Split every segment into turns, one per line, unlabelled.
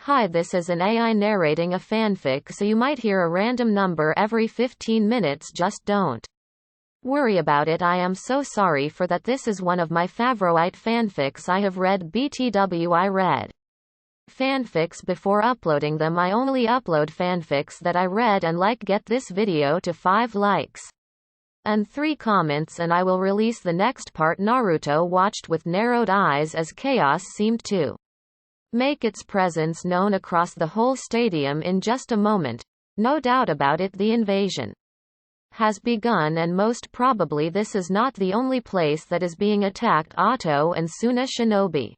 Hi, this is an AI narrating a fanfic, so you might hear a random number every 15 minutes. Just don't worry about it. I am so sorry for that. This is one of my favorite fanfics I have read. BTW, I read fanfics before uploading them. I only upload fanfics that I read and like. Get this video to 5 likes and 3 comments and I will release the next part. Naruto watched with narrowed eyes as chaos seemed to make its presence known across the whole stadium in just a moment. No doubt about it, the invasion has begun, and most probably this is not the only place that is being attacked. Otto and Suna shinobi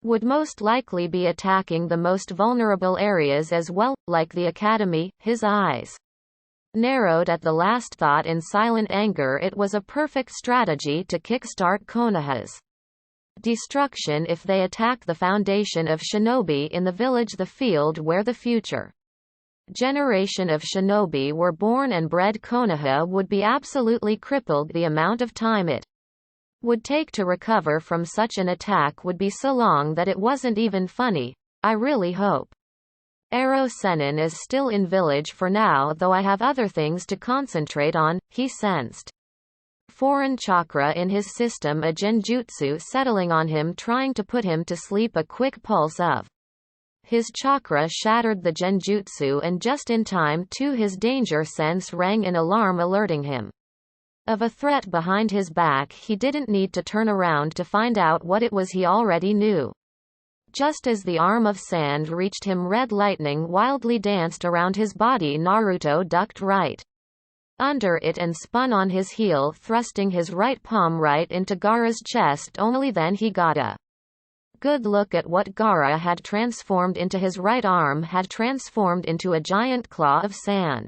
would most likely be attacking the most vulnerable areas as well, like the academy. His eyes narrowed at the last thought in silent anger. It was a perfect strategy to kickstart Konoha's destruction if they attack the foundation of shinobi in the village, the field where the future generation of shinobi were born and bred. Konoha would be absolutely crippled. The amount of time it would take to recover from such an attack would be so long that it wasn't even funny. I really hope Ero Sennin is still in village for now, though I have other things to concentrate on. He sensed foreign chakra in his system, a genjutsu settling on him, trying to put him to sleep. A quick pulse of his chakra shattered the genjutsu, and just in time too. His danger sense rang an alarm, alerting him of a threat behind his back. He didn't need to turn around to find out what it was. He already knew. Just as the arm of sand reached him, red lightning wildly danced around his body. Naruto ducked right under it and spun on his heel, thrusting his right palm right into Gaara's chest. Only then he got a good look at what Gaara had transformed into. His right arm had transformed into a giant claw of sand,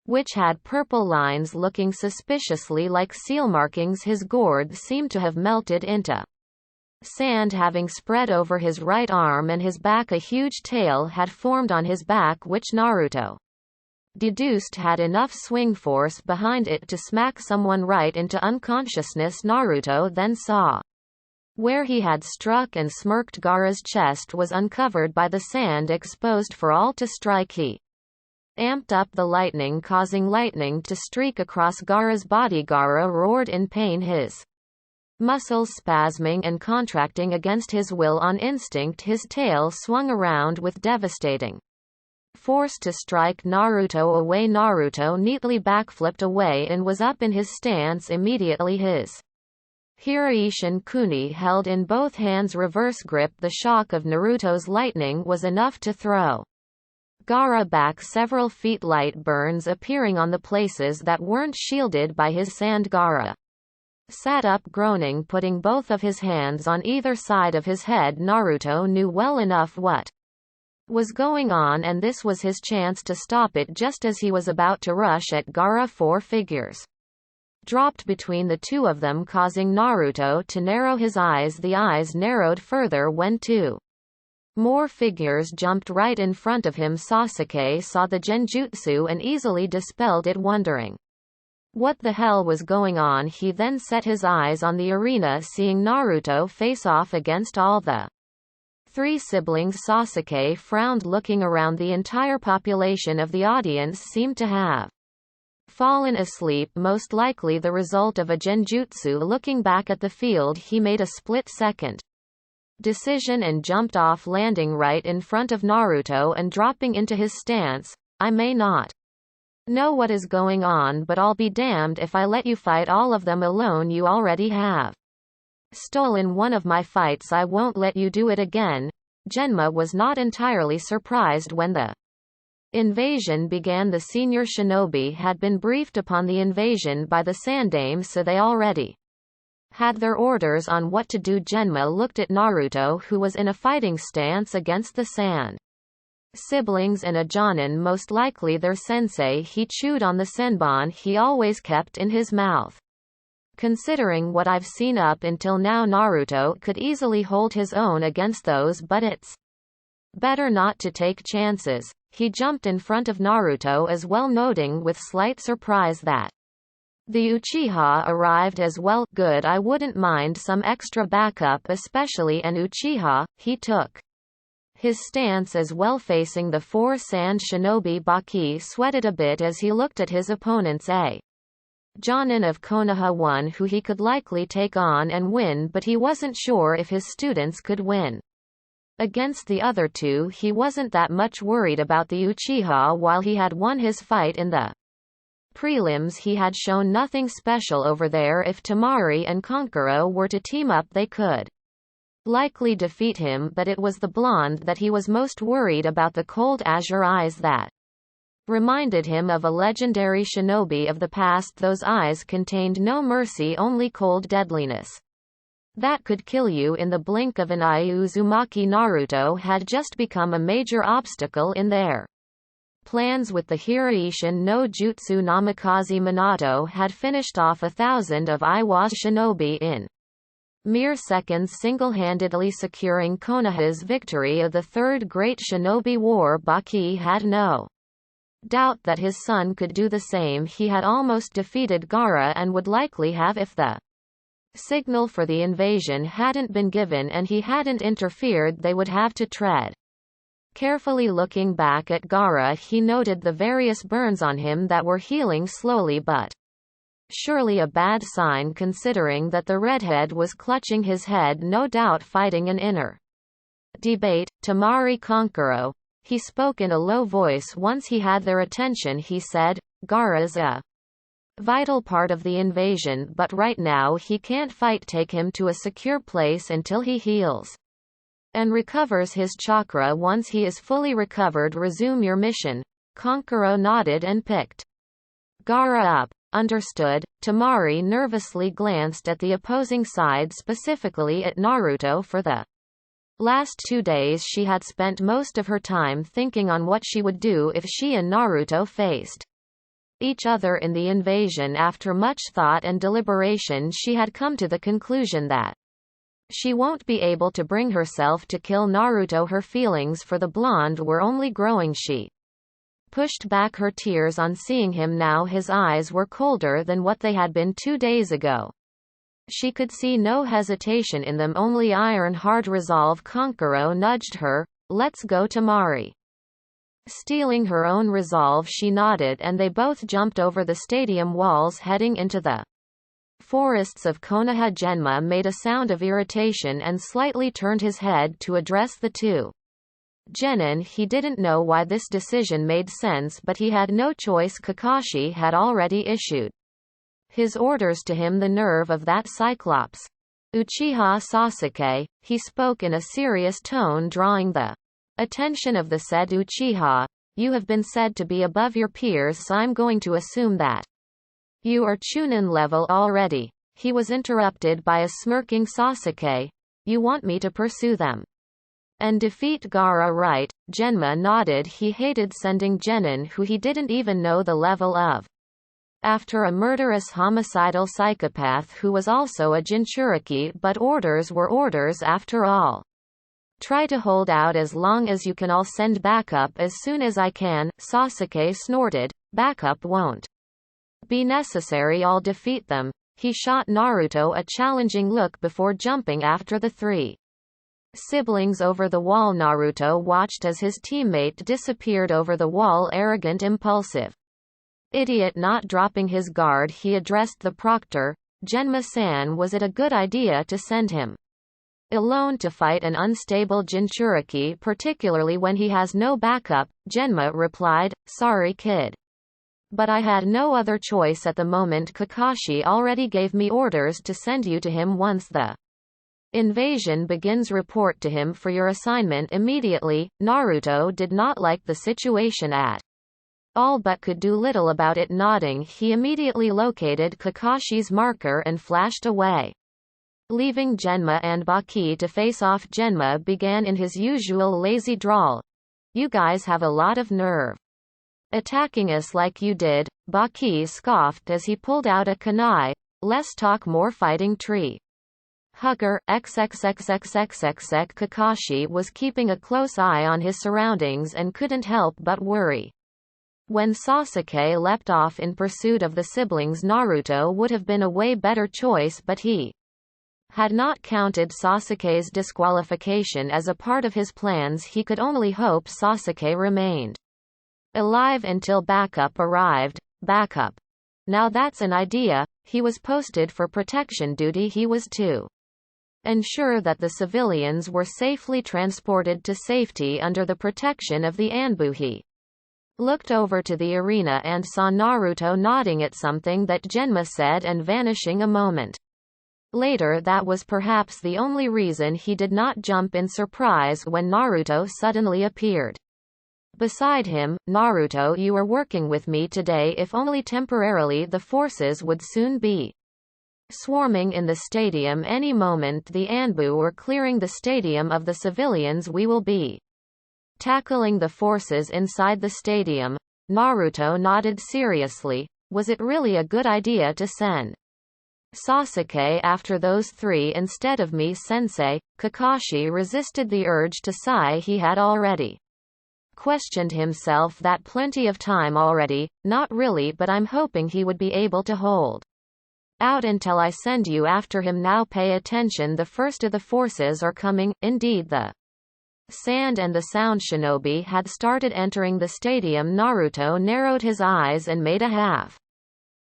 which had purple lines looking suspiciously like seal markings. His gourd seemed to have melted into sand, having spread over his right arm and his back. A huge tail had formed on his back, which Naruto deduced had enough swing force behind it to smack someone right into unconsciousness. Naruto then saw where he had struck and smirked. Gaara's chest was uncovered by the sand, exposed for all to strike. He amped up the lightning, causing lightning to streak across Gaara's body. Gaara roared in pain, his muscles spasming and contracting against his will. On instinct, his tail swung around with devastating force to strike Naruto away. Naruto neatly backflipped away and was up in his stance immediately. His Hiraishin Kuni held in both hands, reverse grip. The shock of Naruto's lightning was enough to throw Gaara back several feet, light burns appearing on the places that weren't shielded by his sand. Gaara sat up, groaning, putting both of his hands on either side of his head. Naruto knew well enough what was going on, and this was his chance to stop it. Just as he was about to rush at Gaara, 4 figures dropped between the two of them, causing Naruto to narrow his eyes. The eyes narrowed further when 2 more figures jumped right in front of him. Sasuke saw the genjutsu and easily dispelled it, wondering what the hell was going on. He then set his eyes on the arena, seeing Naruto face off against all the 3 siblings. Sasuke frowned, looking around. The entire population of the audience seemed to have fallen asleep, most likely the result of a genjutsu. Looking back at the field, he made a split-second decision and jumped off, landing right in front of Naruto and dropping into his stance. I may not know what is going on, but I'll be damned if I let you fight all of them alone. You already have stolen one of my fights. I won't let you do it again. Genma was not entirely surprised when the invasion began. The senior shinobi had been briefed upon the invasion by the Sandaime, so they already had their orders on what to do. Genma looked at Naruto, who was in a fighting stance against the sand siblings and a jonin, most likely their sensei. He chewed on the senbon he always kept in his mouth. Considering what I've seen up until now, Naruto could easily hold his own against those, but it's better not to take chances. He jumped in front of Naruto as well, noting with slight surprise that the Uchiha arrived as well. Good, I wouldn't mind some extra backup, especially an Uchiha. He took His stance as well facing the 4-sand shinobi Baki sweated a bit as he looked at his opponent's a Jonin of Konoha, one who he could likely take on and win, but he wasn't sure if his students could win. Against the other two he wasn't that much worried about the Uchiha. While he had won his fight in the prelims, he had shown nothing special over there. If Temari and Kankuro were to team up they could likely defeat him, but it was the blonde that he was most worried about, the cold azure eyes that reminded him of a legendary shinobi of the past. Those eyes contained no mercy, only cold deadliness that could kill you in the blink of an eye. Uzumaki Naruto had just become a major obstacle in their plans. With the Hiraishin no Jutsu Namikaze Minato had finished off 1,000 of Iwa's shinobi in mere seconds, single-handedly securing Konoha's victory of the Third Great Shinobi War. Baki had no doubt that his son could do the same. He had almost defeated Gaara and would likely have if the signal for the invasion hadn't been given and he hadn't interfered. They would have to tread carefully. Looking back at Gaara, he noted the various burns on him that were healing slowly, but surely a bad sign considering that the redhead was clutching his head, no doubt fighting an inner debate. Temari Kankuro, he spoke in a low voice once he had their attention. He said, Gaara's a vital part of the invasion, but right now he can't fight. Take him to a secure place until he heals and recovers his chakra. Once he is fully recovered, resume your mission. Kankuro nodded and picked Gaara up. Understood. Temari nervously glanced at the opposing side, specifically at Naruto. For the last 2 days she had spent most of her time thinking on what she would do if she and Naruto faced each other in the invasion. After much thought and deliberation, she had come to the conclusion that she won't be able to bring herself to kill Naruto. Her feelings for the blonde were only growing. She pushed back her tears on seeing him now. His eyes were colder than what they had been 2 days ago. She could see no hesitation in them, only iron-hard resolve. Kankuro nudged her. Let's go, Temari. Stealing her own resolve, she nodded and they both jumped over the stadium walls, heading into the forests of Konoha. Genma made a sound of irritation and slightly turned his head to address the two genin. He didn't know why this decision made sense, but he had no choice. Kakashi had already issued his orders to him. The nerve of that Cyclops. Uchiha Sasuke, he spoke in a serious tone, drawing the attention of the said Uchiha. You have been said to be above your peers, so I'm going to assume that you are Chunin level already. He was interrupted by a smirking Sasuke. You want me to pursue them and defeat Gaara, right? Genma nodded. He hated sending genin who he didn't even know the level of after a murderous homicidal psychopath who was also a Jinchuriki, but orders were orders after all. Try to hold out as long as you can. I'll send backup as soon as I can. Sasuke snorted. Backup won't be necessary. I'll defeat them. He shot Naruto a challenging look before jumping after the three siblings over the wall. Naruto watched as his teammate disappeared over the wall. Arrogant, impulsive idiot. Not dropping his guard, he addressed the proctor. Genma-san, was it a good idea to send him alone to fight an unstable Jinchuriki, particularly when he has no backup? Genma replied, sorry kid, but I had no other choice at the moment. Kakashi already gave me orders to send you to him once the invasion begins. Report to him for your assignment immediately. Naruto did not like the situation at all but could do little about it. Nodding, he immediately located Kakashi's marker and flashed away, leaving Genma and Baki to face off. Genma began in his usual lazy drawl. You guys have a lot of nerve attacking us like you did. Baki scoffed as he pulled out a kunai. Less talk, more fighting. Tree hugger. XXXXXXX. Kakashi was keeping a close eye on his surroundings and couldn't help but worry. When Sasuke leapt off in pursuit of the siblings, Naruto would have been a way better choice, but he had not counted Sasuke's disqualification as a part of his plans. He could only hope Sasuke remained alive until backup arrived. Backup. Now that's an idea. He was posted for protection duty. He was to ensure that the civilians were safely transported to safety under the protection of the Anbu. He looked over to the arena and saw Naruto nodding at something that Genma said and vanishing a moment later. That was perhaps the only reason he did not jump in surprise when Naruto suddenly appeared beside him. Naruto, you are working with me today, if only temporarily. The forces would soon be swarming in the stadium any moment. The Anbu were clearing the stadium of the civilians. We will be tackling the forces inside the stadium. Naruto nodded seriously. Was it really a good idea to send Sasuke after those three instead of me, sensei? Kakashi resisted the urge to sigh. He had already questioned himself that plenty of time already. Not really, but I'm hoping he would be able to hold out until I send you after him. Now pay attention, the first of the forces are coming. Indeed, the sand and the sound shinobi had started entering the stadium. Naruto narrowed his eyes and made a half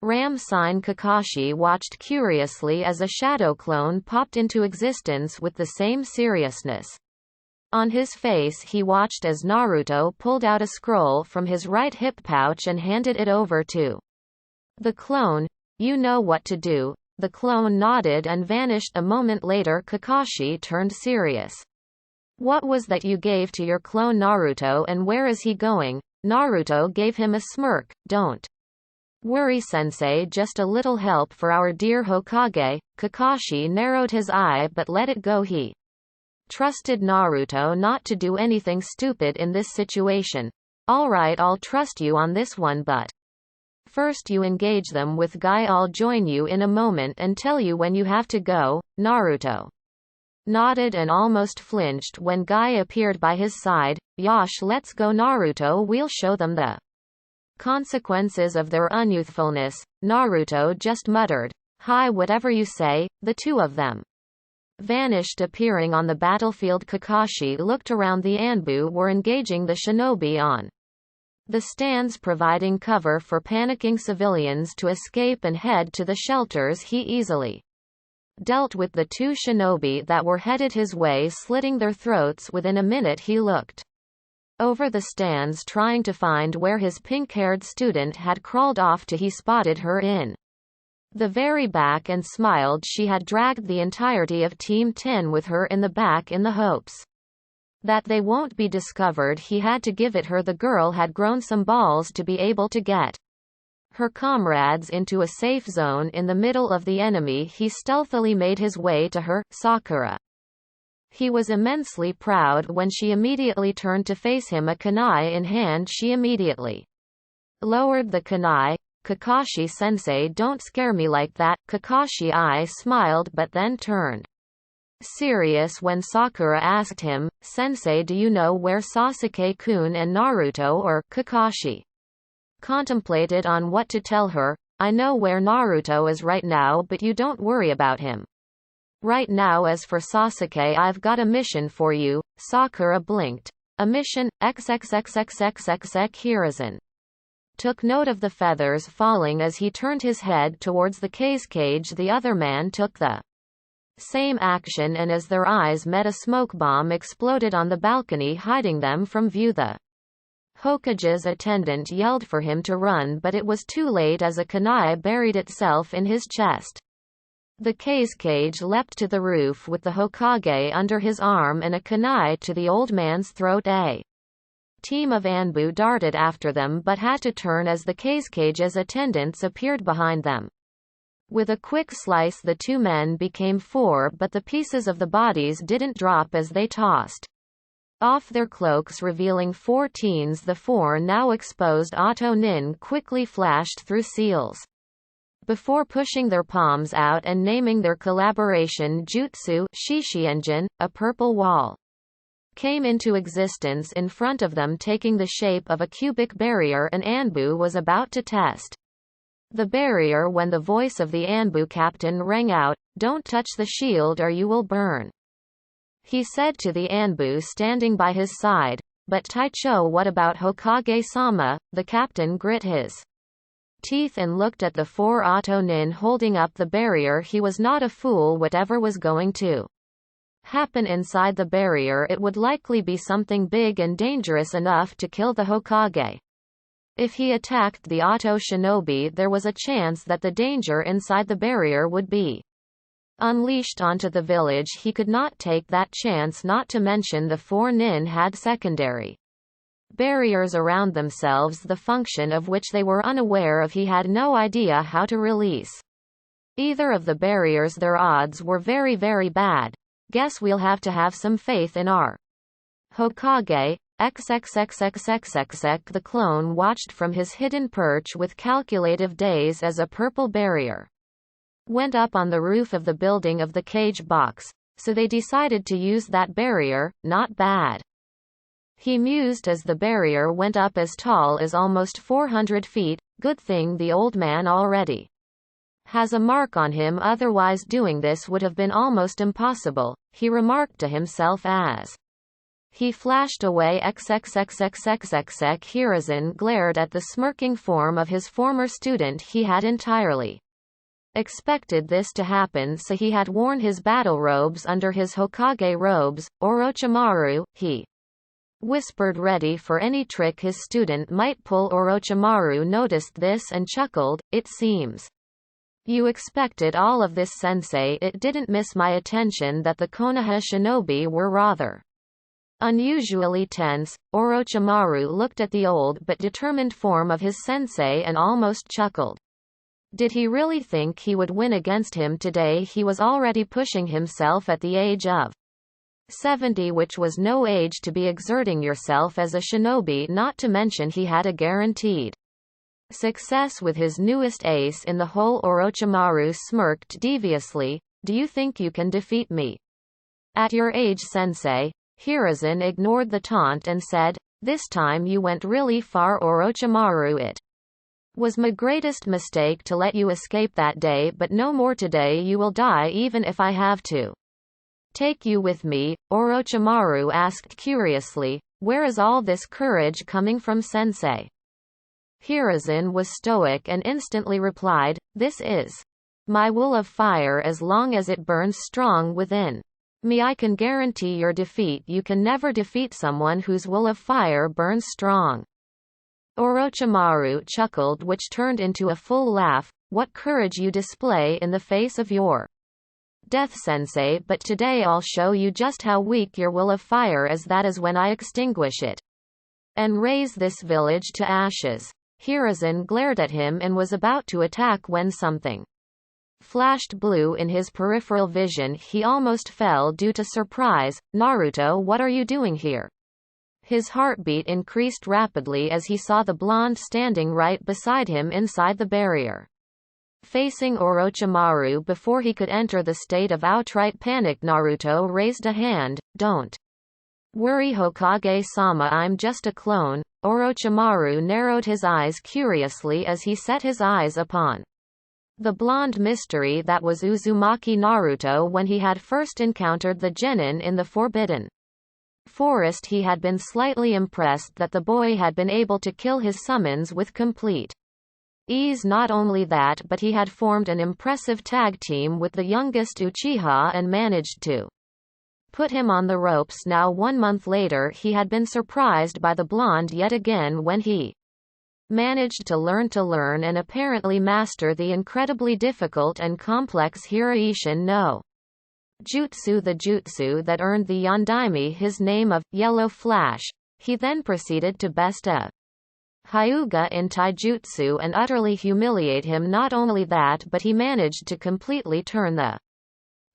ram sign. Kakashi watched curiously as a shadow clone popped into existence with the same seriousness on his face. He watched as Naruto pulled out a scroll from his right hip pouch and handed it over to the clone. You know what to do. The clone nodded and vanished. A moment later, Kakashi turned serious. What was that you gave to your clone, Naruto, and where is he going? Naruto gave him a smirk. Don't worry, sensei, just a little help for our dear Hokage. Kakashi narrowed his eye but let it go. He trusted Naruto not to do anything stupid in this situation. Alright, I'll trust you on this one, but first you engage them with Guy. I'll join you in a moment and tell you when you have to go. Naruto nodded and almost flinched when Guy appeared by his side. Yosh, let's go, Naruto. We'll show them the consequences of their unyouthfulness. Naruto just muttered, "Hi, whatever you say." The two of them vanished, appearing on the battlefield. Kakashi looked around. The Anbu were engaging the shinobi on the stands, providing cover for panicking civilians to escape and head to the shelters. He easily dealt with the two shinobi that were headed his way, slitting their throats within a minute. He looked over the stands trying to find where his pink-haired student had crawled off to. He spotted her in the very back and smiled. She had dragged the entirety of Team 10 with her in the back in the hopes that they won't be discovered. He had to give it her. The girl had grown some balls to be able to get her comrades into a safe zone in the middle of the enemy. He stealthily made his way to her, Sakura. He was immensely proud when she immediately turned to face him, a kunai in hand. She immediately lowered the kunai. Kakashi sensei, don't scare me like that. Kakashi I smiled but then turned serious when Sakura asked him, Sensei, do you know where Sasuke-kun and Naruto or? Kakashi contemplated on what to tell her. I know where Naruto is right now, but you don't worry about him right now. As for Sasuke, I've got a mission for you. Sakura blinked. A mission? XXXXXXX. Hiruzen took note of the feathers falling as he turned his head towards the cage. The other man took the same action, and as their eyes met, a smoke bomb exploded on the balcony, hiding them from view. The Hokage's attendant yelled for him to run, but it was too late as a kunai buried itself in his chest. The cage leapt to the roof with the Hokage under his arm and a kunai to the old man's throat. A team of Anbu darted after them but had to turn as the cage's attendants appeared behind them. With a quick slice, the two men became four, but the pieces of the bodies didn't drop as they tossed off their cloaks, revealing four teens. The four now exposed Auto Nin quickly flashed through seals before pushing their palms out and naming their collaboration jutsu, Shishienjin. A purple wall came into existence in front of them, taking the shape of a cubic barrier an Anbu was about to test. the barrier when the voice of the Anbu captain rang out, "Don't touch the shield or you will burn," he said to the Anbu standing by his side. "But Taicho, what about Hokage-sama?" The captain grit his teeth and looked at the 4 Nin holding up the barrier. He was not a fool. Whatever was going to happen inside the barrier, it would likely be something big and dangerous enough to kill the Hokage. If he attacked the Auto Shinobi, there was a chance that the danger inside the barrier would be unleashed onto the village. He could not take that chance, not to mention the 4 nin had secondary barriers around themselves, the function of which they were unaware of. He had no idea how to release either of the barriers. Their odds were very, very bad. Guess we'll have to have some faith in our Hokage. XXXXXXX. The clone watched from his hidden perch with calculative daze as a purple barrier went up on the roof of the building of the cage box. So they decided to use that barrier. Not bad, he mused as the barrier went up as tall as almost 400 feet. Good thing the old man already has a mark on him, otherwise doing this would have been almost impossible, he remarked to himself as he flashed away. XXXXXXX. Hiruzen glared at the smirking form of his former student. He had entirely expected this to happen, so he had worn his battle robes under his Hokage robes. "Orochimaru," he whispered, ready for any trick his student might pull. Orochimaru noticed this and chuckled. "It seems you expected all of this, sensei. It didn't miss my attention that the Konoha shinobi were rather unusually tense." Orochimaru looked at the old but determined form of his sensei and almost chuckled. Did he really think he would win against him today? He was already pushing himself at the age of 70, which was no age to be exerting yourself as a shinobi, not to mention he had a guaranteed success with his newest ace in the hole. Orochimaru smirked deviously. "Do you think you can defeat me at your age, sensei?" Hiruzen ignored the taunt and said, "This time you went really far, Orochimaru. It was my greatest mistake to let you escape that day, but no more today. You will die even if I have to take you with me." Orochimaru asked curiously, "Where is all this courage coming from, sensei?" Hiruzen was stoic and instantly replied, "This is my will of fire. As long as it burns strong within me, I can guarantee your defeat. You can never defeat someone whose will of fire burns strong." Orochimaru chuckled, which turned into a full laugh. "What courage you display in the face of your death, sensei, but today I'll show you just how weak your will of fire is. That is when I extinguish it and raise this village to ashes." Hiruzen glared at him and was about to attack when something flashed blue in his peripheral vision. He almost fell due to surprise. "Naruto, what are you doing here?" His heartbeat increased rapidly as he saw the blonde standing right beside him inside the barrier, facing Orochimaru. Before he could enter the state of outright panic, Naruto raised a hand. "Don't worry, Hokage-sama, I'm just a clone." Orochimaru narrowed his eyes curiously as he set his eyes upon the blonde mystery that was Uzumaki Naruto. When he had first encountered the genin in the Forbidden Forest, he had been slightly impressed that the boy had been able to kill his summons with complete ease. Not only that, but he had formed an impressive tag team with the youngest Uchiha and managed to put him on the ropes. Now 1 month later, he had been surprised by the blonde yet again when he managed to learn and apparently master the incredibly difficult and complex Hiraishin no Jutsu, the jutsu that earned the Yondaime his name of Yellow Flash. He then proceeded to best a Hyuga in taijutsu and utterly humiliate him. Not only that, but he managed to completely turn the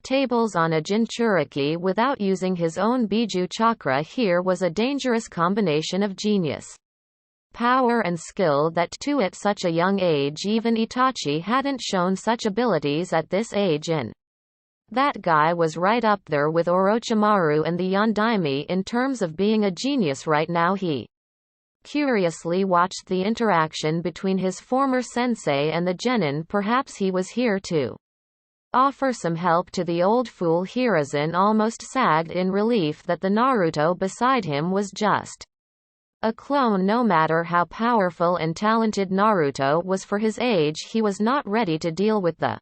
tables on a Jinchuriki without using his own Biju chakra. Here was a dangerous combination of genius, power and skill that too at such a young age. Even Itachi hadn't shown such abilities at this age, and that guy was right up there with Orochimaru and the Yondaime in terms of being a genius right now. He curiously watched the interaction between his former sensei and the genin. Perhaps he was here to offer some help to the old fool. Hiruzen almost sagged in relief that the Naruto beside him was just a clone. No matter how powerful and talented Naruto was for his age, he was not ready to deal with the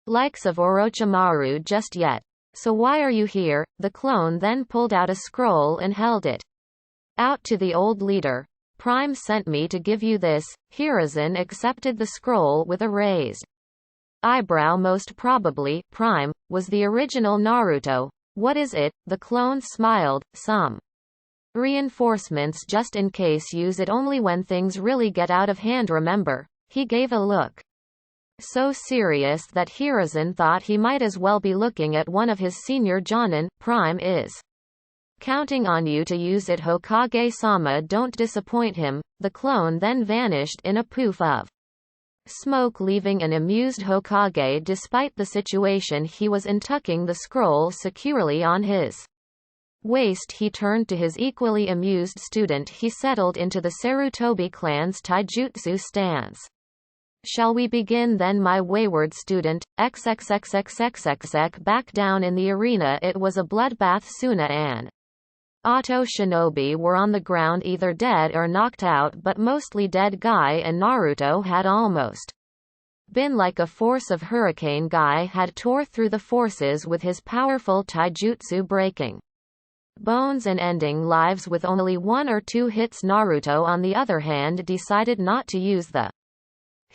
likes of Orochimaru just yet. So why are you here? The clone then pulled out a scroll and held it out to the old leader. Prime sent me to give you this. Hiruzen accepted the scroll with a raised eyebrow. Most probably, Prime was the original Naruto. What is it? The clone smiled. Some reinforcements just in case. Use it only when things really get out of hand, remember? He gave a look so serious that Hiruzen thought he might as well be looking at one of his senior jonin. Prime is counting on you to use it, Hokage-sama. Don't disappoint him. The clone then vanished in a poof of smoke, leaving an amused Hokage. Despite the situation he was in, tucking the scroll securely on his waist, he turned to his equally amused student. He settled into the Sarutobi clan's taijutsu stance. Shall we begin then, my wayward student? XXXXXXX. Back down in the arena it was a bloodbath. Suna and Auto Shinobi were on the ground, either dead or knocked out, but mostly dead. Guy and Naruto had almost been like a force of hurricane. Guy had tore through the forces with his powerful taijutsu, breaking bones and ending lives with only 1 or 2 hits. Naruto, on the other hand, decided not to use the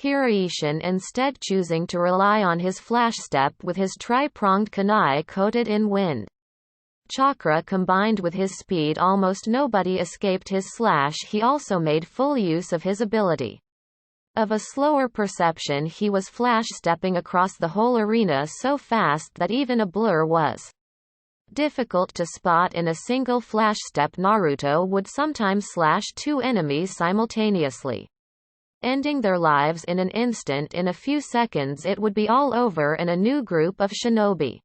Hiraishin, instead choosing to rely on his flash step with his tri-pronged kunai coated in wind chakra combined with his speed. Almost nobody escaped his slash. He also made full use of his ability of a slower perception. He was flash stepping across the whole arena so fast that even a blur was difficult to spot in a single flash step. Naruto would sometimes slash 2 enemies simultaneously, ending their lives in an instant. In a few seconds it would be all over and a new group of shinobi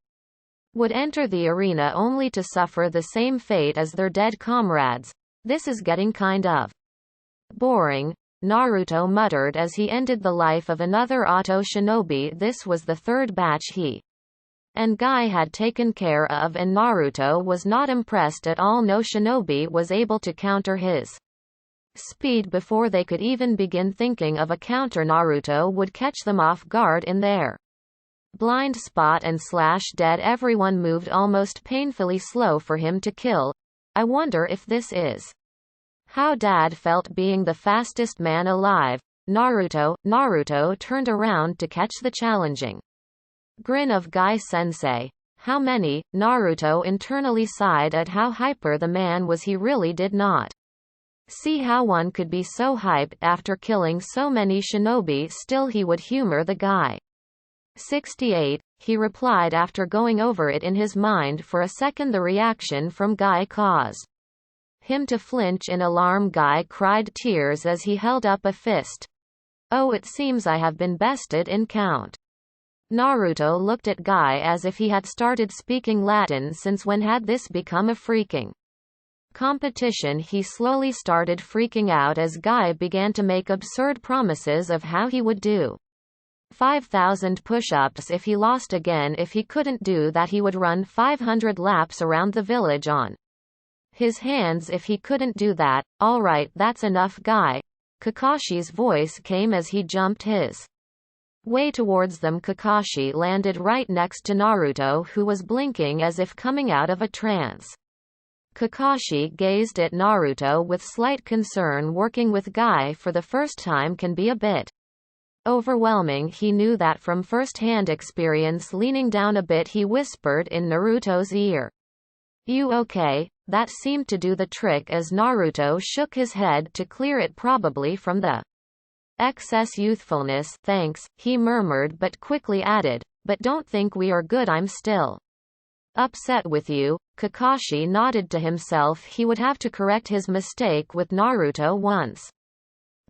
would enter the arena only to suffer the same fate as their dead comrades. This is getting kind of boring, Naruto muttered as he ended the life of another Auto Shinobi. This was the 3rd batch he and Guy had taken care of, and Naruto was not impressed at all. No shinobi was able to counter his speed before they could even begin thinking of a counter. Naruto would catch them off guard in their blind spot and slash dead. Everyone moved almost painfully slow for him to kill. I wonder if this is how Dad felt being the fastest man alive. Naruto turned around to catch the challenging grin of Guy Sensei. How many? Naruto internally sighed at how hyper the man was. He really did not see how one could be so hyped after killing so many shinobi. Still, he would humor the guy. 68, he replied after going over it in his mind for a second. The reaction from Guy caused him to flinch in alarm. Guy cried tears as he held up a fist. Oh, it seems I have been bested in count. Naruto looked at Guy as if he had started speaking Latin. Since when had this become a freaking competition? He slowly started freaking out as Guy began to make absurd promises of how he would do 5,000 push-ups if he lost again. If he couldn't do that, he would run 500 laps around the village on his hands. If he couldn't do that, all right, that's enough, Guy. Kakashi's voice came as he jumped his way towards them. Kakashi landed right next to Naruto, who was blinking as if coming out of a trance. Kakashi gazed at Naruto with slight concern. Working with Guy for the first time can be a bit overwhelming. He knew that from first-hand experience. Leaning down a bit, he whispered in Naruto's ear, "You okay?" That seemed to do the trick as Naruto shook his head to clear it, probably from the excess youthfulness. "Thanks," he murmured, but quickly added, "But don't think we are good. I'm still upset with you." Kakashi nodded to himself. He would have to correct his mistake with Naruto once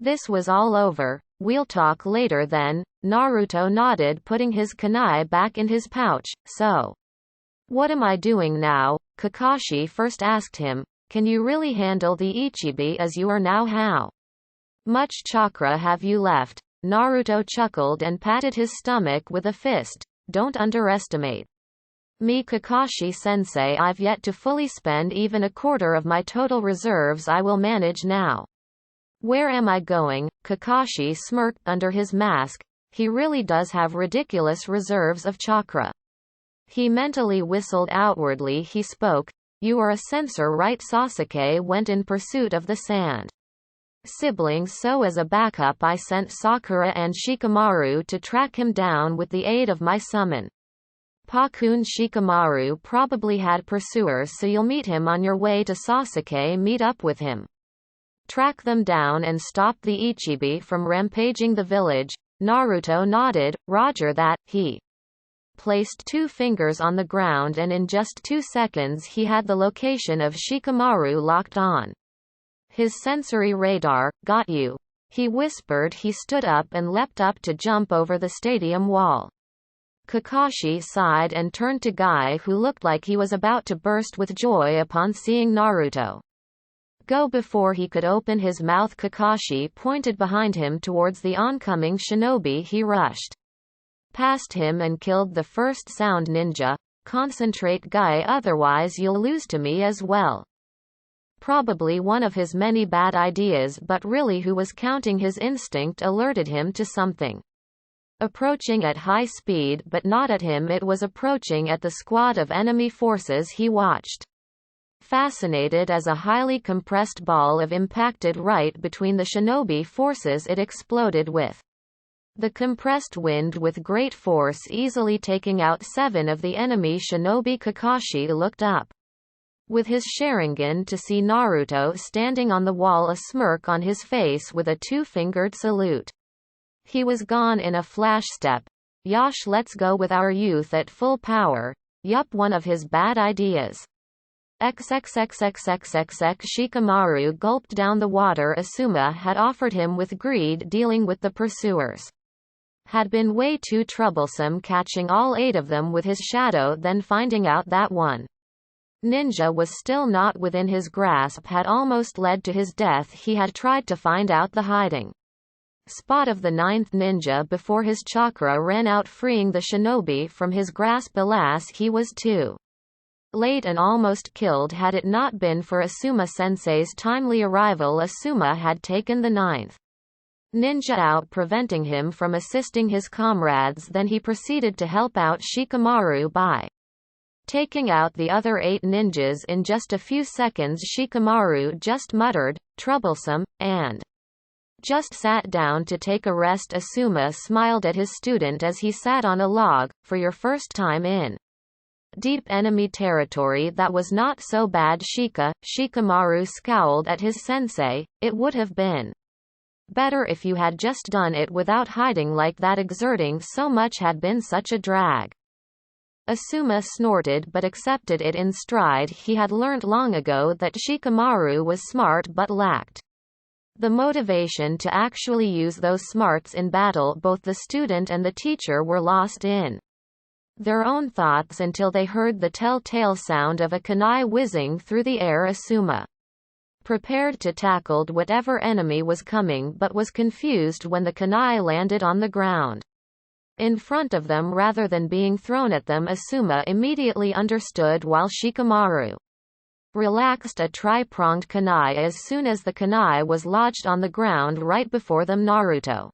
this was all over. "We'll talk later then." Naruto nodded, putting his kunai back in his pouch. "So, what am I doing now?" Kakashi first asked him. can you really handle the Ichibi as you are now? How much chakra have you left? Naruto chuckled and patted his stomach with a fist. Don't underestimate me, Kakashi-sensei. I've yet to fully spend even a quarter of my total reserves. I will manage now. Where am I going? Kakashi smirked under his mask. He really does have ridiculous reserves of chakra. He mentally whistled. Outwardly he spoke. You are a censor, right? Sasuke went in pursuit of the sand siblings, so as a backup I sent Sakura and Shikamaru to track him down with the aid of my summon. Pakun Shikamaru probably had pursuers, so you'll meet him on your way to Sasuke. Meet up with him. Track them down and stop the Ichibi from rampaging the village. Naruto nodded. Roger that. He placed 2 fingers on the ground and in just 2 seconds he had the location of Shikamaru locked on his sensory radar. Got you, he whispered. He stood up and leapt up to jump over the stadium wall. Kakashi sighed and turned to Guy, who looked like he was about to burst with joy upon seeing Naruto go. Before he could open his mouth, Kakashi pointed behind him towards the oncoming shinobi. He rushed past him and killed the first sound ninja. Concentrate, Guy, otherwise you'll lose to me as well. Probably one of his many bad ideas, but really who was counting? His instinct alerted him to something approaching at high speed, but not at him. It was approaching at the squad of enemy forces he watched. Fascinated as a highly compressed ball of impacted right between the shinobi forces, it exploded with the compressed wind with great force, easily taking out 7 of the enemy shinobi. Kakashi looked up with his Sharingan to see Naruto standing on the wall, a smirk on his face with a 2-fingered salute. He was gone in a flash step. Yosh, let's go with our youth at full power. Yup, one of his bad ideas. XXXXXXX. Shikamaru gulped down the water Asuma had offered him with greed. Dealing with the pursuers had been way too troublesome. Catching all 8 of them with his shadow, then finding out that one ninja was still not within his grasp had almost led to his death. He had tried to find out the hiding spot of the 9th ninja before his chakra ran out, freeing the shinobi from his grasp. Alas, he was too late and almost killed. Had it not been for Asuma-sensei's timely arrival, Asuma had taken the 9th ninja out, preventing him from assisting his comrades. Then he proceeded to help out Shikamaru by taking out the other 8 ninjas in just a few seconds. Shikamaru just muttered, troublesome, and just sat down to take a rest. Asuma smiled at his student as he sat on a log. For your first time in deep enemy territory, that was not so bad, Shikamaru scowled at his sensei. It would have been better if you had just done it without hiding like that. Exerting so much had been such a drag. Asuma snorted but accepted it in stride. He had learnt long ago that Shikamaru was smart but lacked the motivation to actually use those smarts in battle. Both the student and the teacher were lost in their own thoughts until they heard the telltale sound of a kunai whizzing through the air. Asuma prepared to tackle whatever enemy was coming, but was confused when the kunai landed on the ground in front of them rather than being thrown at them. Asuma immediately understood, while Shikamaru relaxed a tri-pronged kunai as soon as the kunai was lodged on the ground right before them. Naruto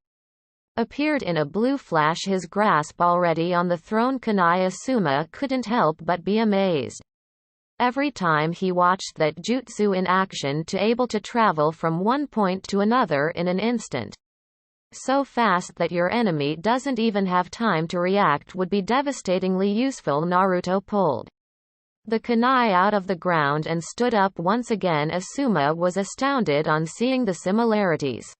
appeared in a blue flash, his grasp already on the thrown kunai. Asuma couldn't help but be amazed every time he watched that jutsu in action, to able to travel from one point to another in an instant, so fast that your enemy doesn't even have time to react, would be devastatingly useful. Naruto pulled the kunai out of the ground and stood up once again. Asuma was astounded on seeing the similarities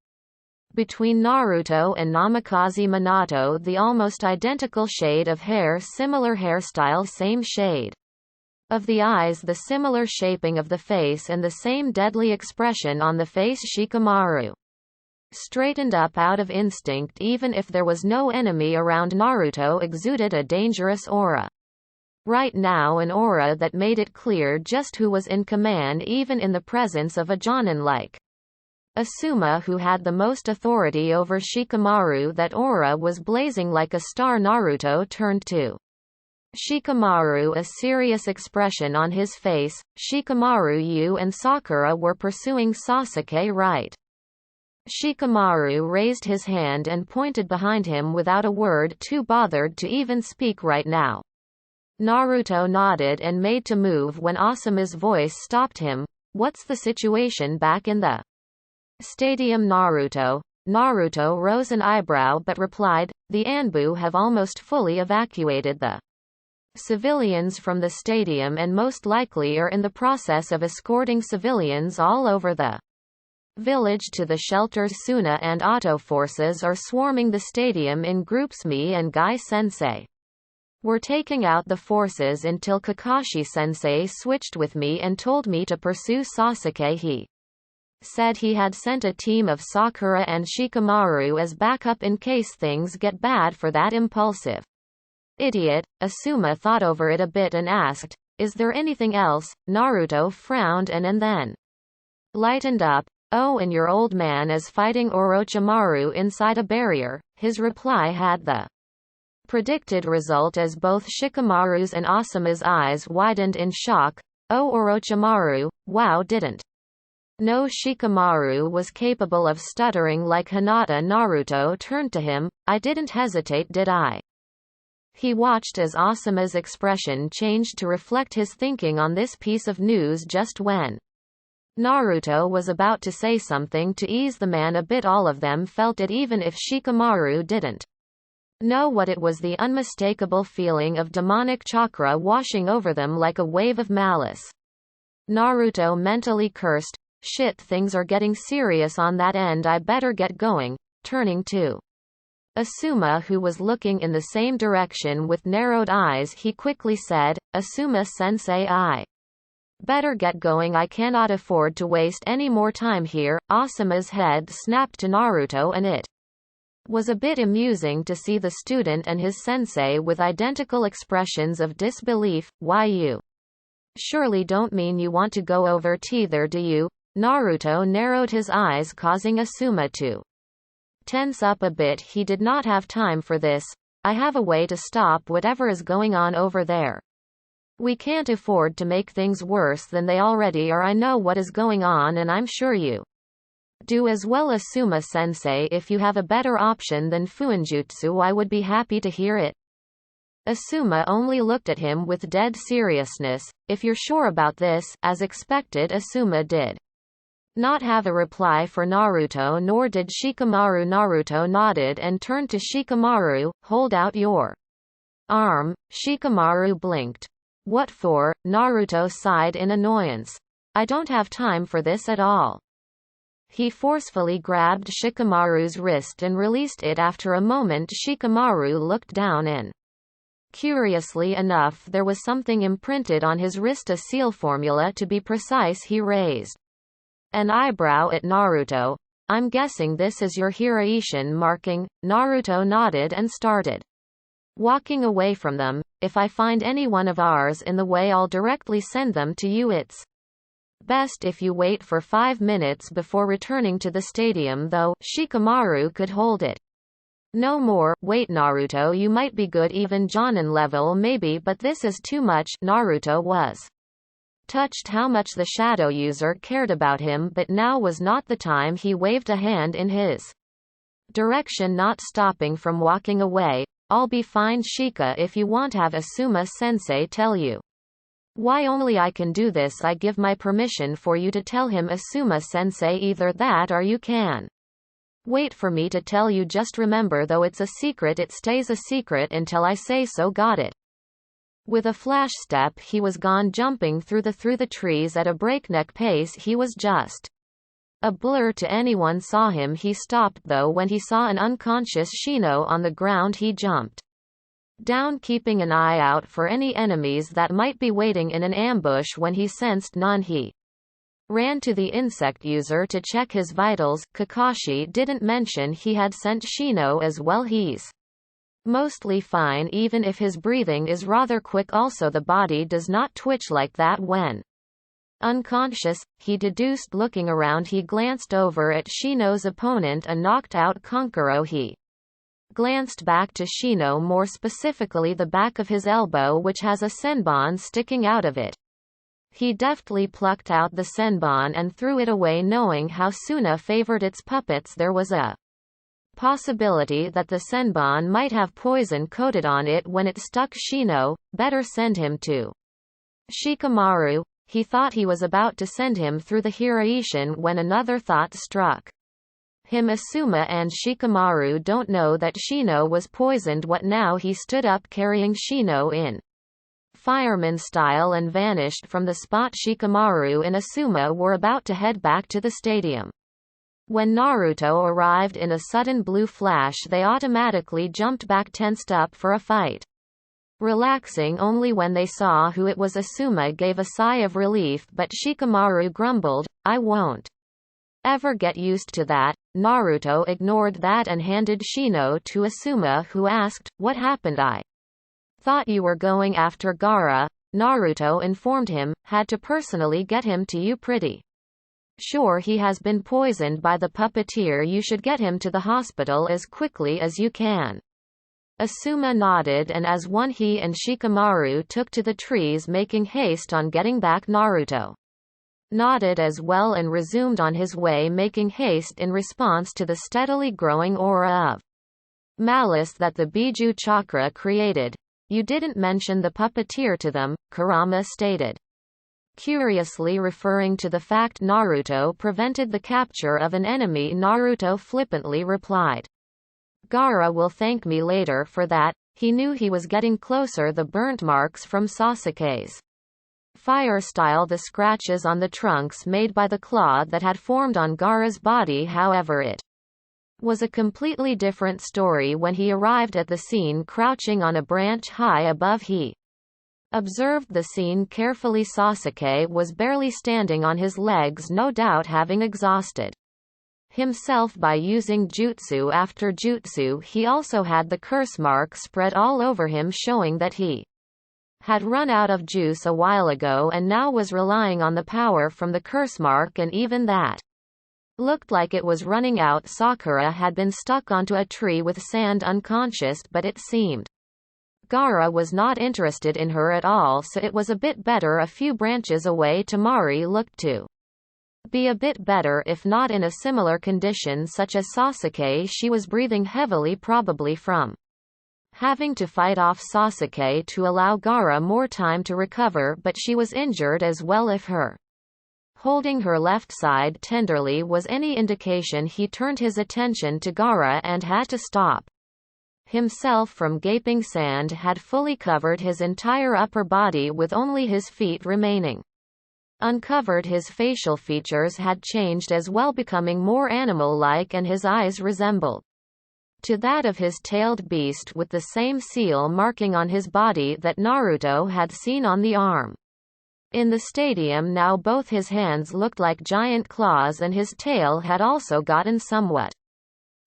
between Naruto and Namikaze Minato. The almost identical shade of hair, similar hairstyle, same shade of the eyes, the similar shaping of the face, and the same deadly expression on the face. Shikamaru straightened up out of instinct. Even if there was no enemy around, Naruto exuded a dangerous aura. right now, an aura that made it clear just who was in command even in the presence of a Jonin like Asuma, who had the most authority over Shikamaru. That aura was blazing like a star. Naruto turned to Shikamaru, a serious expression on his face. Shikamaru, you and Sakura were pursuing Sasuke, right? Shikamaru raised his hand and pointed behind him without a word, too bothered to even speak right now. Naruto nodded and made to move when Asuma's voice stopped him. What's the situation back in the stadium, Naruto? Naruto rose an eyebrow but replied, the Anbu have almost fully evacuated the civilians from the stadium and most likely are in the process of escorting civilians all over the village to the shelters. Suna and Auto forces are swarming the stadium in groups. Me and Guy Sensei were taking out the forces until Kakashi Sensei switched with me and told me to pursue Sasuke. He said he had sent a team of Sakura and Shikamaru as backup in case things get bad for that impulsive idiot. Asuma thought over it a bit and asked, is there anything else? Naruto frowned and then lightened up. Oh, and your old man is fighting Orochimaru inside a barrier. His reply had the predicted result as both Shikamaru's and Asuma's eyes widened in shock. Oh, Orochimaru, wow, didn't know Shikamaru was capable of stuttering like Hinata. Naruto turned to him. I didn't hesitate, did I? He watched as Asuma's expression changed to reflect his thinking on this piece of news just when Naruto was about to say something to ease the man a bit. All of them felt it, even if Shikamaru didn't know what it was, the unmistakable feeling of demonic chakra washing over them like a wave of malice. Naruto mentally cursed, shit, things are getting serious on that end, I better get going. Turning to Asuma, who was looking in the same direction with narrowed eyes, he quickly said, Asuma-sensei, I better get going. I cannot afford to waste any more time here. Asuma's head snapped to Naruto, and it was a bit amusing to see the student and his sensei with identical expressions of disbelief. Why, you surely don't mean you want to go over tether, do you? Naruto narrowed his eyes, causing Asuma to tense up a bit. He did not have time for this. I have a way to stop whatever is going on over there. We can't afford to make things worse than they already are. I know what is going on, and I'm sure you do as well. Asuma-sensei, if you have a better option than Fuinjutsu, I would be happy to hear it. Asuma only looked at him with dead seriousness. If you're sure about this, as expected, Asuma did not have a reply for Naruto, nor did Shikamaru. Naruto nodded and turned to Shikamaru. Hold out your arm. Shikamaru blinked. What for? Naruto sighed in annoyance. I don't have time for this at all. He forcefully grabbed Shikamaru's wrist and released it. After a moment, Shikamaru looked down and curiously enough, there was something imprinted on his wrist, a seal formula to be precise. He raised an eyebrow at Naruto. I'm guessing this is your Hiraishin marking. Naruto nodded and started walking away from them. If I find any one of ours in the way, I'll directly send them to you. It's best if you wait for 5 minutes before returning to the stadium, though. Shikamaru could hold it no more. Wait, Naruto, you might be good, even Jonin level maybe, but this is too much. Naruto was touched how much the shadow user cared about him, but now was not the time. He waved a hand in his direction, not stopping from walking away. I'll be fine, Shika, if you want. Have Asuma-sensei tell you why only I can do this. I give my permission for you to tell him, Asuma-sensei. Either that or you can wait for me to tell you. Just remember, though, it's a secret. It stays a secret until I say so. Got it? With a flash step, he was gone, jumping through the trees at a breakneck pace. He was just a blur to anyone saw him. He stopped, though, when he saw an unconscious Shino on the ground. He jumped down, keeping an eye out for any enemies that might be waiting in an ambush. When he sensed none, he ran to the insect user to check his vitals. Kakashi didn't mention he had sent Shino as well. He's Mostly fine even if his breathing is rather quick. Also the body does not twitch like that when unconscious, he deduced. Looking around he glanced over at Shino's opponent, a knocked out Konkuro. He glanced back to Shino, more specifically the back of his elbow, which has a senbon sticking out of it. He deftly plucked out the senbon and threw it away, knowing how Suna favored its puppets. There was a possibility that the senbon might have poison coated on it when it stuck Shino. Better send him to Shikamaru. He thought he was about to send him through the Hiraishin when another thought struck him. Asuma and Shikamaru don't know that Shino was poisoned. What now? He stood up, carrying Shino in fireman style, and vanished from the spot. Shikamaru and Asuma were about to head back to the stadium. When Naruto arrived in a sudden blue flash, they automatically jumped back, tensed up for a fight. Relaxing only when they saw who it was. Asuma gave a sigh of relief, but Shikamaru grumbled, "I won't ever get used to that." Naruto ignored that and handed Shino to Asuma, who asked, "What happened?" "I thought you were going after Gaara," Naruto informed him. "Had to personally get him to you. Pretty sure he has been poisoned by the puppeteer. You should get him to the hospital as quickly as you can." Asuma nodded, and as one he and Shikamaru took to the trees, making haste on getting back. Naruto nodded as well and resumed on his way, making haste in response to the steadily growing aura of malice that the Biju chakra created. "You didn't mention the puppeteer to them," Kurama stated, curiously referring to the fact Naruto prevented the capture of an enemy. Naruto flippantly replied, "Gaara will thank me later for that." He knew he was getting closer. The burnt marks from Sasuke's fire style, the scratches on the trunks made by the claw that had formed on Gaara's body. However, it was a completely different story when he arrived at the scene, crouching on a branch high above. He observed the scene carefully. Sasuke was barely standing on his legs, no doubt having exhausted himself by using jutsu after jutsu. He also had the curse mark spread all over him, showing that he had run out of juice a while ago and now was relying on the power from the curse mark, and even that looked like it was running out. Sakura had been stuck onto a tree with sand, unconscious, but it seemed Gaara was not interested in her at all, so it was a bit better a few branches away. Temari looked to be a bit better, if not in a similar condition such as Sasuke. She was breathing heavily, probably from having to fight off Sasuke to allow Gaara more time to recover, but she was injured as well. If her holding her left side tenderly was any indication, he turned his attention to Gaara and had to stop himself from gaping. Sand had fully covered his entire upper body, with only his feet remaining uncovered. His facial features had changed as well, becoming more animal-like, and his eyes resembled to that of his tailed beast, with the same seal marking on his body that Naruto had seen on the arm in the stadium. Now both his hands looked like giant claws, and his tail had also gotten somewhat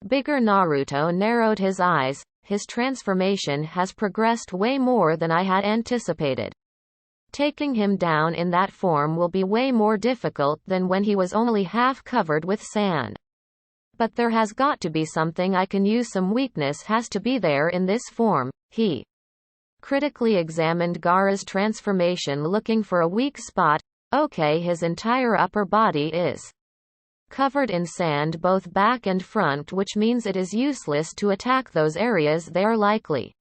bigger. Naruto narrowed his eyes. His transformation has progressed way more than I had anticipated. Taking him down in that form will be way more difficult than when he was only half covered with sand. But there has got to be something I can use. Some weakness has to be there in this form. He critically examined Gaara's transformation, looking for a weak spot. Okay, his entire upper body is covered in sand, both back and front, which means it is useless to attack those areas. They are likely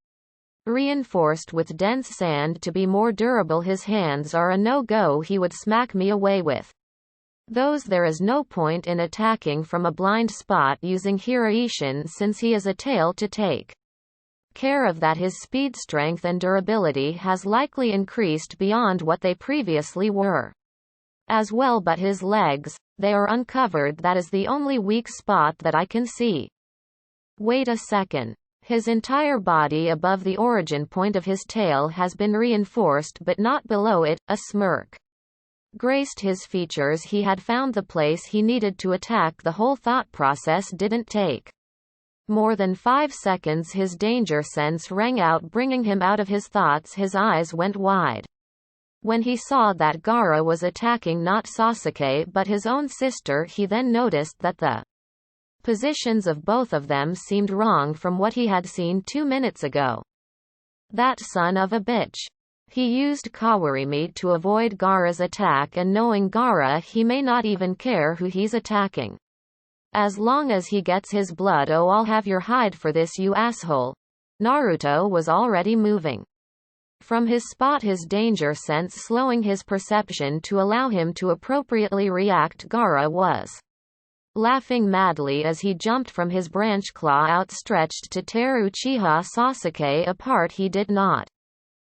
reinforced with dense sand to be more durable. His hands are a no-go. He would smack me away with those. There is no point in attacking from a blind spot using Hiraishin, since he is a tail to take care of that. His speed, strength and durability has likely increased beyond what they previously were as well, but his legs, they are uncovered. That is the only weak spot that I can see. Wait a second. His entire body above the origin point of his tail has been reinforced, but not below it. A smirk graced his features. He had found the place he needed to attack. The whole thought process didn't take More than 5 seconds his danger sense rang out, bringing him out of his thoughts. His eyes went wide. When he saw that Gaara was attacking not Sasuke but his own sister, he then noticed that the positions of both of them seemed wrong from what he had seen 2 minutes ago. That son of a bitch. He used Kawarimi to avoid Gaara's attack, and knowing Gaara, he may not even care who he's attacking. As long as he gets his blood. Oh, I'll have your hide for this, you asshole. Naruto was already moving from his spot, his danger sense slowing his perception to allow him to appropriately react. Gaara was laughing madly as he jumped from his branch, claw outstretched to tear Uchiha Sasuke apart. He did not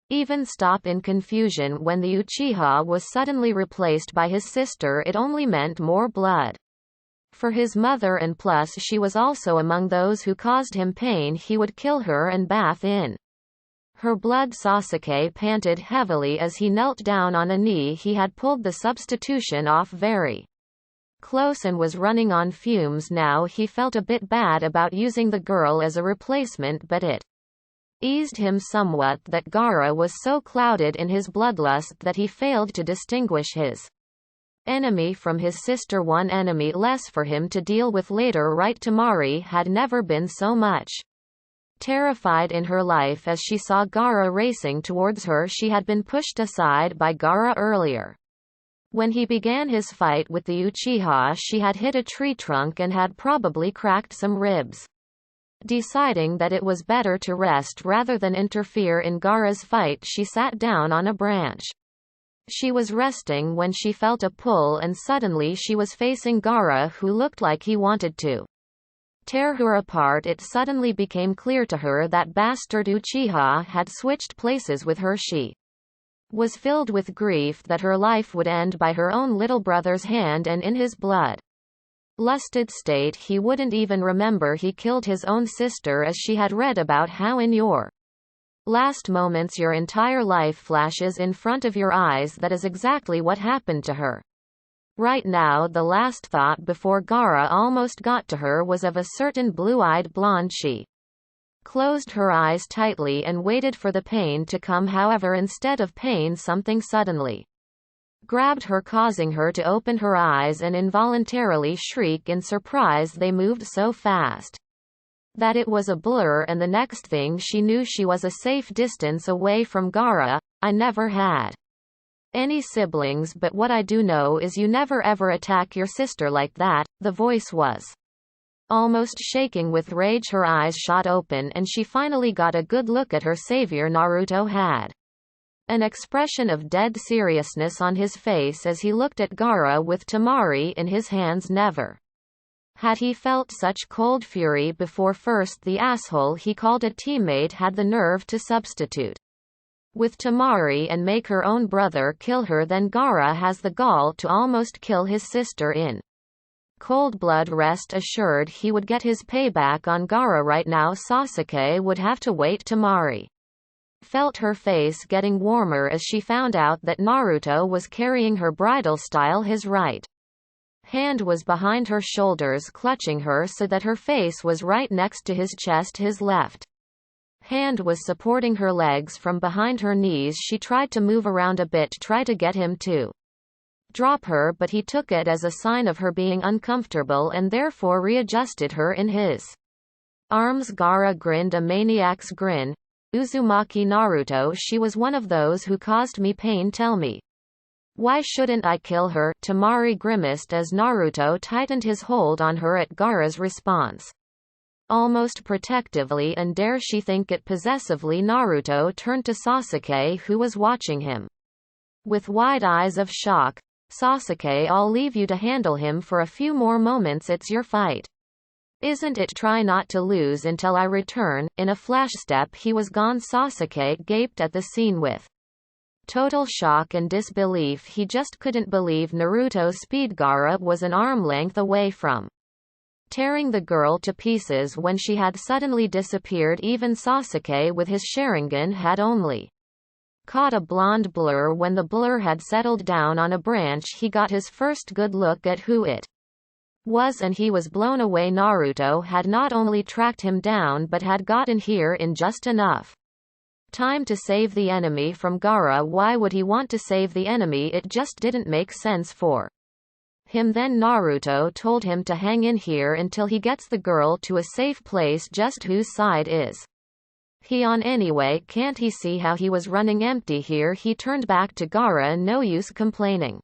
even stop in confusion when the Uchiha was suddenly replaced by his sister. It only meant more blood for his mother, and plus she was also among those who caused him pain. He would kill her and bath in her blood. Sasuke panted heavily as he knelt down on a knee. He had pulled the substitution off very close and was running on fumes now. He felt a bit bad about using the girl as a replacement, but it eased him somewhat that Gaara was so clouded in his bloodlust that he failed to distinguish his enemy from his sister. One enemy less for him to deal with later. Right, Temari had never been so much terrified in her life as she saw Gaara racing towards her. She had been pushed aside by Gaara earlier. When he began his fight with the Uchiha, she had hit a tree trunk and had probably cracked some ribs. Deciding that it was better to rest rather than interfere in Gaara's fight, she sat down on a branch. She was resting when she felt a pull, and suddenly she was facing Gaara, who looked like he wanted to tear her apart. It suddenly became clear to her that bastard Uchiha had switched places with her. She was filled with grief that her life would end by her own little brother's hand and in his blood lusted state. He wouldn't even remember he killed his own sister, as she had read about how in your last moments your entire life flashes in front of your eyes. That is exactly what happened to her. Right now, the last thought before Gaara almost got to her was of a certain blue-eyed blonde. She closed her eyes tightly and waited for the pain to come. However, instead of pain, something suddenly grabbed her, causing her to open her eyes and involuntarily shriek in surprise. They moved so fast that it was a blur, and the next thing she knew, she was a safe distance away from Gaara. I never had any siblings, but what I do know is you never ever attack your sister like that. The voice was almost shaking with rage. Her eyes shot open and she finally got a good look at her savior. Naruto had an expression of dead seriousness on his face as he looked at Gaara with Temari in his hands. Never had he felt such cold fury before. First, the asshole he called a teammate had the nerve to substitute with Temari and make her own brother kill her. Then Gaara has the gall to almost kill his sister in cold blood. Rest assured he would get his payback on Gaara right now. Sasuke would have to wait. Temari felt her face getting warmer as she found out that Naruto was carrying her bridal style. His right hand was behind her shoulders, clutching her so that her face was right next to his chest. His left hand was supporting her legs from behind her knees. She tried to move around a bit, try to get him to drop her, but he took it as a sign of her being uncomfortable and therefore readjusted her in his arms. Gaara grinned a maniac's grin. Uzumaki Naruto, she was one of those who caused me pain. Tell me, why shouldn't I kill her? Temari grimaced as Naruto tightened his hold on her at Gaara's response. Almost protectively, and dare she think it possessively, Naruto turned to Sasuke, who was watching him with wide eyes of shock. Sasuke, I'll leave you to handle him for a few more moments. It's your fight, isn't it? Try not to lose until I return. In a flash step he was gone. Sasuke gaped at the scene with total shock and disbelief. He just couldn't believe Naruto's speed. Gaara was an arm length away from tearing the girl to pieces when she had suddenly disappeared. Even Sasuke with his Sharingan had only caught a blonde blur. When the blur had settled down on a branch, he got his first good look at who it was, and he was blown away. Naruto had not only tracked him down but had gotten here in just enough time to save the enemy from Gaara. Why would he want to save the enemy? It just didn't make sense for him. Then Naruto told him to hang in here until he gets the girl to a safe place. Just whose side is he on anyway? Can't he see how he was running empty here? He turned back to Gaara. No use complaining.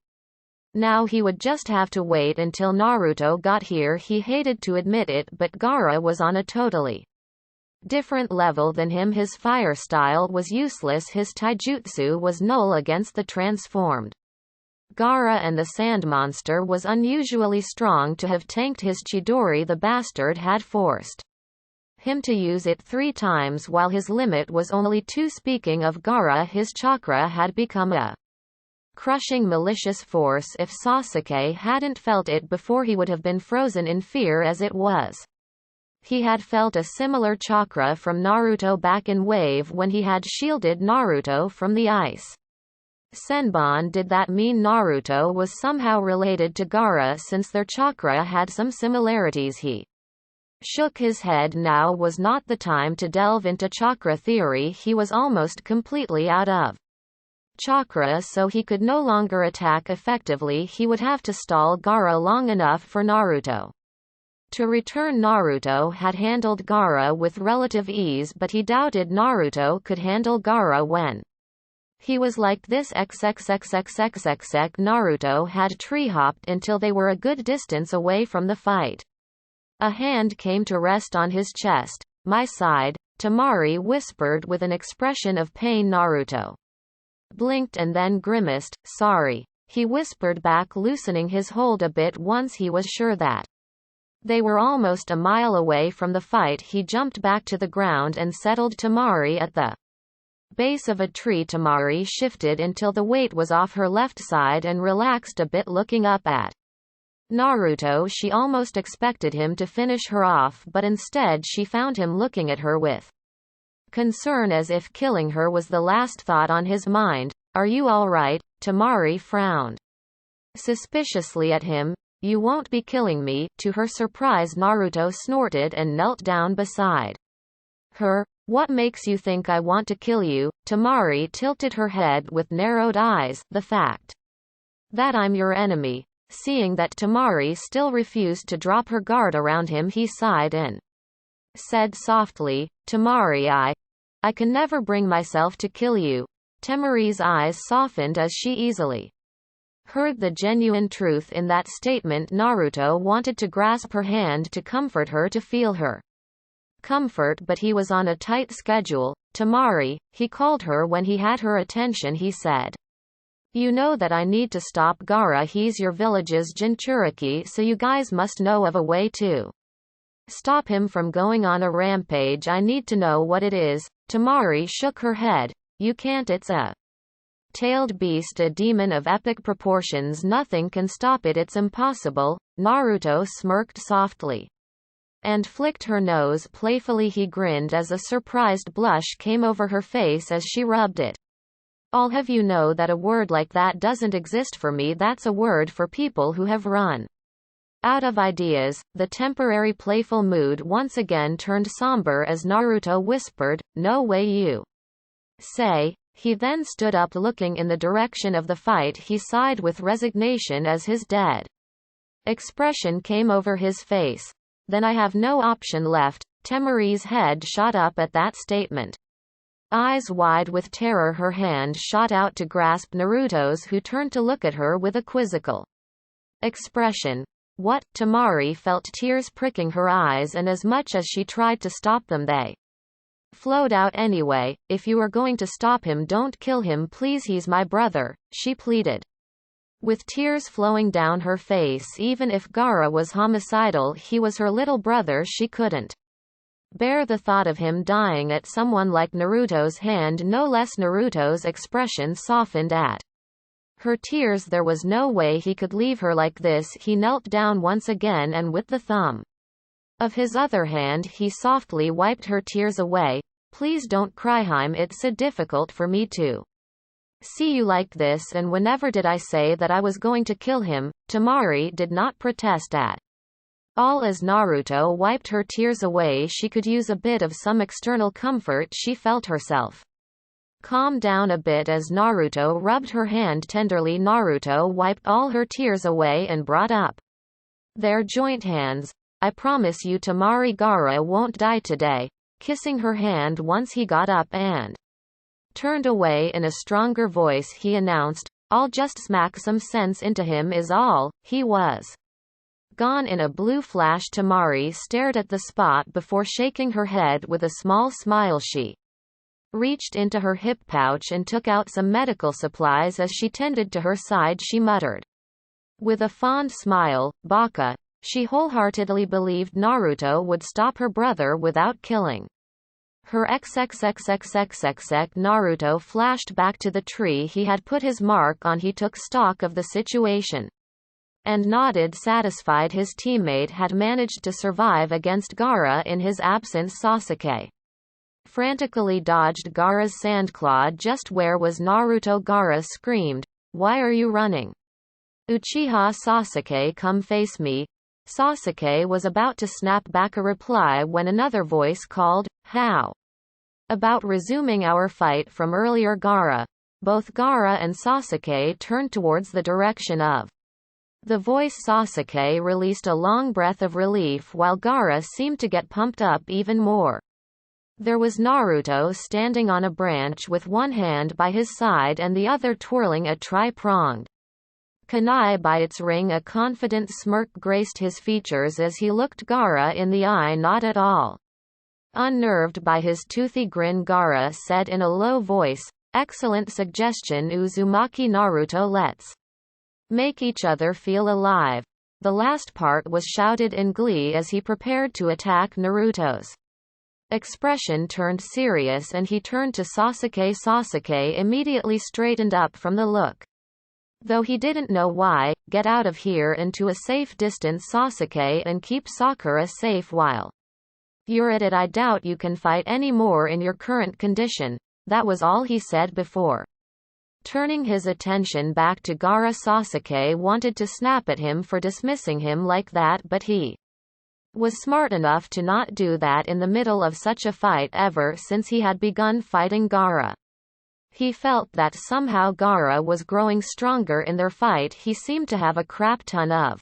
Now he would just have to wait until Naruto got here. He hated to admit it, but Gaara was on a totally different level than him. His fire style was useless. His taijutsu was null against the transformed Gaara, and the sand monster was unusually strong to have tanked his Chidori. The bastard had forced him to use it 3 times while his limit was only 2. Speaking of Gaara, his chakra had become a crushing malicious force. If Sasuke hadn't felt it before, he would have been frozen in fear. As it was, he had felt a similar chakra from Naruto back in Wave when he had shielded Naruto from the ice. Senbon, did that mean Naruto was somehow related to Gaara since their chakra had some similarities? He shook his head. Now was not the time to delve into chakra theory. He was almost completely out of chakra, so he could no longer attack effectively. He would have to stall Gaara long enough for Naruto to return. Naruto had handled Gaara with relative ease, but he doubted Naruto could handle Gaara when he was like this. Naruto had tree-hopped until they were a good distance away from the fight. A hand came to rest on his chest. My side, Temari whispered with an expression of pain. Naruto blinked and then grimaced. Sorry, he whispered back, loosening his hold a bit once he was sure that they were almost a mile away from the fight. He jumped back to the ground and settled Temari at the base of a tree. Temari shifted until the weight was off her left side and relaxed a bit, looking up at Naruto. She almost expected him to finish her off, but instead she found him looking at her with concern, as if killing her was the last thought on his mind. Are you all right? Temari frowned suspiciously at him. You won't be killing me? To her surprise, Naruto snorted and knelt down beside her. What makes you think I want to kill you? Temari tilted her head with narrowed eyes. The fact that I'm your enemy. Seeing that Temari still refused to drop her guard around him, he sighed and said softly, Temari, I can never bring myself to kill you. Temari's eyes softened as she easily heard the genuine truth in that statement. Naruto wanted to grasp her hand to comfort her, to feel her comfort, but he was on a tight schedule. Temari, he called her when he had her attention. He said, you know that I need to stop Gaara. He's your village's Jinchuriki, so you guys must know of a way to stop him from going on a rampage. I need to know what it is. Temari shook her head. You can't. It's a tailed beast, a demon of epic proportions. Nothing can stop it. It's impossible. Naruto smirked softly and flicked her nose playfully. He grinned as a surprised blush came over her face as she rubbed it. I'll have you know that a word like that doesn't exist for me. That's a word for people who have run out of ideas. The temporary playful mood once again turned somber as Naruto whispered, no way you say. He then stood up, looking in the direction of the fight. He sighed with resignation as his dead expression came over his face. Then I have no option left. Temari's head shot up at that statement. Eyes wide with terror, her hand shot out to grasp Naruto's, who turned to look at her with a quizzical expression. What? Temari felt tears pricking her eyes, and as much as she tried to stop them, they flowed out anyway. If you are going to stop him, don't kill him, please. He's my brother, she pleaded, with tears flowing down her face. Even if Gaara was homicidal, he was her little brother. She couldn't bear the thought of him dying at someone like Naruto's hand, no less. Naruto's expression softened at her tears. There was no way he could leave her like this. He knelt down once again, and with the thumb of his other hand he softly wiped her tears away. Please don't cry, Haim. It's so difficult for me to see you like this, and whenever did I say that I was going to kill him? Temari did not protest at All as Naruto wiped her tears away, she could use a bit of some external comfort. She felt herself calm down a bit as Naruto rubbed her hand tenderly. Naruto wiped all her tears away and brought up their joint hands. I promise you Temari Gaara won't die today. Kissing her hand once he got up and turned away in a stronger voice, he announced, I'll just smack some sense into him is all. He was gone in a blue flash. Temari stared at the spot before shaking her head with a small smile. She reached into her hip pouch and took out some medical supplies. As she tended to her side, she muttered with a fond smile, Baka. She wholeheartedly believed Naruto would stop her brother without killing her. XXXXXXX. Naruto flashed back to the tree he had put his mark on. He took stock of the situation and nodded, satisfied his teammate had managed to survive against Gaara in his absence. Sasuke frantically dodged Gaara's sandclaw. Just where was Naruto? Gaara screamed, Why are you running? Uchiha Sasuke, come face me. Sasuke was about to snap back a reply when another voice called, How about resuming our fight from earlier? Gaara. Both Gaara and Sasuke turned towards the direction of the voice. Sasuke released a long breath of relief while Gaara seemed to get pumped up even more. There was Naruto standing on a branch with one hand by his side and the other twirling a tri-pronged kunai by its ring. A confident smirk graced his features as he looked Gaara in the eye. Not at all unnerved by his toothy grin, Gaara said in a low voice, Excellent suggestion Uzumaki Naruto, let's make each other feel alive. The last part was shouted in glee as he prepared to attack. Naruto's expression turned serious and he turned to Sasuke. Sasuke immediately straightened up from the look, though he didn't know why. Get out of here and to a safe distance, Sasuke, and keep Sakura safe while you're at it. I doubt you can fight any more in your current condition. That was all he said before turning his attention back to Gaara. Sasuke wanted to snap at him for dismissing him like that, but he was smart enough to not do that in the middle of such a fight. Ever since he had begun fighting Gaara, he felt that somehow Gaara was growing stronger in their fight. He seemed to have a crap ton of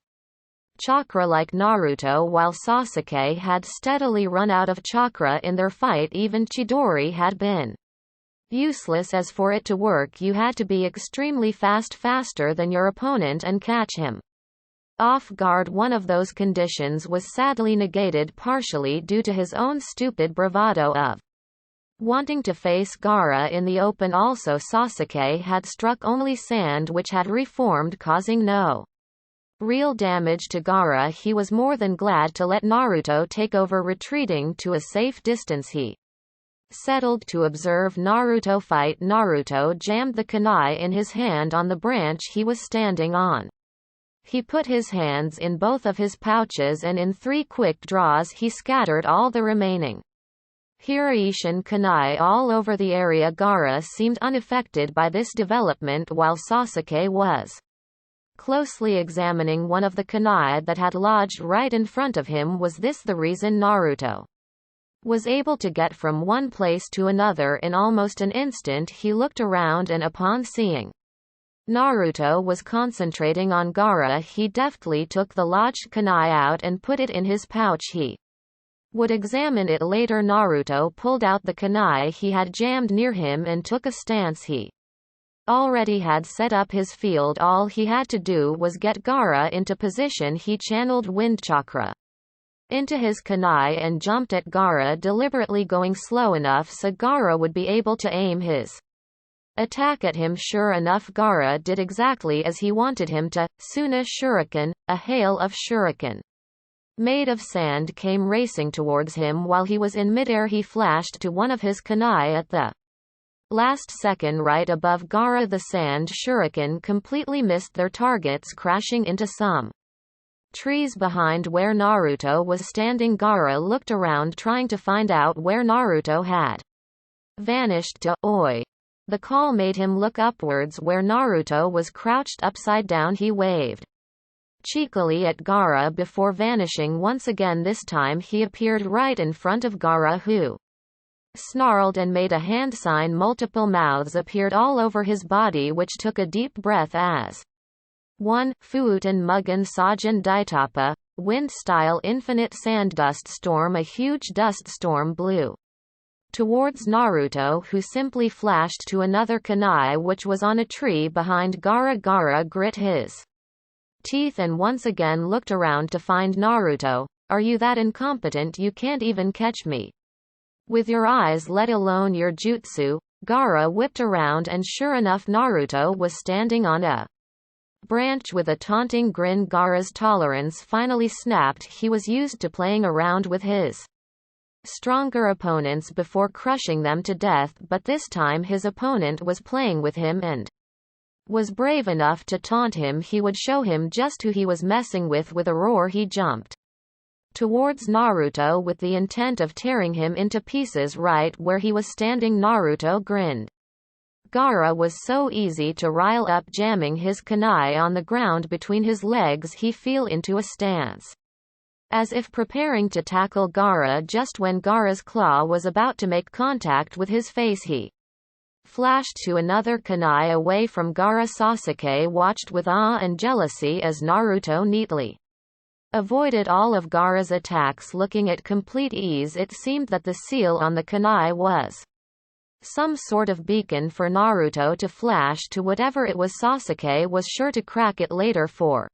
chakra like Naruto, while Sasuke had steadily run out of chakra in their fight. Even Chidori had been useless, as for it to work you had to be extremely fast, faster than your opponent, and catch him off guard. One of those conditions was sadly negated partially due to his own stupid bravado of wanting to face Gaara in the open. Also, Sasuke had struck only sand which had reformed, causing no real damage to Gaara. He was more than glad to let Naruto take over. Retreating to a safe distance, he settled to observe Naruto fight. Naruto jammed the kunai in his hand on the branch he was standing on. He put his hands in both of his pouches and in 3 quick draws he scattered all the remaining Hiraishin kunai all over the area. Gaara seemed unaffected by this development while Sasuke was closely examining one of the kunai that had lodged right in front of him. Was this the reason Naruto was able to get from one place to another in almost an instant? He looked around and upon seeing Naruto was concentrating on Gaara, he deftly took the lodged kunai out and put it in his pouch. He would examine it later. Naruto pulled out the kunai he had jammed near him and took a stance. He already had set up his field. All he had to do was get Gaara into position. He channeled wind chakra into his kunai and jumped at Gaara, deliberately going slow enough so Gaara would be able to aim his attack at him. Sure enough, Gaara did exactly as he wanted him to. Suna shuriken, a hail of shuriken made of sand came racing towards him. While he was in midair, he flashed to one of his kunai at the last second right above Gaara. The sand shuriken completely missed their targets, crashing into some trees behind where Naruto was standing. Gaara looked around trying to find out where Naruto had vanished to. Oi! The call made him look upwards where Naruto was crouched upside down. He waved cheekily at Gaara before vanishing once again. This time he appeared right in front of Gaara, who snarled and made a hand sign. Multiple mouths appeared all over his body, which took a deep breath as 1. Fuuten Mugen Sajin Daitapa, wind-style infinite sanddust storm. A huge dust storm blew towards Naruto, who simply flashed to another kunai which was on a tree behind Gaara. Gaara grit his teeth and once again looked around to find Naruto. Are you that incompetent you can't even catch me with your eyes, let alone your jutsu? Gaara whipped around and sure enough Naruto was standing on a branch with a taunting grin. Gaara's tolerance finally snapped. He was used to playing around with his stronger opponents before crushing them to death, but this time his opponent was playing with him and was brave enough to taunt him. He would show him just who he was messing with. With a roar he jumped towards Naruto with the intent of tearing him into pieces. Right where he was standing Naruto grinned. Gaara was so easy to rile up, jamming his kunai on the ground between his legs. He fell into a stance as if preparing to tackle Gaara. Just when Gaara's claw was about to make contact with his face, he flashed to another kunai away from Gaara. Sasuke watched with awe and jealousy as Naruto neatly avoided all of Gaara's attacks, looking at complete ease. It seemed that the seal on the kunai was some sort of beacon for Naruto to flash to whatever it was. Sasuke was sure to crack it later for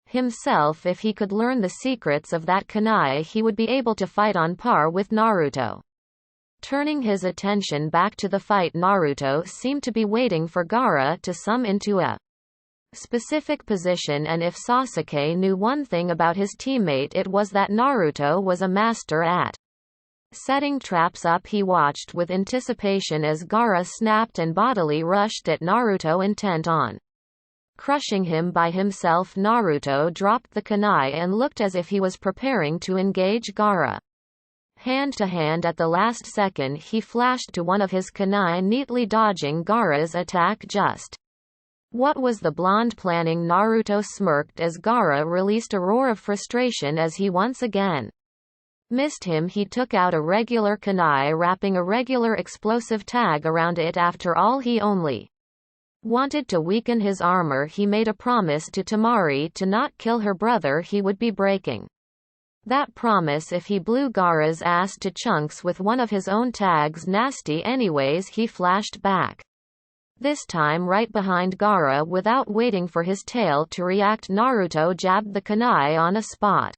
himself. If he could learn the secrets of that kunai, he would be able to fight on par with Naruto. Turning his attention back to the fight, Naruto seemed to be waiting for Gaara to sum into a specific position, and if Sasuke knew one thing about his teammate, it was that Naruto was a master at setting traps up. He watched with anticipation as Gaara snapped and bodily rushed at Naruto, intent on crushing him by himself. Naruto dropped the kunai and looked as if he was preparing to engage Gaara. Hand to hand at the last second, he flashed to one of his kunai, neatly dodging Gaara's attack. Just what was the blonde planning? Naruto smirked as Gaara released a roar of frustration as he once again missed him. He took out a regular kunai, wrapping a regular explosive tag around it. After all, he only wanted to weaken his armor. He made a promise to Temari to not kill her brother. He would be breaking that promise if he blew Gaara's ass to chunks with one of his own tags. Nasty. Anyways, he flashed back, this time right behind Gaara. Without waiting for his tail to react, Naruto jabbed the kunai on a spot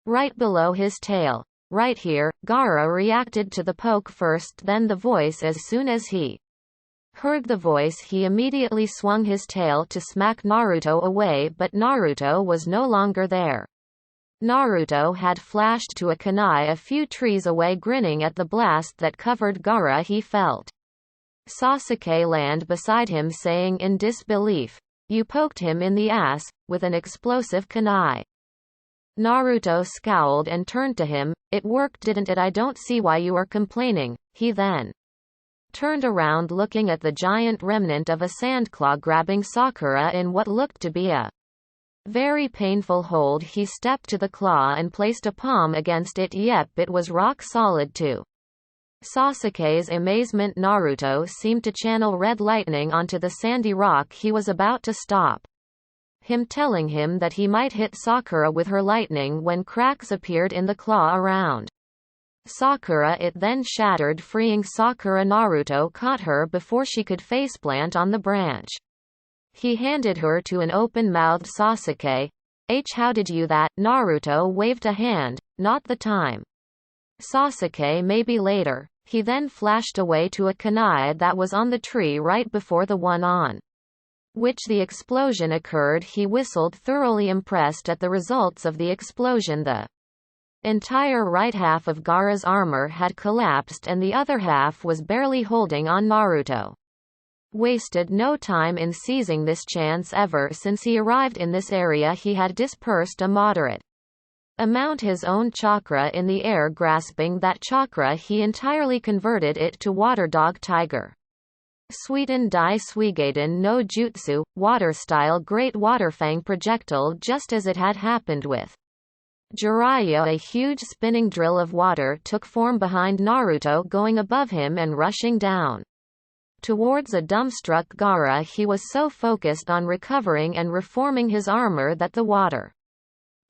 right below his tail. Right here. Gaara reacted to the poke first, then the voice. As soon as he heard the voice, he immediately swung his tail to smack Naruto away, but Naruto was no longer there. Naruto had flashed to a kunai a few trees away, grinning at the blast that covered Gaara. He felt Sasuke land beside him, saying in disbelief, "You poked him in the ass with an explosive kunai." Naruto scowled and turned to him. "It worked, didn't it? I don't see why you are complaining." He then turned around, looking at the giant remnant of a sandclaw grabbing Sakura in what looked to be a very painful hold. He stepped to the claw and placed a palm against it. Yep, it was rock solid too. Sasuke's amazement, Naruto seemed to channel red lightning onto the sandy rock. He was about to stop him, telling him that he might hit Sakura with her lightning, when cracks appeared in the claw around Sakura. It then shattered, freeing Sakura. Naruto caught her before she could faceplant on the branch. He handed her to an open-mouthed Sasuke. How did you that?" Naruto waved a hand. "Not the time." Sasuke, "Maybe later." He then flashed away to a kunai that was on the tree right before the one on which the explosion occurred. He whistled, thoroughly impressed at the results of the explosion. The entire right half of Gaara's armor had collapsed and the other half was barely holding on. Naruto wasted no time in seizing this chance. Ever since he arrived in this area, he had dispersed a moderate amount his own chakra in the air. Grasping that chakra, he entirely converted it to Water Dog Tiger. Suiten Dai Suigaiden no Jutsu, water-style Great Waterfang projectile. Just as it had happened with Jiraiya, a huge spinning drill of water took form behind Naruto, going above him and rushing down towards a dumbstruck Gaara. He was so focused on recovering and reforming his armor that the water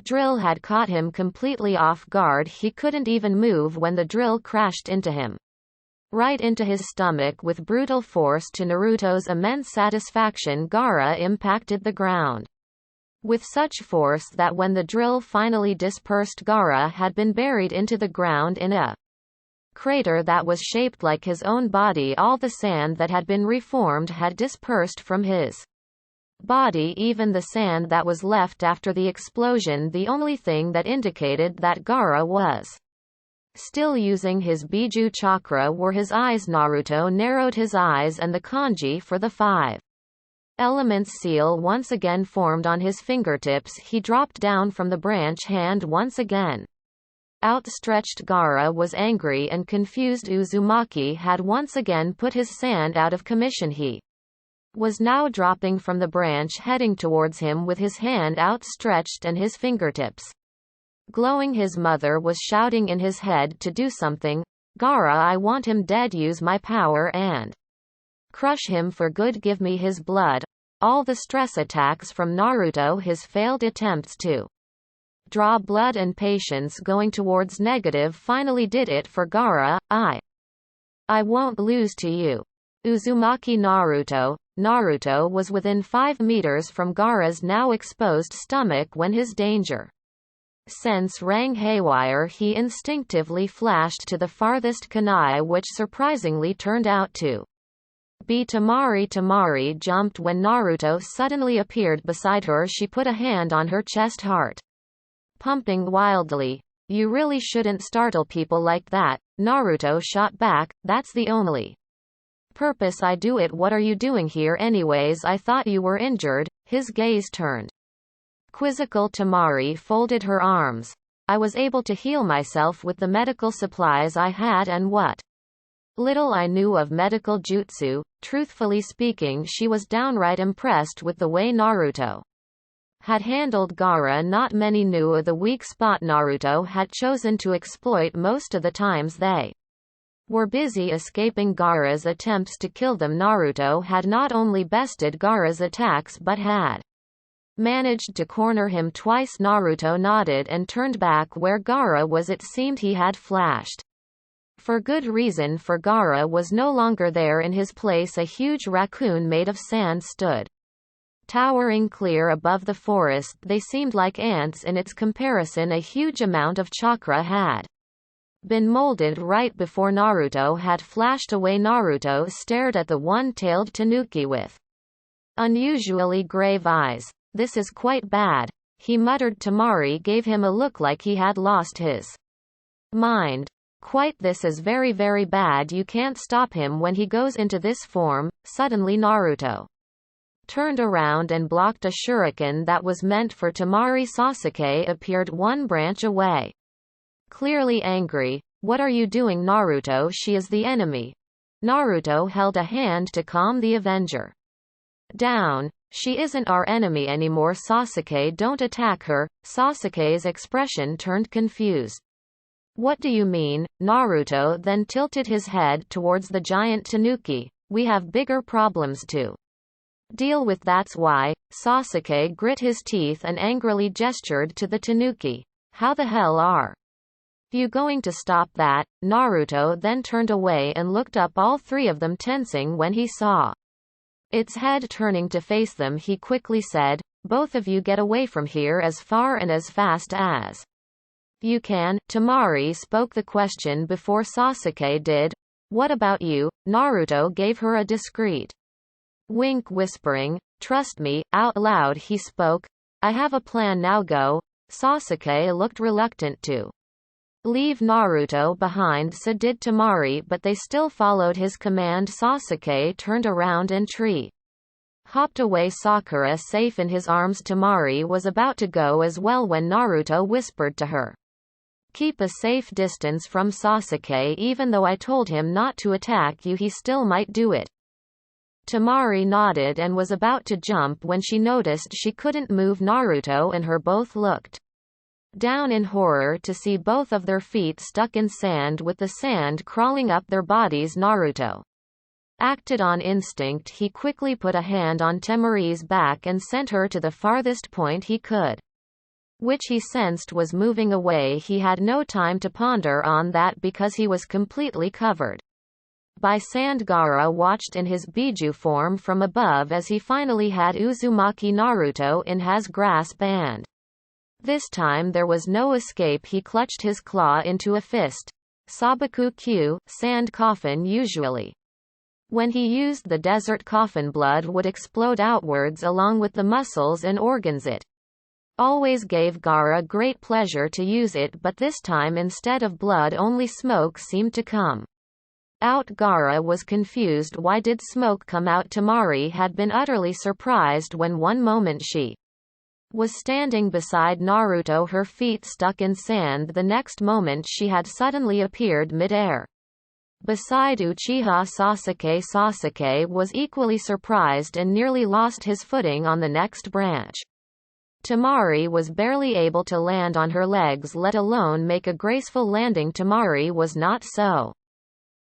drill had caught him completely off guard. He couldn't even move when the drill crashed into him, right into his stomach with brutal force. To Naruto's immense satisfaction, Gaara impacted the ground with such force that when the drill finally dispersed, Gaara had been buried into the ground in a crater that was shaped like his own body. All the sand that had been reformed had dispersed from his body, even the sand that was left after the explosion. The only thing that indicated that Gaara was still using his Biju chakra were his eyes. Naruto narrowed his eyes and the kanji for the 5 elements seal once again formed on his fingertips. He dropped down from the branch hand once again. Outstretched Gaara was angry and confused. Uzumaki had once again put his sand out of commission. He was now dropping from the branch, heading towards him with his hand outstretched and his fingertips glowing. His mother was shouting in his head to do something. Gaara, I want him dead. Use my power and crush him for good. Give me his blood. All the stress attacks from Naruto, his failed attempts to draw blood and patience going towards negative finally did it for Gaara. I won't lose to you. Uzumaki Naruto was within 5 meters from Gaara's now exposed stomach when his danger sense rang haywire. He instinctively flashed to the farthest kunai, which surprisingly turned out to be Temari. Temari jumped when Naruto suddenly appeared beside her. She put a hand on her chest, heart pumping wildly. You really shouldn't startle people like that, Naruto shot back. That's the only purpose I do it. What are you doing here anyways? I thought you were injured. His gaze turned quizzical. Temari folded her arms. I was able to heal myself with the medical supplies I had and what little I knew of medical jutsu. Truthfully speaking, she was downright impressed with the way Naruto had handled Gaara. Not many knew of the weak spot Naruto had chosen to exploit. Most of the times they were busy escaping Gaara's attempts to kill them. Naruto had not only bested Gaara's attacks but had managed to corner him twice. Naruto nodded and turned back where Gaara was. It seemed he had flashed for good reason, for Gaara was no longer there. In his place, a huge raccoon made of sand stood towering clear above the forest. They seemed like ants in its comparison. A huge amount of chakra had been molded right before Naruto had flashed away. Naruto stared at the one-tailed tanuki with unusually grave eyes. This is quite bad, he muttered. Temari gave him a look like he had lost his mind. Quite, this is very very bad. You can't stop him when he goes into this form. Suddenly Naruto turned around and blocked a shuriken that was meant for Temari. Sasuke appeared one branch away, clearly angry. What are you doing, Naruto? She is the enemy. Naruto held a hand to calm the Avenger down. She isn't our enemy anymore. Sasuke, don't attack her. Sasuke's expression turned confused. What do you mean? Naruto then tilted his head towards the giant tanuki. We have bigger problems to deal with, that's why. Sasuke grit his teeth and angrily gestured to the tanuki. How the hell are you going to stop that? Naruto then turned away and looked up, all 3 of them tensing when he saw its head turning to face them. He quickly said, both of you get away from here as far and as fast as you can. Temari spoke the question before Sasuke did. What about you? Naruto gave her a discreet wink, whispering, trust me. Out loud he spoke, I have a plan, now go. Sasuke looked reluctant to leave Naruto behind, so did Temari, but they still followed his command. Sasuke turned around and hopped away. Sakura safe in his arms. Temari was about to go as well when Naruto whispered to her, keep a safe distance from Sasuke. Even though I told him not to attack you, he still might do it. Temari nodded and was about to jump when she noticed she couldn't move Naruto and her. Both looked down in horror to see both of their feet stuck in sand with the sand crawling up their bodies. Naruto acted on instinct. He quickly put a hand on Temari's back and sent her to the farthest point he could, which he sensed was moving away. He had no time to ponder on that because he was completely covered by sand. Gaara watched in his Biju form from above as he finally had Uzumaki Naruto in his grasp, and this time there was no escape. He clutched his claw into a fist. Sabaku Q, sand coffin. Usually when he used the desert coffin, blood would explode outwards along with the muscles and organs. It always gave Gaara great pleasure to use it, but this time instead of blood only smoke seemed to come out. Gaara was confused. Why did smoke come out? Temari had been utterly surprised when one moment she was standing beside Naruto, her feet stuck in sand. The next moment she had suddenly appeared mid-air beside Uchiha Sasuke. Sasuke was equally surprised and nearly lost his footing on the next branch. Temari was barely able to land on her legs, let alone make a graceful landing. Temari was not so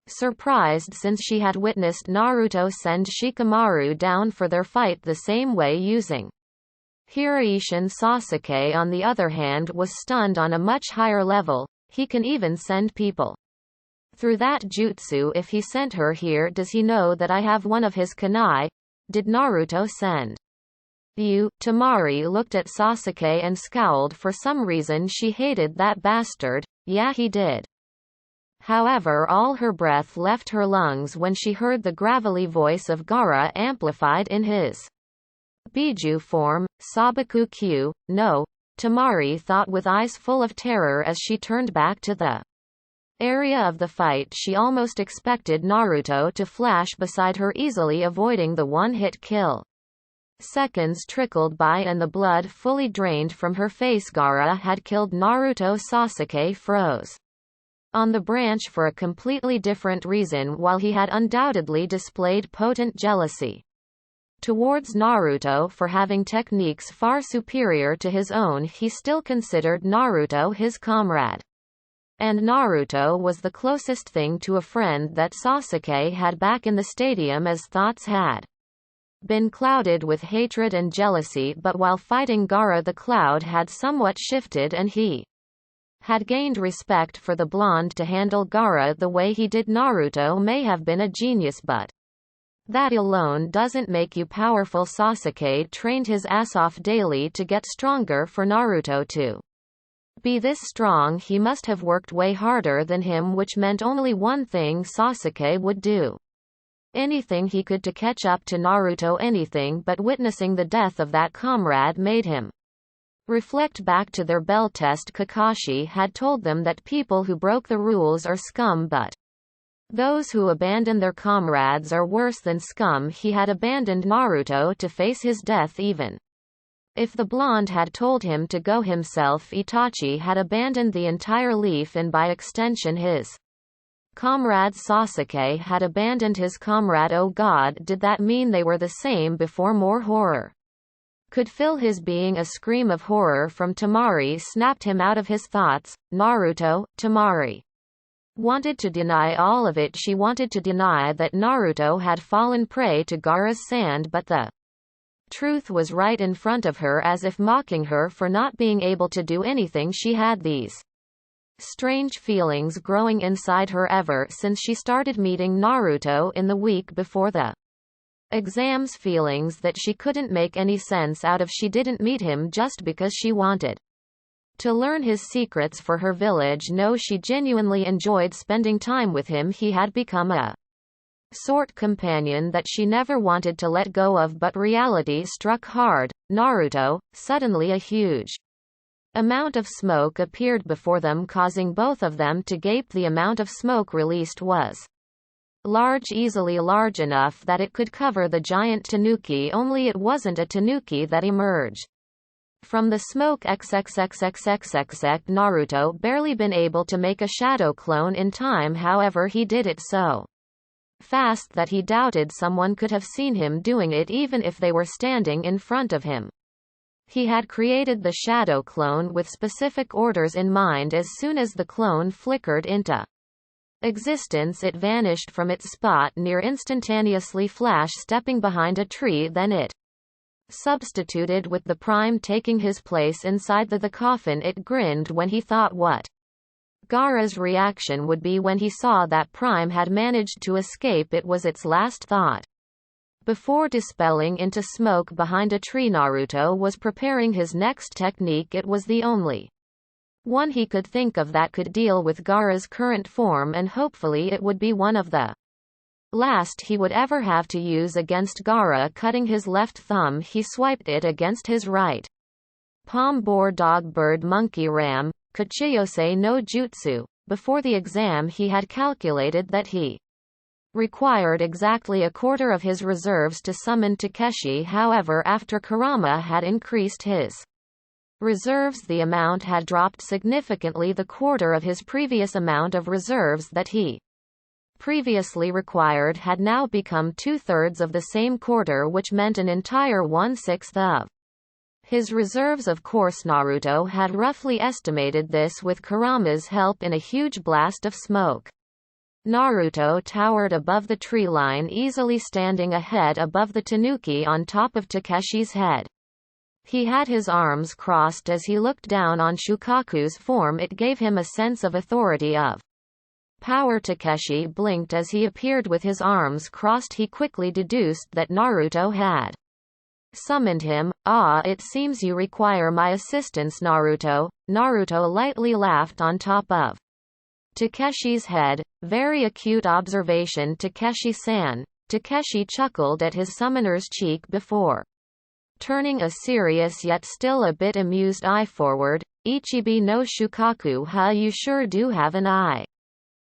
surprised since she had witnessed Naruto send Shikamaru down for their fight the same way using Hiraishin. Sasuke, on the other hand, was stunned on a much higher level. He can even send people through that jutsu. If he sent her here, does he know that I have one of his kunai? Did Naruto send you? Temari looked at Sasuke and scowled. For some reason she hated that bastard. Yeah, he did. However, all her breath left her lungs when she heard the gravelly voice of Gaara amplified in his Biju form. Sabaku Q, no. Temari thought with eyes full of terror as she turned back to the area of the fight. She almost expected Naruto to flash beside her, easily avoiding the one-hit kill. Seconds trickled by and the blood fully drained from her face. Gaara had killed Naruto. Sasuke froze on the branch for a completely different reason. While he had undoubtedly displayed potent jealousy towards Naruto for having techniques far superior to his own, he still considered Naruto his comrade. And Naruto was the closest thing to a friend that Sasuke had back in the stadium, as thoughts had been clouded with hatred and jealousy. But while fighting Gaara, the cloud had somewhat shifted and he had gained respect for the blonde. To handle Gaara the way he did Naruto may have been a genius, but that alone doesn't make you powerful. Sasuke trained his ass off daily to get stronger. For Naruto to be this strong, he must have worked way harder than him, which meant only one thing: Sasuke would do anything he could to catch up to Naruto. Anything but witnessing the death of that comrade made him reflect back to their bell test. Kakashi had told them that people who broke the rules are scum, but those who abandon their comrades are worse than scum. He had abandoned Naruto to face his death. Even if the blonde had told him to go himself, Itachi had abandoned the entire leaf and by extension his comrade. Sasuke had abandoned his comrade. Oh God, did that mean they were the same before? More horror could fill his being. A scream of horror from Temari snapped him out of his thoughts. Naruto. Temari wanted to deny all of it. She wanted to deny that Naruto had fallen prey to Gaara's sand, but the truth was right in front of her, as if mocking her for not being able to do anything. She had these strange feelings growing inside her ever since she started meeting Naruto in the week before the exams, feelings that she couldn't make any sense out of. She didn't meet him just because she wanted to learn his secrets for her village. No, she genuinely enjoyed spending time with him. He had become a sort companion that she never wanted to let go of. But reality struck hard. Naruto. Suddenly a huge amount of smoke appeared before them, causing both of them to gape. The amount of smoke released was large, easily large enough that it could cover the giant tanuki, only it wasn't a tanuki that emerged from the smoke. Naruto barely been able to make a shadow clone in time, however he did it so fast that he doubted someone could have seen him doing it even if they were standing in front of him. He had created the shadow clone with specific orders in mind. As soon as the clone flickered into existence, it vanished from its spot near instantaneously, flash stepping behind a tree, then it substituted with the Prime taking his place inside the coffin. It grinned when he thought what Gaara's reaction would be when he saw that Prime had managed to escape. It was its last thought. Before dispelling into smoke behind a tree, Naruto was preparing his next technique. It was the only one he could think of that could deal with Gaara's current form, and hopefully it would be one of the last he would ever have to use against Gaara. Cutting his left thumb, he swiped it against his right palm. Boar, dog, bird, monkey, ram, Kuchiyose no Jutsu. Before the exam he had calculated that he required exactly a quarter of his reserves to summon Takeshi. However, after Kurama had increased his reserves, the amount had dropped significantly. The quarter of his previous amount of reserves that he previously required had now become 2/3 of the same quarter, which meant an entire 1/6 of his reserves. Of course, Naruto had roughly estimated this with Kurama's help in a huge blast of smoke. Naruto towered above the tree line, easily standing a head above the tanuki on top of Takeshi's head. He had his arms crossed as he looked down on Shukaku's form. It gave him a sense of authority, of power. Takeshi blinked as he appeared with his arms crossed. He quickly deduced that Naruto had summoned him. "Ah, it seems you require my assistance, Naruto." Naruto lightly laughed on top of Takeshi's head. "Very acute observation, Takeshi-san." Takeshi chuckled at his summoner's cheek before turning a serious yet still a bit amused eye forward. "Ichibi no Shukaku, huh? You sure do have an eye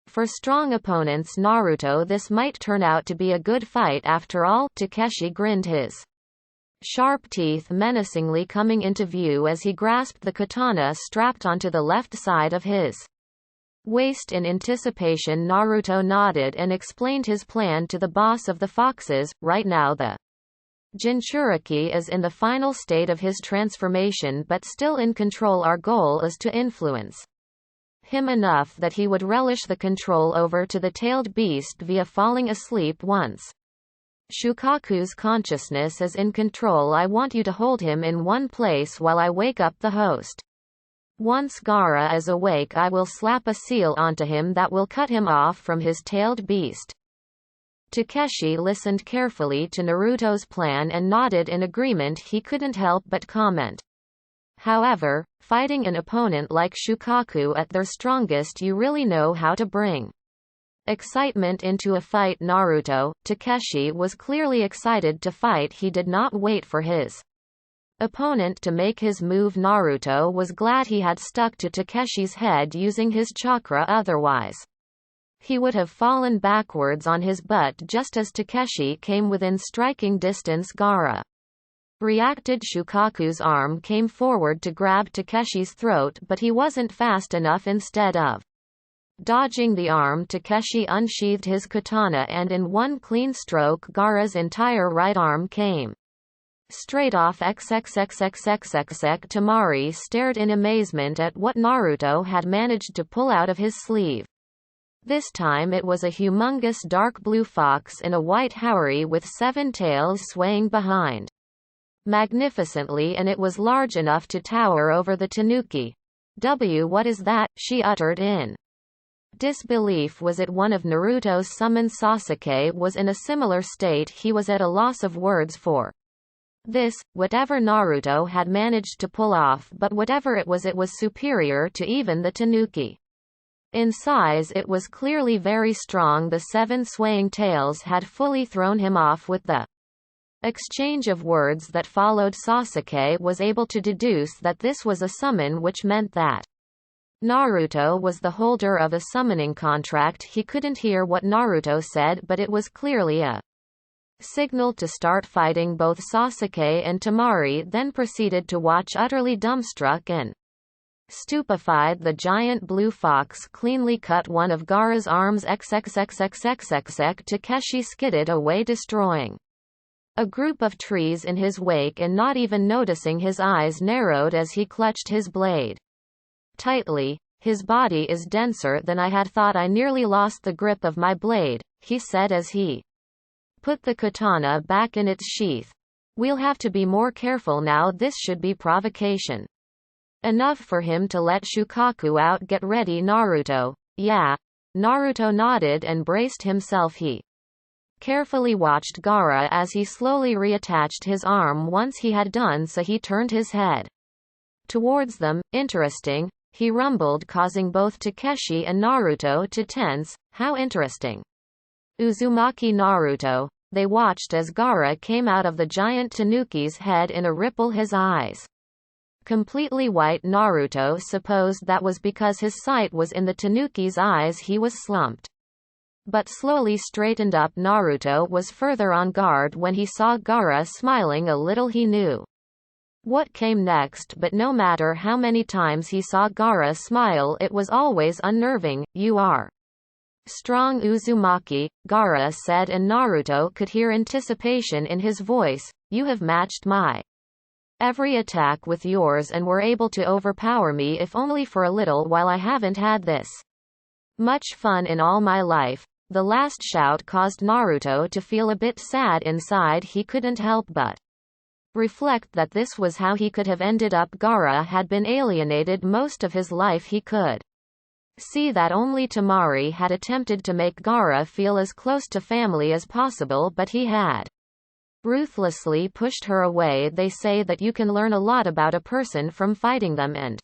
for strong opponents, Naruto. This might turn out to be a good fight after all." Takeshi grinned, his sharp teeth menacingly coming into view as he grasped the katana strapped onto the left side of his waist. In anticipation, Naruto nodded and explained his plan to the boss of the foxes. "Right now the Jinchuriki is in the final state of his transformation but still in control. Our goal is to influence him enough that he would relish the control over to the tailed beast via falling asleep once Shukaku's consciousness is in control. I want you to hold him in one place while I wake up the host. Once Gaara is awake, I will slap a seal onto him that will cut him off from his tailed beast." Takeshi listened carefully to Naruto's plan and nodded in agreement. He couldn't help but comment, "However, fighting an opponent like Shukaku at their strongest, you really know how to bring excitement into a fight." Naruto, Takeshi was clearly excited to fight. He did not wait for his opponent to make his move. Naruto was glad he had stuck to Takeshi's head using his chakra, otherwise he would have fallen backwards on his butt just as Takeshi came within striking distance. Gaara reacted. Shukaku's arm came forward to grab Takeshi's throat, but he wasn't fast enough. Instead of dodging the arm, Takeshi unsheathed his katana and in one clean stroke Gaara's entire right arm came straight off. Temari stared in amazement at what Naruto had managed to pull out of his sleeve. This time it was a humongous dark blue fox in a white houri with 7 tails swaying behind magnificently, and it was large enough to tower over the tanuki. What is that?" she uttered in disbelief. Was it one of Naruto's summons? Sasuke was in a similar state. He was at a loss of words for this. Whatever Naruto had managed to pull off, but whatever it was superior to even the tanuki. In size it was clearly very strong. The 7 swaying tails had fully thrown him off. With the exchange of words that followed, Sasuke was able to deduce that this was a summon, which meant that Naruto was the holder of a summoning contract. He couldn't hear what Naruto said, but it was clearly a signal to start fighting. Both Sasuke and Temari then proceeded to watch, utterly dumbstruck and Stupefied, the giant blue fox cleanly cut one of Gaara's arms. Takeshi skidded away, destroying a group of trees in his wake and not even noticing. His eyes narrowed as he clutched his blade tightly. His body is denser than I had thought. I nearly lost the grip of my blade, he said as he put the katana back in its sheath. We'll have to be more careful now. This should be provocation enough for him to let Shukaku out. Get ready, Naruto. Yeah. Naruto nodded and braced himself. He carefully watched Gaara as he slowly reattached his arm. Once he had done so, he turned his head towards them. Interesting, he rumbled, causing both Takeshi and Naruto to tense. How interesting. Uzumaki Naruto. They watched as Gaara came out of the giant tanuki's head in a ripple, his eyes completely white. Naruto supposed that was because his sight was in the tanuki's eyes. He was slumped, but slowly straightened up. Naruto was further on guard when he saw Gaara smiling a little. He knew what came next, but no matter how many times he saw Gaara smile, it was always unnerving. You are strong, Uzumaki, Gaara said, and Naruto could hear anticipation in his voice. You have matched my every attack with yours and were able to overpower me, if only for a little while. I haven't had this much fun in all my life. The last shout caused Naruto to feel a bit sad inside. He couldn't help but reflect that this was how he could have ended up. Gaara had been alienated most of his life. He could see that only Temari had attempted to make Gaara feel as close to family as possible, but he had ruthlessly pushed her away. They say that you can learn a lot about a person from fighting them, and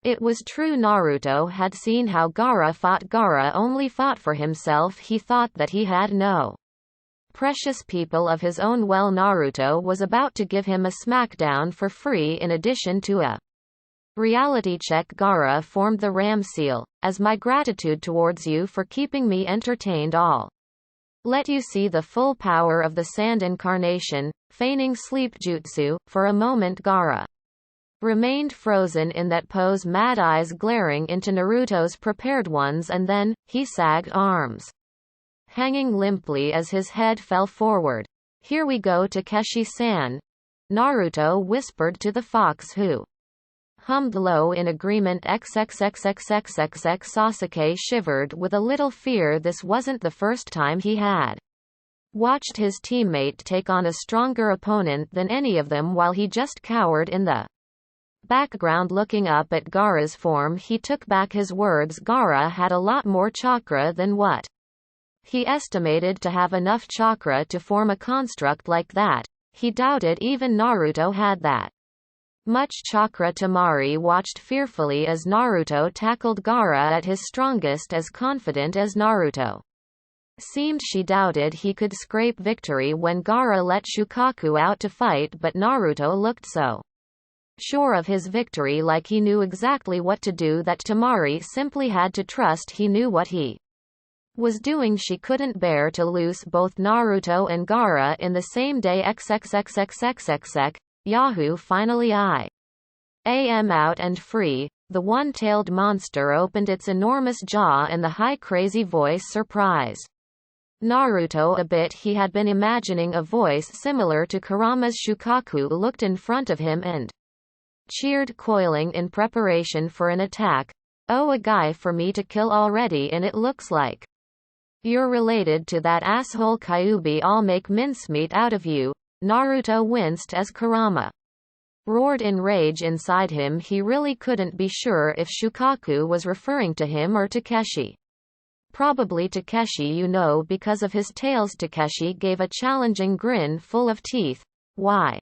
it was true. Naruto had seen how Gaara fought. Gaara only fought for himself. He thought that he had no precious people of his own. Well, Naruto was about to give him a smackdown for free in addition to a reality check. Gaara formed the ram seal. As my gratitude towards you for keeping me entertained, I'll let you see the full power of the sand incarnation, feigning sleep jutsu. For a moment Gaara remained frozen in that pose, mad eyes glaring into Naruto's prepared ones, and then, he sagged, arms hanging limply as his head fell forward. Here we go, Takeshi-san, Naruto whispered to the fox, who hummed low in agreement. XXXXXXX. Sasuke shivered with a little fear. This wasn't the first time he had watched his teammate take on a stronger opponent than any of them while he just cowered in the background. Looking up at Gaara's form, he took back his words. Gaara had a lot more chakra than what he estimated to have. Enough chakra to form a construct like that. He doubted even Naruto had that much chakra. Temari watched fearfully as Naruto tackled Gaara at his strongest. As confident as Naruto seemed, she doubted he could scrape victory when Gaara let Shukaku out to fight, but Naruto looked so sure of his victory, like he knew exactly what to do, that Temari simply had to trust he knew what he was doing. She couldn't bear to lose both Naruto and Gaara in the same day. XXXXXXX. Yahoo! Finally I am out and free. The one-tailed monster opened its enormous jaw and the high crazy voice surprised Naruto a bit. He had been imagining a voice similar to Kurama's. Shukaku looked in front of him and cheered, coiling in preparation for an attack. Oh, a guy for me to kill already, and it looks like you're related to that asshole Kyuubi. I'll make mincemeat out of you. Naruto winced as Kurama roared in rage inside him. He really couldn't be sure if Shukaku was referring to him or Takeshi. Probably Takeshi, because of his tails. Takeshi gave a challenging grin full of teeth. Why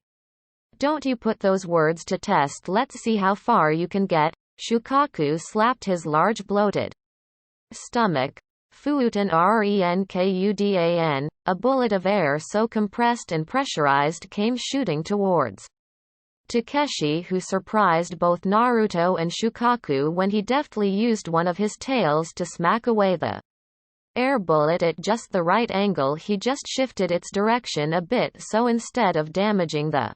don't you put those words to test? Let's see how far you can get. Shukaku slapped his large bloated stomach. Fuutan Renkudan, a bullet of air so compressed and pressurized came shooting towards Takeshi, who surprised both Naruto and Shukaku when he deftly used one of his tails to smack away the air bullet at just the right angle. He just shifted its direction a bit, so instead of damaging the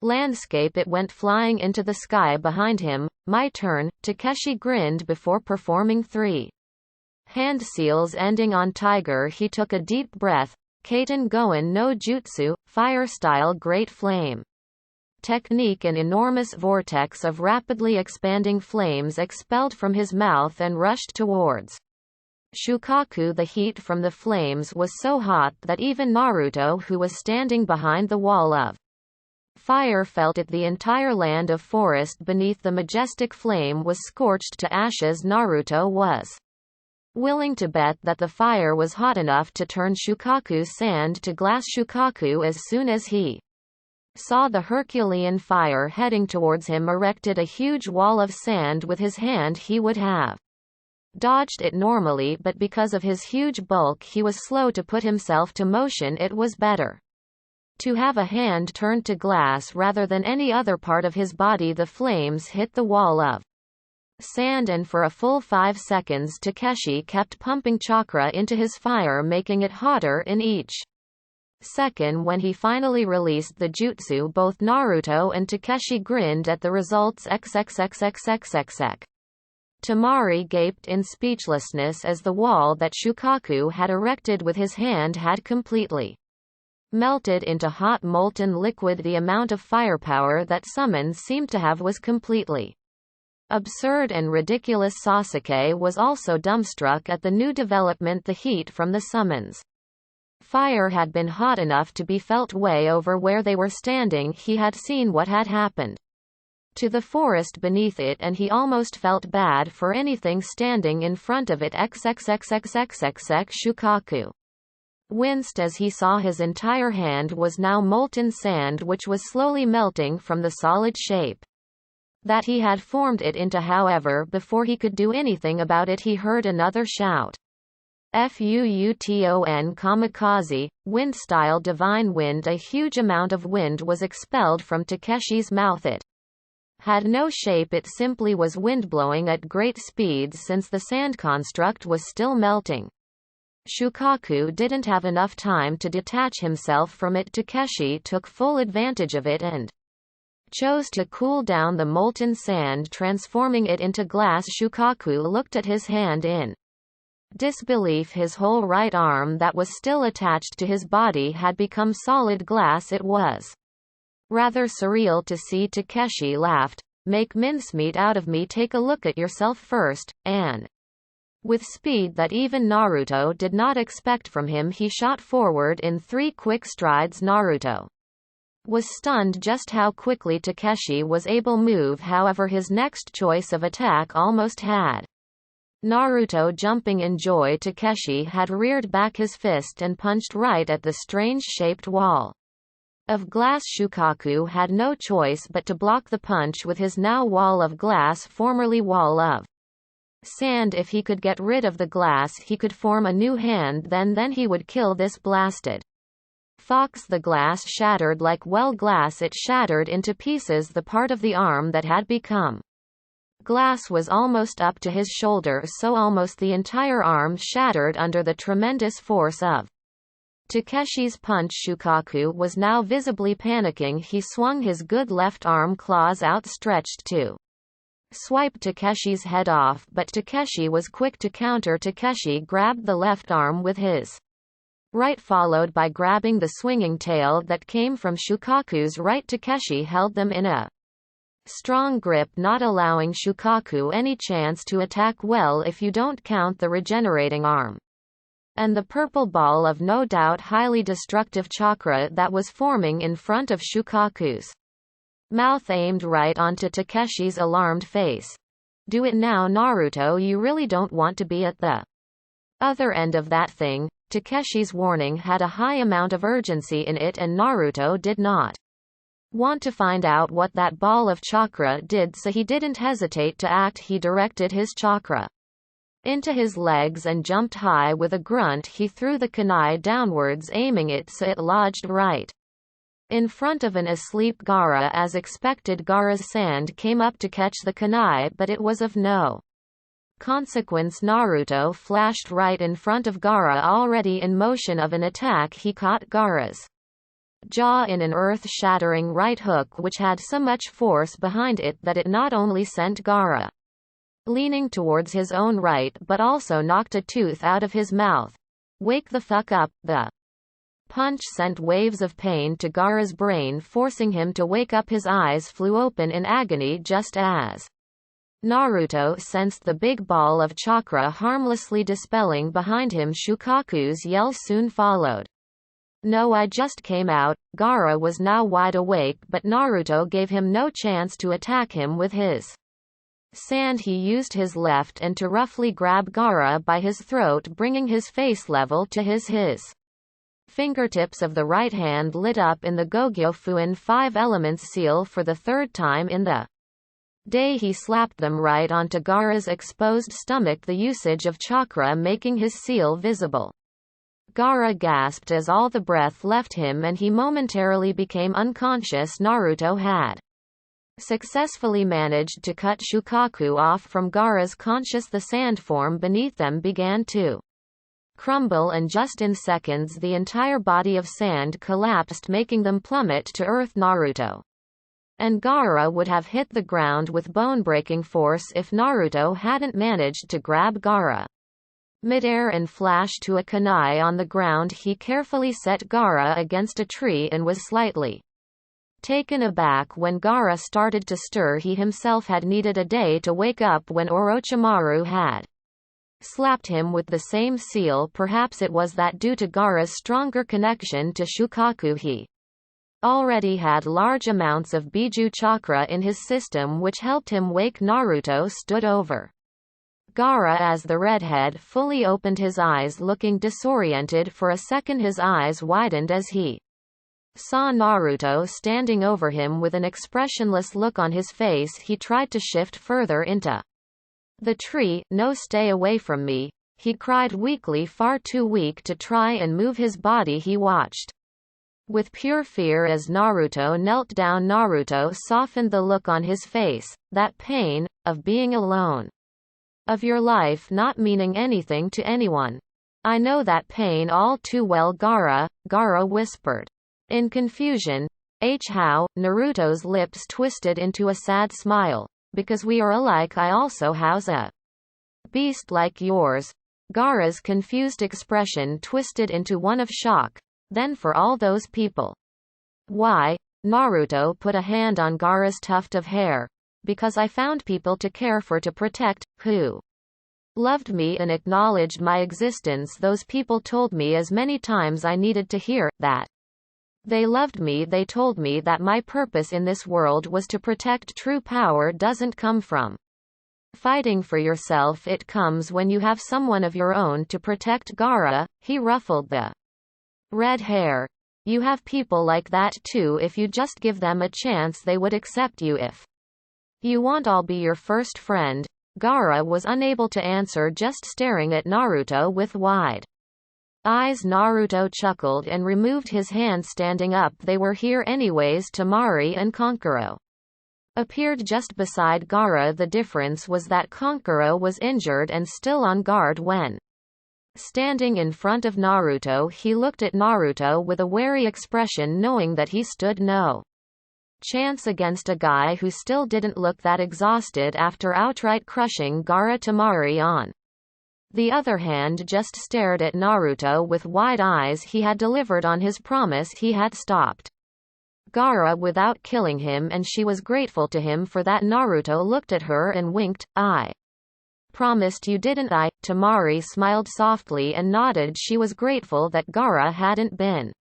Landscape. It went flying into the sky behind him. My turn, Takeshi grinned before performing 3 hand seals ending on tiger. He took a deep breath. Katen Goen no Jutsu, fire style great flame. Technique. An enormous vortex of rapidly expanding flames expelled from his mouth and rushed towards Shukaku. The heat from the flames was so hot that even Naruto, who was standing behind the wall of fire, felt it. The entire land of forest beneath the majestic flame was scorched to ashes. Naruto was willing to bet that the fire was hot enough to turn Shukaku's sand to glass. Shukaku, as soon as he saw the Herculean fire heading towards him, erected a huge wall of sand with his hand. He would have dodged it normally, but because of his huge bulk he was slow to put himself to motion. It was better to have a hand turned to glass rather than any other part of his body. The flames hit the wall of sand, and for a full 5 seconds Takeshi kept pumping chakra into his fire, making it hotter in each second. When he finally released the jutsu, both Naruto and Takeshi grinned at the results. XXXXXXX. Temari gaped in speechlessness as the wall that Shukaku had erected with his hand had completely melted into hot molten liquid. The amount of firepower that summons seemed to have was completely absurd and ridiculous. Sasuke was also dumbstruck at the new development. The heat from the summons fire had been hot enough to be felt way over where they were standing. He had seen what had happened to the forest beneath it, and he almost felt bad for anything standing in front of it. XXXXXXX. Shukaku winced as he saw his entire hand was now molten sand, which was slowly melting from the solid shape that he had formed it into. However, before he could do anything about it, he heard another shout. Fuuton kamikaze, wind style divine wind. A huge amount of wind was expelled from Takeshi's mouth. It had no shape, it simply was wind blowing at great speeds since the sand construct was still melting. Shukaku didn't have enough time to detach himself from it. Takeshi took full advantage of it and chose to cool down the molten sand, transforming it into glass. Shukaku looked at his hand in disbelief. His whole right arm that was still attached to his body had become solid glass. It was rather surreal to see. Takeshi laughed. Make mincemeat out of me. Take a look at yourself first, Anne. With speed that even Naruto did not expect from him, he shot forward in 3 quick strides. Naruto was stunned just how quickly Takeshi was able to move. However, his next choice of attack almost had Naruto jumping in joy. Takeshi had reared back his fist and punched right at the strange-shaped wall of glass. Shukaku had no choice but to block the punch with his now wall of glass, formerly wall of sand. If he could get rid of the glass, he could form a new hand. Then he would kill this blasted fox. The glass shattered like glass. It shattered into pieces. The part of the arm that had become glass was almost up to his shoulder, so almost the entire arm shattered under the tremendous force of Takeshi's punch. Shukaku was now visibly panicking. He swung his good left arm, claws outstretched to swipe Takeshi's head off, but Takeshi was quick to counter. Takeshi grabbed the left arm with his right, followed by grabbing the swinging tail that came from Shukaku's right. Takeshi held them in a strong grip, not allowing Shukaku any chance to attack. Well, if you don't count the regenerating arm and the purple ball of no doubt highly destructive chakra that was forming in front of Shukaku's mouth, aimed right onto Takeshi's alarmed face. Do it now, Naruto. You really don't want to be at the other end of that thing. Takeshi's warning had a high amount of urgency in it, and Naruto did not want to find out what that ball of chakra did, so he didn't hesitate to act. He directed his chakra into his legs and jumped high. With a grunt, he threw the kunai downwards, aiming it so it lodged right in front of an asleep Gaara. As expected, Gaara's sand came up to catch the kunai, but it was of no consequence. Naruto flashed right in front of Gaara, already in motion of an attack. He caught Gaara's jaw in an earth-shattering right hook which had so much force behind it that it not only sent Gaara leaning towards his own right but also knocked a tooth out of his mouth. Wake the fuck up. The punch sent waves of pain to Gaara's brain, forcing him to wake up. His eyes flew open in agony just as Naruto sensed the big ball of chakra harmlessly dispelling behind him. Shukaku's yell soon followed. No, I just came out. Gaara was now wide awake, but Naruto gave him no chance to attack him with his sand. He used his left hand to roughly grab Gaara by his throat, bringing his face level to his fingertips of the right hand lit up in the Gogyofuin 5 elements seal for the third time in the day. He slapped them right onto Gaara's exposed stomach, the usage of chakra making his seal visible. Gaara gasped as all the breath left him and he momentarily became unconscious. Naruto had successfully managed to cut Shukaku off from Gaara's conscious. The sand form beneath them began to crumble, and just in seconds the entire body of sand collapsed, making them plummet to earth. Naruto and Gaara would have hit the ground with bone-breaking force if Naruto hadn't managed to grab Gaara mid-air and flash to a kunai on the ground. He carefully set Gaara against a tree and was slightly taken aback when Gaara started to stir. He himself had needed a day to wake up when Orochimaru had slapped him with the same seal. Perhaps it was that due to Gaara's stronger connection to Shukaku, he already had large amounts of Biju chakra in his system, which helped him wake. Naruto stood over Gaara as the redhead fully opened his eyes, looking disoriented for a second. His eyes widened as he saw Naruto standing over him with an expressionless look on his face. He tried to shift further into the tree. No, stay away from me, he cried weakly, far too weak to try and move his body. He watched with pure fear as Naruto knelt down. Naruto softened the look on his face, that pain, of being alone, of your life not meaning anything to anyone. I know that pain all too well, Gaara whispered in confusion. How? Naruto's lips twisted into a sad smile. Because we are alike, I also house a beast like yours. Gaara's confused expression twisted into one of shock. Then for all those people. Why? Naruto put a hand on Gaara's tuft of hair. Because I found people to care for, to protect, who loved me and acknowledged my existence. Those people told me as many times I needed to hear that they loved me. They told me that my purpose in this world was to protect. True power doesn't come from fighting for yourself, it comes when you have someone of your own to protect. Gaara, he ruffled the red hair. You have people like that too. If you just give them a chance, they would accept you. If you want, I'll be your first friend. Gaara was unable to answer, just staring at Naruto with wide eyes. Naruto chuckled and removed his hand. Standing up, they were here anyways. Temari and Kankuro appeared just beside Gaara. The difference was that Kankuro was injured and still on guard. When standing in front of Naruto, he looked at Naruto with a wary expression, knowing that he stood no chance against a guy who still didn't look that exhausted after outright crushing Gaara. Temari, on the other hand, just stared at Naruto with wide eyes. He had delivered on his promise. He had stopped Gaara without killing him, and she was grateful to him for that. Naruto looked at her and winked. I promised you, didn't I? Temari smiled softly and nodded. She was grateful that Gaara hadn't been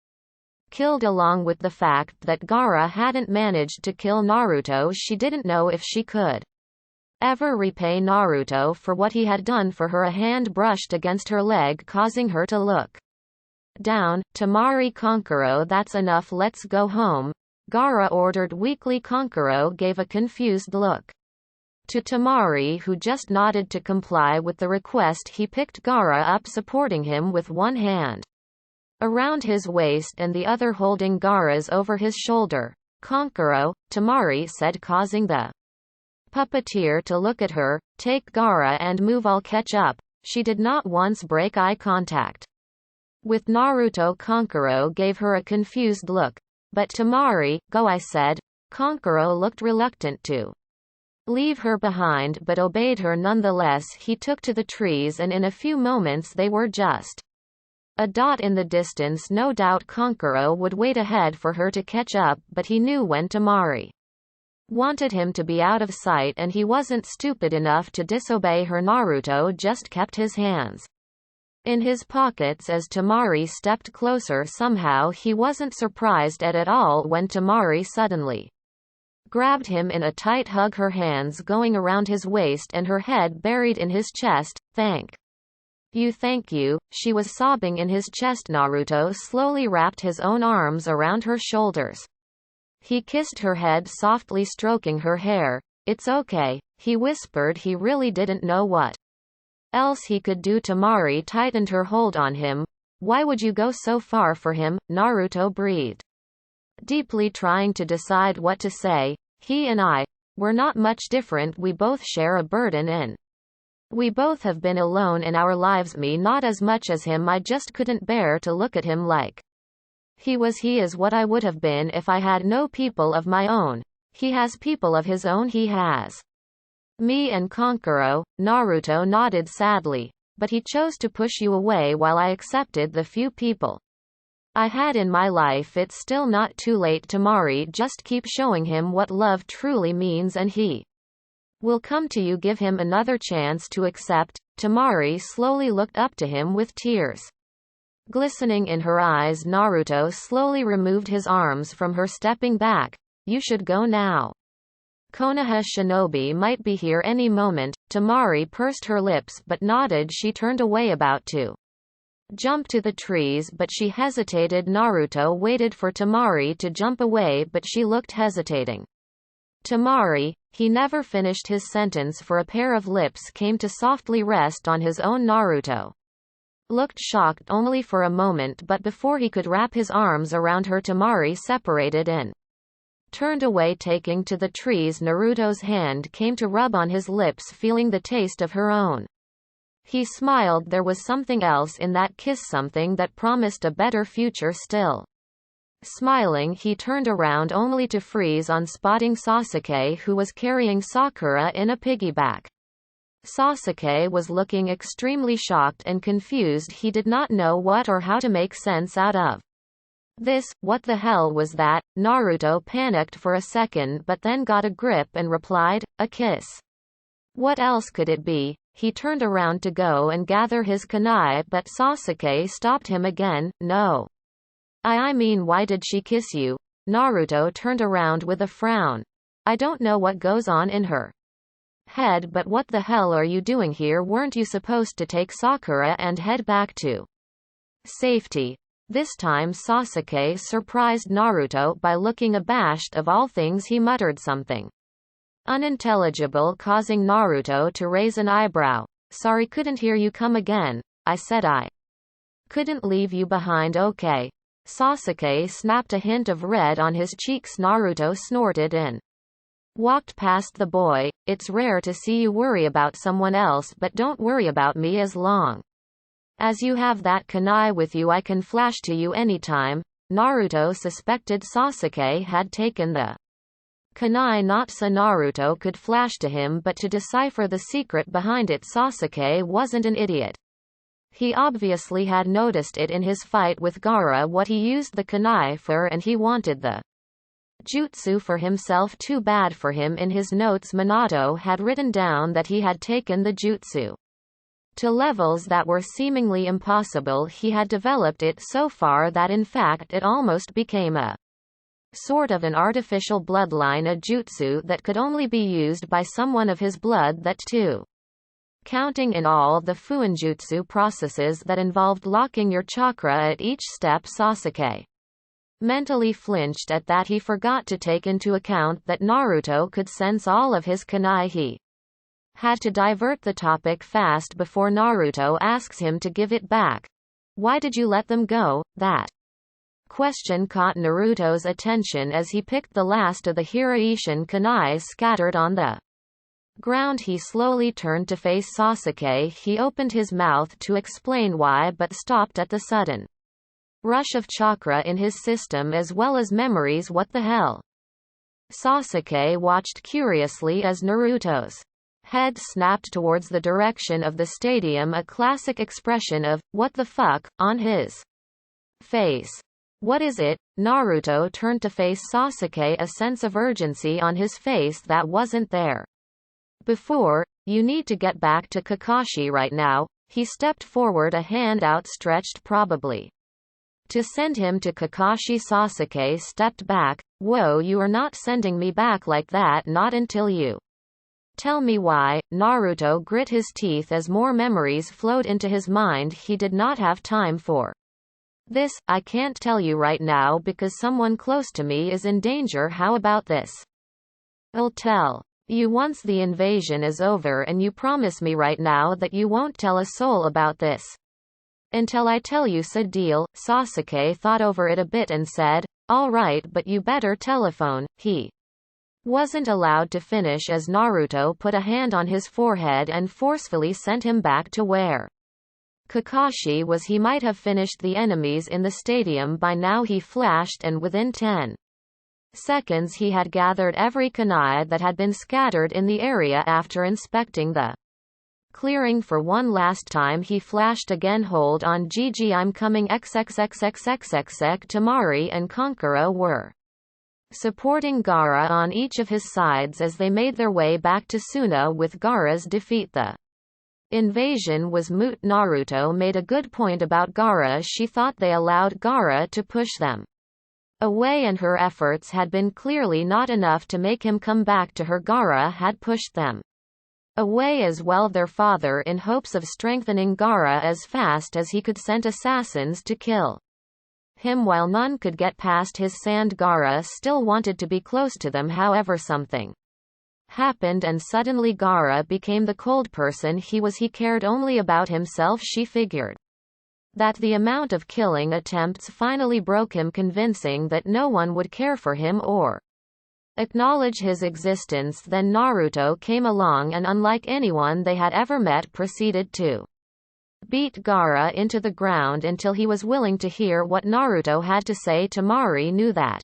killed. Along with the fact that Gaara hadn't managed to kill Naruto, she didn't know if she could ever repay Naruto for what he had done for her. A hand brushed against her leg, causing her to look down. Temari, Kankuro, that's enough, let's go home, Gaara ordered weakly. Kankuro gave a confused look to Temari, who just nodded to comply with the request. He picked Gaara up, supporting him with one hand around his waist and the other holding Gaara's over his shoulder. Kankuro, Temari said, causing the puppeteer to look at her. Take Gaara and move, I'll catch up. She did not once break eye contact with Naruto. Kankuro gave her a confused look. But Temari, go, I said. Kankuro looked reluctant to leave her behind but obeyed her nonetheless. He took to the trees and in a few moments they were just a dot in the distance. No doubt Kankuro would wait ahead for her to catch up, but he knew when Temari wanted him to be out of sight and he wasn't stupid enough to disobey her. Naruto just kept his hands in his pockets as Temari stepped closer. Somehow he wasn't surprised at all when Temari suddenly grabbed him in a tight hug, her hands going around his waist and her head buried in his chest. Thank you, she was sobbing in his chest. Naruto slowly wrapped his own arms around her shoulders. He kissed her head, softly stroking her hair. It's okay, he whispered. He really didn't know what else he could do. Temari tightened her hold on him. Why would you go so far for him? Naruto breathed deeply, trying to decide what to say. He and I, we're not much different. We both share a burden and we both have been alone in our lives. Me not as much as him. I just couldn't bear to look at him like he is what I would have been if I had no people of my own. He has people of his own. He has me and Kankuro. Naruto nodded sadly. But he chose to push you away while I accepted the few people I had in my life. It's still not too late, Temari. Just keep showing him what love truly means and he will come to you. Give him another chance to accept. Temari slowly looked up to him with tears glistening in her eyes. Naruto slowly removed his arms from her, stepping back. You should go now. Konoha Shinobi might be here any moment. Temari pursed her lips but nodded. She turned away, about to jump to the trees, but she hesitated. Naruto waited for Temari to jump away, but she looked hesitating. Temari, he never finished his sentence, for a pair of lips came to softly rest on his own. Naruto looked shocked only for a moment, but before he could wrap his arms around her, Temari separated and turned away, taking to the trees. Naruto's hand came to rub on his lips, feeling the taste of her own. He smiled. There was something else in that kiss, something that promised a better future. Still smiling, he turned around only to freeze on spotting Sasuke, who was carrying Sakura in a piggyback. Sasuke was looking extremely shocked and confused. He did not know what or how to make sense out of this. What the hell was that? Naruto panicked for a second but then got a grip and replied, a kiss. What else could it be? He turned around to go and gather his kunai, but Sasuke stopped him again. No. I mean, why did she kiss you? Naruto turned around with a frown. I don't know what goes on in her head, but what the hell are you doing here? Weren't you supposed to take Sakura and head back to safety? This time Sasuke surprised Naruto by looking abashed. Of all things, he muttered something unintelligible, causing Naruto to raise an eyebrow. Sorry, couldn't hear you. Come again. I said I couldn't leave you behind. Okay. Sasuke snapped, a hint of red on his cheeks. Naruto snorted and walked past the boy. It's rare to see you worry about someone else, but don't worry about me. As long as you have that kunai with you, I can flash to you anytime. Naruto suspected Sasuke had taken the kunai not so Naruto could flash to him, but to decipher the secret behind it. Sasuke wasn't an idiot. He obviously had noticed it in his fight with Gaara, what he used the kunai for, and he wanted the jutsu for himself. Too bad for him. In his notes, Minato had written down that he had taken the jutsu to levels that were seemingly impossible. He had developed it so far that in fact it almost became a sort of an artificial bloodline, a jutsu that could only be used by someone of his blood. That too, counting in all the fuinjutsu processes that involved locking your chakra at each step. Sasuke mentally flinched at that. He forgot to take into account that Naruto could sense all of his kunai. He had to divert the topic fast before Naruto asks him to give it back. Why did you let them go? That question caught Naruto's attention as he picked the last of the Hiraishin kunai scattered on the ground. He slowly turned to face Sasuke. He opened his mouth to explain why, but stopped at the sudden rush of chakra in his system as well as memories. What the hell? Sasuke watched curiously as Naruto's head snapped towards the direction of the stadium, a classic expression of, what the fuck, on his face. What is it? Naruto turned to face Sasuke, a sense of urgency on his face that wasn't there before. You need to get back to Kakashi right now. He stepped forward, a hand outstretched, probably to send him to Kakashi. Sasuke stepped back. Whoa, you are not sending me back like that, not until you tell me why. Naruto grit his teeth as more memories flowed into his mind. He did not have time for this. I can't tell you right now because someone close to me is in danger. How about this? I'll tell you once the invasion is over, and you promise me right now that you won't tell a soul about this until I tell you. So deal. Sasuke thought over it a bit and said, all right, but you better telephone. He wasn't allowed to finish as Naruto put a hand on his forehead and forcefully sent him back to where Kakashi was. He might have finished the enemies in the stadium by now. He flashed, and within 10 seconds he had gathered every kunai that had been scattered in the area. After inspecting the clearing for one last time, he flashed again. Hold on, GG, I'm coming. XXXXXXX. Temari and Kankuro were supporting Gaara on each of his sides as they made their way back to Suna. With Gaara's defeat, the invasion was moot. Naruto made a good point about Gaara. She thought they allowed Gaara to push them away, and her efforts had been clearly not enough to make him come back to her. Gaara had pushed them away as well. Their father, in hopes of strengthening Gaara as fast as he could, sent assassins to kill him while none could get past his sand. Gaara still wanted to be close to them. However, something happened and suddenly Gaara became the cold person he was. He cared only about himself. She figured that the amount of killing attempts finally broke him, convincing that no one would care for him or acknowledge his existence. Then Naruto came along and, unlike anyone they had ever met, proceeded to beat Gaara into the ground until he was willing to hear what Naruto had to say. Temari knew that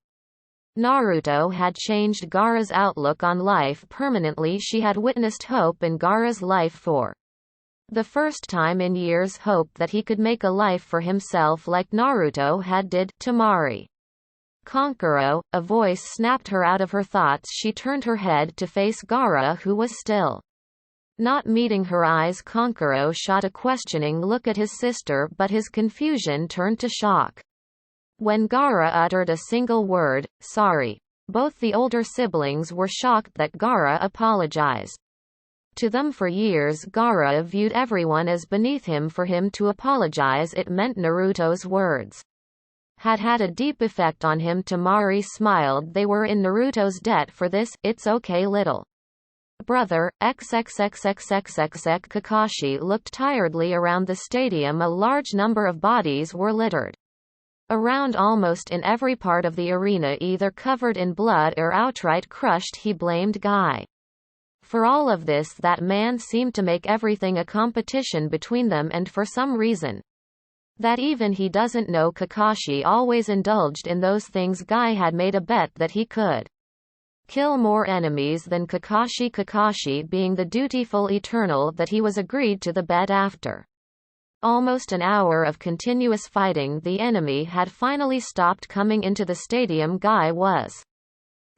Naruto had changed Gaara's outlook on life permanently. She had witnessed hope in Gaara's life for the first time in years, hope that he could make a life for himself like Naruto had did. Temari. Kankuro, a voice snapped her out of her thoughts. She turned her head to face Gaara, who was still not meeting her eyes. Kankuro shot a questioning look at his sister, but his confusion turned to shock when Gaara uttered a single word, sorry. Both the older siblings were shocked that Gaara apologized to them. For years Gaara viewed everyone as beneath him. For him to apologize, it meant Naruto's words had had a deep effect on him. Temari smiled. They were in Naruto's debt for this. It's okay, little brother. XXXXXXX. Kakashi looked tiredly around the stadium. A large number of bodies were littered around almost in every part of the arena, either covered in blood or outright crushed. He blamed Guy for all of this. That man seemed to make everything a competition between them, and for some reason that even he doesn't know, Kakashi always indulged in those things. Guy had made a bet that he could kill more enemies than Kakashi. Kakashi being the dutiful eternal that he was, agreed to the bet. After almost an hour of continuous fighting, the enemy had finally stopped coming into the stadium. Guy was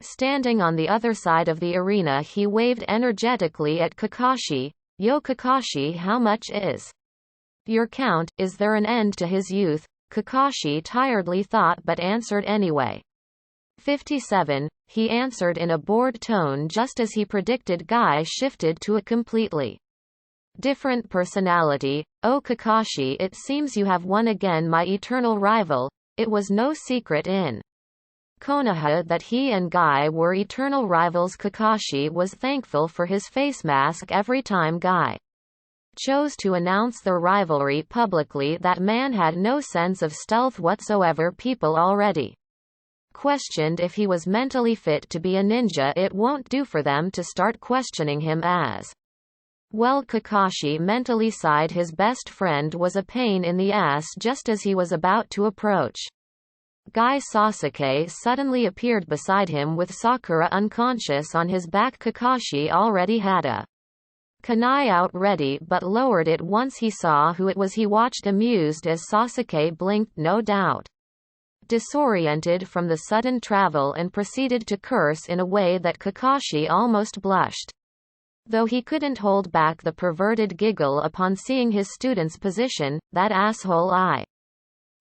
standing on the other side of the arena. He waved energetically at Kakashi. Yo Kakashi, how much is your count? Is there an end to his youth? Kakashi tiredly thought, but answered anyway. 57, he answered in a bored tone. Just as he predicted, Guy shifted to a completely different personality. Oh Kakashi, it seems you have won again, my eternal rival. It was no secret in Konoha that he and Guy were eternal rivals. Kakashi was thankful for his face mask every time Guy chose to announce their rivalry publicly. That man had no sense of stealth whatsoever. People already questioned if he was mentally fit to be a ninja. It won't do for them to start questioning him as Well, Kakashi mentally sighed. His best friend was a pain in the ass just as he was about to approach. Guy Sasuke suddenly appeared beside him with Sakura unconscious on his back. Kakashi already had a kunai out ready but lowered it once he saw who it was. He watched amused as Sasuke blinked, no doubt disoriented from the sudden travel, and proceeded to curse in a way that Kakashi almost blushed. Though he couldn't hold back the perverted giggle upon seeing his student's position. That asshole, I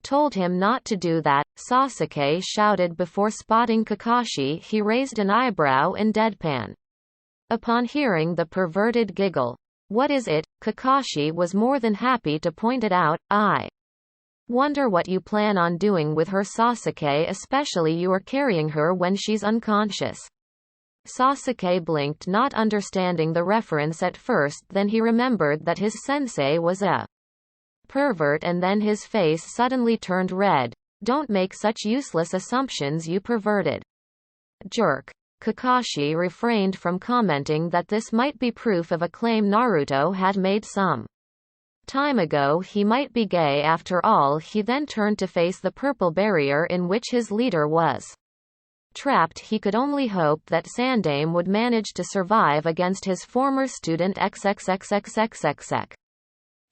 told him not to do that, Sasuke shouted before spotting Kakashi. He raised an eyebrow in deadpan. Upon hearing the perverted giggle, "What is it?" Kakashi was more than happy to point it out. "I wonder what you plan on doing with her, Sasuke, especially you are carrying her when she's unconscious." Sasuke blinked, not understanding the reference at first, then he remembered that his sensei was a pervert, and then his face suddenly turned red. "Don't make such useless assumptions, you perverted jerk." Kakashi refrained from commenting that this might be proof of a claim Naruto had made some time ago. He might be gay after all. He then turned to face the purple barrier in which his leader was trapped. He could only hope that Sandame would manage to survive against his former student XXXXXXX.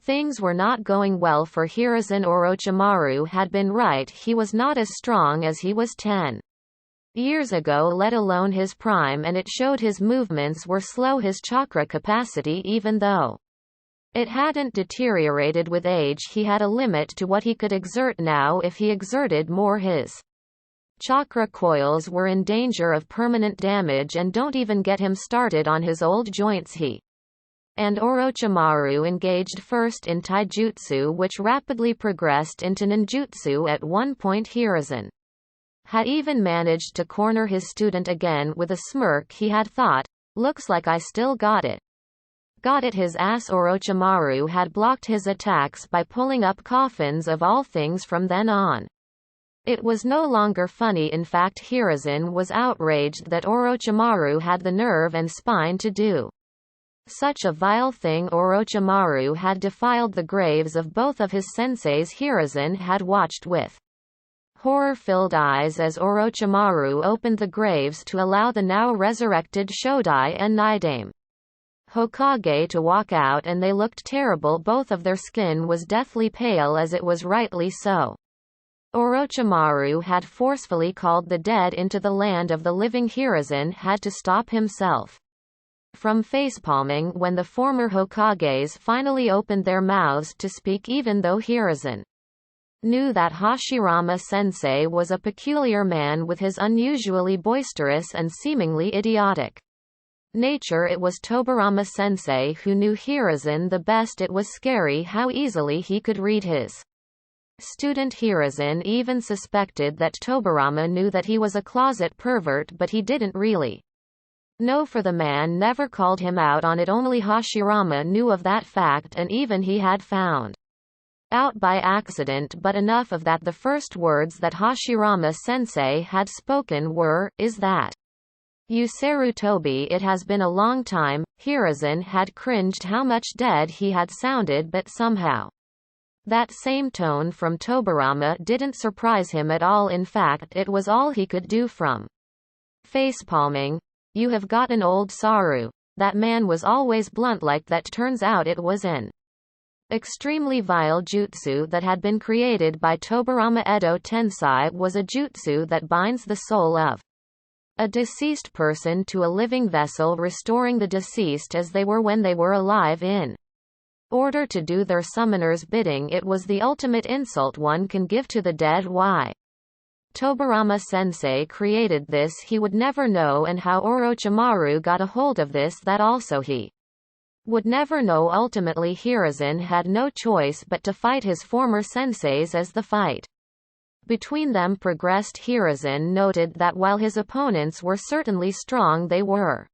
Things were not going well for Hiruzen. Orochimaru had been right. He was not as strong as he was 10 years ago, let alone his prime, and it showed. His movements were slow. His chakra capacity, even though it hadn't deteriorated with age, he had a limit to what he could exert now. If he exerted more, his chakra coils were in danger of permanent damage, and don't even get him started on his old joints. He and Orochimaru engaged first in taijutsu, which rapidly progressed into ninjutsu. At one point Hiruzen had even managed to corner his student again. With a smirk he had thought, "Looks like I still got it." Got it his ass. Orochimaru had blocked his attacks by pulling up coffins of all things from then on. It was no longer funny. In fact, Hiruzen was outraged that Orochimaru had the nerve and spine to do such a vile thing. Orochimaru had defiled the graves of both of his senseis. Hiruzen had watched with horror-filled eyes as Orochimaru opened the graves to allow the now resurrected Shodai and Nidame Hokage to walk out, and they looked terrible. Both of their skin was deathly pale, as it was rightly so. Orochimaru had forcefully called the dead into the land of the living. Hiruzen had to stop himself from facepalming when the former Hokages finally opened their mouths to speak, even though Hiruzen knew that Hashirama-sensei was a peculiar man with his unusually boisterous and seemingly idiotic nature. It was Tobirama-sensei who knew Hiruzen the best. It was scary how easily he could read his student. Hiruzen even suspected that Tobirama knew that he was a closet pervert, but he didn't really know, for the man never called him out on it. Only Hashirama knew of that fact, and even he had found out by accident. But enough of that. The first words that Hashirama-sensei had spoken were, "Is that you, Sarutobi?" It has been a long time. Hiruzen had cringed how much dead he had sounded, but somehow that same tone from Tobirama didn't surprise him at all. In fact, it was all he could do from facepalming. "You have gotten old, Saru. That man was always blunt like that." Turns out it was an extremely vile jutsu that had been created by Tobirama. Edo Tensei was a jutsu that binds the soul of a deceased person to a living vessel, restoring the deceased as they were when they were alive in order to do their summoner's bidding. It was the ultimate insult one can give to the dead. Why Tobirama-sensei created this he would never know, and how Orochimaru got a hold of this, that also he would never know. Ultimately Hiruzen had no choice but to fight his former senseis. As the fight between them progressed, Hiruzen noted that while his opponents were certainly strong, they were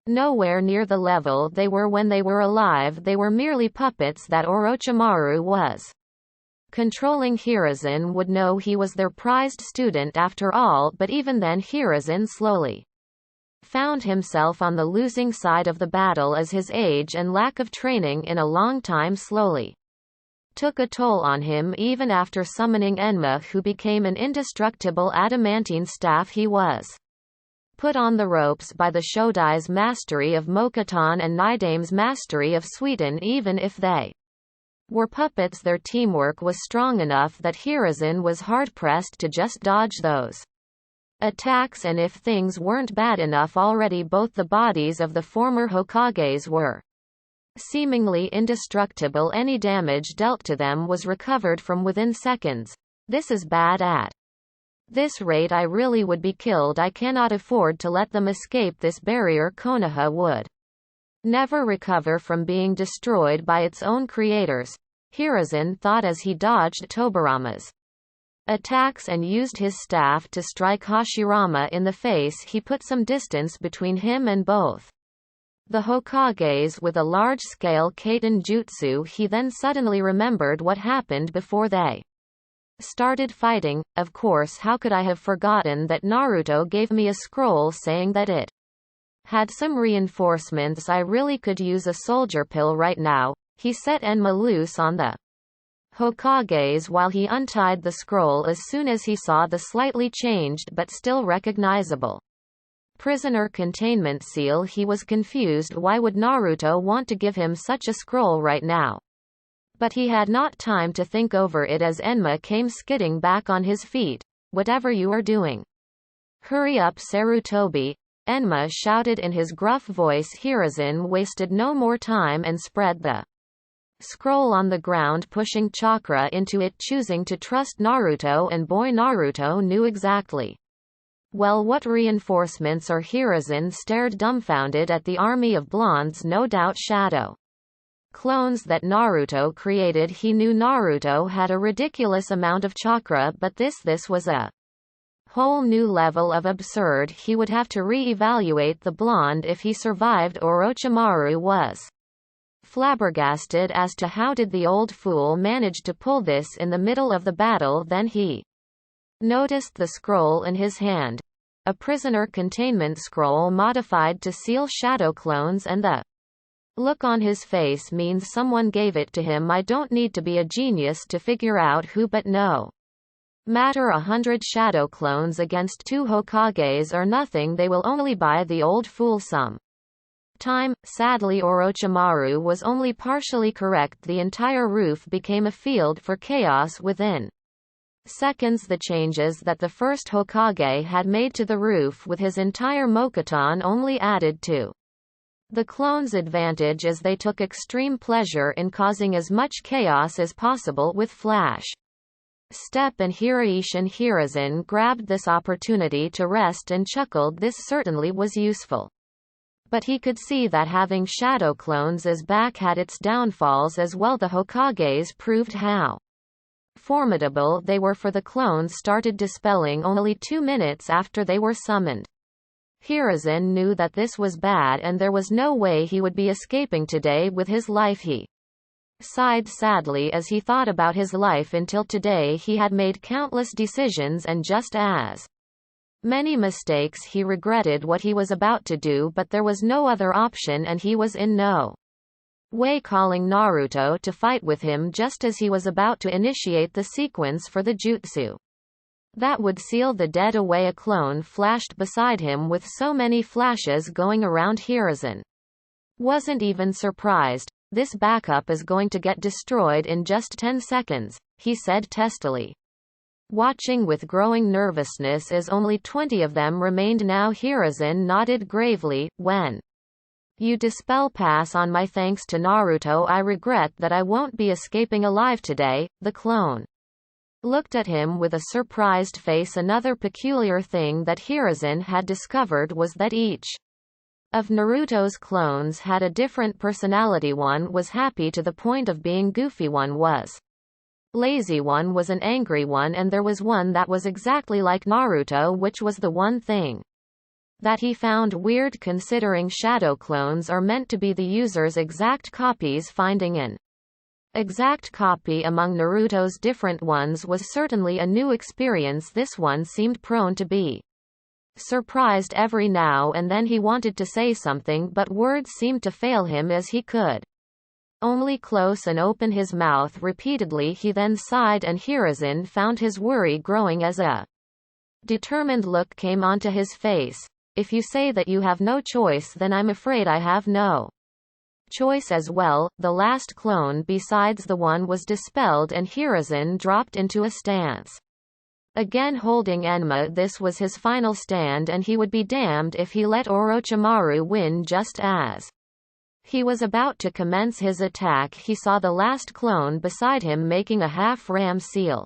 nowhere near the level they were when they were alive. They were merely puppets that Orochimaru was controlling. Hiruzen would know he was their prized student after all, but even then Hiruzen slowly found himself on the losing side of the battle as his age and lack of training in a long time slowly took a toll on him even after summoning Enma, who became an indestructible adamantine staff. He was put on the ropes by the Shodai's mastery of Mokuton and Nidame's mastery of Suiten. Even if they were puppets, their teamwork was strong enough that Hiruzen was hard-pressed to just dodge those attacks, and if things weren't bad enough already, both the bodies of the former Hokages were seemingly indestructible. Any damage dealt to them was recovered from within seconds. This is bad. At this rate I really would be killed. I cannot afford to let them escape this barrier. Konoha would never recover from being destroyed by its own creators, Hiruzen thought as he dodged Tobirama's attacks and used his staff to strike Hashirama in the face. He put some distance between him and both the Hokages with a large-scale Kaiten jutsu. He then suddenly remembered what happened before they started fighting. Of course, how could I have forgotten that Naruto gave me a scroll saying that it had some reinforcements. I really could use a soldier pill right now. He set Enma loose on the Hokages while he untied the scroll as soon as he saw the slightly changed but still recognizable prisoner containment seal. He was confused. Why would Naruto want to give him such a scroll right now? But he had not time to think over it as Enma came skidding back on his feet. Whatever you are doing, hurry up, Sarutobi, Enma shouted in his gruff voice. Hiruzen wasted no more time and spread the scroll on the ground, pushing chakra into it, choosing to trust Naruto. And boy, Naruto knew exactly well what reinforcements are. Hiruzen stared dumbfounded at the army of blondes, no doubt shadow clones that Naruto created. He knew Naruto had a ridiculous amount of chakra, but this was a whole new level of absurd. He would have to re-evaluate the blonde if he survived. Orochimaru was flabbergasted as to how did the old fool manage to pull this in the middle of the battle. Then he noticed the scroll in his hand, a prisoner containment scroll modified to seal shadow clones, and the look on his face means someone gave it to him. I don't need to be a genius to figure out who, but no matter 100 shadow clones against 2 Hokages are nothing. They will only buy the old fool some time. Sadly, Orochimaru was only partially correct. The entire roof became a field for chaos within seconds. The changes that the first Hokage had made to the roof with his entire Mokuton only added to the clones' advantage, as they took extreme pleasure in causing as much chaos as possible with Flash Step and Hiraishin. Hiruzen grabbed this opportunity to rest and chuckled. This certainly was useful. But he could see that having shadow clones as back had its downfalls as well. The Hokages proved how formidable they were, for the clones started dispelling only 2 minutes after they were summoned. Hiruzen knew that this was bad and there was no way he would be escaping today with his life. He sighed sadly as he thought about his life. Until today he had made countless decisions and just as many mistakes. He regretted what he was about to do, but there was no other option and he was in no way calling Naruto to fight with him just as he was about to initiate the sequence for the jutsu that would seal the dead away. A clone flashed beside him with so many flashes going around. Hiruzen wasn't even surprised. This backup is going to get destroyed in just 10 seconds, he said testily, watching with growing nervousness as only 20 of them remained now. Hiruzen nodded gravely. When you dispel, pass on my thanks to Naruto. I regret that I won't be escaping alive today. The clone looked at him with a surprised face. Another peculiar thing that Hiruzen had discovered was that each of Naruto's clones had a different personality. One was happy to the point of being goofy, one was lazy, one was an angry one, and there was one that was exactly like Naruto, which was the one thing that he found weird, considering shadow clones are meant to be the user's exact copies. Finding an exact copy among Naruto's different ones was certainly a new experience. This one seemed prone to be Surprised every now and then he wanted to say something but words seemed to fail him as he could only close and open his mouth repeatedly. He then sighed and Hiruzen found his worry growing as a determined look came onto his face. If you say that you have no choice, then I'm afraid I have no choice as well. The last clone besides the one was dispelled and Hiruzen dropped into a stance. Again holding Enma, this was his final stand and he would be damned if he let Orochimaru win. Just as he was about to commence his attack, he saw the last clone beside him making a half-ram seal.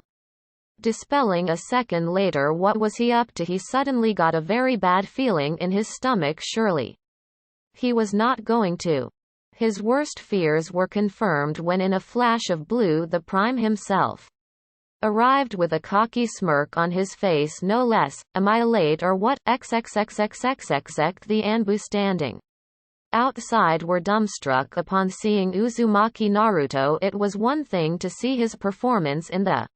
Dispelling a second later, what was he up to? He suddenly got a very bad feeling in his stomach. Surely he was not going to. His worst fears were confirmed when in a flash of blue the Prime himself arrived with a cocky smirk on his face, no less. Am I late or what? XXXXXXX. The Anbu standing outside were dumbstruck upon seeing Uzumaki Naruto. It was one thing to see his performance in the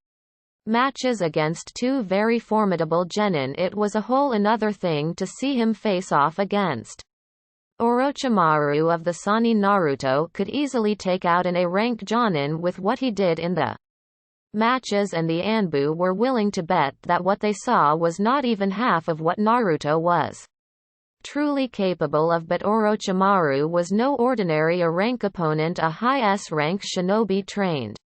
matches against two very formidable genin, it was a whole another thing to see him face off against Orochimaru of the Sannin. Naruto could easily take out an A-rank jonin with what he did in the matches, and the Anbu were willing to bet that what they saw was not even half of what Naruto was truly capable of. But Orochimaru was no ordinary A-rank opponent, a high S-rank shinobi trained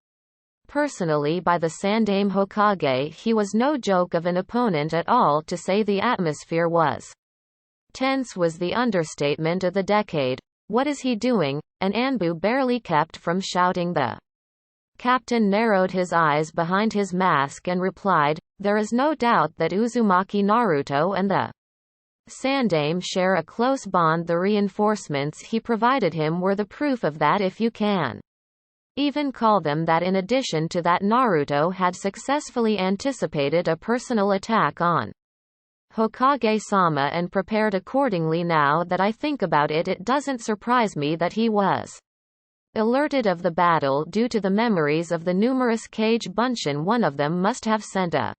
personally by the Sandaime Hokage. He was no joke of an opponent at all. To say the atmosphere was tense was the understatement of the decade. What is he doing? And Anbu barely kept from shouting. The captain narrowed his eyes behind his mask and replied, there is no doubt that Uzumaki Naruto and the Sandaime share a close bond. The reinforcements he provided him were the proof of that, if you can even call them that. In addition to that, Naruto had successfully anticipated a personal attack on Hokage-sama and prepared accordingly. Now that I think about it, it doesn't surprise me that he was alerted of the battle due to the memories of the numerous Kage Bunshin. One of them must have sent a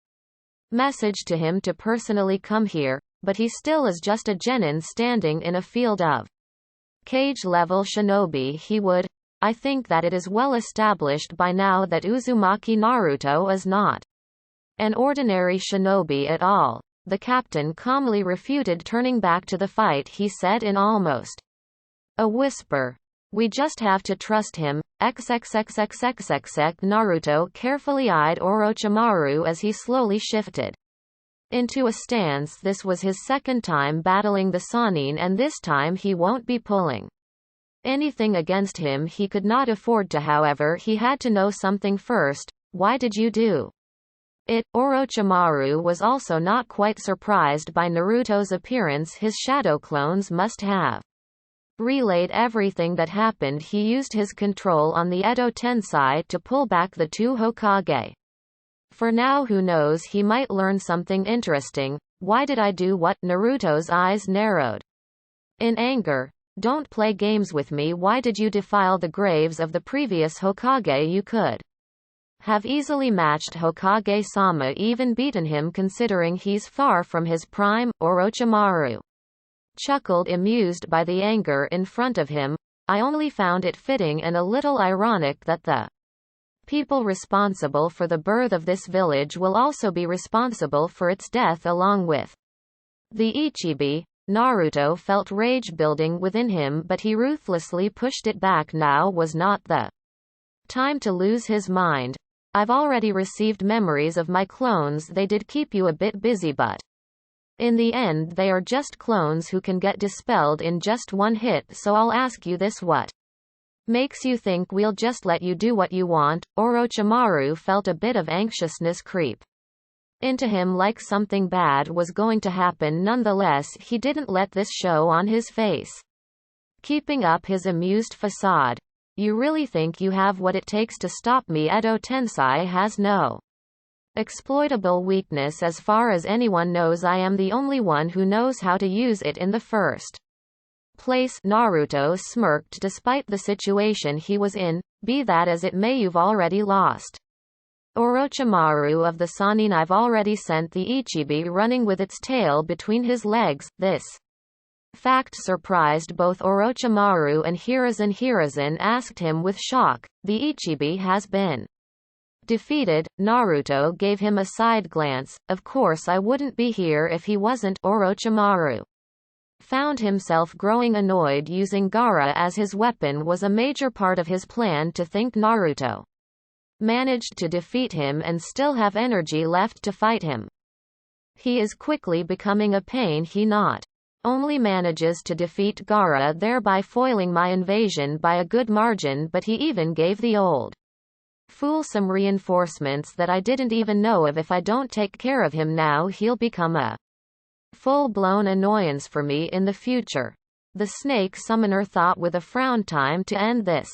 message to him to personally come here, but he still is just a genin standing in a field of Kage-level shinobi. He would. I think that it is well established by now that Uzumaki Naruto is not an ordinary shinobi at all. The captain calmly refuted. Turning back to the fight, he said in almost a whisper, we just have to trust him. XXXXXXX. Naruto carefully eyed Orochimaru as he slowly shifted into a stance. This was his second time battling the Sannin, and this time he won't be pulling anything against him. He could not afford to. However, he had to know something first. Why did you do it? Orochimaru was also not quite surprised by Naruto's appearance. His shadow clones must have relayed everything that happened. He used his control on the Edo Tensei to pull back the two Hokage. For now, who knows, he might learn something interesting. Why did I do what? Naruto's eyes narrowed in anger. Don't play games with me. Why did you defile the graves of the previous Hokage? You could have easily matched Hokage-sama, even beaten him, considering he's far from his prime. Orochimaru chuckled, amused by the anger in front of him. I only found it fitting and a little ironic that the people responsible for the birth of this village will also be responsible for its death along with the Ichibi. Naruto felt rage building within him, but he ruthlessly pushed it back. Now was not the time to lose his mind. I've already received memories of my clones. They did keep you a bit busy, but in the end they are just clones who can get dispelled in just one hit. So I'll ask you this, what makes you think we'll just let you do what you want? Orochimaru felt a bit of anxiousness creep into him, like something bad was going to happen. Nonetheless, he didn't let this show on his face, keeping up his amused facade. You really think you have what it takes to stop me? Edo Tensei has no exploitable weakness. As far as anyone knows, I am the only one who knows how to use it in the first place. Naruto smirked. Despite the situation he was in, be that as it may, you've already lost. Orochimaru of the Sannin. I've already sent the Ichibi running with its tail between his legs. This fact surprised both Orochimaru and Hiruzen. Hiruzen asked him with shock, "The Ichibi has been defeated?" Naruto gave him a side glance. "Of course I wouldn't be here if he wasn't." Orochimaru found himself growing annoyed. Using Gaara as his weapon was a major part of his plan. To think Naruto managed to defeat him and still have energy left to fight him. He is quickly becoming a pain. He not only manages to defeat Gaara, thereby foiling my invasion by a good margin, but he even gave the old fool some reinforcements that I didn't even know of. If I don't take care of him now, he'll become a full-blown annoyance for me in the future. The snake summoner thought with a frown. Time to end this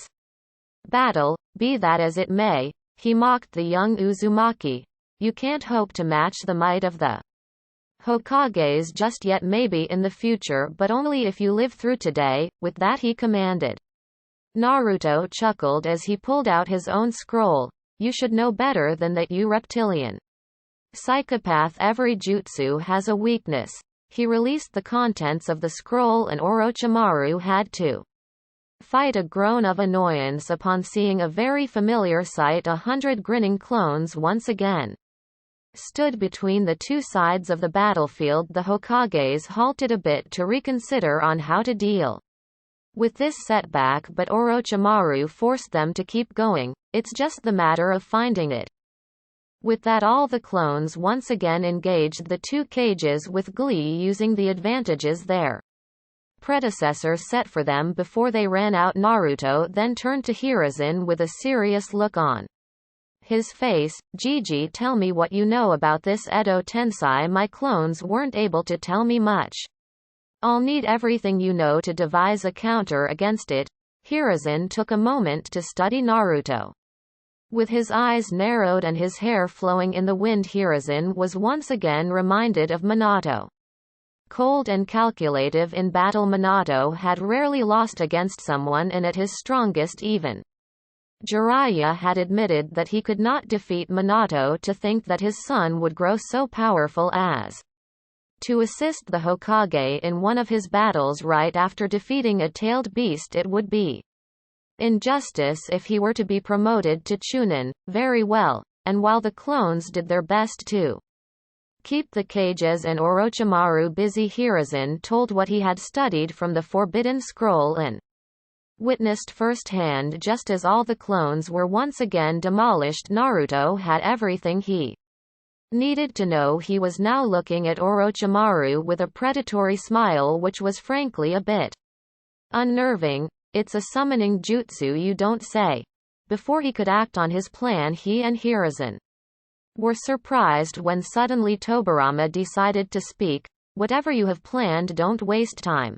battle. Be that as it may, he mocked the young Uzumaki. You can't hope to match the might of the Hokages just yet. Maybe in the future, but only if you live through today. With that he commanded. Naruto chuckled as he pulled out his own scroll. You should know better than that, you reptilian psychopath. Every jutsu has a weakness. He released the contents of the scroll and Orochimaru had to fight a groan of annoyance upon seeing a very familiar sight. 100 grinning clones once again stood between the two sides of the battlefield. The Hokages halted a bit to reconsider on how to deal with this setback, but Orochimaru forced them to keep going. It's just the matter of finding it. With that, all the clones once again engaged the two cages with glee, using the advantages their predecessors set for them before they ran out. Naruto then turned to Hiruzen with a serious look on his face. Gigi, tell me what you know about this Edo Tensei. My clones weren't able to tell me much. I'll need everything you know to devise a counter against it. Hiruzen took a moment to study Naruto. With his eyes narrowed and his hair flowing in the wind, Hiruzen was once again reminded of Minato. Cold and calculative in battle, Minato had rarely lost against someone, and at his strongest even Jiraiya had admitted that he could not defeat Minato. To think that his son would grow so powerful as to assist the Hokage in one of his battles right after defeating a tailed beast. It would be injustice if he were to be promoted to Chunin. Very well. And while the clones did their best to keep the cages and Orochimaru busy, Hiruzen told what he had studied from the Forbidden Scroll and witnessed firsthand. Just as all the clones were once again demolished, Naruto had everything he needed to know. He was now looking at Orochimaru with a predatory smile, which was frankly a bit unnerving. It's a summoning jutsu, you don't say. Before he could act on his plan, he and Hiruzen were surprised when suddenly Tobirama decided to speak. Whatever you have planned, don't waste time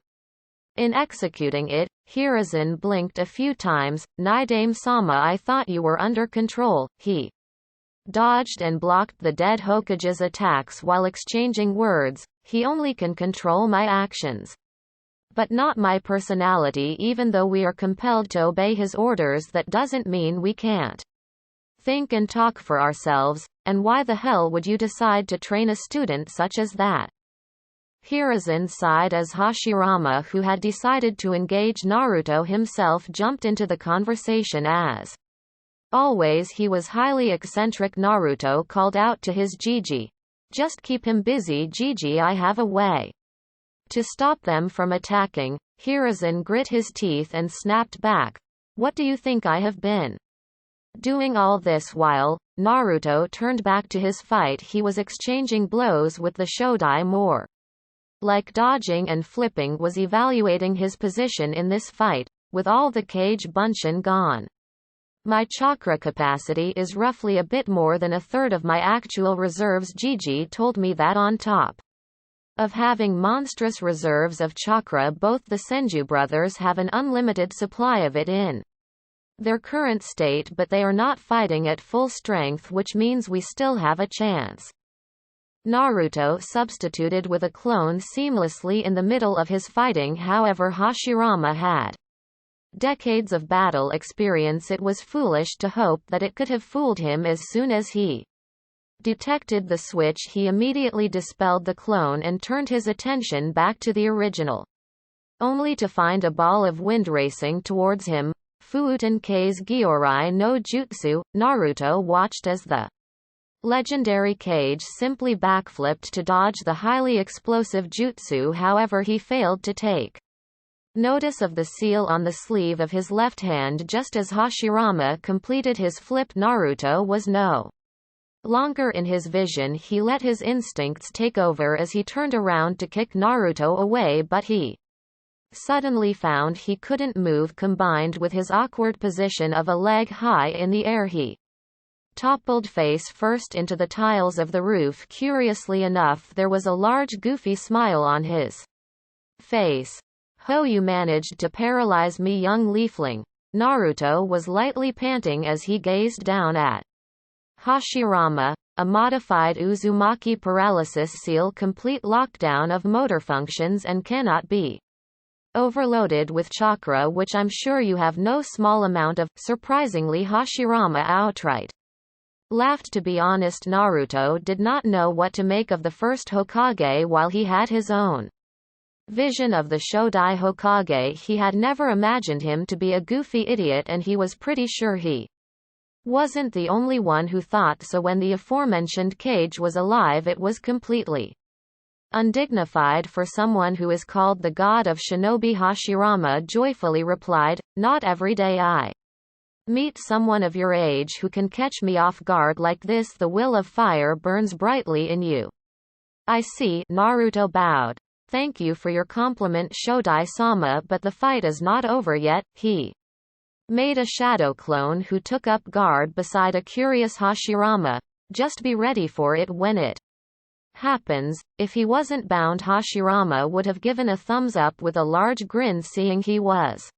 in executing it. Hiruzen blinked a few times. Nidame-sama, I thought you were under control. He dodged and blocked the dead Hokage's attacks while exchanging words. He only can control my actions, but not my personality. Even though we are compelled to obey his orders, that doesn't mean we can't think and talk for ourselves. And why the hell would you decide to train a student such as that? Hiruzen sighed as Hashirama, who had decided to engage Naruto himself, jumped into the conversation. As always, he was highly eccentric. Naruto called out to his Gigi. Just keep him busy, Gigi. I have a way to stop them from attacking. Hiruzen grit his teeth and snapped back. What do you think I have been doing all this while? Naruto turned back to his fight. He was exchanging blows with the Shodai, more like dodging and flipping, was evaluating his position in this fight. With all the cage bunshin gone, my chakra capacity is roughly a bit more than a third of my actual reserves. Gigi told me that on top of having monstrous reserves of chakra, both the Senju brothers have an unlimited supply of it in their current state, but they are not fighting at full strength, which means we still have a chance. Naruto substituted with a clone seamlessly in the middle of his fighting. However, Hashirama had decades of battle experience, it was foolish to hope that it could have fooled him. As soon as he detected the switch, he immediately dispelled the clone and turned his attention back to the original, only to find a ball of wind racing towards him. Fuutenkei's Gyorai no Jutsu. Naruto watched as the legendary Kage simply backflipped to dodge the highly explosive jutsu. However, he failed to take notice of the seal on the sleeve of his left hand just as Hashirama completed his flip. Naruto was no longer in his vision. He let his instincts take over as he turned around to kick Naruto away, but he suddenly found he couldn't move. Combined with his awkward position of a leg high in the air, he toppled face first into the tiles of the roof. Curiously enough, there was a large goofy smile on his face. "Ho, you managed to paralyze me, young leafling." Naruto was lightly panting as he gazed down at Hashirama. A modified Uzumaki paralysis seal, complete lockdown of motor functions and cannot be overloaded with chakra, which I'm sure you have no small amount of. Surprisingly, Hashirama outright laughed. To be honest, Naruto did not know what to make of the first Hokage. While he had his own vision of the Shodai Hokage, he had never imagined him to be a goofy idiot, and he was pretty sure he wasn't the only one who thought so. When the aforementioned Kage was alive, it was completely undignified for someone who is called the god of shinobi. Hashirama joyfully replied, "Not every day I meet someone of your age who can catch me off guard like this. The will of fire burns brightly in you." "I see." Naruto bowed. "Thank you for your compliment, Shodai-sama, but the fight is not over yet." He made a shadow clone who took up guard beside a curious Hashirama. "Just be ready for it when it happens." If he wasn't bound, Hashirama would have given a thumbs up with a large grin. Seeing he was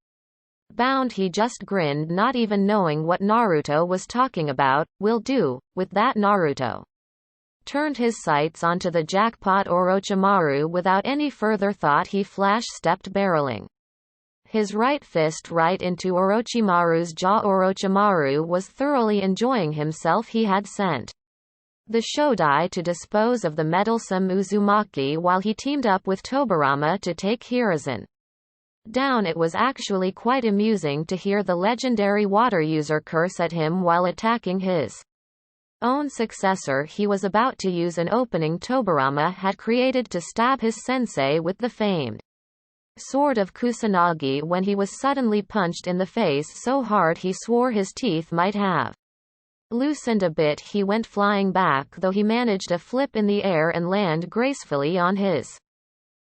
bound, he just grinned, not even knowing what Naruto was talking about. "Will do." With that, Naruto turned his sights onto the jackpot Orochimaru. Without any further thought, he flash-stepped, barreling his right fist right into Orochimaru's jaw. Orochimaru was thoroughly enjoying himself. He had sent the Shodai to dispose of the meddlesome Uzumaki while he teamed up with Tobirama to take Hiruzen down. It was actually quite amusing to hear the legendary water user curse at him while attacking his own successor. He was about to use an opening Tobirama had created to stab his sensei with the famed sword of Kusanagi when he was suddenly punched in the face so hard he swore his teeth might have loosened a bit. He went flying back, though he managed a flip in the air and land gracefully on his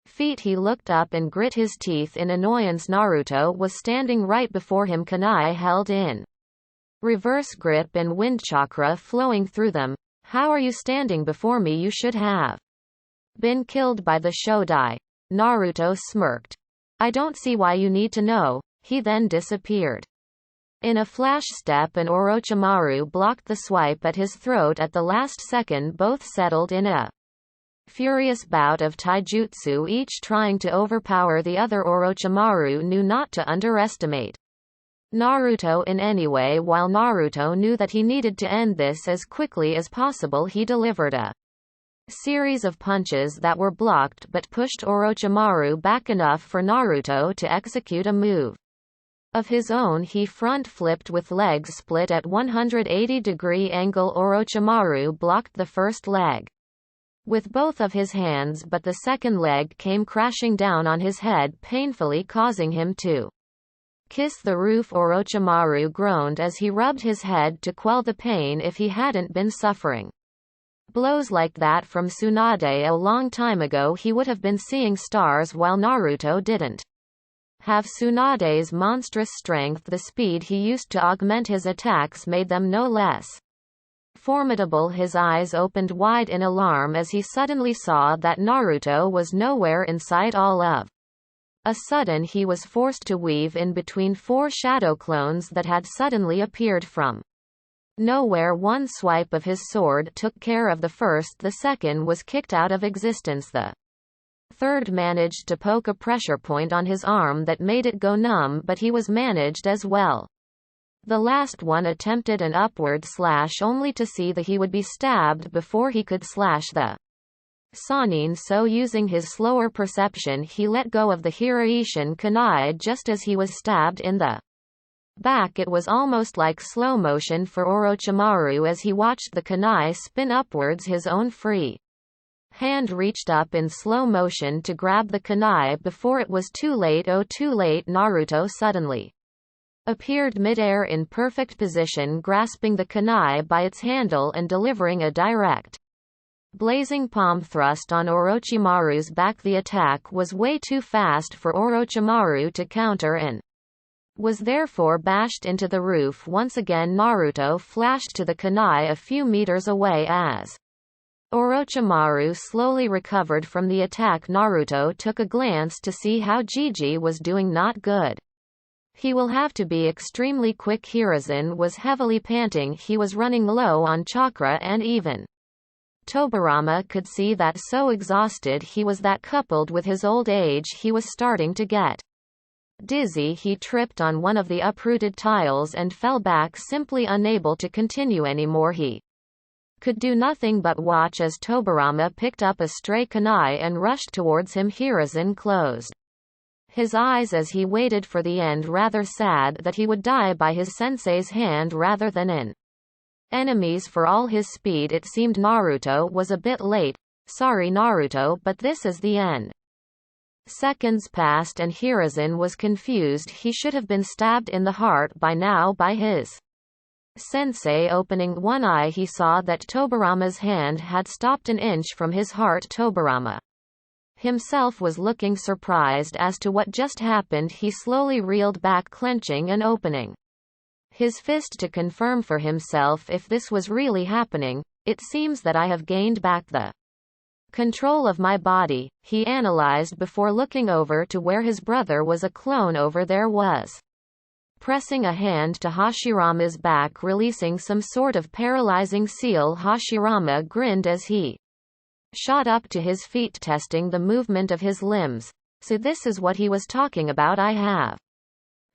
feet. He looked up and grit his teeth in annoyance. Naruto was standing right before him, kunai held in reverse grip and wind chakra flowing through them. "How are you standing before me? You should have been killed by the Shodai." Naruto smirked. "I don't see why you need to know." He then disappeared in a flash step, and Orochimaru blocked the swipe at his throat at the last second. Both settled in a furious bout of taijutsu, each trying to overpower the other. Orochimaru knew not to underestimate Naruto in any way. While Naruto knew that he needed to end this as quickly as possible, he delivered a series of punches that were blocked but pushed Orochimaru back enough for Naruto to execute a move of his own. He front flipped with legs split at 180-degree angle. Orochimaru blocked the first leg with both of his hands, but the second leg came crashing down on his head painfully, causing him to kiss the roof. Orochimaru groaned as he rubbed his head to quell the pain. If he hadn't been suffering blows like that from Tsunade a long time ago, he would have been seeing stars. While Naruto didn't have Tsunade's monstrous strength, the speed he used to augment his attacks made them no less formidable. His eyes opened wide in alarm as he suddenly saw that Naruto was nowhere in sight. All of a sudden, he was forced to weave in between four shadow clones that had suddenly appeared from nowhere. One swipe of his sword took care of the first. The second was kicked out of existence. The Third managed to poke a pressure point on his arm that made it go numb, but he was managed as well. The last one attempted an upward slash only to see that he would be stabbed before he could slash the Sannin, so using his slower perception he let go of the Hiraishin kunai just as he was stabbed in the back. It was almost like slow motion for Orochimaru as he watched the kunai spin upwards. His own free hand reached up in slow motion to grab the kunai before it was too late. Oh, too late. Naruto suddenly appeared mid-air in perfect position, grasping the kunai by its handle and delivering a direct blazing palm thrust on Orochimaru's back. The attack was way too fast for Orochimaru to counter and was therefore bashed into the roof. Once again Naruto flashed to the kunai a few meters away. As Orochimaru slowly recovered from the attack, Naruto took a glance to see how Gigi was doing. Not good. He will have to be extremely quick. Hiruzen was heavily panting. He was running low on chakra, and even Tobirama could see that so exhausted he was that, coupled with his old age, he was starting to get dizzy. He tripped on one of the uprooted tiles and fell back, simply unable to continue anymore. He could do nothing but watch as Tobirama picked up a stray kunai and rushed towards him. Hiruzen closed his eyes as he waited for the end, rather sad that he would die by his sensei's hand rather than in enemies. For all his speed, it seemed Naruto was a bit late. Sorry Naruto, but this is the end. Seconds passed and Hiruzen was confused. He should have been stabbed in the heart by now by his sensei. Opening one eye, he saw that Tobirama's hand had stopped an inch from his heart. Tobirama himself was looking surprised as to what just happened. He slowly reeled back, clenching and opening his fist to confirm for himself if this was really happening. It seems that I have gained back the control of my body, he analyzed before looking over to where his brother was. A clone over there was pressing a hand to Hashirama's back, releasing some sort of paralyzing seal. Hashirama grinned as he shot up to his feet, testing the movement of his limbs. So this is what he was talking about. I have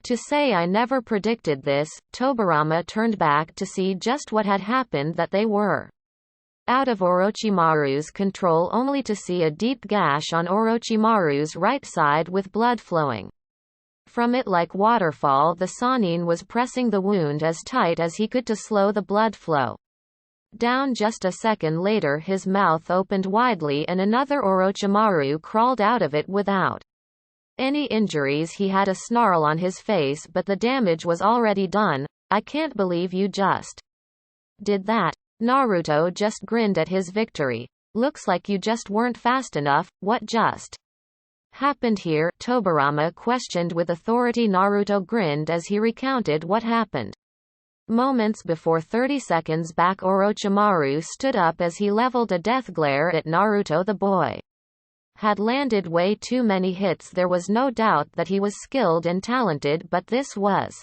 to say I never predicted this. Tobirama turned back to see just what had happened, that they were out of Orochimaru's control, only to see a deep gash on Orochimaru's right side with blood flowing from it like waterfall. The Sannin was pressing the wound as tight as he could to slow the blood flow down. Just a second later his mouth opened widely and another Orochimaru crawled out of it without any injuries. He had a snarl on his face, but the damage was already done. I can't believe you just did that. Naruto just grinned at his victory. Looks like you just weren't fast enough. What just happened here? Tobirama questioned with authority. Naruto grinned as he recounted what happened. Moments before, 30 seconds back, Orochimaru stood up as he leveled a death glare at Naruto. The boy had landed way too many hits. There was no doubt that he was skilled and talented, but this was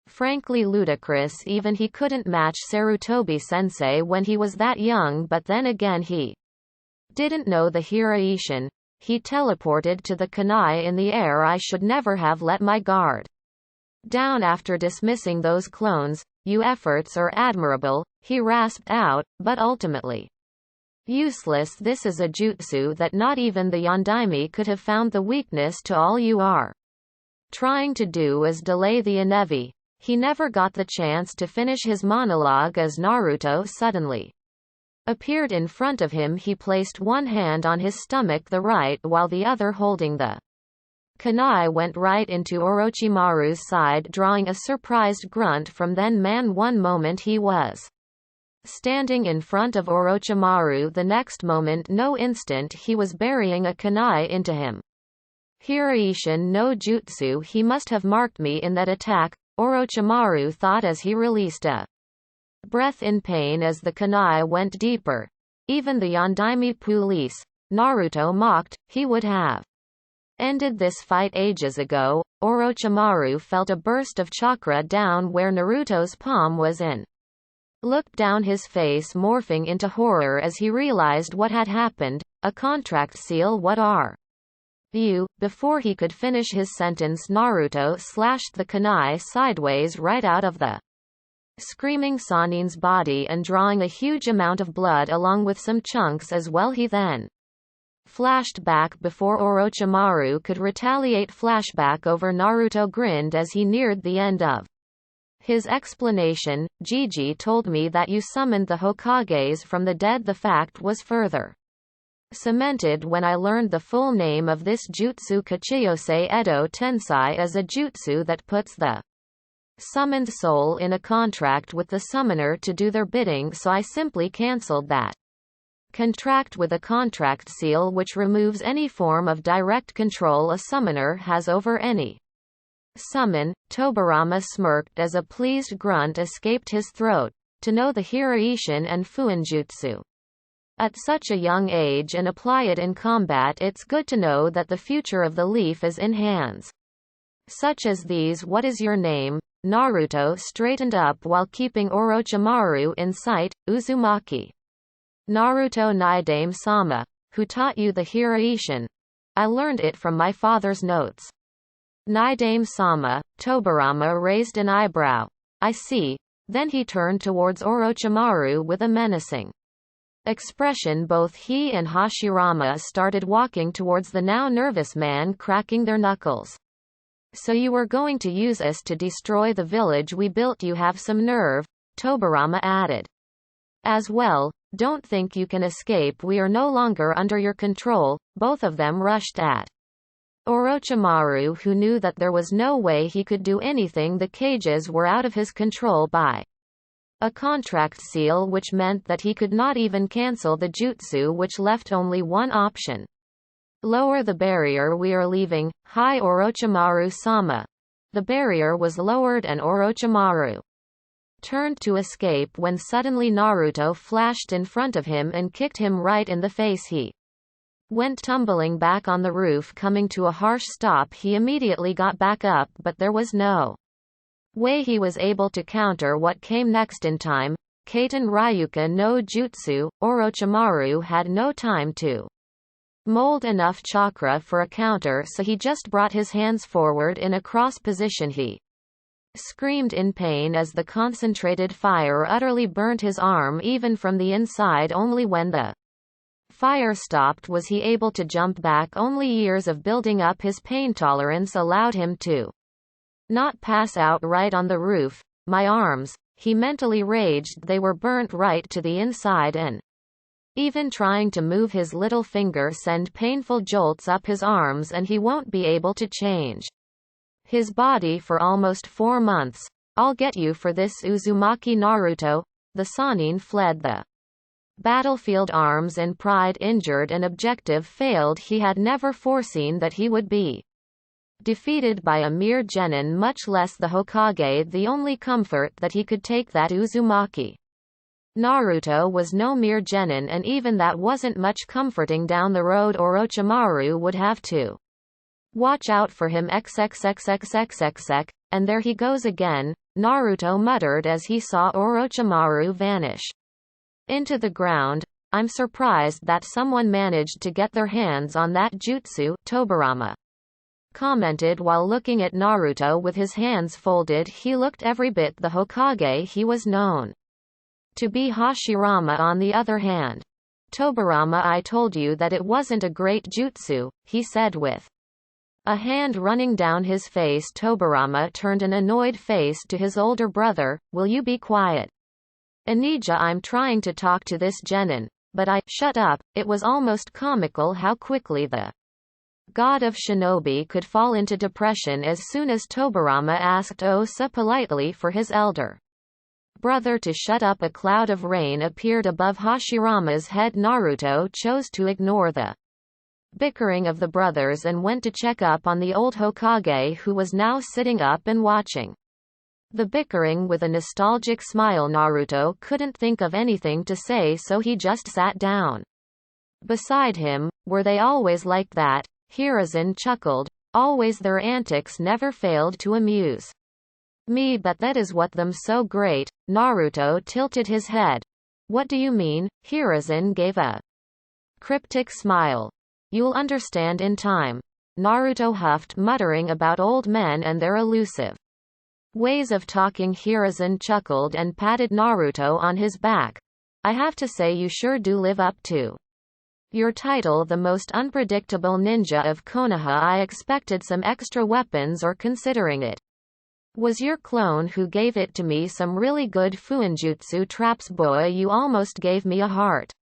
frankly ludicrous. Even he couldn't match Sarutobi-sensei when he was that young, but then again he didn't know the Hiraishin. He teleported to the kunai in the air. I should never have let my guard down after dismissing those clones. Your efforts are admirable, he rasped out, but ultimately useless. This is a jutsu that not even the Yondaime could have found. The weakness to all you are trying to do is delay the inevitable. He never got the chance to finish his monologue as Naruto suddenly appeared in front of him. He placed one hand on his stomach, the right, while the other holding the kunai, went right into Orochimaru's side, drawing a surprised grunt from then man. One moment he was standing in front of Orochimaru, the next moment, no instant, he was burying a kunai into him. Hiraishin no jutsu. He must have marked me in that attack, Orochimaru thought as he released a breath in pain as the kunai went deeper. Even the Yondaime police, Naruto mocked, he would have ended this fight ages ago. Orochimaru felt a burst of chakra down where Naruto's palm was and looked down, his face morphing into horror as he realized what had happened. A contract seal? What are you? Before he could finish his sentence, Naruto slashed the kunai sideways right out of the screaming Sanin's body and drawing a huge amount of blood along with some chunks as well. He then flashed back before Orochimaru could retaliate. Flashback over. Naruto grinned as he neared the end of his explanation. Gigi told me that you summoned the Hokages from the dead. The fact was further cemented when I learned the full name of this jutsu. Kachiyose Edo Tensai is a jutsu that puts the summoned soul in a contract with the summoner to do their bidding, so I simply cancelled that contract with a contract seal, which removes any form of direct control a summoner has over any summon. Tobirama smirked as a pleased grunt escaped his throat. To know the Hiraishin and Fuinjutsu at such a young age and apply it in combat, it's good to know that the future of the leaf is in hands such as these. What is your name? Naruto straightened up while keeping Orochimaru in sight. Uzumaki. Naruto. Naidame-sama. Who taught you the Hiraishin? I learned it from my father's notes. Naidame-sama. Tobirama raised an eyebrow. I see. Then he turned towards Orochimaru with a menacing expression. Both he and Hashirama started walking towards the now nervous man, cracking their knuckles. So you were going to use us to destroy the village we built? You have some nerve, Tobirama added. As well, don't think you can escape. We are no longer under your control. Both of them rushed at Orochimaru, who knew that there was no way he could do anything. The cages were out of his control by a contract seal, which meant that he could not even cancel the jutsu, which left only one option. Lower the barrier. We are leaving. Hi Orochimaru-sama. The barrier was lowered and Orochimaru turned to escape when suddenly Naruto flashed in front of him and kicked him right in the face. He went tumbling back on the roof, coming to a harsh stop. He immediately got back up, but there was no way he was able to counter what came next in time. Kaiten Ryuka no Jutsu. Orochimaru had no time to mold enough chakra for a counter, so he just brought his hands forward in a cross position. He screamed in pain as the concentrated fire utterly burnt his arm even from the inside. Only when the fire stopped was he able to jump back. Only years of building up his pain tolerance allowed him to not pass out right on the roof. My arms, he mentally raged, they were burnt right to the inside, and even trying to move his little finger send painful jolts up his arms, and he won't be able to change his body for almost 4 months. I'll get you for this, Uzumaki. Naruto. The Sannin fled the battlefield, arms and pride injured, and objective failed. He had never foreseen that he would be defeated by a mere genin, much less the Hokage. The only comfort that he could take that Uzumaki Naruto was no mere genin, and even that wasn't much comforting. Down the road Orochimaru would have to watch out for him. XXXXXXX, and there he goes again, Naruto muttered as he saw Orochimaru vanish into the ground. I'm surprised that someone managed to get their hands on that jutsu, Tobirama commented while looking at Naruto with his hands folded. He looked every bit the Hokage he was known to be. Hashirama on the other hand. Tobirama, I told you that it wasn't a great jutsu, he said with a hand running down his face. Tobirama turned an annoyed face to his older brother. Will you be quiet? Anija, I'm trying to talk to this genin, but shut up. It was almost comical how quickly the god of shinobi could fall into depression as soon as Tobirama asked Osa politely for his elder brother to shut up. A cloud of rain appeared above Hashirama's head. Naruto chose to ignore the bickering of the brothers and went to check up on the old Hokage, who was now sitting up and watching the bickering with a nostalgic smile. Naruto couldn't think of anything to say, so he just sat down beside him. Were they always like that? Hiruzen chuckled. Always. Their antics never failed to amuse me, but that is what them so great. Naruto tilted his head. What do you mean? Hiruzen gave a Cryptic smile. You'll understand in time. Naruto huffed, muttering about old men and their elusive ways of talking. Hiruzen chuckled and patted Naruto on his back. I have to say you sure do live up to your title, the most unpredictable ninja of Konoha. I expected some extra weapons, or considering it was your clone who gave it to me, some really good fuinjutsu traps. Boy, you almost gave me a heart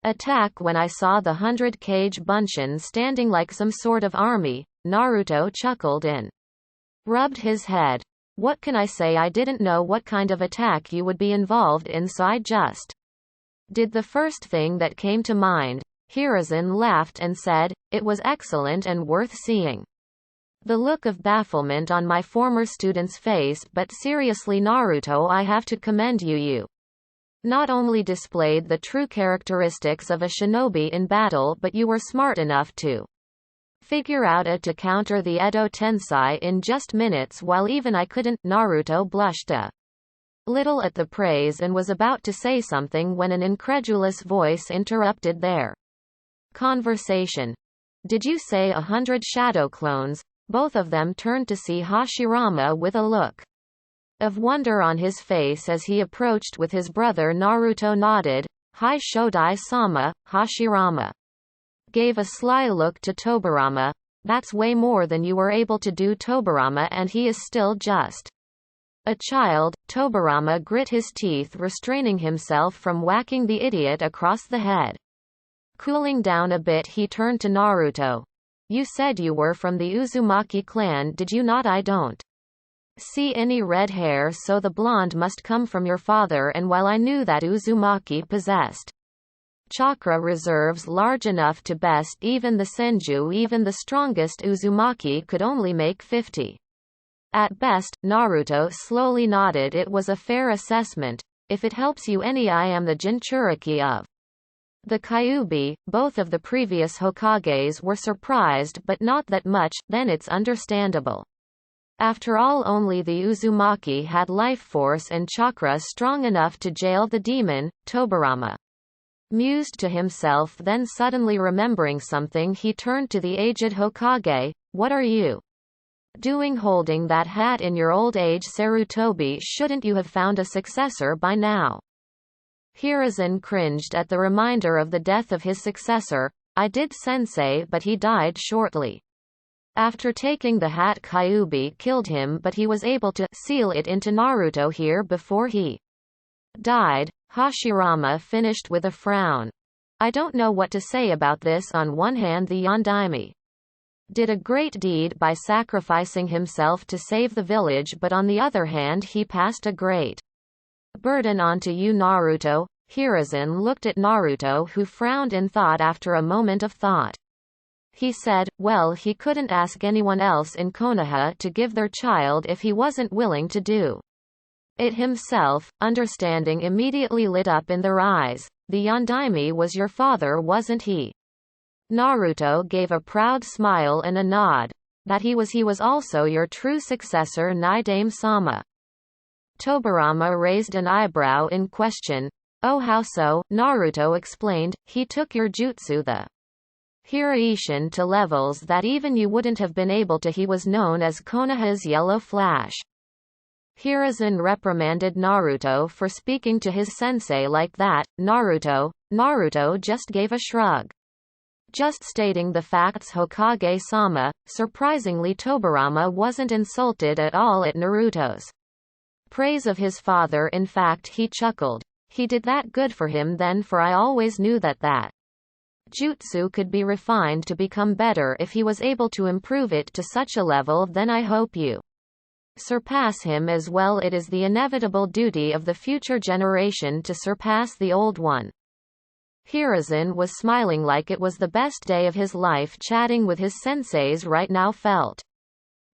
attack when I saw the 100 kg Bunshin standing like some sort of army. Naruto chuckled and rubbed his head. What can I say? I didn't know what kind of attack you would be involved in, so I just did the first thing that came to mind. Hiruzen laughed and said, it was excellent and worth seeing. The look of bafflement on my former student's face. But seriously Naruto, I have to commend you. You not only displayed the true characteristics of a shinobi in battle, but you were smart enough to figure out a to counter the Edo Tensei in just minutes, while even I couldn't. Naruto blushed a little at the praise and was about to say something when an incredulous voice interrupted their conversation. Did you say 100 shadow clones? Both of them turned to see Hashirama with a look of wonder on his face as he approached with his brother. Naruto nodded. Hi Shodai-sama. Hashirama gave a sly look to Tobirama. That's way more than you were able to do, Tobirama, and he is still just a child. Tobirama grit his teeth, restraining himself from whacking the idiot across the head. Cooling down a bit, he turned to Naruto. You said you were from the Uzumaki clan, did you not? I don't see any red hair, so the blonde must come from your father, and while I knew that Uzumaki possessed chakra reserves large enough to best even the Senju, even the strongest Uzumaki could only make 50 at best. Naruto slowly nodded. It was a fair assessment. If it helps you any, I am the Jinchuriki of the Kyuubi. Both of the previous Hokages were surprised, but not that much. Then it's understandable. After all, only the Uzumaki had life force and chakra strong enough to jail the demon. Tobirama mused to himself, then suddenly remembering something, he turned to the aged Hokage. What are you doing holding that hat in your old age, Sarutobi? Shouldn't you have found a successor by now? Hiruzen cringed at the reminder of the death of his successor. I did, sensei, but he died shortly after taking the hat. Kyuubi killed him, but he was able to seal it into Naruto here before he died. Hashirama finished with a frown. I don't know what to say about this. On one hand, the Yondaime did a great deed by sacrificing himself to save the village, but on the other hand, he passed a great burden onto you, Naruto. Hiruzen looked at Naruto, who frowned in thought. After a moment of thought, he said, well, he couldn't ask anyone else in Konoha to give their child if he wasn't willing to do it himself. Understanding immediately lit up in their eyes. The Yondaime was your father, wasn't he? Naruto gave a proud smile and a nod. That he was also your true successor, Naidame-sama. Tobirama raised an eyebrow in question. Oh, how so? Naruto explained. He took your jutsu, the Hiraishin, to levels that even you wouldn't have been able to. He was known as Konoha's Yellow Flash. Hiruzen reprimanded Naruto for speaking to his sensei like that. Naruto just gave a shrug. Just stating the facts, Hokage-sama. Surprisingly, Tobirama wasn't insulted at all at Naruto's praise of his father. In fact, he chuckled. He did that good for him then, for I always knew that jutsu could be refined to become better if he was able to improve it to such a level. Then I hope you surpass him as well. It is the inevitable duty of the future generation to surpass the old one. Hiruzen was smiling like it was the best day of his life. Chatting with his senseis right now felt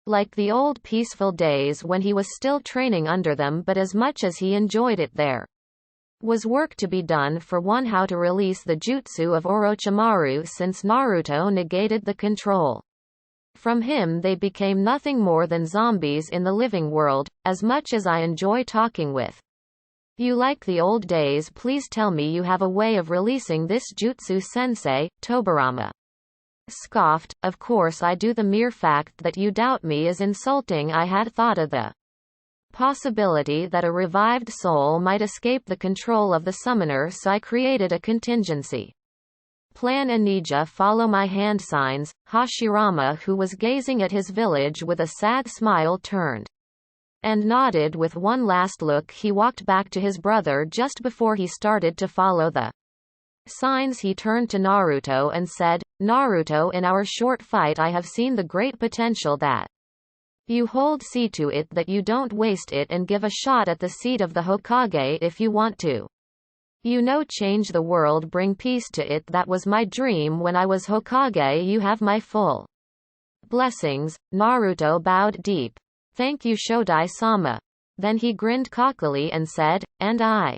like the old peaceful days when he was still training under them, but as much as he enjoyed it, there was work to be done. For one, how to release the jutsu of Orochimaru, since Naruto negated the control from him. They became nothing more than zombies in the living world. As much as I enjoy talking with You like the old days. Please tell me you have a way of releasing this jutsu sensei, Tobirama scoffed. Of course I do. The mere fact that you doubt me is insulting. I had thought of the possibility that a revived soul might escape the control of the summoner, so I created a contingency plan. Anija, follow my hand signs. Hashirama, who was gazing at his village with a sad smile, turned and nodded with one last look. He walked back to his brother just before he started to follow the signs. He turned to Naruto and said, Naruto, in our short fight I have seen the great potential that you hold. See to it that you don't waste it and give a shot at the seat of the Hokage if you want to. You know, change the world, bring peace to it. That was my dream when I was Hokage. You have my full blessings. Naruto bowed deep. Thank you, Shodai-sama. Then he grinned cockily and said, and I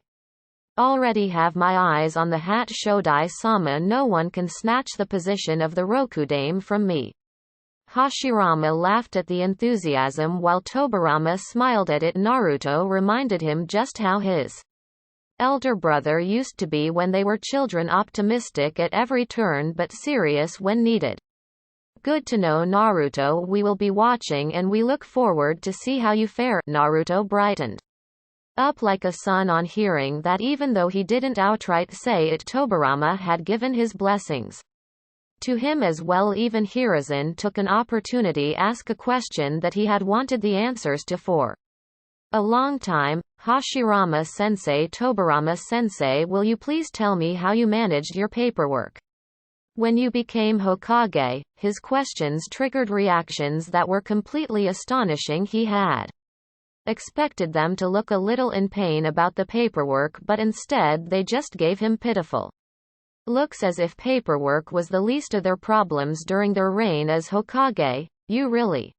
already have my eyes on the hat, Shodai-sama. No one can snatch the position of the Rokudame from me. Hashirama laughed at the enthusiasm while Tobirama smiled at it. Naruto reminded him just how his elder brother used to be when they were children, optimistic at every turn but serious when needed. Good to know, Naruto. We will be watching and we look forward to see how you fare. Naruto brightened up like a sun on hearing that. Even though he didn't outright say it, Tobirama had given his blessings to him as well. Even Hiruzen took an opportunity ask a question that he had wanted the answers to for a long time. Hashirama sensei, Tobirama sensei, will you please tell me how you managed your paperwork when you became Hokage? His questions triggered reactions that were completely astonishing. He had expected them to look a little in pain about the paperwork, but instead they just gave him pitiful looks as if paperwork was the least of their problems during their reign as Hokage. You really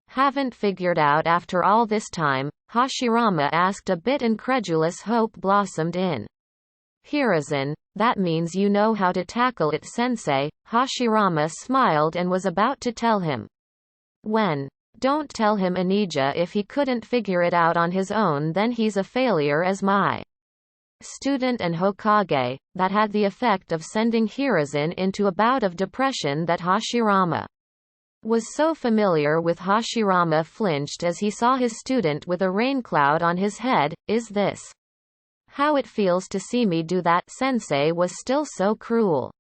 haven't figured out after all this time? Hashirama asked. A bit incredulous hope blossomed in Hiruzen. That means you know how to tackle it, sensei. Hashirama smiled and was about to tell him when. Don't tell him, Anija. If he couldn't figure it out on his own, then he's a failure as my student and Hokage. That had the effect of sending Hiruzen into a bout of depression that Hashirama was so familiar with. Hashirama flinched as he saw his student with a rain cloud on his head. Is this how it feels to see me do that? Sensei was still so cruel.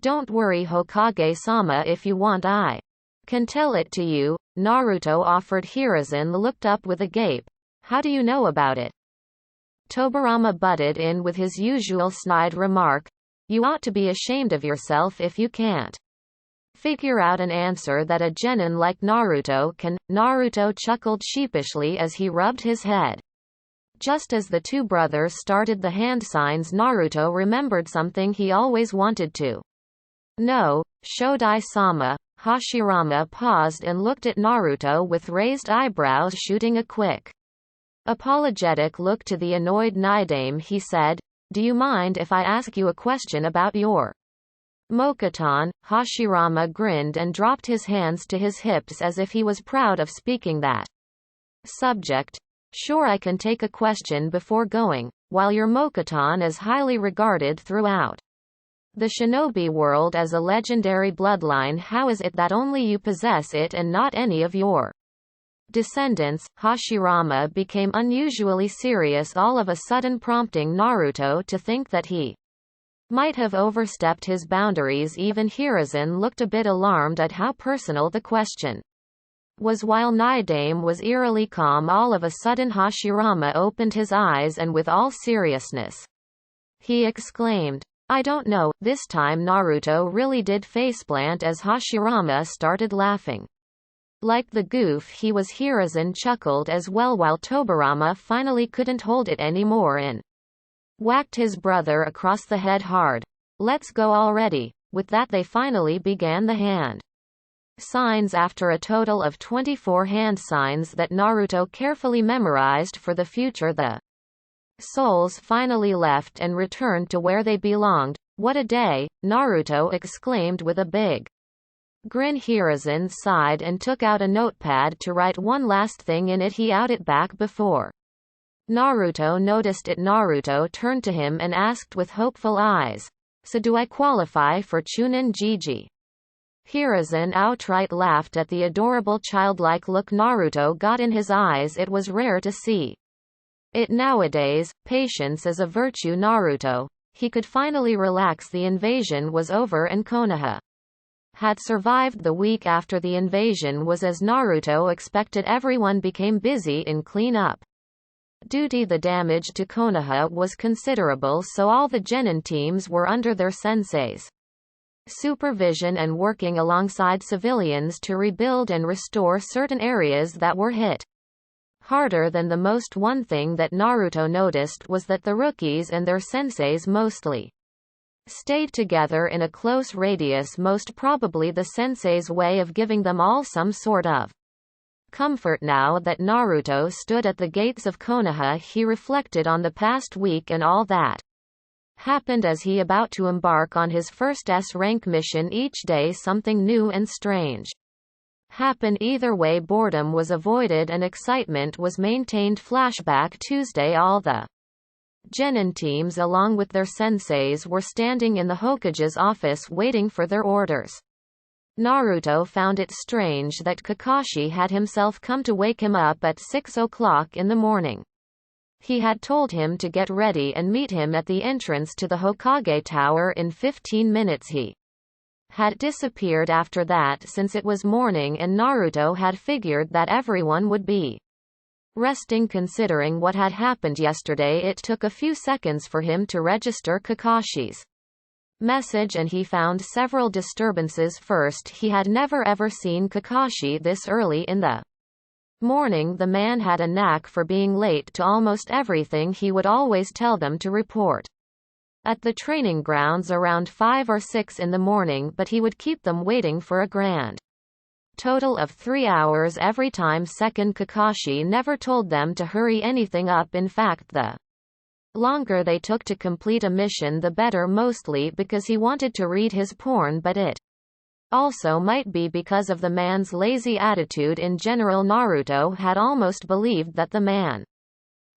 Don't worry, Hokage-sama, if you want I can tell it to you. Naruto offered. Hiruzen looked up with a gape. How do you know about it? Tobirama butted in with his usual snide remark. You ought to be ashamed of yourself if you can't figure out an answer that a genin like Naruto can. Naruto chuckled sheepishly as he rubbed his head. Just as the two brothers started the hand signs, Naruto remembered something he always wanted to know. Shodai-sama. Hashirama paused and looked at Naruto with raised eyebrows, shooting a quick apologetic look to the annoyed Naidame. He said, do you mind if I ask you a question about your Mokuton? Hashirama grinned and dropped his hands to his hips as if he was proud of speaking that subject. Sure, I can take a question before going. While your Mokuton is highly regarded throughout the shinobi world as a legendary bloodline, how is it that only you possess it and not any of your descendants? Hashirama became unusually serious, all of a sudden prompting Naruto to think that he might have overstepped his boundaries. Even Hiruzen looked a bit alarmed at how personal the question was. While Naidame was eerily calm, all of a sudden Hashirama opened his eyes and with all seriousness he exclaimed, I don't know. This time Naruto really did faceplant as Hashirama started laughing like the goof he was. Hiruzen chuckled as well while Tobirama finally couldn't hold it anymore and whacked his brother across the head hard. Let's go already. With that they finally began the hand signs after a total of 24 hand signs that Naruto carefully memorized for the future. The souls finally left and returned to where they belonged. What a day! Naruto exclaimed with a big grin. Hiruzen sighed and took out a notepad to write one last thing in it. He out it back before Naruto noticed it. Naruto turned to him and asked with hopeful eyes, "So do I qualify for Chunin Jiji?" Hiruzen outright laughed at the adorable childlike look Naruto got in his eyes. It was rare to see it nowadays. Patience is a virtue. Naruto. He could finally relax. The invasion was over and Konoha had survived. The week after the invasion was as Naruto expected. Everyone became busy in clean-up duty. The damage to Konoha was considerable, so all the genin teams were under their senseis' supervision and working alongside civilians to rebuild and restore certain areas that were hit harder than the most. One thing that Naruto noticed was that the rookies and their senseis mostly stayed together in a close radius, most probably the sensei's way of giving them all some sort of comfort. Now that Naruto stood at the gates of Konoha, he reflected on the past week and all that happened as he about to embark on his first S-rank mission. Each day something new and strange happened. Either way, boredom was avoided and excitement was maintained. Flashback Tuesday. All the genin teams along with their senseis were standing in the Hokage's office waiting for their orders. Naruto found it strange that Kakashi had himself come to wake him up at 6 o'clock in the morning. He had told him to get ready and meet him at the entrance to the Hokage Tower in 15 minutes. He had disappeared after that since it was morning, and Naruto had figured that everyone would be resting. Considering what had happened yesterday, it took a few seconds for him to register Kakashi's message, and he found several disturbances. First, he had never ever seen Kakashi this early in the morning. The man had a knack for being late to almost everything. He would always tell them to report at the training grounds around 5 or 6 in the morning, but he would keep them waiting for a grand total of 3 hours every time. Second, Kakashi never told them to hurry anything up. In fact, the longer they took to complete a mission the better, mostly because he wanted to read his porn, but it also might be because of the man's lazy attitude in general. Naruto had almost believed that the man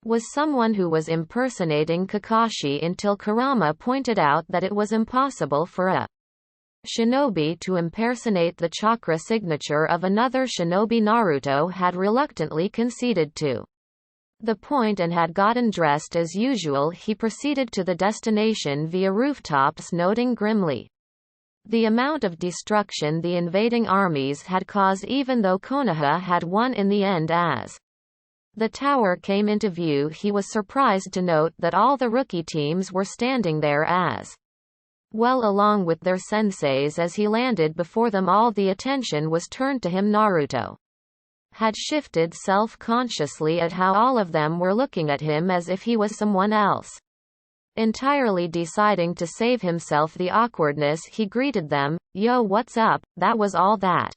was someone who was impersonating Kakashi until Kurama pointed out that it was impossible for a shinobi to impersonate the chakra signature of another shinobi. Naruto had reluctantly conceded to the point and had gotten dressed as usual. He proceeded to the destination via rooftops, noting grimly the amount of destruction the invading armies had caused, even though Konoha had won in the end. As the tower came into view, he was surprised to note that all the rookie teams were standing there as well, along with their senseis. As he landed before them, all the attention was turned to him. Naruto had shifted self-consciously at how all of them were looking at him as if he was someone else. Entirely deciding to save himself the awkwardness, he greeted them, "Yo, what's up?" That was all that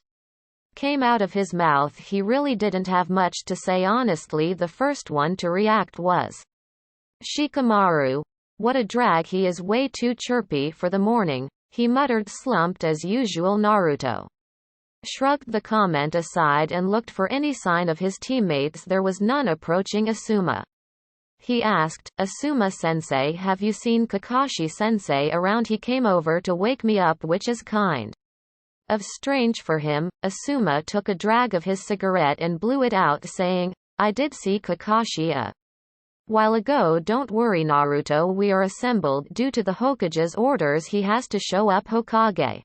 came out of his mouth. He really didn't have much to say. Honestly, the first one to react was Shikamaru. "What a drag, he is way too chirpy for the morning," he muttered, slumped as usual. Naruto shrugged the comment aside and looked for any sign of his teammates. There was none. Approaching Asuma, he asked, "Asuma-sensei, have you seen Kakashi-sensei around? He came over to wake me up, which is kind of strange for him." Asuma took a drag of his cigarette and blew it out, saying, "I did see Kakashi a while ago. Don't worry, Naruto, we are assembled. Due to the Hokage's orders, he has to show up. Hokage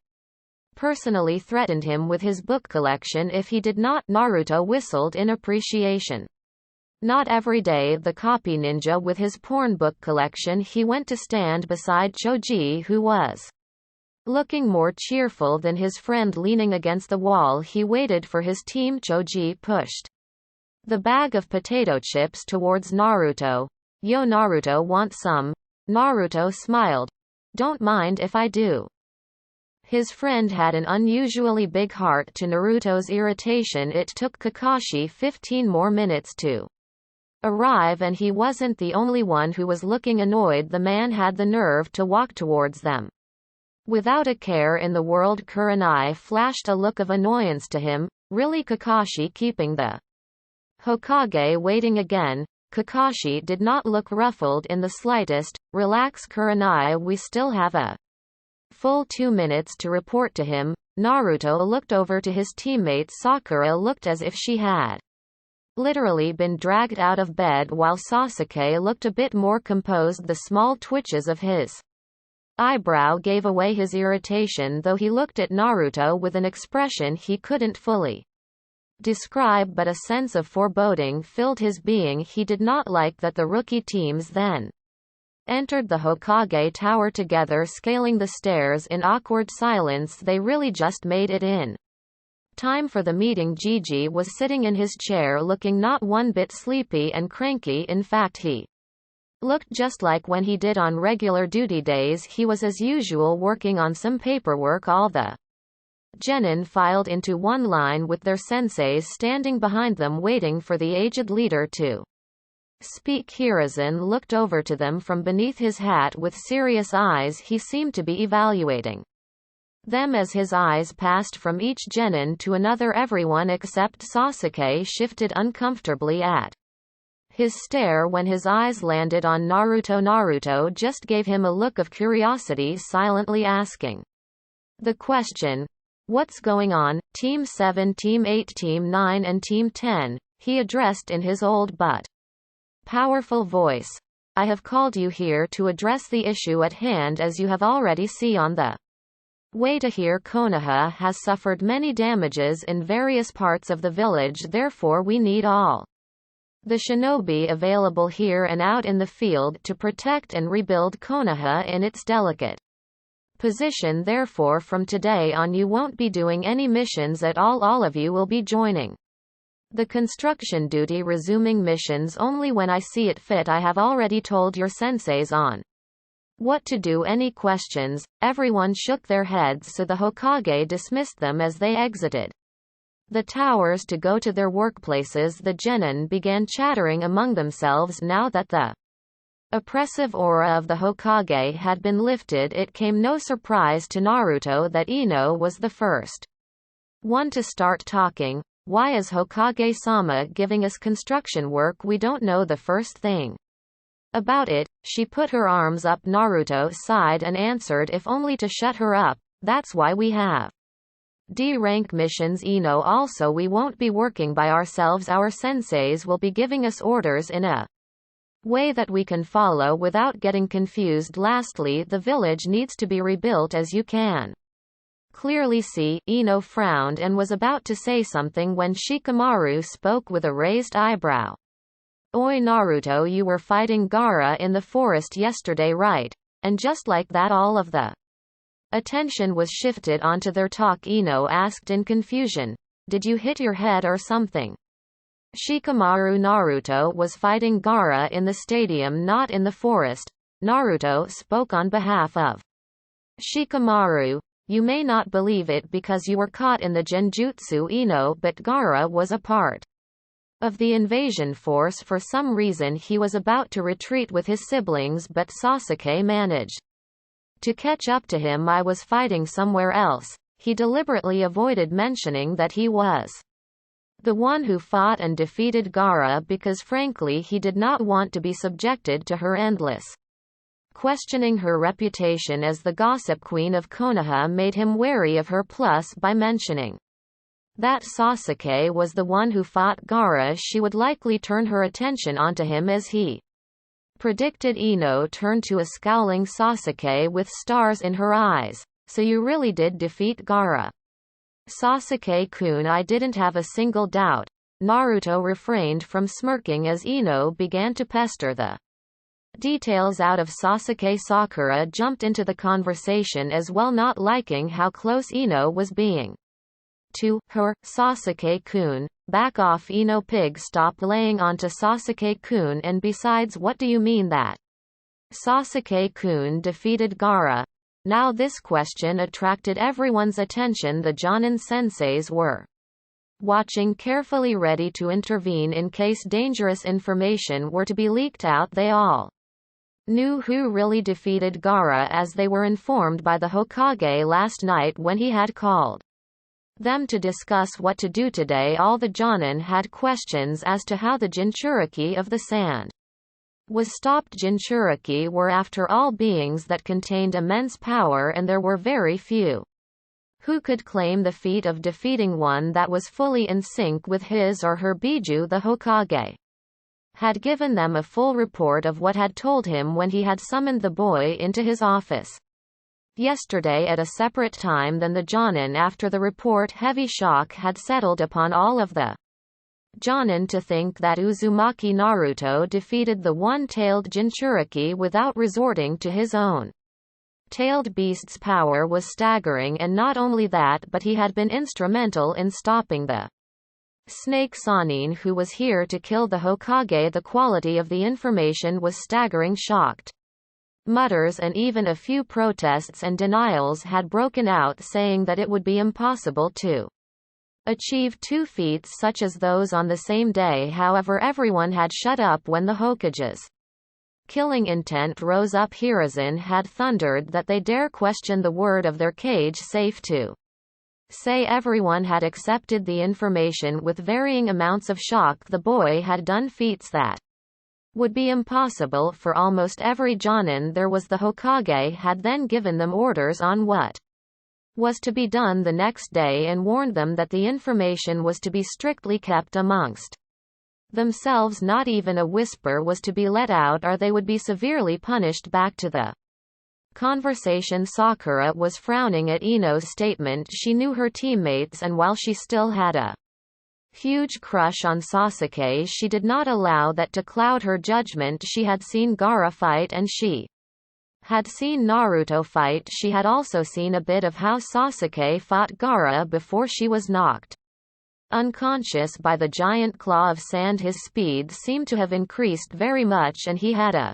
personally threatened him with his book collection if he did not." Naruto whistled in appreciation. Not every day the copy ninja with his porn book collection. He went to stand beside Choji, who was looking more cheerful than his friend. Leaning against the wall, he waited for his team. Choji pushed the bag of potato chips towards Naruto. "Yo, Naruto, want some?" Naruto smiled. "Don't mind if I do." His friend had an unusually big heart. To Naruto's irritation, it took Kakashi 15 more minutes to arrive, and he wasn't the only one who was looking annoyed. The man had the nerve to walk towards them without a care in the world. Kurenai flashed a look of annoyance to him. Really, Kakashi keeping the Hokage waiting again? Kakashi did not look ruffled in the slightest. Relax Kurenai, we still have a full 2 minutes to report to him. Naruto looked over to his teammate. Sakura looked as if she had literally been dragged out of bed, while Sasuke looked a bit more composed. The small twitches of his eyebrow gave away his irritation, though he looked at Naruto with an expression he couldn't fully describe, but a sense of foreboding filled his being. He did not like that the rookie teams then entered the Hokage tower together, scaling the stairs in awkward silence. They really just made it in time for the meeting. Gigi was sitting in his chair looking not one bit sleepy and cranky. In fact, he looked just like when he did on regular duty days. He was as usual working on some paperwork. All the genin filed into one line with their senseis standing behind them waiting for the aged leader to speak. Hiruzen looked over to them from beneath his hat with serious eyes. He seemed to be evaluating them as his eyes passed from each genin to another. Everyone except Sasuke shifted uncomfortably at his stare when his eyes landed on Naruto. Naruto just gave him a look of curiosity, silently asking the question, "What's going on, Team 7, Team 8, Team 9 and Team 10? He addressed in his old but powerful voice. "I have called you here to address the issue at hand. As you have already seen on the way to here, Konoha has suffered many damages in various parts of the village. Therefore we need all the shinobi available here and out in the field to protect and rebuild Konoha in its delicate position. Therefore from today on you won't be doing any missions at all. All of you will be joining the construction duty, resuming missions only when I see it fit. I have already told your senseis on what to do. Any questions?" Everyone shook their heads, so the Hokage dismissed them as they exited the towers to go to their workplaces. The genin began chattering among themselves. Now that the oppressive aura of the Hokage had been lifted, it came no surprise to Naruto that Ino was the first one to start talking. "Why is Hokage-sama giving us construction work? We don't know the first thing about it." She put her arms up Naruto's side and answered, "If only to shut her up. That's why we have D-rank missions. Ino, also we won't be working by ourselves. Our senseis will be giving us orders in a way that we can follow without getting confused. Lastly, the village needs to be rebuilt, as you can clearly see." Ino frowned and was about to say something when Shikamaru spoke with a raised eyebrow. "Oi Naruto, you were fighting Gaara in the forest yesterday, right?" And just like that all of the attention was shifted onto their talk. Ino asked in confusion, "Did you hit your head or something?" Shikamaru, Naruto was fighting Gaara in the stadium, not in the forest. Naruto spoke on behalf of Shikamaru. "You may not believe it because you were caught in the genjutsu, Ino, but Gaara was a part of the invasion force. For some reason he was about to retreat with his siblings, but Sasuke managed to catch up to him. I was fighting somewhere else." He deliberately avoided mentioning that he was the one who fought and defeated Gaara because frankly he did not want to be subjected to her endless questioning. Her reputation as the gossip queen of Konoha made him wary of her. Plus, by mentioning that Sasuke was the one who fought Gaara, she would likely turn her attention onto him as he predicted. Ino turned to a scowling Sasuke with stars in her eyes. "So you really did defeat Gaara?" "Sasuke-kun, I didn't have a single doubt." Naruto refrained from smirking as Ino began to pester the details out of Sasuke. Sakura jumped into the conversation as well, not liking how close Ino was being to her. "Sasuke-kun, back off, Ino pig, stop laying onto Sasuke-kun, and besides, what do you mean that Sasuke-kun defeated Gaara?" Now this question attracted everyone's attention. The Jonin senseis were watching carefully, ready to intervene in case dangerous information were to be leaked out. They all knew who really defeated Gaara, as they were informed by the Hokage last night when he had called them to discuss what to do today. All the Jonin had questions as to how the Jinchuriki of the sand was stopped. Jinchuriki were after all beings that contained immense power, and there were very few who could claim the feat of defeating one that was fully in sync with his or her Biju. The Hokage had given them a full report of what had told him when he had summoned the boy into his office yesterday at a separate time than the Jonin. After the report, heavy shock had settled upon all of the Jonin to think that Uzumaki Naruto defeated the one-tailed Jinchuriki without resorting to his own tailed beast's power was staggering, and not only that, but he had been instrumental in stopping the Snake Sanin, who was here to kill the Hokage. The quality of the information was staggering. Shocked mutters and even a few protests and denials had broken out, saying that it would be impossible to achieve two feats such as those on the same day. However, everyone had shut up when the Hokage's killing intent rose up. Hiruzen had thundered that they dare question the word of their cage safe to say everyone had accepted the information with varying amounts of shock. The boy had done feats that would be impossible for almost every Jonin there was. The Hokage had then given them orders on what was to be done the next day, and warned them that the information was to be strictly kept amongst themselves. Not even a whisper was to be let out, or they would be severely punished. Back to the conversation. Sakura was frowning at Ino's statement. She knew her teammates, and while she still had a huge crush on Sasuke, she did not allow that to cloud her judgment. She had seen Gaara fight, and she had seen Naruto fight. She had also seen a bit of how Sasuke fought Gaara before she was knocked unconscious by the giant claw of sand. His speed seemed to have increased very much, and he had a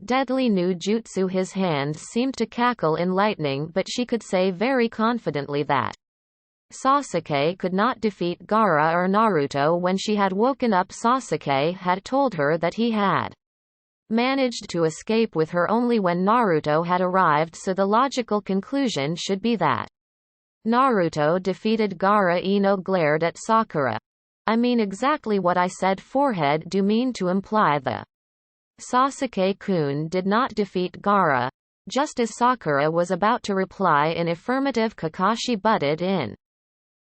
deadly new jutsu. His hand seemed to cackle in lightning, but she could say very confidently that Sasuke could not defeat Gaara or Naruto. When she had woken up, Sasuke had told her that he had managed to escape with her only when Naruto had arrived, so the logical conclusion should be that Naruto defeated Gaara. Ino glared at Sakura. I mean exactly what I said. Forehead. Do mean to imply the Sasuke-kun did not defeat Gaara? Just as Sakura was about to reply in affirmative, Kakashi butted in,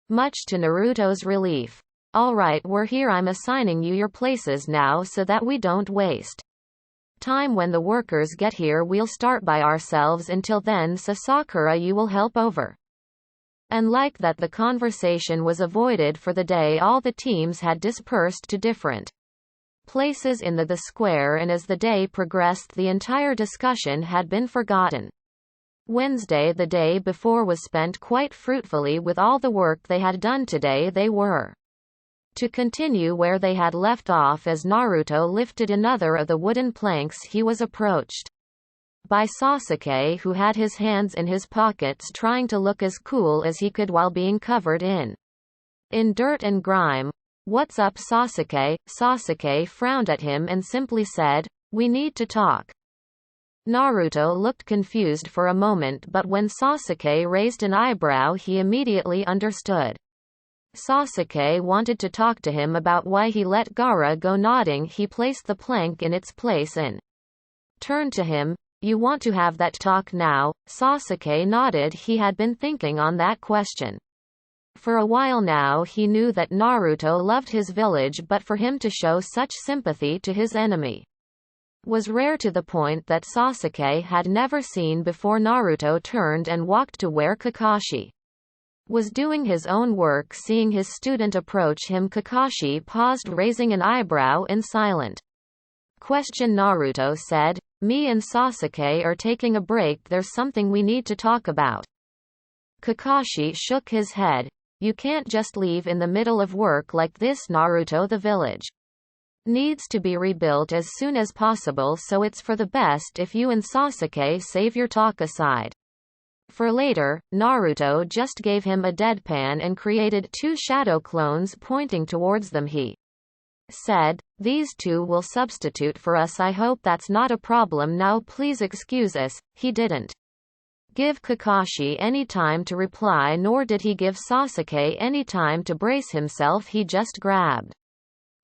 much to Naruto's relief. Alright, we're here. I'm assigning you your places now so that we don't waste time. When the workers get here, we'll start by ourselves. Until then, Sakura, you will help over. And like that, the conversation was avoided for the day. All the teams had dispersed to different places in the square, and as the day progressed, the entire discussion had been forgotten. Wednesday, the day before, was spent quite fruitfully. With all the work they had done today, they were to continue where they had left off. As Naruto lifted another of the wooden planks, he was approached by Sasuke, who had his hands in his pockets trying to look as cool as he could while being covered in dirt and grime. What's up, Sasuke? Sasuke frowned at him and simply said, we need to talk. Naruto looked confused for a moment, but when Sasuke raised an eyebrow, he immediately understood. Sasuke wanted to talk to him about why he let Gaara go. Nodding, he placed the plank in its place and turned to him. You want to have that talk now? Sasuke nodded. He had been thinking on that question for a while now. He knew that Naruto loved his village, but for him to show such sympathy to his enemy was rare, to the point that Sasuke had never seen before. Naruto turned and walked to where Kakashi was doing his own work. Seeing his student approach him, Kakashi paused, raising an eyebrow in silent question. Naruto said, me and Sasuke are taking a break. There's something we need to talk about. Kakashi shook his head. You can't just leave in the middle of work like this, Naruto. The village needs to be rebuilt as soon as possible, so it's for the best if you and Sasuke save your talk aside for later. Naruto just gave him a deadpan and created two shadow clones pointing towards them. He said, these two will substitute for us. I hope that's not a problem now. Please excuse us. He didn't give Kakashi any time to reply, nor did he give Sasuke any time to brace himself. He just grabbed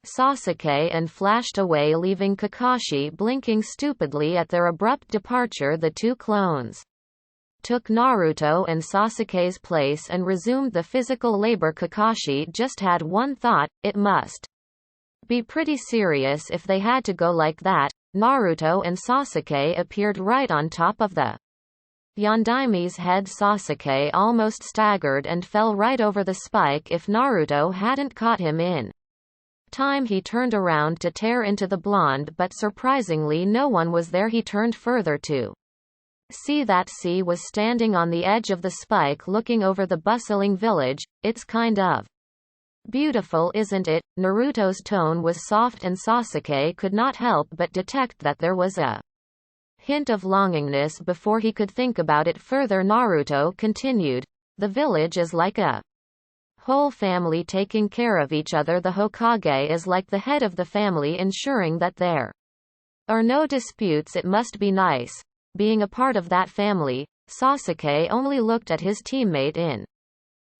Sasuke and flashed away, leaving Kakashi blinking stupidly at their abrupt departure. The two clones took Naruto and Sasuke's place and resumed the physical labor. Kakashi just had one thought: it must be pretty serious if they had to go like that. Naruto and Sasuke appeared right on top of the Yondaimi's head. Sasuke almost staggered and fell right over the spike. If Naruto hadn't caught him in time, he turned around to tear into the blonde, but surprisingly no one was there. He turned further to see that C was standing on the edge of the spike looking over the bustling village. It's kind of beautiful, isn't it? Naruto's tone was soft and Sasuke could not help but detect that there was a hint of longingness before he could think about it further. Naruto continued, the village is like a whole family taking care of each other. The Hokage is like the head of the family, ensuring that there are no disputes. It must be nice being a part of that family. Sasuke only looked at his teammate in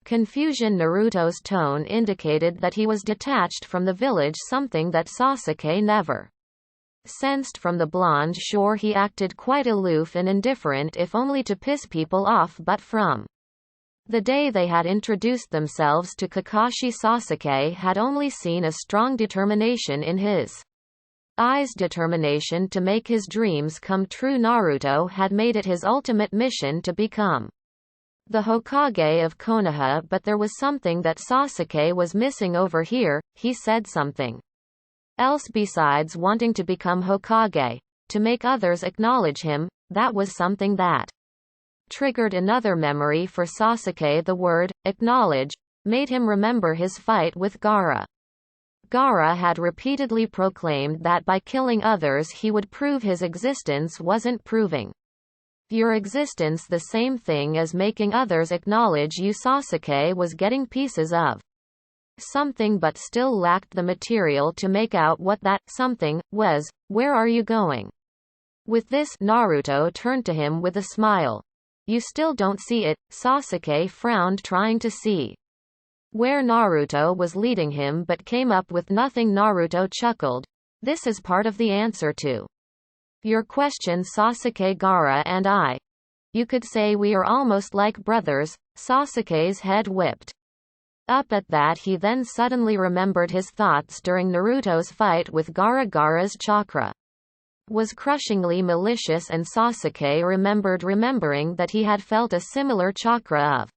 confusion. Naruto's tone indicated that he was detached from the village, something that Sasuke never sensed from the blonde. Sure, he acted quite aloof and indifferent, if only to piss people off, but from the day they had introduced themselves to Kakashi, Sasuke had only seen a strong determination in his eyes, determination to make his dreams come true. Naruto had made it his ultimate mission to become the Hokage of Konoha, but there was something that Sasuke was missing over here. He said something else besides wanting to become Hokage, to make others acknowledge him. That was something that triggered another memory for Sasuke. The word acknowledge made him remember his fight with Gaara. Gaara had repeatedly proclaimed that by killing others he would prove his existence. Wasn't proving your existence the same thing as making others acknowledge you? Sasuke was getting pieces of something but still lacked the material to make out what that something was. Where are you going with this? Naruto turned to him with a smile. You still don't see it? Sasuke frowned, trying to see where Naruto was leading him, but came up with nothing. Naruto chuckled. This is part of the answer to your question, Sasuke. Gaara and I, you could say we are almost like brothers. Sasuke's head whipped up at that. He then suddenly remembered his thoughts during Naruto's fight with Gaara. Gaara's chakra was crushingly malicious, and Sasuke remembering that he had felt a similar chakra of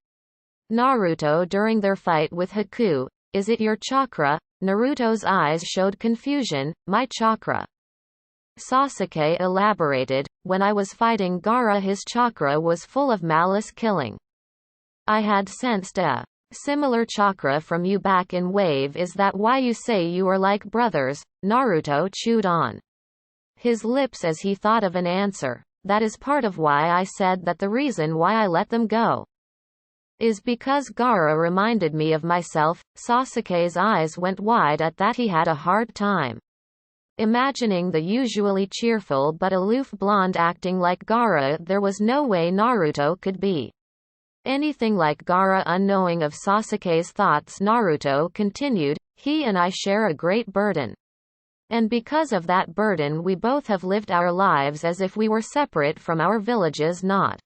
Naruto during their fight with Haku. Is it your chakra? Naruto's eyes showed confusion. My chakra. Sasuke elaborated. When I was fighting Gaara, his chakra was full of malice, killing. I had sensed a similar chakra from you back in Wave. Is that why you say you are like brothers? Naruto chewed on his lips as he thought of an answer. That is part of why I said that the reason why I let them go is because Gaara reminded me of myself. Sasuke's eyes went wide at that. He had a hard time imagining the usually cheerful but aloof blonde acting like Gaara. There was no way Naruto could be anything like Gaara. Unknowing of Sasuke's thoughts, Naruto continued, he and I share a great burden. And because of that burden we both have lived our lives as if we were separate from our villages, not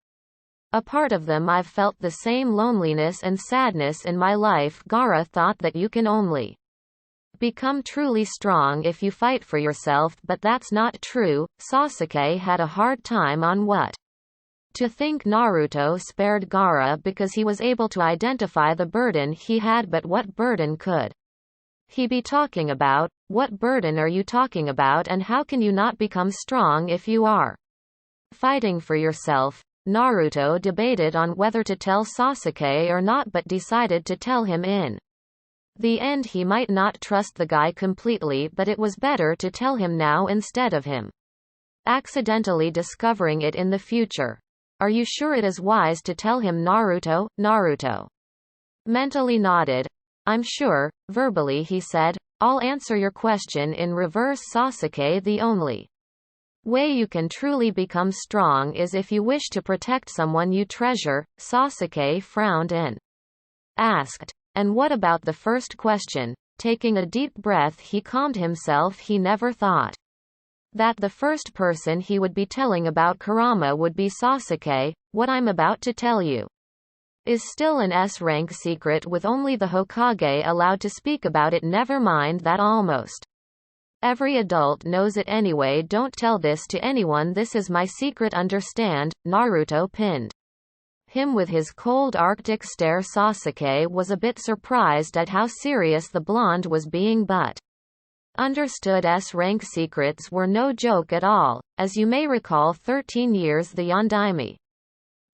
a part of them. I've felt the same loneliness and sadness in my life. Gaara thought that you can only become truly strong if you fight for yourself, but that's not true. Sasuke had a hard time on what to think. Naruto spared Gaara because he was able to identify the burden he had, but what burden could he be talking about? What burden are you talking about, and how can you not become strong if you are fighting for yourself? Naruto debated on whether to tell Sasuke or not, but decided to tell him. In the end he might not trust the guy completely, but it was better to tell him now instead of him accidentally discovering it in the future. Are you sure it is wise to tell him, Naruto? Naruto mentally nodded. I'm sure. Verbally he said, I'll answer your question in reverse. Sasuke, the only Way you can truly become strong is if you wish to protect someone you treasure. Sasuke frowned and asked, and what about the first question? Taking a deep breath, he calmed himself. He never thought that the first person he would be telling about Kurama would be Sasuke. What I'm about to tell you is still an S-rank secret with only the Hokage allowed to speak about it. Never mind that almost every adult knows it anyway. Don't tell this to anyone. This is my secret, understand? Naruto pinned him with his cold arctic stare. Sasuke was a bit surprised at how serious the blonde was being, but understood S-rank secrets were no joke at all. As you may recall, 13 years the Yondaime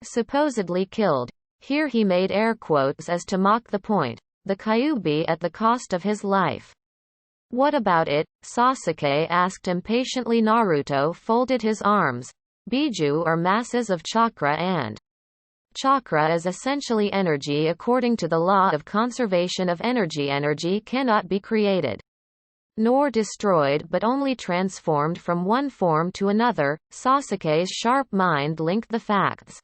supposedly killed. Here he made air quotes as to mock the point. The Kyuubi at the cost of his life. What about it? Sasuke asked impatiently. Naruto folded his arms. Biju are masses of chakra, and chakra is essentially energy according to the law of conservation of energy. Energy cannot be created nor destroyed but only transformed from one form to another. Sasuke's sharp mind linked the facts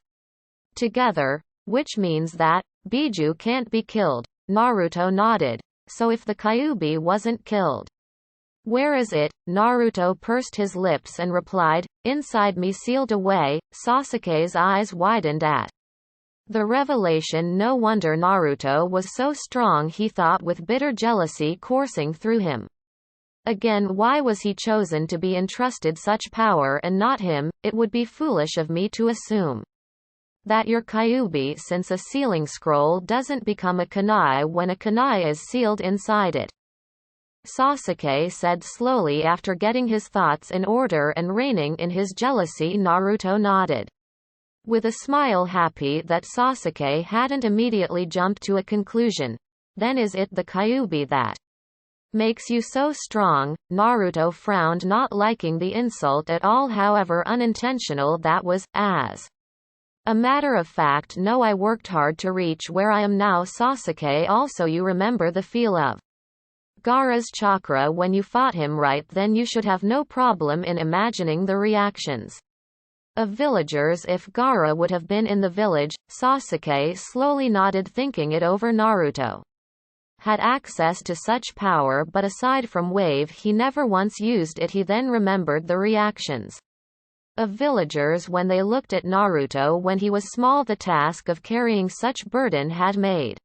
together, which means that Biju can't be killed. Naruto nodded. So if the Kyuubi wasn't killed, where is it? Naruto pursed his lips and replied, inside me, sealed away. Sasuke's eyes widened at the revelation. No wonder Naruto was so strong, he thought with bitter jealousy coursing through him. Again, why was he chosen to be entrusted such power and not him? It would be foolish of me to assume that your Kyuubi, since a sealing scroll doesn't become a kunai when a kunai is sealed inside it. Sasuke said slowly after getting his thoughts in order and reining in his jealousy. Naruto nodded with a smile, happy that Sasuke hadn't immediately jumped to a conclusion. Then is it the Kyuubi that makes you so strong? Naruto frowned, not liking the insult at all, however unintentional that was. As a matter of fact, no, I worked hard to reach where I am now. Sasuke, also you remember the feel of Gaara's chakra when you fought him, right? Then you should have no problem in imagining the reactions of villagers if Gaara would have been in the village. Sasuke slowly nodded, thinking it over. Naruto had access to such power, but aside from wave he never once used it. He then remembered the reactions of villagers when they looked at Naruto when he was small. The task of carrying such burden had made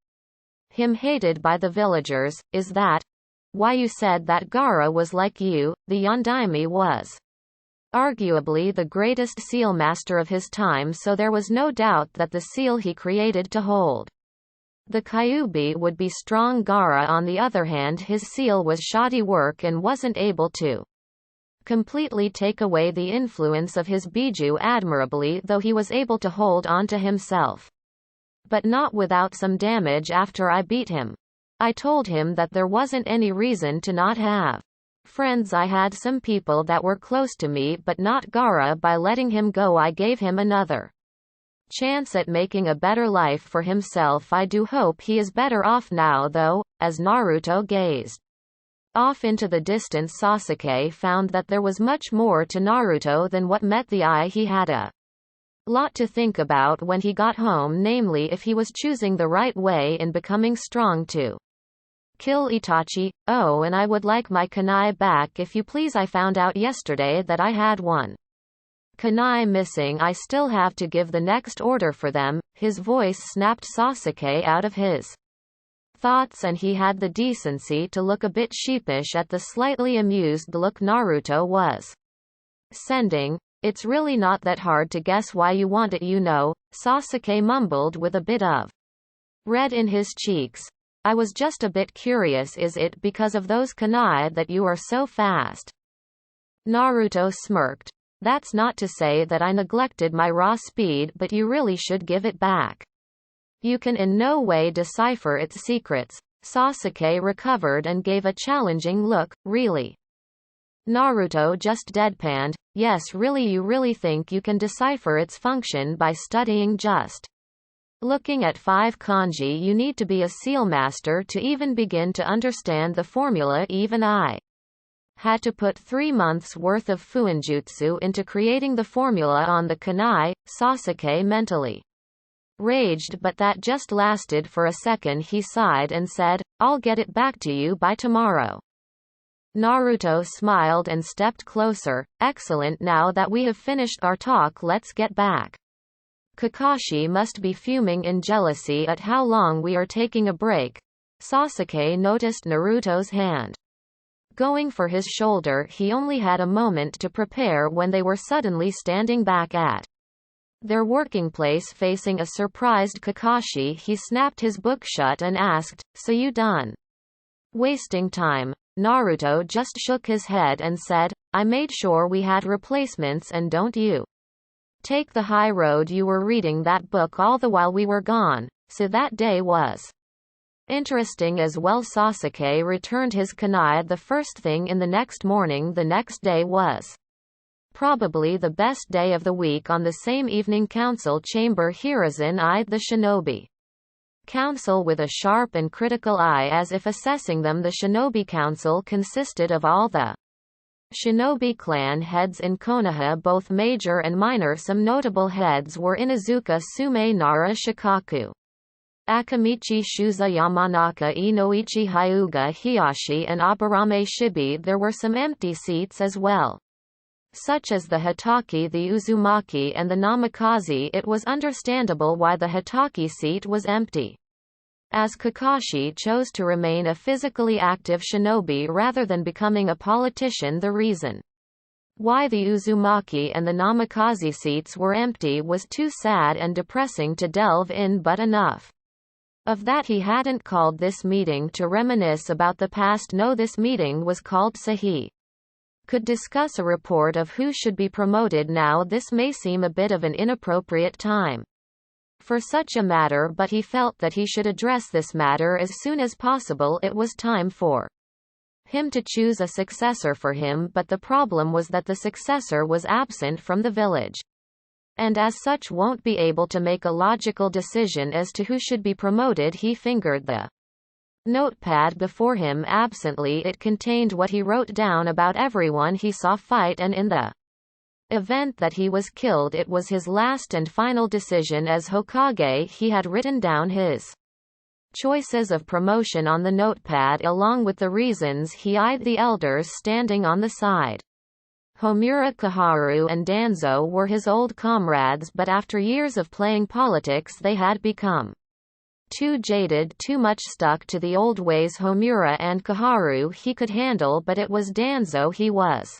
him hated by the villagers. Is that why you said that Gaara was like you? The Yondaime was arguably the greatest seal master of his time, so there was no doubt that the seal he created to hold the Kyuubi would be strong. Gaara, on the other hand, his seal was shoddy work and wasn't able to completely take away the influence of his Biju admirably, though he was able to hold on to himself. But not without some damage. After I beat him, I told him that there wasn't any reason to not have friends. I had some people that were close to me, but not Gaara. By letting him go, I gave him another chance at making a better life for himself. I do hope he is better off now, though. As Naruto gazed off into the distance, Sasuke found that there was much more to Naruto than what met the eye. He had a lot to think about when he got home, namely if he was choosing the right way in becoming strong to kill Itachi. Oh, and I would like my kunai back, if you please. I found out yesterday that I had one kunai missing. I still have to give the next order for them. His voice snapped Sasuke out of his thoughts, and he had the decency to look a bit sheepish at the slightly amused look Naruto was sending. It's really not that hard to guess why you want it, you know, Sasuke mumbled with a bit of red in his cheeks. I was just a bit curious. Is it because of those kunai that you are so fast? Naruto smirked. That's not to say that I neglected my raw speed, but you really should give it back. You can in no way decipher its secrets. Sasuke recovered and gave a challenging look. Really? Naruto just deadpanned. Yes, really? You really think you can decipher its function by studying just looking at 5 kanji? You need to be a seal master to even begin to understand the formula. Even I had to put 3 months worth of fuinjutsu into creating the formula on the kunai. Sasuke mentally raged, but that just lasted for a second. He sighed and said, "I'll get it back to you by tomorrow." Naruto smiled and stepped closer. "Excellent, now that we have finished our talk, let's get back." Kakashi must be fuming in jealousy at how long we are taking a break. Sasuke noticed Naruto's hand going for his shoulder. He only had a moment to prepare when they were suddenly standing back at their working place facing a surprised Kakashi. He snapped his book shut and asked, "So you done wasting time?" Naruto just shook his head and said, "I made sure we had replacements, and don't you take the high road. You were reading that book all the while we were gone, so that day was interesting as well." Sasuke returned his kunai the first thing in the next morning. The next day was probably the best day of the week. On the same evening, council chamber, Hiruzen eyed the shinobi council with a sharp and critical eye, as if assessing them. The shinobi council consisted of all the shinobi clan heads in Konoha, both major and minor. Some notable heads were Inuzuka Sume Nara Shukaku, Akamichi Shuza Yamanaka Inoichi Hyuga Hiyashi and Aburame Shibi. There were some empty seats as well, such as the Hitaki, the Uzumaki and the Namikaze. It was understandable why the Hitaki seat was empty, as Kakashi chose to remain a physically active shinobi rather than becoming a politician. The reason why the Uzumaki and the Namikaze seats were empty was too sad and depressing to delve in, but enough of that. He hadn't called this meeting to reminisce about the past. No, this meeting was called so he could discuss a report of who should be promoted. Now this may seem a bit of an inappropriate time for such a matter, but he felt that he should address this matter as soon as possible. It was time for him to choose a successor for him, but the problem was that the successor was absent from the village, and as such won't be able to make a logical decision as to who should be promoted. He fingered the notepad before him absently. It contained what he wrote down about everyone he saw fight, and in the event that he was killed, it was his last and final decision as Hokage. He had written down his choices of promotion on the notepad along with the reasons. He eyed the elders standing on the side. Homura, Koharu and Danzo were his old comrades, but after years of playing politics they had become too jaded, too much stuck to the old ways. Homura and Koharu he could handle, but it was Danzo he was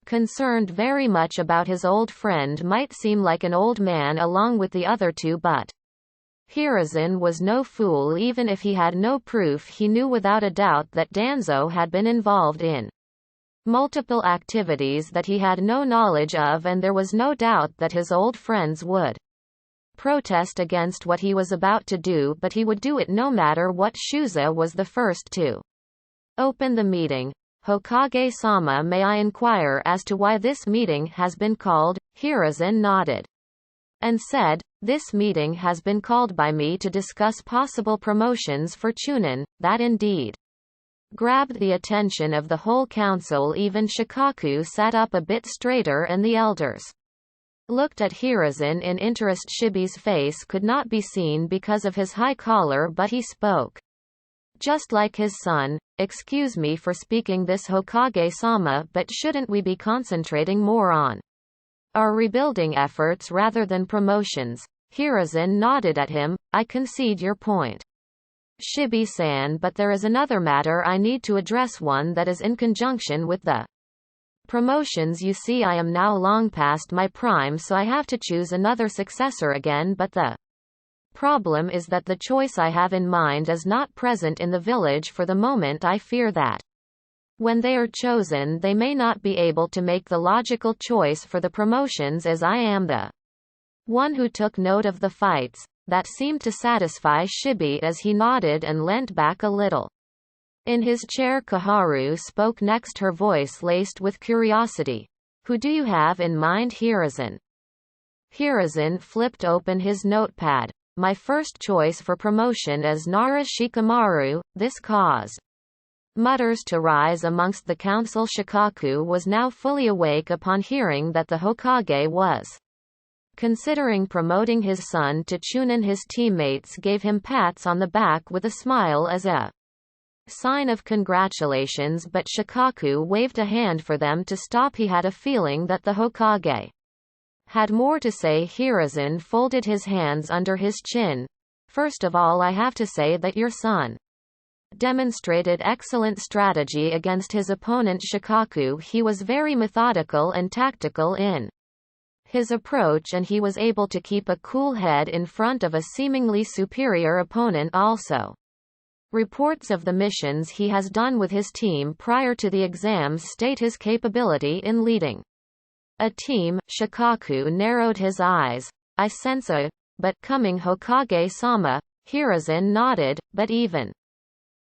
concerned very much about. His old friend might seem like an old man along with the other two, but Hiruzen was no fool. Even if he had no proof, he knew without a doubt that Danzo had been involved in multiple activities that he had no knowledge of, and there was no doubt that his old friends would protest against what he was about to do, but he would do it no matter what. Shuza was the first to open the meeting. "Hokage-sama, may I inquire as to why this meeting has been called?" Hiruzen nodded and said, "This meeting has been called by me to discuss possible promotions for Chunin." That indeed grabbed the attention of the whole council. Even Shukaku sat up a bit straighter, and the elders looked at Hiruzen in interest. Shibi's face could not be seen because of his high collar, but he spoke just like his son. "Excuse me for speaking this, Hokage-sama, but shouldn't we be concentrating more on our rebuilding efforts rather than promotions?" Hiruzen nodded at him. "I concede your point, Shibi-san, but there is another matter I need to address, one that is in conjunction with the promotions. You see, I am now long past my prime, so I have to choose another successor again, but the problem is that the choice I have in mind is not present in the village for the moment. I fear that when they are chosen they may not be able to make the logical choice for the promotions, as I am the one who took note of the fights." That seemed to satisfy Shibi as he nodded and leant back a little in his chair. Koharu spoke next, her voice laced with curiosity. "Who do you have in mind, Hiruzen?" Hiruzen flipped open his notepad. "My first choice for promotion is Nara Shikamaru. This caused mutters to rise amongst the council. Shukaku was now fully awake upon hearing that the Hokage was considering promoting his son to Chunin. His teammates gave him pats on the back with a smile as a sign of congratulations, but Shukaku waved a hand for them to stop. He had a feeling that the Hokage had more to say. Hiruzen folded his hands under his chin. First of all, I have to say that your son demonstrated excellent strategy against his opponent Shukaku. He was very methodical and tactical in his approach, and he was able to keep a cool head in front of a seemingly superior opponent. Also, reports of the missions he has done with his team prior to the exams state his capability in leading a team. Shukaku narrowed his eyes. I sense a but coming, Hokage-sama. Hiruzen nodded, but even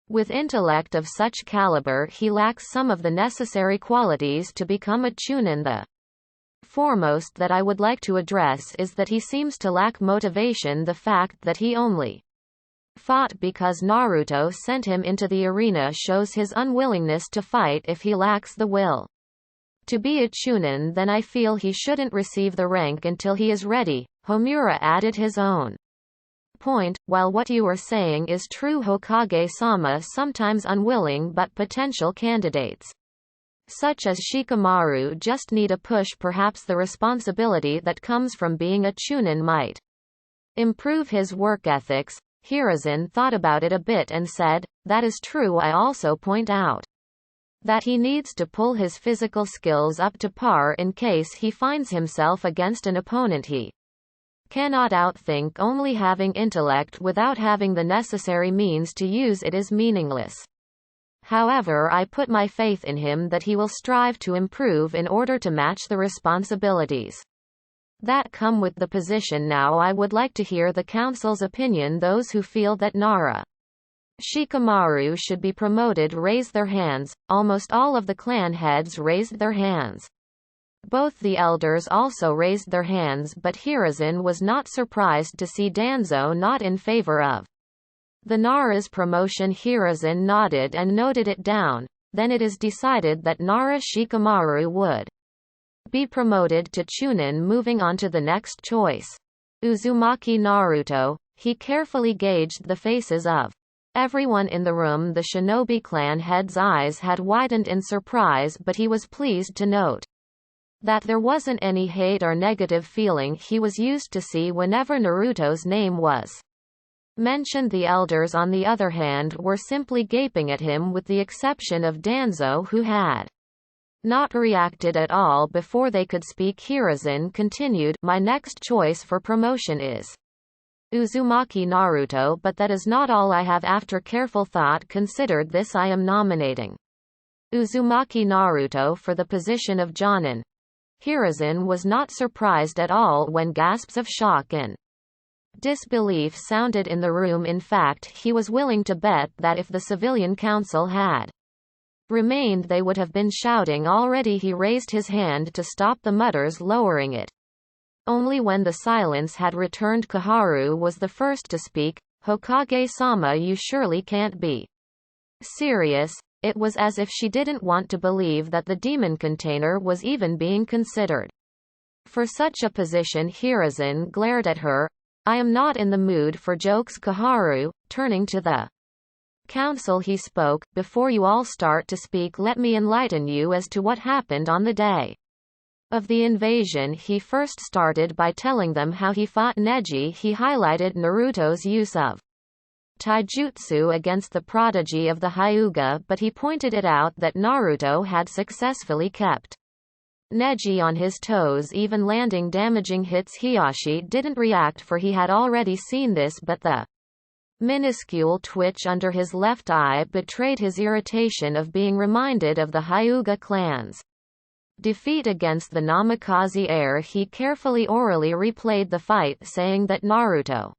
with intellect of such caliber, he lacks some of the necessary qualities to become a Chunin. The foremost that I would like to address is that he seems to lack motivation. The fact that he only fought because Naruto sent him into the arena shows his unwillingness to fight. If he lacks the will to be a Chunin, then I feel he shouldn't receive the rank until he is ready. Homura added his own point. While what you are saying is true, Hokage-sama, sometimes unwilling but potential candidates such as Shikamaru just need a push. Perhaps the responsibility that comes from being a Chunin might improve his work ethics. Hiruzen thought about it a bit and said, that is true. I also point out that he needs to pull his physical skills up to par in case he finds himself against an opponent he cannot outthink. Only having intellect without having the necessary means to use it is meaningless. However, I put my faith in him that he will strive to improve in order to match the responsibilities that come with the position. Now I would like to hear the council's opinion. Those who feel that Naruto Shikamaru should be promoted raise their hands. Almost all of the clan heads raised their hands. Both the elders also raised their hands, but Hiruzen was not surprised to see Danzo not in favor of the Nara's promotion. Hiruzen nodded and noted it down. Then it is decided that Naruto Shikamaru would be promoted to Chunin. Moving on to the next choice, Uzumaki Naruto. He carefully gauged the faces of everyone in the room. The shinobi clan head's eyes had widened in surprise, but he was pleased to note that there wasn't any hate or negative feeling he was used to see whenever Naruto's name was mentioned. The elders, on the other hand, were simply gaping at him, with the exception of Danzo, who had not reacted at all before they could speak. Hiruzen continued, my next choice for promotion is Uzumaki Naruto, but that is not all I have. After careful thought considered this, I am nominating Uzumaki Naruto for the position of Jonin. Hiruzen was not surprised at all when gasps of shock and disbelief sounded in the room. In fact, he was willing to bet that if the civilian council had remained, they would have been shouting already. He raised his hand to stop the mutters, lowering it only when the silence had returned. Koharu was the first to speak. Hokage-sama, you surely can't be serious. It was as if she didn't want to believe that the demon container was even being considered for such a position. Hiruzen glared at her. I am not in the mood for jokes. Koharu, turning to the council, he spoke, before you all start to speak, let me enlighten you as to what happened on the day of the invasion. He first started by telling them how he fought Neji. He highlighted Naruto's use of taijutsu against the prodigy of the Hyuga, but he pointed it out that Naruto had successfully kept Neji on his toes, even landing damaging hits. Hiyashi didn't react, for he had already seen this, but the minuscule twitch under his left eye betrayed his irritation of being reminded of the Hyuga clan's defeat against the Namikaze heir. He carefully orally replayed the fight, saying that Naruto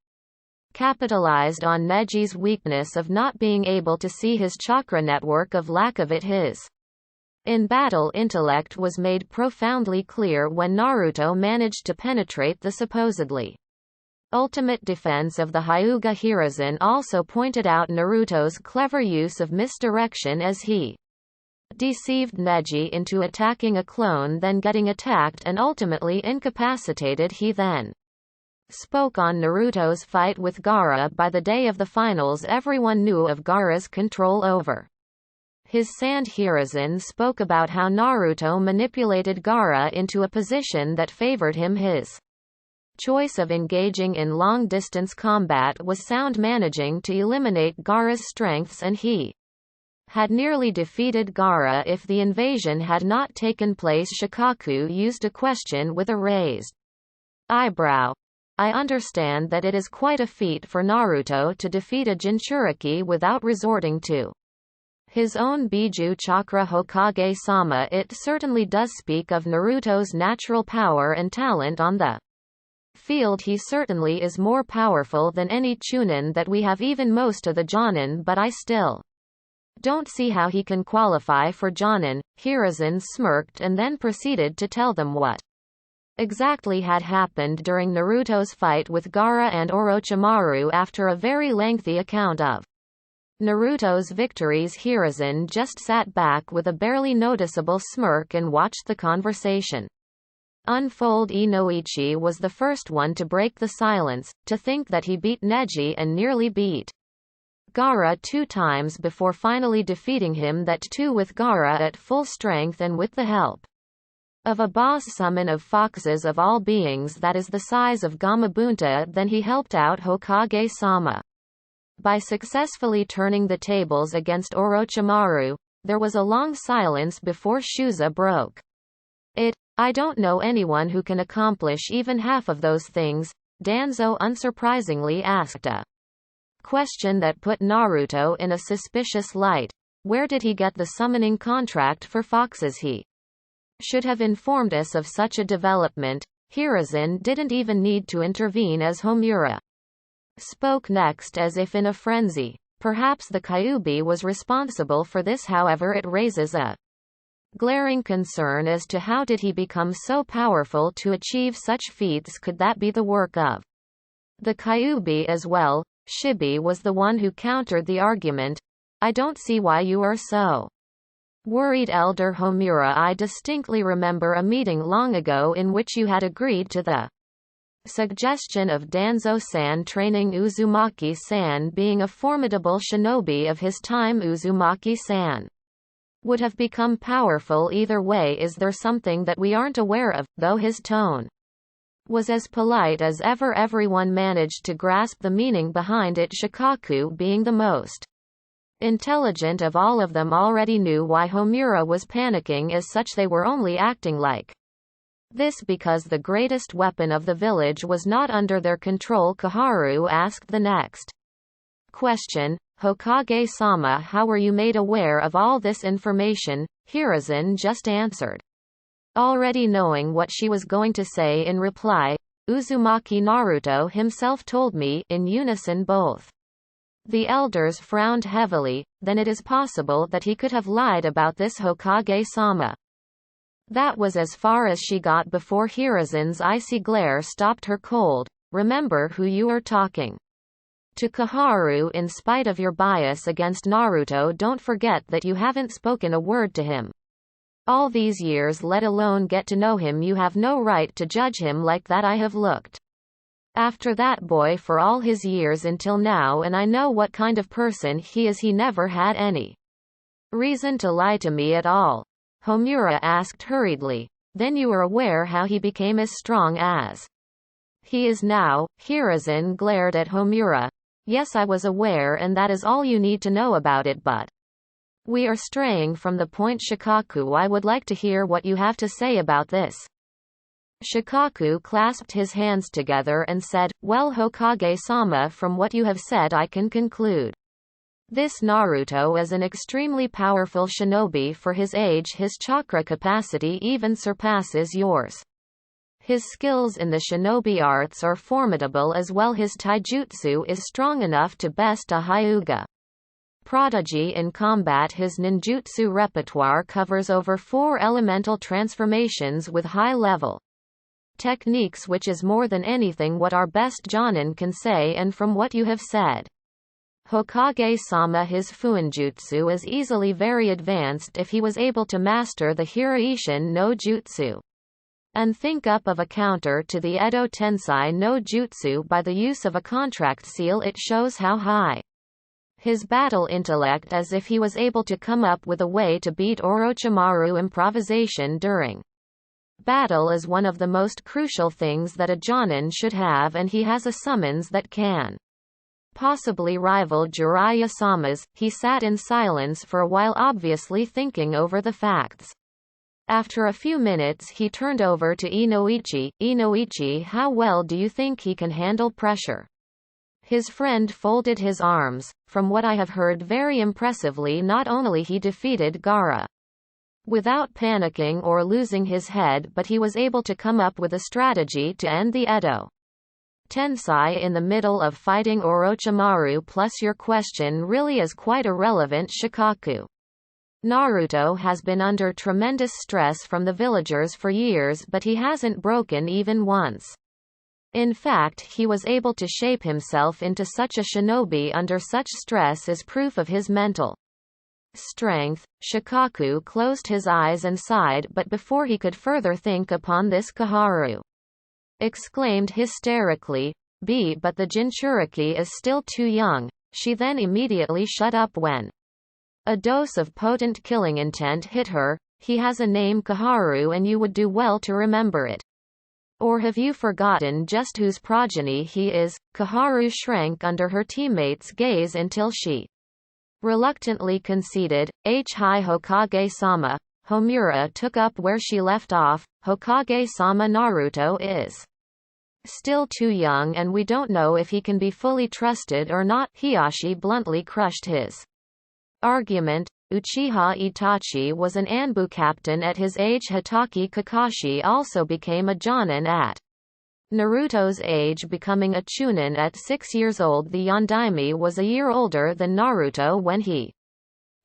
capitalized on Neji's weakness of not being able to see his chakra network, of lack of it. His in-battle intellect was made profoundly clear when Naruto managed to penetrate the supposedly Ultimate Defense of the Hyuga Hiruzen also pointed out Naruto's clever use of misdirection as he deceived Neji into attacking a clone, then getting attacked and ultimately incapacitated. He then spoke on Naruto's fight with Gaara. By the day of the finals, everyone knew of Gaara's control over his Sand Hiruzen, spoke about how Naruto manipulated Gaara into a position that favored him. His choice of engaging in long-distance combat was sound, managing to eliminate Gaara's strengths, and he had nearly defeated Gaara if the invasion had not taken place. Shukaku used a question with a raised eyebrow. I understand that it is quite a feat for Naruto to defeat a Jinchuriki without resorting to his own Biju Chakra. Hokage-sama, it certainly does speak of Naruto's natural power and talent on the field. He certainly is more powerful than any Chunin that we have, even most of the Jonin, but I still don't see how he can qualify for Jonin. Hiruzen smirked and then proceeded to tell them what exactly had happened during Naruto's fight with Gaara and Orochimaru. After a very lengthy account of Naruto's victories, Hiruzen just sat back with a barely noticeable smirk and watched the conversation unfold. Inoichi was the first one to break the silence. To think that he beat Neji and nearly beat Gaara 2 times before finally defeating him, that too with Gaara at full strength and with the help of a boss summon of foxes of all beings that is the size of Gamabunta. Then he helped out Hokage-sama by successfully turning the tables against Orochimaru. There was a long silence before Shuza broke it. I don't know anyone who can accomplish even half of those things. Danzo unsurprisingly asked a question that put Naruto in a suspicious light. Where did he get the summoning contract for foxes? He should have informed us of such a development. Hiruzen didn't even need to intervene, as Homura spoke next as if in a frenzy. Perhaps the Kyuubi was responsible for this. However, it raises a glaring concern as to how did he become so powerful to achieve such feats. Could that be the work of the Kyuubi as well? Shibi was the one who countered the argument. I don't see why you are so worried, Elder Homura. I distinctly remember a meeting long ago in which you had agreed to the suggestion of Danzo-san training Uzumaki-san. Being a formidable shinobi of his time, Uzumaki-san would have become powerful either way. Is there something that we aren't aware of? Though his tone was as polite as ever, everyone managed to grasp the meaning behind it. Shukaku, being the most intelligent of all of them, already knew why Homura was panicking. As such, they were only acting like this because the greatest weapon of the village was not under their control. Koharu asked the next question. Hokage-sama, how were you made aware of all this information? Hiruzen just answered, already knowing what she was going to say. In reply, Uzumaki Naruto himself told me. In unison both the elders frowned heavily. Then it is possible that he could have lied about this, Hokage-sama. That was as far as she got before Hiruzen's icy glare stopped her cold. Remember who you are talking to, Koharu. In spite of your bias against Naruto, don't forget that you haven't spoken a word to him all these years, let alone get to know him. You have no right to judge him like that. I have looked after that boy for all his years until now, and I know what kind of person he is. He never had any reason to lie to me at all. Homura asked hurriedly, then you are aware how he became as strong as he is now? Hiruzen glared at Homura. Yes, I was aware, and that is all you need to know about it, but we are straying from the point. Shukaku, I would like to hear what you have to say about this. Shukaku clasped his hands together and said, well, Hokage-sama, from what you have said I can conclude this Naruto is an extremely powerful shinobi for his age. His chakra capacity even surpasses yours. His skills in the shinobi arts are formidable as well. His taijutsu is strong enough to best a Hyuga prodigy in combat. His ninjutsu repertoire covers over 4 elemental transformations with high level techniques, which is more than anything what our best Jonin can say, and from what you have said, Hokage-sama, his fuinjutsu is easily very advanced if he was able to master the Hiraishin no Jutsu. And think up of a counter to the Edo Tensei no Jutsu by the use of a contract seal. It shows how high his battle intellect as if he was able to come up with a way to beat Orochimaru. Improvisation during battle is one of the most crucial things that a Jonin should have, and he has a summons that can possibly rival Jiraiya-sama's. He sat in silence for a while, obviously thinking over the facts. After a few minutes he turned over to Inoichi. Inoichi, how well do you think he can handle pressure? His friend folded his arms. From what I have heard, very impressively. Not only he defeated Gaara without panicking or losing his head, but he was able to come up with a strategy to end the Edo Tensei in the middle of fighting Orochimaru. Plus your question really is quite irrelevant. Shukaku. Naruto has been under tremendous stress from the villagers for years, but he hasn't broken even once. In fact, he was able to shape himself into such a shinobi under such stress is proof of his mental strength. Shukaku closed his eyes and sighed, but before he could further think upon this, Kaharu exclaimed hysterically, but the Jinchuriki is still too young." She then immediately shut up when a dose of potent killing intent hit her. "He has a name, Kaharu, and you would do well to remember it. Or have you forgotten just whose progeny he is?" Kaharu shrank under her teammate's gaze until she reluctantly conceded, "Hi Hokage-sama." Homura took up where she left off. "Hokage-sama, Naruto is still too young and we don't know if he can be fully trusted or not." Hiyashi bluntly crushed his argument. Uchiha Itachi was an Anbu captain at his age. Hitaki Kakashi also became a Jonin at Naruto's age, becoming a Chunin at 6 years old. The Yondaime was a year older than Naruto when he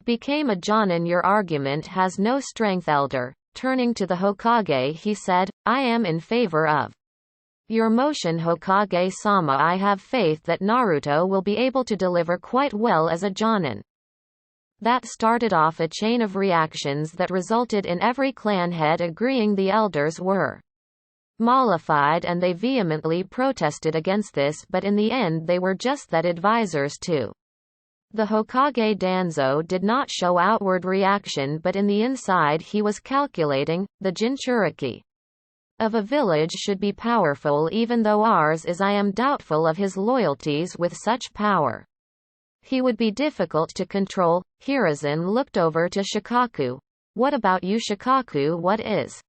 became a Jonin. Your argument has no strength, elder. Turning to the Hokage, he said, "I am in favor of your motion, Hokage-sama. I have faith that Naruto will be able to deliver quite well as a Jonin." That started off a chain of reactions that resulted in every clan head agreeing the elders were mollified, and they vehemently protested against this, but in the end they were just that, advisors too. The Hokage Danzo did not show outward reaction, but in the inside he was calculating. The Jinchuriki of a village should be powerful, even though ours is. I am doubtful of his loyalties with such power. He would be difficult to control. Hiruzen looked over to Shukaku. "What about you, Shukaku? What is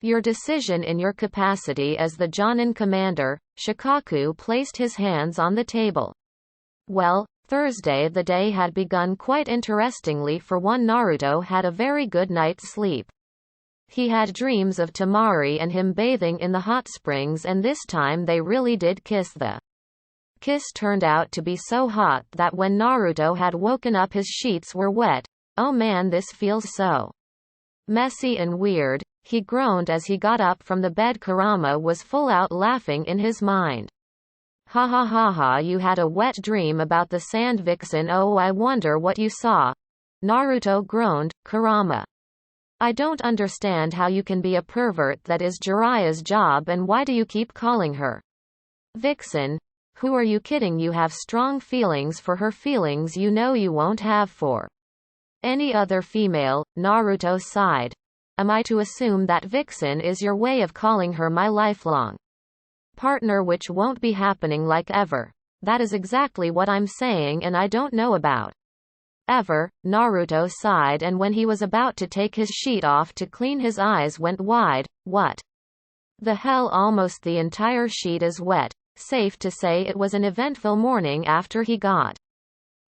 your decision in your capacity as the Jonin commander?" Shukaku placed his hands on the table. "Well, Thursday the day had begun quite interestingly. For one, Naruto had a very good night's sleep. He had dreams of Temari and him bathing in the hot springs, and this time they really did kiss. The kiss turned out to be so hot that when Naruto had woken up his sheets were wet. Oh man, this feels so messy and weird," he groaned as he got up from the bed. Kurama was full out laughing in his mind. "Ha ha ha ha, you had a wet dream about the sand vixen? Oh, I wonder what you saw." Naruto groaned. "Kurama, I don't understand how you can be a pervert. That is Jiraiya's job, and why do you keep calling her vixen? Who are you kidding? You have strong feelings for her, feelings you know you won't have for any other female." Naruto sighed. "Am I to assume that vixen is your way of calling her my lifelong partner, which won't be happening like ever?" "That is exactly what I'm saying, and I don't know about ever." Naruto sighed, and when he was about to take his sheet off to clean, his eyes went wide. "What the hell? Almost the entire sheet is wet." Safe to say it was an eventful morning. After he got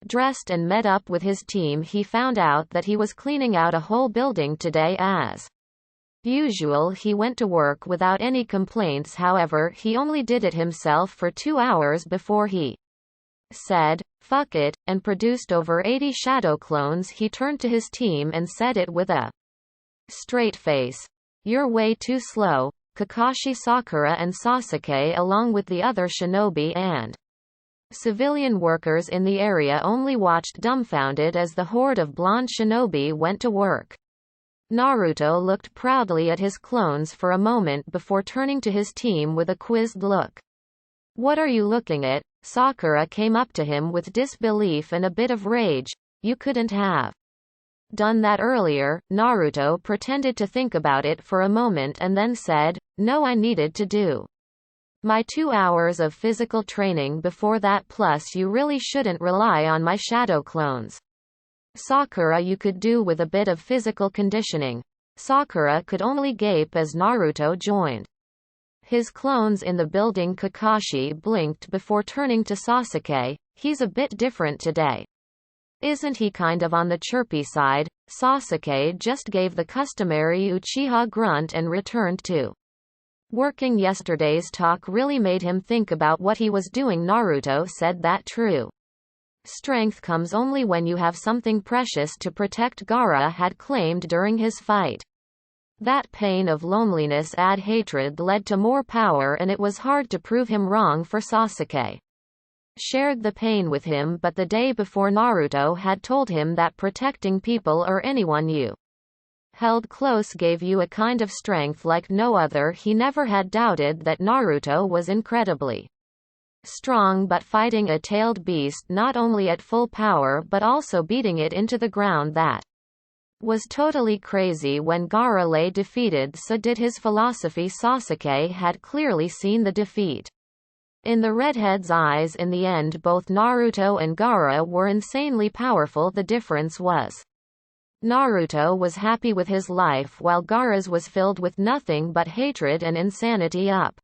dressed and met up with his team, he found out that he was cleaning out a whole building today. As usual, he went to work without any complaints. However, he only did it himself for 2 hours before he said, "Fuck it," and produced over 80 shadow clones. He turned to his team and said it with a straight face. "You're way too slow." Kakashi, Sakura and Sasuke along with the other shinobi and civilian workers in the area only watched dumbfounded as the horde of blonde shinobi went to work. Naruto looked proudly at his clones for a moment before turning to his team with a quizzed look. "What are you looking at?" Sakura came up to him with disbelief and a bit of rage. "You couldn't have done that earlier." Naruto pretended to think about it for a moment and then said, "No, I needed to do my 2 hours of physical training before that, plus you really shouldn't rely on my shadow clones." "Sakura, you could do with a bit of physical conditioning." Sakura could only gape as Naruto joined his clones in the building. Kakashi blinked before turning to Sasuke. "He's a bit different today. Isn't he kind of on the chirpy side?" Sasuke just gave the customary Uchiha grunt and returned to working. Yesterday's talk really made him think about what he was doing. Naruto said that true strength comes only when you have something precious to protect, Gaara had claimed during his fight. That pain of loneliness and hatred led to more power, and it was hard to prove him wrong, for Sasuke shared the pain with him, but the day before Naruto had told him that protecting people or anyone you held close gave you a kind of strength like no other. He never had doubted that Naruto was incredibly strong, but fighting a tailed beast not only at full power but also beating it into the ground, that was totally crazy. When Gaara lay defeated, so did his philosophy. Sasuke had clearly seen the defeat in the redhead's eyes. In the end, both Naruto and Gaara were insanely powerful. The difference was Naruto was happy with his life while Gaara's was filled with nothing but hatred and insanity. Up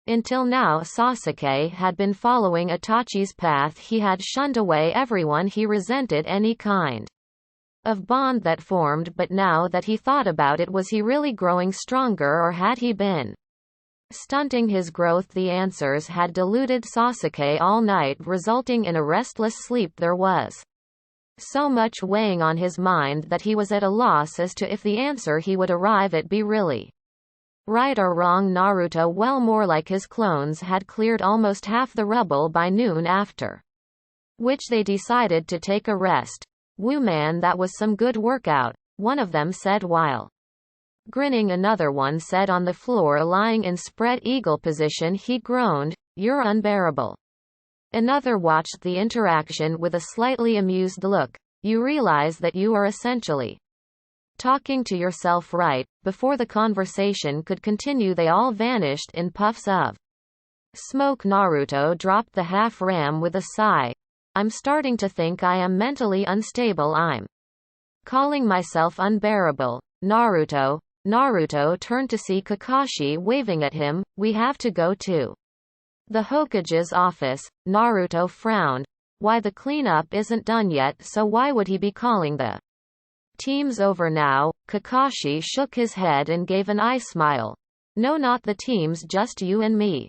until now, Sasuke had been following Itachi's path. He had shunned away everyone he resented any kind of bond that formed, but now that he thought about it, was he really growing stronger, or had he been stunting his growth? The answers had deluded Sasuke all night, resulting in a restless sleep. There was so much weighing on his mind that he was at a loss as to if the answer he would arrive at be really right or wrong. Naruto, well, more like his clones, had cleared almost half the rubble by noon, after which they decided to take a rest. "Woo man, that was some good workout," one of them said while grinning. Another one said on the floor, lying in spread eagle position, he groaned, "You're unbearable." Another watched the interaction with a slightly amused look. "You realize that you are essentially talking to yourself, right?" Before the conversation could continue, they all vanished in puffs of smoke. Naruto dropped the half-ram with a sigh. "I'm starting to think I am mentally unstable. I'm calling myself unbearable." Naruto turned to see Kakashi waving at him. "We have to go to the Hokage's office." Naruto frowned. "Why, the cleanup isn't done yet, so why would he be calling the teams over now?" Kakashi shook his head and gave an eye smile. "No, not the teams, just you and me."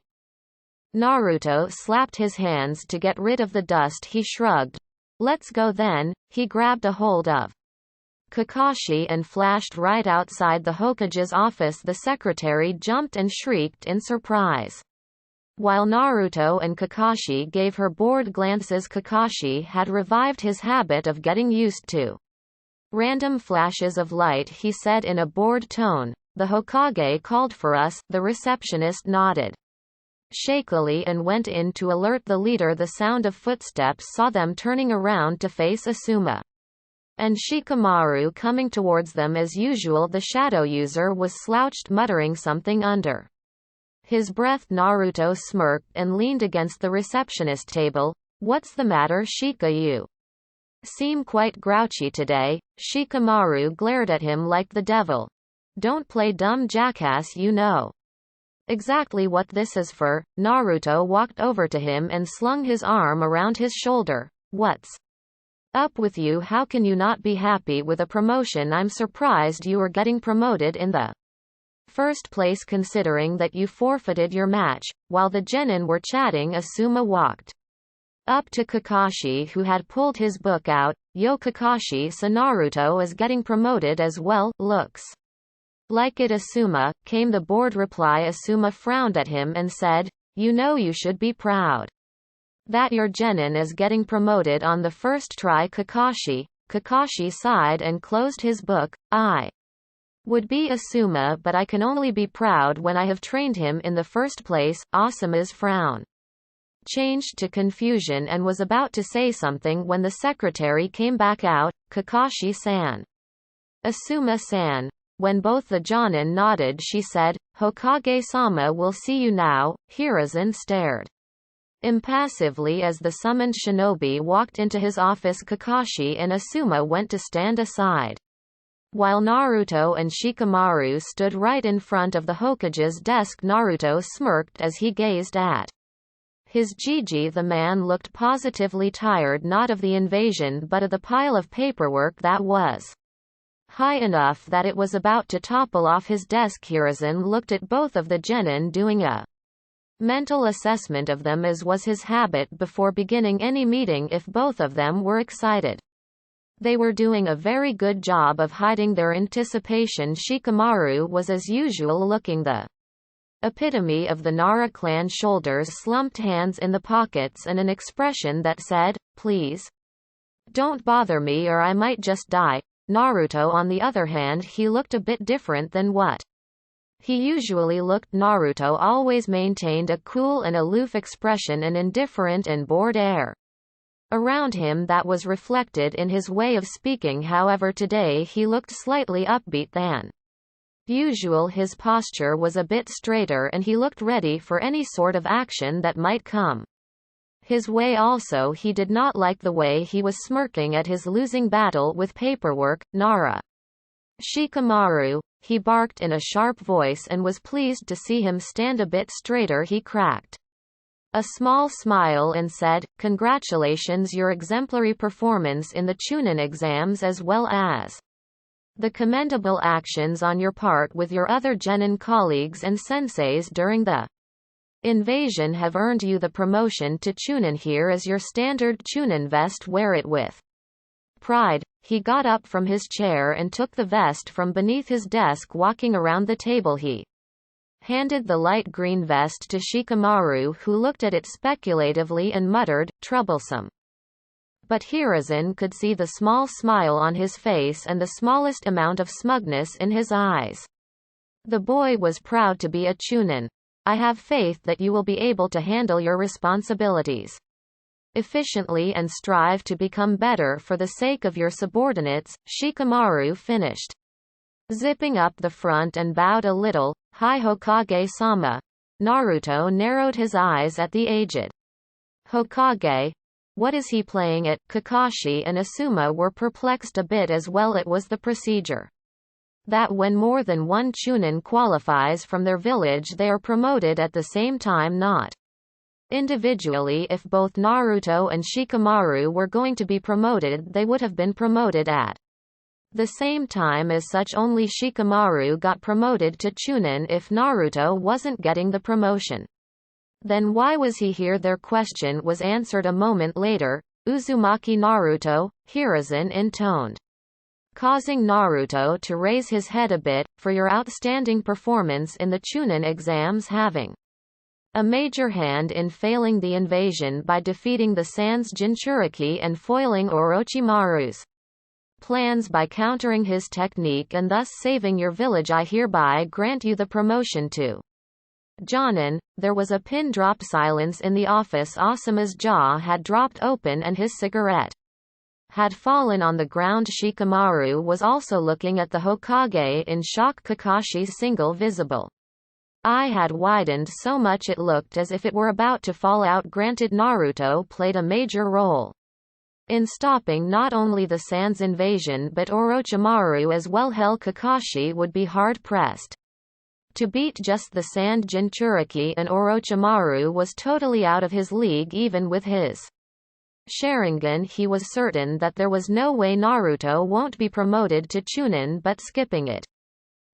Naruto slapped his hands to get rid of the dust. He shrugged. "Let's go then." He grabbed a hold of Kakashi and flashed right outside the Hokage's office. The secretary jumped and shrieked in surprise, while Naruto and Kakashi gave her bored glances. Kakashi had revived his habit of getting used to random flashes of light. He said in a bored tone, "The Hokage called for us." The receptionist nodded shakily and went in to alert the leader. The sound of footsteps saw them turning around to face Asuma and Shikamaru coming towards them. As usual, the shadow user was slouched, muttering something under his breath. Naruto smirked and leaned against the receptionist table. "What's the matter, Shika? You seem quite grouchy today." Shikamaru glared at him like the devil. "Don't play dumb jackass, you know exactly what this is for." Naruto walked over to him and slung his arm around his shoulder. "What's up with you? How can you not be happy with a promotion? I'm surprised you are getting promoted in the first place, considering that you forfeited your match." While the genin were chatting, Asuma walked up to Kakashi, who had pulled his book out. "Yo, Kakashi, so Naruto is getting promoted as well. Looks Like it Asuma, came the bored reply. Asuma frowned at him and said, "You know you should be proud that your genin is getting promoted on the first try." Kakashi sighed and closed his book. "I would be Asuma, but I can only be proud when I have trained him in the first place." Asuma's frown changed to confusion and was about to say something when the secretary came back out. "Kakashi-san." "Asuma-san." When both the Jonin nodded, she said, "Hokage-sama will see you now." Hiruzen stared impassively as the summoned shinobi walked into his office. Kakashi and Asuma went to stand aside, while Naruto and Shikamaru stood right in front of the Hokage's desk. Naruto smirked as he gazed at his Gigi. The man looked positively tired, not of the invasion but of the pile of paperwork that was high enough that it was about to topple off his desk. Hiruzen looked at both of the genin, doing a mental assessment of them as was his habit before beginning any meeting. If both of them were excited, they were doing a very good job of hiding their anticipation. Shikamaru was as usual looking the epitome of the Nara clan, shoulders slumped, hands in the pockets, and an expression that said, "Please don't bother me or I might just die." Naruto, on the other hand, he looked a bit different than what he usually looked. Naruto always maintained a cool and aloof expression, an indifferent and bored air around him that was reflected in his way of speaking. However, today he looked slightly upbeat than usual. His posture was a bit straighter and he looked ready for any sort of action that might come his way. Also, he did not like the way he was smirking at his losing battle with paperwork. "Nara Shikamaru," he barked in a sharp voice, and was pleased to see him stand a bit straighter. He cracked a small smile and said, "Congratulations, your exemplary performance in the Chunin exams as well as the commendable actions on your part with your other genin colleagues and senseis during the invasion have earned you the promotion to Chunin. Here is your standard Chunin vest. Wear it with pride." He got up from his chair and took the vest from beneath his desk. Walking around the table, he handed the light green vest to Shikamaru, who looked at it speculatively and muttered, "Troublesome." But Hiruzen could see the small smile on his face and the smallest amount of smugness in his eyes. The boy was proud to be a Chunin. "I have faith that you will be able to handle your responsibilities efficiently and strive to become better for the sake of your subordinates." Shikamaru finished zipping up the front and bowed a little. "Hi Hokage-sama." Naruto narrowed his eyes at the aged Hokage. What is he playing at? Kakashi and Asuma were perplexed a bit as well. It was the procedure that when more than one Chunin qualifies from their village, they are promoted at the same time, not individually. If both Naruto and Shikamaru were going to be promoted, they would have been promoted at the same time. As such, only Shikamaru got promoted to Chunin if Naruto wasn't getting the promotion. Then why was he here? Their question was answered a moment later. "Uzumaki Naruto," Hiruzen intoned, causing Naruto to raise his head a bit, "for your outstanding performance in the Chunin exams, having a major hand in failing the invasion by defeating the Sans Jinchuriki and foiling Orochimaru's plans by countering his technique and thus saving your village, I hereby grant you the promotion to Jonin." There was a pin-drop silence in the office. Asuma's jaw had dropped open and his cigarette had fallen on the ground. Shikamaru was also looking at the Hokage in shock. Kakashi's single visible eye had widened so much it looked as if it were about to fall out. Granted, Naruto played a major role in stopping not only the Sans invasion but Orochimaru as well. Hell, Kakashi would be hard-pressed to beat just the Sand Jinchuriki, and Orochimaru was totally out of his league. Even with his Sharingan, he was certain that there was no way Naruto won't be promoted to Chunin, but skipping it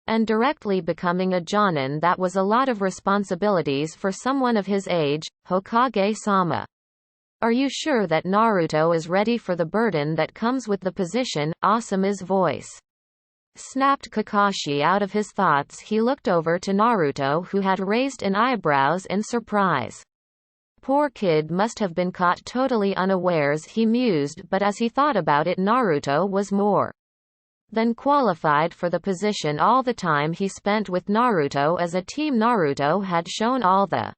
and directly becoming a Jonin, that was a lot of responsibilities for someone of his age. "Hokage-sama, are you sure that Naruto is ready for the burden that comes with the position?" Asuma's voice snapped Kakashi out of his thoughts. He looked over to Naruto, who had raised an eyebrows in surprise. Poor kid must have been caught totally unawares, he mused, but as he thought about it, Naruto was more than qualified for the position. All the time he spent with Naruto as a team, Naruto had shown all the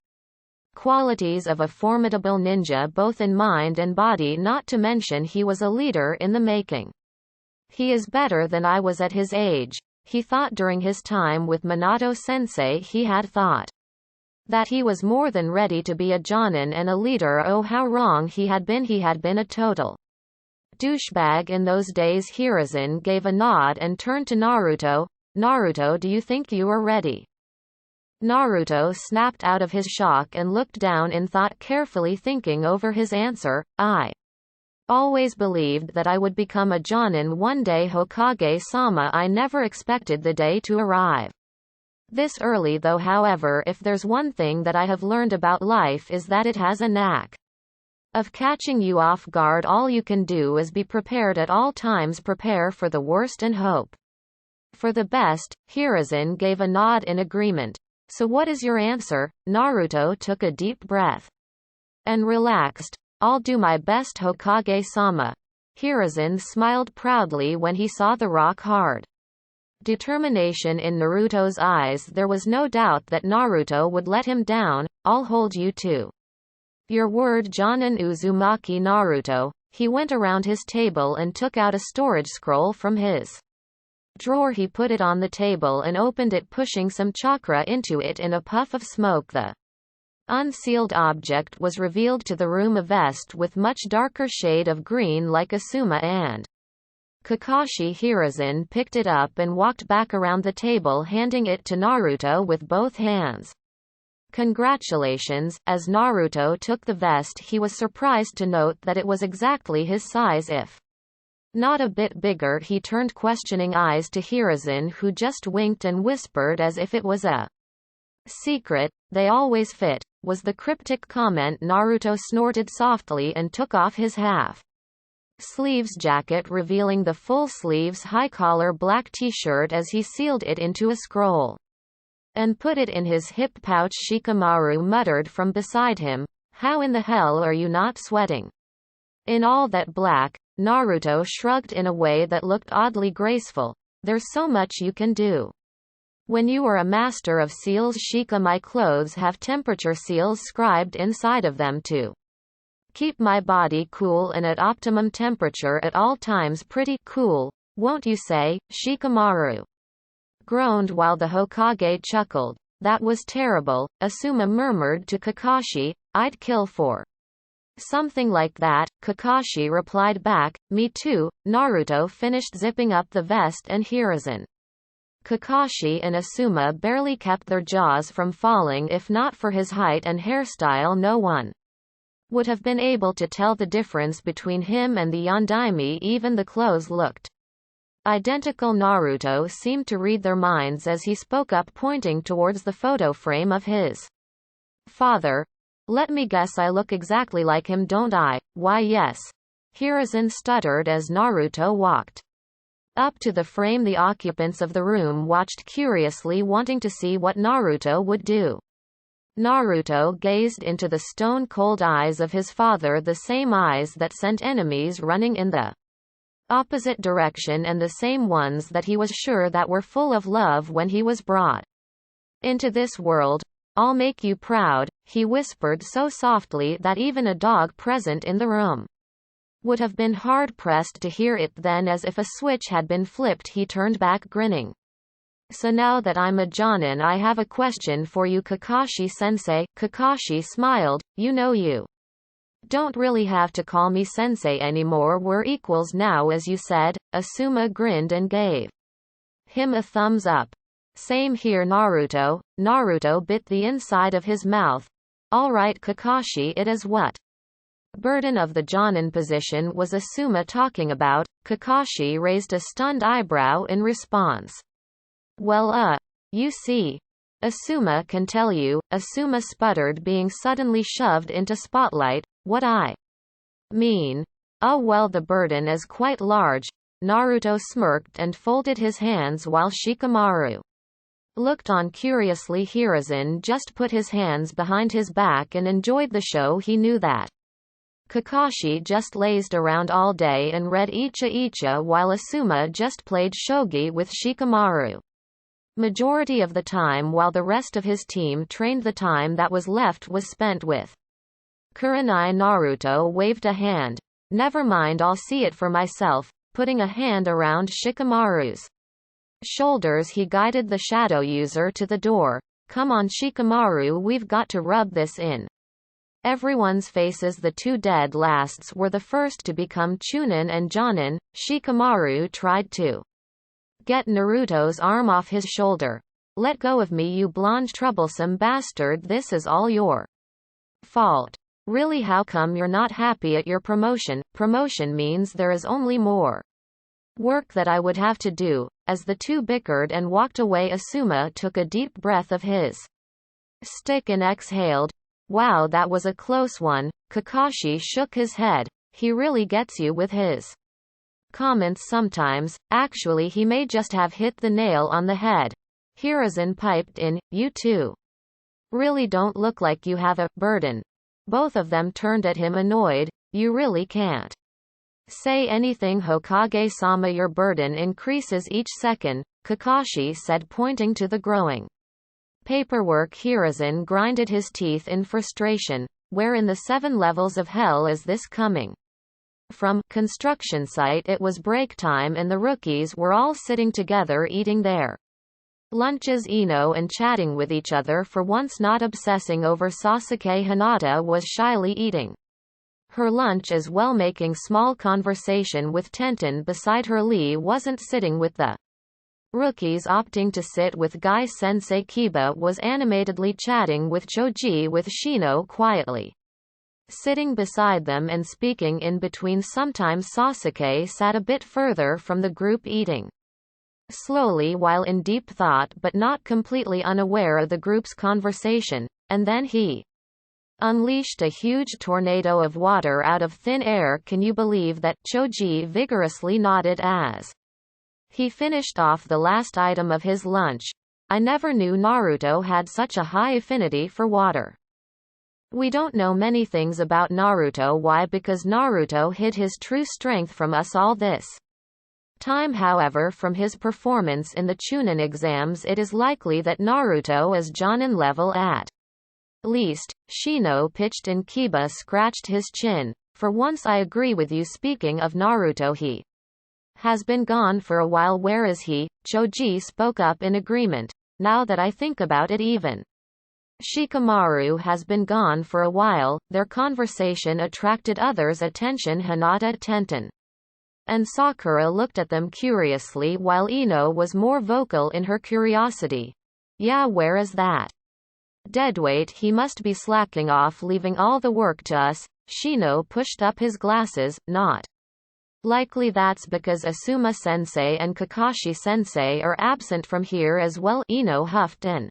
qualities of a formidable ninja, both in mind and body, not to mention he was a leader in the making. He is better than I was at his age, he thought. During his time with Minato-sensei he had thought that he was more than ready to be a jonin and a leader. Oh, how wrong he had been. He had been a total douchebag in those days. Hiruzen gave a nod and turned to Naruto. Naruto, do you think you are ready? Naruto snapped out of his shock and looked down in thought, carefully thinking over his answer. I always believed that I would become a jonin one day, Hokage-sama. I never expected the day to arrive this early though. However, if there's one thing that I have learned about life is that it has a knack of catching you off guard. All you can do is be prepared at all times, prepare for the worst and hope for the best. Hiruzen gave a nod in agreement. So what is your answer? Naruto took a deep breath and relaxed. I'll do my best, Hokage-sama. Hiruzen smiled proudly when he saw the rock-hard determination in Naruto's eyes. There was no doubt that Naruto would let him down. I'll hold you to your word, Jonin Uzumaki. Naruto. He went around his table and took out a storage scroll from his drawer. He put it on the table and opened it, pushing some chakra into it. In a puff of smoke, the unsealed object was revealed to the room, a vest with much darker shade of green like Asuma and Kakashi. Hiruzen picked it up and walked back around the table, handing it to Naruto with both hands. Congratulations. As Naruto took the vest, he was surprised to note that it was exactly his size, if not a bit bigger. He turned questioning eyes to Hiruzen, who just winked and whispered as if it was a secret. They always fit, was the cryptic comment. Naruto snorted softly and took off his half sleeves jacket, revealing the full sleeves high collar black t-shirt as he sealed it into a scroll and put it in his hip pouch. Shikamaru muttered from beside him, how in the hell are you not sweating in all that black? Naruto shrugged in a way that looked oddly graceful. There's so much you can do when you are a master of seals. Shika, my clothes have temperature seals scribed inside of them to keep my body cool and at optimum temperature at all times. Pretty cool, won't you say? Shikamaru groaned while the Hokage chuckled. That was terrible, Asuma murmured to Kakashi. I'd kill for something like that. Kakashi replied back, me too. Naruto finished zipping up the vest and Hiruzen, Kakashi and Asuma barely kept their jaws from falling. If not for his height and hairstyle, no one would have been able to tell the difference between him and the Yondaime. Even the clothes looked identical. Naruto seemed to read their minds as he spoke up, pointing towards the photo frame of his father. Let me guess, I look exactly like him, don't I? Why yes. Hiruzen stuttered as Naruto walked up to the frame. The occupants of the room watched curiously, wanting to see what Naruto would do. Naruto gazed into the stone-cold eyes of his father, the same eyes that sent enemies running in the opposite direction, and the same ones that he was sure that were full of love when he was brought into this world. I'll make you proud, he whispered so softly that even a dog present in the room would have been hard-pressed to hear it. Then, as if a switch had been flipped, he turned back, grinning. So now that I'm a jonin, I have a question for you, Kakashi-sensei. Kakashi smiled. You don't really have to call me sensei anymore, we're equals now, as you said. Asuma grinned and gave him a thumbs up. Same here, Naruto. Naruto bit the inside of his mouth. Alright Kakashi, it is. What burden of the jonin position was Asuma talking about? Kakashi raised a stunned eyebrow in response. Well, you see, Asuma can tell you. Asuma sputtered, being suddenly shoved into spotlight. What I mean? Oh well, the burden is quite large. Naruto smirked and folded his hands while Shikamaru looked on curiously. Hiruzen just put his hands behind his back and enjoyed the show. He knew that Kakashi just lazed around all day and read Icha while Asuma just played shogi with Shikamaru majority of the time, while the rest of his team trained. The time that was left was spent with Kurenai. Naruto waved a hand. Never mind, I'll see it for myself. Putting a hand around Shikamaru's shoulders, he guided the shadow user to the door. Come on Shikamaru, we've got to rub this in everyone's faces. The two dead lasts were the first to become Chunin and Jonin. Shikamaru tried to get Naruto's arm off his shoulder. Let go of me, you blonde troublesome bastard, this is all your fault. Really, how come you're not happy at your promotion? Promotion means there is only more work that I would have to do. As the two bickered and walked away, Asuma took a deep breath of his stick and exhaled. Wow, that was a close one. Kakashi shook his head. He really gets you with his comments sometimes. Actually, he may just have hit the nail on the head. Hiruzen piped in, you two really don't look like you have a burden. Both of them turned at him annoyed. You really can't say anything, Hokage-sama, your burden increases each second, Kakashi said, pointing to the growing paperwork. Hiruzen grinded his teeth in frustration. Where in the 7 levels of hell is this coming from? Construction site. It was break time and the rookies were all sitting together eating their lunches, and chatting with each other, for once not obsessing over Sasuke. Hinata was shyly eating her lunch as well, making small conversation with Tenten beside her. Lee wasn't sitting with the rookies, opting to sit with Guy Sensei. Kiba was animatedly chatting with Choji, with Shino quietly sitting beside them and speaking in between. Sometimes Sasuke sat a bit further from the group, eating slowly while in deep thought but not completely unaware of the group's conversation, and then he unleashed a huge tornado of water out of thin air. Can you believe that? Choji vigorously nodded as he finished off the last item of his lunch. I never knew Naruto had such a high affinity for water. We don't know many things about Naruto. Why? Because Naruto hid his true strength from us all this time. However, from his performance in the Chunin exams, it is likely that Naruto is Jonin level at least. Shino pitched in. Kiba scratched his chin. For once I agree with you. Speaking of Naruto, he has been gone for a while. Where is he? Choji spoke up in agreement. Now that I think about it, even Shikamaru has been gone for a while. Their conversation attracted others' attention. Hinata, Tenten, and Sakura looked at them curiously, while Ino was more vocal in her curiosity. Yeah, where is that deadweight? He must be slacking off, leaving all the work to us. Shino pushed up his glasses. Not likely. That's because Asuma sensei and Kakashi sensei are absent from here as well. Ino huffed and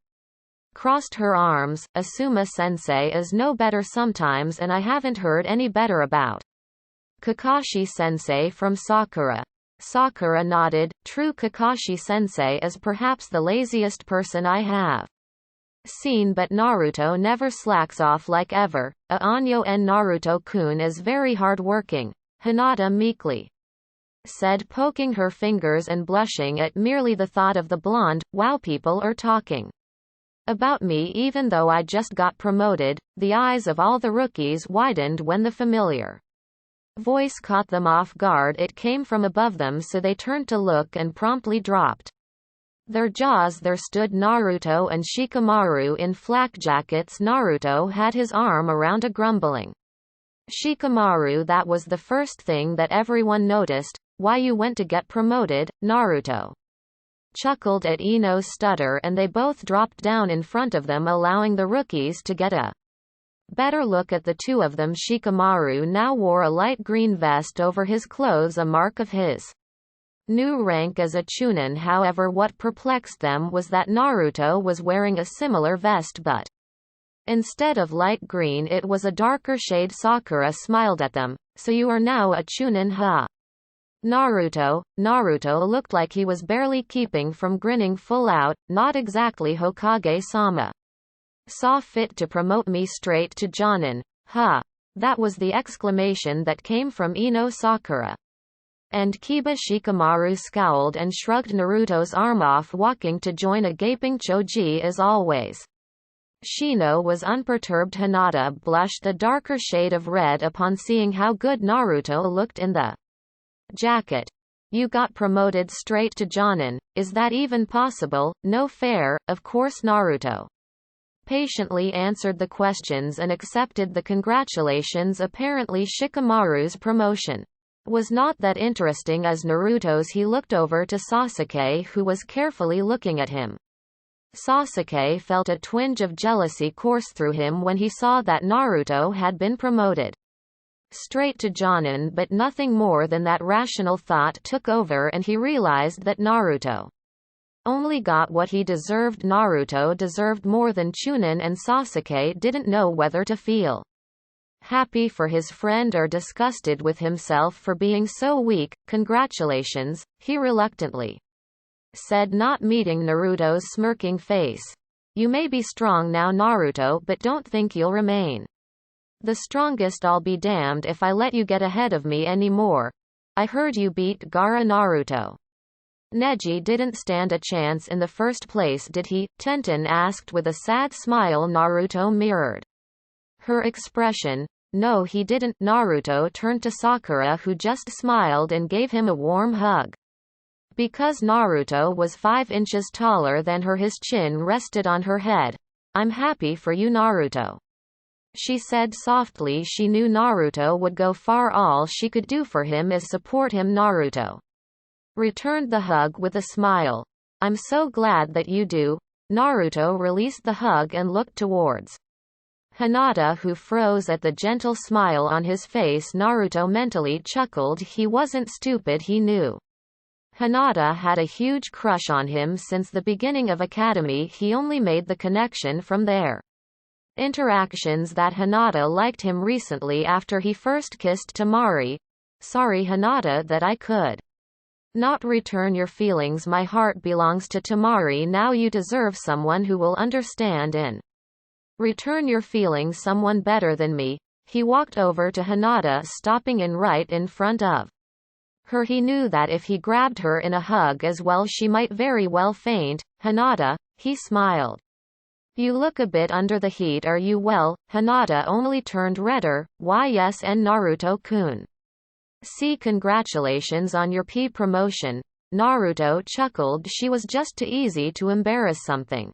crossed her arms. Asuma sensei is no better sometimes, and I haven't heard any better about Kakashi sensei from Sakura. Sakura nodded. True, Kakashi sensei is perhaps the laziest person I have seen, but Naruto never slacks off like ever. Anyo and Naruto-kun is very hard-working, Hinata meekly said, poking her fingers and blushing at merely the thought of the blonde. Wow, people are talking about me even though I just got promoted. The eyes of all the rookies widened when the familiar voice caught them off guard. It came from above them, so they turned to look and promptly dropped their jaws. There stood Naruto and Shikamaru in flak jackets. Naruto had his arm around a grumbling Shikamaru. That was the first thing that everyone noticed. Why, you went to get promoted? Naruto chuckled at Ino's stutter, and they both dropped down in front of them, allowing the rookies to get a better look at the two of them. Shikamaru now wore a light green vest over his clothes, a mark of his new rank as a Chunin. However, what perplexed them was that Naruto was wearing a similar vest, but instead of light green it was a darker shade. Sakura smiled at them. So you are now a Chunin, huh? Naruto looked like he was barely keeping from grinning full out, not exactly Hokage-sama. Saw fit to promote me straight to Jonin. Huh. That was the exclamation that came from Ino Sakura. And Kiba Shikamaru scowled and shrugged Naruto's arm off, walking to join a gaping Choji as always. Shino was unperturbed. Hinata blushed a darker shade of red upon seeing how good Naruto looked in the jacket. You got promoted straight to Jonin, is that even possible? No fair, of course. Naruto patiently answered the questions and accepted the congratulations. Apparently Shikamaru's promotion was not that interesting as Naruto's. He looked over to Sasuke, who was carefully looking at him. Sasuke felt a twinge of jealousy course through him when he saw that Naruto had been promoted straight to Jonin, but nothing more than that rational thought took over and he realized that Naruto only got what he deserved. Naruto deserved more than Chunin, and Sasuke didn't know whether to feel happy for his friend or disgusted with himself for being so weak. Congratulations, he reluctantly said, not meeting Naruto's smirking face. You may be strong now, Naruto, but don't think you'll remain the strongest. I'll be damned if I let you get ahead of me anymore. I heard you beat Gaara. Naruto Neji didn't stand a chance in the first place, did he? Tenten asked with a sad smile. Naruto mirrored her expression. No, he didn't. Naruto turned to Sakura, who just smiled and gave him a warm hug. Because Naruto was 5 inches taller than her, his chin rested on her head. I'm happy for you, Naruto, she said softly. She knew Naruto would go far. All she could do for him is support him. Naruto returned the hug with a smile. I'm so glad that you do. Naruto released the hug and looked towards Hinata, who froze at the gentle smile on his face. Naruto mentally chuckled. He wasn't stupid. He knew Hinata had a huge crush on him since the beginning of Academy. He only made the connection from their interactions that Hinata liked him recently after he first kissed Temari. Sorry, Hinata, that I could not return your feelings. My heart belongs to Temari now. You deserve someone who will understand and return your feelings, someone better than me. He walked over to Hinata, stopping in right in front of her. He knew that if he grabbed her in a hug as well, she might very well faint. Hinata, he smiled. You look a bit under the heat. Are you well? Hinata only turned redder. Why yes, and Naruto-kun. See, congratulations on your promotion. Naruto chuckled. She was just too easy to embarrass. Something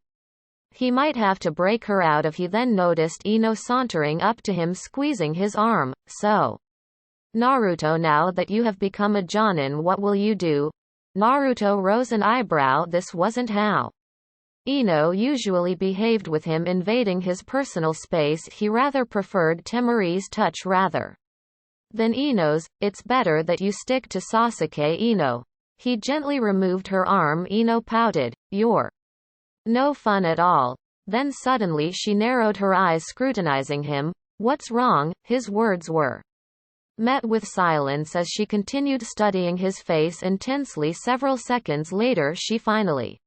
he might have to break her out of. He then noticed Ino sauntering up to him, squeezing his arm. So, Naruto, now that you have become a Jonin, what will you do? Naruto rose an eyebrow. This wasn't how Ino usually behaved with him, invading his personal space. He rather preferred Temari's touch rather than Ino's. It's better that you stick to Sasuke. Ino. He gently removed her arm. Ino pouted. You're no fun at all. Then suddenly she narrowed her eyes, scrutinizing him. What's wrong? His words were met with silence as she continued studying his face intensely. Several seconds later she finally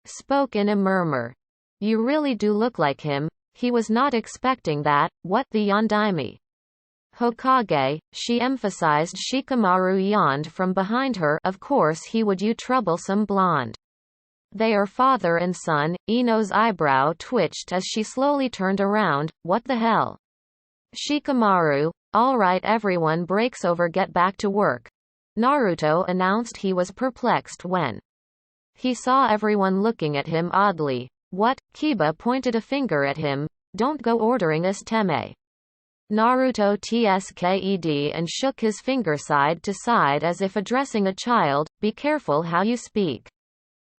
spoke in a murmur. You really do look like him. He was not expecting that. What, the Yondaime Hokage? She emphasized. Shikamaru yawned from behind her. Of course he would, you troublesome blonde. They are father and son. Ino's eyebrow twitched as she slowly turned around. What the hell? Shikamaru. All right, everyone breaks over, get back to work. Naruto announced. He was perplexed when he saw everyone looking at him oddly. What? Kiba pointed a finger at him. Don't go ordering us teme. Naruto tsked and shook his finger side to side as if addressing a child. Be careful how you speak.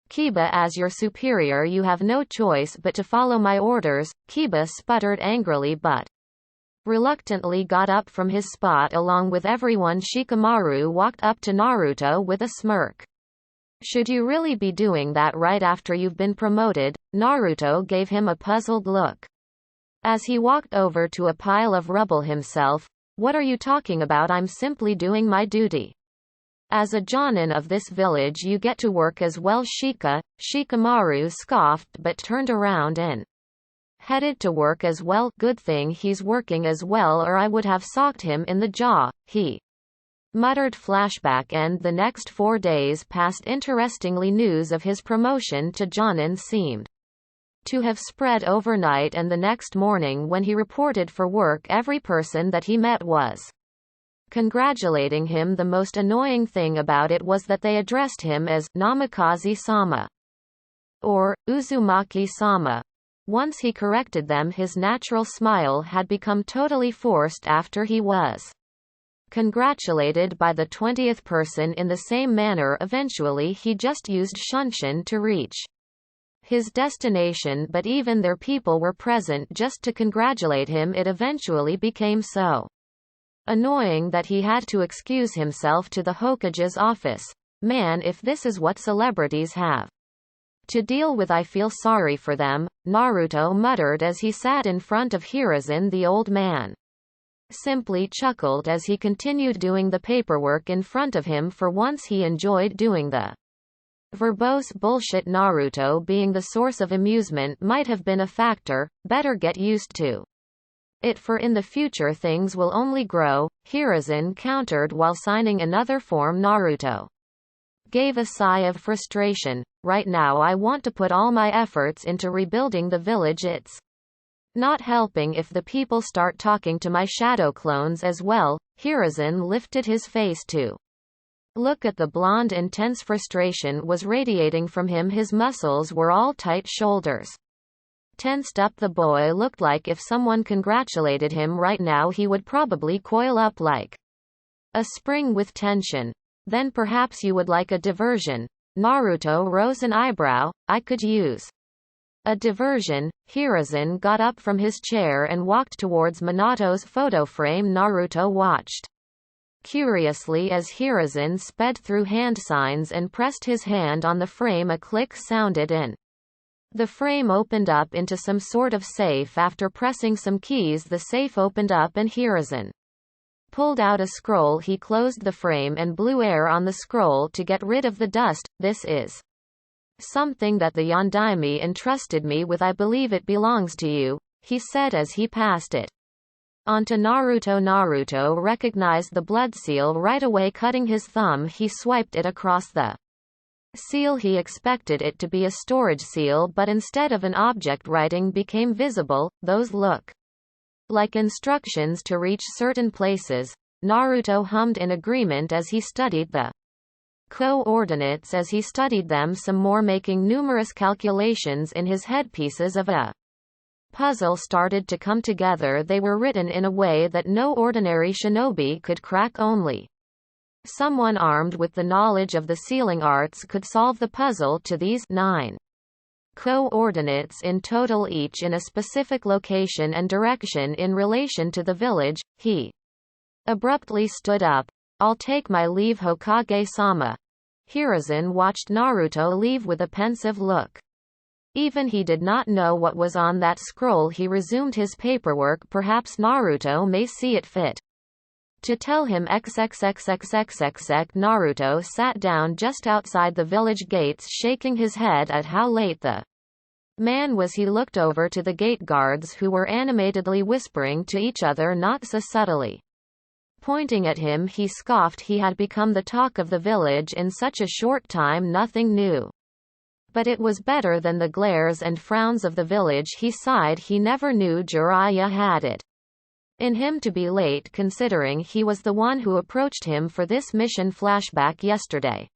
Kiba, as your superior you have no choice but to follow my orders. Kiba sputtered angrily but reluctantly got up from his spot along with everyone. Shikamaru walked up to Naruto with a smirk. Should you really be doing that right after you've been promoted? Naruto gave him a puzzled look as he walked over to a pile of rubble himself. What are you talking about? I'm simply doing my duty. As a Jonin of this village you get to work as well. Shikamaru scoffed but turned around and headed to work as well. Good thing he's working as well or I would have socked him in the jaw, he muttered. Flashback and the next 4 days passed. Interestingly, news of his promotion to Jonin seemed to have spread overnight, and the next morning when he reported for work every person that he met was congratulating him. The most annoying thing about it was that they addressed him as Namikaze-sama or Uzumaki-sama. Once he corrected them, his natural smile had become totally forced after he was congratulated by the 20th person in the same manner. Eventually he just used Shunshin to reach his destination, but even their people were present just to congratulate him. It eventually became so annoying that he had to excuse himself to the Hokage's office. Man, if this is what celebrities have to deal with, I feel sorry for them, Naruto muttered as he sat in front of Hiruzen. The old man simply chuckled as he continued doing the paperwork in front of him. For once he enjoyed doing the verbose bullshit. Naruto being the source of amusement might have been a factor. Better get used to it, for in the future things will only grow, Hiruzen countered while signing another form. Naruto gave a sigh of frustration. Right now I want to put all my efforts into rebuilding the village. It's not helping if the people start talking to my shadow clones as well. Hiruzen lifted his face to look at the blonde. Intense frustration was radiating from him. His muscles were all tight, shoulders tensed up. The boy looked like if someone congratulated him right now he would probably coil up like a spring with tension. Then perhaps you would like a diversion. Naruto rose an eyebrow. I could use a diversion. Hiruzen got up from his chair and walked towards Minato's photo frame. Naruto watched curiously as Hiruzen sped through hand signs and pressed his hand on the frame. A click sounded and the frame opened up into some sort of safe. After pressing some keys, the safe opened up and Hiruzen pulled out a scroll. He closed the frame and blew air on the scroll to get rid of the dust. This is something that the Yondaime entrusted me with. I believe it belongs to you, he said as he passed it on to Naruto. Naruto recognized the blood seal right away. Cutting his thumb, he swiped it across the seal. He expected it to be a storage seal, but instead of an object, writing became visible. Those look like instructions to reach certain places. Naruto hummed in agreement as he studied the coordinates. As he studied them some more, making numerous calculations in his head, pieces of a puzzle started to come together. They were written in a way that no ordinary shinobi could crack. Only someone armed with the knowledge of the sealing arts could solve the puzzle. To these 9 coordinates in total, each in a specific location and direction in relation to the village, he abruptly stood up. I'll take my leave, Hokage-sama. Hiruzen watched Naruto leave with a pensive look. Even he did not know what was on that scroll. He resumed his paperwork. Perhaps Naruto may see it fit to tell him xxxxxxx. Naruto sat down just outside the village gates, shaking his head at how late the man was. He looked over to the gate guards, who were animatedly whispering to each other, not so subtly pointing at him. He scoffed. He had become the talk of the village in such a short time. Nothing new, but it was better than the glares and frowns of the village. He sighed. He never knew Jiraiya had it in him to be late, considering he was the one who approached him for this mission. Flashback yesterday.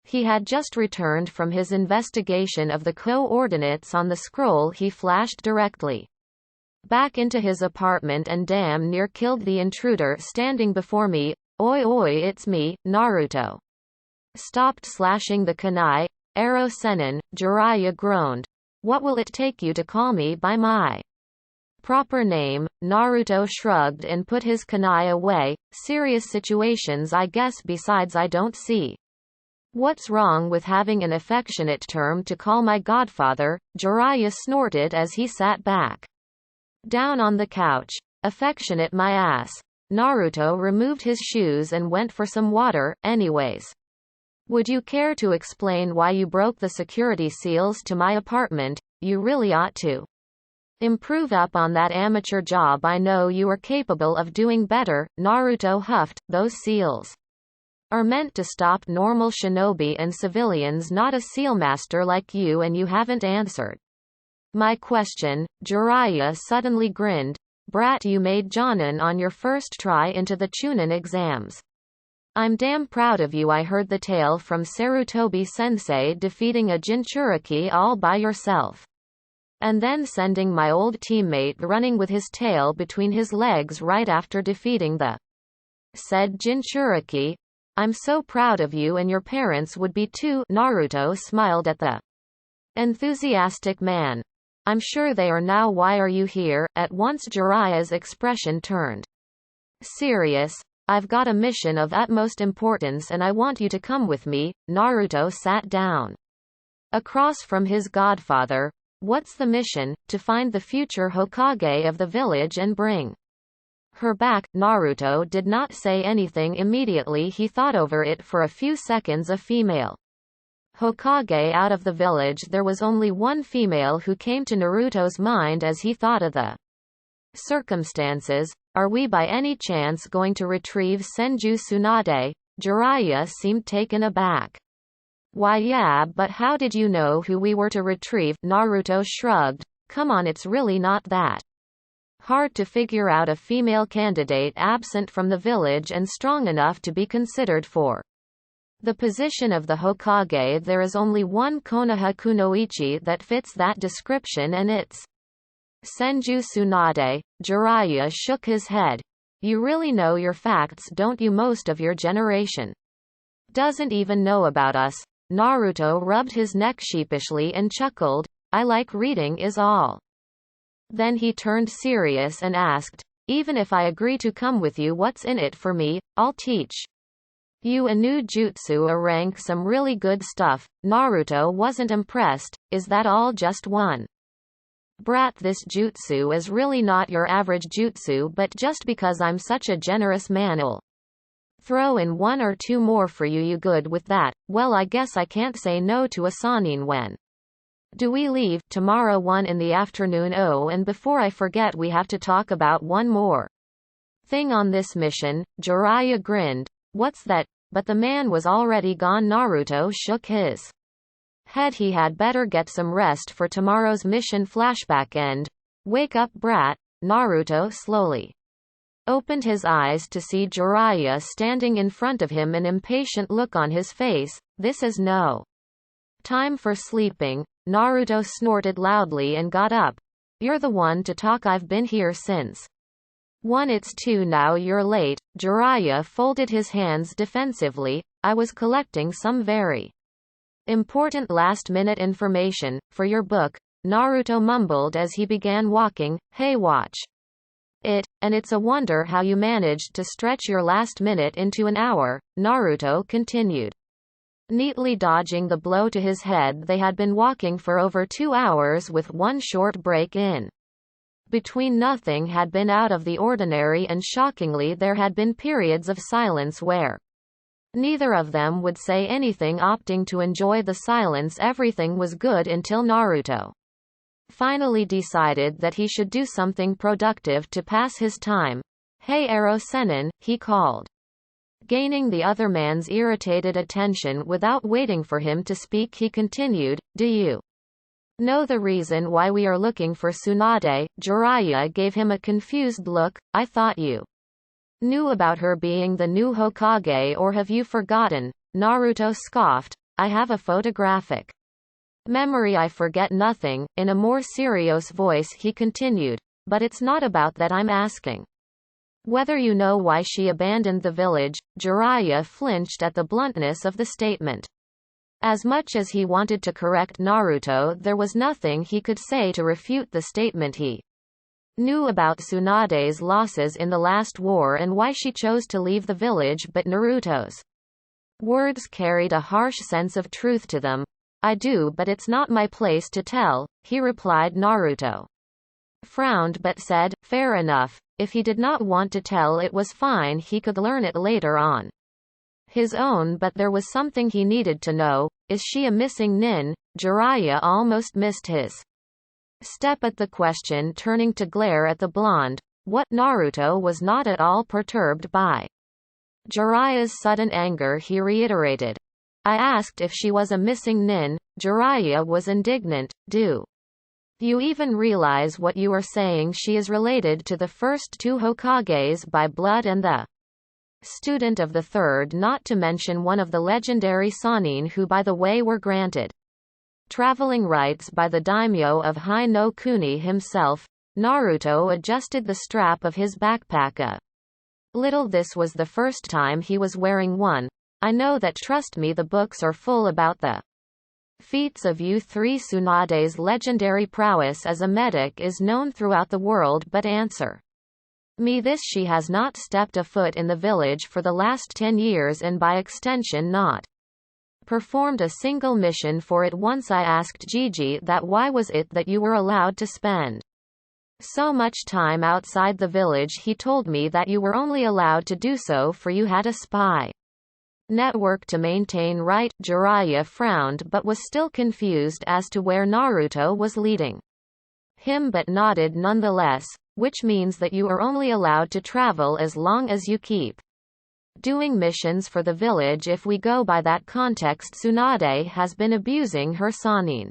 He had just returned from his investigation of the coordinates on the scroll. He flashed directly back into his apartment and damn near killed the intruder standing before me. Oi oi, it's me, Naruto. Stopped slashing the kunai. Arrow Senin, Jiraiya groaned. What will it take you to call me by my proper name? Naruto shrugged and put his kunai away. Serious situations, I guess. Besides, I don't see what's wrong with having an affectionate term to call my godfather. Jiraiya snorted as he sat back down on the couch. Affectionate my ass. Naruto removed his shoes and went for some water. Anyways, would you care to explain why you broke the security seals to my apartment? You really ought to improve up on that amateur job. I know you are capable of doing better. Naruto huffed. Those seals are meant to stop normal shinobi and civilians, not a sealmaster like you, and you haven't answered my question. Jiraiya suddenly grinned. Brat, you made Jonin on your first try into the Chunin exams. I'm damn proud of you. I heard the tale from Sarutobi-sensei defeating a Jinchuriki all by yourself, and then sending my old teammate running with his tail between his legs right after defeating the said Jinchuriki. I'm so proud of you, and your parents would be too. Naruto smiled at the enthusiastic man. I'm sure they are now. Why are you here? At once Jiraiya's expression turned serious. I've got a mission of utmost importance and I want you to come with me. Naruto sat down across from his godfather. What's the mission? To find the future Hokage of the village and bring her back. Naruto did not say anything immediately. He thought over it for a few seconds. A female Hokage out of the village. There was only one female who came to Naruto's mind as he thought of the circumstances. Are we by any chance going to retrieve Senju Tsunade? Jiraiya seemed taken aback. Why yeah, but how did you know who we were to retrieve? Naruto shrugged. Come on, it's really not that hard to figure out a female candidate absent from the village and strong enough to be considered for the position of the Hokage. There is only one Konoha Kunoichi that fits that description, and it's Senju Tsunade. Jiraiya shook his head. You really know your facts, don't you? Most of your generation doesn't even know about us. Naruto rubbed his neck sheepishly and chuckled. I like reading is all. Then he turned serious and asked, even if I agree to come with you, what's in it for me? I'll teach you a new jutsu, a rank, some really good stuff. Naruto wasn't impressed. Is that all? Just one? Brat, this jutsu is really not your average jutsu, but just because I'm such a generous man, I'll throw in one or two more for you. You good with that? Well, I guess I can't say no to a Sanin. When do we leave? Tomorrow, 1 in the afternoon. Oh, and before I forget, we have to talk about one more thing on this mission. Jiraiya grinned. What's that? But the man was already gone. Naruto shook his head. He had better get some rest for tomorrow's mission. Flashback end. Wake up, brat. Naruto slowly opened his eyes to see Jiraiya standing in front of him, an impatient look on his face. This is no time for sleeping. Naruto snorted loudly and got up. You're the one to talk. I've been here since 1. It's 2 now. You're late. Jiraiya folded his hands defensively. I was collecting some very important last-minute information for your book. Naruto mumbled as he began walking. Hey, watch it. And it's a wonder how you managed to stretch your last minute into an hour. Naruto continued, neatly dodging the blow to his head. They had been walking for over 2 hours with one short break in between. Nothing had been out of the ordinary, and shockingly there had been periods of silence where neither of them would say anything, opting to enjoy the silence. Everything was good until Naruto finally decided that he should do something productive to pass his time. Hey Ero Sennin, he called, gaining the other man's irritated attention. Without waiting for him to speak, he continued, do you know the reason why we are looking for Tsunade? Jiraiya gave him a confused look. I thought you knew about her being the new Hokage, or have you forgotten? Naruto scoffed. I have a photographic memory. I forget nothing. In a more serious voice he continued, but it's not about that. I'm asking whether you know why she abandoned the village. Jiraiya flinched at the bluntness of the statement. As much as he wanted to correct Naruto, there was nothing he could say to refute the statement. He knew about Tsunade's losses in the last war and why she chose to leave the village, but Naruto's words carried a harsh sense of truth to them. I do, but it's not my place to tell, he replied. Naruto frowned but said, fair enough. if he did not want to tell it was fine, he could learn it later on. His own, but there was something he needed to know. Is she a missing nin? Jiraiya almost missed his step at the question, turning to glare at the blonde. What? Naruto was not at all perturbed by Jiraiya's sudden anger. He reiterated. I asked if she was a missing nin. Jiraiya was indignant. Do you even realize what you are saying? She is related to the first two Hokages by blood and the student of the third, not to mention one of the legendary Sannin, who by the way were granted traveling rights by the daimyo of Hai no Kuni himself. Naruto adjusted the strap of his backpack a little. This was the first time he was wearing one. I know that, trust me, the books are full about the feats of you three. Tsunade's legendary prowess as a medic is known throughout the world, but answer me this: she has not stepped a foot in the village for the last 10 years and by extension not performed a single mission for it. Once I asked Gigi that why was it that you were allowed to spend so much time outside the village. He told me that you were only allowed to do so for you had a spy network to maintain. Right? Jiraiya frowned but was still confused as to where Naruto was leading him, but nodded nonetheless, which means that you are only allowed to travel as long as you keep doing missions for the village. If we go by that context, Tsunade has been abusing her Sannin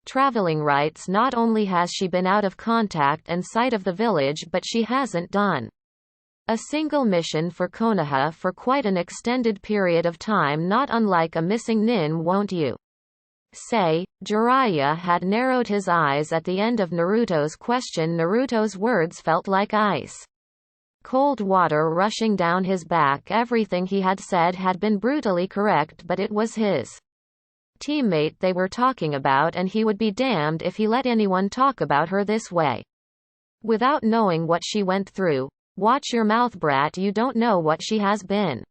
traveling rights. Not only has she been out of contact and sight of the village, but she hasn't done a single mission for Konoha for quite an extended period of time, not unlike a missing nin, won't you say? Jiraiya had narrowed his eyes at the end of Naruto's question. Naruto's words felt like ice cold water rushing down his back. Everything he had said had been brutally correct, but it was his teammate they were talking about, and he would be damned if he let anyone talk about her this way without knowing what she went through. Watch your mouth, brat, you don't know what she has been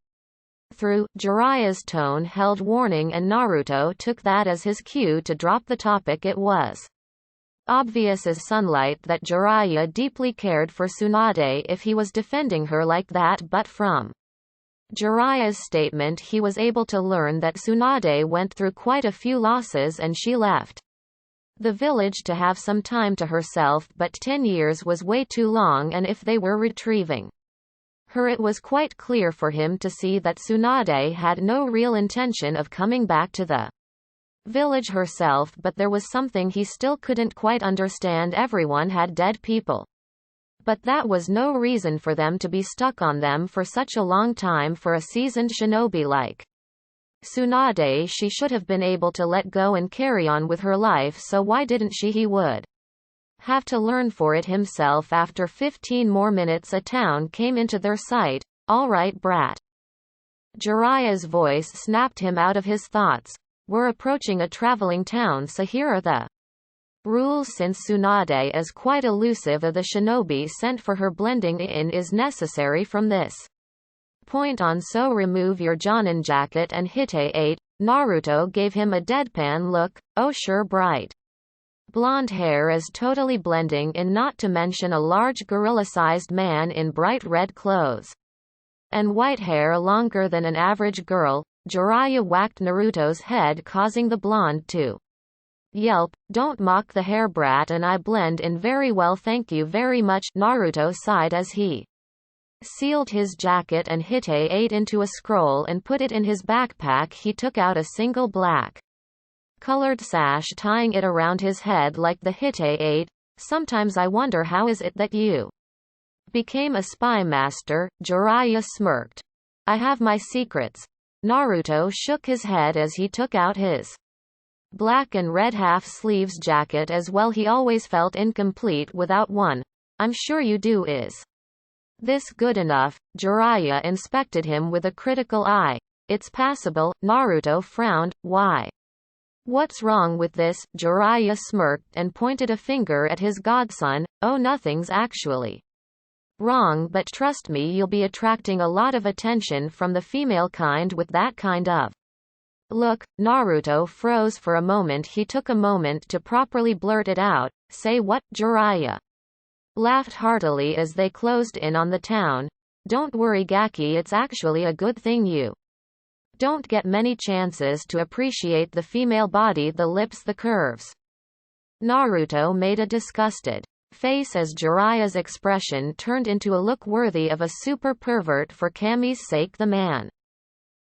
through. Jiraiya's tone held warning, and Naruto took that as his cue to drop the topic. It was obvious as sunlight that Jiraiya deeply cared for Tsunade if he was defending her like that, but from Jiraiya's statement he was able to learn that Tsunade went through quite a few losses and she left the village to have some time to herself, but 10 years was way too long, and if they were retrieving her, it was quite clear for him to see that Tsunade had no real intention of coming back to the village herself. But there was something he still couldn't quite understand. Everyone had dead people, but that was no reason for them to be stuck on them for such a long time. For a seasoned shinobi like Tsunade, she should have been able to let go and carry on with her life, so why didn't she? He would have to learn for it himself. After 15 more minutes a town came into their sight. All right, brat. Jiraiya's voice snapped him out of his thoughts. We're approaching a traveling town, so here are the rules. Since Tsunade is quite elusive, the shinobi sent for her blending in is necessary from this point on, so remove your Jonin jacket and hit A8. Naruto gave him a deadpan look. Oh sure, bright blonde hair is totally blending in, not to mention a large gorilla-sized man in bright red clothes and white hair longer than an average girl. Jiraiya whacked Naruto's head, causing the blonde to yelp. Don't mock the hair, brat, and I blend in very well, thank you very much. Naruto sighed as he sealed his jacket and hit A8 into a scroll and put it in his backpack. He took out a single black colored sash, tying it around his head like the hit A8. Sometimes I wonder how is it that you became a spy master. Jiraiya smirked. I have my secrets. Naruto shook his head as he took out his black and red half-sleeves jacket as well. He always felt incomplete without one. I'm sure you do. Is this good enough? Jiraiya inspected him with a critical eye. It's passable. Naruto frowned. Why? What's wrong with this? Jiraiya smirked and pointed a finger at his godson. Oh, nothing's actually wrong, but trust me, you'll be attracting a lot of attention from the female kind with that kind of look. Naruto froze for a moment. He took a moment to properly blurt it out. Say what? Jiraiya laughed heartily as they closed in on the town. Don't worry Gaki, it's actually a good thing you don't get many chances to appreciate the female body, the lips, the curves. Naruto made a disgusted face as Jiraiya's expression turned into a look worthy of a super pervert. For Kami's sake, the man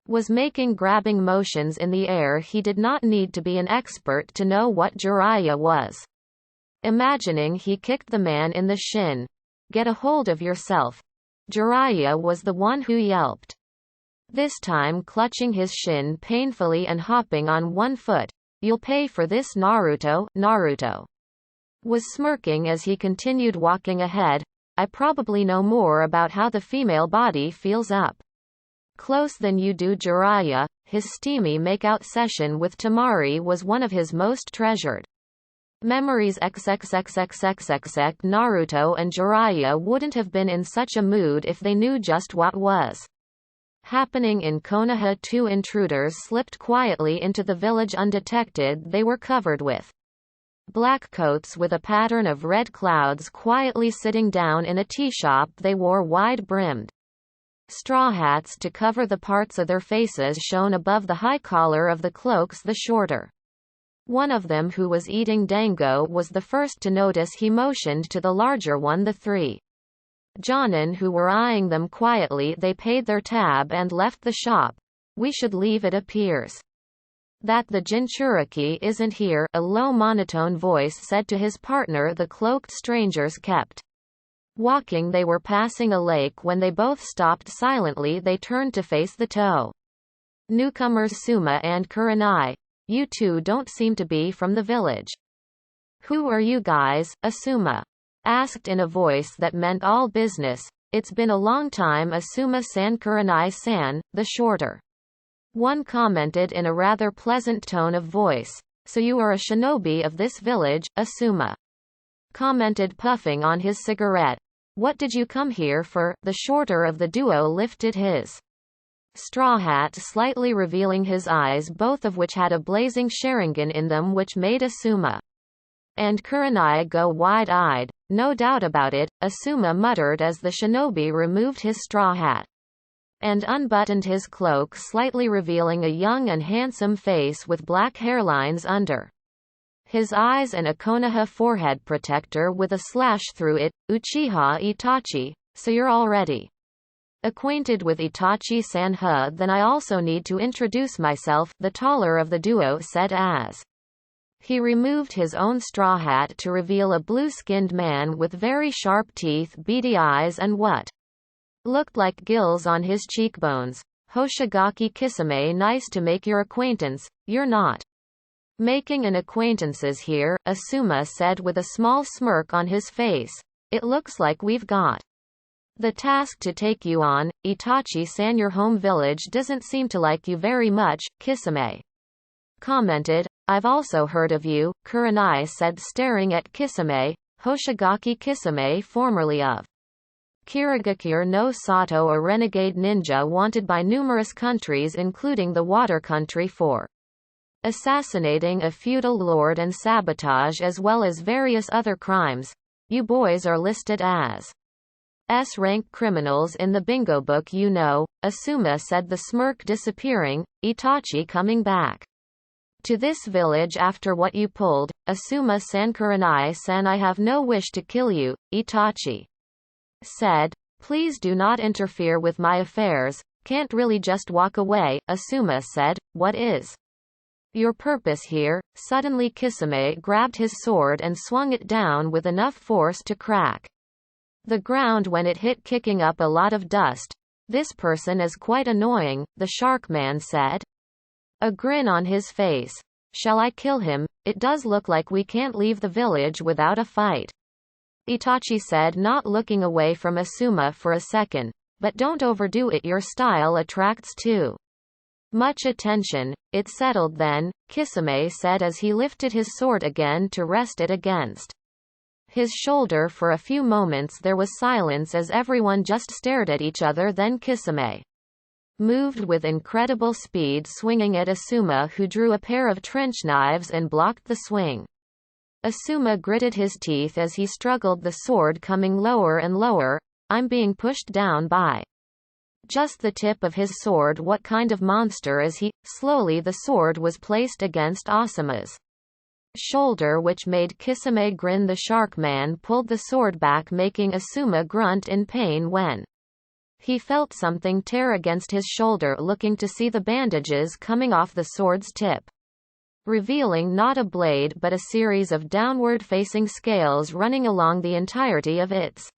was making grabbing motions in the air. He did not need to be an expert to know what Jiraiya was imagining. He kicked the man in the shin. Get a hold of yourself. Jiraiya was the one who yelped, this time clutching his shin painfully and hopping on one foot. You'll pay for this, Naruto. Naruto was smirking as he continued walking ahead. I probably know more about how the female body feels up close than you do, Jiraiya. His steamy makeout session with Temari was one of his most treasured memories. XXXXXXX. Naruto and Jiraiya wouldn't have been in such a mood if they knew just what was happening in Konoha. Two intruders slipped quietly into the village undetected. They were covered with black coats with a pattern of red clouds, quietly sitting down in a tea shop. They wore wide-brimmed straw hats to cover the parts of their faces shown above the high collar of the cloaks. The shorter one of them, who was eating dango, was the first to notice. He motioned to the larger one. The three Jonin who were eyeing them quietly, they paid their tab and left the shop. We should leave. It appears that the Jinchuriki isn't here, a low monotone voice said to his partner. The cloaked strangers kept walking. They were passing a lake when they both stopped silently. They turned to face the newcomers Suma and Kurenai. You two don't seem to be from the village. Who are you guys? Asuma asked in a voice that meant all business. It's been a long time, Asuma-san. Kurenai-san, the shorter one commented in a rather pleasant tone of voice. So you are a shinobi of this village, Asuma commented, puffing on his cigarette. What did you come here for? The shorter of the duo lifted his straw hat, slightly revealing his eyes, both of which had a blazing Sharingan in them, which made Asuma and Kurenai go wide-eyed. No doubt about it, Asuma muttered as the shinobi removed his straw hat and unbuttoned his cloak, slightly revealing a young and handsome face with black hairlines under his eyes and a Konoha forehead protector with a slash through it. Uchiha Itachi. So you're already acquainted with Itachi-san? Then I also need to introduce myself, the taller of the duo said as he removed his own straw hat to reveal a blue-skinned man with very sharp teeth, beady eyes and what looked like gills on his cheekbones. Hoshigaki Kisame. Nice to make your acquaintance. You're not making an acquaintances here, Asuma said with a small smirk on his face. It looks like we've got the task to take you on. Itachi-san, your home village doesn't seem to like you very much, Kisame commented. I've also heard of you, Kurenai said, staring at Kisame. Hoshigaki Kisame, formerly of Kirigakure no Sato, a renegade ninja wanted by numerous countries including the Water Country for assassinating a feudal lord and sabotage, as well as various other crimes. You boys are listed as S-rank criminals in the bingo book, you know, Asuma said, the smirk disappearing. Itachi coming back to this village after what you pulled. Asuma-san. Kurenai-san, I have no wish to kill you, Itachi said. Please do not interfere with my affairs. Can't really just walk away, Asuma said. What is your purpose here? Suddenly Kisame grabbed his sword and swung it down with enough force to crack the ground when it hit, kicking up a lot of dust. This person is quite annoying, the shark man said, a grin on his face. Shall I kill him? It does look like we can't leave the village without a fight, Itachi said, not looking away from Asuma for a second. But don't overdo it, your style attracts too much attention. It's settled then, Kisame said as he lifted his sword again to rest it against his shoulder. For a few moments there was silence as everyone just stared at each other. Then Kisame moved with incredible speed, swinging at Asuma, who drew a pair of trench knives and blocked the swing. Asuma gritted his teeth as he struggled, the sword coming lower and lower. I'm being pushed down by just the tip of his sword. What kind of monster is he? Slowly the sword was placed against Asuma's shoulder, which made Kisame grin. The shark man pulled the sword back, making Asuma grunt in pain when he felt something tear against his shoulder, looking to see the bandages coming off the sword's tip, revealing not a blade but a series of downward-facing scales running along the entirety of its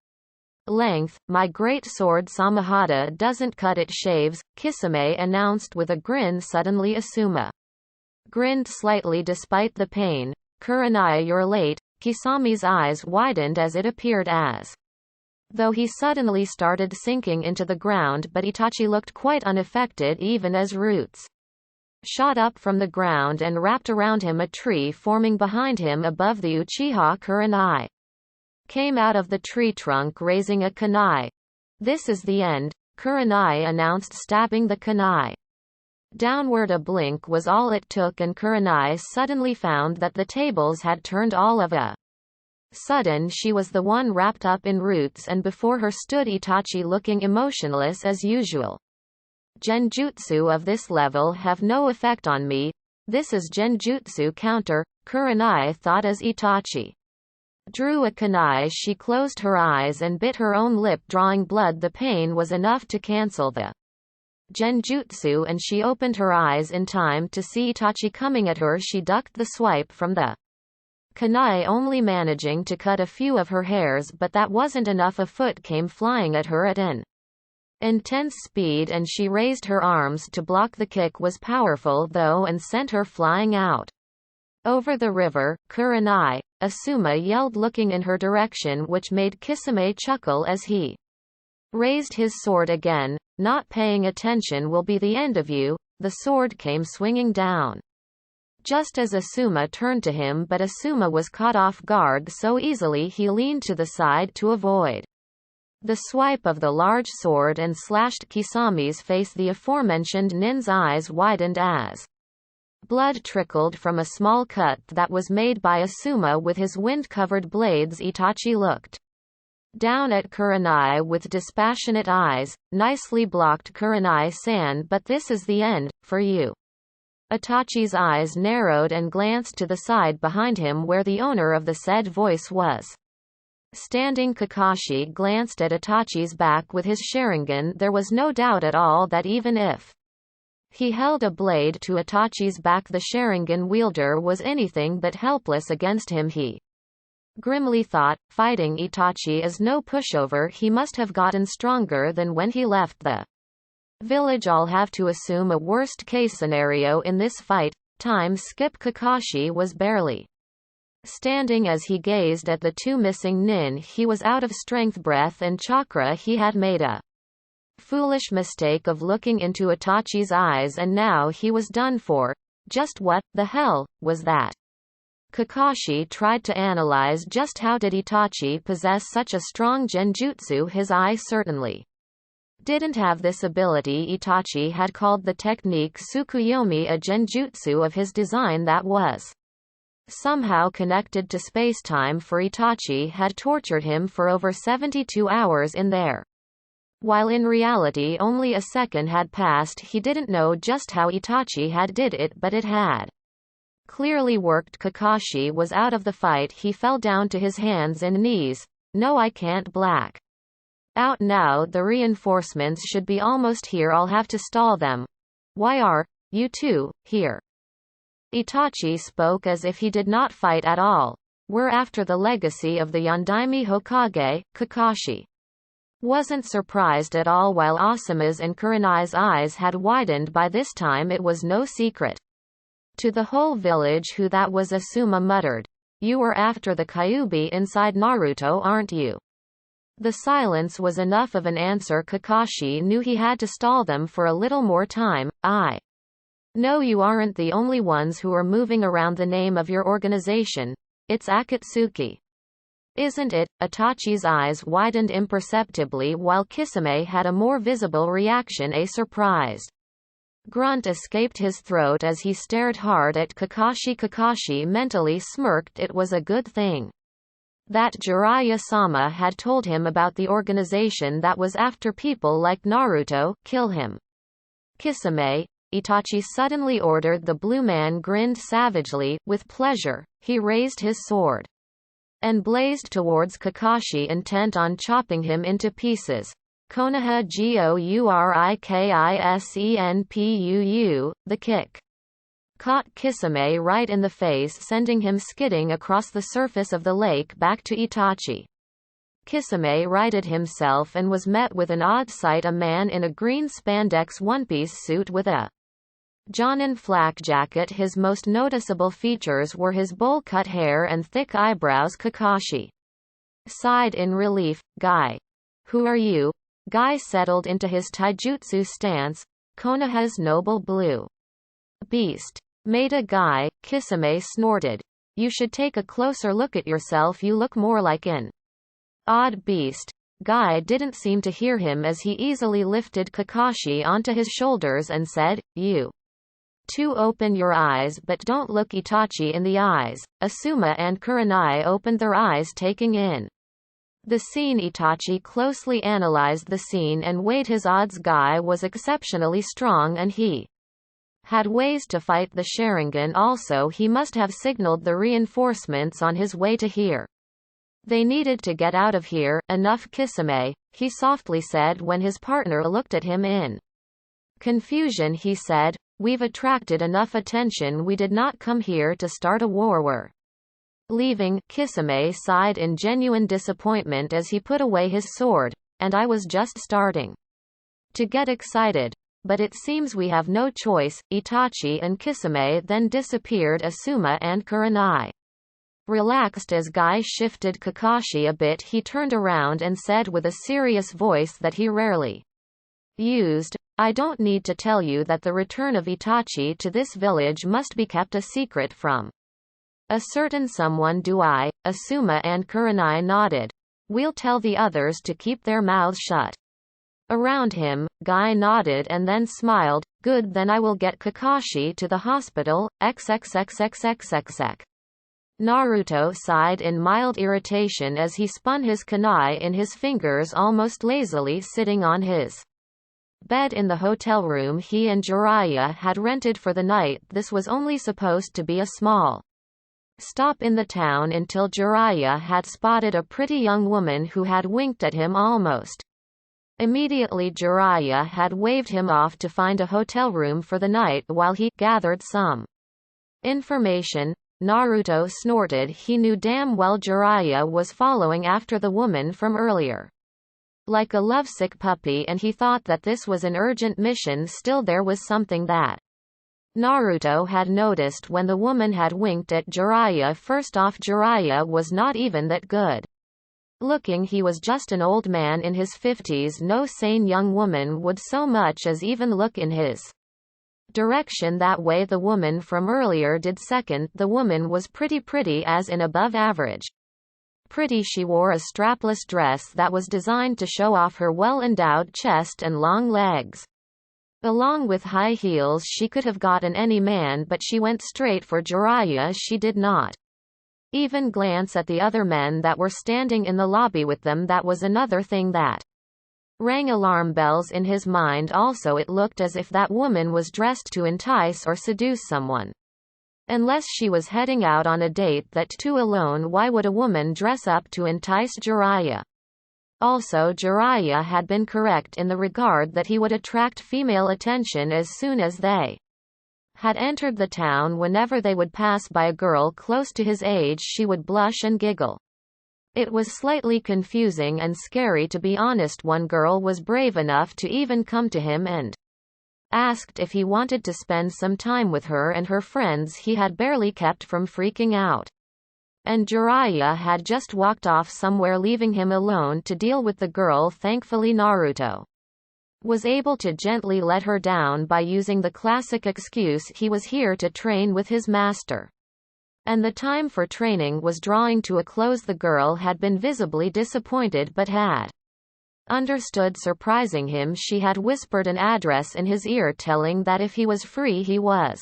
length. My great sword Samahata doesn't cut, it shaves, Kisame announced with a grin. Suddenly Asuma grinned slightly despite the pain. Kurenai, you're late. Kisame's eyes widened as it appeared as though he suddenly started sinking into the ground, but Itachi looked quite unaffected, even as roots shot up from the ground and wrapped around him. A tree forming behind him above the Uchiha Kurenai came out of the tree trunk, raising a kunai. This is the end, Kurenai announced, stabbing the kunai downward. A blink was all it took, and Kurenai suddenly found that the tables had turned. All of a sudden she was the one wrapped up in roots, and before her stood Itachi, looking emotionless as usual. Genjutsu of this level have no effect on me. This is genjutsu counter, Kurenai thought as Itachi drew a kunai. She closed her eyes and bit her own lip, drawing blood. The pain was enough to cancel the genjutsu, and she opened her eyes in time to see Itachi coming at her. She ducked the swipe from the kunai, only managing to cut a few of her hairs, but that wasn't enough. A foot came flying at her at an intense speed, and she raised her arms to block. The kick was powerful though, and sent her flying out over the river. Kurenai, Asuma yelled, looking in her direction, which made Kisame chuckle as he raised his sword again. Not paying attention will be the end of you. The sword came swinging down just as Asuma turned to him, but Asuma was caught off guard so easily he leaned to the side to avoid the swipe of the large sword and slashed Kisame's face. The aforementioned nin's eyes widened as blood trickled from a small cut that was made by Asuma with his wind-covered blades. Itachi looked down at Kurenai with dispassionate eyes. Nicely blocked, Kurenai-san, but this is the end, for you. Itachi's eyes narrowed and glanced to the side behind him where the owner of the said voice was standing. Kakashi glanced at Itachi's back with his Sharingan. There was no doubt at all that even if he held a blade to Itachi's back, the Sharingan wielder was anything but helpless against him. He grimly thought, fighting Itachi is no pushover. He must have gotten stronger than when he left the village. I'll have to assume a worst-case scenario in this fight. Time skip. Kakashi was barely standing as he gazed at the two missing nin. He was out of strength, breath and chakra. He had made a foolish mistake of looking into Itachi's eyes, and now he was done for. Just what the hell was that? Kakashi tried to analyze just how did Itachi possess such a strong genjutsu. His eye certainly didn't have this ability. Itachi had called the technique Tsukuyomi a genjutsu of his design that was somehow connected to spacetime, for Itachi had tortured him for over 72 hours in there. While in reality only a second had passed, he didn't know just how Itachi had did it, but it had clearly worked. Kakashi was out of the fight. He fell down to his hands and knees. No, I can't black out now. The reinforcements should be almost here. I'll have to stall them. Why are you two here? Itachi spoke as if he did not fight at all. We're after the legacy of the Yondaime Hokage. Kakashi wasn't surprised at all. While Asuma's and Kurenai's eyes had widened by this time, it was no secret to the whole village who that was. Asuma muttered, "You were after the Kyuubi inside Naruto, aren't you?" The silence was enough of an answer. Kakashi knew he had to stall them for a little more time. I know you aren't the only ones who are moving around the name of your organization. It's Akatsuki, isn't it? Itachi's eyes widened imperceptibly while Kisame had a more visible reaction, a surprised grunt escaped his throat as he stared hard at Kakashi. Kakashi mentally smirked. It was a good thing that Jiraiya-sama had told him about the organization that was after people like Naruto. Kill him. Kisame, Itachi suddenly ordered. The blue man grinned savagely. With pleasure, he raised his sword and blazed towards Kakashi, intent on chopping him into pieces. Konoha Gourikissenpuu, the kick caught Kisame right in the face, sending him skidding across the surface of the lake back to Itachi. Kisame righted himself and was met with an odd sight: a man in a green spandex one-piece suit with a Jonin flak jacket. His most noticeable features were his bowl-cut hair and thick eyebrows. Kakashi sighed in relief. Guy. Who are you? Guy settled into his taijutsu stance. Konoha's noble blue beast. Maida Guy, Kisame snorted. You should take a closer look at yourself. You look more like an odd beast. Guy didn't seem to hear him as he easily lifted Kakashi onto his shoulders and said, You two open your eyes, but don't look Itachi in the eyes. Asuma and Kurenai opened their eyes, taking in the scene. Itachi closely analyzed the scene and weighed his odds. Guy was exceptionally strong and he had ways to fight the Sharingan. Also, he must have signaled the reinforcements on his way to here. They needed to get out of here. Enough, Kisame, he softly said when his partner looked at him in confusion. He said, We've attracted enough attention. We did not come here to start a war. We're leaving. Kisame sighed in genuine disappointment as he put away his sword. And I was just starting to get excited. But it seems we have no choice. Itachi and Kisame then disappeared. Asuma and Kurenai relaxed as Guy shifted Kakashi a bit. He turned around and said with a serious voice that he rarely used, I don't need to tell you that the return of Itachi to this village must be kept a secret from a certain someone. Do I? Asuma and Kurenai nodded. We'll tell the others to keep their mouths shut. Around him, Guy nodded and then smiled. Good, then I will get Kakashi to the hospital. XXXXXXX. Naruto sighed in mild irritation as he spun his kunai in his fingers, almost lazily sitting on his bed in the hotel room he and Jiraiya had rented for the night. This was only supposed to be a small stop in the town until Jiraiya had spotted a pretty young woman who had winked at him almost immediately. Jiraiya had waved him off to find a hotel room for the night while he gathered some information. Naruto snorted. He knew damn well Jiraiya was following after the woman from earlier like a lovesick puppy, and he thought that this was an urgent mission. Still, there was something that Naruto had noticed when the woman had winked at Jiraiya. First off, Jiraiya was not even that good looking. He was just an old man in his 50s. No sane young woman would so much as even look in his direction that way. The woman from earlier did. Second, the woman was pretty as in above average pretty. She wore a strapless dress that was designed to show off her well-endowed chest and long legs. Along with high heels she could have gotten any man, but she went straight for Jiraiya. She did not even glance at the other men that were standing in the lobby with them. That was another thing that rang alarm bells in his mind. Also, it looked as if that woman was dressed to entice or seduce someone. Unless she was heading out on a date, that too alone. Why would a woman dress up to entice Jiraiya? Also, Jiraiya had been correct in the regard that he would attract female attention as soon as they had entered the town. Whenever they would pass by a girl close to his age, she would blush and giggle. It was slightly confusing and scary, to be honest. One girl was brave enough to even come to him and asked if he wanted to spend some time with her and her friends. He had barely kept from freaking out. And Jiraiya had just walked off somewhere, leaving him alone to deal with the girl. Thankfully, Naruto was able to gently let her down by using the classic excuse he was here to train with his master. And the time for training was drawing to a close. The girl had been visibly disappointed but had understood. Surprising him, she had whispered an address in his ear telling that if he was free he was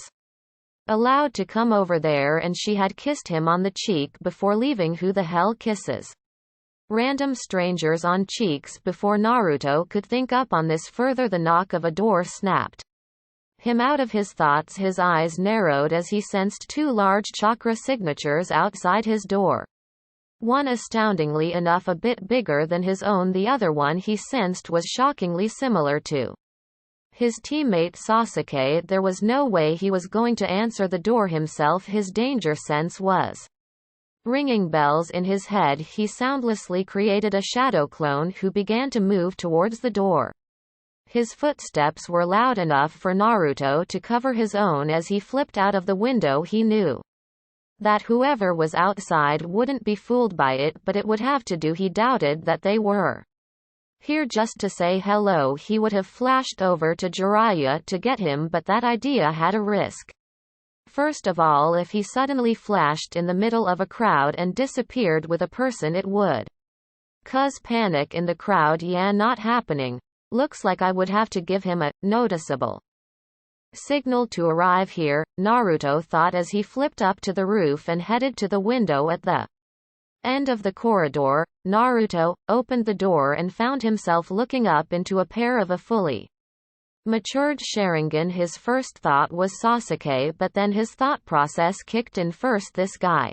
allowed to come over there, and she had kissed him on the cheek before leaving. Who the hell kisses random strangers on cheeks? Before Naruto could think up on this further, the knock of a door snapped him out of his thoughts. His eyes narrowed as he sensed two large chakra signatures outside his door. One astoundingly enough a bit bigger than his own, the other one he sensed was shockingly similar to his teammate Sasuke. There was no way he was going to answer the door himself. His danger sense was ringing bells in his head. He soundlessly created a shadow clone who began to move towards the door. His footsteps were loud enough for Naruto to cover his own as he flipped out of the window. He knew that whoever was outside wouldn't be fooled by it, but it would have to do. He doubted that they were here just to say hello. He would have flashed over to Jiraiya to get him, but that idea had a risk. First of all, if he suddenly flashed in the middle of a crowd and disappeared with a person, it would cause panic in the crowd. Yeah, not happening. Looks like I would have to give him a noticeable signal to arrive here, Naruto thought as he flipped up to the roof and headed to the window at the end of the corridor. Naruto opened the door and found himself looking up into a pair of a fully matured Sharingan. His first thought was Sasuke, but then his thought process kicked in. First, this guy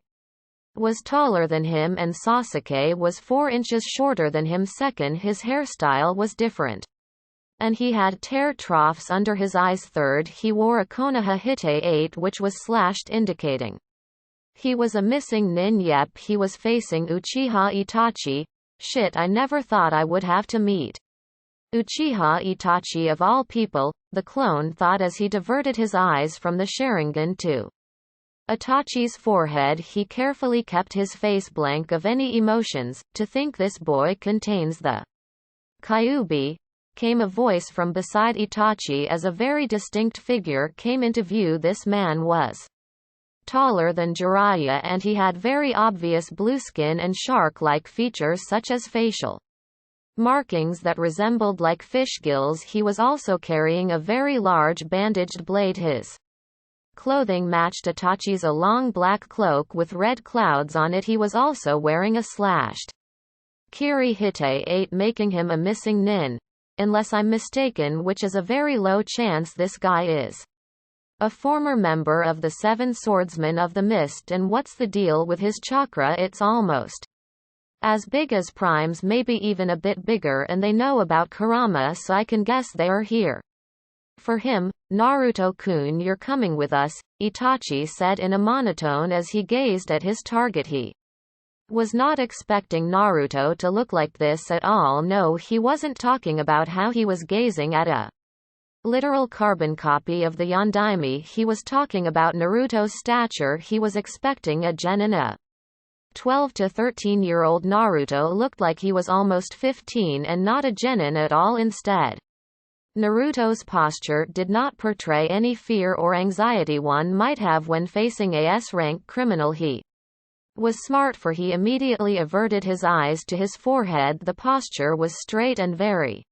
was taller than him and Sasuke was 4 inches shorter than him. Second, his hairstyle was different, and he had tear troughs under his eyes. Third, he wore a Konoha Hite 8 which was slashed, indicating he was a missing nin. Yep, he was facing Uchiha Itachi. Shit, I never thought I would have to meet Uchiha Itachi of all people, the clone thought as he diverted his eyes from the Sharingan to Itachi's forehead. He carefully kept his face blank of any emotions. To think this boy contains the Kyuubi, came a voice from beside Itachi as a very distinct figure came into view. This man was taller than Jiraiya, and he had very obvious blue skin and shark-like features such as facial markings that resembled like fish gills. He was also carrying a very large bandaged blade. His clothing matched Itachi's, a long black cloak with red clouds on it. He was also wearing a slashed Kiri Hite 8, making him a missing nin. Unless I'm mistaken, which is a very low chance. This guy is a former member of the 7 Swordsmen of the Mist. And what's the deal with his chakra? It's almost as big as Prime's, maybe even a bit bigger, and they know about Kurama, so I can guess they are here for him. Naruto-kun, you're coming with us, Itachi said in a monotone as he gazed at his target. He was not expecting Naruto to look like this at all. No, he wasn't talking about how he was gazing at a literal carbon copy of the Yondaime. He was talking about Naruto's stature. He was expecting a genin. A 12 to 13-year-old Naruto looked like he was almost 15 and not a genin at all. Instead, Naruto's posture did not portray any fear or anxiety one might have when facing a S-rank criminal. He was smart, for he immediately averted his eyes to his forehead. The posture was straight and very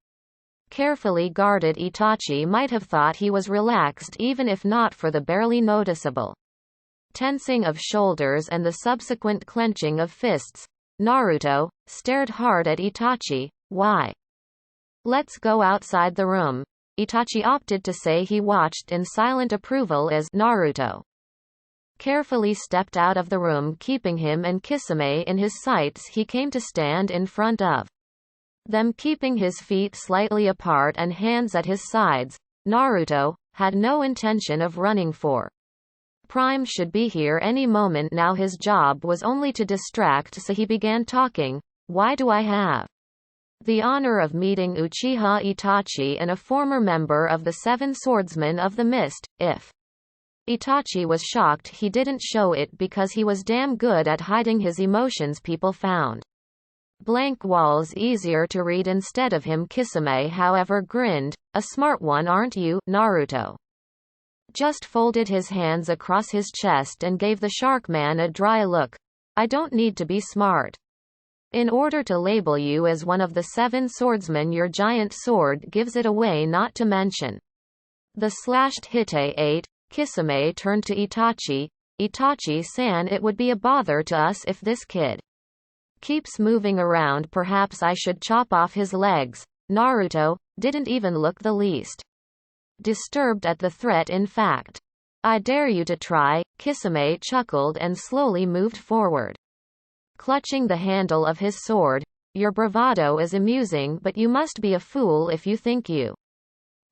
carefully guarded. Itachi might have thought he was relaxed even if not for the barely noticeable tensing of shoulders and the subsequent clenching of fists. Naruto stared hard at Itachi. Why? Let's go outside the room, Itachi opted to say. He watched in silent approval as Naruto carefully stepped out of the room, keeping him and Kisame in his sights. He came to stand in front of them, keeping his feet slightly apart and hands at his sides. Naruto had no intention of running for Prime should be here any moment now. His job was only to distract, so he began talking. Why do I have the honor of meeting Uchiha Itachi and a former member of the 7 Swordsmen of the Mist? If Itachi was shocked, he didn't show it because he was damn good at hiding his emotions. People found blank walls easier to read instead of him. Kisame, however, grinned. A smart one, aren't you? Naruto just folded his hands across his chest and gave the shark man a dry look. I don't need to be smart. In order to label you as one of the 7 swordsmen, your giant sword gives it away, not to mention. The slashed hite 8. Kisame turned to Itachi. Itachi-san, it would be a bother to us if this kid keeps moving around. Perhaps I should chop off his legs. Naruto didn't even look the least disturbed at the threat. In fact, I dare you to try. Kisame chuckled and slowly moved forward, clutching the handle of his sword. Your bravado is amusing, but you must be a fool if you think you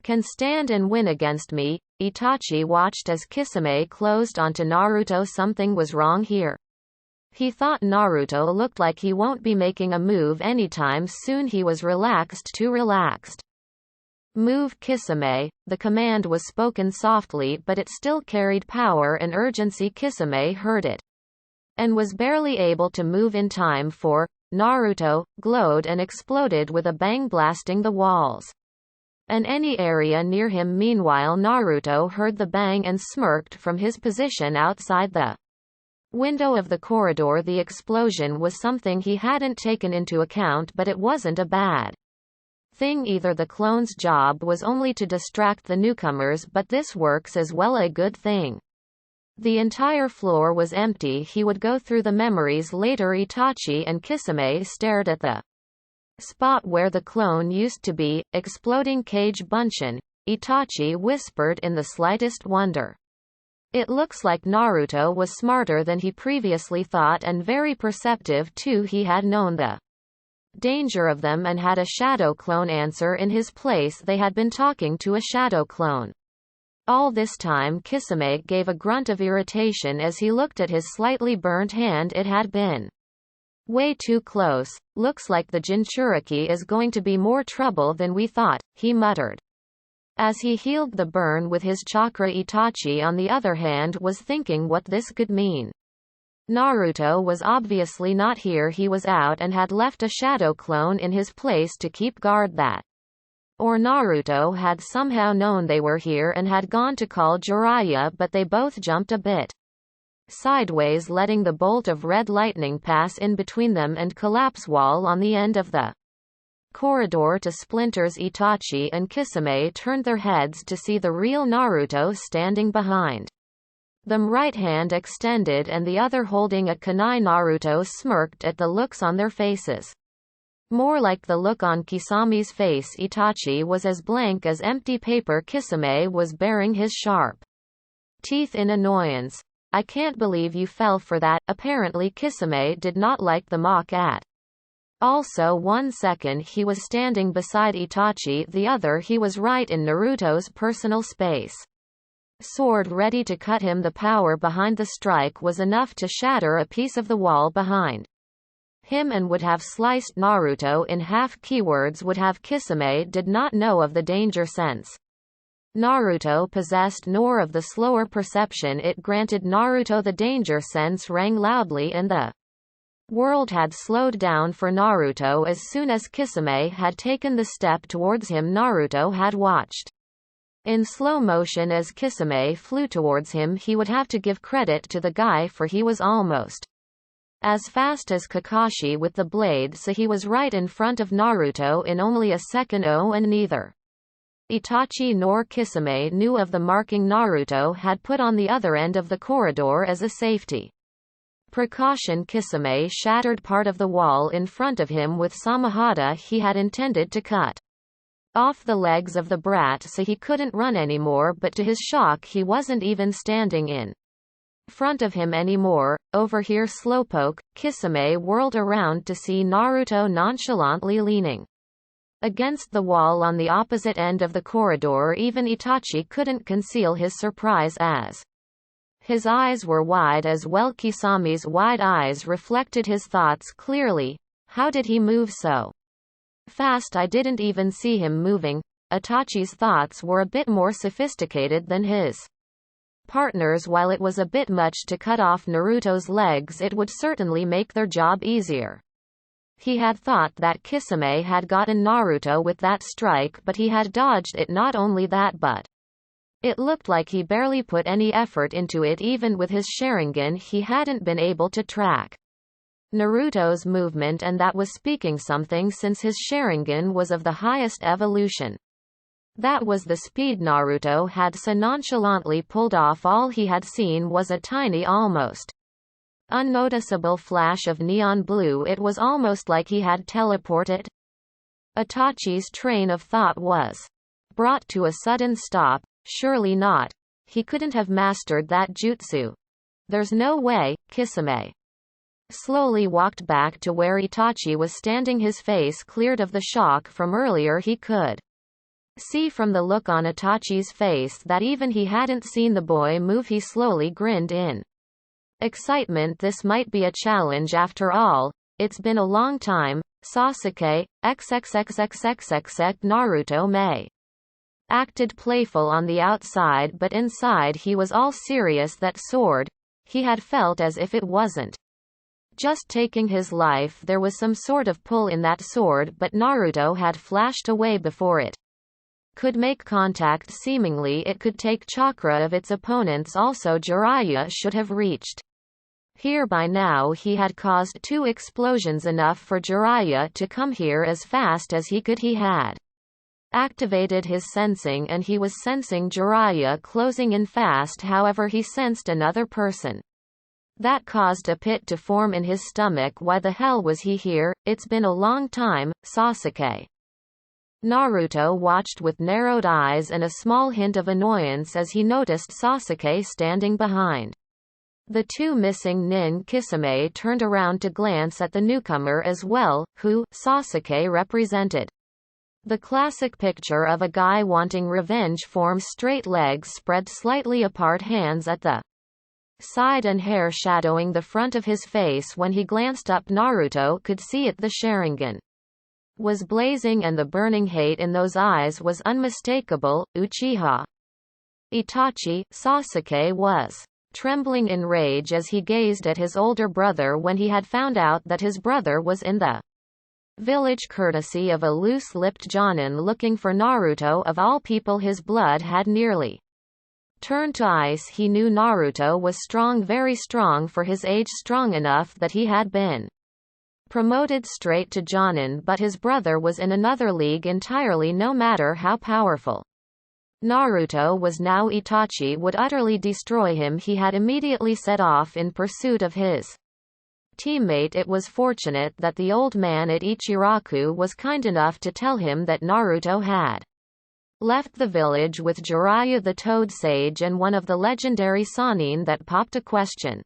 can stand and win against me. Itachi watched as Kisame closed onto Naruto. Something was wrong here. He thought Naruto looked like he won't be making a move anytime soon. He was relaxed, too relaxed. Move, Kisame. The command was spoken softly, but it still carried power and urgency. Kisame heard it and was barely able to move in time for Naruto glowed and exploded with a bang, blasting the walls and any area near him. Meanwhile, Naruto heard the bang and smirked from his position outside the window of the corridor. The explosion was something he hadn't taken into account, but it wasn't a bad thing either. The clone's job was only to distract the newcomers, but this works as well. A good thing. The entire floor was empty. He would go through the memories later. Itachi and Kisame stared at the spot where the clone used to be. Exploding cage Bunshin. Itachi whispered in the slightest wonder. It looks like Naruto was smarter than he previously thought, and very perceptive too. He had known the danger of them and had a shadow clone answer in his place. They had been talking to a shadow clone all this time. Kisame gave a grunt of irritation as he looked at his slightly burnt hand. It had been way too close. Looks like the Jinchuriki is going to be more trouble than we thought, he muttered as he healed the burn with his chakra. Itachi, on the other hand, was thinking what this could mean. Naruto was obviously not here. He was out and had left a shadow clone in his place to keep guard. That or Naruto had somehow known they were here and had gone to call Jiraiya, but they both jumped a bit sideways, letting the bolt of red lightning pass in between them and collapse wall on the end of the corridor to splinters. Itachi and Kisame turned their heads to see the real Naruto standing behind them, right hand extended and the other holding a kunai. Naruto smirked at the looks on their faces. More like the look on Kisame's face. Itachi was as blank as empty paper. Kisame was baring his sharp teeth in annoyance. I can't believe you fell for that. Apparently Kisame did not like the mock at also. 1 second he was standing beside Itachi, the other he was right in Naruto's personal space. Sword ready to cut him. The power behind the strike was enough to shatter a piece of the wall behind him and would have sliced Naruto in half. Keywords would have. Kisame did not know of the danger sense Naruto possessed, nor of the slower perception it granted Naruto. The danger sense rang loudly and the world had slowed down for Naruto as soon as Kisame had taken the step towards him. Naruto had watched in slow motion as Kisame flew towards him. He would have to give credit to the guy, for he was almost as fast as Kakashi with the blade, so he was right in front of Naruto in only a second. Oh, and neither Itachi nor Kisame knew of the marking Naruto had put on the other end of the corridor as a safety precaution. Kisame shattered part of the wall in front of him with Samahata. He had intended to cut off the legs of the brat so he couldn't run anymore, but to his shock he wasn't even standing in front of him anymore. Over here, slowpoke. Kisame whirled around to see Naruto nonchalantly leaning against the wall on the opposite end of the corridor. Even Itachi couldn't conceal his surprise as his eyes were wide as well. Kisame's wide eyes reflected his thoughts clearly. How did he move so fast? I didn't even see him moving. Itachi's thoughts were a bit more sophisticated than his partners. While it was a bit much to cut off Naruto's legs, it would certainly make their job easier. He had thought that Kisame had gotten Naruto with that strike, but he had dodged it. Not only that, but it looked like he barely put any effort into it. Even with his Sharingan he hadn't been able to track Naruto's movement, and that was speaking something since his Sharingan was of the highest evolution. That was the speed Naruto had so nonchalantly pulled off. All he had seen was a tiny, almost unnoticeable flash of neon blue. It was almost like he had teleported. Itachi's train of thought was brought to a sudden stop. Surely not. He couldn't have mastered that jutsu. There's no way. Kisame slowly walked back to where Itachi was standing, his face cleared of the shock from earlier. He could see from the look on Itachi's face that even he hadn't seen the boy move. He slowly grinned in excitement. This might be a challenge after all. It's been a long time. Sasuke, xxxxxxx. Naruto may acted playful on the outside, but inside he was all serious. That sword, he had felt as if it wasn't just taking his life. There was some sort of pull in that sword, but Naruto had flashed away before it could make contact. Seemingly it could take chakra of its opponents. Also Jiraiya should have reached here by now. He had caused 2 explosions, enough for Jiraiya to come here as fast as he could. He had activated his sensing and he was sensing Jiraiya closing in fast. However, he sensed another person. That caused a pit to form in his stomach. Why the hell was he here? It's been a long time. Sasuke. Naruto watched with narrowed eyes and a small hint of annoyance as he noticed Sasuke standing behind the 2 missing nin. Kisame turned around to glance at the newcomer as well, who, Sasuke represented. The classic picture of a guy wanting revenge. Form straight, legs spread slightly apart, hands at the side and hair shadowing the front of his face. When he glanced up, Naruto could see it. The Sharingan was blazing and the burning hate in those eyes was unmistakable. Uchiha Itachi. Sasuke was trembling in rage as he gazed at his older brother when he had found out that his brother was in the village courtesy of a loose-lipped jonin looking for Naruto. Of all people, his blood had nearly turned to ice. He knew Naruto was strong, very strong for his age, strong enough that he had been promoted straight to jonin, but his brother was in another league entirely. No matter how powerful Naruto was now, Itachi would utterly destroy him. He had immediately set off in pursuit of his teammate. It was fortunate that the old man at Ichiraku was kind enough to tell him that Naruto had left the village with Jiraiya the Toad Sage and one of the legendary Sannin. That popped a question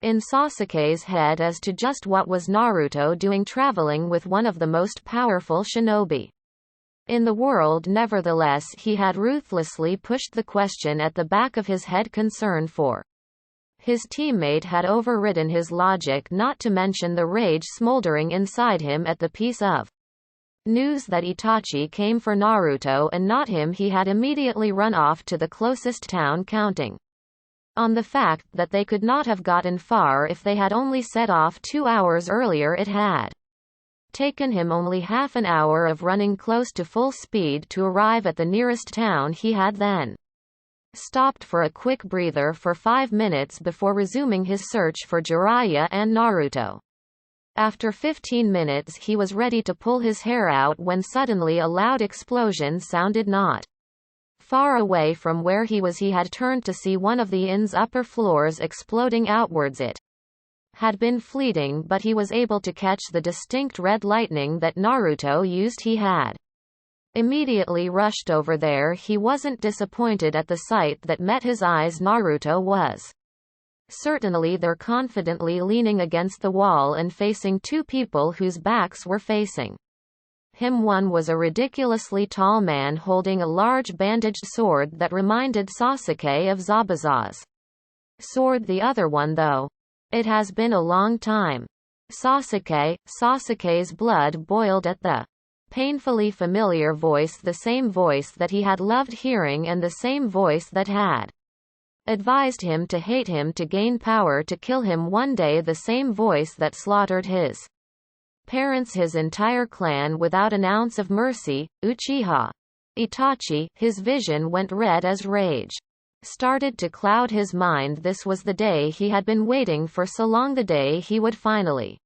in Sasuke's head as to just what was Naruto doing traveling with one of the most powerful shinobi in the world. Nevertheless, he had ruthlessly pushed the question at the back of his head. Concern for his teammate had overridden his logic, not to mention the rage smoldering inside him at the piece of news that Itachi came for Naruto and not him. He had immediately run off to the closest town, counting on the fact that they could not have gotten far if they had only set off 2 hours earlier. It had taken him only half an hour of running close to full speed to arrive at the nearest town. He had then stopped for a quick breather for 5 minutes before resuming his search for Jiraiya and Naruto. After 15 minutes he was ready to pull his hair out when suddenly a loud explosion sounded not far away from where he was. He had turned to see one of the inn's upper floors exploding outwards. It had been fleeting, but he was able to catch the distinct red lightning that Naruto used. He had immediately rushed over there. He wasn't disappointed at the sight that met his eyes. Naruto was certainly there, confidently leaning against the wall and facing 2 people whose backs were facing him. One was a ridiculously tall man holding a large bandaged sword that reminded Sasuke of Zabuza's sword. The other one, though, it has been a long time. Sasuke's blood boiled at the painfully familiar voice, the same voice that he had loved hearing and the same voice that had advised him to hate him to gain power to kill him one day, the same voice that slaughtered his parents, his entire clan without an ounce of mercy. Uchiha Itachi. His vision went red as rage. started to cloud his mind. This was the day he had been waiting for so long, the day he would finally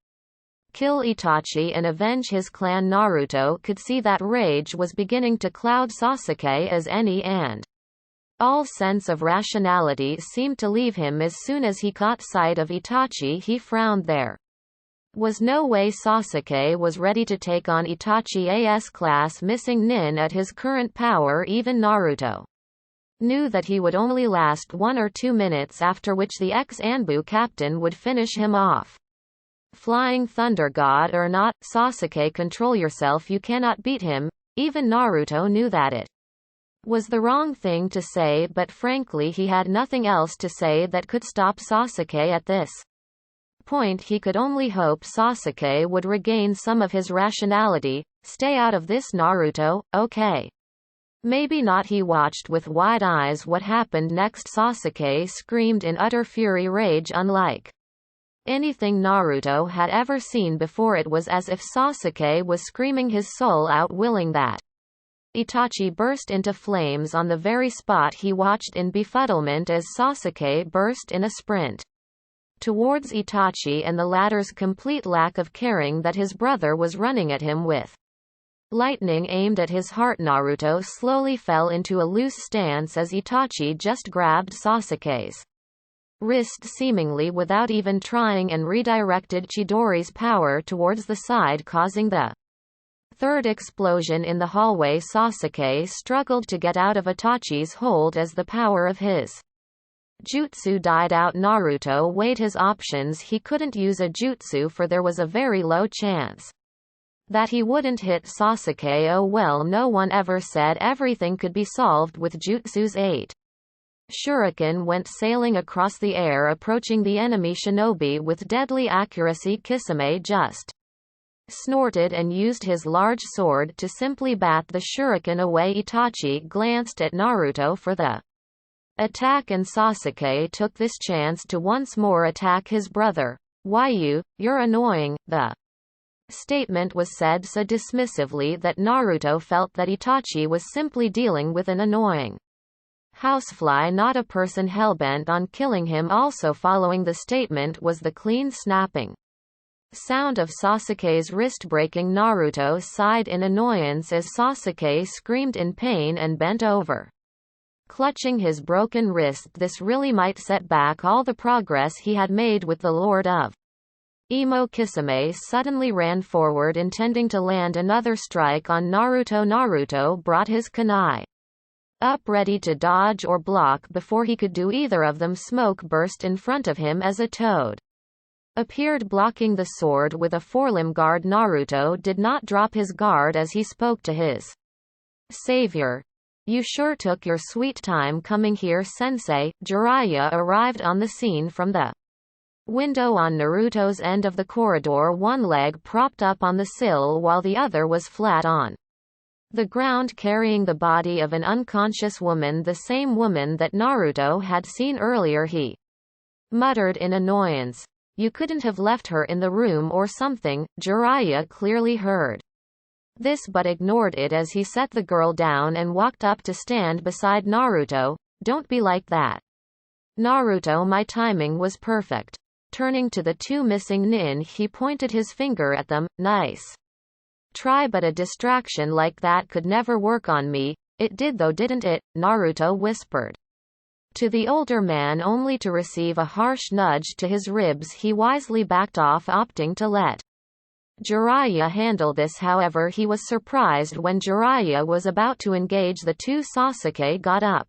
kill Itachi and avenge his clan. Naruto could see that rage was beginning to cloud Sasuke as any and all sense of rationality seemed to leave him as soon as he caught sight of Itachi. He frowned. There was no way Sasuke was ready to take on Itachi's class missing nin at his current power. Even Naruto knew that he would only last 1 or 2 minutes, after which the ex-Anbu captain would finish him off. Flying Thunder God or not, Sasuke, control yourself, you cannot beat him. Even Naruto knew that it was the wrong thing to say, but frankly he had nothing else to say that could stop Sasuke at this point. He could only hope Sasuke would regain some of his rationality. Stay out of this, Naruto, okay? Maybe not. He watched with wide eyes what happened next. Sasuke screamed in utter fury, rage unlike anything Naruto had ever seen before. It was as if Sasuke was screaming his soul out, willing that Itachi burst into flames on the very spot. He watched in befuddlement as Sasuke burst in a sprint towards Itachi, and the latter's complete lack of caring that his brother was running at him with lightning aimed at his heart. Naruto slowly fell into a loose stance as Itachi just grabbed Sasuke's wrist seemingly without even trying and redirected Chidori's power towards the side, causing the third explosion in the hallway. Sasuke struggled to get out of Itachi's hold as the power of his jutsu died out. Naruto weighed his options. He couldn't use a jutsu, for there was a very low chance that he wouldn't hit Sasuke. Oh well, no one ever said everything could be solved with jutsu's aid. Shuriken went sailing across the air, approaching the enemy shinobi with deadly accuracy. Kisame just snorted and used his large sword to simply bat the shuriken away. Itachi glanced at Naruto for the attack, and Sasuke took this chance to once more attack his brother. Why, you're annoying. The statement was said so dismissively that Naruto felt that Itachi was simply dealing with an annoying housefly, not a person hellbent on killing him. Also following the statement was the clean snapping sound of Sasuke's wrist breaking. Naruto sighed in annoyance as Sasuke screamed in pain and bent over, clutching his broken wrist. This really might set back all the progress he had made with the Lord of Emo. Kisame suddenly ran forward, intending to land another strike on Naruto. Naruto brought his kunai up, ready to dodge or block. Before he could do either of them, smoke burst in front of him as a toad appeared, blocking the sword with a forelimb guard. Naruto did not drop his guard as he spoke to his savior. You sure took your sweet time coming here, sensei. Jiraiya arrived on the scene from the window on Naruto's end of the corridor, one leg propped up on the sill while the other was flat on the ground, carrying the body of an unconscious woman, the same woman that Naruto had seen earlier. He muttered in annoyance, "You couldn't have left her in the room or something." Jiraiya clearly heard this but ignored it as he set the girl down and walked up to stand beside Naruto. "Don't be like that, Naruto, my timing was perfect." Turning to the two missing nin, he pointed his finger at them. "Nice try, but a distraction like that could never work on me." "It did though, didn't it?" Naruto whispered to the older man, only to receive a harsh nudge to his ribs. He wisely backed off, opting to let Jiraiya handle this. However, he was surprised when Jiraiya was about to engage the two. Sasuke got up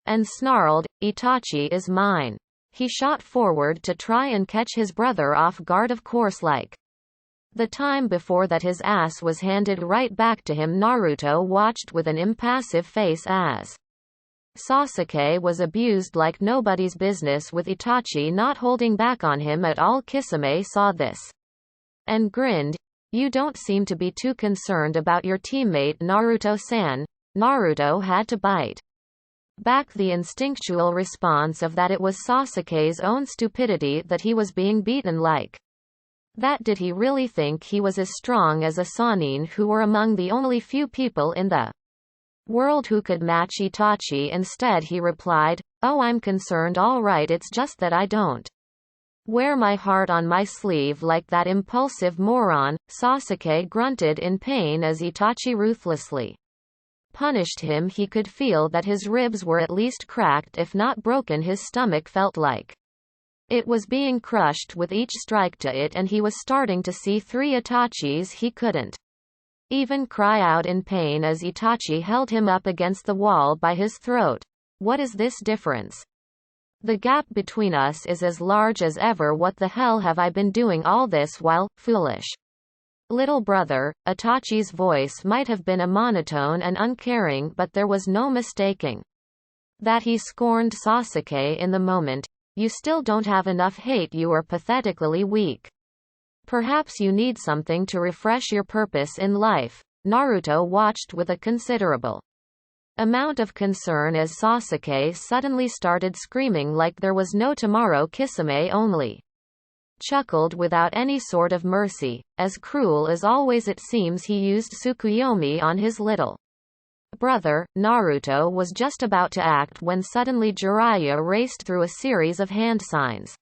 and snarled, "Itachi is mine." He shot forward to try and catch his brother off guard, of course, like the time before that. His ass was handed right back to him. Naruto watched with an impassive face as Sasuke was abused like nobody's business, with Itachi not holding back on him at all. Kisame saw this and grinned. "You don't seem to be too concerned about your teammate, Naruto-san." Naruto had to bite back the instinctual response of that it was Sasuke's own stupidity that he was being beaten like that. Did he really think he was as strong as a Sannin, who were among the only few people in the world who could match Itachi. Instead he replied, "Oh, I'm concerned, all right, it's just that I don't wear my heart on my sleeve like that impulsive moron." Sasuke grunted in pain as Itachi ruthlessly punished him. He could feel that his ribs were at least cracked, if not broken. His stomach felt like it was being crushed with each strike to it, and he was starting to see three Itachis. He couldn't even cry out in pain as Itachi held him up against the wall by his throat. "What is this difference? The gap between us is as large as ever. What the hell have I been doing all this while, foolish little brother?" Itachi's voice might have been a monotone and uncaring, but there was no mistaking that he scorned Sasuke in the moment. "You still don't have enough hate. You are pathetically weak. Perhaps you need something to refresh your purpose in life." Naruto watched with a considerable amount of concern as Sasuke suddenly started screaming like there was no tomorrow. Kisame only chuckled without any sort of mercy. As cruel as always, it seems he used Tsukuyomi on his little brother. Naruto was just about to act when suddenly Jiraiya raced through a series of hand signs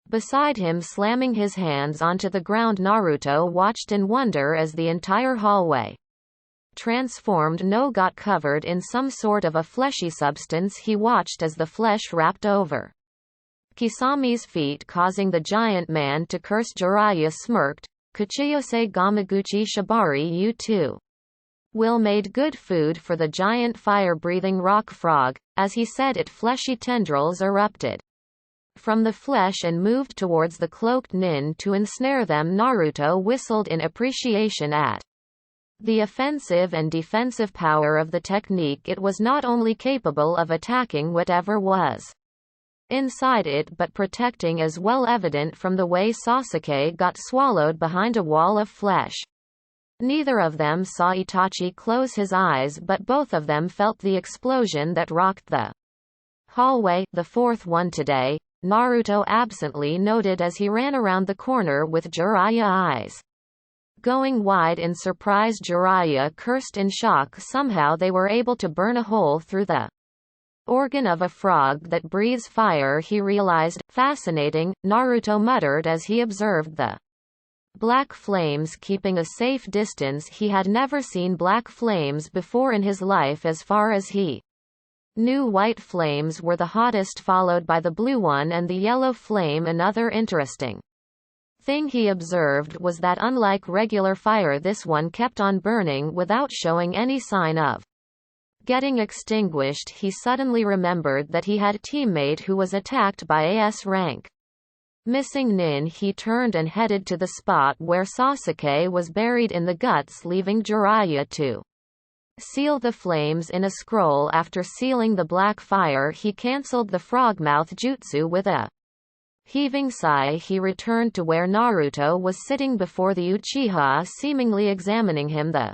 beside him, slamming his hands onto the ground. Naruto watched in wonder as the entire hallway transformed. No got covered in some sort of a fleshy substance. He watched as the flesh wrapped over Kisame's feet, causing the giant man to curse. Jiraiya smirked. "Kuchiyose Gamaguchi Shibari, you too will made good food for the giant fire-breathing rock frog." As he said it, fleshy tendrils erupted from the flesh and moved towards the cloaked nin to ensnare them. Naruto whistled in appreciation at the offensive and defensive power of the technique. It was not only capable of attacking whatever was inside it, but protecting as well, evident from the way Sasuke got swallowed behind a wall of flesh. Neither of them saw Itachi close his eyes, but both of them felt the explosion that rocked the hallway. "The fourth one today," Naruto absently noted as he ran around the corner with Jiraiya eyes going wide in surprise. Jiraiya cursed in shock. Somehow they were able to burn a hole through the organ of a frog that breathes fire. He realized. "Fascinating," Naruto muttered as he observed the black flames keeping a safe distance. He had never seen black flames before in his life. As far as he knew, white flames were the hottest, followed by the blue one and the yellow flame. Another interesting thing he observed was that unlike regular fire, this one kept on burning without showing any sign of getting extinguished. He suddenly remembered that he had a teammate who was attacked by a S rank missing nin. He turned and headed to the spot where Sasuke was buried in the guts, leaving Jiraiya to seal the flames in a scroll. After sealing the black fire, he cancelled the frogmouth jutsu with a heaving sigh. He returned to where Naruto was sitting before the Uchiha, seemingly examining him. The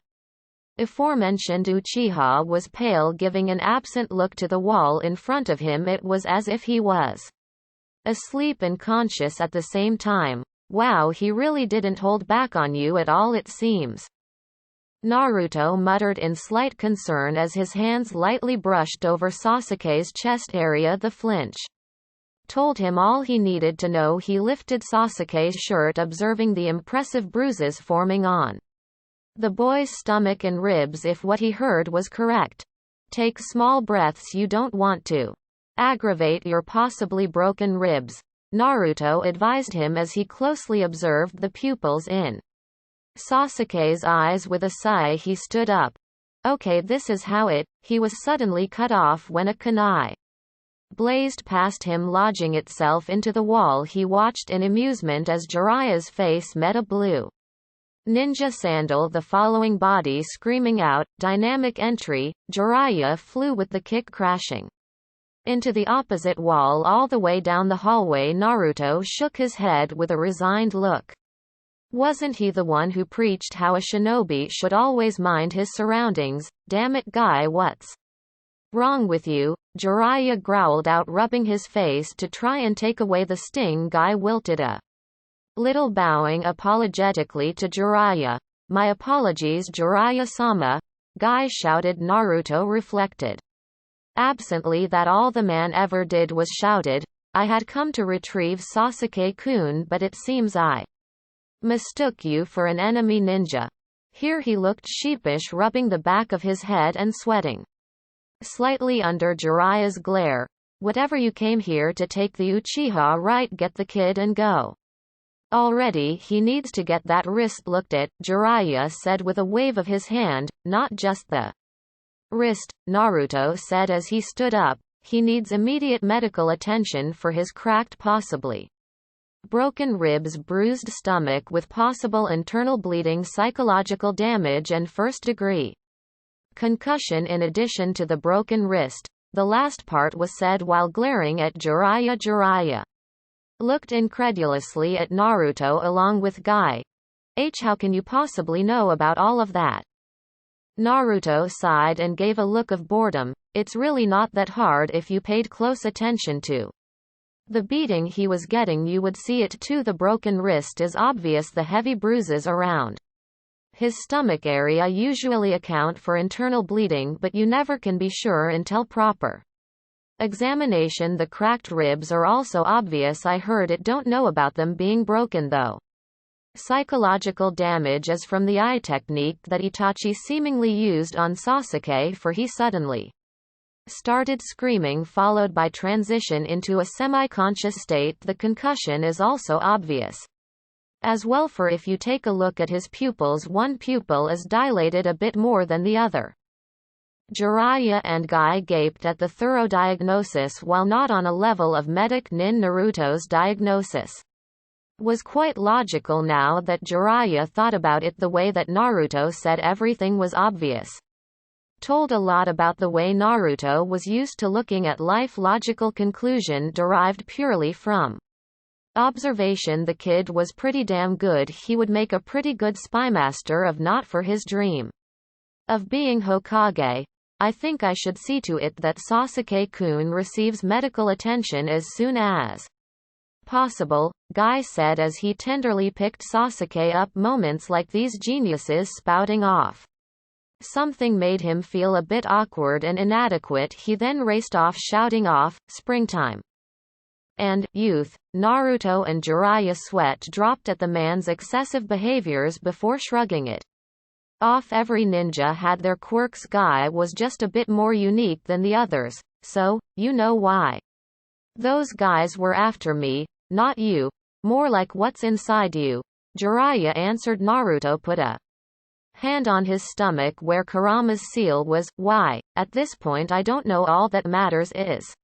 aforementioned Uchiha was pale, giving an absent look to the wall in front of him. It was as if he was asleep and conscious at the same time. "Wow, he really didn't hold back on you at all, it seems," Naruto muttered in slight concern as his hands lightly brushed over Sasuke's chest area. The flinch told him all he needed to know. He lifted Sasuke's shirt, observing the impressive bruises forming on the boy's stomach and ribs. If what he heard was correct, take small breaths. You don't want to aggravate your possibly broken ribs, Naruto advised him as he closely observed the pupils in Sasuke's eyes. With a sigh, he stood up. "Okay, this is how it." He was suddenly cut off when a kunai blazed past him, lodging itself into the wall. He watched in amusement as Jiraiya's face met a blue ninja sandal, the following body screaming out, "Dynamic entry!" Jiraiya flew with the kick, crashing into the opposite wall all the way down the hallway. Naruto shook his head with a resigned look. Wasn't he the one who preached how a shinobi should always mind his surroundings? Damn it, guy, what's wrong with you? Jiraiya growled out, rubbing his face to try and take away the sting. Guy wilted a little, bowing apologetically to Jiraiya. "My apologies, Jiraiya-sama." Guy shouted. Naruto reflected absently that all the man ever did was shouted, I had come to retrieve Sasuke-kun, but it seems I mistook you for an enemy ninja. Here he looked sheepish, rubbing the back of his head and sweating slightly under Jiraiya's glare. Whatever, you came here to take the Uchiha, right? Get the kid and go. Already he needs to get that wrist looked at, Jiraiya said with a wave of his hand, not just the wrist, Naruto said as he stood up. He needs immediate medical attention for his cracked, possibly broken ribs, bruised stomach with possible internal bleeding, psychological damage and first-degree concussion in addition to the broken wrist. The last part was said while glaring at Jiraiya. Jiraiya looked incredulously at Naruto along with Guy. How can you possibly know about all of that? Naruto sighed and gave a look of boredom. It's really not that hard if you paid close attention to the beating he was getting. You would see it too. The broken wrist is obvious, the heavy bruises around his stomach area usually account for internal bleeding, but you never can be sure until proper examination. The cracked ribs are also obvious. I heard it. Don't know about them being broken though. Psychological damage is from the eye technique that Itachi seemingly used on Sasuke, for he suddenly started screaming, followed by transition into a semi-conscious state. The concussion is also obvious as well, for if you take a look at his pupils, one pupil is dilated a bit more than the other. Jiraiya and Guy gaped at the thorough diagnosis, while not on a level of medic nin. Naruto's diagnosis was quite logical now that Jiraiya thought about it. The way that Naruto said everything was obvious told a lot about the way Naruto was used to looking at life. Logical conclusion derived purely from observation. The kid was pretty damn good. He would make a pretty good spymaster if not for his dream of being Hokage. I think I should see to it that Sasuke-kun receives medical attention as soon as possible, Guy said as he tenderly picked Sasuke up. Moments like these, geniuses spouting off something, made him feel a bit awkward and inadequate. He then raced off shouting off, springtime and youth. Naruto and Jiraiya sweat dropped at the man's excessive behaviors before shrugging it off. Every ninja had their quirks. Guy was just a bit more unique than the others, so, you know why those guys were after me, not you. More like what's inside you, Jiraiya answered. Naruto put a hand on his stomach where Kurama's seal was. Why? At this point I don't know. All that matters is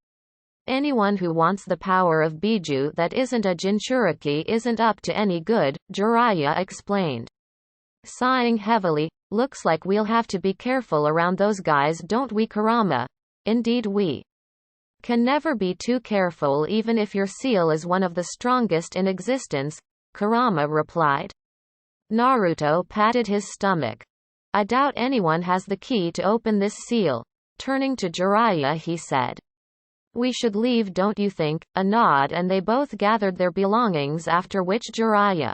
anyone who wants the power of Biju that isn't a Jinchuriki isn't up to any good, Jiraiya explained, sighing heavily. Looks like we'll have to be careful around those guys, don't we, Kurama? Indeed we can never be too careful, even if your seal is one of the strongest in existence, Kurama replied. Naruto patted his stomach. I doubt anyone has the key to open this seal. Turning to Jiraiya he said, we should leave, don't you think? A nod, and they both gathered their belongings, after which Jiraiya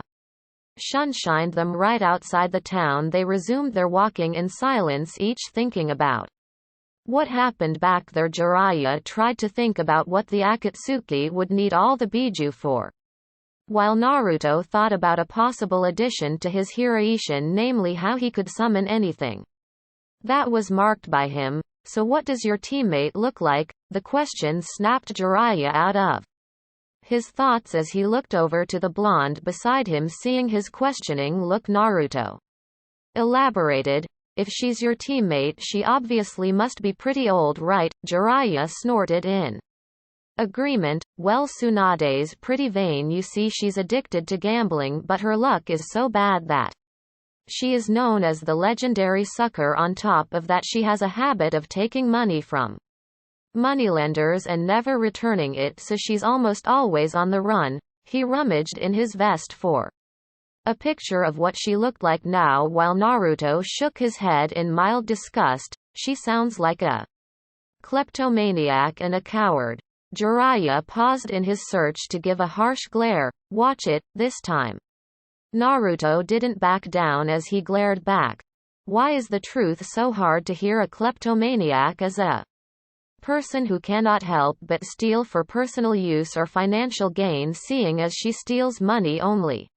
shined them right outside the town. They resumed their walking in silence, each thinking about what happened back there. Jiraiya tried to think about what the Akatsuki would need all the Biju for, while Naruto thought about a possible addition to his Hiraishin, namely how he could summon anything that was marked by him. So what does your teammate look like? The question snapped Jiraiya out of his thoughts as he looked over to the blonde beside him. Seeing his questioning look, Naruto elaborated, if she's your teammate she obviously must be pretty old, right? Jiraiya snorted in agreement. Well, Tsunade's pretty vain, you see. She's addicted to gambling, but her luck is so bad that she is known as the legendary sucker. On top of that, she has a habit of taking money from moneylenders and never returning it, so she's almost always on the run. He rummaged in his vest for a picture of what she looked like now, while Naruto shook his head in mild disgust. She sounds like a kleptomaniac and a coward. Jiraiya paused in his search to give a harsh glare. Watch it, this time. Naruto didn't back down as he glared back. Why is the truth so hard to hear? A kleptomaniac is a person who cannot help but steal for personal use or financial gain, seeing as she steals money only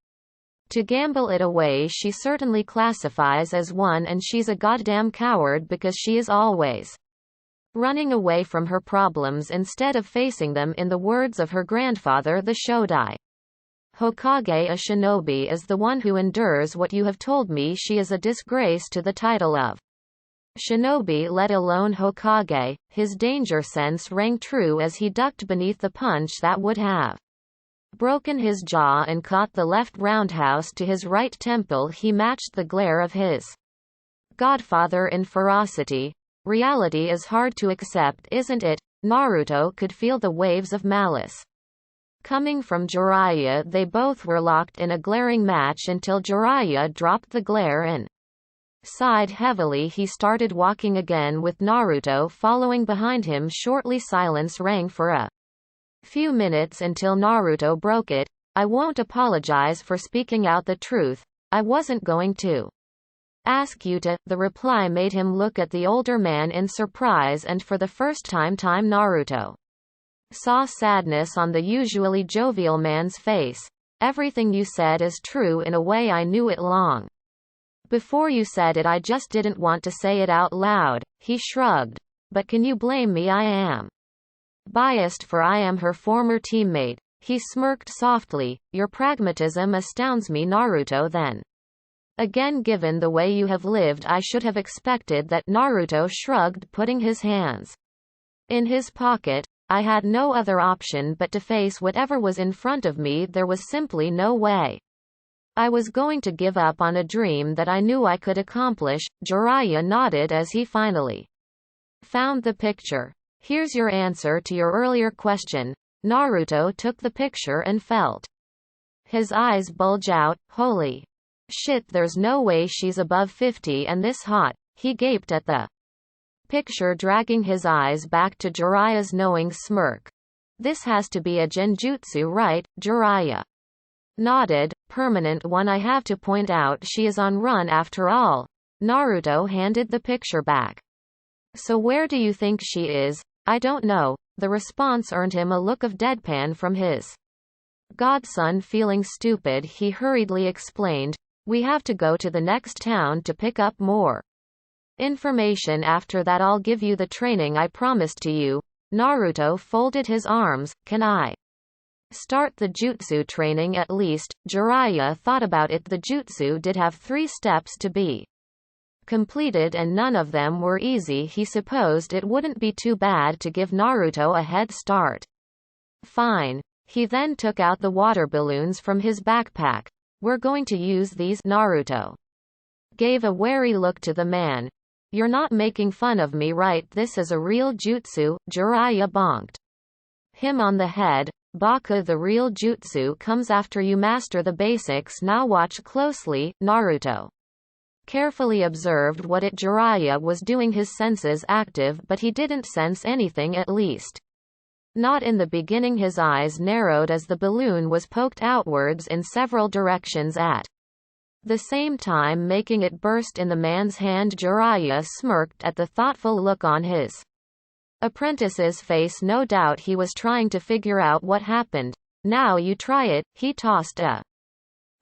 to gamble it away. She certainly classifies as one, and she's a goddamn coward because she is always running away from her problems instead of facing them. In the words of her grandfather the Shodai Hokage, a shinobi is the one who endures what you have told me. She is a disgrace to the title of shinobi, let alone Hokage. His danger sense rang true as he ducked beneath the punch that would have broken his jaw and caught the left roundhouse to his right temple. He matched the glare of his godfather in ferocity. Reality is hard to accept, isn't it? Naruto could feel the waves of malice coming from Jiraiya. They both were locked in a glaring match until Jiraiya dropped the glare and sighed heavily. He started walking again with Naruto following behind him. Shortly silence rang for a few minutes until Naruto broke it. I won't apologize for speaking out the truth. I wasn't going to ask you to. The reply made him look at the older man in surprise, and for the first time Naruto saw sadness on the usually jovial man's face. Everything you said is true. In a way I knew it long before you said it. I just didn't want to say it out loud. He shrugged. But can you blame me? I am biased, for I am her former teammate. He smirked softly. Your pragmatism astounds me, Naruto. Then again, given the way you have lived, I should have expected that. Naruto shrugged, putting his hands in his pocket. I had no other option but to face whatever was in front of me. There was simply no way. I was going to give up on a dream that I knew I could accomplish. Jiraiya nodded as he finally found the picture. Here's your answer to your earlier question. Naruto took the picture and felt his eyes bulge out. Holy shit, there's no way she's above 50 and this hot. He gaped at the picture, dragging his eyes back to Jiraiya's knowing smirk. This has to be a genjutsu, right? Jiraiya nodded. Permanent one, I have to point out. She is on run after all. Naruto handed the picture back. So where do you think she is? I don't know. The response earned him a look of deadpan from his godson. Feeling stupid, he hurriedly explained, we have to go to the next town to pick up more information. After that I'll give you the training I promised to you. Naruto folded his arms. Can I start the jutsu training at least? Jiraiya thought about it. The jutsu did have 3 steps to be completed, and none of them were easy. He supposed it wouldn't be too bad to give Naruto a head start. Fine. He then took out the water balloons from his backpack. We're going to use these. Naruto gave a wary look to the man. You're not making fun of me, right? This is a real jutsu. Jiraiya bonked him on the head. Baka, the real jutsu comes after you master the basics. Now watch closely. Naruto carefully observed what Jiraiya was doing. His senses active, but he didn't sense anything, at least not in the beginning. His eyes narrowed as the balloon was poked outwards in several directions at the same time, making it burst in the man's hand. Jiraiya smirked at the thoughtful look on his apprentice's face. No doubt he was trying to figure out what happened. Now you try it. He tossed a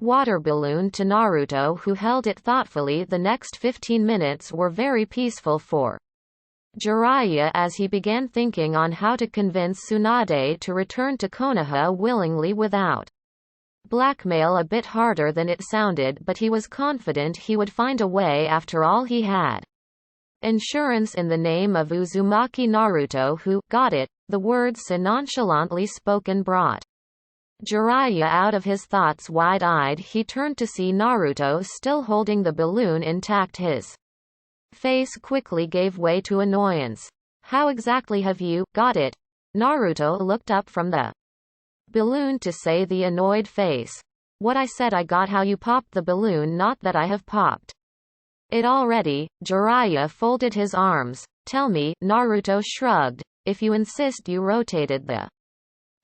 water balloon to Naruto, who held it thoughtfully. The next 15 minutes were very peaceful for Jiraiya as he began thinking on how to convince Tsunade to return to Konoha willingly without blackmail. A bit harder than it sounded, but he was confident he would find a way. After all, he had insurance in the name of Uzumaki. Naruto, who got it, the words so nonchalantly spoken, brought Jiraiya out of his thoughts. Wide-eyed, he turned to see Naruto still holding the balloon intact. His face quickly gave way to annoyance. How exactly have you got it? Naruto looked up from the balloon to say, the annoyed face. What I said, I got how you popped the balloon, not that I have popped it already. Jiraiya folded his arms. Tell me. Naruto shrugged. If you insist. You rotated the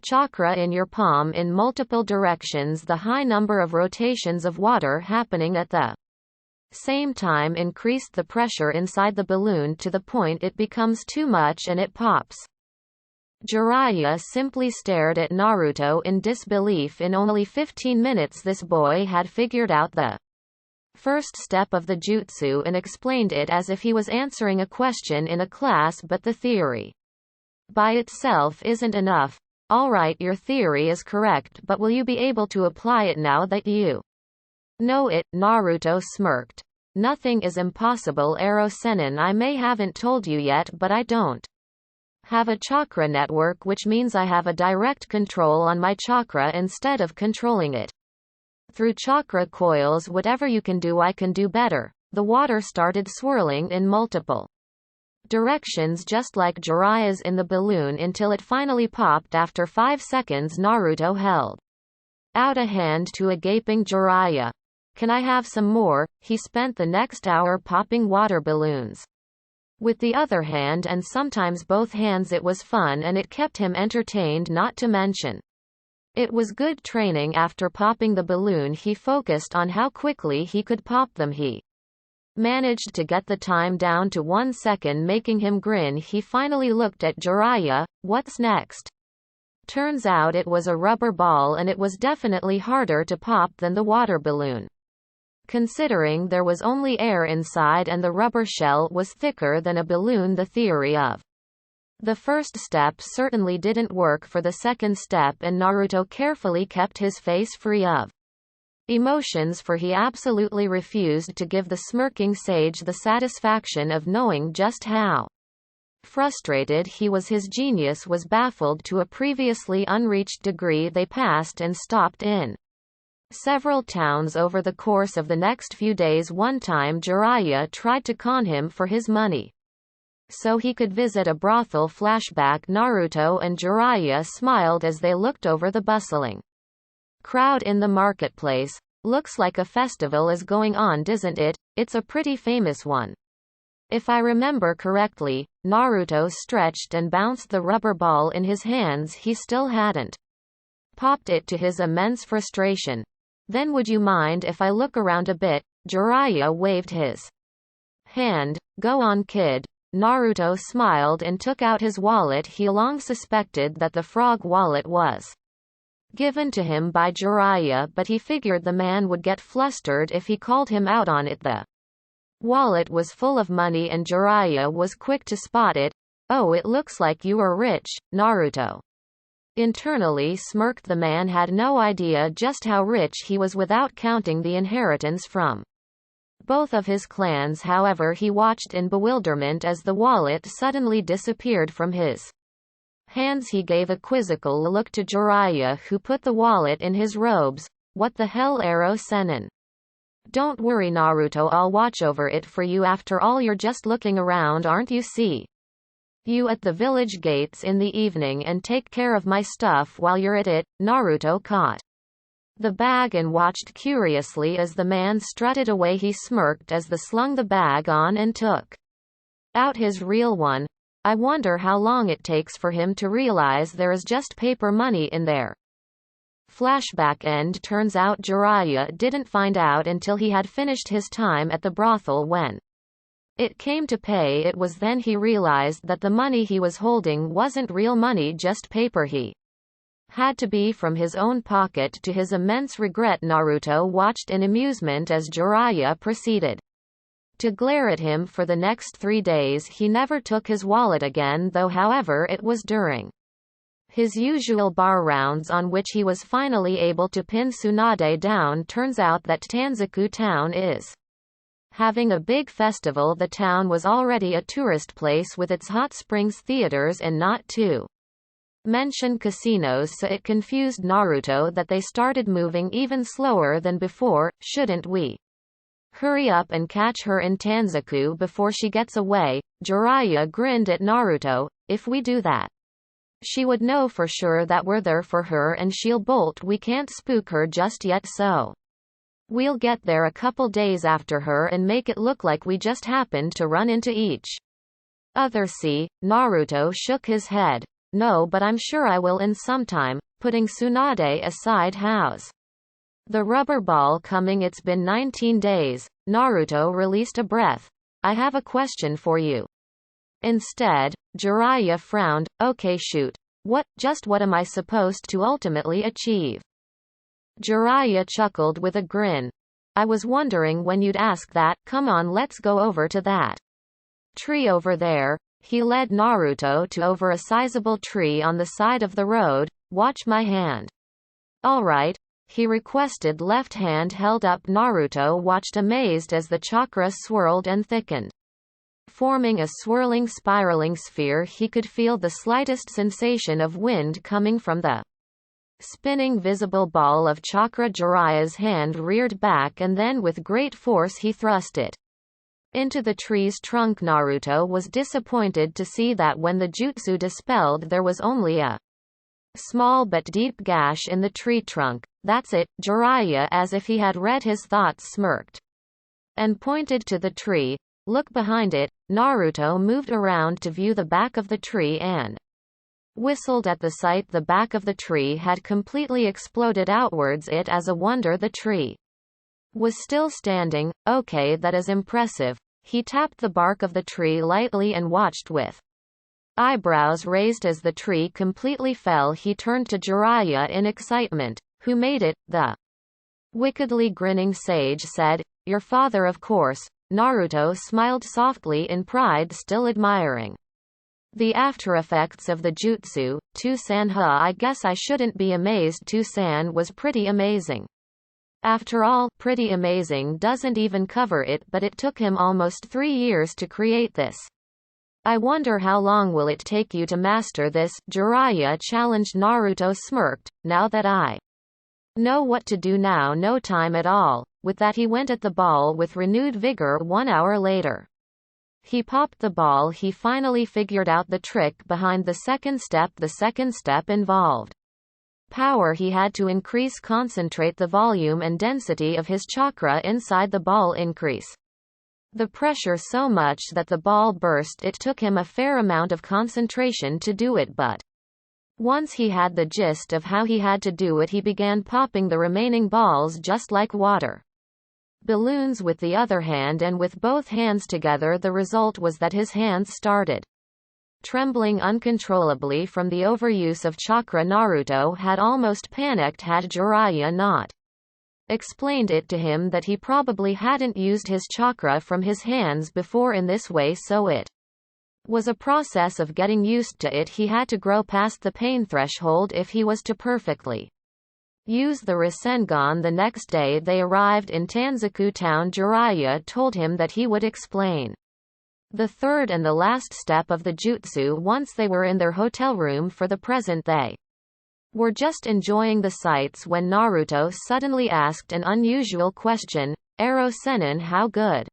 chakra in your palm in multiple directions. The high number of rotations of water happening at the Same time increased the pressure inside the balloon to the point it becomes too much and it pops. Jiraiya simply stared at Naruto in disbelief. In only 15 minutes this boy had figured out the first step of the jutsu and explained it as if he was answering a question in a class, but the theory by itself isn't enough. Alright, your theory is correct, but will you be able to apply it now that you know it? Naruto smirked. Nothing is impossible, Ero Sennin. I may haven't told you yet, but I don't have a chakra network, which means I have a direct control on my chakra instead of controlling it through chakra coils. Whatever you can do, I can do better. The water started swirling in multiple directions just like Jiraiya's in the balloon until it finally popped. After 5 seconds, Naruto held out a hand to a gaping Jiraiya. Can I have some more? He spent the next hour popping water balloons with the other hand, and sometimes both hands. It was fun and it kept him entertained, not to mention it was good training. After popping the balloon, he focused on how quickly he could pop them. He managed to get the time down to 1 second, making him grin. He finally looked at Jiraiya. What's next? Turns out it was a rubber ball, and it was definitely harder to pop than the water balloon. Considering there was only air inside and the rubber shell was thicker than a balloon, the theory of the first step certainly didn't work for the second step, and Naruto carefully kept his face free of emotions, for he absolutely refused to give the smirking sage the satisfaction of knowing just how frustrated he was. His genius was baffled to a previously unreached degree. They passed and stopped in several towns over the course of the next few days. One time Jiraiya tried to con him for his money so he could visit a brothel. Flashback. Naruto and Jiraiya smiled as they looked over the bustling crowd in the marketplace. Looks like a festival is going on, doesn't it? It's a pretty famous one. If I remember correctly. Naruto stretched and bounced the rubber ball in his hands. He still hadn't popped it, to his immense frustration. Then would you mind if I look around a bit? Jiraiya waved his hand. Go on, kid. Naruto smiled and took out his wallet. He long suspected that the frog wallet was given to him by Jiraiya, but he figured the man would get flustered if he called him out on it. The wallet was full of money and Jiraiya was quick to spot it. Oh, it looks like you are rich, Naruto internally smirked. The man had no idea just how rich he was without counting the inheritance from both of his clans. However, he watched in bewilderment as the wallet suddenly disappeared from his hands. He gave a quizzical look to Jiraiya, who put the wallet in his robes. What the hell, Ero Sennin? Don't worry, Naruto, I'll watch over it for you. After all, you're just looking around, aren't you? See you at the village gates in the evening and take care of my stuff while you're at it. Naruto caught the bag and watched curiously as the man strutted away. He smirked as the slung the bag on and took out his real one. I wonder how long it takes for him to realize there is just paper money in there. Flashback end. Turns out Jiraiya didn't find out until he had finished his time at the brothel. When it came to pay, it was then he realized that the money he was holding wasn't real money, just paper he had to be from his own pocket. To his immense regret, Naruto watched in amusement as Jiraiya proceeded to glare at him for the next 3 days. He never took his wallet again, though. However, it was during his usual bar rounds on which he was finally able to pin Tsunade down. Turns out that Tanzaku town is having a big festival. The town was already a tourist place with its hot springs, theaters, and not to mention casinos, so it confused Naruto that they started moving even slower than before. Shouldn't we hurry up and catch her in Tanzaku before she gets away? Jiraiya grinned at Naruto. If we do that, she would know for sure that we're there for her and she'll bolt. We can't spook her just yet, so we'll get there a couple days after her and make it look like we just happened to run into each other. See? Naruto shook his head. No, but I'm sure I will in some time. Putting Tsunade aside, how's The rubber ball coming. It's been 19 days. Naruto released a breath. I have a question for you. Instead, Jiraiya frowned. Okay, shoot. Just what am I supposed to ultimately achieve? Jiraiya chuckled with a grin. I was wondering when you'd ask that. Come on, let's go over to that tree over there. He led Naruto to over a sizable tree on the side of the road. Watch my hand. Alright, he requested. Left hand held up. Naruto watched amazed as the chakra swirled and thickened. Forming a swirling spiraling sphere, he could feel the slightest sensation of wind coming from the spinning visible ball of chakra. Jiraiya's hand reared back and then with great force he thrust it into the tree's trunk. Naruto was disappointed to see that when the jutsu dispelled there was only a small but deep gash in the tree trunk. That's it, Jiraiya, as if he had read his thoughts, smirked and pointed to the tree. Look behind it. Naruto moved around to view the back of the tree and whistled at the sight. The back of the tree had completely exploded outwards. It as a wonder the tree was still standing. Okay, that is impressive. He tapped the bark of the tree lightly and watched with eyebrows raised as the tree completely fell. He turned to Jiraiya in excitement. Who made it? The wickedly grinning sage said. Your father, of course. Naruto smiled softly in pride, still admiring the aftereffects of the jutsu. To-san, I guess I shouldn't be amazed. To-san was pretty amazing. After all, pretty amazing doesn't even cover it, but it took him almost 3 years to create this. I wonder how long will it take you to master this? Jiraiya challenged. Naruto smirked. Now that I know what to do now, no time at all. With that he went at the ball with renewed vigor. 1 hour later, he popped the ball. He finally figured out the trick behind the second step. The second step involved power. He had to concentrate the volume and density of his chakra inside the ball, increase the pressure so much that the ball burst. It took him a fair amount of concentration to do it, but once he had the gist of how he had to do it, he began popping the remaining balls just like water balloons with the other hand, and with both hands together. The result was that his hands started trembling uncontrollably from the overuse of chakra. Naruto had almost panicked had Jiraiya not explained it to him that he probably hadn't used his chakra from his hands before in this way, so it was a process of getting used to it. He had to grow past the pain threshold if he was to perfectly use the Rasengan. The next day they arrived in Tanzaku town. Jiraiya told him that he would explain the third and the last step of the jutsu once they were in their hotel room. For the present they were just enjoying the sights when Naruto suddenly asked an unusual question. Ero Sennin, how good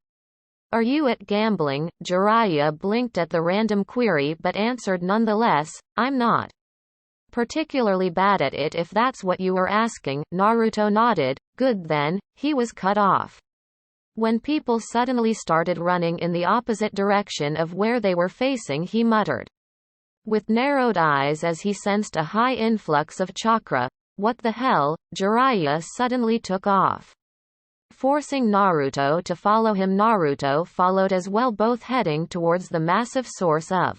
are you at gambling? Jiraiya blinked at the random query but answered nonetheless, I'm not particularly bad at it, if that's what you were asking. Naruto nodded. Good then. He was cut off when people suddenly started running in the opposite direction of where they were facing. He muttered with narrowed eyes as he sensed a high influx of chakra. What the hell? Jiraiya suddenly took off, forcing Naruto to follow him. Naruto followed as well, both heading towards the massive source of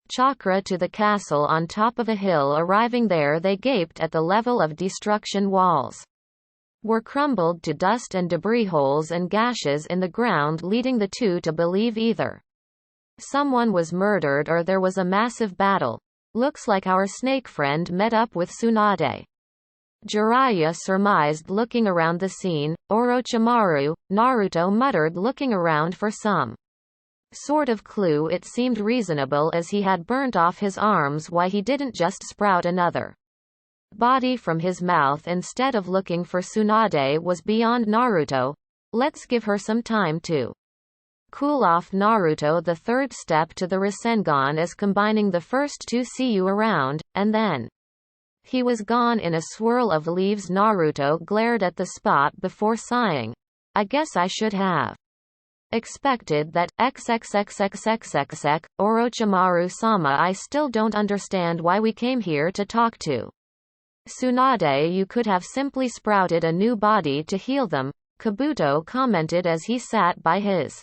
chakra to the castle on top of a hill. Arriving there, they gaped at the level of destruction. Walls were crumbled to dust and debris, holes and gashes in the ground, leading the two to believe either someone was murdered or there was a massive battle. Looks like our snake friend met up with Tsunade, Jiraiya surmised, looking around the scene. Orochimaru, Naruto muttered, looking around for some sort of clue. It seemed reasonable as he had burnt off his arms. Why he didn't just sprout another body from his mouth instead of looking for Tsunade was beyond Naruto. Let's give her some time to cool off. Naruto, the third step to the Rasengan is combining the first two. See you around, and then he was gone in a swirl of leaves. Naruto glared at the spot before sighing. I guess I should have expected that. XXXXXXX, Orochimaru-sama, I still don't understand why we came here to talk to Tsunade, you could have simply sprouted a new body to heal them, Kabuto commented as he sat by his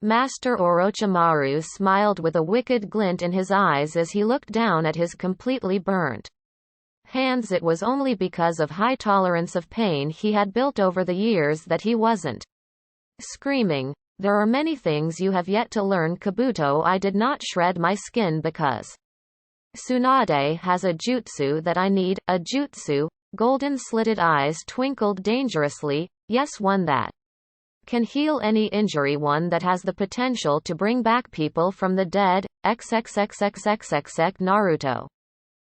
master. Orochimaru smiled with a wicked glint in his eyes as he looked down at his completely burnt hands. It was only because of high tolerance of pain he had built over the years that he wasn't screaming. There are many things you have yet to learn, Kabuto. I did not shred my skin because Tsunade has a jutsu that I need. A jutsu? Golden slitted eyes twinkled dangerously. Yes, one that can heal any injury, one that has the potential to bring back people from the dead. XXXXXXX. Naruto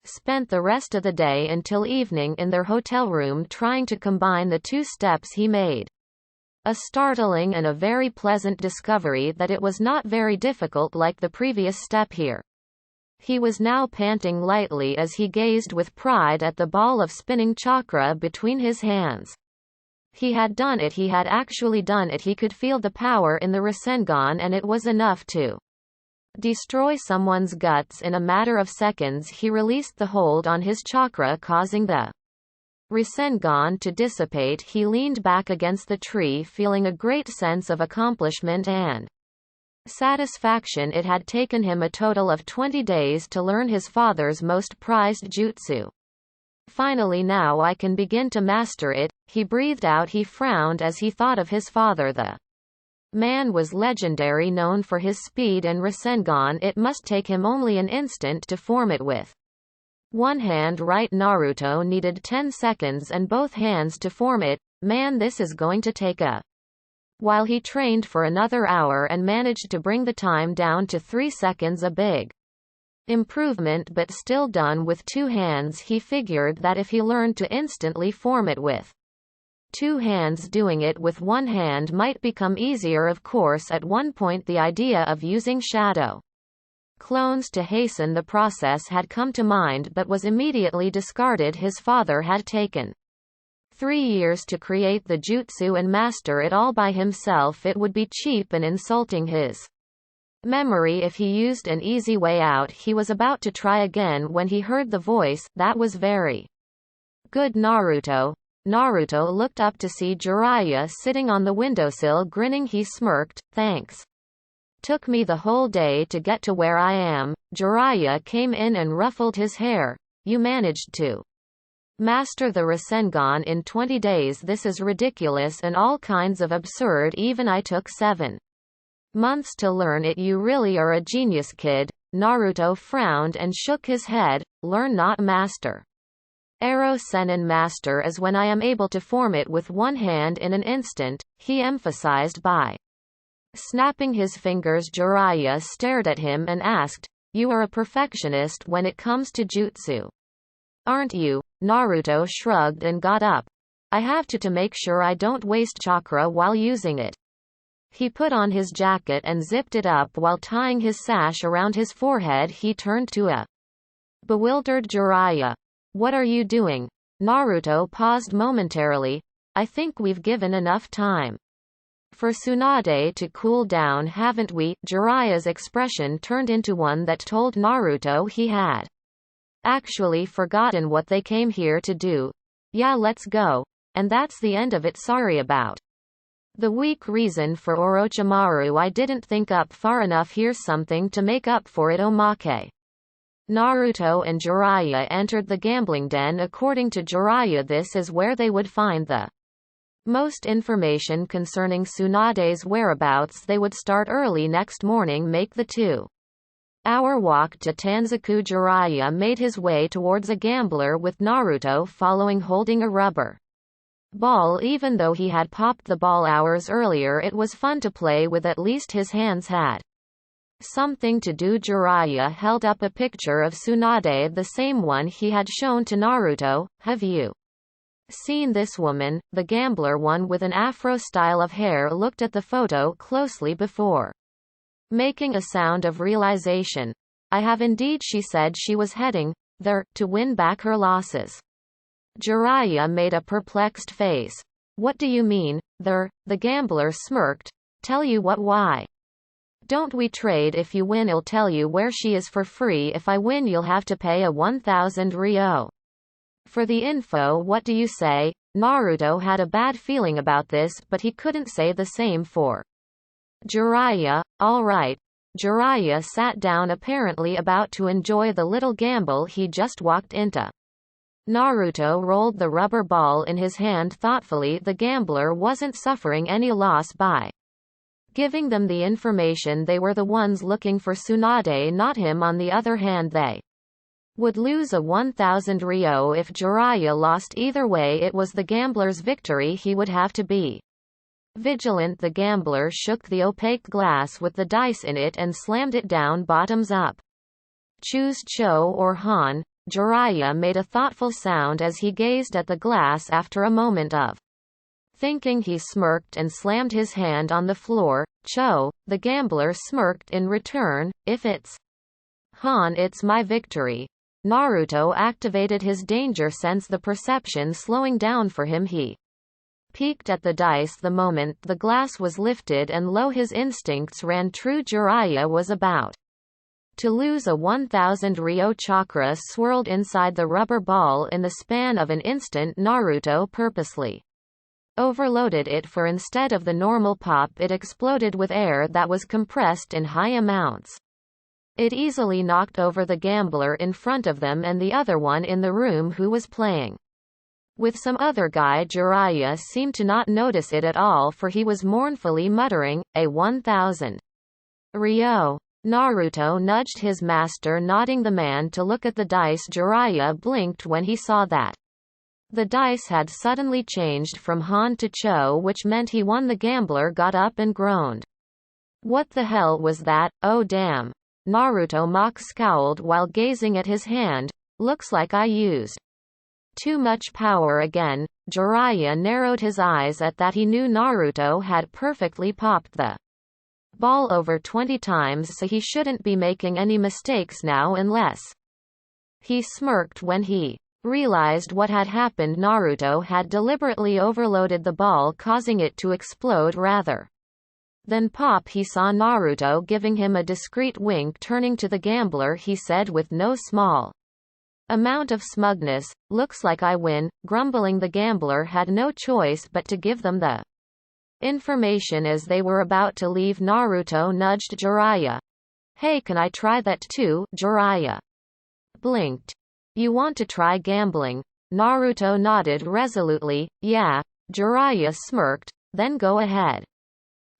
spent the rest of the day until evening in their hotel room trying to combine the two steps he made. A startling and a very pleasant discovery that it was not very difficult like the previous step here. He was now panting lightly as he gazed with pride at the ball of spinning chakra between his hands. He had done it. He had actually done it. He could feel the power in the Rasengan, and it was enough to destroy someone's guts in a matter of seconds. He released the hold on his chakra, causing the Rasengan to dissipate. He leaned back against the tree, feeling a great sense of accomplishment and satisfaction. It had taken him a total of 20 days to learn his father's most prized jutsu. Finally, now I can begin to master it, he breathed out. He frowned as he thought of his father. The man was legendary, known for his speed and Rasengan. It must take him only an instant to form it with one hand. Right, Naruto needed 10 seconds and both hands to form it. Man, this is going to take a while. He trained for another hour and managed to bring the time down to 3 seconds, a big improvement, but still done with 2 hands. He figured that if he learned to instantly form it with 2 hands, doing it with 1 hand might become easier. Of course, at one point the idea of using shadow clones to hasten the process had come to mind, but was immediately discarded. His father had taken 3 years to create the jutsu and master it all by himself. It would be cheap and insulting his memory if he used an easy way out. He was about to try again when he heard the voice. That was very good, Naruto. Naruto looked up to see Jiraiya sitting on the windowsill grinning. He smirked. Thanks. Took me the whole day to get to where I am. Jiraiya came in and ruffled his hair. You managed to master the Rasengan in 20 days. This is ridiculous and all kinds of absurd. Even I took 7 months to learn it. You really are a genius, kid. Naruto frowned and shook his head. Learn, not master. Arrow Senin master is when I am able to form it with 1 hand in an instant, he emphasized by snapping his fingers. Jiraiya stared at him and asked, you are a perfectionist when it comes to jutsu, aren't you? Naruto shrugged and got up. I have to make sure I don't waste chakra while using it. He put on his jacket and zipped it up while tying his sash around his forehead. He turned to a bewildered Jiraiya. What are you doing? Naruto paused momentarily. I think we've given enough time for Tsunade to cool down, haven't we? Jiraiya's expression turned into one that told Naruto he had actually forgotten what they came here to do. Yeah, let's go. And that's the end of it. Sorry about the weak reason for Orochimaru. I didn't think up far enough. Here's something to make up for it, Omake. Naruto and Jiraiya entered the gambling den. According to Jiraiya, this is where they would find the most information concerning Tsunade's whereabouts. They would start early next morning, make the 2-hour walk to Tanzaku. Jiraiya made his way towards a gambler with Naruto following, holding a rubber ball. Even though he had popped the ball hours earlier, it was fun to play with. At least his hands had something to do. Jiraiya held up a picture of Tsunade, the same one he had shown to Naruto. Have you seen this woman? The gambler, one with an afro style of hair, looked at the photo closely before making a sound of realization. I have indeed. She said she was heading there to win back her losses. Jiraiya made a perplexed face. What do you mean, there? The gambler smirked. Tell you what, why don't we trade? If you win, I'll tell you where she is for free. If I win, you'll have to pay a 1,000 ryo. For the info, what do you say? Naruto had a bad feeling about this, but he couldn't say the same for Jiraiya. Alright. Jiraiya sat down, apparently about to enjoy the little gamble he just walked into. Naruto rolled the rubber ball in his hand thoughtfully. The gambler wasn't suffering any loss by giving them the information. They were the ones looking for Tsunade, not him. On the other hand, they would lose a 1000 Ryo if Jiraiya lost. Either way, it was the gambler's victory. He would have to be vigilant. The gambler shook the opaque glass with the dice in it and slammed it down bottoms up. Choose Cho or Han. Jiraiya made a thoughtful sound as he gazed at the glass. After a moment of thinking, he smirked and slammed his hand on the floor. Cho. The gambler smirked in return. If it's Han, it's my victory. Naruto activated his danger sense, the perception slowing down for him. He peeked at the dice the moment the glass was lifted, and lo, his instincts ran true. Jiraiya was about to lose a 1000 Ryo. Chakra swirled inside the rubber ball in the span of an instant. Naruto purposely overloaded it, for instead of the normal pop, it exploded with air that was compressed in high amounts. It easily knocked over the gambler in front of them and the other one in the room who was playing with some other guy. Jiraiya seemed to not notice it at all, for he was mournfully muttering, a 1000 Ryo. Naruto nudged his master, nodding the man to look at the dice. Jiraiya blinked when he saw that the dice had suddenly changed from Han to Cho, which meant he won. The gambler got up and groaned. What the hell was that? Oh damn. Naruto mock scowled while gazing at his hand. Looks like I used too much power again. Jiraiya narrowed his eyes at that. He knew Naruto had perfectly popped the ball over 20 times, so he shouldn't be making any mistakes now unless. He smirked when he realized what had happened. Naruto had deliberately overloaded the ball, causing it to explode rather than pop. He saw Naruto giving him a discreet wink. Turning to the gambler, he said with no small amount of smugness, looks like I win. Grumbling, the gambler had no choice but to give them the information. As they were about to leave, Naruto nudged Jiraiya. Hey, can I try that too? Jiraiya blinked. You want to try gambling? Naruto nodded resolutely. Yeah. Jiraiya smirked. Then go ahead.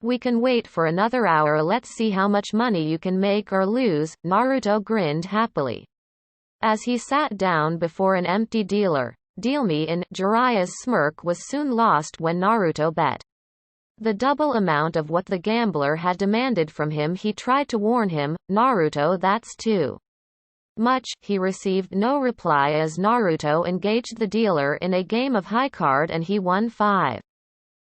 We can wait for another hour. Let's see how much money you can make or lose. Naruto grinned happily as he sat down before an empty dealer. Deal me in. Jiraiya's smirk was soon lost when Naruto bet the double amount of what the gambler had demanded from him. He tried to warn him, Naruto, that's too much. He received no reply as Naruto engaged the dealer in a game of high card, and he won 5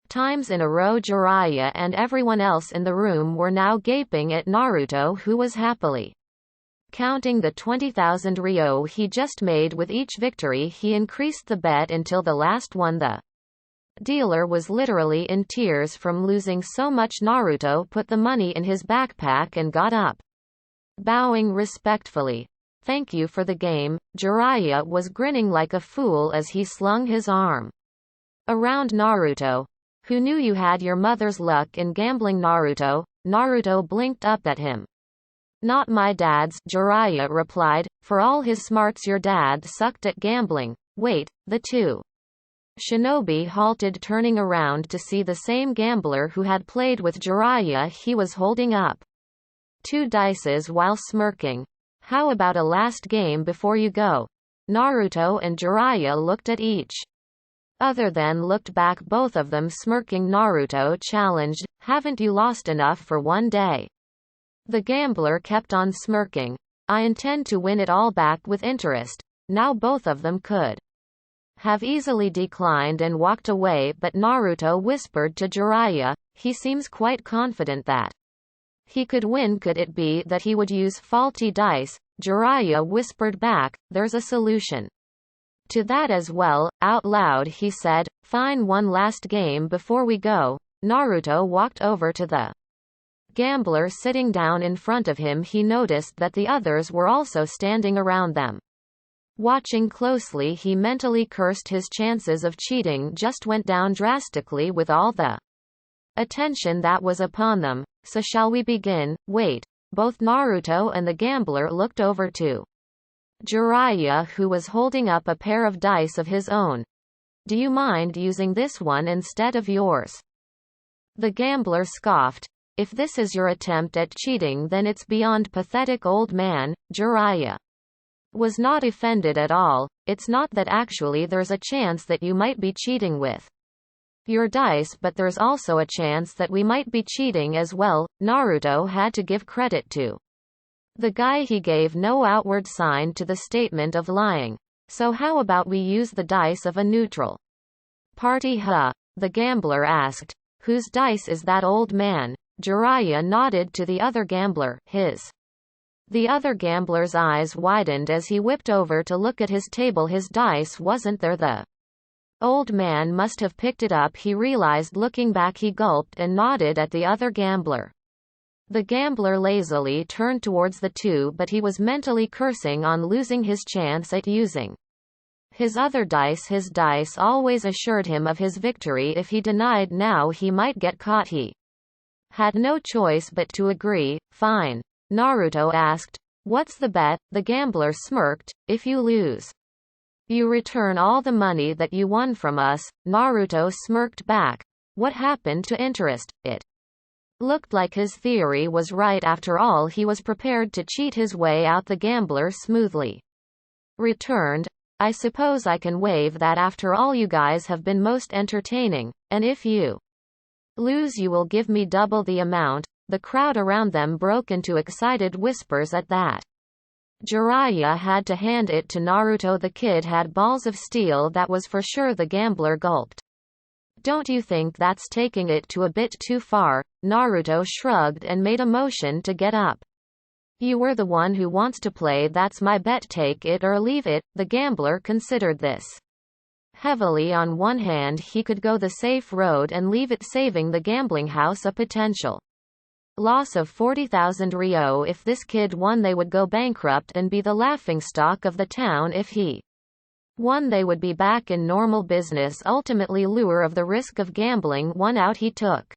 times in a row. Jiraiya and everyone else in the room were now gaping at Naruto, who was happily counting the 20,000 Ryo he just made. With each victory, he increased the bet until the last one. The dealer was literally in tears from losing so much. Naruto put the money in his backpack and got up, bowing respectfully. Thank you for the game. Jiraiya was grinning like a fool as he slung his arm around Naruto. Who knew you had your mother's luck in gambling? Naruto blinked up at him. Not my dad's, Jiraiya replied. For all his smarts, your dad sucked at gambling. Wait, the two shinobi halted, turning around to see the same gambler who had played with Jiraiya. He was holding up 2 dices while smirking. How about a last game before you go? Naruto and Jiraiya looked at each other, then looked back, both of them smirking. Naruto challenged, haven't you lost enough for one day? The gambler kept on smirking. I intend to win it all back with interest. Now both of them could have easily declined and walked away, but Naruto whispered to Jiraiya, he seems quite confident that he could win. Could it be that he would use faulty dice? Jiraiya whispered back, there's a solution to that as well. Out loud he said, fine, one last game before we go. Naruto walked over to the gambler sitting down in front of him. He noticed that the others were also standing around them. Watching closely, he mentally cursed his chances of cheating just went down drastically with all the attention that was upon them. So shall we begin? Wait. Both Naruto and the gambler looked over to Jiraiya, who was holding up a pair of dice of his own. Do you mind using this one instead of yours? The gambler scoffed. If this is your attempt at cheating, then it's beyond pathetic, old man. Jiraiya was not offended at all. It's not that actually there's a chance that you might be cheating with your dice, but there's also a chance that we might be cheating as well. Naruto had to give credit to the guy. He gave no outward sign to the statement of lying. So how about we use the dice of a neutral party? Huh? The gambler asked. Whose dice is that, old man? Jiraiya nodded to the other gambler. His. The other gambler's eyes widened as he whipped over to look at his table. His dice wasn't there. The old man must have picked it up, he realized. Looking back, he gulped and nodded at the other gambler. The gambler lazily turned towards the two, but he was mentally cursing on losing his chance at using his other dice. His dice always assured him of his victory. If he denied now, he might get caught. He had no choice but to agree. Fine. Naruto asked. What's the bet? The gambler smirked. If you lose, you return all the money that you won from us. Naruto smirked back. What happened to interest? It looked like his theory was right after all. He was prepared to cheat his way out. The gambler smoothly returned. I suppose I can waive that. After all, you guys have been most entertaining, and if you lose, you will give me double the amount. The crowd around them broke into excited whispers at that. Jiraiya had to hand it to Naruto. The kid had balls of steel, that was for sure. The gambler gulped. Don't you think that's taking it to a bit too far? Naruto shrugged and made a motion to get up. You were the one who wants to play. That's my bet. Take it or leave it. The gambler considered this heavily. On one hand, he could go the safe road and leave it, saving the gambling house a potential loss of 40,000 Ryo. If this kid won, they would go bankrupt and be the laughingstock of the town. If he won, they would be back in normal business. Ultimately, lure of the risk of gambling won out. He took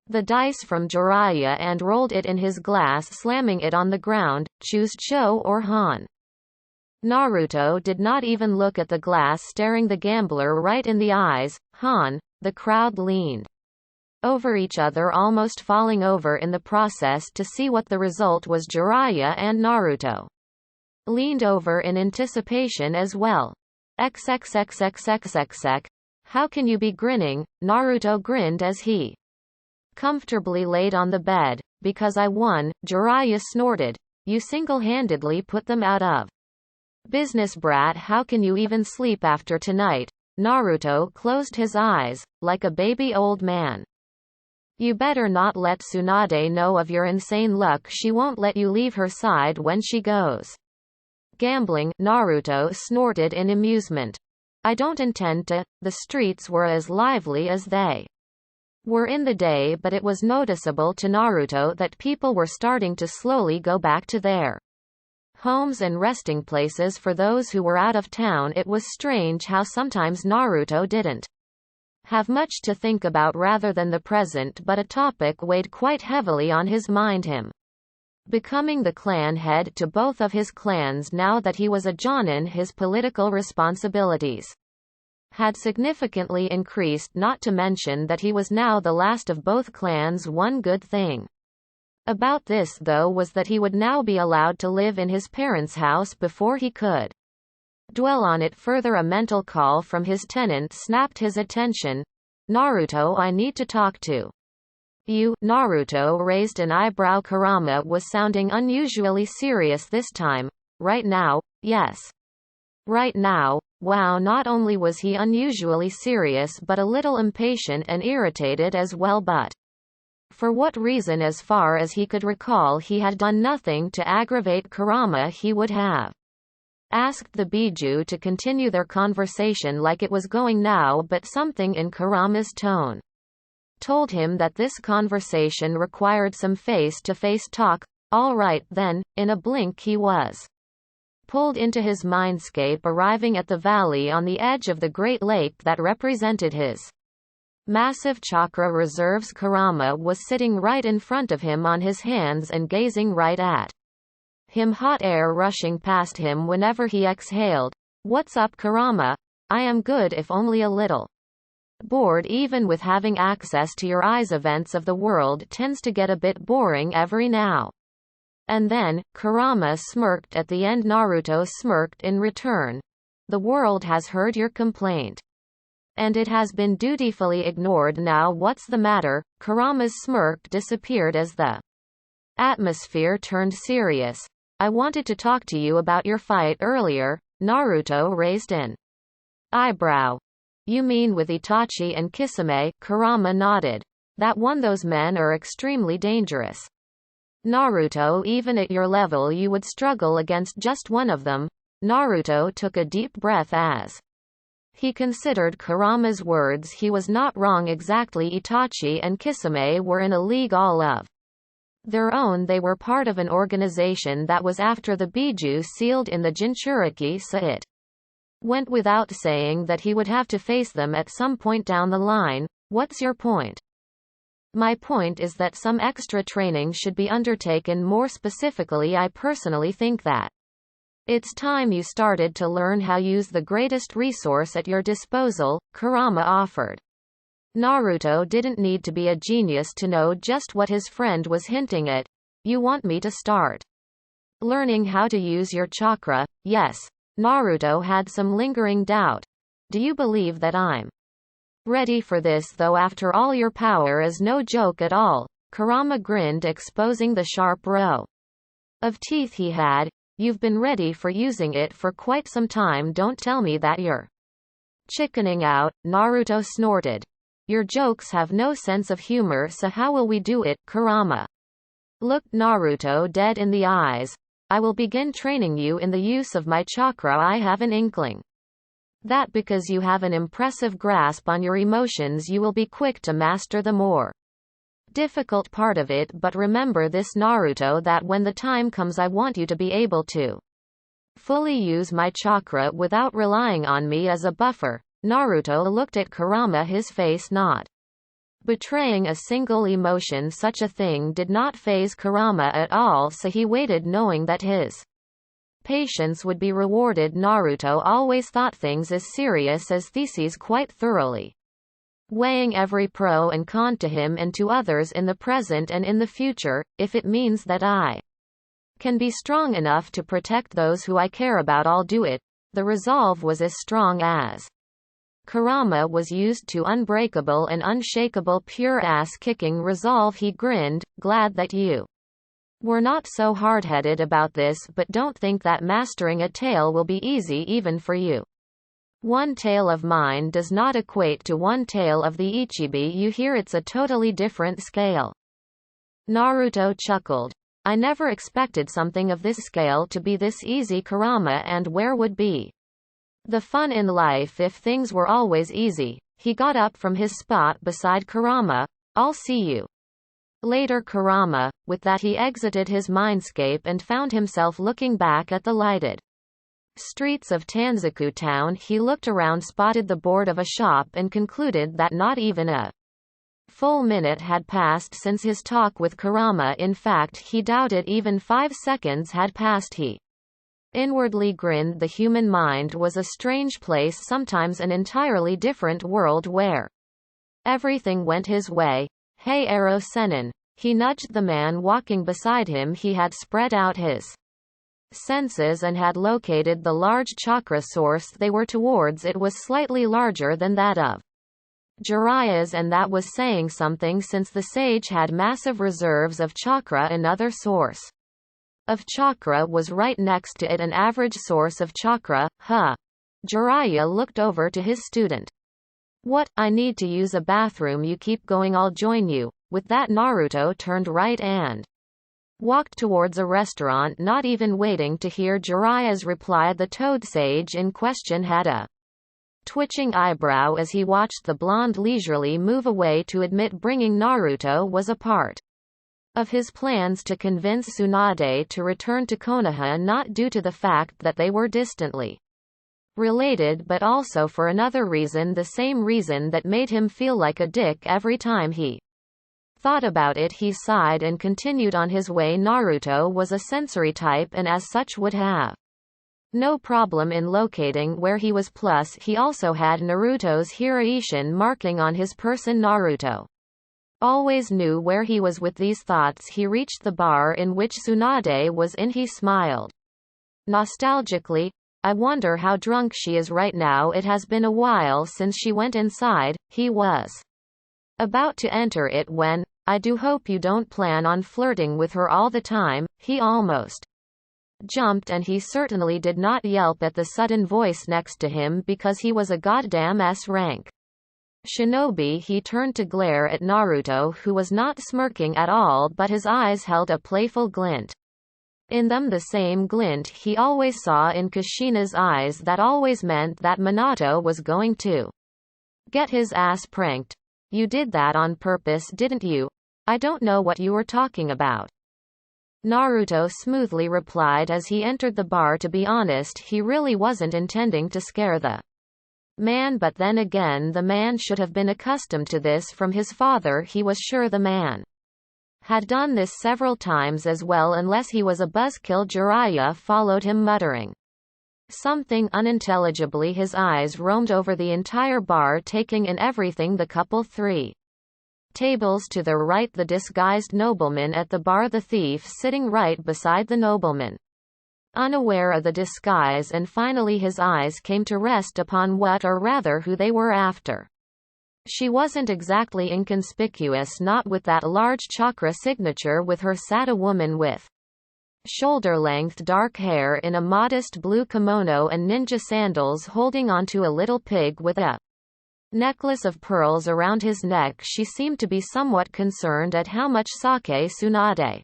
the dice from Jiraiya and rolled it in his glass, slamming it on the ground. Choose Cho or Han. Naruto did not even look at the glass, staring the gambler right in the eyes. Han. The crowd leaned over each other, almost falling over in the process to see what the result was. Jiraiya and Naruto leaned over in anticipation as well. XXXXXXX. How can you be grinning? Naruto grinned as he comfortably laid on the bed. Because I won. Jiraiya snorted. You single-handedly put them out of business, brat. How can you even sleep after tonight? Naruto closed his eyes, like a baby old man. You better not let Tsunade know of your insane luck. She won't let you leave her side when she goes gambling. Naruto snorted in amusement. I don't intend to. The streets were as lively as they were in the day, but it was noticeable to Naruto that people were starting to slowly go back to their homes and resting places for those who were out of town. It was strange how sometimes Naruto didn't have much to think about rather than the present, but a topic weighed quite heavily on his mind. Him becoming the clan head to both of his clans now that he was a Jonin. His political responsibilities had significantly increased, not to mention that he was now the last of both clans. One good thing about this, though, was that he would now be allowed to live in his parents' house before he could dwell on it further. A mental call from his tenant snapped his attention. Naruto, I need to talk to you. Naruto raised an eyebrow. Kurama was sounding unusually serious this time. Right now? Yes. Right now. Wow. Not only was he unusually serious, but a little impatient and irritated as well. But for what reason? As far as he could recall, he had done nothing to aggravate Kurama. He would have asked the Biju to continue their conversation like it was going now, but something in Kurama's tone told him that this conversation required some face-to-face talk. All right, then. In a blink he was pulled into his mindscape, arriving at the valley on the edge of the Great Lake that represented his massive chakra reserves. Kurama was sitting right in front of him on his hands and gazing right at him, hot air rushing past him whenever he exhaled. "What's up, Kurama? I am good, if only a little bored. Even with having access to your eyes, events of the world tends to get a bit boring every now and then." Kurama smirked at the end. Naruto smirked in return. "The world has heard your complaint, and it has been dutifully ignored. Now what's the matter?" Kurama's smirk disappeared as the atmosphere turned serious. "I wanted to talk to you about your fight earlier." Naruto raised an eyebrow. "You mean with Itachi and Kisame?" Kurama nodded. "That one. Those men are extremely dangerous. Naruto, even at your level you would struggle against just one of them." Naruto took a deep breath as he considered Kurama's words. He was not wrong exactly. Itachi and Kisame were in a league all of their own. They were part of an organization that was after the Biju sealed in the Jinchuriki, so it went without saying that he would have to face them at some point down the line. "What's your point?" "My point is that some extra training should be undertaken. More specifically, I personally think that it's time you started to learn how to use the greatest resource at your disposal," Kurama offered. Naruto didn't need to be a genius to know just what his friend was hinting at. "You want me to start learning how to use your chakra?" "Yes." Naruto had some lingering doubt. "Do you believe that I'm ready for this though? After all, your power is no joke at all." Kurama grinned, exposing the sharp row of teeth he had. "You've been ready for using it for quite some time. Don't tell me that you're chickening out." Naruto snorted. "Your jokes have no sense of humor, so how will we do it?" Kurama looked Naruto dead in the eyes. "I will begin training you in the use of my chakra. I have an inkling that because you have an impressive grasp on your emotions, you will be quick to master the more difficult part of it. But remember this, Naruto, that when the time comes, I want you to be able to fully use my chakra without relying on me as a buffer." Naruto looked at Kurama, his face not betraying a single emotion. Such a thing did not faze Kurama at all, so he waited, knowing that his patience would be rewarded. Naruto always thought things as serious as theses, quite thoroughly weighing every pro and con to him and to others in the present and in the future. "If it means that I can be strong enough to protect those who I care about, I'll do it." The resolve was as strong as Kurama was used to. Unbreakable and unshakable, pure ass-kicking resolve. He grinned. "Glad that you were not so hard-headed about this, but don't think that mastering a tail will be easy even for you. One tail of mine does not equate to one tail of the Ichibi you hear. It's a totally different scale." Naruto chuckled. "I never expected something of this scale to be this easy, Kurama, and where would be the fun in life if things were always easy?" He got up from his spot beside Kurama. "I'll see you later, Kurama." With that he exited his mindscape and found himself looking back at the lighted streets of Tanzaku town. He looked around, spotted the board of a shop, and concluded that not even a full minute had passed since his talk with Kurama. In fact, he doubted even 5 seconds had passed. He inwardly grinned. The human mind was a strange place, sometimes an entirely different world where everything went his way. "Hey Ero Senin." He nudged the man walking beside him. He had spread out his senses and had located the large chakra source they were towards. It was slightly larger than that of Jiraiya's, and that was saying something since the sage had massive reserves of chakra. Another source of chakra was right next to it, an average source of chakra. "Huh." Jiraiya looked over to his student. "What? I need to use a bathroom. You keep going, I'll join you." With that, Naruto turned right and walked towards a restaurant, not even waiting to hear Jiraiya's reply. The toad sage in question had a twitching eyebrow as he watched the blonde leisurely move away to admit bringing Naruto was a part of his plans to convince Tsunade to return to Konoha, not due to the fact that they were distantly related but also for another reason, the same reason that made him feel like a dick every time he thought about it. He sighed and continued on his way. Naruto was a sensory type and as such would have no problem in locating where he was, plus he also had Naruto's Hiraishin marking on his person. Naruto always knew where he was. With these thoughts he reached the bar in which Tsunade was in. He smiled nostalgically. I wonder how drunk she is right now. It has been a while since she went inside. He was about to enter it when, I do hope you don't plan on flirting with her all the time. He almost jumped, and he certainly did not yelp at the sudden voice next to him because he was a goddamn S-rank shinobi. He turned to glare at Naruto, who was not smirking at all, but his eyes held a playful glint in them, the same glint he always saw in Kushina's eyes. That always meant that Minato was going to get his ass pranked. You did that on purpose, didn't you? I don't know what you were talking about, Naruto smoothly replied as he entered the bar. To be honest, he really wasn't intending to scare the man, but then again, the man should have been accustomed to this from his father. He was sure the man had done this several times as well, unless he was a buzzkill. Jiraiya followed him, muttering something unintelligibly. His eyes roamed over the entire bar, taking in everything. The couple 3 tables to the right, the disguised nobleman at the bar, the thief sitting right beside the nobleman, unaware of the disguise, and finally his eyes came to rest upon what, or rather who, they were after. She wasn't exactly inconspicuous, not with that large chakra signature. With her sat a woman with shoulder-length dark hair in a modest blue kimono and ninja sandals, holding onto a little pig with a necklace of pearls around his neck. She seemed to be somewhat concerned at how much sake Tsunade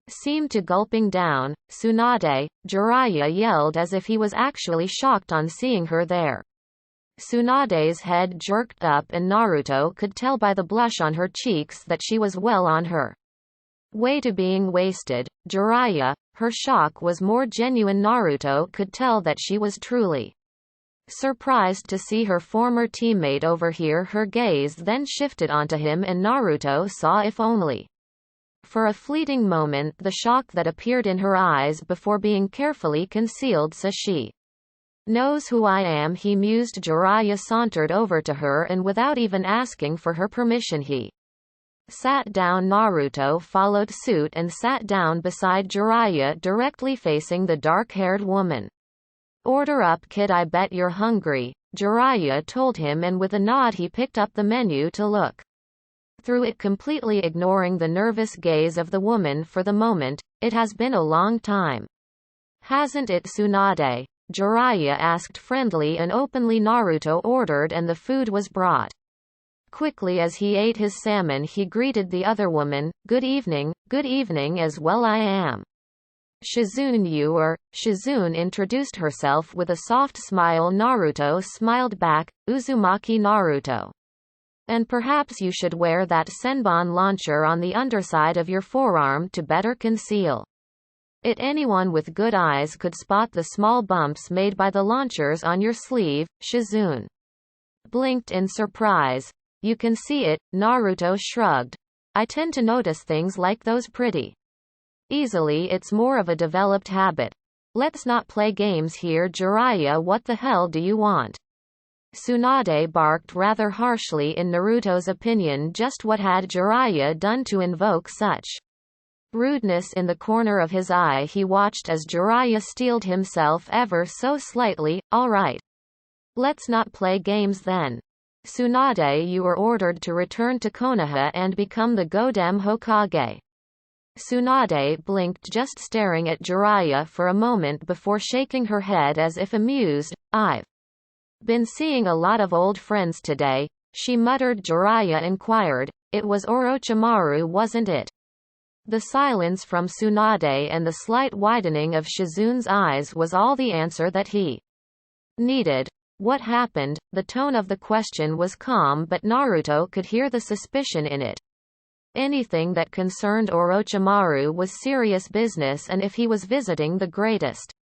seemed to gulping down. Tsunade! Jiraiya yelled as if he was actually shocked on seeing her there. Tsunade's head jerked up, and Naruto could tell by the blush on her cheeks that she was well on her way to being wasted. Jiraiya, her shock was more genuine. Naruto could tell that she was truly surprised to see her former teammate over here. Her gaze then shifted onto him, and Naruto saw, if only for a fleeting moment, the shock that appeared in her eyes before being carefully concealed. So she knows who I am, he mused. Jiraiya sauntered over to her, and without even asking for her permission, he sat down. Naruto followed suit and sat down beside Jiraiya, directly facing the dark-haired woman. Order up, kid, I bet you're hungry, Jiraiya told him, and with a nod he picked up the menu to look through it, completely ignoring the nervous gaze of the woman for the moment. It has been a long time, hasn't it, Tsunade? Jiraiya asked, friendly and openly. Naruto ordered, and the food was brought quickly. As he ate his salmon, he greeted the other woman. Good evening as well. I am Shizune. You are? Shizune introduced herself with a soft smile. Naruto smiled back. Uzumaki Naruto. And perhaps you should wear that senbon launcher on the underside of your forearm to better conceal it. Anyone with good eyes could spot the small bumps made by the launchers on your sleeve. Shizune blinked in surprise. You can see it, Naruto shrugged. I tend to notice things like those pretty easily. It's more of a developed habit. Let's not play games here, Jiraiya. What the hell do you want? Tsunade barked rather harshly. In Naruto's opinion, just what had Jiraiya done to invoke such rudeness? In the corner of his eye he watched as Jiraiya steeled himself ever so slightly. All right. Let's not play games then. Tsunade, you were ordered to return to Konoha and become the Godem Hokage. Tsunade blinked, just staring at Jiraiya for a moment before shaking her head as if amused. I've been seeing a lot of old friends today, she muttered. Jiraiya inquired. It was Orochimaru, wasn't it? The silence from Tsunade and the slight widening of Shizune's eyes was all the answer that he needed. What happened? The tone of the question was calm, but Naruto could hear the suspicion in it. Anything that concerned Orochimaru was serious business, and if he was visiting the greatest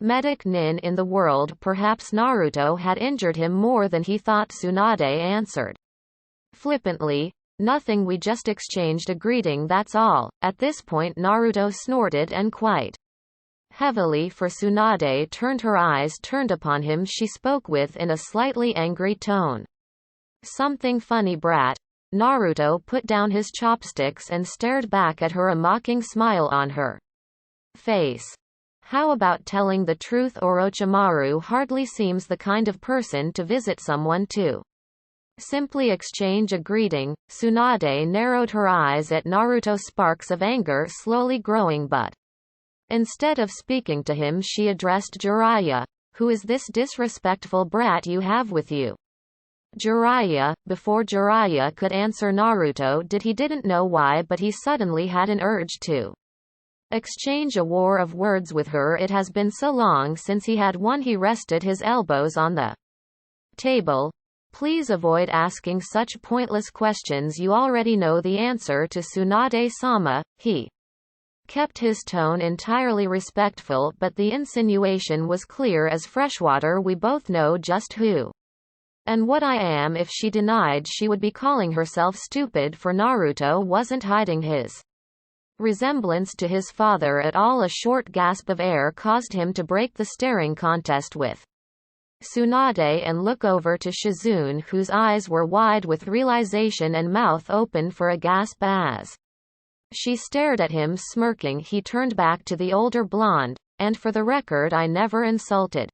medic nin in the world, perhaps Naruto had injured him more than he thought. Tsunade answered flippantly, "Nothing, we just exchanged a greeting, that's all." At this point Naruto snorted and quite heavily, for Tsunade turned, her eyes turned upon him. She spoke in a slightly angry tone. "Something funny, brat?" Naruto put down his chopsticks and stared back at her, a mocking smile on her face. "How about telling the truth? Orochimaru hardly seems the kind of person to visit someone to simply exchange a greeting." Tsunade narrowed her eyes at Naruto, sparks of anger slowly growing, but instead of speaking to him she addressed Jiraiya. "Who is this disrespectful brat you have with you?" Jiraiya. Before Jiraiya could answer, Naruto didn't know why, but he suddenly had an urge to exchange a war of words with her. It has been so long since he had one. He rested his elbows on the table. "Please avoid asking such pointless questions. You already know the answer to Tsunade-sama." He kept his tone entirely respectful, but the insinuation was clear as freshwater. "We both know just who and what I am." If she denied, she would be calling herself stupid, for Naruto wasn't hiding his resemblance to his father at all. A short gasp of air caused him to break the staring contest with Tsunade and look over to Shizune, whose eyes were wide with realization and mouth open for a gasp as she stared at him, smirking. He turned back to the older blonde. "And for the record, I never insulted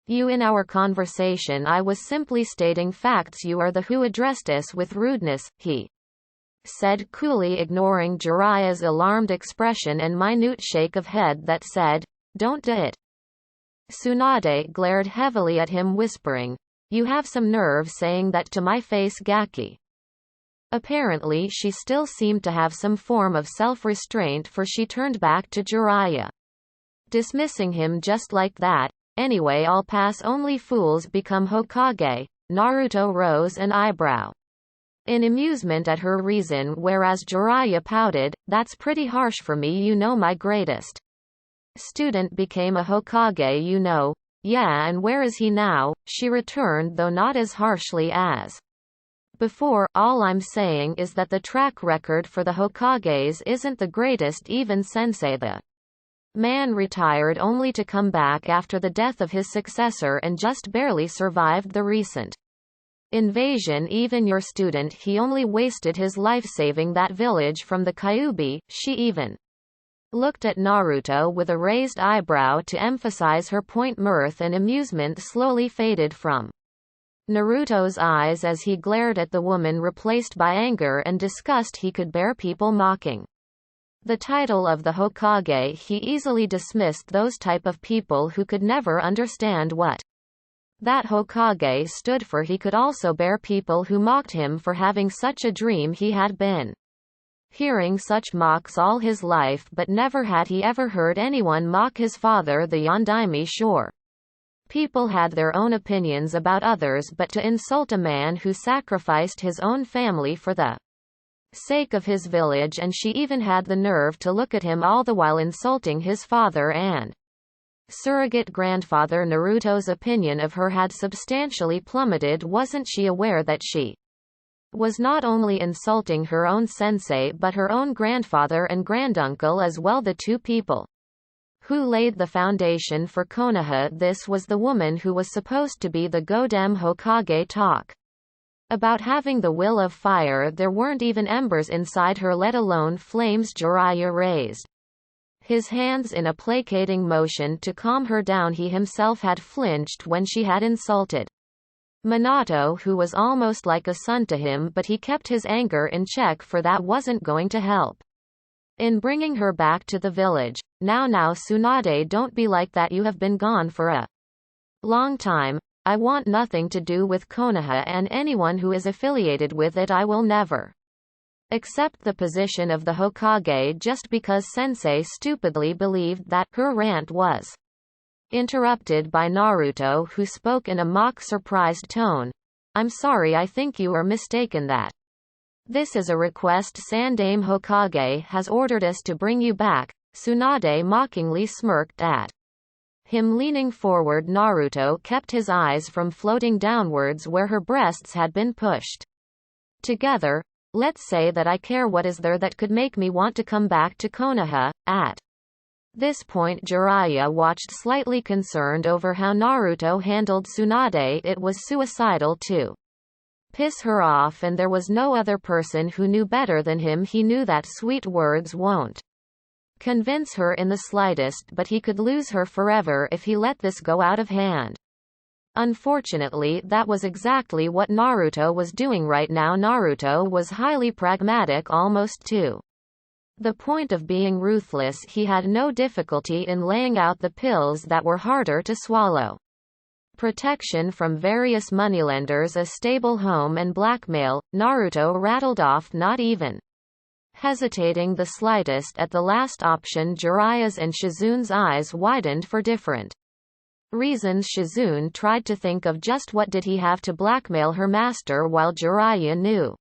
you in our conversation. I was simply stating facts. You are the who addressed us with rudeness," he said coolly, ignoring Jiraiya's alarmed expression and minute shake of head that said, "Don't do it." Tsunade glared heavily at him, whispering, "You have some nerve saying that to my face, Gaki." Apparently she still seemed to have some form of self-restraint, for she turned back to Jiraiya. "Dismissing him just like that? Anyway, I'll pass. Only fools become Hokage." Naruto rose an eyebrow in amusement at her reason, whereas Jiraiya pouted, "That's pretty harsh for me. You know, my greatest student became a Hokage, you know." "Yeah, and where is he now?" she returned, though not as harshly as before. "All I'm saying is that the track record for the Hokages isn't the greatest. Even Sensei the man retired only to come back after the death of his successor and just barely survived the recent invasion. Even your student, he only wasted his life saving that village from the Kyuubi." She even looked at Naruto with a raised eyebrow to emphasize her point. Mirth and amusement slowly faded from Naruto's eyes as he glared at the woman, replaced by anger and disgust. He could bear people mocking the title of the Hokage. He easily dismissed those type of people who could never understand what that Hokage stood for. He could also bear people who mocked him for having such a dream. He had been hearing such mocks all his life, but never had he ever heard anyone mock his father, the Yondaime. Sure, people had their own opinions about others, but to insult a man who sacrificed his own family for the sake of his village, and she even had the nerve to look at him all the while insulting his father and surrogate grandfather. Naruto's opinion of her had substantially plummeted. Wasn't she aware that she was not only insulting her own sensei but her own grandfather and granduncle as well, the two people who laid the foundation for Konoha? This was the woman who was supposed to be the Godem Hokage. Talk about having the will of fire, there weren't even embers inside her, let alone flames. Jiraiya raised his hands in a placating motion to calm her down. He himself had flinched when she had insulted Minato, who was almost like a son to him, but he kept his anger in check, for that wasn't going to help in bringing her back to the village. Now Tsunade, don't be like that. You have been gone for a long time. I want nothing to do with Konoha and anyone who is affiliated with it. I will never accept the position of the Hokage just because Sensei stupidly believed that." Her rant was interrupted by Naruto, who spoke in a mock surprised tone. "I'm sorry, I think you are mistaken. This is a request Sandaime Hokage has ordered us to bring you back. Tsunade mockingly smirked at him. Leaning forward, Naruto kept his eyes from floating downwards where her breasts had been pushed together. Let's say that I care. What is there that could make me want to come back to Konoha? At this point Jiraiya watched, slightly concerned over how Naruto handled Tsunade. It was suicidal to piss her off, and there was no other person who knew better than him. He knew that sweet words won't convince her in the slightest, but he could lose her forever if he let this go out of hand. Unfortunately, that was exactly what Naruto was doing right now. Naruto was highly pragmatic, almost to the point of being ruthless. He had no difficulty in laying out the pills that were harder to swallow. Protection from various moneylenders, a stable home, and blackmail. Naruto rattled off, not even hesitating the slightest at the last option. Jiraiya's and Shizune's eyes widened for different reasons. Shizune tried to think of just what did he have to blackmail her master, while Jiraiya knew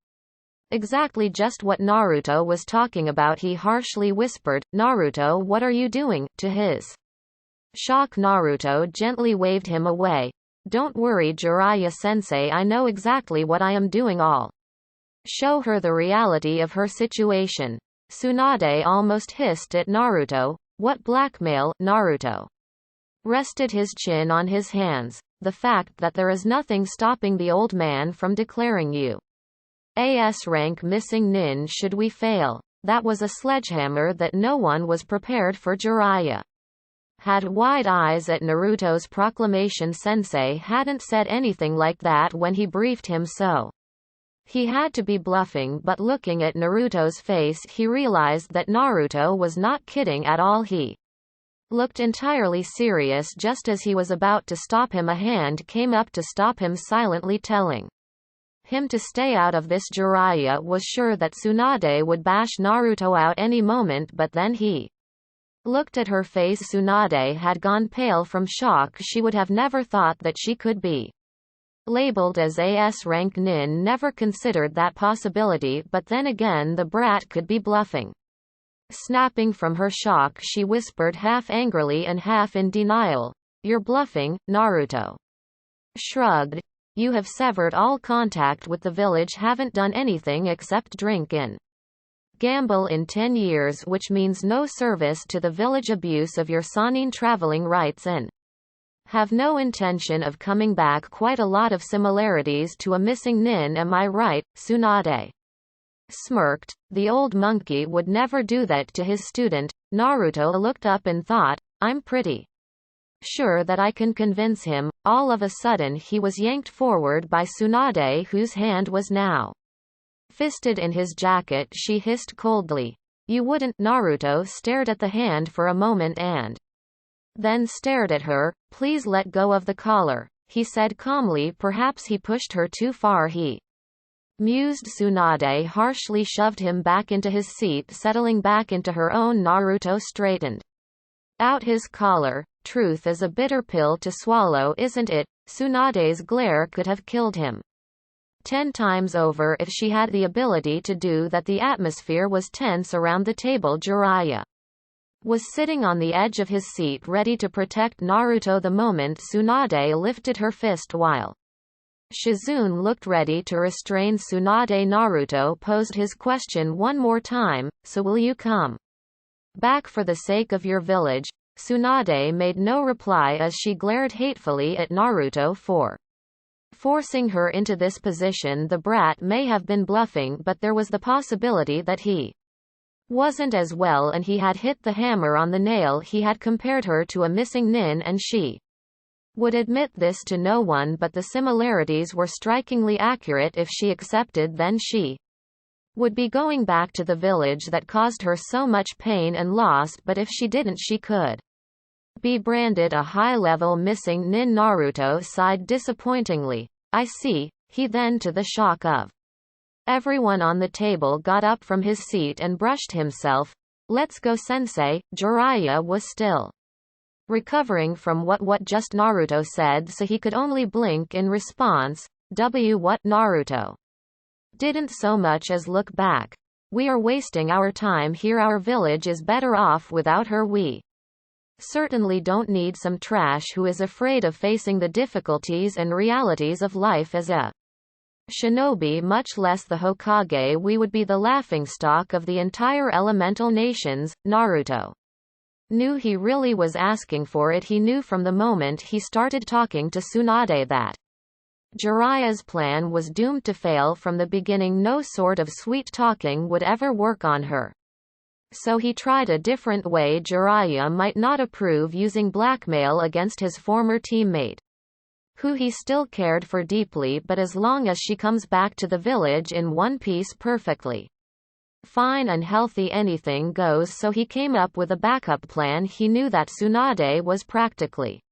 exactly just what Naruto was talking about. He harshly whispered, "Naruto, what are you doing?" To his shock, Naruto gently waved him away. "Don't worry, Jiraiya-sensei, I know exactly what I am doing. I'll show her the reality of her situation." Tsunade almost hissed at Naruto. "What blackmail?" Naruto rested his chin on his hands. "The fact that there is nothing stopping the old man from declaring you AS rank missing nin should we fail." That was a sledgehammer that no one was prepared for. Jiraiya had wide eyes at Naruto's proclamation. Sensei hadn't said anything like that when he briefed him, so he had to be bluffing. But looking at Naruto's face, he realized that Naruto was not kidding at all. He looked entirely serious. Just as he was about to stop him, a hand came up to stop him, silently telling him to stay out of this. Jiraiya was sure that Tsunade would bash Naruto out any moment, but then he looked at her face. Tsunade had gone pale from shock. She would have never thought that she could be labeled as AS rank nin, never considered that possibility, but then again the brat could be bluffing. Snapping from her shock, she whispered, half angrily and half in denial, "You're bluffing." Naruto shrugged. "You have severed all contact with the village, haven't done anything except drink and gamble in 10 years, which means no service to the village, abuse of your Sannin traveling rights, and have no intention of coming back. Quite a lot of similarities to a missing nin, am I right?" Tsunade smirked. The old monkey would never do that to his student. Naruto looked up and thought, "I'm pretty sure that I can convince him." All of a sudden he was yanked forward by Tsunade, whose hand was now fisted in his jacket. She hissed coldly, "You wouldn't." Naruto stared at the hand for a moment and then stared at her. "Please let go of the collar," he said calmly. Perhaps he pushed her too far, he mused. Tsunade harshly shoved him back into his seat, settling back into her own. Naruto straightened out his collar. "Truth is a bitter pill to swallow, isn't it?" Tsunade's glare could have killed him 10 times over if she had the ability to do that. The atmosphere was tense around the table. Jiraiya was sitting on the edge of his seat, ready to protect Naruto the moment Tsunade lifted her fist, while Shizune looked ready to restrain Tsunade. Naruto posed his question one more time, "So will you come back for the sake of your village?" Tsunade made no reply as she glared hatefully at Naruto for forcing her into this position. The brat may have been bluffing, but there was the possibility that he wasn't as well, and he had hit the hammer on the nail. He had compared her to a missing nin, and she would admit this to no one, but the similarities were strikingly accurate. If she accepted, then she would be going back to the village that caused her so much pain and loss, but if she didn't, she could be branded a high-level missing nin. Naruto sighed disappointingly. "I see." He then, to the shock of everyone on the table, got up from his seat and brushed himself. "Let's go, sensei." Jiraiya was still recovering from what just Naruto said, so he could only blink in response. What? Naruto Didn't so much as look back. We are wasting our time here. Our village is better off without her. We certainly don't need some trash who is afraid of facing the difficulties and realities of life as a shinobi, much less the Hokage. We would be the laughingstock of the entire elemental nations. Naruto knew he really was asking for it. He knew from the moment he started talking to Tsunade that Jiraiya's plan was doomed to fail from the beginning. No sort of sweet talking would ever work on her. So he tried a different way Jiraiya might not approve, using blackmail against his former teammate, who he still cared for deeply, but as long as she comes back to the village in one piece, perfectly fine and healthy, anything goes. So he came up with a backup plan. He knew that Tsunade was practically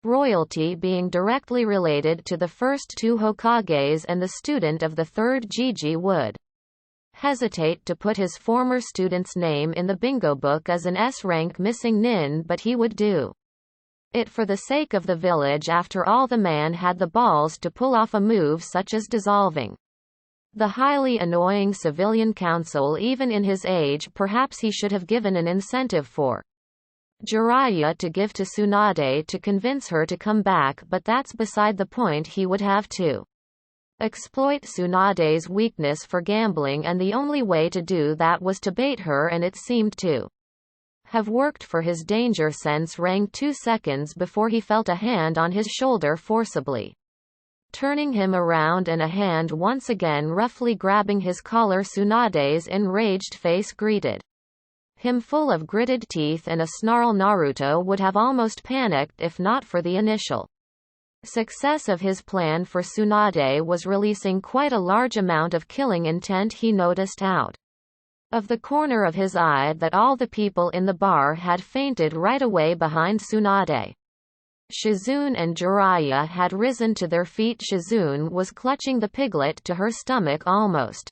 royalty, being directly related to the first two Hokages, and the student of the third, Gigi, would hesitate to put his former student's name in the bingo book as an S-rank missing nin, but he would do it for the sake of the village. After all, the man had the balls to pull off a move such as dissolving the highly annoying civilian council. Even in his age, perhaps he should have given an incentive for Jiraiya to give to Tsunade to convince her to come back, but that's beside the point. He would have to exploit Tsunade's weakness for gambling, and the only way to do that was to bait her, and it seemed to have worked for his danger sense rang 2 seconds before he felt a hand on his shoulder forcibly turning him around, and a hand once again roughly grabbing his collar. Tsunade's enraged face greeted him full of gritted teeth and a snarl. Naruto would have almost panicked if not for the initial success of his plan, for Tsunade was releasing quite a large amount of killing intent. He noticed out of the corner of his eye that all the people in the bar had fainted right away behind Tsunade. Shizune and Jiraiya had risen to their feet. Shizune was clutching the piglet to her stomach almost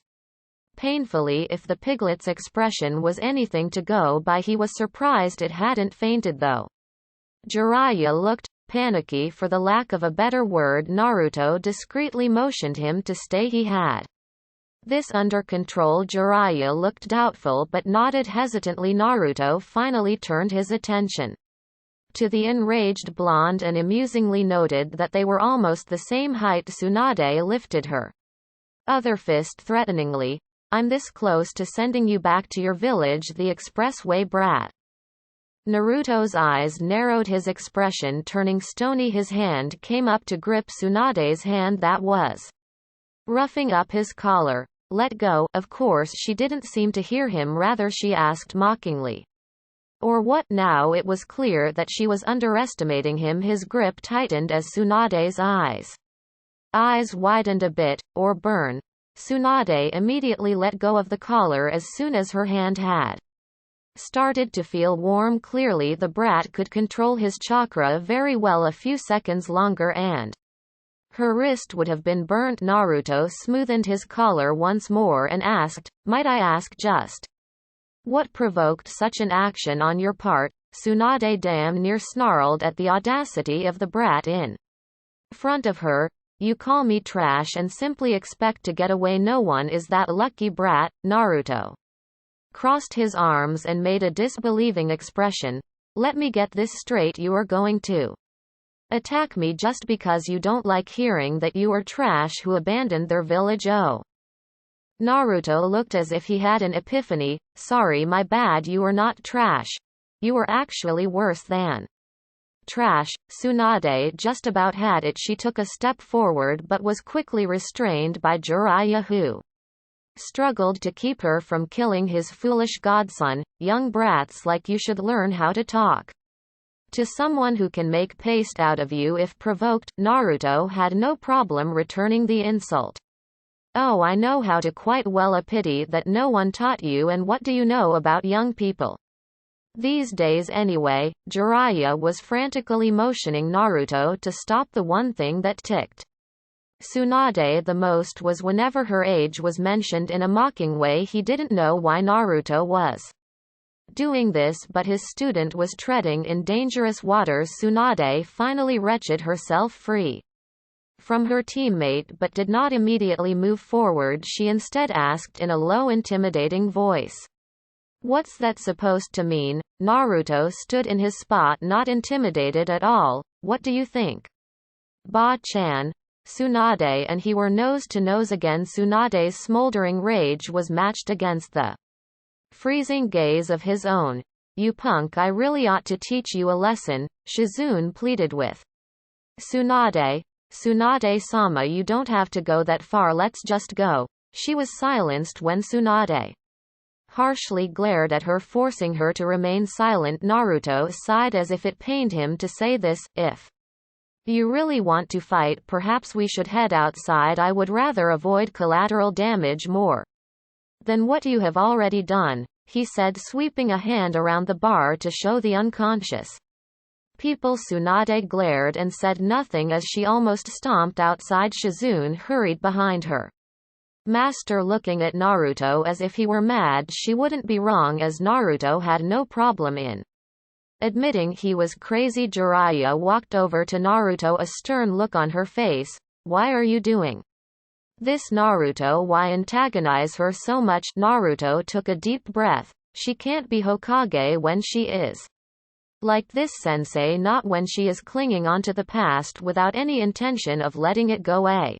painfully. If the piglet's expression was anything to go by, he was surprised it hadn't fainted though. Jiraiya looked panicky, for the lack of a better word. Naruto discreetly motioned him to stay. He had this under control. Jiraiya looked doubtful but nodded hesitantly. Naruto finally turned his attention to the enraged blonde and amusingly noted that they were almost the same height. Tsunade lifted her other fist threateningly. I'm this close to sending you back to your village, the expressway brat. Naruto's eyes narrowed, his expression turning stony. His hand came up to grip Tsunade's hand that was roughing up his collar. Let go. Of course she didn't seem to hear him, rather she asked mockingly. Or what now? It was clear that she was underestimating him. His grip tightened as Tsunade's eyes widened a bit. Or burn. Tsunade immediately let go of the collar as soon as her hand had started to feel warm. Clearly the brat could control his chakra very well. A few seconds longer and her wrist would have been burnt. Naruto smoothened his collar once more and asked, might I ask just what provoked such an action on your part? Tsunade damn near snarled at the audacity of the brat in front of her. You call me trash and simply expect to get away. No one is that lucky, brat. Naruto crossed his arms and made a disbelieving expression. Let me get this straight. You are going to attack me just because you don't like hearing that you are trash who abandoned their village? Oh. Naruto looked as if he had an epiphany. Sorry, my bad. You are not trash. You are actually worse than trash. Tsunade just about had it. She took a step forward but was quickly restrained by Jiraiya, who struggled to keep her from killing his foolish godson. Young brats like you should learn how to talk to someone who can make paste out of you if provoked. Naruto had no problem returning the insult. Oh, I know how to quite well. A pity that no one taught you. And what do you know about young people these days anyway? Jiraiya was frantically motioning Naruto to stop. The one thing that ticked Tsunade the most was whenever her age was mentioned in a mocking way. He didn't know why Naruto was doing this, but his student was treading in dangerous waters. Tsunade finally wrenched herself free from her teammate but did not immediately move forward. She instead asked in a low, intimidating voice, "What's that supposed to mean?" Naruto stood in his spot, not intimidated at all. "What do you think?" Ba-chan, Tsunade and he were nose to nose again. Tsunade's smoldering rage was matched against the freezing gaze of his own. "You punk, I really ought to teach you a lesson," Shizune pleaded with Tsunade-sama, you don't have to go that far, let's just go." She was silenced when Tsunade harshly glared at her, forcing her to remain silent. Naruto sighed as if it pained him to say this. "If you really want to fight, perhaps we should head outside. I would rather avoid collateral damage more than what you have already done," he said, sweeping a hand around the bar to show the unconscious people. Tsunade glared and said nothing as she almost stomped outside. Shizune hurried behind her master, looking at Naruto as if he were mad. She wouldn't be wrong, as Naruto had no problem in admitting he was crazy. Jiraiya walked over to Naruto, a stern look on her face. "Why are you doing this, Naruto? Why antagonize her so much?" Naruto took a deep breath. "She can't be Hokage when she is like this, sensei, not when she is clinging onto the past without any intention of letting it go. A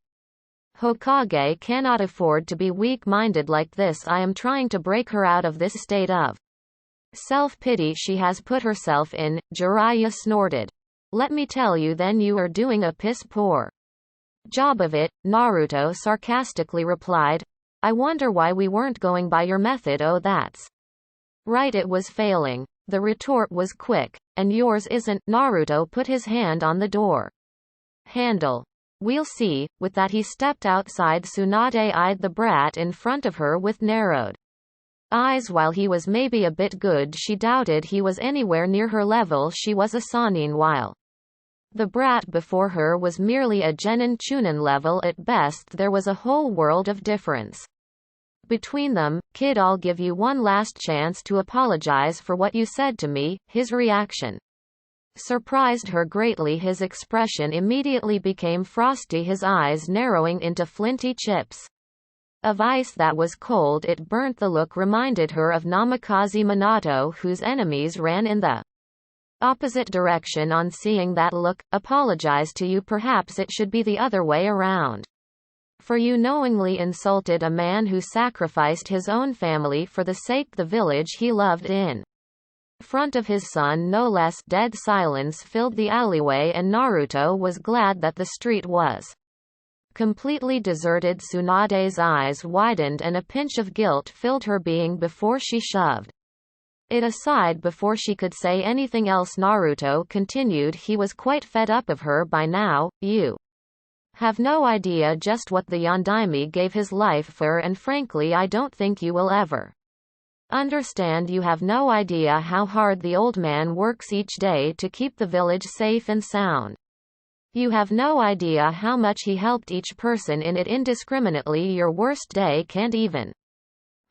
Hokage cannot afford to be weak-minded like this. I am trying to break her out of this state of self-pity she has put herself in." Jiraiya snorted. "Let me tell you then, you are doing a piss-poor job of it," Naruto sarcastically replied. "I wonder why we weren't going by your method." "Oh, that's right, it was failing." The retort was quick. "And yours isn't." Naruto put his hand on the door handle. "We'll see." With that he stepped outside. Tsunade eyed the brat in front of her with narrowed eyes. While he was maybe a bit good, she doubted he was anywhere near her level. She was a Sannin, while the brat before her was merely a Genin Chunin level at best. There was a whole world of difference between them. "Kid, I'll give you one last chance to apologize for what you said to me." His reaction surprised her greatly. His expression immediately became frosty, his eyes narrowing into flinty chips of ice that was cold. It burnt. The look reminded her of Namikaze Minato, whose enemies ran in the opposite direction. On seeing that look, "Apologize to you? Perhaps it should be the other way around. For you knowingly insulted a man who sacrificed his own family for the sake the village he loved in front of his son, no less." Dead silence filled the alleyway, and Naruto was glad that the street was completely deserted. Tsunade's eyes widened and a pinch of guilt filled her being before she shoved it aside before she could say anything else. Naruto continued. He was quite fed up of her by now. "You have no idea just what the Yondaime gave his life for, and frankly I don't think you will ever understand. You have no idea how hard the old man works each day to keep the village safe and sound. You have no idea how much he helped each person in it indiscriminately. Your worst day can't even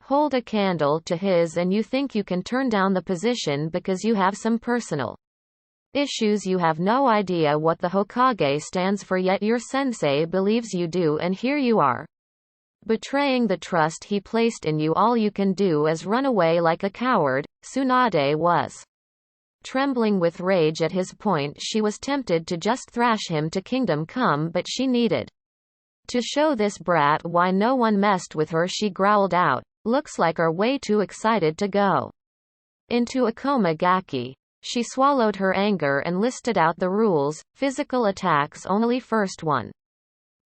hold a candle to his, and you think you can turn down the position because you have some personal issues. You have no idea what the Hokage stands for, yet your sensei believes you do, and here you are betraying the trust he placed in you. All you can do is run away like a coward." Tsunade was trembling with rage at his point. She was tempted to just thrash him to Kingdom Come, but she needed to show this brat why no one messed with her. She growled out, "Looks like are way too excited to go into Akuma Gaki." She swallowed her anger and listed out the rules. Physical attacks only, first one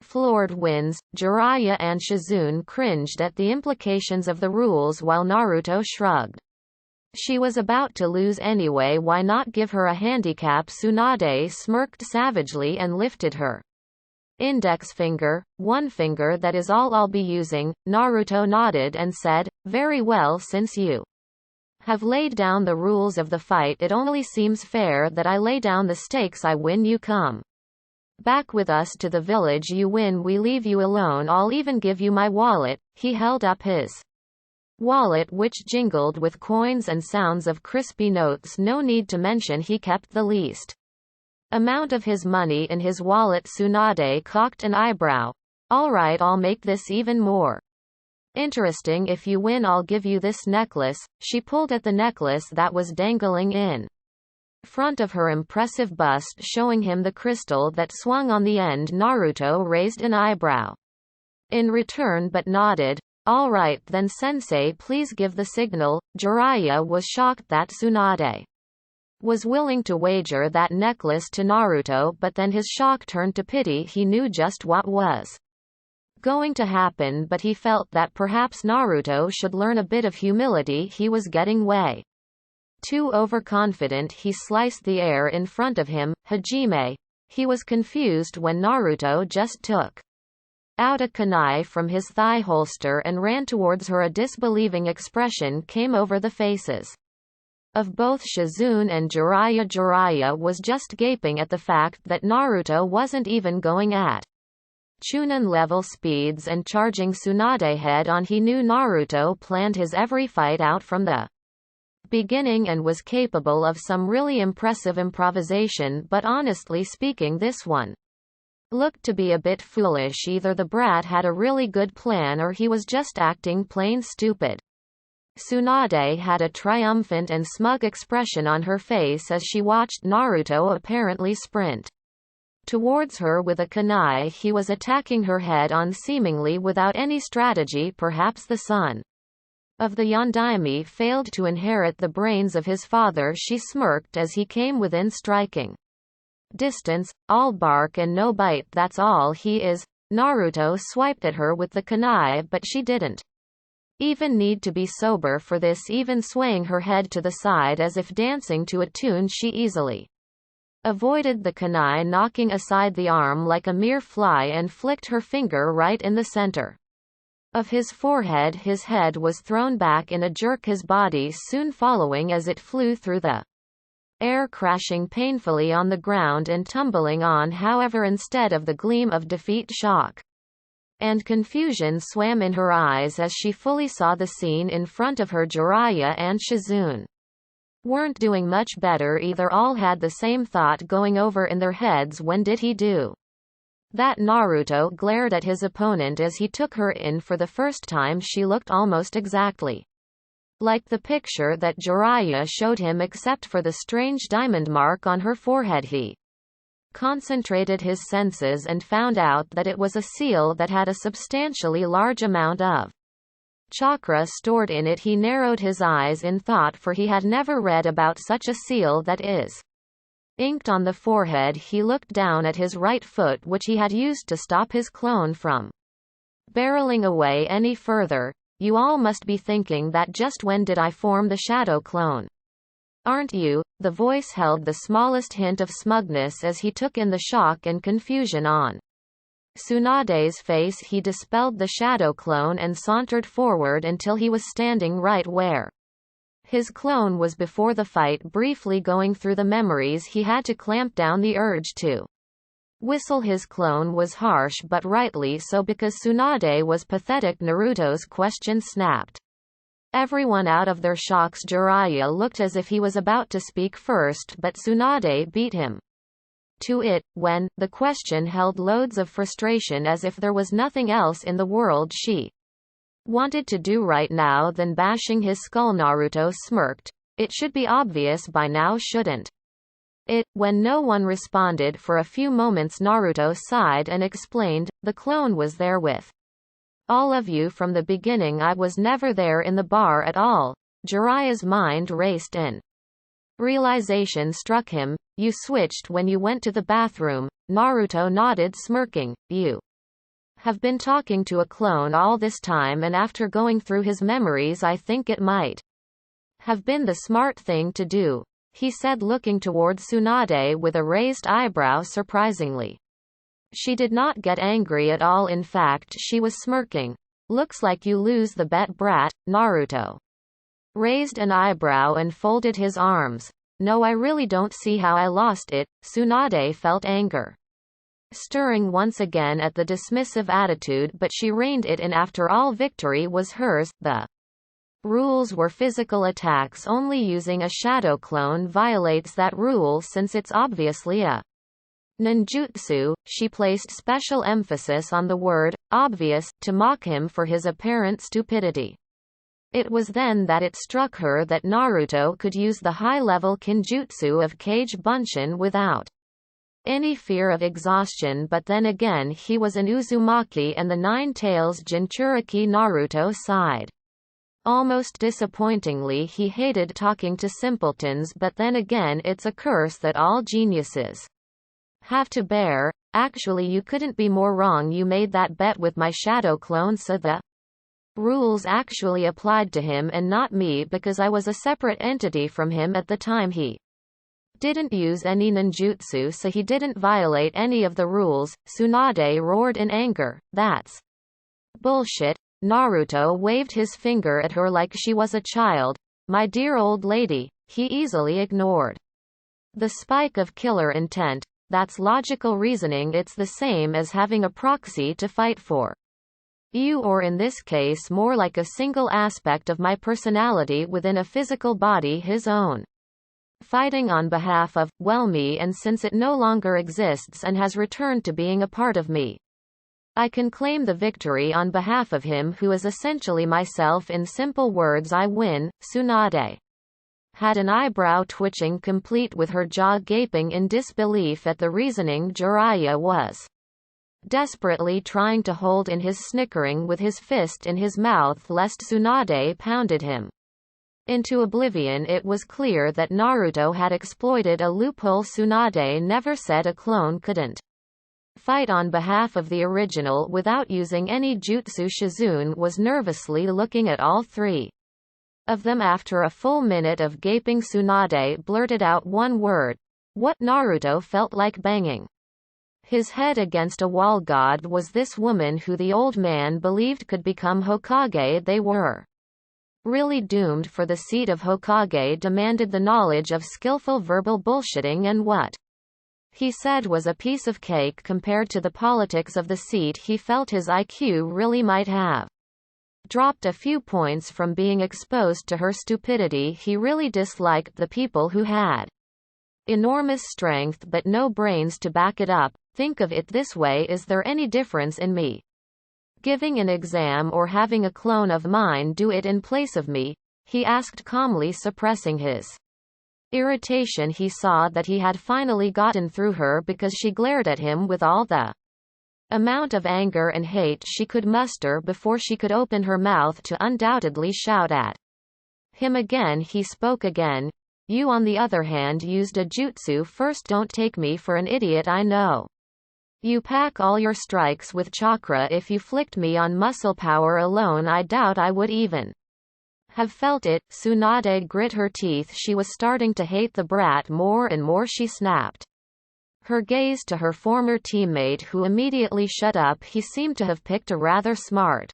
floored wins. Jiraiya and Shizune cringed at the implications of the rules while Naruto shrugged. She was about to lose anyway, why not give her a handicap? Tsunade smirked savagely and lifted her index finger. "One finger, that is all I'll be using." Naruto nodded and said, "Very well, since you have laid down the rules of the fight, it only seems fair that I lay down the stakes. I win, you come back with us to the village. You win, we leave you alone. I'll even give you my wallet." He held up his wallet, which jingled with coins and sounds of crispy notes. No need to mention he kept the least amount of his money in his wallet. Tsunade cocked an eyebrow. Alright, I'll make this even more interesting. If you win, I'll give you this necklace. She pulled at the necklace that was dangling in front of her impressive bust, showing him the crystal that swung on the end. Naruto raised an eyebrow in return but nodded. All right then sensei, please give the signal. Jiraiya was shocked that Tsunade was willing to wager that necklace to Naruto, but then his shock turned to pity. He knew just what was going to happen, but he felt that perhaps Naruto should learn a bit of humility. He was getting way too overconfident. He sliced the air in front of him. Hajime. He was confused when Naruto just took out a kunai from his thigh holster and ran towards her. A disbelieving expression came over the faces of both Shizune and Jiraiya. Jiraiya was just gaping at the fact that Naruto wasn't even going at Chunin level speeds and charging Tsunade head on. He knew Naruto planned his every fight out from the beginning and was capable of some really impressive improvisation, but honestly speaking, this one looked to be a bit foolish. Either the brat had a really good plan or he was just acting plain stupid. Tsunade had a triumphant and smug expression on her face as she watched Naruto apparently sprint towards her with a kunai. He was attacking her head on seemingly without any strategy. Perhaps the son of the Yondaime failed to inherit the brains of his father. She smirked as he came within striking distance. All bark and no bite, that's all he is. Naruto swiped at her with the kunai, but she didn't even need to be sober for this, even swaying her head to the side as if dancing to a tune. She easily avoided the kunai, knocking aside the arm like a mere fly, and flicked her finger right in the center of his forehead. His head was thrown back in a jerk, his body soon following as it flew through the air, crashing painfully on the ground and tumbling on. However, instead of the gleam of defeat, shock and confusion swam in her eyes as she fully saw the scene in front of her. Jiraiya and Shizune weren't doing much better either. All had the same thought going over in their heads. When did he do that? Naruto glared at his opponent as he took her in for the first time. She looked almost exactly like the picture that Jiraiya showed him, except for the strange diamond mark on her forehead. He concentrated his senses and found out that it was a seal that had a substantially large amount of chakra stored in it. He narrowed his eyes in thought, for he had never read about such a seal that is inked on the forehead. He looked down at his right foot, which he had used to stop his clone from barreling away any further. You all must be thinking that just when did I form the shadow clone? Aren't you? The voice held the smallest hint of smugness as he took in the shock and confusion on Tsunade's face. He dispelled the shadow clone and sauntered forward until he was standing right where his clone was before the fight. Briefly going through the memories, he had to clamp down the urge to whistle. His clone was harsh, but rightly so, because Tsunade was pathetic. Naruto's question snapped everyone out of their shocks. Jiraiya looked as if he was about to speak first, but Tsunade beat him to it. When the question held loads of frustration, as if there was nothing else in the world she wanted to do right now than bashing his skull. Naruto smirked. It should be obvious by now, shouldn't it? When no one responded for a few moments, Naruto sighed and explained, the clone was there with all of you from the beginning. I was never there in the bar at all. Jiraiya's mind raced and realization struck him. You switched when you went to the bathroom. Naruto nodded, smirking. You have been talking to a clone all this time, and after going through his memories, I think it might have been the smart thing to do, he said, looking toward Tsunade with a raised eyebrow. Surprisingly, she did not get angry at all. In fact, she was smirking. Looks like you lose the bet, brat. Naruto raised an eyebrow and folded his arms. No, I really don't see how I lost it. Tsunade felt anger stirring once again at the dismissive attitude, but she reined it in. After all, victory was hers. The rules were physical attacks only. Using a shadow clone violates that rule, since it's obviously a Ninjutsu, she placed special emphasis on the word, obvious, to mock him for his apparent stupidity. It was then that it struck her that Naruto could use the high-level kinjutsu of Kage Bunshin without any fear of exhaustion, but then again he was an Uzumaki and the Nine Tails Jinchuriki. Naruto sighed. Almost disappointingly, he hated talking to simpletons, but then again it's a curse that all geniuses have to bear. Actually, you couldn't be more wrong. You made that bet with my shadow clone, so the rules actually applied to him and not me, because I was a separate entity from him at the time. He didn't use any ninjutsu, so he didn't violate any of the rules. Tsunade roared in anger. That's bullshit. Naruto waved his finger at her like she was a child. My dear old lady, he easily ignored the spike of killer intent. That's logical reasoning. It's the same as having a proxy to fight for you, or in this case more like a single aspect of my personality within a physical body, his own. Fighting on behalf of, well, me, and since it no longer exists and has returned to being a part of me, I can claim the victory on behalf of him who is essentially myself. In simple words, I win. Tsunade had an eyebrow twitching, complete with her jaw gaping in disbelief at the reasoning Jiraiya was desperately trying to hold in, his snickering with his fist in his mouth lest Tsunade pounded him into oblivion. It was clear that Naruto had exploited a loophole. Tsunade never said a clone couldn't fight on behalf of the original without using any jutsu. Shizune was nervously looking at all three of them. After a full minute of gaping, Tsunade blurted out one word. What? Naruto felt like banging his head against a wall. God, was this woman who the old man believed could become Hokage? They were really doomed for the seat of Hokage. Demanded the knowledge of skillful verbal bullshitting, and what he said was a piece of cake compared to the politics of the seat. He felt his IQ really might have dropped a few points from being exposed to her stupidity. He really disliked the people who had enormous strength but no brains to back it up. Think of it this way: is there any difference in me giving an exam or having a clone of mine do it in place of me? He asked calmly, suppressing his irritation. He saw that he had finally gotten through her because she glared at him with all the amount of anger and hate she could muster before she could open her mouth to undoubtedly shout at him again. He spoke again. You, on the other hand, used a jutsu first. Don't take me for an idiot. I know you pack all your strikes with chakra. If you flicked me on muscle power alone, I doubt I would even have felt it. Tsunade grit her teeth. She was starting to hate the brat more and more. She snapped her gaze to her former teammate, who immediately shut up. He seemed to have picked a rather smart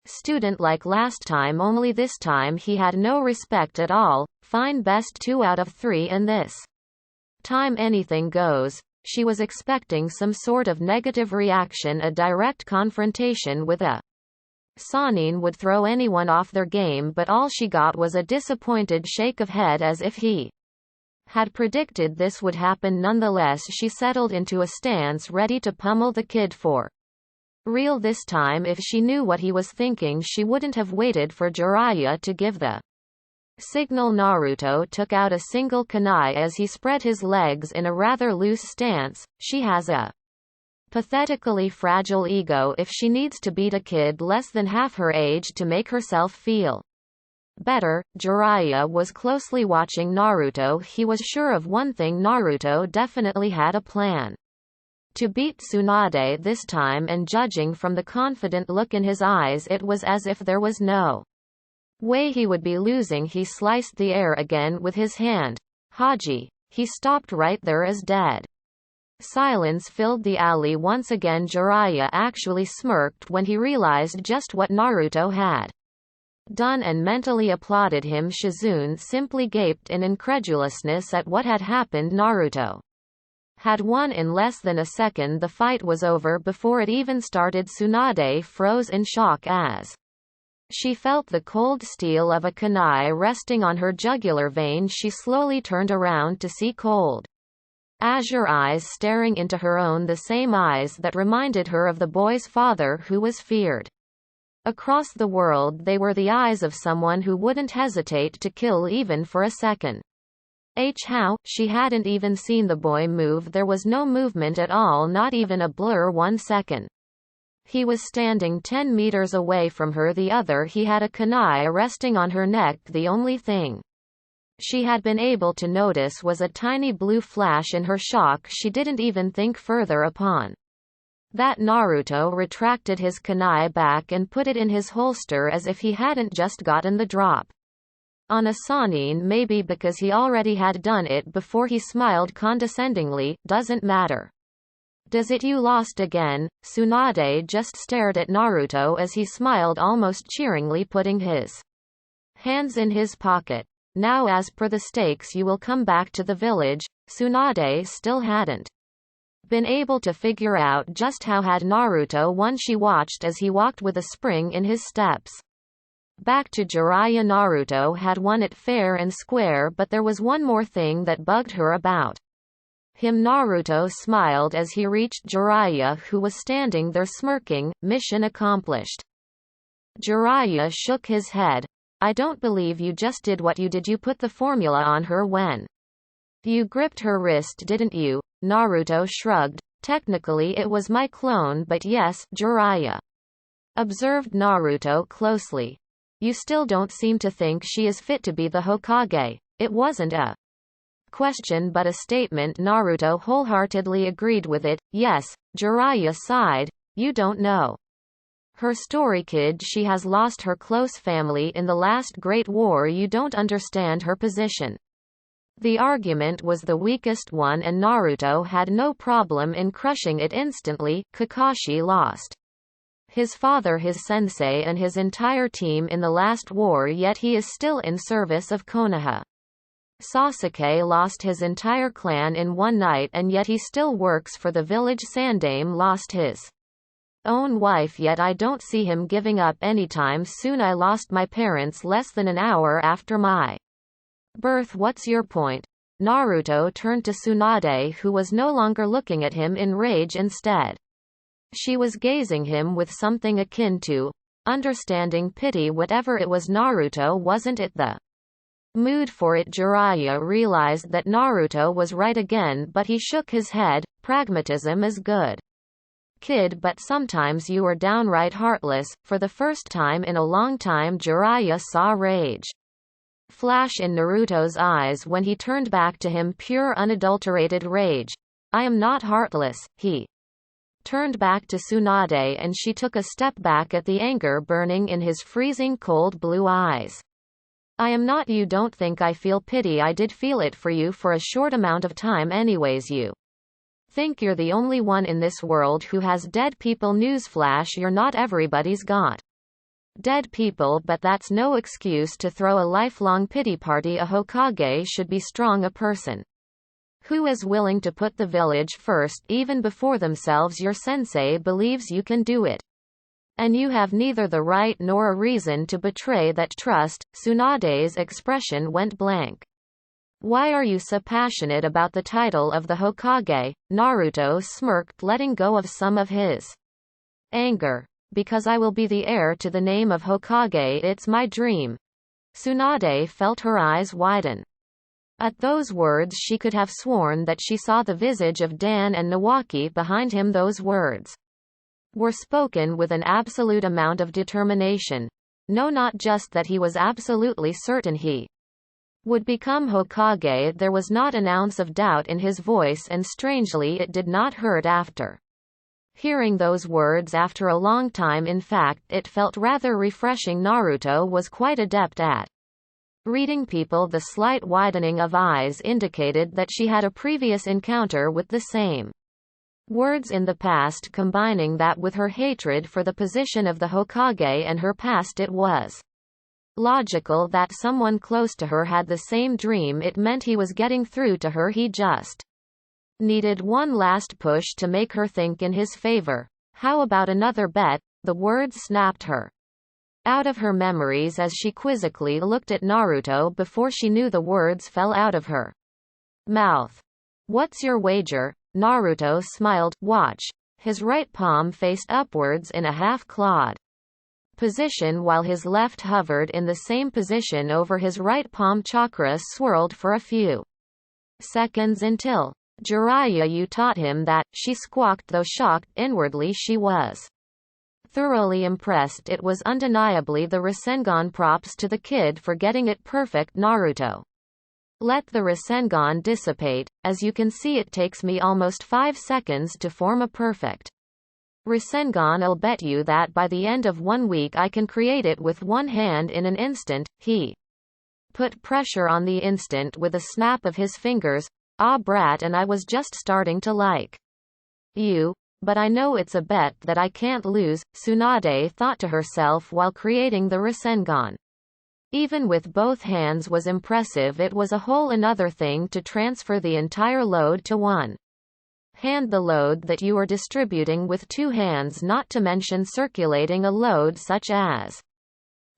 student like last time, only this time he had no respect at all. Fine, best 2 out of 3, and this time anything goes. She was expecting some sort of negative reaction, a direct confrontation with a Sannin would throw anyone off their game, but all she got was a disappointed shake of head, as if he had predicted this would happen. Nonetheless, she settled into a stance ready to pummel the kid for real this time. If she knew what he was thinking, she wouldn't have waited for Jiraiya to give the signal. Naruto took out a single kunai as he spread his legs in a rather loose stance. She has a pathetically fragile ego if she needs to beat a kid less than half her age to make herself feel better. Jiraiya was closely watching Naruto. He was sure of one thing: Naruto definitely had a plan to beat Tsunade this time, and judging from the confident look in his eyes, it was as if there was no way he would be losing. He sliced the air again with his hand. Haji. He stopped right there as dead. Silence filled the alley once again. Jiraiya actually smirked when he realized just what Naruto had done and mentally applauded him. Shizune simply gaped in incredulousness at what had happened. Naruto had won in less than a second. The fight was over before it even started. Tsunade froze in shock as she felt the cold steel of a kunai resting on her jugular vein. She slowly turned around to see cold azure eyes staring into her own, the same eyes that reminded her of the boy's father who was feared. Across the world they were the eyes of someone who wouldn't hesitate to kill even for a second. How? She hadn't even seen the boy move. There was no movement at all, not even a blur 1 second. He was standing 10 meters away from her. The other he had a kunai resting on her neck. The only thing she had been able to notice was a tiny blue flash. In her shock, she didn't even think further upon that. Naruto retracted his kunai back and put it in his holster as if he hadn't just gotten the drop on a Sannin, maybe because he already had done it before. He smiled condescendingly. Doesn't matter. Does it? You lost again. Tsunade just stared at Naruto as he smiled almost cheeringly, putting his hands in his pocket. Now, as per the stakes, you will come back to the village. Tsunade still hadn't been able to figure out just how had Naruto won. She watched as he walked with a spring in his steps back to Jiraiya. Naruto had won it fair and square, but there was one more thing that bugged her about him. Naruto smiled as he reached Jiraiya, who was standing there smirking. Mission accomplished. Jiraiya shook his head. I don't believe you just did what you did. You put the formula on her when you gripped her wrist, didn't you? Naruto shrugged. Technically it was my clone, but yes. Jiraiya observed Naruto closely. You still don't seem to think she is fit to be the Hokage. It wasn't a question but a statement. Naruto wholeheartedly agreed with it. Yes. Jiraiya sighed. You don't know her story, kid. She has lost her close family in the last Great War. You don't understand her position. The argument was the weakest one and Naruto had no problem in crushing it instantly. Kakashi lost his father, his sensei, and his entire team in the last war, yet he is still in service of Konoha. Sasuke lost his entire clan in one night and yet he still works for the village. Sandaime lost his own wife, yet I don't see him giving up anytime soon. I lost my parents less than an hour after my birth. What's your point? Naruto turned to Tsunade, who was no longer looking at him in rage. Instead, she was gazing him with something akin to understanding pity. Whatever it was, Naruto wasn't in the mood for it. Jiraiya realized that Naruto was right again, but he shook his head. Pragmatism is good, kid, but sometimes you are downright heartless. For the first time in a long time, Jiraiya saw rage flash in Naruto's eyes when he turned back to him. Pure unadulterated rage. I am not heartless. He turned back to Tsunade and she took a step back at the anger burning in his freezing cold blue eyes. I am not. You don't think I feel pity? I did feel it for you for a short amount of time anyways. You think you're the only one in this world who has dead people. Newsflash, you're not. Everybody's got dead people, but that's no excuse to throw a lifelong pity party. A Hokage should be strong, a person who is willing to put the village first even before themselves. Your sensei believes you can do it, and you have neither the right nor a reason to betray that trust. Tsunade's expression went blank. Why are you so passionate about the title of the Hokage? Naruto smirked, letting go of some of his anger. Because I will be the heir to the name of Hokage. It's my dream. Tsunade felt her eyes widen. At those words she could have sworn that she saw the visage of Dan and Nawaki behind him. Those words were spoken with an absolute amount of determination. No, not just that he was absolutely certain he would become Hokage. There was not an ounce of doubt in his voice, and strangely it did not hurt after hearing those words after a long time. In fact, it felt rather refreshing. Naruto was quite adept at reading people. The slight widening of eyes indicated that she had a previous encounter with the same words in the past. Combining that with her hatred for the position of the Hokage and her past, it was logical that someone close to her had the same dream. It meant he was getting through to her. He just needed one last push to make her think in his favor. How about another bet? The words snapped her out of her memories as she quizzically looked at Naruto before she knew the words fell out of her mouth. What's your wager? Naruto smiled. Watch. His right palm faced upwards in a half-clawed position while his left hovered in the same position over his right palm. Chakra swirled for a few seconds until Jiraiya, you taught him that, she squawked, though shocked. Inwardly she was thoroughly impressed. It was undeniably the Rasengan. Props to the kid for getting it perfect. Naruto let the Rasengan dissipate. As you can see, it takes me almost 5 seconds to form a perfect Rasengan. I'll bet you that by the end of 1 week I can create it with one hand in an instant. He put pressure on the instant with a snap of his fingers. Ah brat, and I was just starting to like you. But I know it's a bet that I can't lose, Tsunade thought to herself while creating the Rasengan. Even with both hands was impressive. It was a whole another thing to transfer the entire load to one hand, the load that you are distributing with 2 hands, not to mention circulating a load such as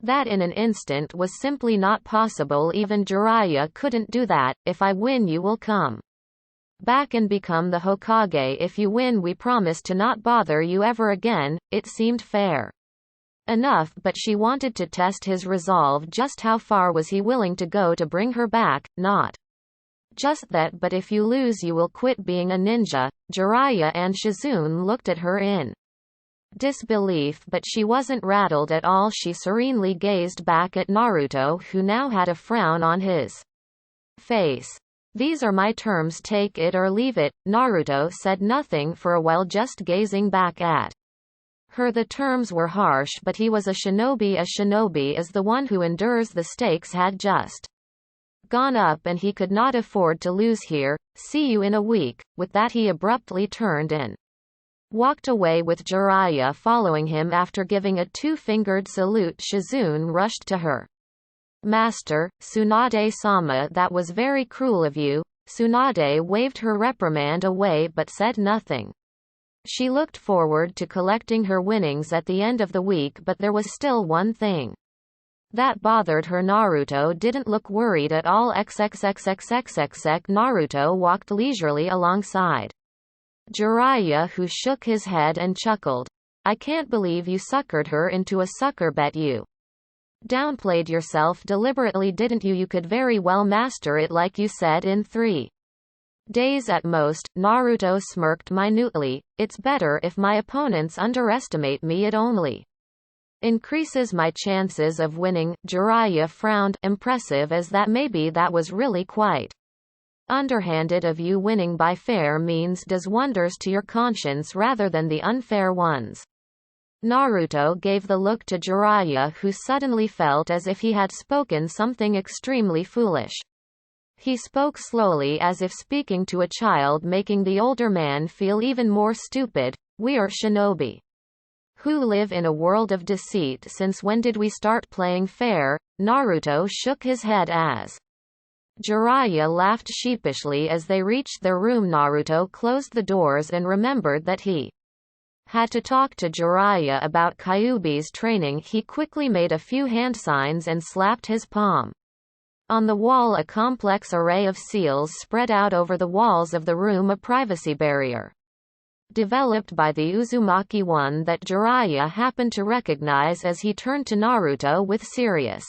that in an instant was simply not possible. Even Jiraiya couldn't do that. If I win, you will come back and become the Hokage. If you win, we promise to not bother you ever again. It seemed fair enough, but she wanted to test his resolve. Just how far was he willing to go to bring her back? Not just that, but if you lose, you will quit being a ninja. Jiraiya and Shizune looked at her in disbelief, but she wasn't rattled at all. She serenely gazed back at Naruto, who now had a frown on his face. These are my terms, take it or leave it. Naruto said nothing for a while, just gazing back at her. The terms were harsh, but he was a shinobi. A shinobi is the one who endures. The stakes had just gone up and he could not afford to lose here. See you in a week. With that he abruptly turned and walked away, with Jiraiya following him. After giving a 2-fingered salute, Shizune rushed to her master. Tsunade-sama, that was very cruel of you. Tsunade waved her reprimand away but said nothing. She looked forward to collecting her winnings at the end of the week, but there was still one thing that bothered her. Naruto didn't look worried at all. Naruto walked leisurely alongside Jiraiya, who shook his head and chuckled. I can't believe you suckered her into a sucker bet. You downplayed yourself deliberately, didn't you? You could very well master it like you said in 3 days at most. Naruto smirked minutely. It's better if my opponents underestimate me. It only increases my chances of winning. Jiraiya frowned. Impressive as that may be, that was really quite underhanded of you. Winning by fair means does wonders to your conscience rather than the unfair ones. Naruto gave the look to Jiraiya, who suddenly felt as if he had spoken something extremely foolish. He spoke slowly, as if speaking to a child, making the older man feel even more stupid. We are shinobi who live in a world of deceit. Since when did we start playing fair? Naruto shook his head as Jiraiya laughed sheepishly as they reached their room. Naruto closed the doors and remembered that he had to talk to Jiraiya about Kyuubi's training. He quickly made a few hand signs and slapped his palm on the wall. A complex array of seals spread out over the walls of the room, a privacy barrier developed by the Uzumaki, one that Jiraiya happened to recognize as he turned to Naruto with serious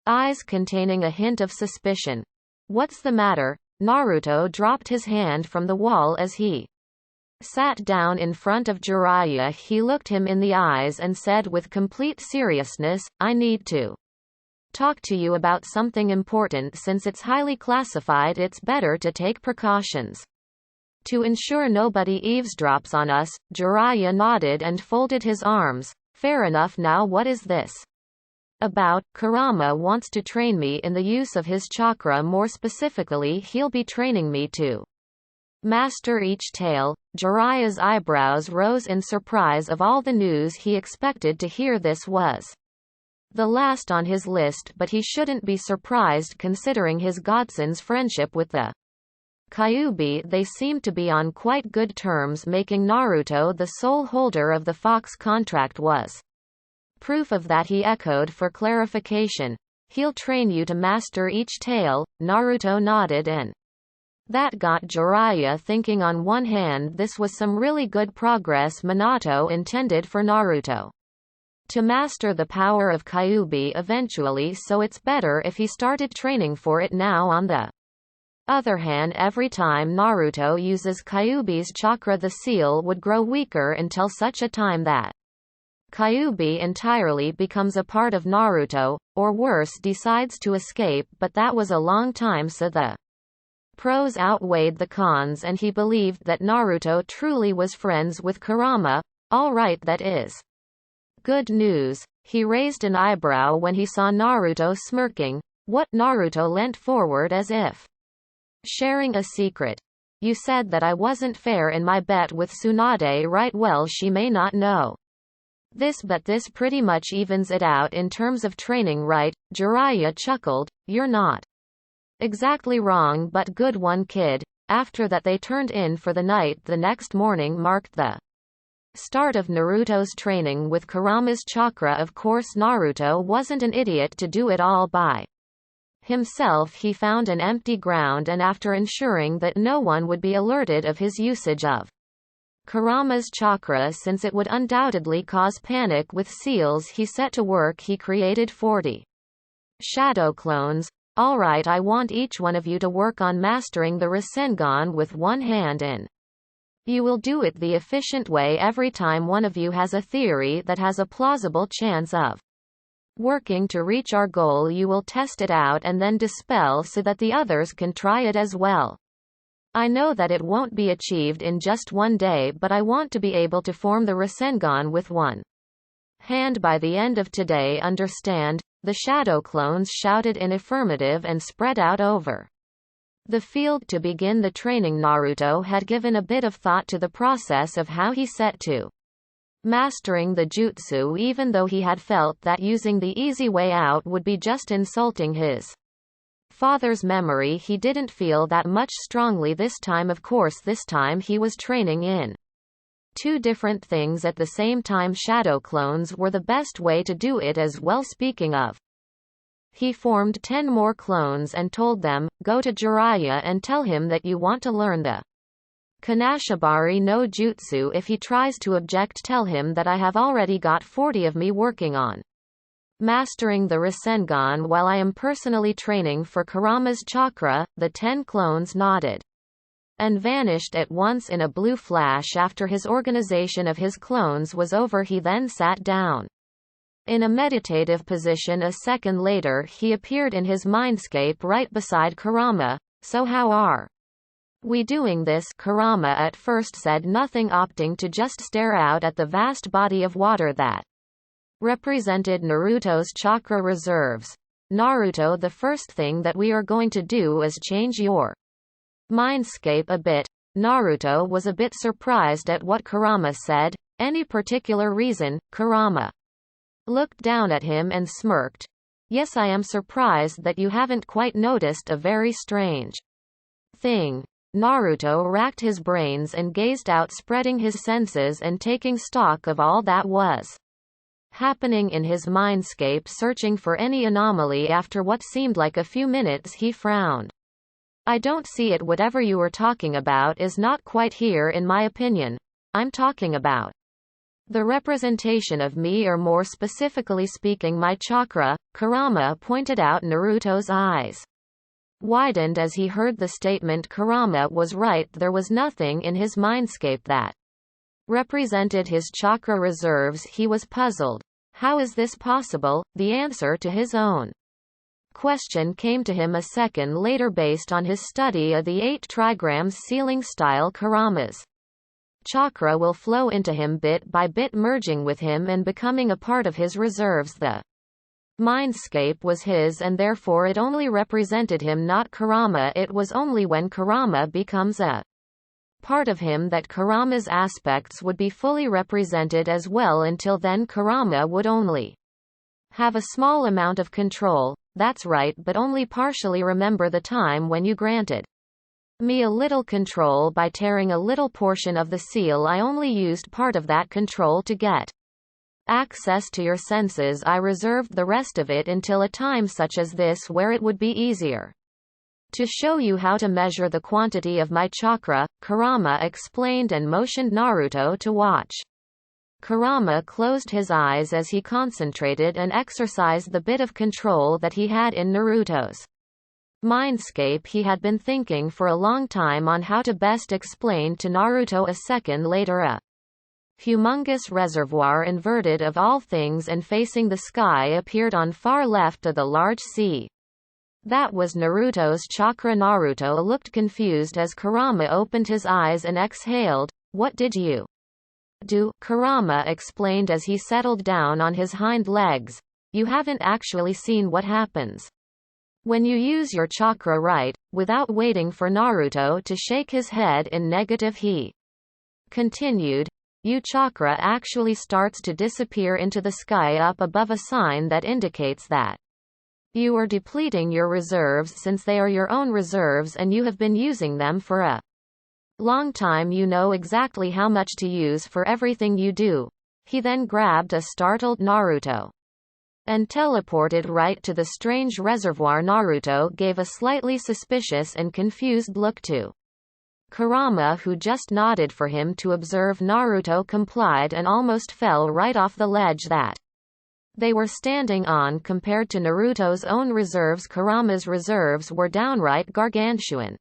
eyes containing a hint of suspicion. What's the matter? Naruto dropped his hand from the wall as he sat down in front of Jiraiya. He looked him in the eyes and said with complete seriousness, I need to talk to you about something important. Since it's highly classified, it's better to take precautions to ensure nobody eavesdrops on us. Jiraiya nodded and folded his arms. Fair enough. Now what is this about? Kurama wants to train me in the use of his chakra. More specifically, he'll be training me to master each tale. Jiraiya's eyebrows rose in surprise. Of all the news he expected to hear, this was the last on his list, but he shouldn't be surprised considering his godson's friendship with the Kyuubi. They seemed to be on quite good terms. Making Naruto the sole holder of the Fox contract was proof of that. He echoed for clarification. He'll train you to master each tale. Naruto nodded and That got Jiraiya thinking. On one hand, this was some really good progress Minato intended for Naruto to master the power of Kyuubi eventually, so it's better if he started training for it now. On the other hand, every time Naruto uses Kyuubi's chakra, the seal would grow weaker until such a time that Kyuubi entirely becomes a part of Naruto, or worse, decides to escape. But that was a long time, so the pros outweighed the cons, and he believed that Naruto truly was friends with Kurama. All right, that is good news. He raised an eyebrow when he saw Naruto smirking. What? Naruto leant forward as if sharing a secret. You said that I wasn't fair in my bet with Tsunade, right? Well, she may not know this, but this pretty much evens it out in terms of training, right? Jiraiya chuckled. You're not exactly wrong, but good one, kid. After that, they turned in for the night. The next morning marked the start of Naruto's training with Kurama's chakra. Of course, Naruto wasn't an idiot to do it all by himself. He found an empty ground, and after ensuring that no one would be alerted of his usage of Kurama's chakra, since it would undoubtedly cause panic with seals, he set to work. He created 40 shadow clones. Alright, I want each one of you to work on mastering the Rasengan with one hand in. You will do it the efficient way. Every time one of you has a theory that has a plausible chance of working to reach our goal, you will test it out and then dispel so that the others can try it as well. I know that it won't be achieved in just one day, but I want to be able to form the Rasengan with one hand by the end of today. Understand? The shadow clones shouted in affirmative and spread out over the field to begin the training. Naruto had given a bit of thought to the process of how he set to mastering the jutsu, even though he had felt that using the easy way out would be just insulting his father's memory. He didn't feel that much strongly this time. Of course, this time he was training in two different things at the same time. Shadow clones were the best way to do it as well. Speaking of, he formed 10 more clones and told them, go to Jiraiya and tell him that you want to learn the Kanashibari no Jutsu. If he tries to object, tell him that I have already got 40 of me working on mastering the Rasengan while I am personally training for Kurama's chakra. The 10 clones nodded and vanished at once in a blue flash. After his organization of his clones was over, he then sat down in a meditative position. A second later, he appeared in his mindscape right beside Kurama. So how are we doing this? Kurama at first said nothing, opting to just stare out at the vast body of water that represented Naruto's chakra reserves. Naruto, the first thing that we are going to do is change your mindscape a bit. Naruto was a bit surprised at what Kurama said. Any particular reason? Kurama looked down at him and smirked. Yes, I am surprised that you haven't quite noticed a very strange thing. Naruto racked his brains and gazed out, spreading his senses and taking stock of all that was happening in his mindscape, searching for any anomaly. After what seemed like a few minutes, he frowned. I don't see it. Whatever you were talking about is not quite here in my opinion. I'm talking about the representation of me, or more specifically speaking, my chakra. Kurama pointed out. Naruto's eyes widened as he heard the statement. Kurama was right. There was nothing in his mindscape that represented his chakra reserves. He was puzzled. How is this possible? The answer to his own question came to him a second later, based on his study of the 8 trigrams sealing style. Kurama's chakra will flow into him bit by bit, merging with him and becoming a part of his reserves. The mindscape was his, and therefore it only represented him, not Kurama. It was only when Kurama becomes a part of him that Kurama's aspects would be fully represented as well. Until then, Kurama would only have a small amount of control. That's right, but only partially. Remember the time when you granted me a little control by tearing a little portion of the seal? I only used part of that control to get access to your senses. I reserved the rest of it until a time such as this where it would be easier. To show you how to measure the quantity of my chakra, Kurama explained and motioned Naruto to watch. Kurama closed his eyes as he concentrated and exercised the bit of control that he had in Naruto's mindscape. He had been thinking for a long time on how to best explain to Naruto. A second later, a humongous reservoir inverted of all things and facing the sky appeared on far left of the large sea. That was Naruto's chakra. Naruto looked confused as Kurama opened his eyes and exhaled. What did you do? Kurama explained as he settled down on his hind legs. You haven't actually seen what happens when you use your chakra right. Without waiting for Naruto to shake his head in negative, he continued. Your chakra actually starts to disappear into the sky up above, a sign that indicates that you are depleting your reserves, since they are your own reserves and you have been using them for a long time. You know exactly how much to use for everything you do. He then grabbed a startled Naruto and teleported right to the strange reservoir. Naruto gave a slightly suspicious and confused look to Kurama, who just nodded for him to observe. Naruto complied and almost fell right off the ledge that they were standing on. Compared to Naruto's own reserves, Kurama's reserves were downright gargantuan.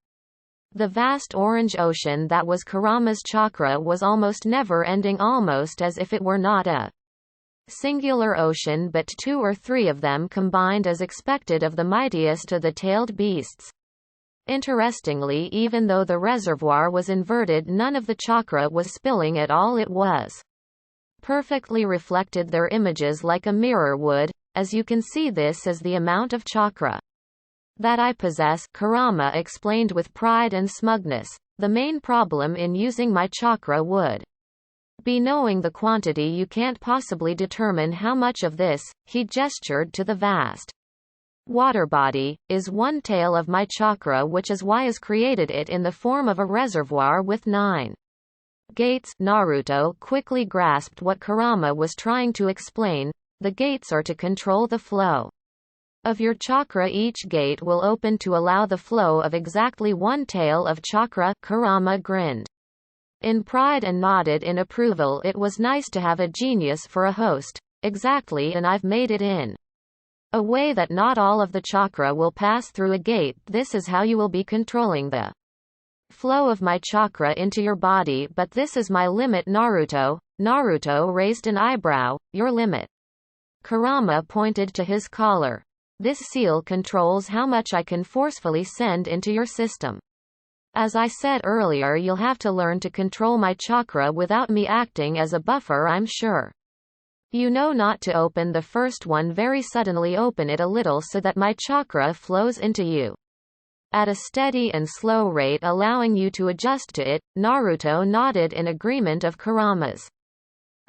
The vast orange ocean that was Kurama's chakra was almost never-ending, almost as if it were not a singular ocean but two or three of them combined, as expected of the mightiest of the tailed beasts. Interestingly, even though the reservoir was inverted, none of the chakra was spilling at all. It was perfectly reflected their images like a mirror would. As you can see, this is the amount of chakra that I possess, Kurama explained with pride and smugness. The main problem in using my chakra would be knowing the quantity. You can't possibly determine how much of this, he gestured to the vast water body, is one tail of my chakra, which is why has created it in the form of a reservoir with 9 gates. Naruto quickly grasped what Kurama was trying to explain. The gates are to control the flow of your chakra. Each gate will open to allow the flow of exactly one tail of chakra. Kurama grinned in pride and nodded in approval. It was nice to have a genius for a host. Exactly, and I've made it in a way that not all of the chakra will pass through a gate. This is how you will be controlling the flow of my chakra into your body. But this is my limit, Naruto. Naruto raised an eyebrow. Your limit? Kurama pointed to his collar. This seal controls how much I can forcefully send into your system. As I said earlier, you'll have to learn to control my chakra without me acting as a buffer, I'm sure. You know not to open the first one very suddenly. Open it a little so that my chakra flows into you at a steady and slow rate, allowing you to adjust to it. Naruto nodded in agreement of Kurama's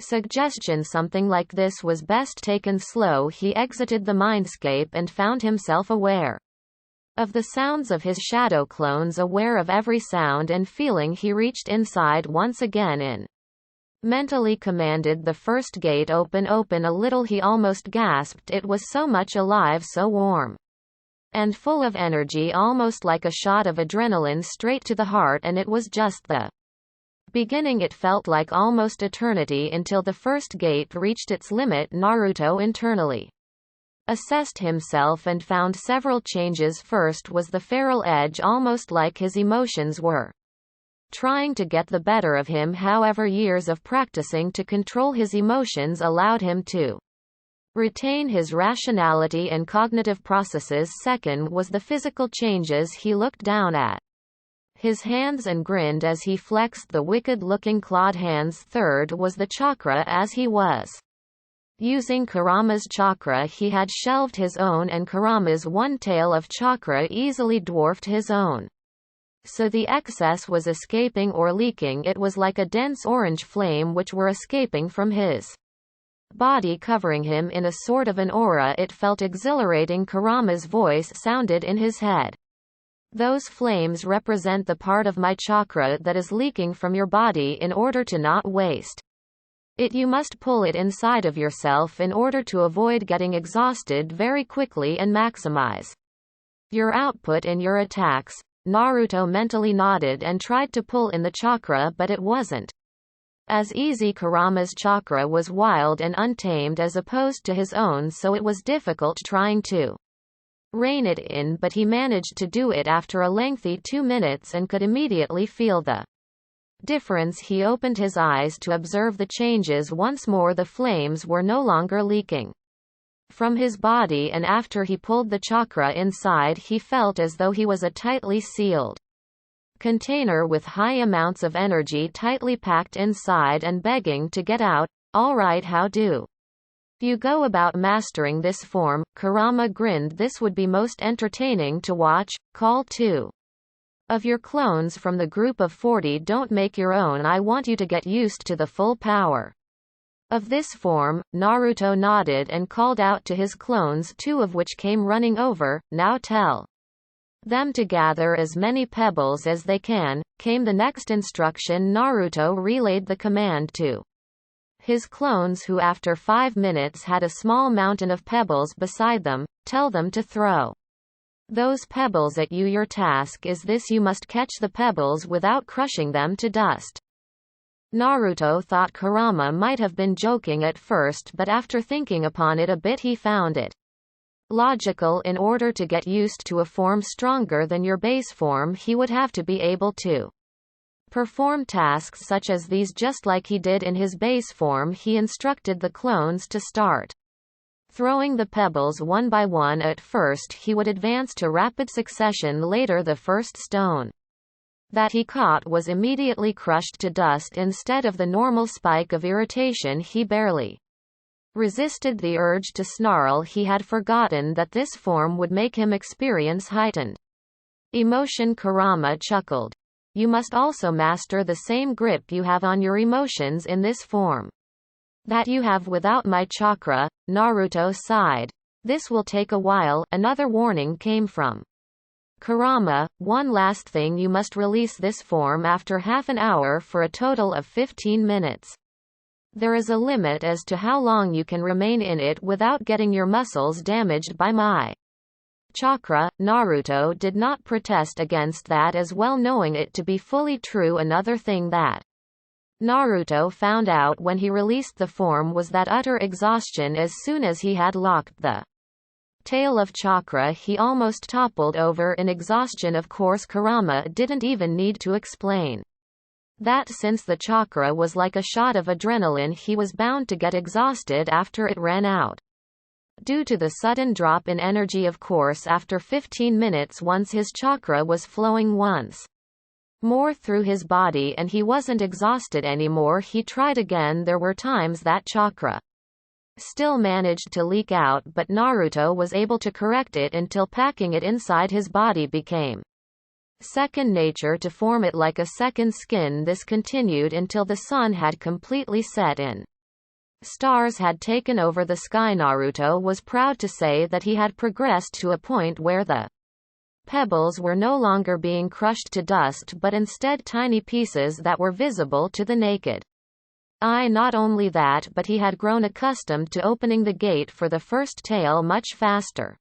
suggestion. Something like this was best taken slow. He exited the mindscape and found himself aware of the sounds of his shadow clones, aware of every sound and feeling. He reached inside once again and mentally commanded the first gate, open a little. He almost gasped. It was so much alive, so warm and full of energy, almost like a shot of adrenaline straight to the heart, and it was just the beginning. It felt like almost eternity until the first gate reached its limit. Naruto internally assessed himself and found several changes. First was the feral edge, almost like his emotions were trying to get the better of him. However, years of practicing to control his emotions allowed him to retain his rationality and cognitive processes. Second was the physical changes. He looked down at his hands and grinned as he flexed the wicked-looking clawed hands. Third was the chakra. As he was using Kurama's chakra, he had shelved his own, and Kurama's one tail of chakra easily dwarfed his own. So the excess was escaping or leaking. It was like a dense orange flame which were escaping from his body, covering him in a sort of an aura. It felt exhilarating. Kurama's voice sounded in his head. Those flames represent the part of my chakra that is leaking from your body. In order to not waste it, you must pull it inside of yourself in order to avoid getting exhausted very quickly and maximize Your output in your attacks. Naruto mentally nodded and tried to pull in the chakra, but it wasn't as easy. Kurama's chakra was wild and untamed as opposed to his own, so it was difficult trying to rein it in, but he managed to do it after a lengthy 2 minutes and could immediately feel the difference. He opened his eyes to observe the changes once more. The flames were no longer leaking from his body, and after he pulled the chakra inside, he felt as though he was a tightly sealed container with high amounts of energy tightly packed inside and begging to get out. All right, how do you go about mastering this form? Kurama grinned. This would be most entertaining to watch. Call 2 of your clones from the group of 40. Don't make your own. I want you to get used to the full power of this form. Naruto nodded and called out to his clones, 2 of which came running over. Now tell them to gather as many pebbles as they can, came the next instruction. Naruto relayed the command to his clones, who after 5 minutes had a small mountain of pebbles beside them. Tell them to throw those pebbles at you. Your task is this: you must catch the pebbles without crushing them to dust. Naruto thought Kurama might have been joking at first, but after thinking upon it a bit he found it logical. In order to get used to a form stronger than your base form, he would have to be able to perform tasks such as these just like he did in his base form. He instructed the clones to start throwing the pebbles one by one. At first he would advance to rapid succession. Later the first stone that he caught was immediately crushed to dust. Instead of the normal spike of irritation, he barely resisted the urge to snarl. He had forgotten that this form would make him experience heightened emotion. Kurama chuckled. You must also master the same grip you have on your emotions in this form that you have without my chakra. Naruto sighed. This will take a while. Another warning came from Kurama. One last thing, you must release this form after half an hour for a total of 15 minutes. There is a limit as to how long you can remain in it without getting your muscles damaged by my chakra. Naruto did not protest against that, as well knowing it to be fully true. Another thing that Naruto found out when he released the form was that utter exhaustion. As soon as he had locked the tail of chakra, he almost toppled over in exhaustion. Of course, Kurama didn't even need to explain that since the chakra was like a shot of adrenaline, he was bound to get exhausted after it ran out. Due to the sudden drop in energy, of course, after 15 minutes, once his chakra was flowing once more through his body and he wasn't exhausted anymore, he tried again. There were times that chakra still managed to leak out, but Naruto was able to correct it until packing it inside his body became second nature, to form it like a second skin. This continued until the sun had completely set in. Stars had taken over the sky. Naruto was proud to say that he had progressed to a point where the pebbles were no longer being crushed to dust, but instead tiny pieces that were visible to the naked eye. Not only that, but he had grown accustomed to opening the gate for the first tail much faster.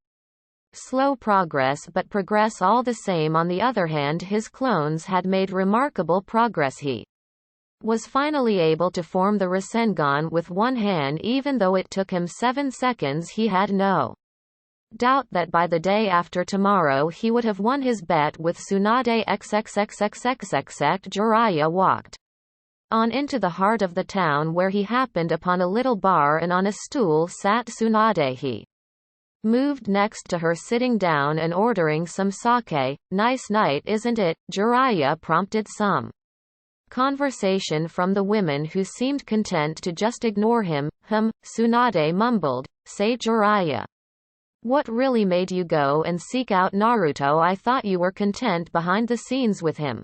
Slow progress, but progress all the same. On the other hand, his clones had made remarkable progress. He was finally able to form the Rasengan with one hand, even though it took him 7 seconds. He had no doubt that by the day after tomorrow he would have won his bet with Tsunade. XXXXXXX. Jiraiya walked on into the heart of the town, where he happened upon a little bar, and on a stool sat Tsunade. He moved next to her, sitting down and ordering some sake. Nice night, isn't it? Jiraiya prompted. Some conversation from the women, who seemed content to just ignore him. Tsunade mumbled. Say, Jiraiya, what really made you go and seek out Naruto? I thought you were content behind the scenes with him.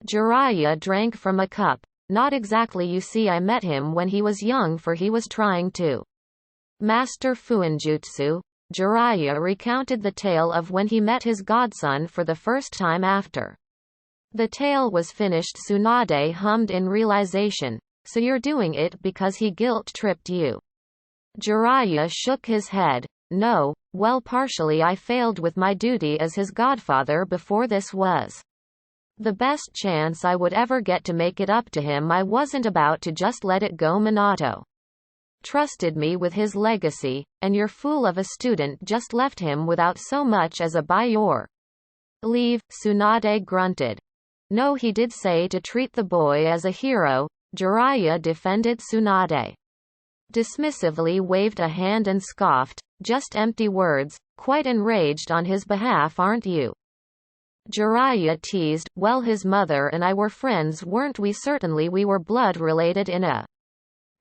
Jiraiya drank from a cup. Not exactly. You see, I met him when he was young, for he was trying to master Fuinjutsu. Jiraiya recounted the tale of when he met his godson for the first time. After the tale was finished, Tsunade hummed in realization. So you're doing it because he guilt-tripped you? Jiraiya shook his head. No, well, partially I failed with my duty as his godfather before this was the best chance I would ever get to make it up to him. I wasn't about to just let it go. Minato trusted me with his legacy, and your fool of a student just left him without so much as a by your leave. Tsunade grunted. No, he did say to treat the boy as a hero. Jiraiya defended. Tsunade dismissively waved a hand and scoffed, just empty words. Quite enraged on his behalf, aren't you? Jiraiya teased. Well, his mother and I were friends, weren't we? Certainly we were blood related in a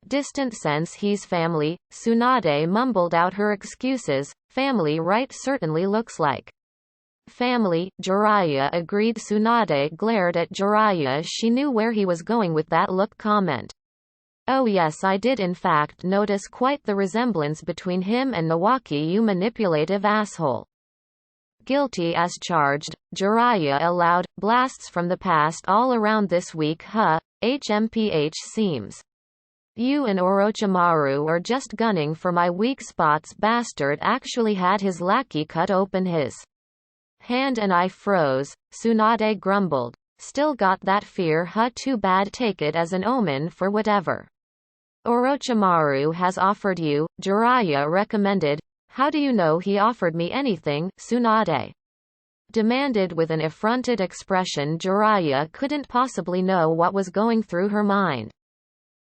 distant sense. He's family. Tsunade mumbled out her excuses. Family, right? Certainly looks like family. Jiraiya agreed. Tsunade glared at Jiraiya. She knew where he was going with that look. Comment. Oh yes, I did in fact notice quite the resemblance between him and Nawaki, you manipulative asshole. Guilty as charged. Jiraiya allowed blasts from the past all around this week. HMPH seems you and Orochimaru are just gunning for my weak spots. Bastard actually had his lackey cut open his hand and I froze. Tsunade grumbled. Still got that fear. Too bad. Take it as an omen for whatever Orochimaru has offered you. Jiraiya recommended. How do you know he offered me anything? Tsunade demanded with an affronted expression. Jiraiya couldn't possibly know what was going through her mind.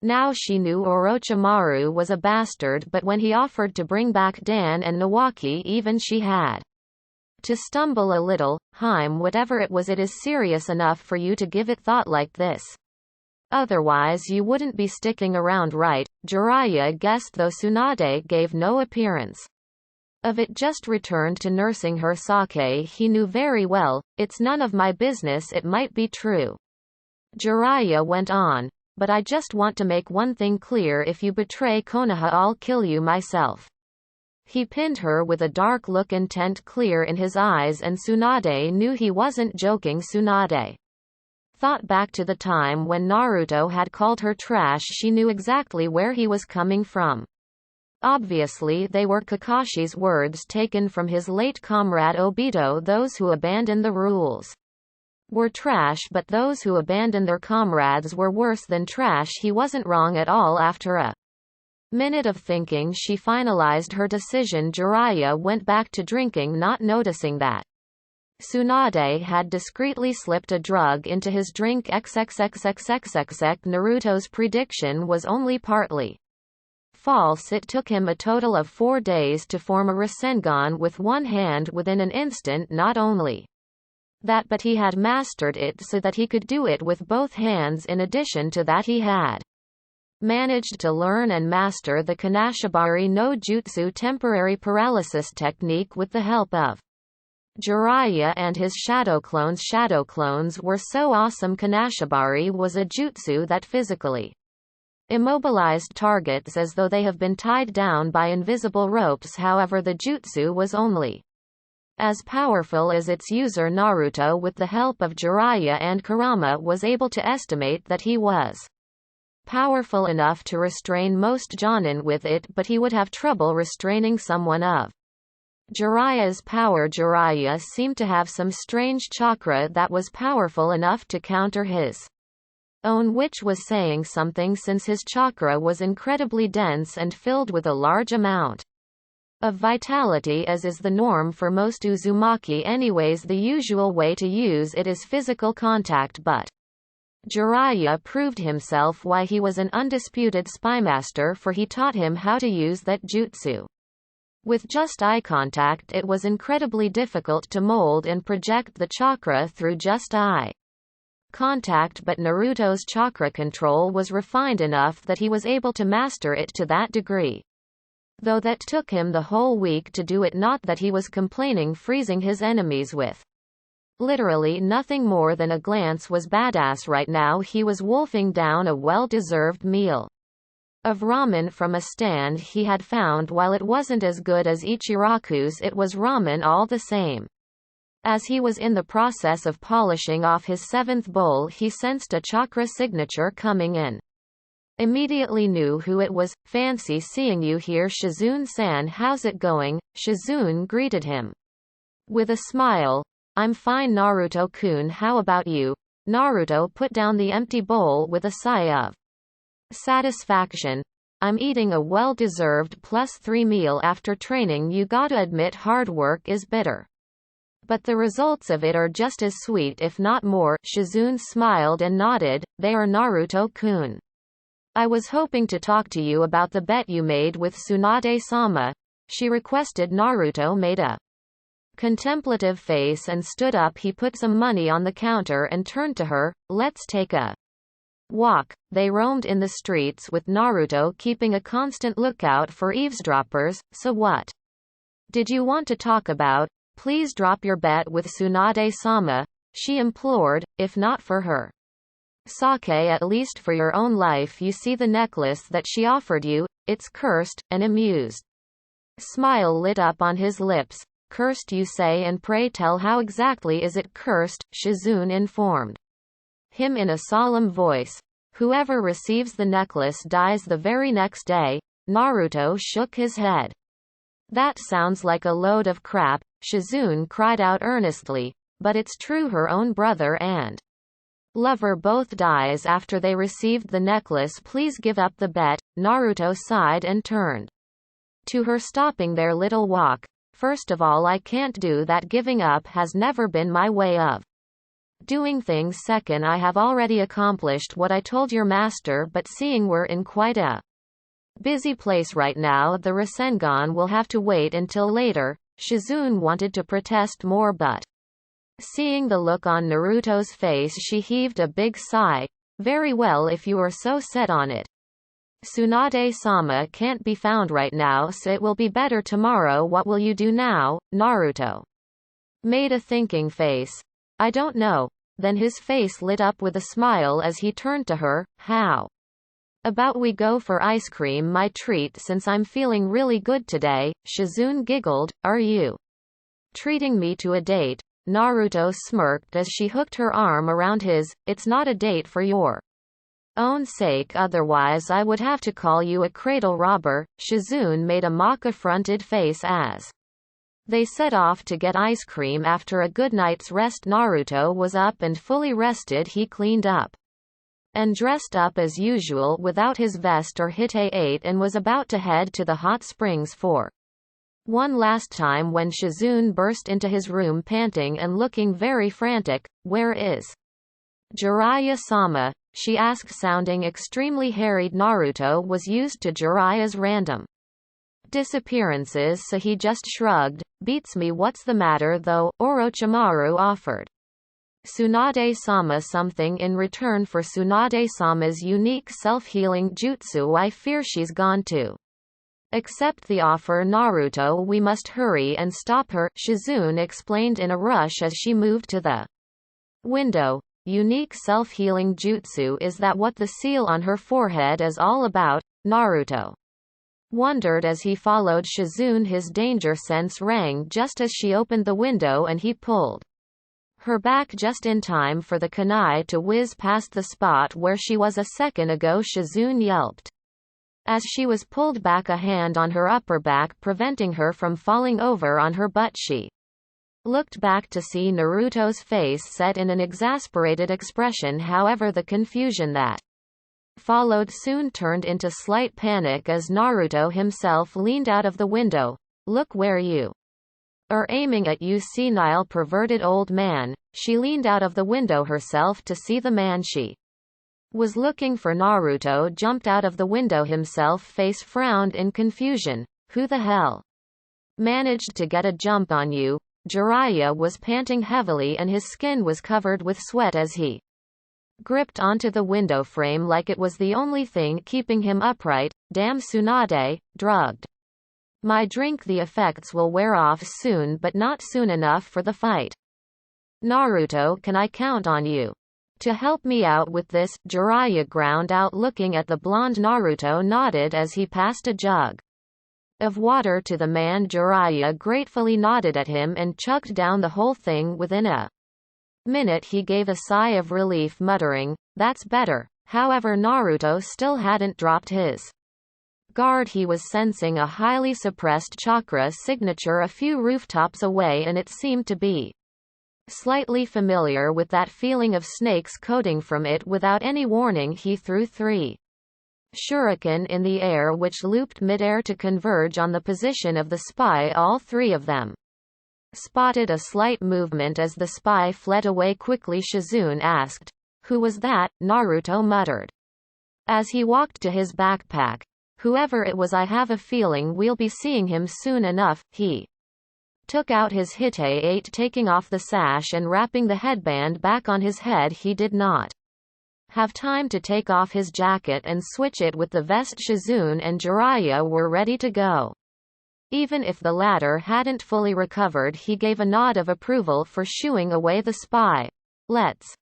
Now she knew Orochimaru was a bastard, but when he offered to bring back Dan and Nawaki, even she had to stumble a little. Whatever it was, it is serious enough for you to give it thought like this. Otherwise you wouldn't be sticking around, right? Jiraiya guessed, though Tsunade gave no appearance of it. Just returned to nursing her sake. He knew very well, it's none of my business. It might be true. Jiraiya went on. But I just want to make one thing clear. If you betray Konoha, I'll kill you myself. He pinned her with a dark look, intent clear in his eyes, and Tsunade knew he wasn't joking. Tsunade thought back to the time when Naruto had called her trash. She knew exactly where he was coming from. Obviously they were Kakashi's words taken from his late comrade Obito. Those who abandon the rules were trash, but those who abandoned their comrades were worse than trash. He wasn't wrong at all. After a minute of thinking, she finalized her decision. Jiraiya went back to drinking, not noticing that Tsunade had discreetly slipped a drug into his drink. Naruto's prediction was only partly false. It took him a total of 4 days to form a Rasengan with one hand within an instant. Not only that, but he had mastered it so that he could do it with both hands. In addition to that, he had managed to learn and master the Kanashibari no Jutsu temporary paralysis technique with the help of Jiraiya and his shadow clones. Shadow clones were so awesome. Kanashibari was a jutsu that physically immobilized targets as though they have been tied down by invisible ropes. However, the jutsu was only as powerful as its user. Naruto, with the help of Jiraiya and Kurama, was able to estimate that he was powerful enough to restrain most Jonin with it, but he would have trouble restraining someone of Jiraiya's power. Jiraiya seemed to have some strange chakra that was powerful enough to counter his own, which was saying something since his chakra was incredibly dense and filled with a large amount of vitality, as is the norm for most Uzumaki anyways. The usual way to use it is physical contact, but Jiraiya proved himself why he was an undisputed spymaster, for he taught him how to use that jutsu. With just eye contact, it was incredibly difficult to mold and project the chakra through just eye contact, but Naruto's chakra control was refined enough that he was able to master it to that degree. Though that took him the whole week to do it. Not that he was complaining. Freezing his enemies with literally nothing more than a glance was badass. Right now he was wolfing down a well-deserved meal of ramen from a stand he had found. While it wasn't as good as Ichiraku's, it was ramen all the same. As he was in the process of polishing off his 7th bowl, he sensed a chakra signature coming in. Immediately knew who it was. Fancy seeing you here, Shizune-san. How's it going? Shizune greeted him with a smile. I'm fine, Naruto-kun. How about you? Naruto put down the empty bowl with a sigh of satisfaction. I'm eating a well-deserved +3 meal after training. You gotta admit hard work is bitter, but the results of it are just as sweet if not more. Shizune smiled and nodded. They are, Naruto-kun. I was hoping to talk to you about the bet you made with Tsunade-sama, she requested. Naruto made a contemplative face and stood up. He put some money on the counter and turned to her. Let's take a walk. They roamed in the streets with Naruto keeping a constant lookout for eavesdroppers. So what did you want to talk about? Please drop your bet with Tsunade-sama, she implored, if not for her sake, at least for your own life. You see the necklace that she offered you, it's cursed. An amused smile lit up on his lips. Cursed, you say, and pray tell how exactly is it cursed? Shizune informed him in a solemn voice. Whoever receives the necklace dies the very next day. Naruto shook his head. That sounds like a load of crap, Shizune cried out earnestly, but it's true. Her own brother and lover both dies after they received the necklace. Please give up the bet. Naruto sighed and turned to her, stopping their little walk. First of all, I can't do that. Giving up has never been my way of doing things. Second, I have already accomplished what I told your master, but seeing we're in quite a busy place right now, the Rasengan will have to wait until later. Shizune wanted to protest more, but seeing the look on Naruto's face, she heaved a big sigh. Very well, if you are so set on it. Tsunade-sama can't be found right now, so it will be better tomorrow. What will you do now? Naruto made a thinking face. I don't know. Then his face lit up with a smile as he turned to her. How about we go for ice cream, my treat, since I'm feeling really good today? Shizune giggled. Are you treating me to a date? Naruto smirked as she hooked her arm around his. It's not a date for your own sake, otherwise I would have to call you a cradle robber. Shizune made a mock-affronted face as they set off to get ice cream. After a good night's rest, Naruto was up and fully rested. He cleaned up and dressed up as usual without his vest or hite and was about to head to the hot springs for one last time when Shizune burst into his room panting and looking very frantic. Where is Jiraiya-sama? She asked, sounding extremely harried. Naruto was used to Jiraiya's random disappearances, so he just shrugged. Beats me. What's the matter though? Orochimaru offered Tsunade-sama something in return for Tsunade-sama's unique self-healing jutsu. I fear she's gone to accept the offer. Naruto, we must hurry and stop her, Shizune explained in a rush as she moved to the window. Unique self-healing jutsu, is that what the seal on her forehead is all about? Naruto wondered as he followed Shizune. His danger sense rang just as she opened the window and he pulled her back just in time for the kunai to whiz past the spot where she was a second ago. Shizune yelped as she was pulled back, a hand on her upper back preventing her from falling over on her butt. She looked back to see Naruto's face set in an exasperated expression. However, the confusion that followed soon turned into slight panic as Naruto himself leaned out of the window. Look where you are aiming at, you senile perverted old man. She leaned out of the window herself to see the man she was looking for. Naruto jumped out of the window himself, face frowned in confusion. Who the hell managed to get a jump on you? Jiraiya was panting heavily and his skin was covered with sweat as he gripped onto the window frame like it was the only thing keeping him upright. Damn Tsunade, drugged my drink. The effects will wear off soon, but not soon enough for the fight. Naruto, can I count on you to help me out with this? Jiraiya ground out, looking at the blonde. Naruto nodded as he passed a jug of water to the man. Jiraiya gratefully nodded at him and chugged down the whole thing. Within a minute he gave a sigh of relief, muttering, that's better. However, Naruto still hadn't dropped his guard. He was sensing a highly suppressed chakra signature a few rooftops away, and it seemed to be slightly familiar with that feeling of snakes coating from it. Without any warning, he threw 3 shuriken in the air, which looped midair to converge on the position of the spy. All 3 of them spotted a slight movement as the spy fled away quickly. Shizune asked, "Who was that?" Naruto muttered as he walked to his backpack. "Whoever it was, I have a feeling we'll be seeing him soon enough." He took out his Hite-8, taking off the sash and wrapping the headband back on his head. He did not have time to take off his jacket and switch it with the vest. Shizune and Jiraiya were ready to go. Even if the latter hadn't fully recovered, he gave a nod of approval for shooing away the spy. "Let's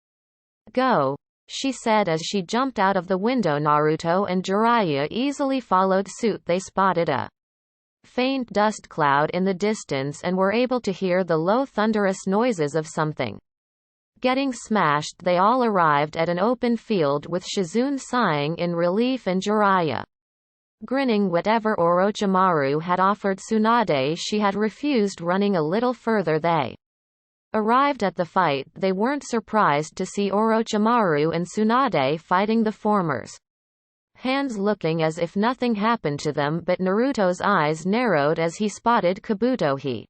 go," she said as she jumped out of the window. Naruto and Jiraiya easily followed suit. They spotted a faint dust cloud in the distance and were able to hear the low thunderous noises of something getting smashed. They all arrived at an open field, with Shizune sighing in relief and Jiraiya grinning. Whatever Orochimaru had offered Tsunade, she had refused. Running a little further, they arrived at the fight. They weren't surprised to see Orochimaru and Tsunade fighting, the former's hands looking as if nothing happened to them, but Naruto's eyes narrowed as he spotted Kabuto. He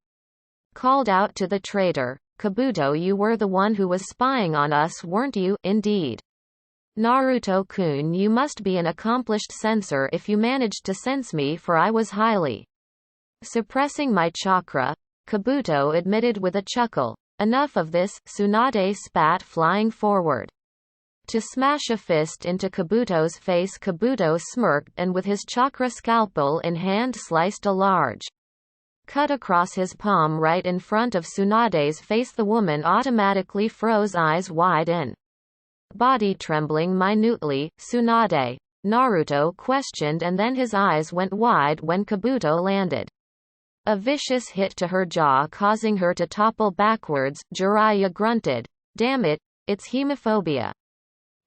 called out to the traitor, "Kabuto, you were the one who was spying on us, weren't you?" "Indeed. Naruto-kun, you must be an accomplished censor if you managed to sense me, for I was highly suppressing my chakra," Kabuto admitted with a chuckle. "Enough of this," Tsunade spat, flying forward to smash a fist into Kabuto's face. Kabuto smirked and with his chakra scalpel in hand sliced a large cut across his palm right in front of Tsunade's face. The woman automatically froze, eyes wide and body trembling minutely. "Tsunade?" Naruto questioned, and then his eyes went wide when Kabuto landed a vicious hit to her jaw, causing her to topple backwards. Jiraiya grunted, "Damn it, it's hemophobia."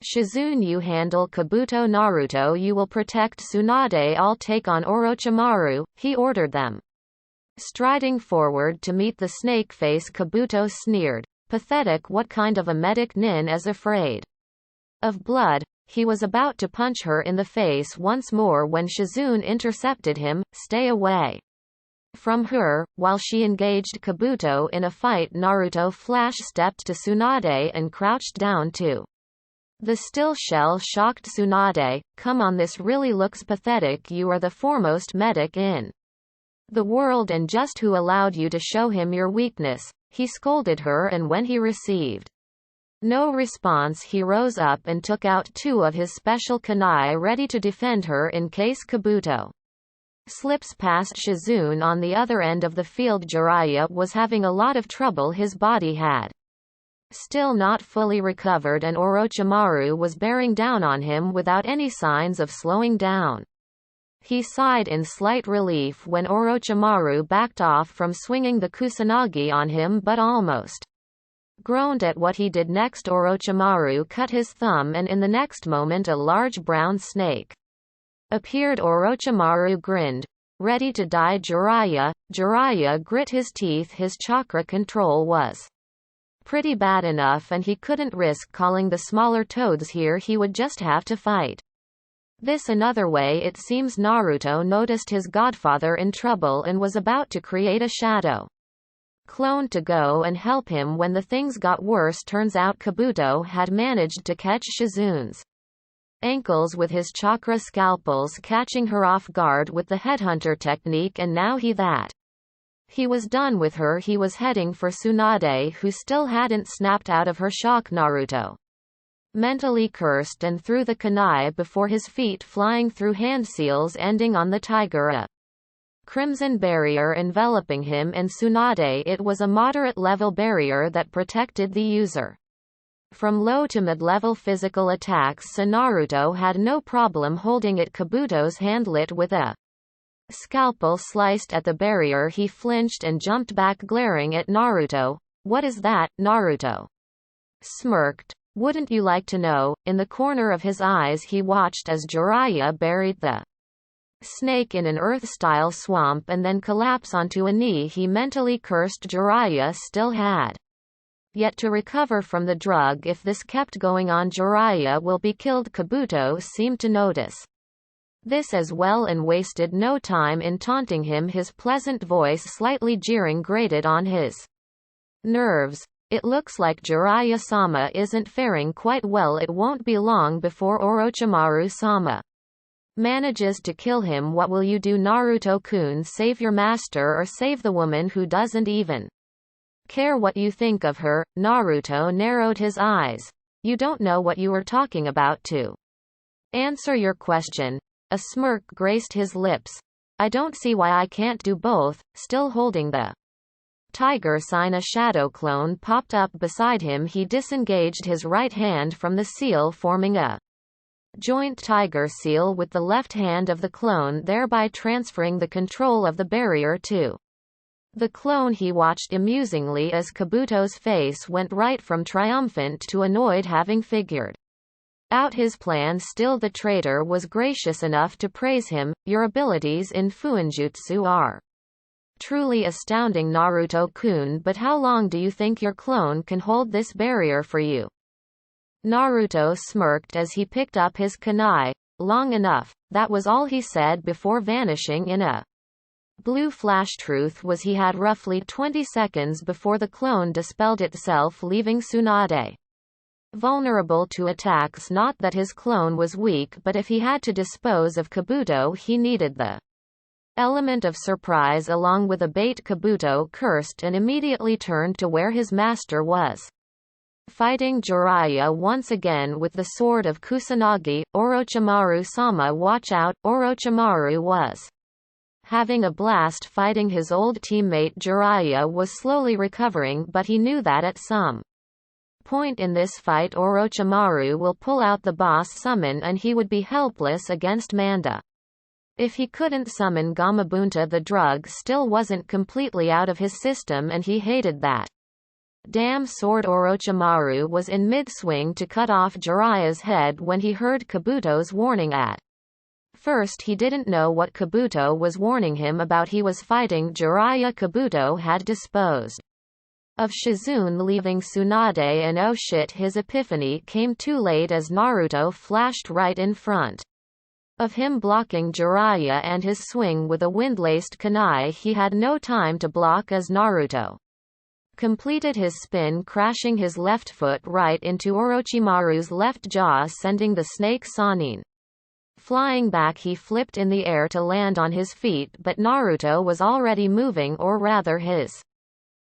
"Shizune, you handle Kabuto. Naruto, you will protect Tsunade. I'll take on Orochimaru," he ordered them. Striding forward to meet the snake face, Kabuto sneered, "Pathetic. What kind of a medic nin is afraid of blood?" He was about to punch her in the face once more when Shizune intercepted him. "Stay away from her." While she engaged Kabuto in a fight, Naruto flash-stepped to Tsunade and crouched down too. The still shell shocked Tsunade. "Come on, this really looks pathetic. You are the foremost medic in the world, and just who allowed you to show him your weakness?" He scolded her, and when he received no response, he rose up and took out 2 of his special kunai, ready to defend her in case Kabuto slips past. Shizune on the other end of the field. Jiraiya was having a lot of trouble. His body had still not fully recovered, and Orochimaru was bearing down on him without any signs of slowing down. He sighed in slight relief when Orochimaru backed off from swinging the kusanagi on him, but almost groaned at what he did next. Orochimaru cut his thumb, and in the next moment a large brown snake appeared. Orochimaru grinned, ready to die. Jiraiya grit his teeth. His chakra control was pretty bad enough, and he couldn't risk calling the smaller toads here. He would just have to fight this another way. It seems Naruto noticed his godfather in trouble and was about to create a shadow clone to go and help him when the things got worse. Turns out Kabuto had managed to catch Shizune's ankles with his chakra scalpels, catching her off guard with the headhunter technique, and now he was done with her. He was heading for Tsunade, who still hadn't snapped out of her shock. Naruto mentally cursed and threw the kunai before his feet, flying through hand seals, ending on the tiger, a crimson barrier enveloping him and Tsunade. It was a moderate-level barrier that protected the user from low to mid-level physical attacks, so Naruto had no problem holding it. Kabuto's hand lit with a scalpel sliced at the barrier. He flinched and jumped back, glaring at Naruto. "What is that?" Naruto smirked. Wouldn't you like to know? In the corner of his eyes he watched as Jiraiya buried the snake in an earth-style swamp and then collapse onto a knee he mentally cursed Jiraiya still had. Yet to recover from the drug if this kept going on Jiraiya will be killed. Kabuto seemed to notice this as well and wasted no time in taunting him, his pleasant voice slightly jeering grated on his nerves. It looks like Jiraiya-sama isn't faring quite well. It won't be long before Orochimaru-sama manages to kill him. What will you do, Naruto-kun? Save your master or save the woman who doesn't even care what you think of her? Naruto narrowed his eyes. You don't know what you were talking about. To answer your question, a smirk graced his lips. I don't see why I can't do both. Still holding the tiger sign, a shadow clone popped up beside him. He disengaged his right hand from the seal, forming a joint tiger seal with the left hand of the clone, thereby transferring the control of the barrier to the clone. He watched amusingly as Kabuto's face went right from triumphant to annoyed, having figured out his plan. Still, the traitor was gracious enough to praise him. Your abilities in Fuinjutsu are truly astounding, Naruto-kun, but how long do you think your clone can hold this barrier for you? Naruto smirked as he picked up his kunai. Long enough. That was all he said before vanishing in a blue flash. Truth was he had roughly 20 seconds before the clone dispelled itself, leaving Tsunade vulnerable to attacks. Not that his clone was weak, but if he had to dispose of Kabuto he needed the element of surprise along with a bait. Kabuto cursed and immediately turned to where his master was fighting Jiraiya once again with the sword of Kusanagi. Orochimaru-sama, watch out. Orochimaru was having a blast fighting his old teammate. Jiraiya was slowly recovering, but he knew that at some point in this fight Orochimaru will pull out the boss summon and he would be helpless against Manda. If he couldn't summon Gamabunta, the drug still wasn't completely out of his system and he hated that damn sword. Orochimaru was in mid-swing to cut off Jiraiya's head when he heard Kabuto's warning. At first he didn't know what Kabuto was warning him about. He was fighting Jiraiya. Kabuto had disposed of Shizune, leaving Tsunade, and oh shit, his epiphany came too late as Naruto flashed right in front of him, blocking Jiraiya and his swing with a wind-laced kunai. He had no time to block as Naruto completed his spin, crashing his left foot right into Orochimaru's left jaw, sending the snake Sanin flying back. He flipped in the air to land on his feet, but Naruto was already moving, or rather his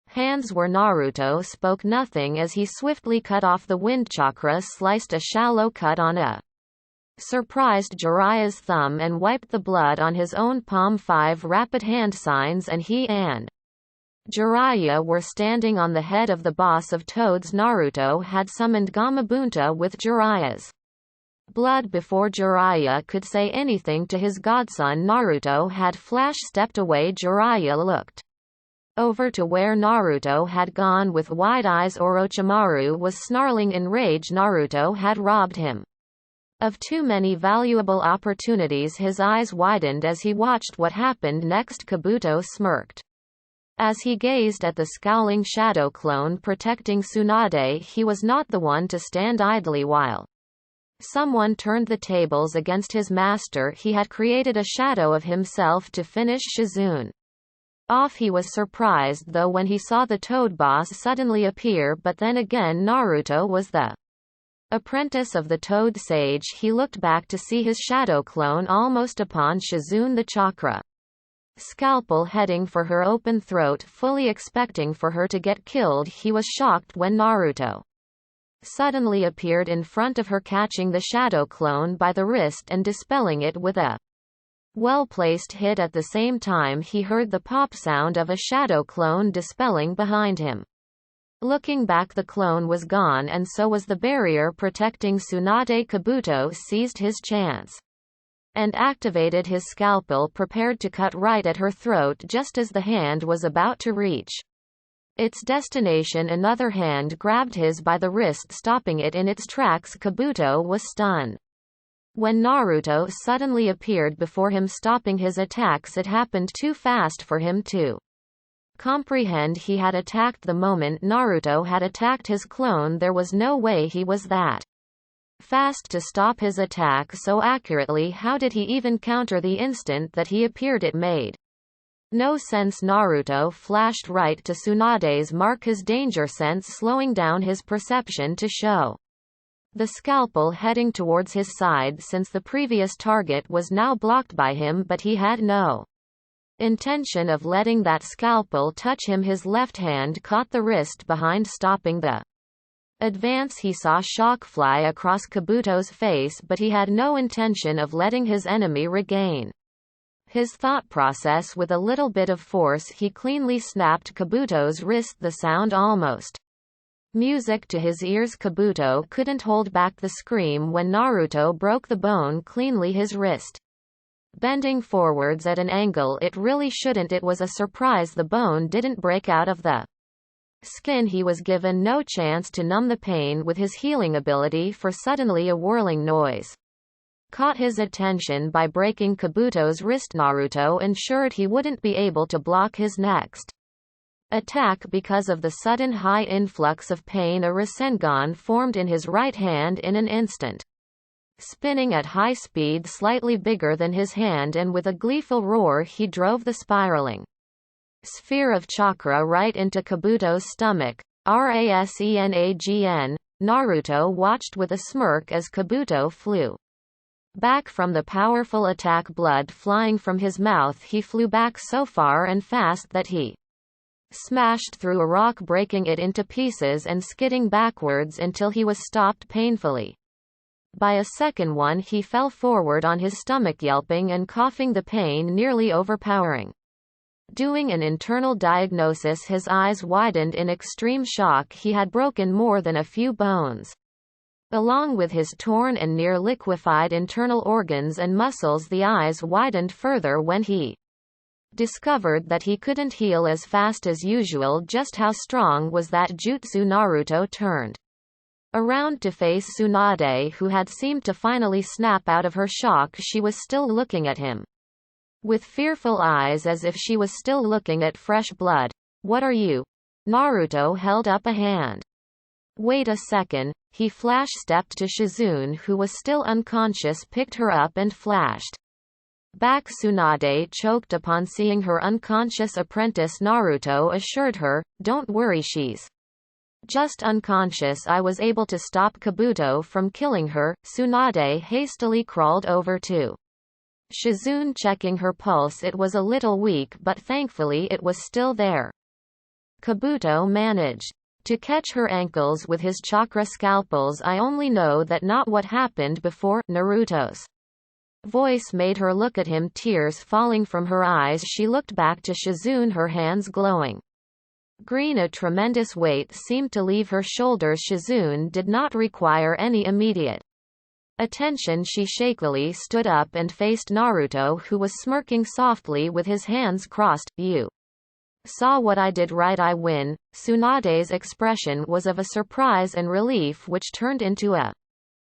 hands were. Naruto spoke nothing as he swiftly cut off the wind chakra, sliced a shallow cut on a surprised Jiraiya's thumb and wiped the blood on his own palm. 5 rapid hand signs and he and Jiraiya were standing on the head of the boss of Toads. Naruto had summoned Gamabunta with Jiraiya's blood before Jiraiya could say anything to his godson. Naruto had flash-stepped away. Jiraiya looked over to where Naruto had gone with wide eyes. Orochimaru was snarling in rage. Naruto had robbed him of too many valuable opportunities. His eyes widened as he watched what happened next. Kabuto smirked as he gazed at the scowling shadow clone protecting Tsunade. He was not the one to stand idly while someone turned the tables against his master. He had created a shadow of himself to finish Shizune off. He was surprised though when he saw the Toad boss suddenly appear, but then again Naruto was the apprentice of the Toad Sage. He looked back to see his shadow clone almost upon Shizune, the chakra scalpel heading for her open throat, fully expecting for her to get killed. He was shocked when Naruto suddenly appeared in front of her, catching the shadow clone by the wrist and dispelling it with a well-placed hit. At the same time he heard the pop sound of a shadow clone dispelling behind him. Looking back, the clone was gone and so was the barrier protecting Tsunade. Kabuto seized his chance and activated his scalpel, prepared to cut right at her throat just as the hand was about to reach. Its destination another hand grabbed his by the wrist, stopping it in its tracks. Kabuto was stunned. When Naruto suddenly appeared before him stopping his attacks, it happened too fast for him to comprehend. He had attacked the moment Naruto had attacked his clone. There was no way he was that fast to stop his attack so accurately. How did he even counter the instant that he appeared? It made no sense. Naruto flashed right to Tsunade's mark, his danger sense slowing down his perception to show the scalpel heading towards his side, since the previous target was now blocked by him, but he had no intention of letting that scalpel touch him. His left hand caught the wrist behind, stopping the advance. He saw shock fly across Kabuto's face, but he had no intention of letting his enemy regain his thought process. With a little bit of force, he cleanly snapped Kabuto's wrist, the sound almost music to his ears. Kabuto couldn't hold back the scream when Naruto broke the bone cleanly, his wrist bending forwards at an angle it really shouldn't. It was a surprise the bone didn't break out of the skin. He was given no chance to numb the pain with his healing ability, for suddenly a whirling noise caught his attention by breaking Kabuto's wrist. Naruto ensured he wouldn't be able to block his next attack because of the sudden high influx of pain. A Rasengan formed in his right hand in an instant, spinning at high speed, slightly bigger than his hand, and with a gleeful roar he drove the spiraling sphere of chakra right into Kabuto's stomach. Rasenagn. Naruto watched with a smirk as Kabuto flew back from the powerful attack, blood flying from his mouth. He flew back so far and fast that he smashed through a rock, breaking it into pieces and skidding backwards until he was stopped painfully by a second one. He fell forward on his stomach, yelping and coughing, the pain nearly overpowering. Doing an internal diagnosis, his eyes widened in extreme shock. He had broken more than a few bones, along with his torn and near liquefied internal organs and muscles. The eyes widened further when he discovered that he couldn't heal as fast as usual. Just how strong was that jutsu? Naruto turned around to face Tsunade, who had seemed to finally snap out of her shock. She was still looking at him with fearful eyes, as if she was still looking at fresh blood. What are you? Naruto held up a hand. Wait a second. He flash-stepped to Shizune, who was still unconscious, picked her up and flashed back. Tsunade choked upon seeing her unconscious apprentice. Naruto assured her, "Don't worry, she's just unconscious. I was able to stop Kabuto from killing her." Tsunade hastily crawled over to Shizune, checking her pulse. It was a little weak, but thankfully it was still there. Kabuto managed to catch her ankles with his chakra scalpels. "I only know that not what happened before." Naruto's voice made her look at him, tears falling from her eyes. She looked back to Shizune, her hands glowing green. A tremendous weight seemed to leave her shoulders. Shizune did not require any immediate attention. She shakily stood up and faced Naruto, who was smirking softly with his hands crossed. "You saw what I did, right? I win." Tsunade's expression was of a surprise and relief, which turned into a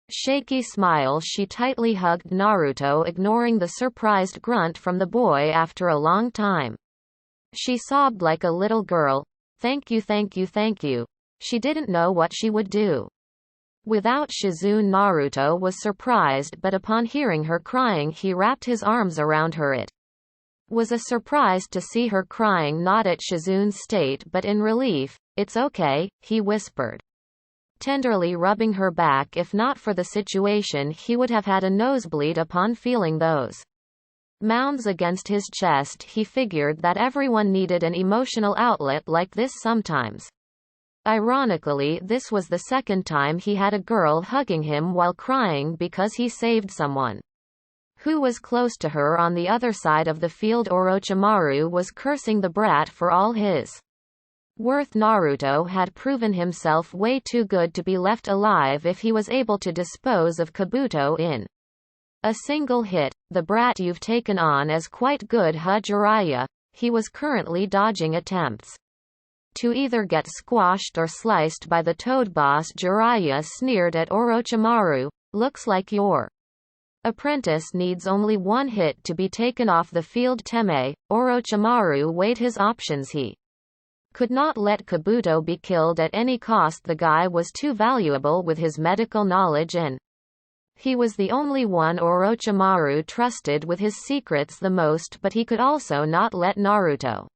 shaky smile. She tightly hugged Naruto, ignoring the surprised grunt from the boy. After a long time, she sobbed like a little girl. "Thank you, thank you, thank you." She didn't know what she would do without Shizune. Naruto was surprised, but upon hearing her crying, he wrapped his arms around her. It was a surprise to see her crying, not at Shizune's state but in relief. "It's okay," he whispered, tenderly rubbing her back. If not for the situation, he would have had a nosebleed upon feeling those mounds against his chest. He figured that everyone needed an emotional outlet like this sometimes. Ironically, this was the second time he had a girl hugging him while crying because he saved someone who was close to her. On the other side of the field, Orochimaru was cursing the brat for all his worth. Naruto had proven himself way too good to be left alive if he was able to dispose of Kabuto in a single hit. "The brat you've taken on is quite good, huh, Jiraiya?" He was currently dodging attempts to either get squashed or sliced by the Toad boss. Jiraiya sneered at Orochimaru, looks like your apprentice needs only one hit to be taken off the field. Orochimaru weighed his options. He could not let Kabuto be killed at any cost. The guy was too valuable with his medical knowledge, and he was the only one Orochimaru trusted with his secrets the most, but he could also not let Naruto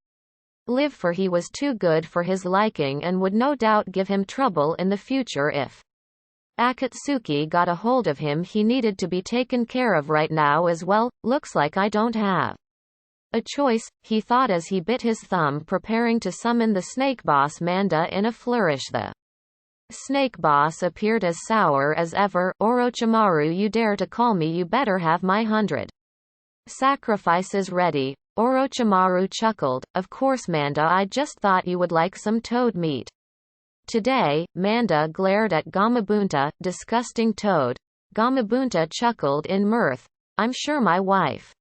live, for he was too good for his liking and would no doubt give him trouble in the future if Akatsuki got a hold of him. He needed to be taken care of right now as well. Looks like I don't have a choice, he thought as he bit his thumb preparing to summon the snake boss Manda in a flourish. The snake boss appeared as sour as ever. Orochimaru, you dare to call me, you better have my 100 sacrifices ready. Orochimaru chuckled, of course Manda, I just thought you would like some toad meat today. Manda glared at Gamabunta, disgusting toad. Gamabunta chuckled in mirth. I'm sure my wife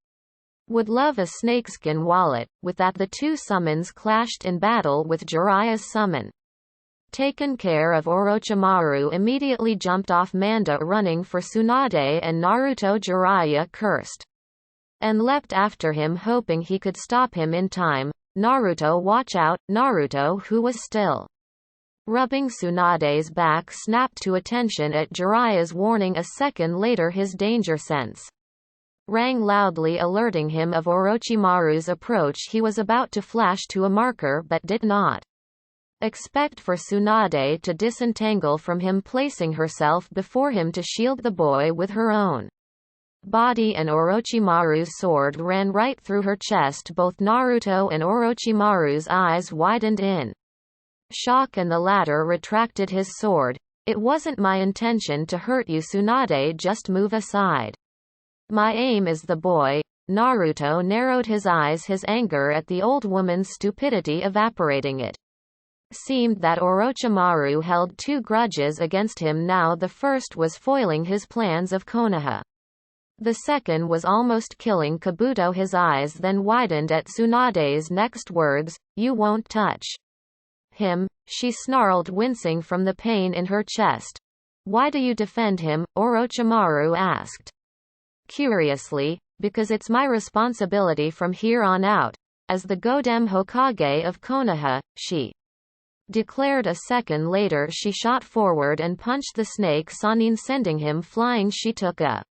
would love a snakeskin wallet. With that, the two summons clashed in battle with Jiraiya's summon taken care of. Orochimaru immediately jumped off Manda running for Tsunade and Naruto. Jiraiya cursed and leapt after him hoping he could stop him in time. Naruto, watch out. Naruto, who was still rubbing Tsunade's back, snapped to attention at Jiraiya's warning. A second later his danger sense rang loudly, alerting him of Orochimaru's approach. He was about to flash to a marker but did not expect for Tsunade to disentangle from him, placing herself before him to shield the boy with her own body, and Orochimaru's sword ran right through her chest. Both Naruto and Orochimaru's eyes widened in shock, and the latter retracted his sword. It wasn't my intention to hurt you, Tsunade, just move aside. My aim is the boy. Naruto narrowed his eyes, his anger at the old woman's stupidity evaporating. It seemed that Orochimaru held two grudges against him now. The first was foiling his plans of Konoha. The second was almost killing Kabuto. His eyes then widened at Tsunade's next words, you won't touch him, she snarled, wincing from the pain in her chest. Why do you defend him? Orochimaru asked curiously. Because it's my responsibility from here on out. As the Godem Hokage of Konoha, she declared. A second later she shot forward and punched the snake Sannin, sending him flying. She took a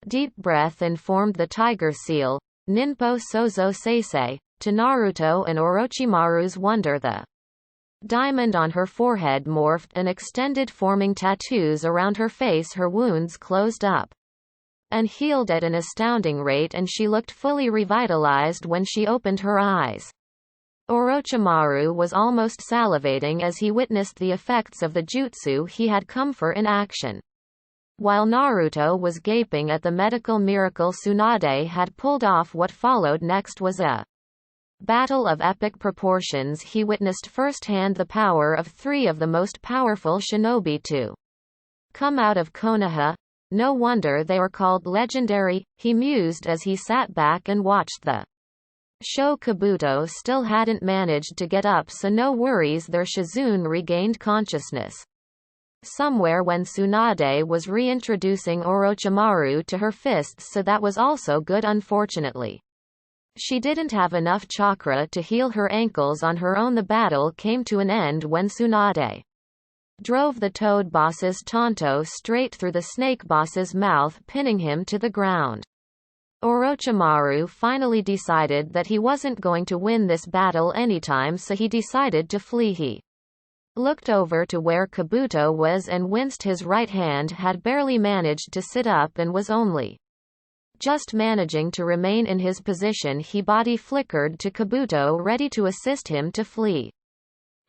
deep breath and formed the tiger seal, Ninpo Sozo Seisei. To Naruto and Orochimaru's wonder, the diamond on her forehead morphed and extended, forming tattoos around her face. Her wounds closed up and healed at an astounding rate, and she looked fully revitalized when she opened her eyes. Orochimaru was almost salivating as he witnessed the effects of the jutsu he had come for in action. While Naruto was gaping at the medical miracle Tsunade had pulled off, what followed next was a battle of epic proportions. He witnessed firsthand the power of three of the most powerful shinobi to come out of Konoha. No wonder they were called legendary, he mused as he sat back and watched the show. Kabuto still hadn't managed to get up, so no worries there. Shizune regained consciousness somewhere when Tsunade was reintroducing Orochimaru to her fists, so that was also good. Unfortunately, she didn't have enough chakra to heal her ankles on her own. The battle came to an end when Tsunade drove the Toad boss's Tonto straight through the Snake boss's mouth, pinning him to the ground. Orochimaru finally decided that he wasn't going to win this battle anytime, so he decided to flee. He looked over to where Kabuto was and winced. His right hand had barely managed to sit up and was only just managing to remain in his position. He body flickered to Kabuto, ready to assist him to flee.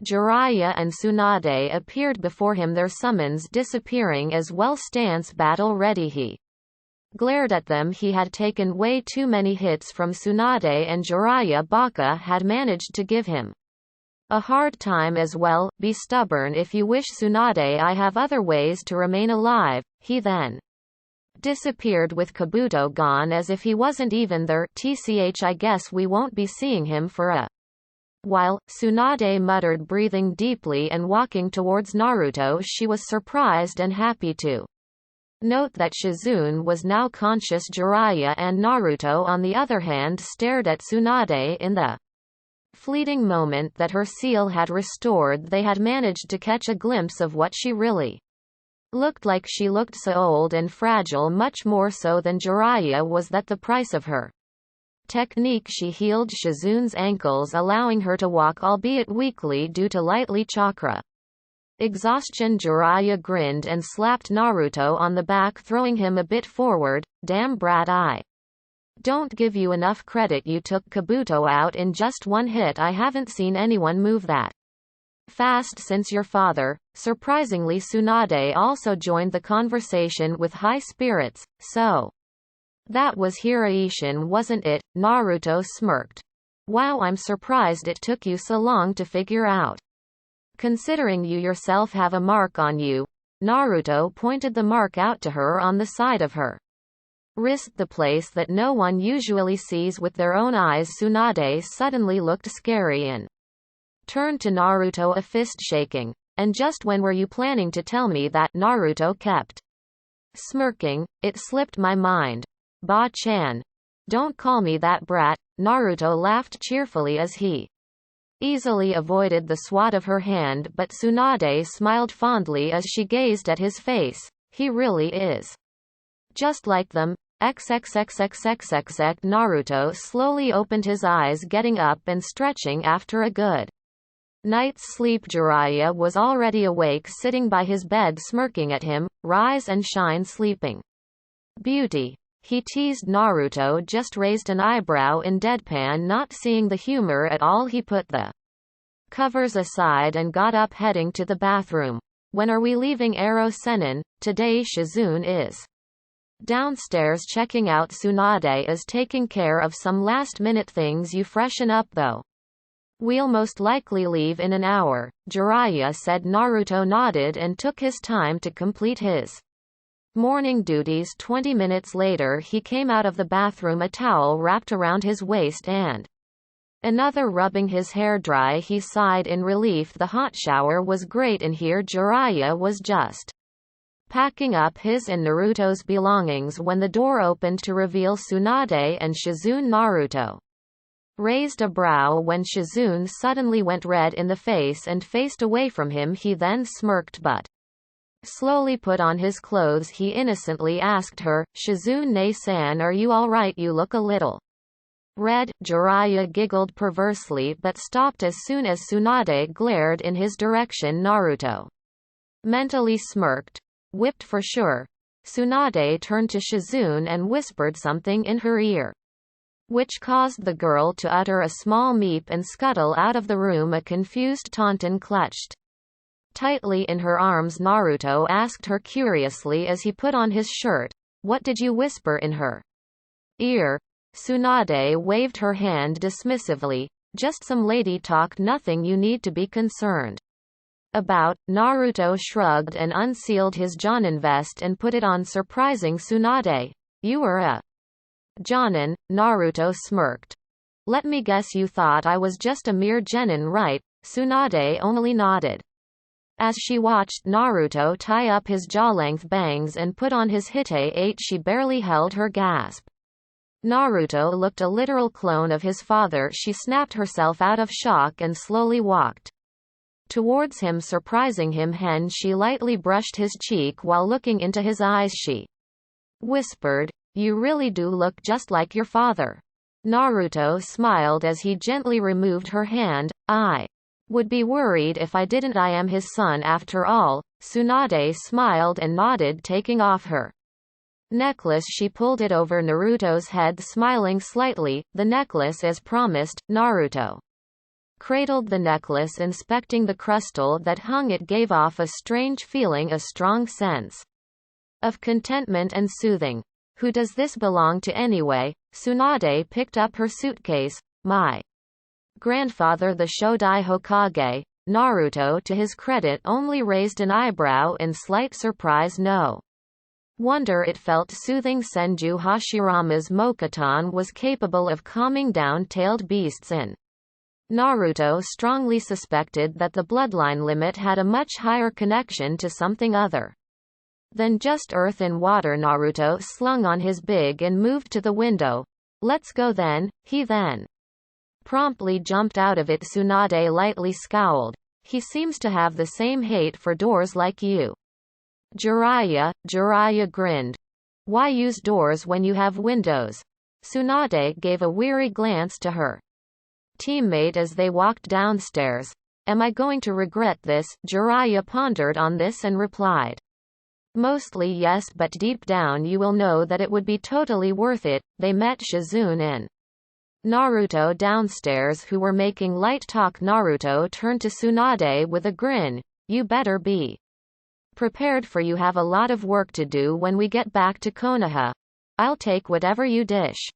Jiraiya and Tsunade appeared before him, their summons disappearing as well. Stance battle ready. He glared at them. He had taken way too many hits from Tsunade, and Jiraiya Baka had managed to give him a hard time as well. Be stubborn if you wish, Tsunade, I have other ways to remain alive. He then disappeared with Kabuto gone, as if he wasn't even there. I guess we won't be seeing him for a While Tsunade muttered, breathing deeply and walking towards Naruto, she was surprised and happy to note that Shizune was now conscious. Jiraiya and Naruto on the other hand stared at Tsunade. In the fleeting moment that her seal had restored, they had managed to catch a glimpse of what she really looked like. She looked so old and fragile, much more so than Jiraiya was. That the price of her technique. She healed Shizune's ankles, allowing her to walk, albeit weakly due to lightly chakra exhaustion. Jiraiya grinned and slapped Naruto on the back, throwing him a bit forward. Damn brat, I don't give you enough credit. You took Kabuto out in just one hit. I haven't seen anyone move that fast since your father. Surprisingly, Tsunade also joined the conversation with high spirits. So that was Hiraishin, wasn't it? Naruto smirked. Wow, I'm surprised it took you so long to figure out, considering you yourself have a mark on you. Naruto pointed the mark out to her on the side of her wrist, the place that no one usually sees with their own eyes. Tsunade suddenly looked scary and turned to Naruto, a fist shaking. And just when were you planning to tell me that? Naruto kept smirking. It slipped my mind. Ba-chan. Don't call me that, brat. Naruto laughed cheerfully as he easily avoided the swat of her hand, but Tsunade smiled fondly as she gazed at his face. He really is just like them. XXXXXXX. Naruto slowly opened his eyes, getting up and stretching after a good night's sleep. Jiraiya was already awake, sitting by his bed smirking at him. Rise and shine, sleeping beauty, he teased. Naruto just raised an eyebrow in deadpan, not seeing the humor at all. He put the covers aside and got up, heading to the bathroom. When are we leaving Aro Sennin? Today Shizune is downstairs checking out. Tsunade is taking care of some last-minute things. You freshen up though. We'll most likely leave in an hour, Jiraiya said. Naruto nodded and took his time to complete his morning duties. 20 minutes later he came out of the bathroom, a towel wrapped around his waist and another rubbing his hair dry. He sighed in relief. The hot shower was great in here. Jiraiya was just packing up his and Naruto's belongings when the door opened to reveal Tsunade and Shizune. Naruto raised a brow when Shizune suddenly went red in the face and faced away from him. He then smirked but slowly put on his clothes. He innocently asked her, Shizune-san, are you alright? You look a little red. Jiraiya giggled perversely but stopped as soon as Tsunade glared in his direction. Naruto mentally smirked. Whipped for sure. Tsunade turned to Shizune and whispered something in her ear, which caused the girl to utter a small meep and scuttle out of the room. A confused Taunton clutched tightly in her arms. Naruto asked her curiously as he put on his shirt, what did you whisper in her ear? Tsunade waved her hand dismissively. Just some lady talk, nothing you need to be concerned about. Naruto shrugged and unsealed his Jonin vest and put it on, surprising Tsunade. You are a Jonin? Naruto smirked. Let me guess, you thought I was just a mere genin, right? Tsunade only nodded as she watched Naruto tie up his jaw-length bangs and put on his Hite-8. She barely held her gasp. Naruto looked a literal clone of his father. She snapped herself out of shock and slowly walked towards him, surprising him. She lightly brushed his cheek while looking into his eyes. She whispered, you really do look just like your father. Naruto smiled as he gently removed her hand. I would be worried if I didn't. I am his son after all. Tsunade smiled and nodded, taking off her necklace. She pulled it over Naruto's head, smiling slightly. The necklace, as promised. Naruto cradled the necklace, inspecting the crystal that hung. It gave off a strange feeling, a strong sense of contentment and soothing. Who does this belong to anyway? Tsunade picked up her suitcase. My grandfather, the Shodai Hokage. Naruto, to his credit, only raised an eyebrow in slight surprise. No wonder it felt soothing. Senju Hashirama's Mokuton was capable of calming down tailed beasts in Naruto strongly suspected that the bloodline limit had a much higher connection to something other than just earth and water. Naruto slung on his big and moved to the window. Let's go then, he then promptly jumped out of it. Tsunade lightly scowled. He seems to have the same hate for doors like you. Jiraiya grinned. Why use doors when you have windows? Tsunade gave a weary glance to her teammate as they walked downstairs. Am I going to regret this? Jiraiya pondered on this and replied. Mostly yes, but deep down you will know that it would be totally worth it. They met Shizune and Naruto downstairs, who were making light talk. Naruto turned to Tsunade with a grin. You better be prepared, for you have a lot of work to do when we get back to Konoha. I'll take whatever you dish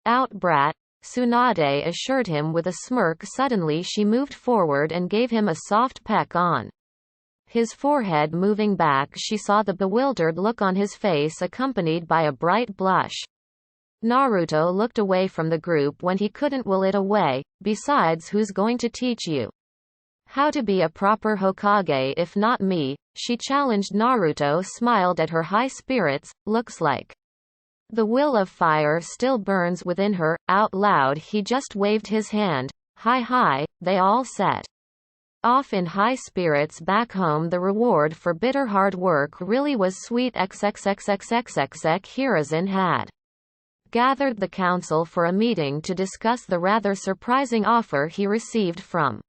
out, brat, Tsunade assured him with a smirk. Suddenly she moved forward and gave him a soft peck on his forehead. Moving back, she saw the bewildered look on his face, accompanied by a bright blush. Naruto looked away from the group when he couldn't will it away. Besides, who's going to teach you how to be a proper Hokage if not me? She challenged. Naruto smiled at her high spirits. Looks like the will of fire still burns within her. Out loud he just waved his hand. Hi. They all set off in high spirits back home. The reward for bitter hard work really was sweet. Hiruzen had gathered the council for a meeting to discuss the rather surprising offer he received from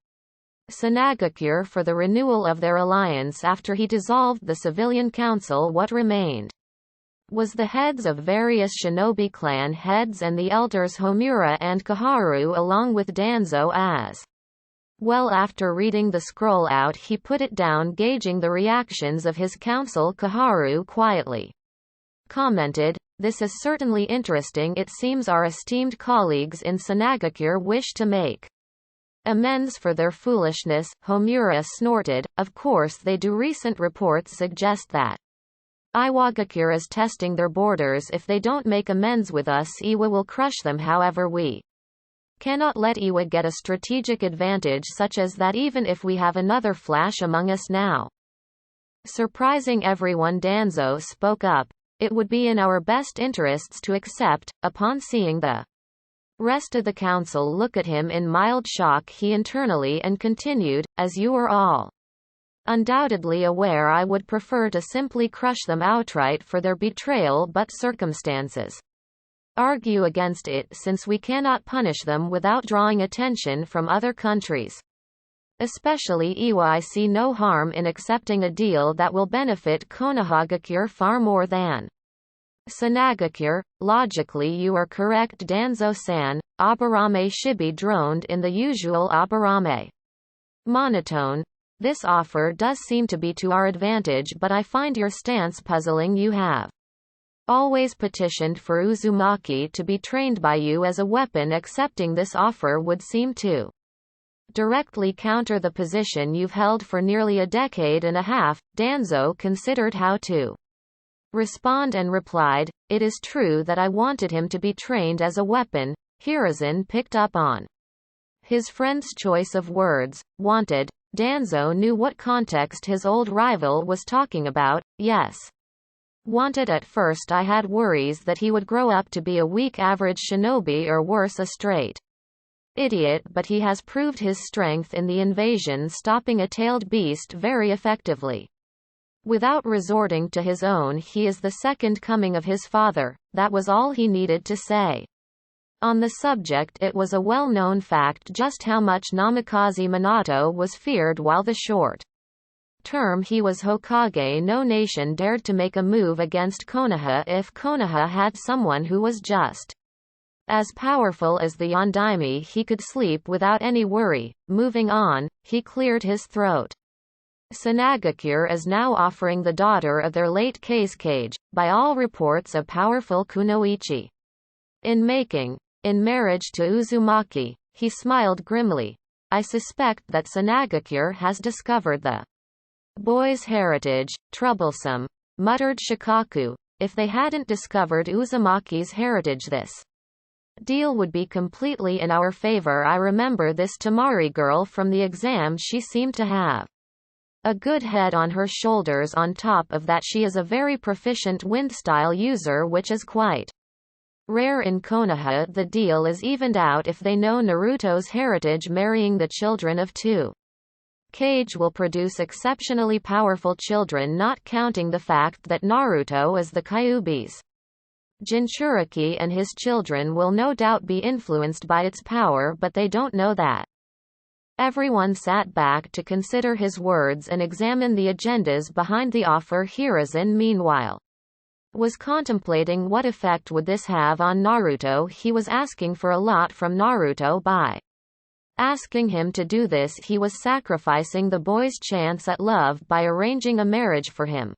Sanagakure for the renewal of their alliance after he dissolved the civilian council. What remained was the heads of various shinobi clan heads and the elders Homura and Koharu, along with Danzo as well. After reading the scroll out, he put it down, gauging the reactions of his council. Koharu quietly commented, "This is certainly interesting. It seems our esteemed colleagues in Sanagakure wish to make amends for their foolishness." Homura snorted, "Of course they do. Recent reports suggest that Iwagakure is testing their borders. If they don't make amends with us, Iwa will crush them. However, we cannot let Iwa get a strategic advantage such as that, even if we have another flash among us now." Surprising everyone, Danzo spoke up. "It would be in our best interests to accept." Upon seeing the rest of the council look at him in mild shock, he internally and continued, "As you are all undoubtedly aware, I would prefer to simply crush them outright for their betrayal, but circumstances argue against it, since we cannot punish them without drawing attention from other countries. Especially Iwa. I see no harm in accepting a deal that will benefit Konohagakure far more than Sanagakure." "Logically you are correct, Danzo-san." Aburame Shibi droned in the usual Aburame monotone. "This offer does seem to be to our advantage, but I find your stance puzzling. You have always petitioned for Uzumaki to be trained by you as a weapon. Accepting this offer would seem to directly counter the position you've held for nearly a decade and a half." Danzo considered how to respond and replied, "It is true that I wanted him to be trained as a weapon." Hiruzen picked up on his friend's choice of words. Wanted. Danzo knew what context his old rival was talking about. "Yes. Wanted. At first I had worries that he would grow up to be a weak average shinobi, or worse, a straight idiot, but he has proved his strength in the invasion, stopping a tailed beast very effectively. Without resorting to his own, he is the second coming of his father." That was all he needed to say. On the subject, it was a well-known fact just how much Namikaze Minato was feared. While the short term he was Hokage, no nation dared to make a move against Konoha. If Konoha had someone who was just as powerful as the Yondaime, he could sleep without any worry. Moving on, he cleared his throat. Sanagakure is now offering the daughter of their late Kazekage, by all reports a powerful kunoichi, in marriage to Uzumaki. He smiled grimly. "I suspect that Sanagakure has discovered the boy's heritage." "Troublesome," muttered Shukaku. "If they hadn't discovered Uzumaki's heritage, this deal would be completely in our favor. I remember this Temari girl from the exam. She seemed to have a good head on her shoulders. On top of that, she is a very proficient wind style user, which is quite rare in Konoha. The deal is evened out if they know Naruto's heritage. Marrying the children of two Kage will produce exceptionally powerful children, not counting the fact that Naruto is the Kyuubi's Jinchuriki, and his children will no doubt be influenced by its power, but they don't know that. Everyone sat back to consider his words and examine the agendas behind the offer. Hiruzen, meanwhile, was contemplating what effect would this have on Naruto. He was asking for a lot from Naruto. By asking him to do this, he was sacrificing the boy's chance at love by arranging a marriage for him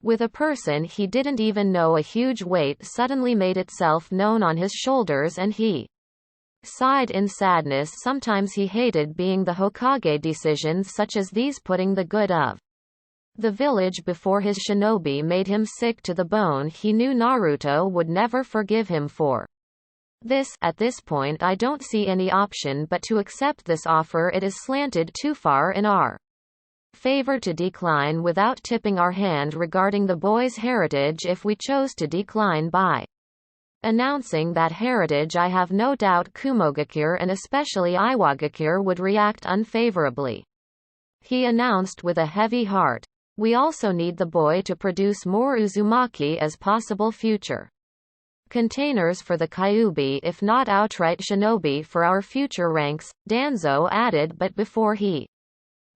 with a person he didn't even know. A huge weight suddenly made itself known on his shoulders, and he sighed in sadness. Sometimes he hated being the Hokage. Decisions such as these, putting the good of the village before his shinobi, made him sick to the bone. He knew Naruto would never forgive him for this. At this point, I don't see any option but to accept this offer. It is slanted too far in our favor to decline without tipping our hand regarding the boy's heritage. If we chose to decline by announcing that heritage, I have no doubt Kumogakure and especially Iwagakure would react unfavorably. He announced with a heavy heart. We also need the boy to produce more Uzumaki as possible future containers for the Kyuubi, if not outright shinobi, for our future ranks, Danzo added. But before he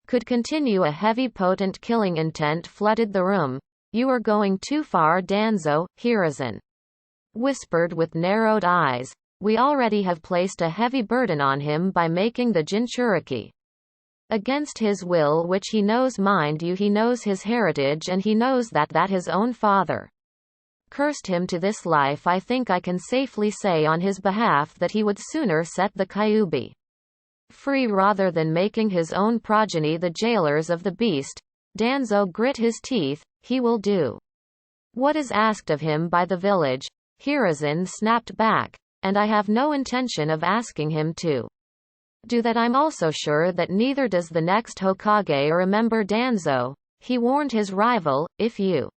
could continue, a heavy potent killing intent flooded the room. You are going too far, Danzo, Hiruzen whispered with narrowed eyes. We already have placed a heavy burden on him by making the Jinchuriki against his will, which he knows. Mind you, he knows his heritage, and he knows that his own father cursed him to this life. I think I can safely say on his behalf that he would sooner set the Kyuubi free rather than making his own progeny the jailers of the beast. Danzo grit his teeth. He will do what is asked of him by the village. Hiruzen snapped back. And I have no intention of asking him to do that. I'm also sure that neither does the next Hokage. Remember, Danzo, he warned his rival, if you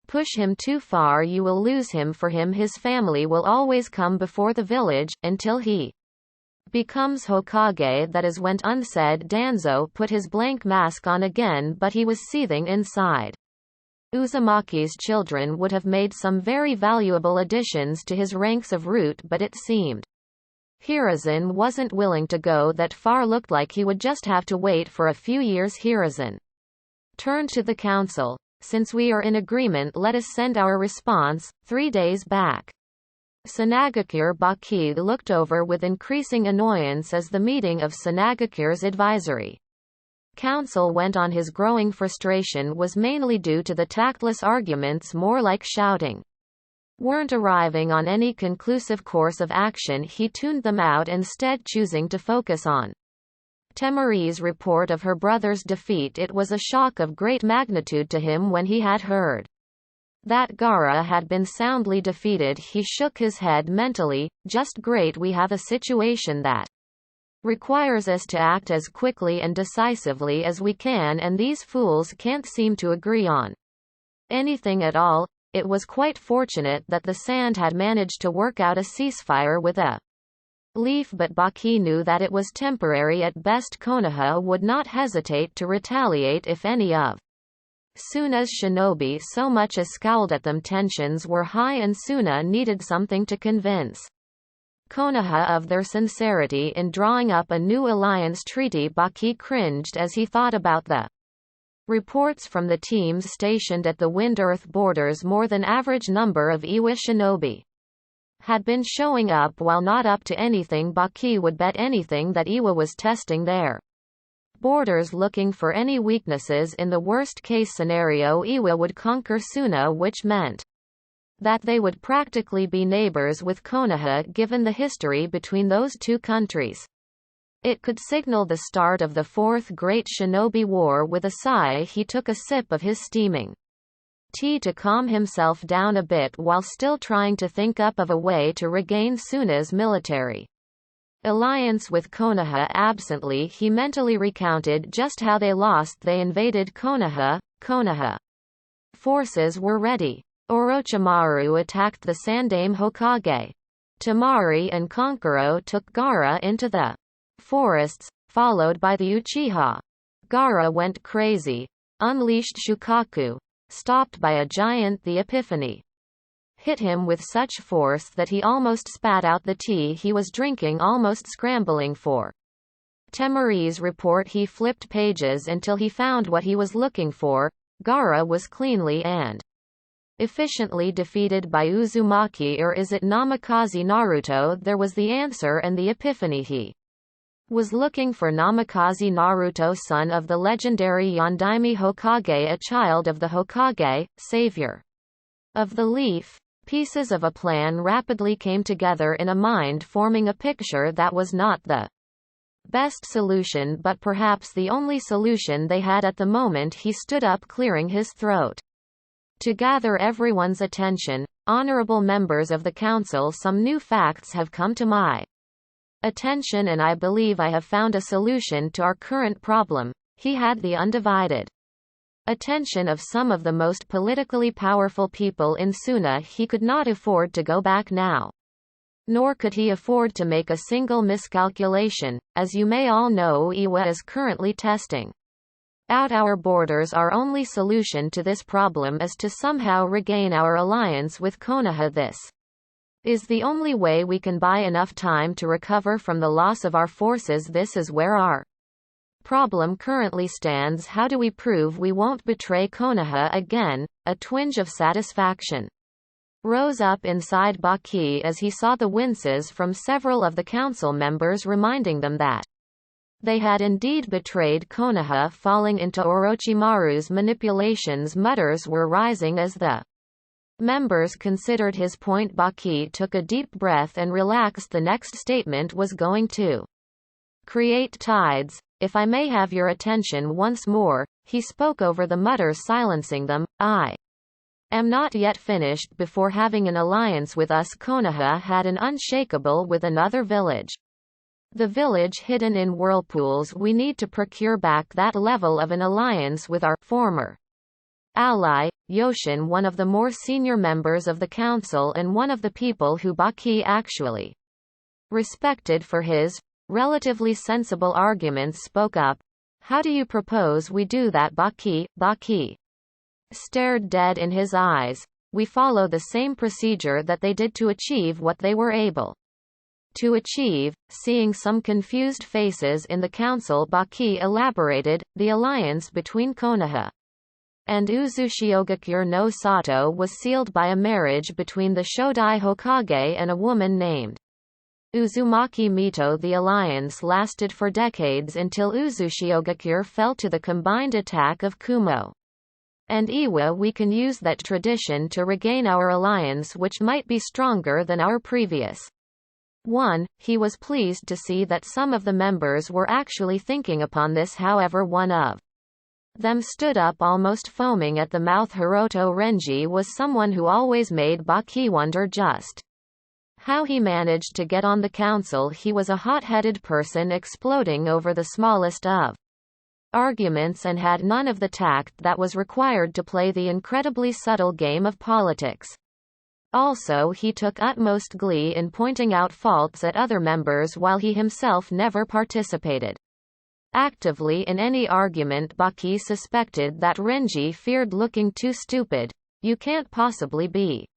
push him too far you will lose him. For him, his family will always come before the village, until he becomes Hokage. That is went unsaid. Danzo put his blank mask on again, but he was seething inside. Uzumaki's children would have made some very valuable additions to his ranks of root, but it seemed Hiruzen wasn't willing to go that far. Looked like he would just have to wait for a few years. Hiruzen turned to the council. Since we are in agreement, let us send our response 3 days back. Sanagakure Baki looked over with increasing annoyance as the meeting of Sanagakure's advisory council went on. His growing frustration was mainly due to the tactless arguments, more like shouting, weren't arriving on any conclusive course of action. He tuned them out, instead choosing to focus on Temari's report of her brother's defeat. It was a shock of great magnitude to him when he had heard that Gaara had been soundly defeated. He shook his head mentally. Just great. We have a situation that requires us to act as quickly and decisively as we can, and these fools can't seem to agree on anything at all. It was quite fortunate that the sand had managed to work out a ceasefire with a leaf, but Baki knew that it was temporary at best. Konoha would not hesitate to retaliate if any of Suna's shinobi so much as scowled at them. Tensions were high, and Suna needed something to convince Konoha of their sincerity in drawing up a new alliance treaty. Baki cringed as he thought about the reports from the teams stationed at the Wind-Earth borders. More than average number of Iwa shinobi had been showing up. While not up to anything, Baki would bet anything that Iwa was testing their borders, looking for any weaknesses. In the worst-case scenario, Iwa would conquer Suna, which meant that they would practically be neighbors with Konoha. Given the history between those two countries, it could signal the start of the Fourth Great Shinobi War. With a sigh, he took a sip of his steaming tea to calm himself down a bit while still trying to think up of a way to regain Suna's military alliance with Konoha. Absently he mentally recounted just how they lost. They invaded Konoha. Konoha forces were ready. Orochimaru attacked the Sandaime Hokage. Temari and Kankuro took Gaara into the forests, followed by the Uchiha. Gaara went crazy. Unleashed Shukaku. Stopped by a giant. The Epiphany hit him with such force that he almost spat out the tea he was drinking, almost scrambling for Temari's report. He flipped pages until he found what he was looking for. Gaara was cleanly and efficiently defeated by Uzumaki, or is it Namikaze Naruto? There was the answer and the epiphany. He was looking for Namikaze Naruto, son of the legendary Yondaime Hokage, a child of the Hokage, savior of the leaf. Pieces of a plan rapidly came together in a mind, forming a picture that was not the best solution, but perhaps the only solution they had at the moment. He stood up, clearing his throat. To gather everyone's attention, honorable members of the council, some new facts have come to my attention and I believe I have found a solution to our current problem. He had the undivided attention of some of the most politically powerful people in Suna. He could not afford to go back now. Nor could he afford to make a single miscalculation. As you may all know, Iwa is currently testing out our borders. Our only solution to this problem is to somehow regain our alliance with Konoha. This is the only way we can buy enough time to recover from the loss of our forces. This is where our problem currently stands. How do we prove we won't betray Konoha again? A twinge of satisfaction rose up inside Baki as he saw the winces from several of the council members, reminding them that they had indeed betrayed Konoha. Falling into Orochimaru's manipulations, mutters were rising as the members considered his point. Baki took a deep breath and relaxed. The next statement was going to create tides. If I may have your attention once more, he spoke over the mutters, silencing them. I am not yet finished. Before having an alliance with us, Konoha had an unshakable with another village. The village hidden in whirlpools. We need to procure back that level of an alliance with our former ally, Yoshin, one of the more senior members of the council and one of the people who Baki actually respected for his relatively sensible arguments, spoke up. How do you propose we do that? Baki stared dead in his eyes. We follow the same procedure that they did to achieve what they were able to achieve. Seeing some confused faces in the council, Baki elaborated. The alliance between Konoha and Uzushiogakure no Sato was sealed by a marriage between the Shodai Hokage and a woman named Uzumaki Mito. The alliance lasted for decades until Uzushiogakure fell to the combined attack of Kumo and Iwa. We can use that tradition to regain our alliance, which might be stronger than our previous one. He was pleased to see that some of the members were actually thinking upon this. However, one of them stood up, almost foaming at the mouth. Hiroto Renji was someone who always made Baki wonder just how he managed to get on the council. He was a hot-headed person, exploding over the smallest of arguments, and had none of the tact that was required to play the incredibly subtle game of politics. Also, he took utmost glee in pointing out faults at other members while he himself never participated actively in any argument. Baki suspected that Renji feared looking too stupid. You can't possibly be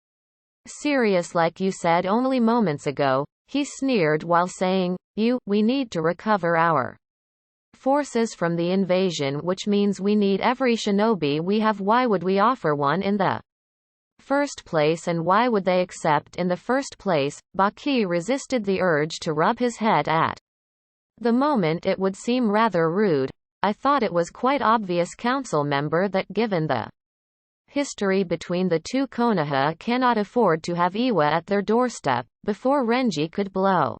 serious like you said only moments ago, he sneered while saying, we need to recover our forces from the invasion, which means we need every shinobi we have. Why would we offer one in the first place, and why would they accept in the first place? Baki resisted the urge to rub his head at the moment. It would seem rather rude. I thought it was quite obvious, council member, that given the history between the two, Konoha cannot afford to have Iwa at their doorstep. Before Renji could blow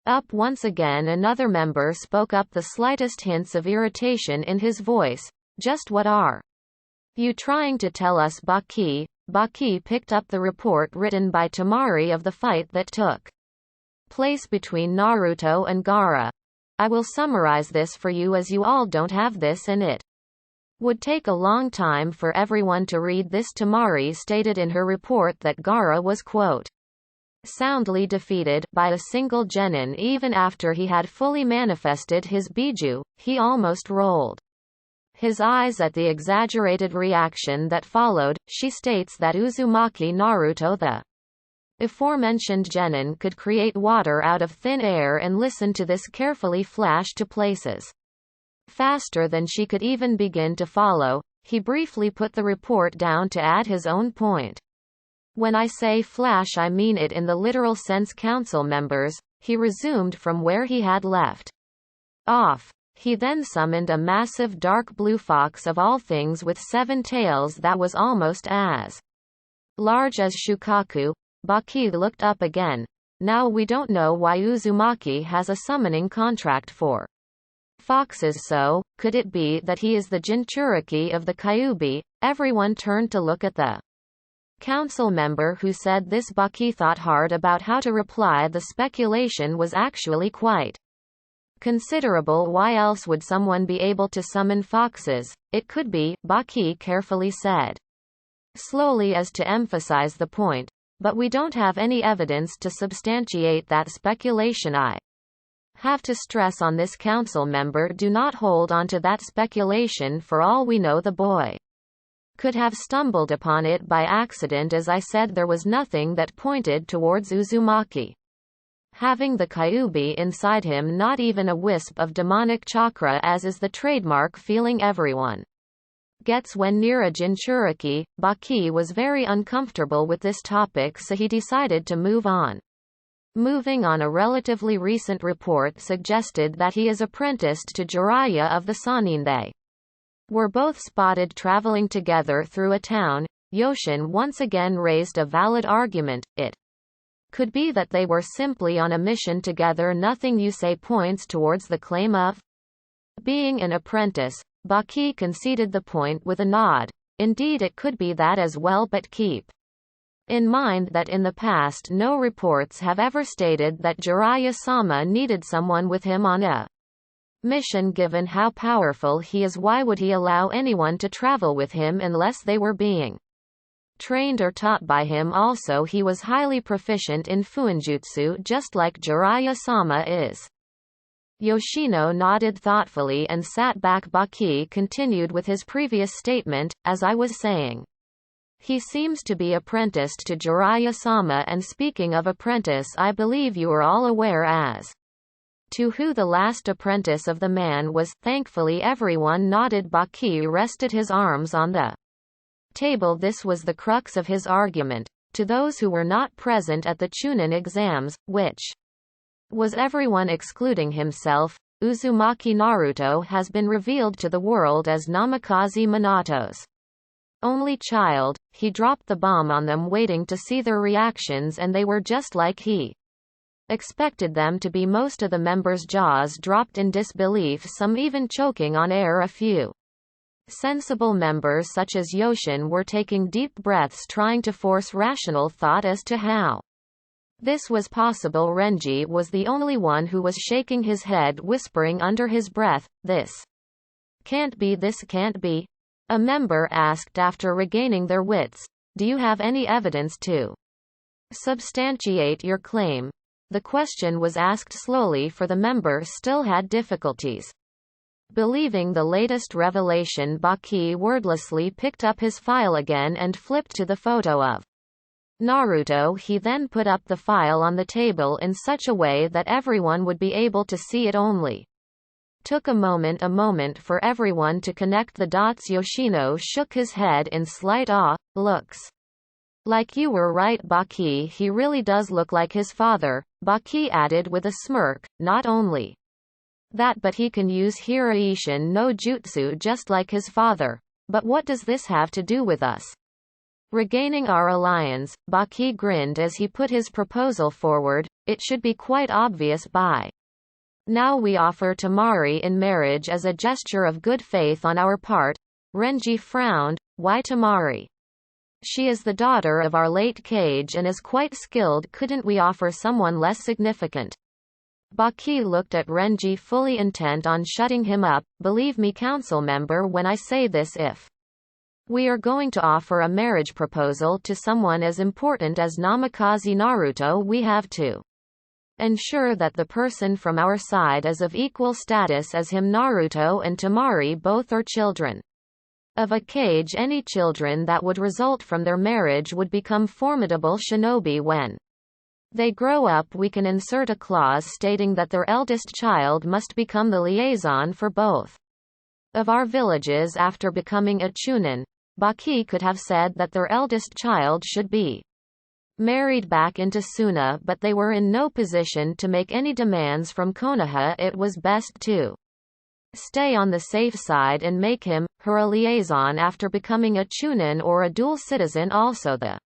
up once again, another member spoke up, the slightest hints of irritation in his voice. Just what are You trying to tell us Baki? Baki picked up the report written by Temari of the fight that took place between Naruto and Gaara. I will summarize this for you as you all don't have this and it would take a long time for everyone to read this. Temari stated in her report that Gaara was quote, soundly defeated by a single genin even after he had fully manifested his Biju. He almost rolled his eyes at the exaggerated reaction that followed. She states that Uzumaki Naruto, the aforementioned genin, could create water out of thin air, and listen to this carefully flash to places faster than she could even begin to follow. He briefly put the report down to add his own point. When I say flash, I mean it in the literal sense. Council members, he resumed from where he had left off. He then summoned a massive dark blue fox of all things with 7 tails that was almost as large as Shukaku. Baki looked up again. Now we don't know why Uzumaki has a summoning contract for foxes, so could it be that he is the Jinchuriki of the Kyuubi? Everyone turned to look at the council member who said this. Baki thought hard about how to reply. The speculation was actually quite considerable. Why else would someone be able to summon foxes? It could be, Baki carefully said, slowly as to emphasize the point, but we don't have any evidence to substantiate that speculation. I have to stress on this, council member, do not hold on to that speculation. For all we know, the boy could have stumbled upon it by accident. As I said, there was nothing that pointed towards Uzumaki having the Kyuubi inside him, not even a wisp of demonic chakra, as is the trademark feeling everyone gets when near a Jinchuriki. Baki was very uncomfortable with this topic, so he decided to move on. Moving on, a relatively recent report suggested that he is apprenticed to Jiraiya of the Sannin. They were both spotted traveling together through a town. Yoshin once again raised a valid argument. It could be that they were simply on a mission together. Nothing you say points towards the claim of being an apprentice. Baki conceded the point with a nod. Indeed, it could be that as well, but keep in mind that in the past no reports have ever stated that Jiraiya-sama needed someone with him on a mission. Given how powerful he is, why would he allow anyone to travel with him unless they were being trained or taught by him? Also, he was highly proficient in fuinjutsu, just like Jiraiya-sama is. Yoshino nodded thoughtfully and sat back. Baki continued with his previous statement. As I was saying, he seems to be apprenticed to Jiraiya-sama, and speaking of apprentice, I believe you are all aware as to who the last apprentice of the man was. Thankfully everyone nodded. Baki rested his arms on the table. This was the crux of his argument. To those who were not present at the Chunin exams, which was everyone excluding himself, Uzumaki Naruto has been revealed to the world as Namikaze Minato's only child. He dropped the bomb on them, waiting to see their reactions, and they were just like he expected them to be. Most of the members' jaws dropped in disbelief, some even choking on air. A few sensible members such as Yoshin were taking deep breaths, trying to force rational thought as to how this was possible. Renji was the only one who was shaking his head, whispering under his breath, "This can't be, this can't be." A member asked after regaining their wits, "Do you have any evidence to substantiate your claim?" The question was asked slowly, for the member still had difficulties believing the latest revelation. Baki wordlessly picked up his file again and flipped to the photo of Naruto. He then put up the file on the table in such a way that everyone would be able to see it. Only took a moment for everyone to connect the dots. Yoshino shook his head in slight awe. "Looks like you were right, Baki. He really does look like his father." Baki added with a smirk, "Not only that, but he can use Hiraishin no Jutsu just like his father. But what does this have to do with us regaining our alliance?" Baki grinned as he put his proposal forward. "It should be quite obvious by now. We offer Temari in marriage as a gesture of good faith on our part." Renji frowned. Why Temari? She is the daughter of our late Kage and is quite skilled. Couldn't we offer someone less significant? Baki looked at Renji, fully intent on shutting him up. Believe me, council member, when I say this, if we are going to offer a marriage proposal to someone as important as Namikaze Naruto, we have to ensure that the person from our side is of equal status as him. Naruto and Temari both are children of a Kage. Any children that would result from their marriage would become formidable shinobi. When they grow up, we can insert a clause stating that their eldest child must become the liaison for both of our villages after becoming a chunin. Baki could have said that their eldest child should be married back into Suna, but they were in no position to make any demands from Konoha. It was best to stay on the safe side and make him, her, a liaison after becoming a chunin or a dual citizen. Also, the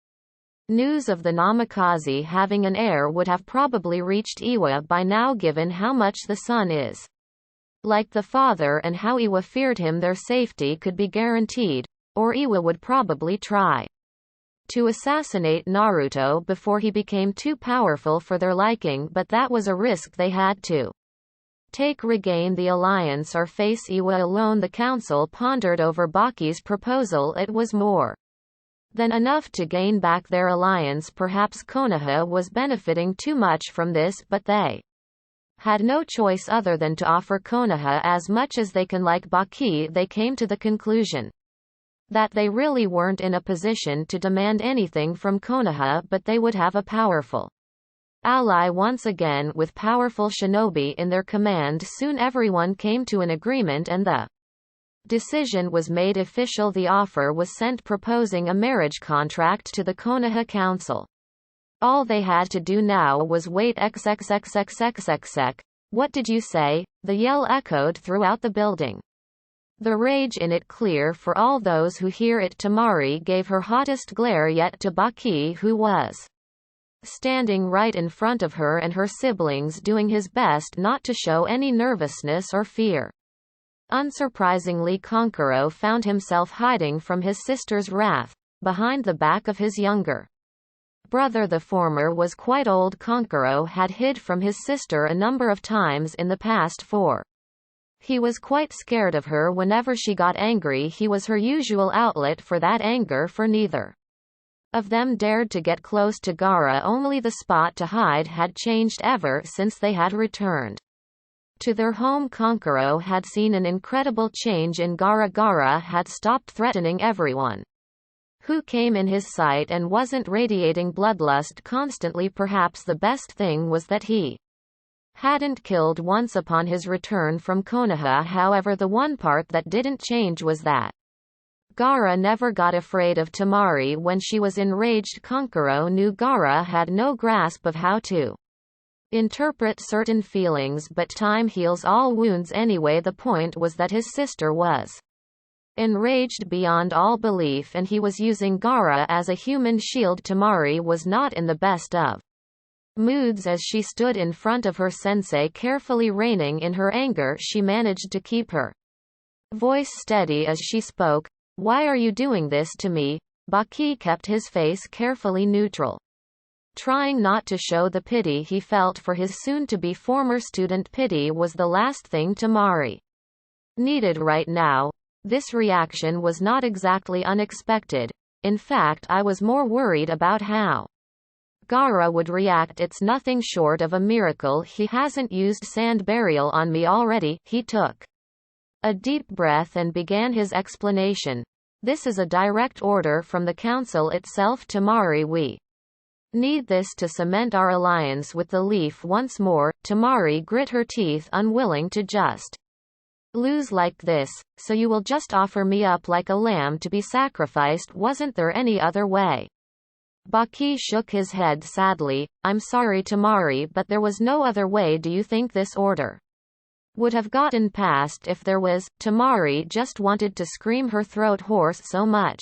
news of the Namikaze having an heir would have probably reached Iwa by now, given how much the son is like the father and how Iwa feared him. Their safety could be guaranteed, or Iwa would probably try to assassinate Naruto before he became too powerful for their liking, but that was a risk they had to take. Regain the alliance or face Iwa alone. The council pondered over Baki's proposal. It was more than enough to gain back their alliance. Perhaps Konoha was benefiting too much from this, but they had no choice other than to offer Konoha as much as they can. Like Baki, they came to the conclusion that they really weren't in a position to demand anything from Konoha, but they would have a powerful ally once again with powerful shinobi in their command. Soon everyone came to an agreement and the decision was made official. The offer was sent proposing a marriage contract to the Konoha council. All they had to do now was wait. XXXXXXX. What did you say? The yell echoed throughout the building, the rage in it clear for all those who hear it. Temari gave her hottest glare yet to Baki, who was standing right in front of her and her siblings, doing his best not to show any nervousness or fear. Unsurprisingly, Kankuro found himself hiding from his sister's wrath behind the back of his younger brother. The former was quite old. Kankuro had hid from his sister a number of times in the past, for he was quite scared of her whenever she got angry. He was her usual outlet for that anger, for neither of them dared to get close to Gaara. Only the spot to hide had changed ever since they had returned to their home. Kankuro had seen an incredible change in Gaara. Gaara had stopped threatening everyone who came in his sight and wasn't radiating bloodlust constantly. Perhaps the best thing was that he hadn't killed once upon his return from Konoha. However, the one part that didn't change was that Gaara never got afraid of Temari when she was enraged. Kankuro knew Gaara had no grasp of how to interpret certain feelings, but time heals all wounds anyway. The point was that his sister was enraged beyond all belief and he was using Gaara as a human shield. Temari was not in the best of moods as she stood in front of her sensei, carefully reining in her anger. She managed to keep her voice steady as she spoke. Why are you doing this to me? Baki kept his face carefully neutral, trying not to show the pity he felt for his soon-to-be former student. Pity was the last thing Temari needed right now. This reaction was not exactly unexpected. In fact, I was more worried about how Gaara would react. It's nothing short of a miracle he hasn't used sand burial on me already. He took a deep breath and began his explanation. This is a direct order from the council itself, Temari. We need this to cement our alliance with the Leaf once more. Temari grit her teeth, unwilling to just lose like this. So you will just offer me up like a lamb to be sacrificed? Wasn't there any other way? Baki shook his head sadly. I'm sorry, Temari, but there was no other way. Do you think this order would have gotten passed if there was? Temari just wanted to scream her throat hoarse. So much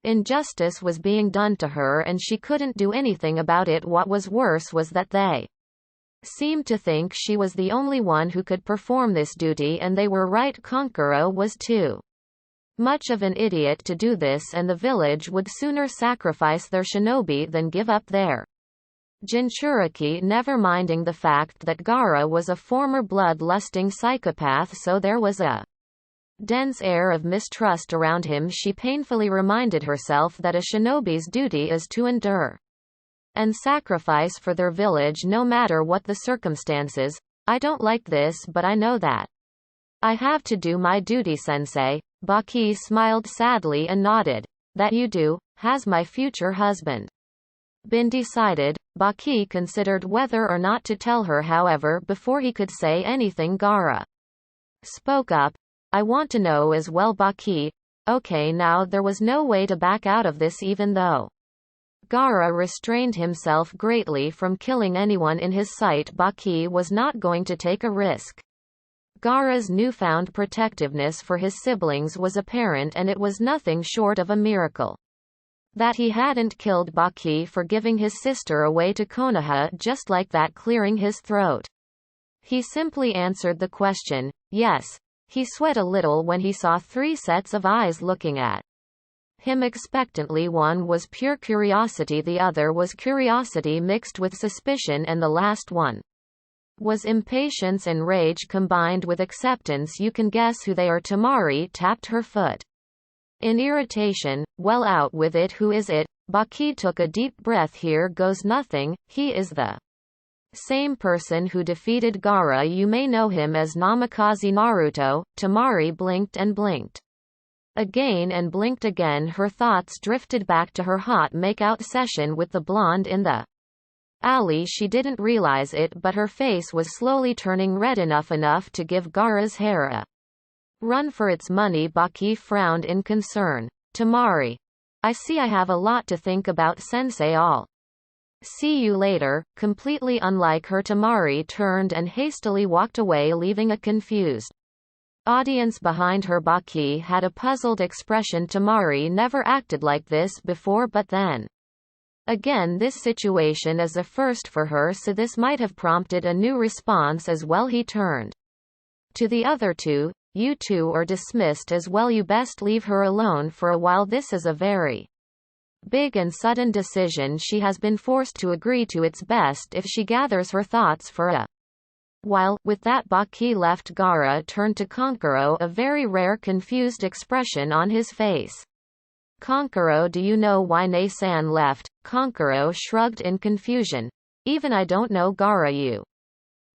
injustice was being done to her and she couldn't do anything about it. What was worse was that they seemed to think she was the only one who could perform this duty, and they were right. Kankuro was too. Much of an idiot to do this, and the village would sooner sacrifice their shinobi than give up their Jinchuriki, never minding the fact that Gaara was a former blood-lusting psychopath, so there was a dense air of mistrust around him. She painfully reminded herself that a shinobi's duty is to endure and sacrifice for their village no matter what the circumstances. I don't like this, but I know that I have to do my duty, sensei. Baki smiled sadly and nodded. That you do. Has my future husband been decided? Baki considered whether or not to tell her, however, before he could say anything. Gaara spoke up. I want to know as well, Baki. Okay, now there was no way to back out of this, even though Gaara restrained himself greatly from killing anyone in his sight. Baki was not going to take a risk. Gaara's newfound protectiveness for his siblings was apparent, and it was nothing short of a miracle that he hadn't killed Baki for giving his sister away to Konoha just like that, clearing his throat. He simply answered the question, yes. He sweat a little when he saw 3 sets of eyes looking at him expectantly. One was pure curiosity, the other was curiosity mixed with suspicion, and the last one was impatience and rage combined with acceptance. You can guess who they are. Temari tapped her foot in irritation. Well, out with it. Who is it? Baki took a deep breath. Here goes nothing. He is the same person who defeated Gaara. You may know him as Namikaze Naruto. Temari blinked and blinked again and blinked again. Her thoughts drifted back to her hot make-out session with the blonde in the alley. She didn't realize it, but her face was slowly turning red, enough to give Gaara's hair a run for its money. Baki frowned in concern. Temari. I see I have a lot to think about, sensei. I'll see you later. Completely unlike her, Temari turned and hastily walked away, leaving a confused audience behind her. Baki had a puzzled expression. Temari never acted like this before, but then again, this situation is a first for her, so this might have prompted a new response as well. He turned to the other two. You two are dismissed as well. You best leave her alone for a while. This is a very big and sudden decision she has been forced to agree to. It's best if she gathers her thoughts for a while. With that, Baki left. Gaara turned to Kankuro, a very rare confused expression on his face. Kankuro, do you know why Ne-san left? Kankuro shrugged in confusion. Even I don't know, Gaara. You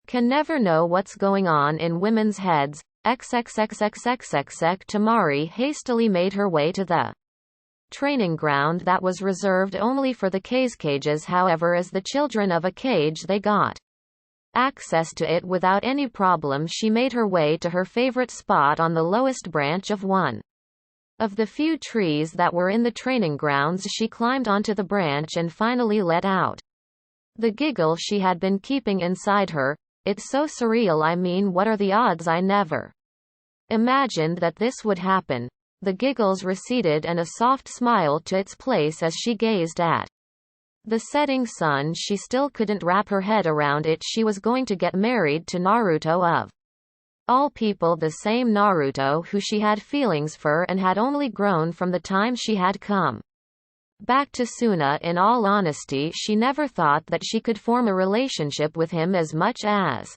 can never know what's going on in women's heads. XXXXXXX. Temari hastily made her way to the training ground that was reserved only for the cages. However, as the children of a cage, they got access to it without any problem. She made her way to her favorite spot on the lowest branch of one of the few trees that were in the training grounds. She climbed onto the branch and finally let out the giggle she had been keeping inside her. It's so surreal. I mean, what are the odds? I never imagined that this would happen. The giggles receded and a soft smile took its place as she gazed at the setting sun. She still couldn't wrap her head around it. She was going to get married to Naruto, of all people, the same Naruto who she had feelings for and had only grown from the time she had come back to Suna. In all honesty, she never thought that she could form a relationship with him as much as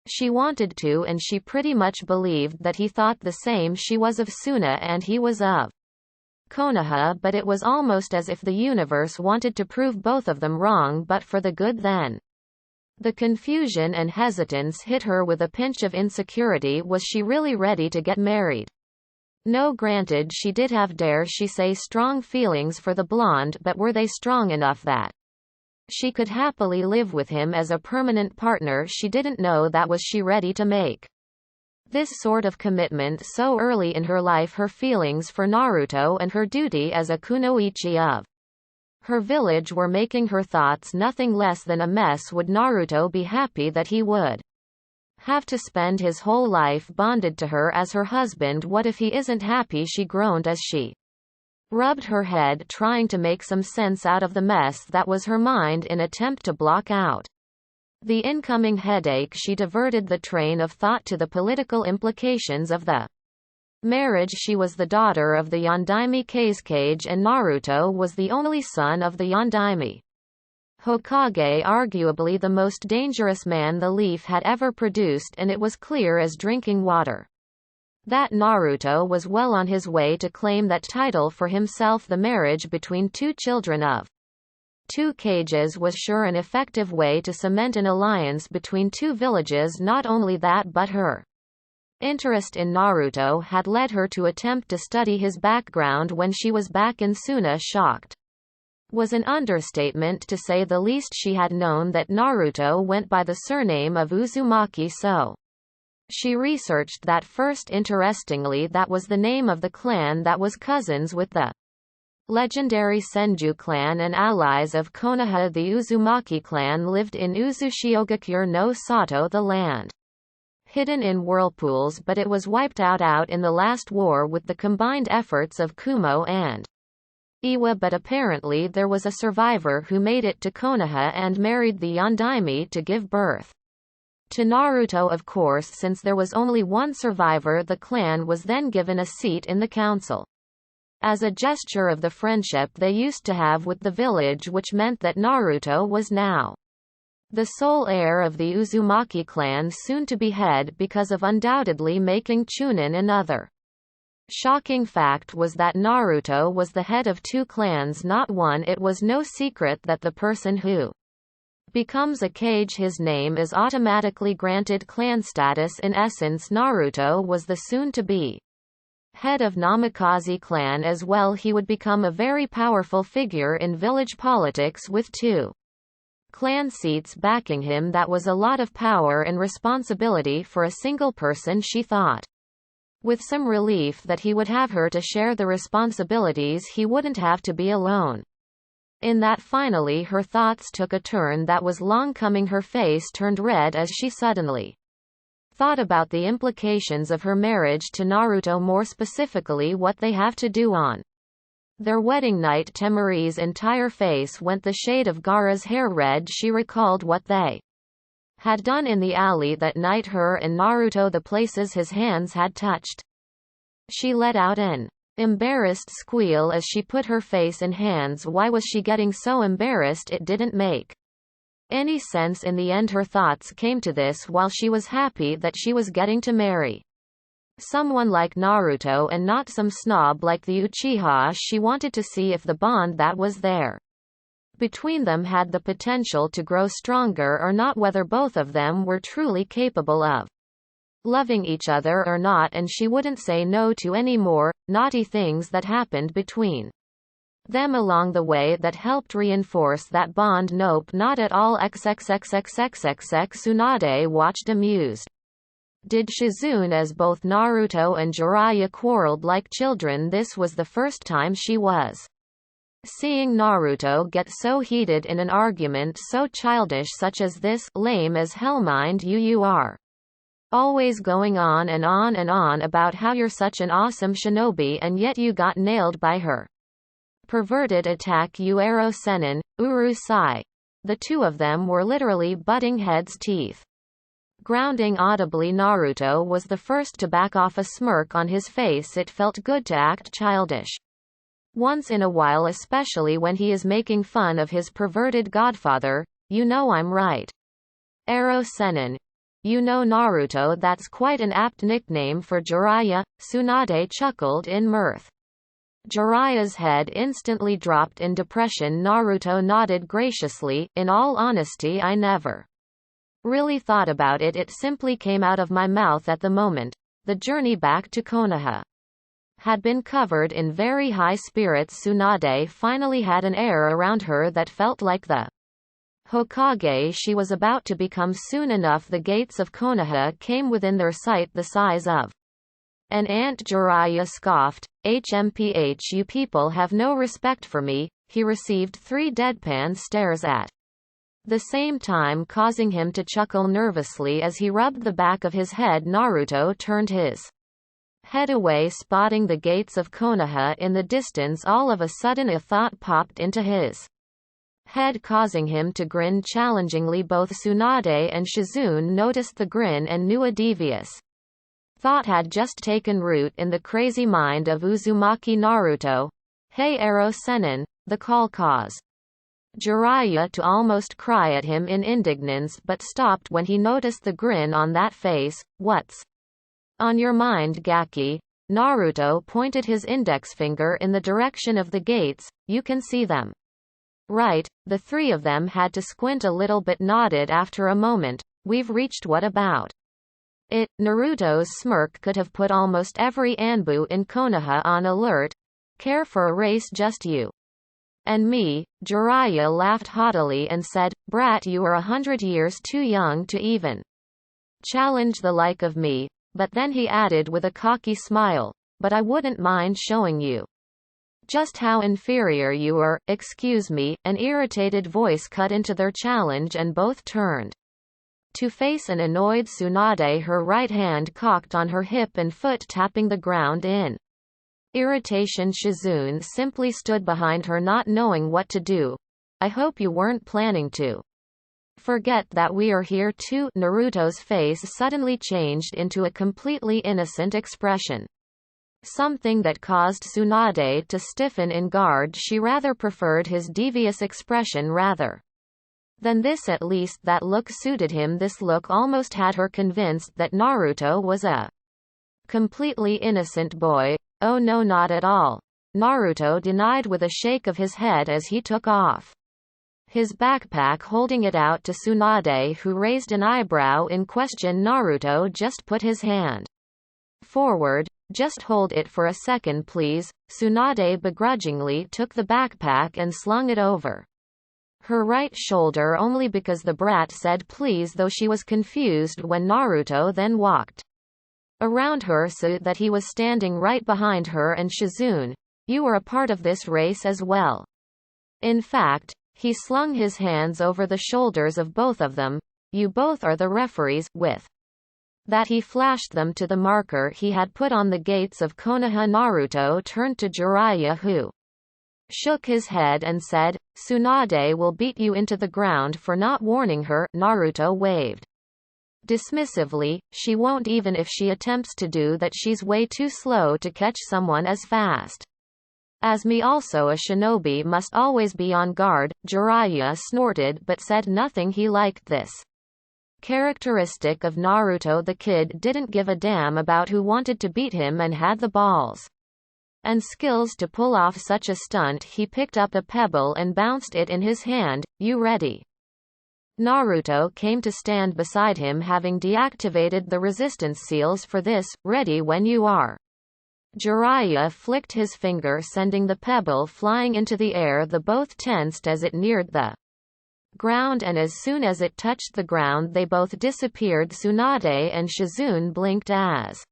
she wanted to, and she pretty much believed that he thought the same. She was of Suna and he was of Konoha, but it was almost as if the universe wanted to prove both of them wrong, but for the good. Then the confusion and hesitance hit her with a pinch of insecurity. Was she really ready to get married? No, granted, she did have, dare she say, strong feelings for the blonde, but were they strong enough that she could happily live with him as a permanent partner? She didn't know that. Was she ready to make this sort of commitment so early in her life? Her feelings for Naruto and her duty as a kunoichi of her village were making her thoughts nothing less than a mess. Would Naruto be happy that he would have to spend his whole life bonded to her as her husband? What if he isn't happy? She groaned as she rubbed her head, trying to make some sense out of the mess that was her mind in attempt to block out the incoming headache. She diverted the train of thought to the political implications of the Marriage. She was the daughter of the Yondaime Kazekage and Naruto was the only son of the Yondaime Hokage, arguably the most dangerous man the leaf had ever produced, and it was clear as drinking water that Naruto was well on his way to claim that title for himself. The marriage between two children of two cages was sure an effective way to cement an alliance between two villages. Not only that, but her interest in Naruto had led her to attempt to study his background when she was back in Suna. Shocked was an understatement to say the least. She had known that Naruto went by the surname of Uzumaki, so she researched that first. Interestingly, that was the name of the clan that was cousins with the legendary Senju clan and allies of Konoha. The Uzumaki clan lived in Uzushiogakure no Sato, the land hidden in whirlpools, but it was wiped out in the last war with the combined efforts of Kumo and Iwa. But apparently there was a survivor who made it to Konoha and married the Yondaime to give birth to Naruto. Of course, since there was only one survivor, the clan was then given a seat in the council as a gesture of the friendship they used to have with the village, which meant that Naruto was now the sole heir of the Uzumaki clan, soon to be head, because of undoubtedly making Chunin. Another shocking fact was that Naruto was the head of two clans, not one. It was no secret that the person who becomes a Kage, his name is automatically granted clan status. In essence, Naruto was the soon-to-be head of Namikaze clan as well. He would become a very powerful figure in village politics with two clan seats backing him. That was a lot of power and responsibility for a single person, she thought, with some relief that he would have her to share the responsibilities. He wouldn't have to be alone in that. Finally her thoughts took a turn that was long coming. Her face turned red as she suddenly thought about the implications of her marriage to Naruto, more specifically what they have to do on their wedding night. Temari's entire face went the shade of Gaara's hair red. She recalled what they had done in the alley that night, her and Naruto, the places his hands had touched. She let out an embarrassed squeal as she put her face in hands. Why was she getting so embarrassed? It didn't make any sense. In the end her thoughts came to this while she was happy that she was getting to marry someone like Naruto and not some snob like the Uchiha. She wanted to see if the bond that was there between them had the potential to grow stronger or not, whether both of them were truly capable of loving each other or not, and she wouldn't say no to any more naughty things that happened between them along the way that helped reinforce that bond. Nope, not at all. XXXXXXX. Tsunade watched amused. Did Shizune, as both Naruto and Jiraiya quarreled like children. This was the first time she was seeing Naruto get so heated in an argument so childish such as this. Lame as hell. Mind you are always going on and on and on about how you're such an awesome shinobi, and yet you got nailed by her perverted attack. You Ero Senin, Uru Sai. The two of them were literally butting heads, teeth grounding audibly. Naruto was the first to back off, a smirk on his face. It felt good to act childish once in a while, especially when he is making fun of his perverted godfather. You know I'm right, Ero Senin. You know Naruto, that's quite an apt nickname for Jiraiya. Tsunade chuckled in mirth. Jiraiya's head instantly dropped in depression. Naruto nodded graciously. In all honesty, I never really thought about it. It simply came out of my mouth at the moment. The journey back to Konoha had been covered in very high spirits. Tsunade finally had an air around her that felt like the Hokage she was about to become. Soon enough the gates of Konoha came within their sight, the size of an ant. Jiraiya scoffed. HMPH, you people have no respect for me. He received 3 deadpan stares at the same time, causing him to chuckle nervously as he rubbed the back of his head. Naruto turned his head away, spotting the gates of Konoha in the distance. All of a sudden a thought popped into his head, causing him to grin challengingly. Both Tsunade and Shizune noticed the grin and knew a devious thought had just taken root in the crazy mind of Uzumaki Naruto. Hey Ero Sennin, the call caused Jiraiya to almost cry at him in indignance but stopped when he noticed the grin on that face. What's on your mind, Gaki? Naruto pointed his index finger in the direction of the gates. You can see them. Right, the three of them had to squint a little but nodded after a moment. We've reached. What about it? Naruto's smirk could have put almost every Anbu in Konoha on alert. Care for a race just you and me? Jiraiya laughed haughtily and said, Brat, you are 100 years too young to even challenge the like of me. But then he added with a cocky smile, but I wouldn't mind showing you just how inferior you are. Excuse me, an irritated voice cut into their challenge and both turned to face an annoyed Tsunade, her right hand cocked on her hip and foot tapping the ground in irritation. Shizune simply stood behind her, not knowing what to do. I hope you weren't planning to forget that we are here too. Naruto's face suddenly changed into a completely innocent expression. Something that caused Tsunade to stiffen in guard. She rather preferred his devious expression rather than this. At least that look suited him. This look almost had her convinced that Naruto was a completely innocent boy. Oh no, not at all. Naruto denied with a shake of his head as he took off his backpack, holding it out to Tsunade, who raised an eyebrow in question. Naruto just put his hand forward. Just hold it for a second please. Tsunade begrudgingly took the backpack and slung it over her right shoulder, only because the brat said please, though she was confused when Naruto then walked around her so that he was standing right behind her and Shizune. You are a part of this race as well. In fact, he slung his hands over the shoulders of both of them. You both are the referees. With that he flashed them to the marker he had put on the gates of Konoha. Naruto turned to Jiraiya, who shook his head and said, Tsunade will beat you into the ground for not warning her. Naruto waved dismissively. She won't, even if she attempts to do that. She's way too slow to catch someone as fast as me. Also, a shinobi must always be on guard. Jiraiya snorted but said nothing. He liked this characteristic of Naruto. The kid didn't give a damn about who wanted to beat him and had the balls and skills to pull off such a stunt. He picked up a pebble and bounced it in his hand. You ready? Naruto came to stand beside him, having deactivated the resistance seals for this. Ready when you are. Jiraiya flicked his finger, sending the pebble flying into the air. The both tensed as it neared the ground, and as soon as it touched the ground they both disappeared. Tsunade and Shizune blinked as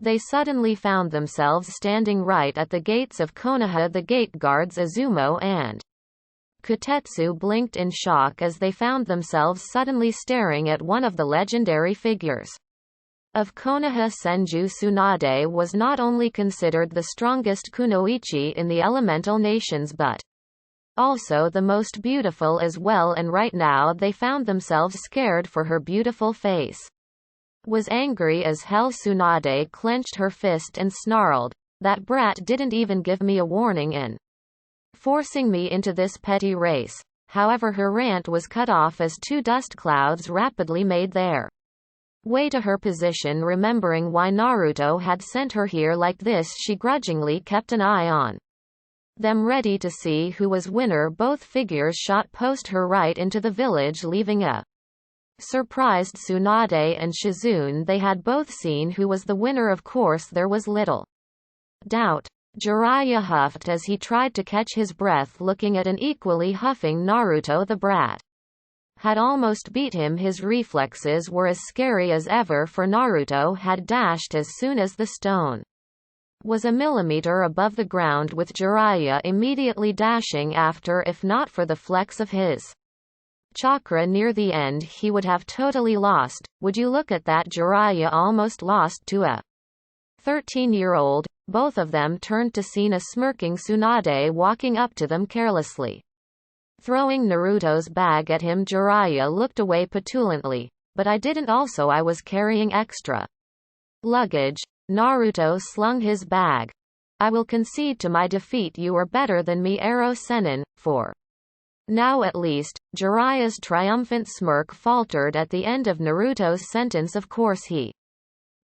they suddenly found themselves standing right at the gates of Konoha. The gate guards Izumo and Kotetsu blinked in shock as they found themselves suddenly staring at one of the legendary figures of Konoha. Senju Tsunade was not only considered the strongest kunoichi in the elemental nations but also the most beautiful as well, and right now they found themselves scared for her beautiful face. Was angry as hell. Tsunade clenched her fist and snarled, that brat didn't even give me a warning and forcing me into this petty race. However, her rant was cut off as two dust clouds rapidly made their way to her position. Remembering why Naruto had sent her here like this, she grudgingly kept an eye on them, ready to see who was winner. Both figures shot post her right into the village, leaving a surprised Tsunade and Shizune. They had both seen who was the winner. Of course, there was little doubt. Jiraiya huffed as he tried to catch his breath, looking at an equally huffing Naruto. The brat had almost beat him. His reflexes were as scary as ever, for Naruto had dashed as soon as the stone was a millimeter above the ground, with Jiraiya immediately dashing after. If not for the flex of his chakra near the end, he would have totally lost. Would you look at that? Jiraiya almost lost to a 13-year-old. Both of them turned to see a smirking Tsunade walking up to them carelessly, throwing Naruto's bag at him. Jiraiya looked away petulantly. But I didn't. Also, I was carrying extra luggage. Naruto slung his bag. I will concede to my defeat. You are better than me, Arrow Sennin, for now at least. Jiraiya's triumphant smirk faltered at the end of Naruto's sentence. Of course he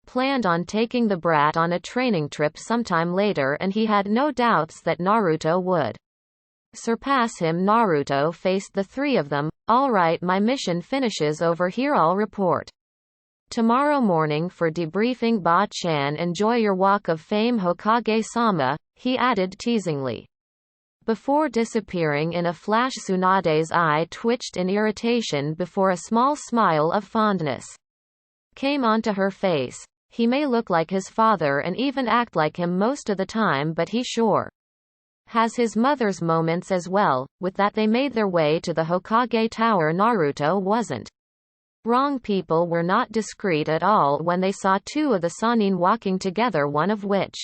planned on taking the brat on a training trip sometime later, and he had no doubts that Naruto would surpass him. Naruto faced the three of them. All right, my mission finishes over here. I'll report tomorrow morning for debriefing. Ba-chan, enjoy your walk of fame, Hokage-sama, he added teasingly. Before disappearing in a flash, Tsunade's eye twitched in irritation before a small smile of fondness came onto her face. He may look like his father and even act like him most of the time, but he sure has his mother's moments as well. With that, they made their way to the Hokage Tower. Naruto wasn't wrong. People were not discreet at all when they saw two of the Sannin walking together, one of which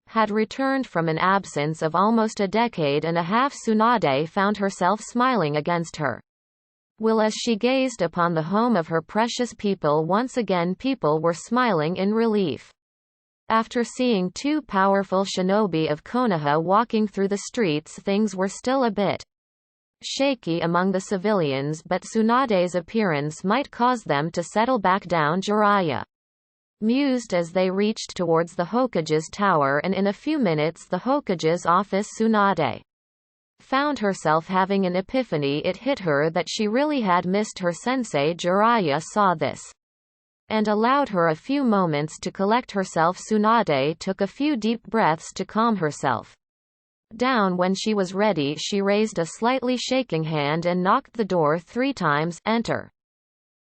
had returned from an absence of almost a decade and a half. Tsunade found herself smiling against her will as she gazed upon the home of her precious people. Once again, people were smiling in relief. After seeing two powerful shinobi of Konoha walking through the streets, things were still a bit shaky among the civilians, but Tsunade's appearance might cause them to settle back down. Jiraiya mused as they reached towards the Hokage's tower, and in a few minutes the Hokage's office. Tsunade found herself having an epiphany. It hit her that she really had missed her sensei. Jiraiya saw this and allowed her a few moments to collect herself. Tsunade took a few deep breaths to calm herself down. When she was ready, she raised a slightly shaking hand and knocked the door 3 times. Enter.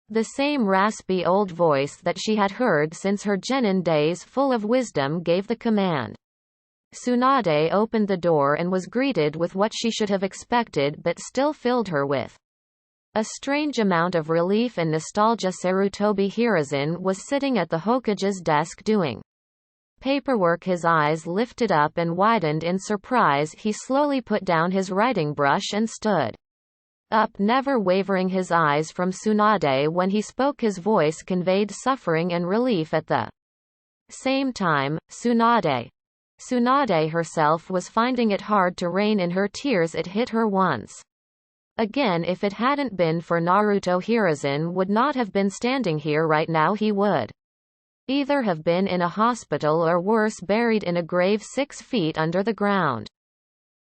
The same raspy old voice that she had heard since her genin days, full of wisdom, gave the command. Tsunade opened the door and was greeted with what she should have expected but still filled her with a strange amount of relief and nostalgia. Sarutobi Hiruzen was sitting at the Hokage's desk doing paperwork. His eyes lifted up and widened in surprise. He slowly put down his writing brush and stood up, never wavering his eyes from Tsunade. When he spoke, his voice conveyed suffering and relief at the same time. Tsunade herself was finding it hard to rein in her tears. It hit her once again. If it hadn't been for Naruto, Hiruzen would not have been standing here right now. He would either have been in a hospital or worse, buried in a grave 6 feet under the ground.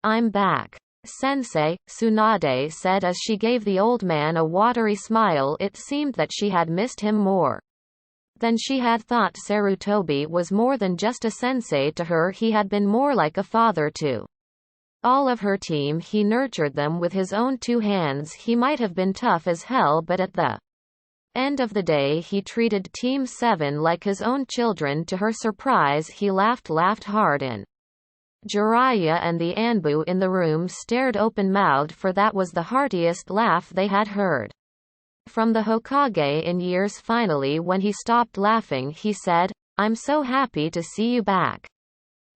I'm back, Sensei, Tsunade said as she gave the old man a watery smile. It seemed that she had missed him more than she had thought. Sarutobi was more than just a sensei to her. He had been more like a father to all of her team. He nurtured them with his own 2 hands. He might have been tough as hell, but at the end of the day he treated Team 7 like his own children. To her surprise, he laughed hard, and Jiraiya and the Anbu in the room stared open-mouthed, for that was the heartiest laugh they had heard from the Hokage in years. Finally, when he stopped laughing, he said, I'm so happy to see you back,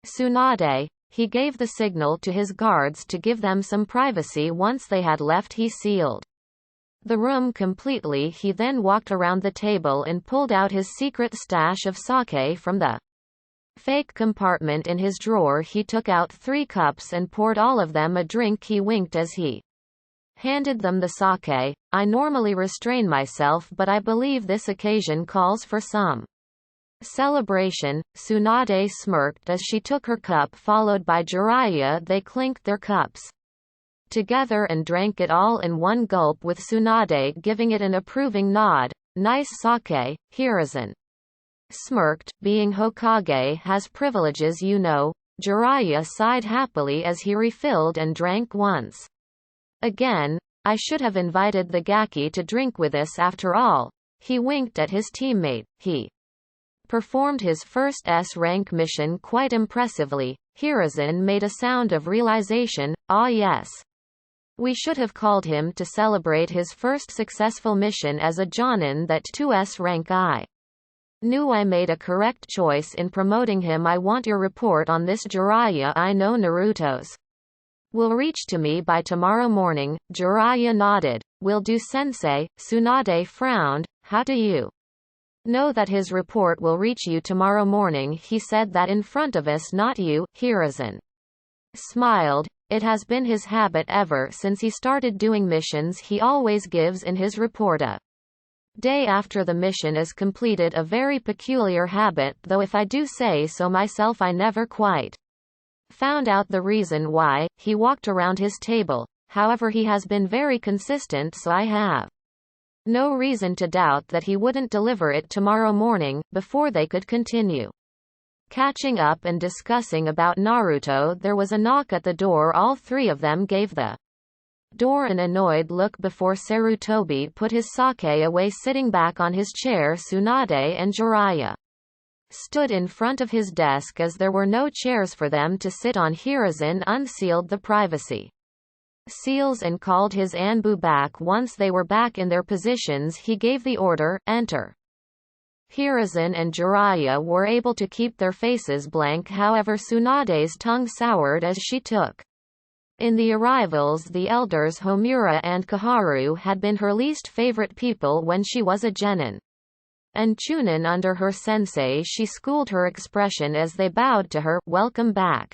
Tsunade. He gave the signal to his guards to give them some privacy. Once they had left, he sealed the room completely. He then walked around the table and pulled out his secret stash of sake from the fake compartment in his drawer. He took out 3 cups and poured all of them a drink. He winked as he handed them the sake. I normally restrain myself, but I believe this occasion calls for some celebration. Tsunade smirked as she took her cup, followed by Jiraiya. They clinked their cups together and drank it all in one gulp, with Tsunade giving it an approving nod. Nice sake, Hiruzen smirked. Being Hokage has privileges, you know. Jiraiya sighed happily as he refilled and drank once again. I should have invited the Gaki to drink with us after all. He winked at his teammate. He performed his first S-rank mission quite impressively. Hiruzen made a sound of realization. Ah yes. We should have called him to celebrate his first successful mission as a Jonin. That 2S rank. I knew I made a correct choice in promoting him. I want your report on this, Jiraiya. I know Naruto's will reach to me by tomorrow morning. Jiraiya nodded. Will do, sensei. Tsunade frowned. How do you Know that his report will reach you tomorrow morning. He said that in front of us, not you. Hiruzen smiled. It has been his habit ever since he started doing missions. He always gives in his report a day after the mission is completed, a very peculiar habit, though if I do say so myself, I never quite found out the reason why. He walked around his table. However, he has been very consistent, so I have no reason to doubt that he wouldn't deliver it tomorrow morning. Before they could continue catching up and discussing about Naruto, there was a knock at the door. All three of them gave the door an annoyed look before Sarutobi put his sake away. Sitting back on his chair, Tsunade and Jiraiya stood in front of his desk as there were no chairs for them to sit on. Hiruzen unsealed the privacy seals and called his Anbu back. Once they were back in their positions, he gave the order, enter. Hiruzen and Jiraiya were able to keep their faces blank. However, Tsunade's tongue soured as she took in the arrivals. The elders Homura and Kaharu had been her least favorite people when she was a genin and chunin under her sensei. She schooled her expression as they bowed to her. Welcome back,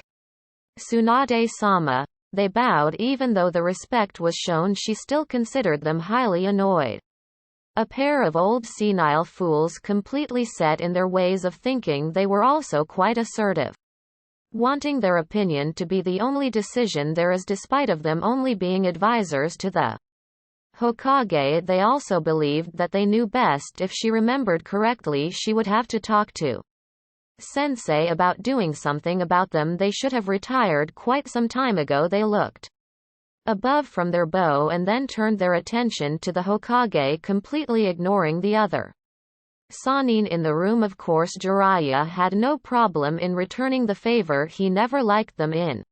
Tsunade-sama. They bowed. Even though the respect was shown, she still considered them highly annoyed. A pair of old senile fools, completely set in their ways of thinking. They were also quite assertive, wanting their opinion to be the only decision there is, despite of them only being advisors to the Hokage. They also believed that they knew best. If she remembered correctly, she would have to talk to Sensei about doing something about them. They should have retired quite some time ago. They looked above from their bow and then turned their attention to the Hokage, completely ignoring the other Sannin in the room. Of course, Jiraiya had no problem in returning the favor. He never liked them in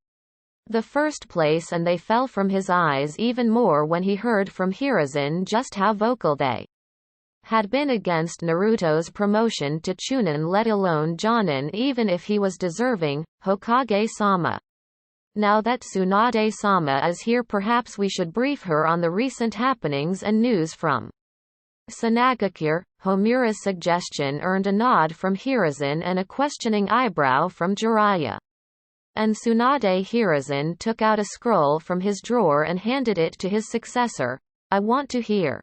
the first place, and they fell from his eyes even more when he heard from Hiruzen just how vocal they had been against Naruto's promotion to Chunin, let alone Jonin, even if he was deserving. Hokage-sama, now that Tsunade-sama is here, perhaps we should brief her on the recent happenings and news from Sanagakure. Homura's suggestion earned a nod from Hiruzen and a questioning eyebrow from Jiraiya. And Tsunade. Hiruzen took out a scroll from his drawer and handed it to his successor. I want to hear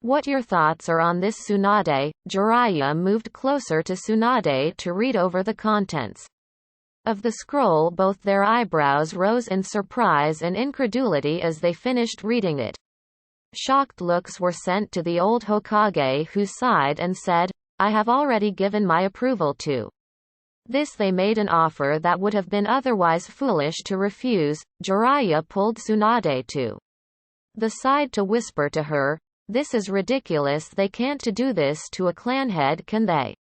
what your thoughts are on this, Tsunade. Jiraiya moved closer to Tsunade to read over the contents of the scroll. Both their eyebrows rose in surprise and incredulity as they finished reading it. Shocked looks were sent to the old Hokage, who sighed and said, I have already given my approval to this. They made an offer that would have been otherwise foolish to refuse. Jiraiya pulled Tsunade to the side to whisper to her, this is ridiculous. They can't do this to a clan head, can they?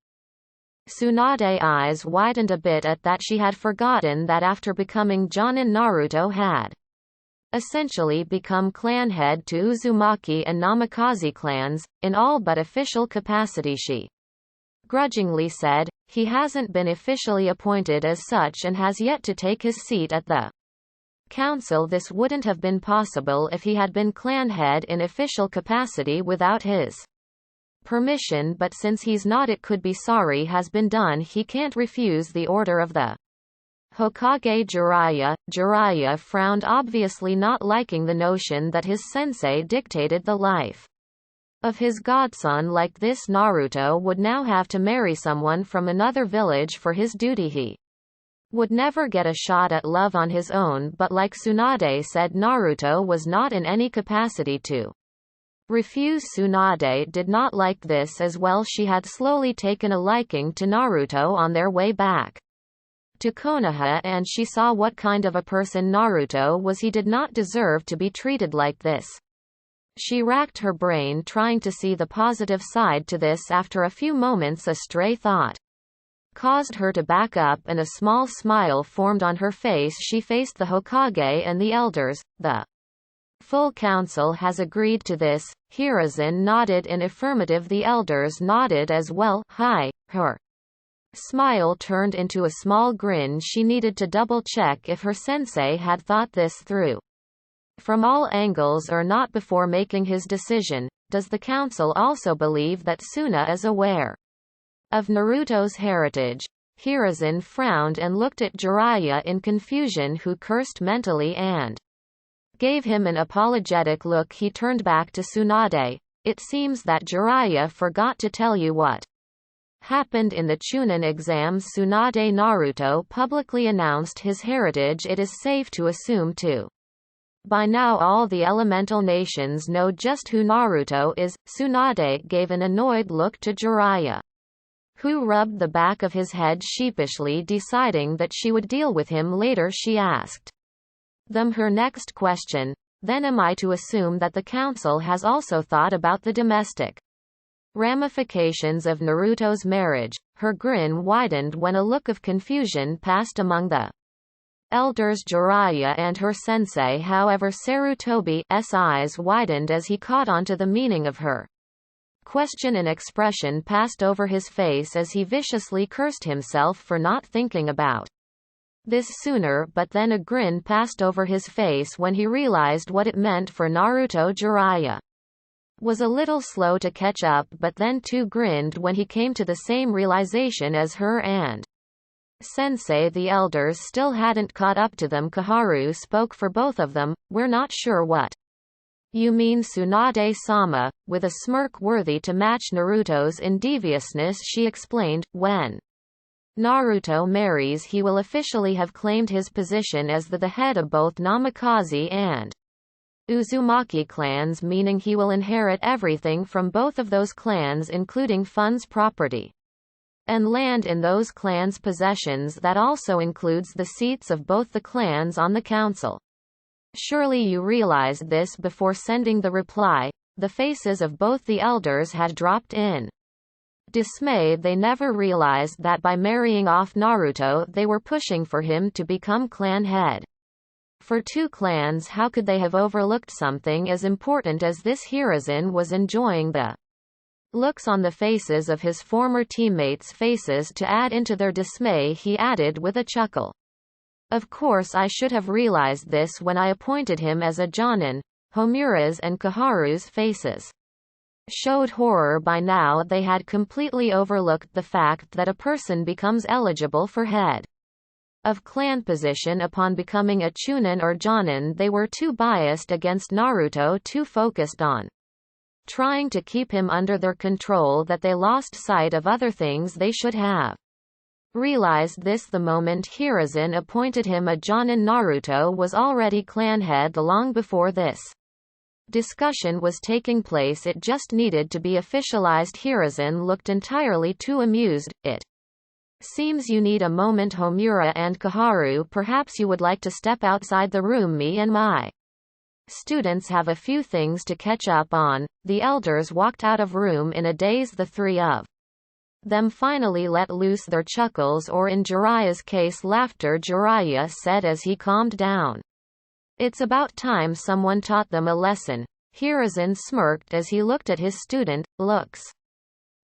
Tsunade's eyes widened a bit at that. She had forgotten that after becoming Jonin, Naruto had essentially become clan head to Uzumaki and Namikaze clans, in all but official capacity. She grudgingly said, he hasn't been officially appointed as such and has yet to take his seat at the council. This wouldn't have been possible if he had been clan head in official capacity without his permission, but since he's not, it could be sorry has been done. He can't refuse the order of the Hokage. Jiraiya frowned, obviously not liking the notion that his sensei dictated the life of his godson like this. Naruto would now have to marry someone from another village for his duty. He would never get a shot at love on his own, but like Tsunade said, Naruto was not in any capacity to refuse. Tsunade did not like this as well. She had slowly taken a liking to Naruto on their way back to Konoha, and she saw what kind of a person Naruto was. He did not deserve to be treated like this. She racked her brain trying to see the positive side to this. After a few moments, a stray thought caused her to back up, and a small smile formed on her face. She faced the Hokage and the elders. The full council has agreed to this. Hiruzen nodded in affirmative. The elders nodded as well. Hi. Her smile turned into a small grin. She needed to double-check if her sensei had thought this through from all angles or not before making his decision. does the council also believe that Suna is aware of Naruto's heritage? Hiruzen frowned and looked at Jiraiya in confusion, who cursed mentally and gave him an apologetic look. He turned back to Tsunade. It seems that Jiraiya forgot to tell you what happened in the Chunin exams. Tsunade Naruto publicly announced his heritage. It is safe to assume too. By now all the elemental nations know just who Naruto is. Tsunade gave an annoyed look to Jiraiya, who rubbed the back of his head sheepishly, deciding that she would deal with him later. She asked them her next question. Then am I to assume that the council has also thought about the domestic ramifications of Naruto's marriage? Her grin widened when a look of confusion passed among the elders. Jiraiya and her sensei, however, Sarutobi's eyes widened as he caught on to the meaning of her question. An expression passed over his face as he viciously cursed himself for not thinking about this sooner, but then a grin passed over his face when he realized what it meant for Naruto. Jiraiya was a little slow to catch up, but then too grinned when he came to the same realization as her and Sensei. The elders still hadn't caught up to them. Koharu spoke for both of them. We're not sure what you mean, Tsunade-sama, with a smirk worthy to match Naruto's indeviousness. She explained, when Naruto marries, he will officially have claimed his position as the head of both Namikaze and Uzumaki clans, meaning he will inherit everything from both of those clans, including funds, property, and land in those clans' possessions. That also includes the seats of both the clans on the council. Surely you realized this before sending the reply. The faces of both the elders had dropped in dismay. They never realized that by marrying off Naruto they were pushing for him to become clan head for two clans. How could they have overlooked something as important as this? Hiruzen was enjoying the looks on the faces of his former teammates' faces. To add into their dismay, he added with a chuckle, of course I should have realized this when I appointed him as a Jonin. Homura's and Koharu's faces showed horror. By now they had completely overlooked the fact that a person becomes eligible for head of clan position upon becoming a Chunin or Jonin. They were too biased against Naruto, too focused on trying to keep him under their control, that they lost sight of other things they should have realized this the moment Hiruzen appointed him a Jonin. Naruto was already clan head long before this discussion was taking place. It just needed to be officialized. Hiruzen looked entirely too amused. It seems you need a moment. Homura and Koharu, perhaps you would like to step outside the room. Me and my students have a few things to catch up on. The elders walked out of room in a daze. The three of them finally let loose their chuckles, or in Jiraiya's case laughter. Jiraiya said as he calmed down, it's about time someone taught them a lesson. Hiruzen smirked as he looked at his student. Looks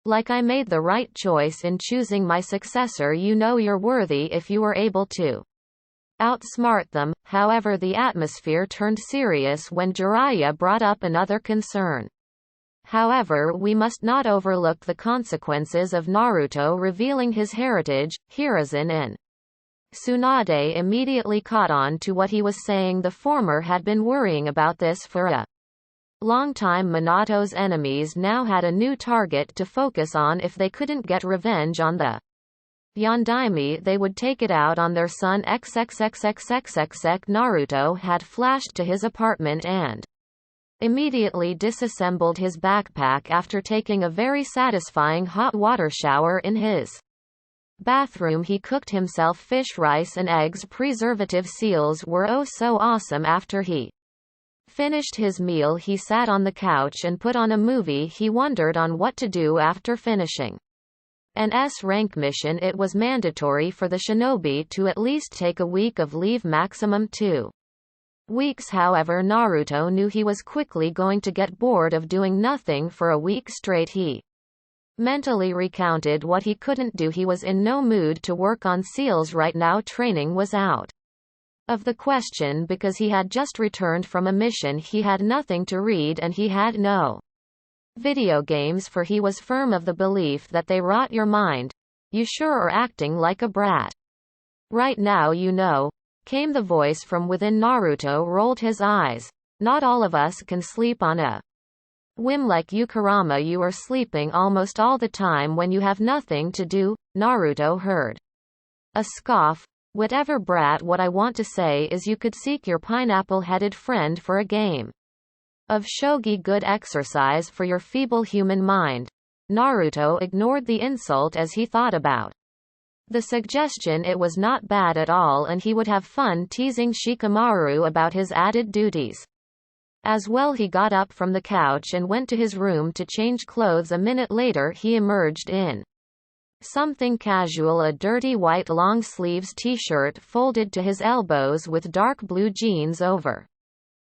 like I made the right choice in choosing my successor. You know you're worthy if you were able to outsmart them. However, the atmosphere turned serious when Jiraiya brought up another concern. However, we must not overlook the consequences of Naruto revealing his heritage. Hiruzen and Tsunade immediately caught on to what he was saying. The former had been worrying about this for a long time. Minato's enemies now had a new target to focus on. If they couldn't get revenge on the Yondaime, they would take it out on their son. XXXXXXX. Naruto had flashed to his apartment and immediately disassembled his backpack after taking a very satisfying hot water shower in his bathroom. He cooked himself fish, rice and eggs. Preservative seals were oh so awesome. After he finished his meal, he sat on the couch and put on a movie. He wondered on what to do after finishing an S-rank mission. It was mandatory for the shinobi to at least take a week of leave, maximum 2 weeks. However, Naruto knew he was quickly going to get bored of doing nothing for a week straight. He mentally recounted what he couldn't do. He was in no mood to work on seals right now. Training was out of the question because he had just returned from a mission. He had nothing to read and he had no video games, for he was firm of the belief that they rot your mind. You sure are acting like a brat. Right now, you know, came the voice from within. Naruto rolled his eyes. Not all of us can sleep on a whim like you, Kurama. You are sleeping almost all the time when you have nothing to do. Naruto heard a scoff. Whatever, brat. What I want to say is you could seek your pineapple-headed friend for a game of shogi. Good exercise for your feeble human mind. Naruto ignored the insult as he thought about the suggestion. It was not bad at all, and he would have fun teasing Shikamaru about his added duties. As well, he got up from the couch and went to his room to change clothes. A minute later he emerged in something casual, a dirty white long-sleeves t-shirt folded to his elbows with dark blue jeans over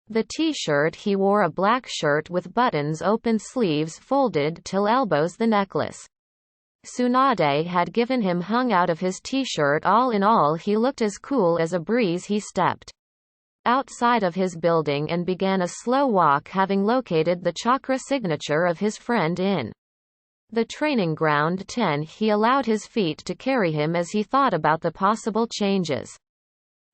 the t-shirt. He wore a black shirt with buttons open, sleeves folded till elbows. The necklace Tsunade had given him hung out of his t-shirt. All in all, he looked as cool as a breeze. He stepped outside of his building and began a slow walk, having located the chakra signature of his friend in the training ground 10. He allowed his feet to carry him as he thought about the possible changes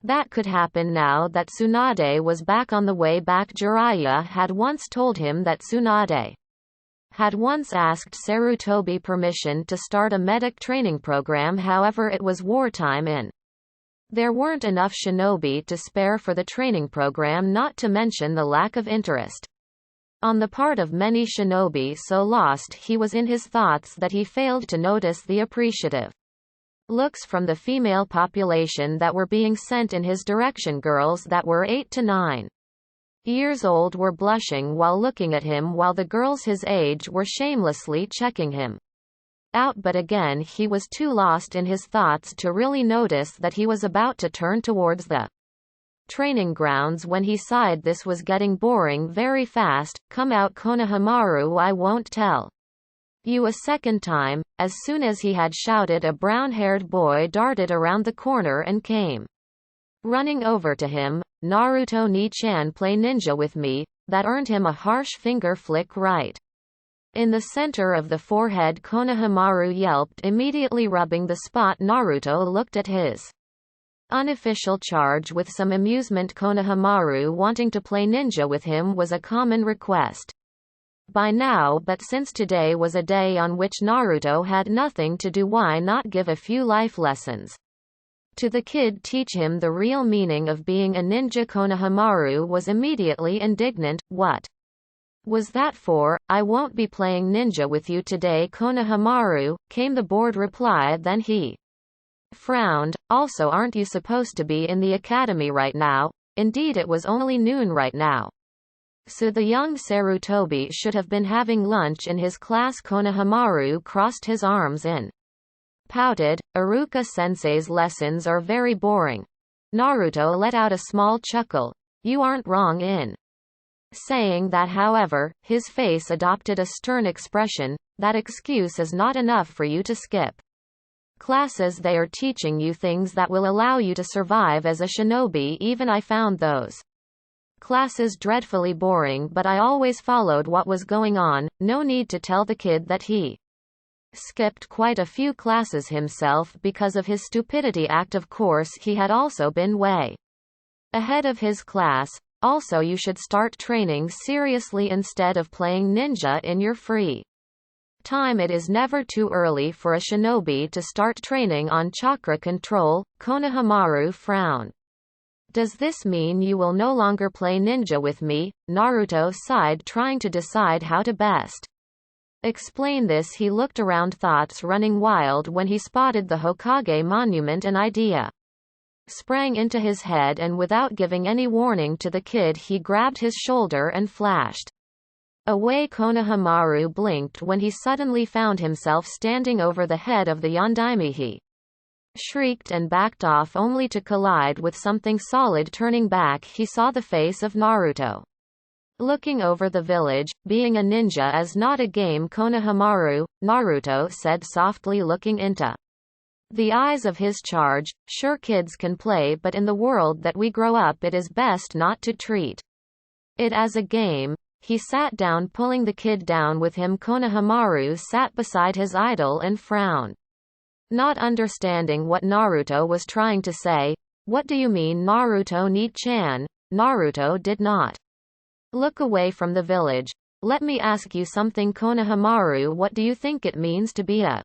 that could happen now that Tsunade was back on the way back. Jiraiya had once told him that Tsunade had once asked Sarutobi permission to start a medic training program. However, it was wartime and there weren't enough shinobi to spare for the training program, not to mention the lack of interest on the part of many shinobi. So lost he was in his thoughts that he failed to notice the appreciative looks from the female population that were being sent in his direction. Girls that were 8 to 9 years old were blushing while looking at him, while the girls his age were shamelessly checking him out. But again, he was too lost in his thoughts to really notice that he was about to turn towards the training grounds when he sighed. This was getting boring very fast. Come out, Konohamaru, I won't tell you a second time. As soon as he had shouted, a brown-haired boy darted around the corner and came running over to him. Naruto ni-chan, play ninja with me. That earned him a harsh finger flick right in the center of the forehead. Konohamaru yelped, immediately rubbing the spot. Naruto looked at his unofficial charge with some amusement. Konohamaru wanting to play ninja with him was a common request by now, but since today was a day on which Naruto had nothing to do, why not give a few life lessons to the kid, teach him the real meaning of being a ninja? Konohamaru was immediately indignant. What was that for? I won't be playing ninja with you today, Konohamaru, came the bored reply. Then he frowned. Also, aren't you supposed to be in the academy right now? Indeed, it was only noon right now, so the young Sarutobi should have been having lunch in his class. Konohamaru crossed his arms and pouted. Iruka-sensei's lessons are very boring. Naruto let out a small chuckle. You aren't wrong in saying that. However, his face adopted a stern expression. That excuse is not enough for you to skip classes. They are teaching you things that will allow you to survive as a shinobi. Even I found those classes dreadfully boring, but I always followed what was going on. No need to tell the kid that he skipped quite a few classes himself because of his stupidity act. Of course, he had also been way ahead of his class. Also, you should start training seriously instead of playing ninja in your free time. It is never too early for a shinobi to start training on chakra control. Konohamaru frowned. Does this mean you will no longer play ninja with me? Naruto sighed, trying to decide how to best explain this. He looked around, thoughts running wild, when he spotted the Hokage monument. An idea sprang into his head, and without giving any warning to the kid, he grabbed his shoulder and flashed away. Konohamaru blinked when he suddenly found himself standing over the head of the Yondaime. He shrieked and backed off, only to collide with something solid. Turning back, he saw the face of Naruto looking over the village. Being a ninja is not a game, Konohamaru, Naruto said softly, looking into the eyes of his charge. Sure, kids can play, but in the world that we grow up, it is best not to treat it as a game. He sat down, pulling the kid down with him. Konohamaru sat beside his idol and frowned. Not understanding what Naruto was trying to say. What do you mean, Naruto-ni-chan? Naruto did not look away from the village. Let me ask you something, Konohamaru. What do you think it means to be a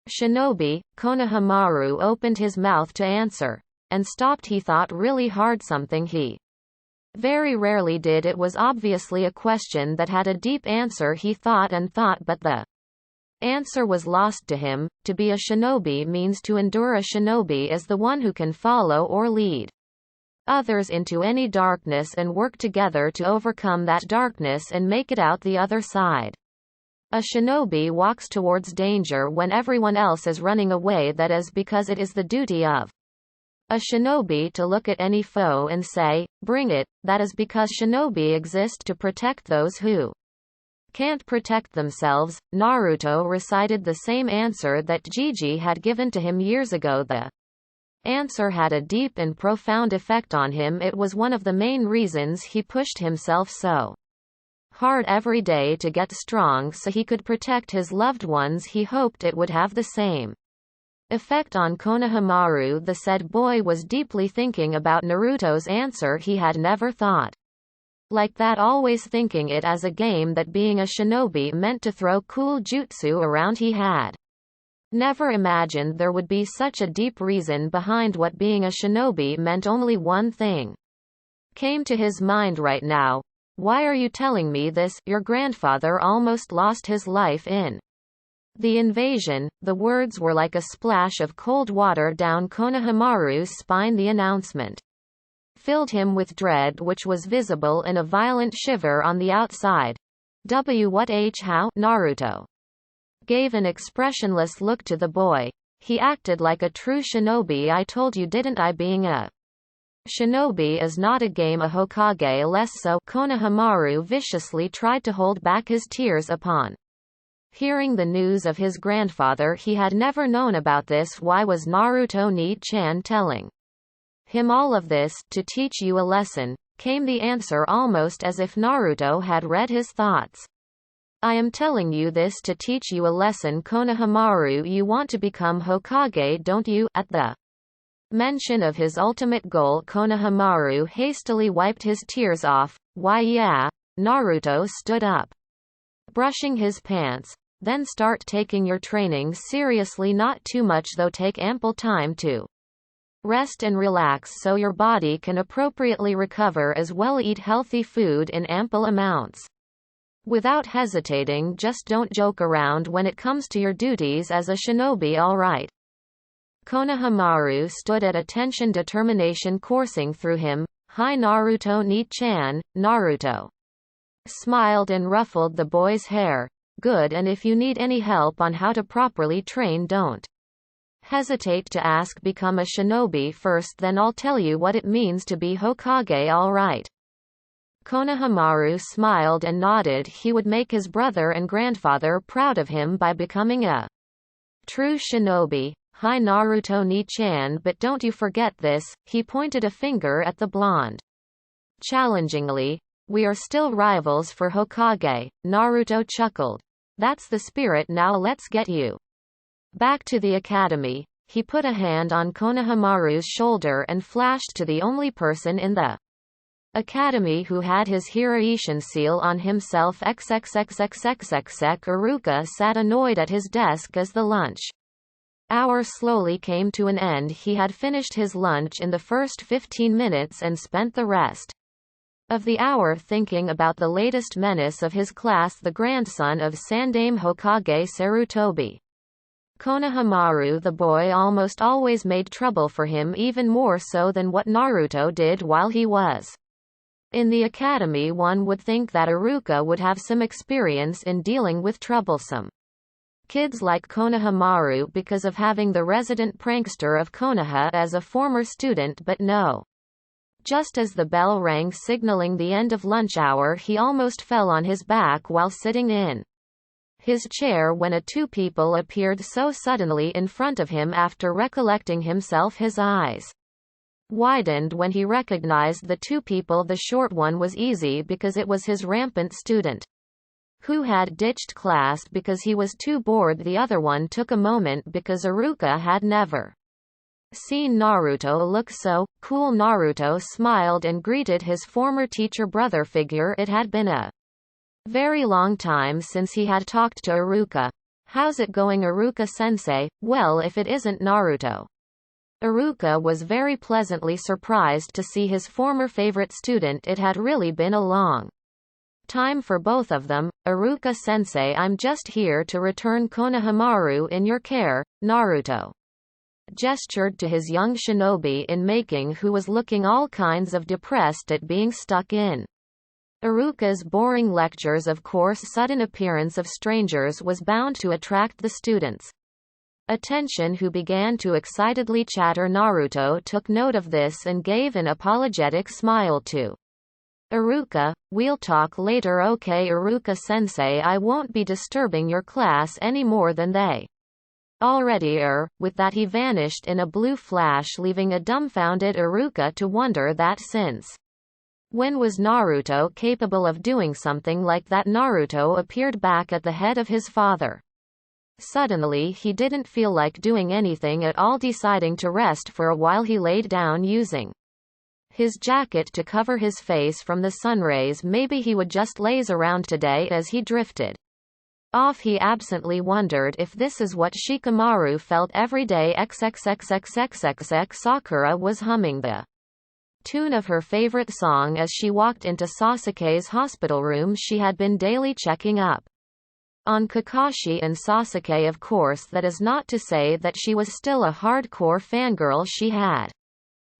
shinobi? Konohamaru opened his mouth to answer, and stopped. He thought really hard. Something he very rarely did. It was obviously a question that had a deep answer. He thought and thought, but the answer was lost to him. To be a shinobi means to endure. A shinobi is the one who can follow or lead others into any darkness and work together to overcome that darkness and make it out the other side. A shinobi walks towards danger when everyone else is running away. That is because it is the duty of a shinobi to look at any foe and say, "Bring it." That is because shinobi exist to protect those who can't protect themselves. Naruto recited the same answer that Gigi had given to him years ago. The answer had a deep and profound effect on him. It was one of the main reasons he pushed himself so hard every day to get strong so he could protect his loved ones. He hoped it would have the same effect on Konohamaru. The said boy was deeply thinking about Naruto's answer. He had never thought like that, always thinking it as a game, that being a shinobi meant to throw cool jutsu around. He had never imagined there would be such a deep reason behind what being a shinobi meant. Only one thing came to his mind right now. Why are you telling me this? Your grandfather almost lost his life in the invasion. The words were like a splash of cold water down Konohamaru's spine. The announcement filled him with dread, which was visible in a violent shiver on the outside. What how? Naruto gave an expressionless look to the boy. He acted like a true shinobi. I told you, didn't I? Being a shinobi is not a game. A Hokage less so. Konohamaru viciously tried to hold back his tears upon hearing the news of his grandfather. He had never known about this. Why was Naruto-ni-chan telling him all of this? To teach you a lesson, came the answer, almost as if Naruto had read his thoughts. I am telling you this to teach you a lesson, Konohamaru. You want to become Hokage, don't you? At the mention of his ultimate goal, Konohamaru hastily wiped his tears off. Why yeah. Naruto stood up, brushing his pants. Then start taking your training seriously. Not too much though. Take ample time to rest and relax so your body can appropriately recover as well. Eat healthy food in ample amounts. Without hesitating, just don't joke around when it comes to your duties as a shinobi, alright? Konohamaru stood at attention, determination coursing through him. Hi Naruto-ni-chan. Naruto smiled and ruffled the boy's hair. Good, and if you need any help on how to properly train, don't hesitate to ask. Become a shinobi first, then I'll tell you what it means to be Hokage, alright? Konohamaru smiled and nodded. He would make his brother and grandfather proud of him by becoming a true shinobi. Hi Naruto-ni-chan, but don't you forget this. He pointed a finger at the blonde challengingly. We are still rivals for Hokage. Naruto chuckled. That's the spirit. Now let's get you back to the academy. He put a hand on Konohamaru's shoulder and flashed to the only person in the academy who had his Hiraishin seal on himself. Iruka sat annoyed at his desk as the lunch hour slowly came to an end. He had finished his lunch in the first 15 minutes and spent the rest of the hour thinking about the latest menace of his class, the grandson of Sandaime Hokage Sarutobi. Konohamaru the boy almost always made trouble for him, even more so than what Naruto did while he was in the academy. One would think that Iruka would have some experience in dealing with troublesome kids like Konohamaru because of having the resident prankster of Konoha as a former student, but no. Just as the bell rang signaling the end of lunch hour, he almost fell on his back while sitting in his chair when two people appeared so suddenly in front of him. After recollecting himself, his eyes widened when he recognized the two people. The short one was easy because it was his rampant student who had ditched class because he was too bored. The other one took a moment because Iruka had never seen Naruto look so cool. Naruto smiled and greeted his former teacher brother figure. It had been a very long time since he had talked to Iruka. How's it going, Iruka-sensei? Well, if it isn't Naruto. Iruka was very pleasantly surprised to see his former favorite student. It had really been a long time for both of them. Iruka-sensei, I'm just here to return Konohamaru in your care. Naruto gestured to his young shinobi in making, who was looking all kinds of depressed at being stuck in Iruka's boring lectures. Of course, sudden appearance of strangers was bound to attract the students' attention, who began to excitedly chatter. Naruto took note of this and gave an apologetic smile to Iruka. We'll talk later, okay Iruka-sensei, I won't be disturbing your class any more than they already are. With that he vanished in a blue flash, leaving a dumbfounded Iruka to wonder that since when was Naruto capable of doing something like that. Naruto appeared back at the head of his father. Suddenly he didn't feel like doing anything at all, deciding to rest for a while. He laid down using his jacket to cover his face from the sunrays. Maybe he would just laze around today. As he drifted off, he absently wondered if this is what Shikamaru felt every day. XXXXXXX. Sakura was humming the tune of her favorite song as she walked into Sasuke's hospital room. She had been daily checking up on Kakashi and Sasuke. Of course, that is not to say that she was still a hardcore fangirl. She had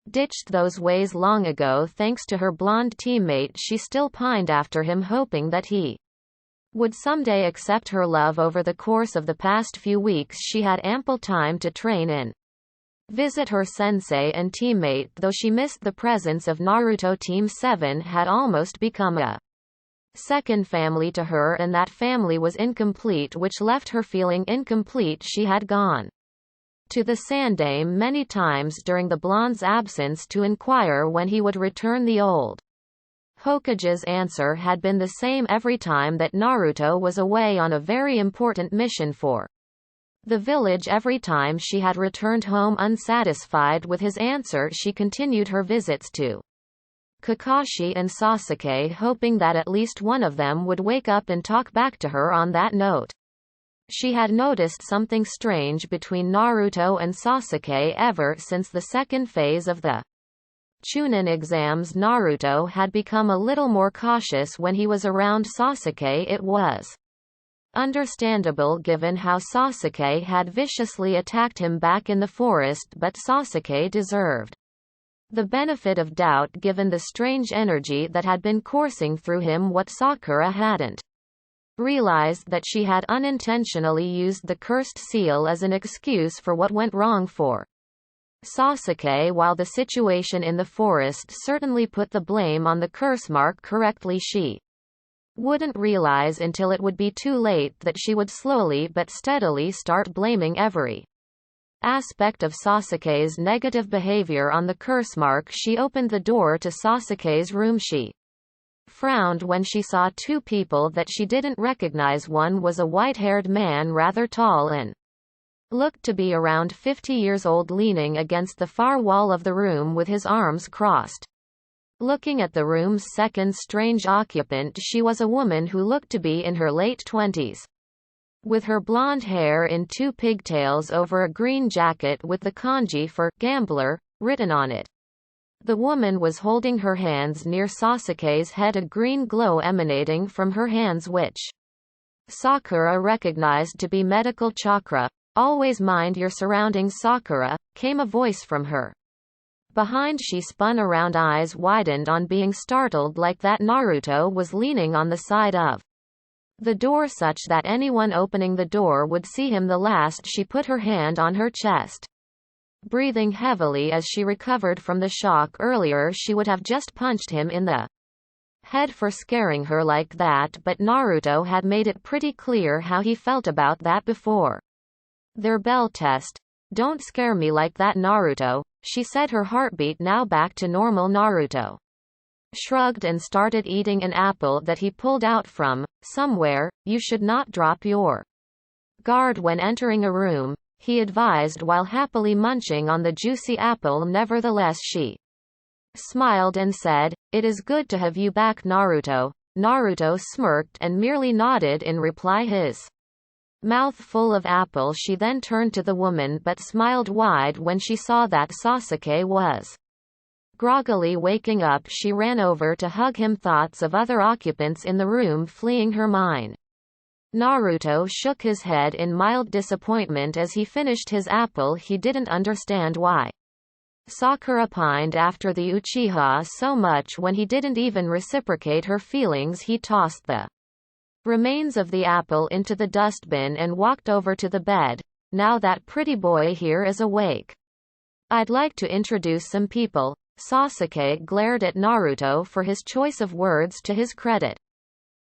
ditched those ways long ago. Thanks to her blonde teammate, she still pined after him, hoping that he would someday accept her love. Over the course of the past few weeks, she had ample time to train and visit her sensei and teammate. Though she missed the presence of Naruto, Team 7 had almost become a second family to her, and that family was incomplete, which left her feeling incomplete. She had gone to the Sandaime many times during the blonde's absence to inquire when he would return. The old Hokage's answer had been the same every time, that Naruto was away on a very important mission for the village. Every time she had returned home unsatisfied with his answer, she continued her visits to Kakashi and Sasuke, hoping that at least one of them would wake up and talk back to her. On that note, she had noticed something strange between Naruto and Sasuke ever since the second phase of the Chunin exams. Naruto had become a little more cautious when he was around Sasuke. It was understandable given how Sasuke had viciously attacked him back in the forest, but Sasuke deserved the benefit of doubt given the strange energy that had been coursing through him. What Sakura hadn't realized that she had unintentionally used the cursed seal as an excuse for what went wrong for Sasuke. While the situation in the forest certainly put the blame on the curse mark correctly, she wouldn't realize until it would be too late that she would slowly but steadily start blaming every aspect of Sasuke's negative behavior on the curse mark. She opened the door to Sasuke's room. She frowned when she saw two people that she didn't recognize. One was a white-haired man, rather tall and looked to be around 50 years old, leaning against the far wall of the room with his arms crossed. Looking at the room's second strange occupant, she was a woman who looked to be in her late 20s. With her blonde hair in two pigtails over a green jacket with the kanji for gambler written on it. The woman was holding her hands near Sasuke's head, a green glow emanating from her hands which Sakura recognized to be medical chakra. Always mind your surroundings, Sakura, came a voice from her behind. She spun around, eyes widened on being startled like that. Naruto was leaning on the side of the door such that anyone opening the door would see him. The last, she put her hand on her chest, breathing heavily as she recovered from the shock. Earlier she would have just punched him in the head for scaring her like that, but Naruto had made it pretty clear how he felt about that before their bell test. Don't scare me like that, Naruto, she said, her heartbeat now back to normal. Naruto shrugged and started eating an apple that he pulled out from somewhere. You should not drop your guard when entering a room, he advised while happily munching on the juicy apple. Nevertheless, she smiled and said, "It is good to have you back, Naruto." Naruto smirked and merely nodded in reply, his mouth full of apple. She then turned to the woman but smiled wide when she saw that Sasuke was groggily waking up. She ran over to hug him, thoughts of other occupants in the room fleeing her mind. Naruto shook his head in mild disappointment as he finished his apple. He didn't understand why Sakura pined after the Uchiha so much when he didn't even reciprocate her feelings. He tossed the remains of the apple into the dustbin and walked over to the bed. Now that pretty boy here is awake, I'd like to introduce some people. Sasuke glared at Naruto for his choice of words. To his credit,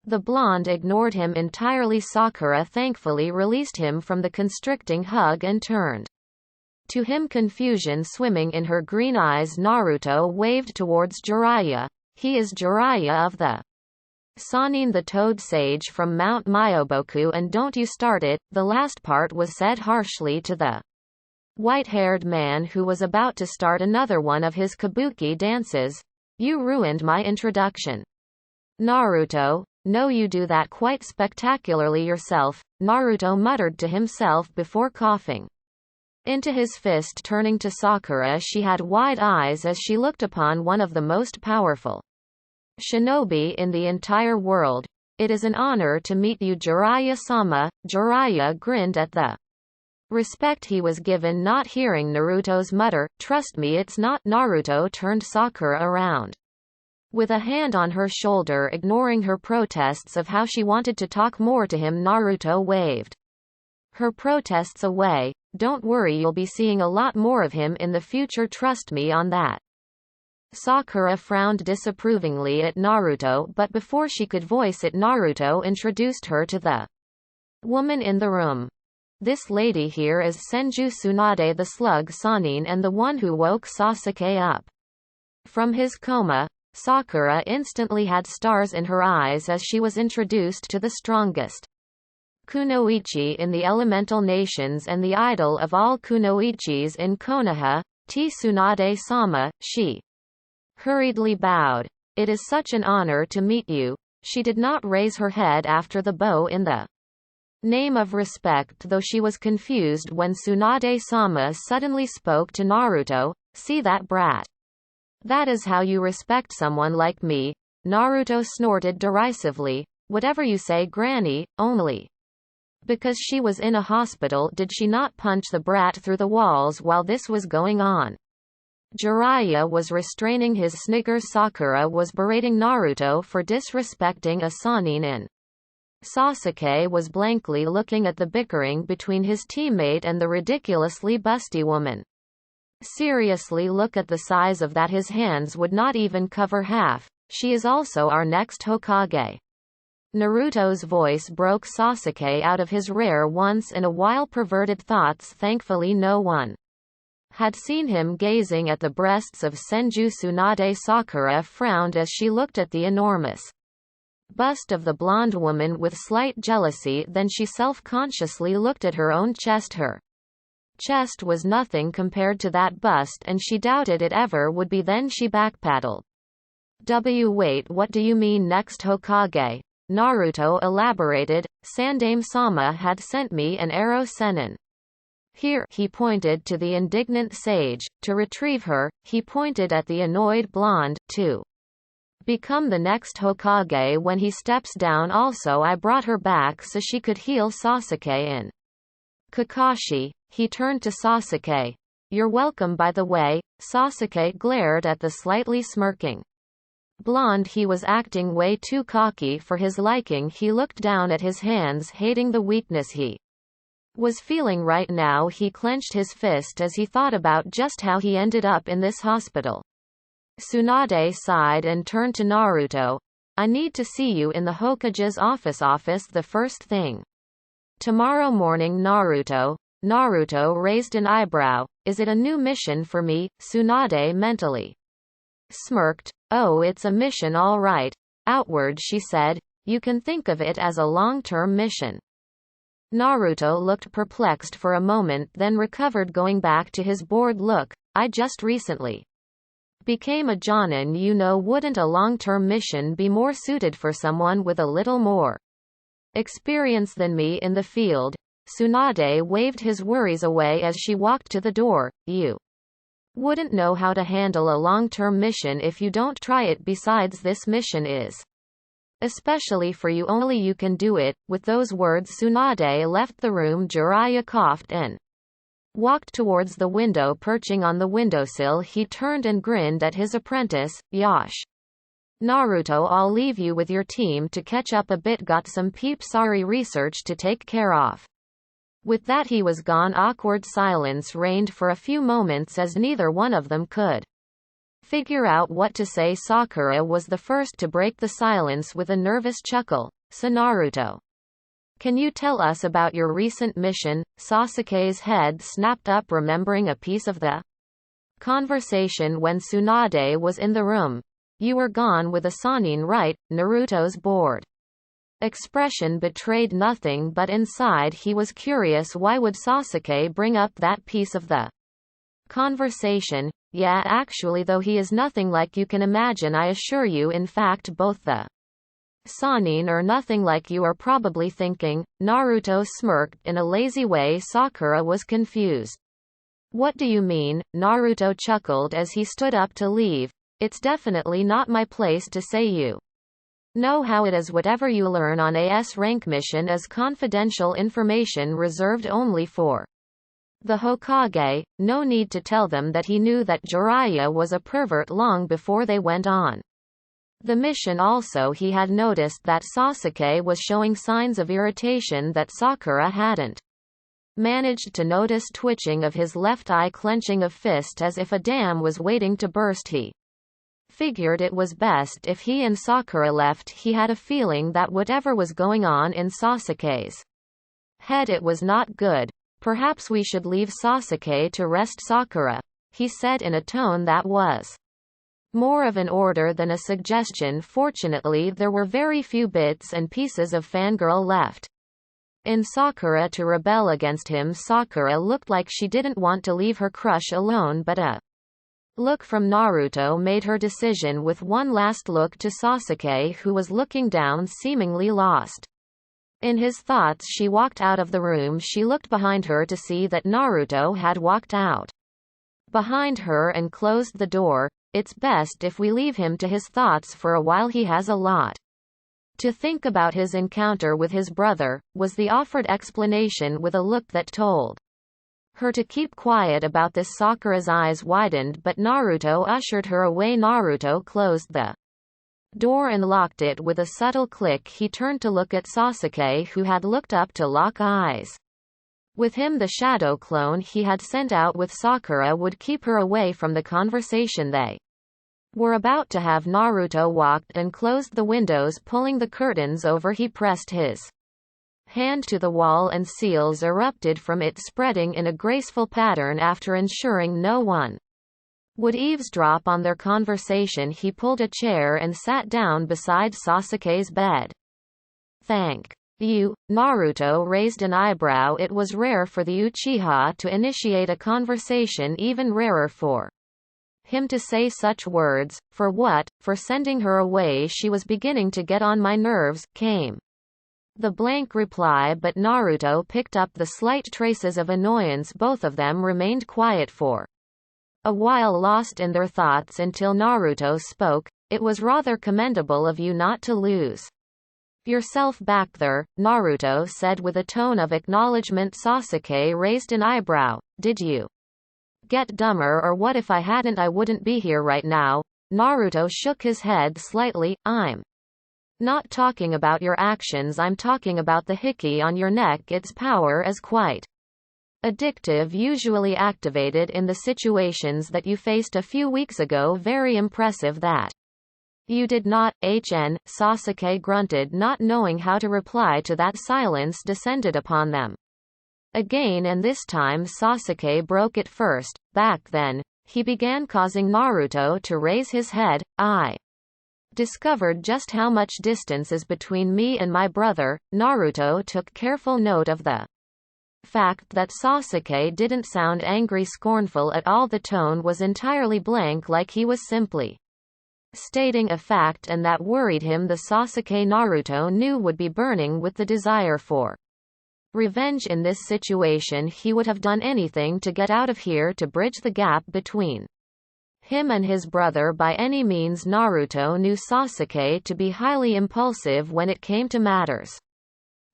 the blonde ignored him entirely. Sakura thankfully released him from the constricting hug and turned to him, confusion swimming in her green eyes. Naruto waved towards Jiraiya. He is Jiraiya of the Sannin, the Toad Sage from Mount Myoboku, and don't you start it. The last part was said harshly to the white-haired man who was about to start another one of his kabuki dances. You ruined my introduction. Naruto, no, you do that quite spectacularly yourself, Naruto muttered to himself before coughing into his fist. Turning to Sakura, she had wide eyes as she looked upon one of the most powerful shinobi in the entire world. It is an honor to meet you, Jiraiya-sama. Jiraiya grinned at the respect he was given, not hearing Naruto's mutter, "Trust me, it's not." Naruto turned Sakura around with a hand on her shoulder, ignoring her protests of how she wanted to talk more to him. Naruto waved her protests away. Don't worry, you'll be seeing a lot more of him in the future, trust me on that. Sakura frowned disapprovingly at Naruto, but before she could voice it, Naruto introduced her to the woman in the room. This lady here is Senju Tsunade, the slug Sannin, and the one who woke Sasuke up from his coma. Sakura instantly had stars in her eyes as she was introduced to the strongest kunoichi in the elemental nations and the idol of all kunoichis in Konoha, Tsunade-sama. She hurriedly bowed. It is such an honor to meet you. She did not raise her head after the bow in the name of respect, though she was confused when Tsunade-sama suddenly spoke to Naruto. See that brat? That is how you respect someone like me. Naruto snorted derisively. Whatever you say, Granny, only because she was in a hospital did she not punch the brat through the walls while this was going on. Jiraiya was restraining his sniggers. Sakura was berating Naruto for disrespecting a Sannin in. Sasuke was blankly looking at the bickering between his teammate and the ridiculously busty woman. Seriously, look at the size of that. His hands would not even cover half. She is also our next Hokage. Naruto's voice broke Sasuke out of his rare once-in-a-while perverted thoughts. Thankfully no one had seen him gazing at the breasts of Senju Tsunade. Sakura frowned as she looked at the enormous bust of the blonde woman with slight jealousy. Then she self-consciously looked at her own chest. Her chest was nothing compared to that bust, and she doubted it ever would be. Then she backpedaled. Wait, what do you mean next Hokage? Naruto elaborated. Sandaime-sama had sent me an arrow Sennin. Here, he pointed to the indignant sage, to retrieve her. He pointed at the annoyed blonde, to become the next Hokage when he steps down. Also, I brought her back so she could heal Sasuke in. Kakashi. He turned to Sasuke. You're welcome, by the way. Sasuke glared at the slightly smirking blonde. He was acting way too cocky for his liking. He looked down at his hands, hating the weakness he was feeling right now. He clenched his fist as he thought about just how he ended up in this hospital. Tsunade sighed and turned to Naruto. I need to see you in the Hokage's office the first thing tomorrow morning. Naruto. Naruto raised an eyebrow. Is it a new mission for me? Tsunade mentally smirked. Oh, it's a mission all right. Outward, she said. You can think of it as a long-term mission. Naruto looked perplexed for a moment, then recovered, going back to his bored look. I just recently became a jonin, wouldn't a long-term mission be more suited for someone with a little more experience than me in the field? Tsunade waved his worries away as she walked to the door. You wouldn't know how to handle a long-term mission if you don't try it. Besides, this mission is especially for you, only you can do it. With those words, Tsunade left the room. Jiraiya coughed and walked towards the window. Perching on the windowsill, he turned and grinned at his apprentice, Yash. Naruto, I'll leave you with your team to catch up a bit. Got some sorry research to take care of. With that he was gone. Awkward silence reigned for a few moments as neither one of them could figure out what to say. Sakura was the first to break the silence with a nervous chuckle. So Naruto, can you tell us about your recent mission? Sasuke's head snapped up, remembering a piece of the conversation when Tsunade was in the room. You were gone with a Sannin, right? Naruto's bored expression betrayed nothing, but inside he was curious. Why would Sasuke bring up that piece of the conversation? Yeah, actually, though he is nothing like you can imagine, I assure you. In fact, both the Sannin are nothing like you are probably thinking. Naruto smirked in a lazy way. Sakura was confused. What do you mean? Naruto chuckled as he stood up to leave. It's definitely not my place to say. You know how it is. Whatever you learn on a S rank mission is confidential information reserved only for the Hokage. No need to tell them that he knew that Jiraiya was a pervert long before they went on the mission. Also, he had noticed that Sasuke was showing signs of irritation that Sakura hadn't managed to notice. Twitching of his left eye, clenching of fist as if a dam was waiting to burst. He figured it was best if he and Sakura left. He had a feeling that whatever was going on in Sasuke's head, it was not good. Perhaps we should leave Sasuke to rest. Sakura, he said in a tone that was more of an order than a suggestion. Fortunately, there were very few bits and pieces of fangirl left in Sakura to rebel against him. Sakura looked like she didn't want to leave her crush alone, but a look from Naruto made her decision. With one last look to Sasuke, who was looking down, seemingly lost in his thoughts, she walked out of the room. She looked behind her to see that Naruto had walked out behind her and closed the door. It's best if we leave him to his thoughts for a while. He has a lot to think about. His encounter with his brother was the offered explanation, with a look that told her to keep quiet about this. Sakura's eyes widened, but Naruto ushered her away. Naruto closed the door and locked it with a subtle click. He turned to look at Sasuke, who had looked up to lock eyes with him. The shadow clone he had sent out with Sakura would keep her away from the conversation they were about to have. Naruto walked and closed the windows, pulling the curtains over. He pressed his hand to the wall and seals erupted from it, spreading in a graceful pattern. After ensuring no one would eavesdrop on their conversation, he pulled a chair and sat down beside Sasuke's bed. Thank you. Naruto raised an eyebrow. It was rare for the Uchiha to initiate a conversation, even rarer for him to say such words. For what? For sending her away. She was beginning to get on my nerves, came the blank reply, but Naruto picked up the slight traces of annoyance. Both of them remained quiet for a while, lost in their thoughts, until Naruto spoke. It was rather commendable of you not to lose yourself back there, Naruto said with a tone of acknowledgement. Sasuke raised an eyebrow. Did you get dumber, or what? If I hadn't, I wouldn't be here right now. Naruto shook his head slightly. I'm not talking about your actions, I'm talking about the hiki on your neck. Its power is quite addictive, usually activated in the situations that you faced a few weeks ago. Very impressive that you did not. Sasuke grunted, not knowing how to reply to that. Silence descended upon them. Again, and this time Sasuke broke it first. Back then, he began causing Naruto to raise his head. I discovered just how much distance is between me and my brother. Naruto took careful note of the fact that Sasuke didn't sound angry, scornful at all. The tone was entirely blank, like he was simply stating a fact, and that worried him. The Sasuke Naruto knew would be burning with the desire for revenge. In this situation, he would have done anything to get out of here, to bridge the gap between him and his brother by any means. Naruto knew Sasuke to be highly impulsive when it came to matters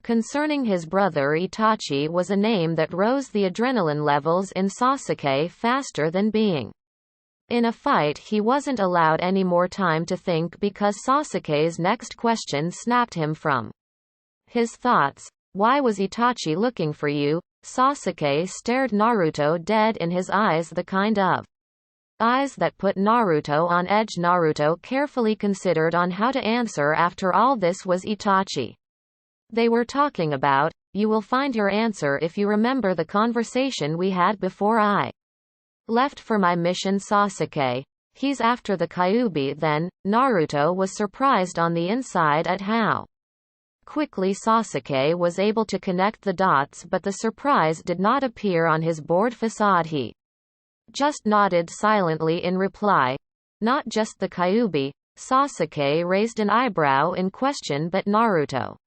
concerning his brother. Itachi was a name that rose the adrenaline levels in Sasuke faster than being in a fight. He wasn't allowed any more time to think, because Sasuke's next question snapped him from his thoughts. Why was Itachi looking for you? Sasuke stared Naruto dead in his eyes, the kind of eyes that put Naruto on edge. Naruto carefully considered on how to answer. After all, this was Itachi they were talking about. You will find your answer if you remember the conversation we had before I left for my mission. Sasuke, he's after the Kyuubi then? Naruto was surprised on the inside at how quickly Sasuke was able to connect the dots, but the surprise did not appear on his bored facade. He just nodded silently in reply. Not just the Kyuubi. Sasuke raised an eyebrow in question, but Naruto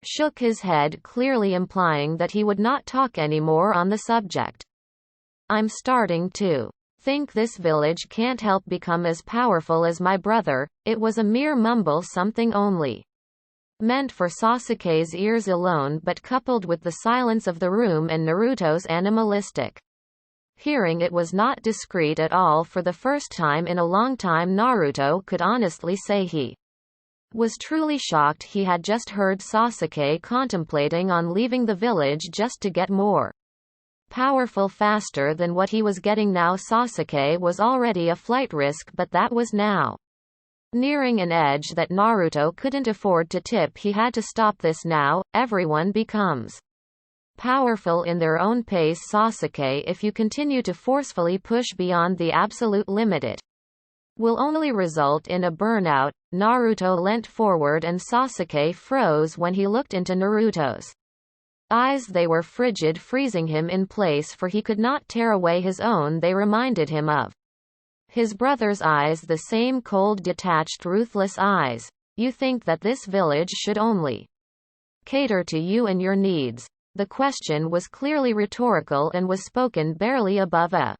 shook his head, clearly implying that he would not talk anymore on the subject. I'm starting to think this village can't help become as powerful as my brother. It was a mere mumble, something only meant for Sasuke's ears alone, but coupled with the silence of the room and Naruto's animalistic hearing, it was not discreet at all. For the first time in a long time, Naruto could honestly say he was truly shocked. He had just heard Sasuke contemplating on leaving the village just to get more powerful faster than what he was getting now. Sasuke was already a flight risk, but that was now nearing an edge that Naruto couldn't afford to tip. He had to stop this now. Everyone becomes powerful in their own pace. Sasuke, if you continue to forcefully push beyond the absolute limit, it will only result in a burnout. Naruto leant forward and Sasuke froze when he looked into Naruto's eyes. They were frigid, freezing him in place, for he could not tear away his own. They reminded him of his brother's eyes, the same cold, detached, ruthless eyes. You think that this village should only cater to you and your needs? The question was clearly rhetorical and was spoken barely above a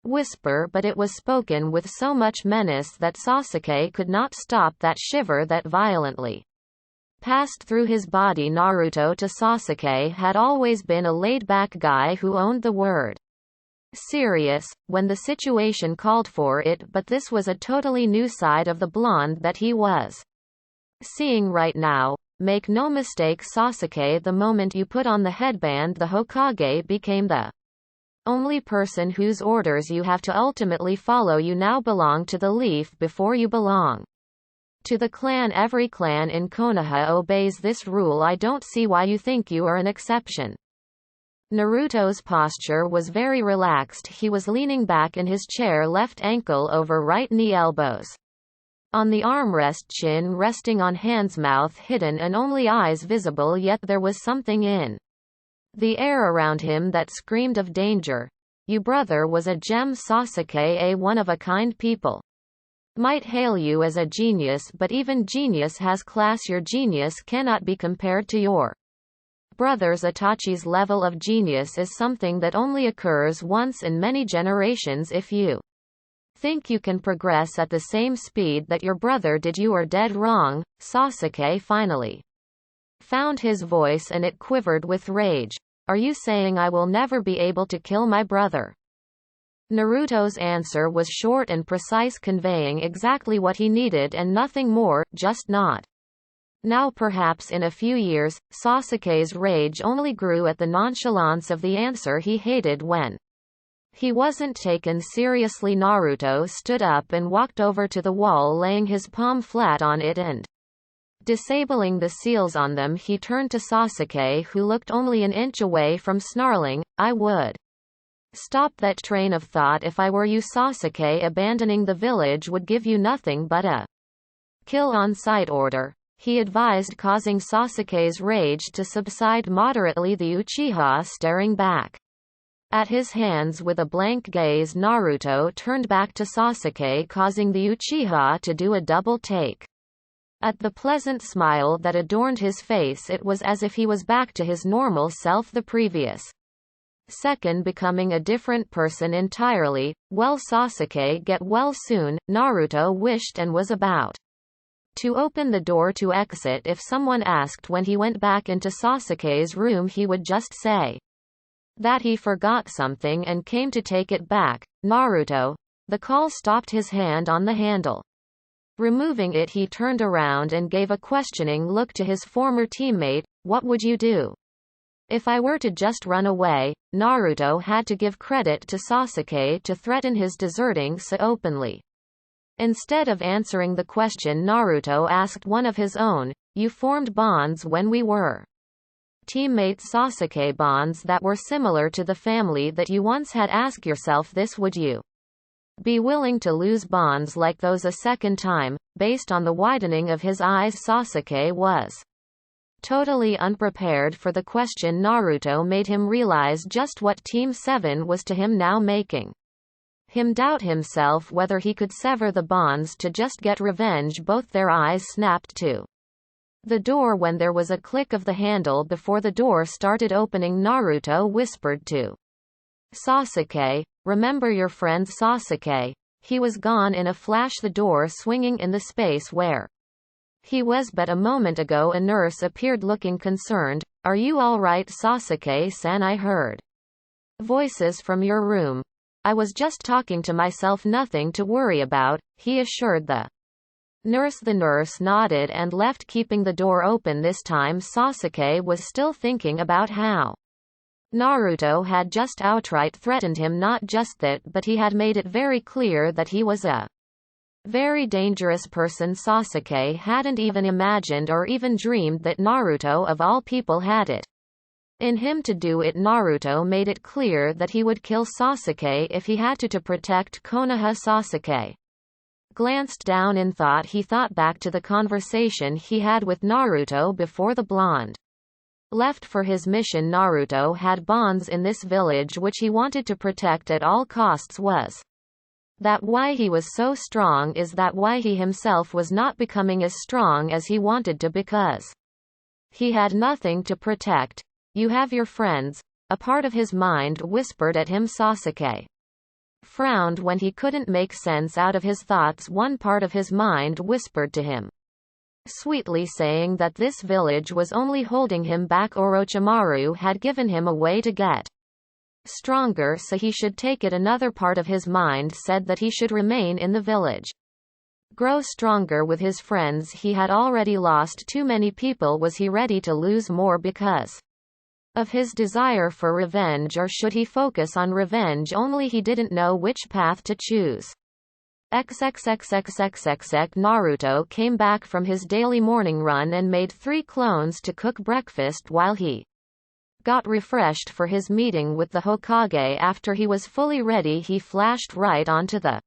whisper, but it was spoken with so much menace that Sasuke could not stop that shiver that violently passed through his body. Naruto to Sasuke had always been a laid-back guy who owned the word serious when the situation called for it, but this was a totally new side of the blonde that he was seeing right now. Make no mistake, Sasuke, the moment you put on the headband, the Hokage became the only person whose orders you have to ultimately follow. You now belong to the leaf before you belong to the clan. Every clan in Konoha obeys this rule. I don't see why you think you are an exception. Naruto's posture was very relaxed. He was leaning back in his chair, left ankle over right knee, elbows on the armrest, chin resting on hands, mouth hidden and only eyes visible, yet there was something in the air around him that screamed of danger. You brother was a gem, Sasuke, a one-of-a-kind. People might hail you as a genius, but even genius has class. Your genius cannot be compared to your brother's. Itachi's level of genius is something that only occurs once in many generations. If you think you can progress at the same speed that your brother did, you are dead wrong. Sasuke finally found his voice and it quivered with rage. Are you saying I will never be able to kill my brother? Naruto's answer was short and precise, conveying exactly what he needed and nothing more, just not now. Perhaps in a few years. Sasuke's rage only grew at the nonchalance of the answer he hated when he wasn't taken seriously. Naruto stood up and walked over to the wall, laying his palm flat on it and Disabling the seals on them, he turned to Sasuke, who looked only an inch away from snarling, "I would stop that train of thought if I were you." Sasuke abandoning the village would give you nothing but a kill on sight order, he advised, causing Sasuke's rage to subside moderately. The Uchiha staring back at his hands with a blank gaze, Naruto turned back to Sasuke, causing the Uchiha to do a double take. At the pleasant smile that adorned his face, it was as if he was back to his normal self the previous second, becoming a different person entirely. "Well, Sasuke, get well soon," Naruto wished, and was about to open the door to exit if someone asked when he went back into Sasuke's room he would just say that he forgot something and came to take it back. "Naruto." The call stopped his hand on the handle. Removing it, he turned around and gave a questioning look to his former teammate. "What would you do if I were to just run away?" Naruto had to give credit to Sasuke to threaten his deserting so openly. Instead of answering the question, Naruto asked one of his own, "You formed bonds when we were teammates, Sasuke, bonds that were similar to the family that you once had. Ask yourself this: would you be willing to lose bonds like those a second time?" Based on the widening of his eyes, Sasuke was totally unprepared for the question. Naruto made him realize just what Team 7 was to him now, making him doubt himself whether he could sever the bonds to just get revenge. Both their eyes snapped to the door when there was a click of the handle before the door started opening. Naruto whispered to Sasuke, "Remember your friend." Sasuke. He was gone in a flash, the door swinging in the space where he was but a moment ago. A nurse appeared looking concerned. "Are you all right, Sasuke-san? I heard voices from your room." "I was just talking to myself, nothing to worry about," he assured the nurse. The nurse nodded and left, keeping the door open. This time Sasuke was still thinking about how Naruto had just outright threatened him. Not just that, but he had made it very clear that he was a very dangerous person. Sasuke hadn't even imagined or even dreamed that Naruto of all people had it in him to do it. Naruto made it clear that he would kill Sasuke if he had to protect Konoha. Sasuke glanced down in thought. He thought back to the conversation he had with Naruto before the blonde left for his mission. Naruto had bonds in this village which he wanted to protect at all costs. Was that why he was so strong? Is that why he himself was not becoming as strong as he wanted to? Because he had nothing to protect. "You have your friends," a part of his mind whispered at him. Sasuke frowned when he couldn't make sense out of his thoughts. One part of his mind whispered to him sweetly, saying that this village was only holding him back. Orochimaru had given him a way to get stronger, so he should take it. Another part of his mind said that he should remain in the village, grow stronger with his friends. He had already lost too many people. Was he ready to lose more because of his desire for revenge, or should he focus on revenge only? He didn't know which path to choose. XXXXXXX. Naruto came back from his daily morning run and made 3 clones to cook breakfast while he got refreshed for his meeting with the Hokage. After he was fully ready, he flashed right onto the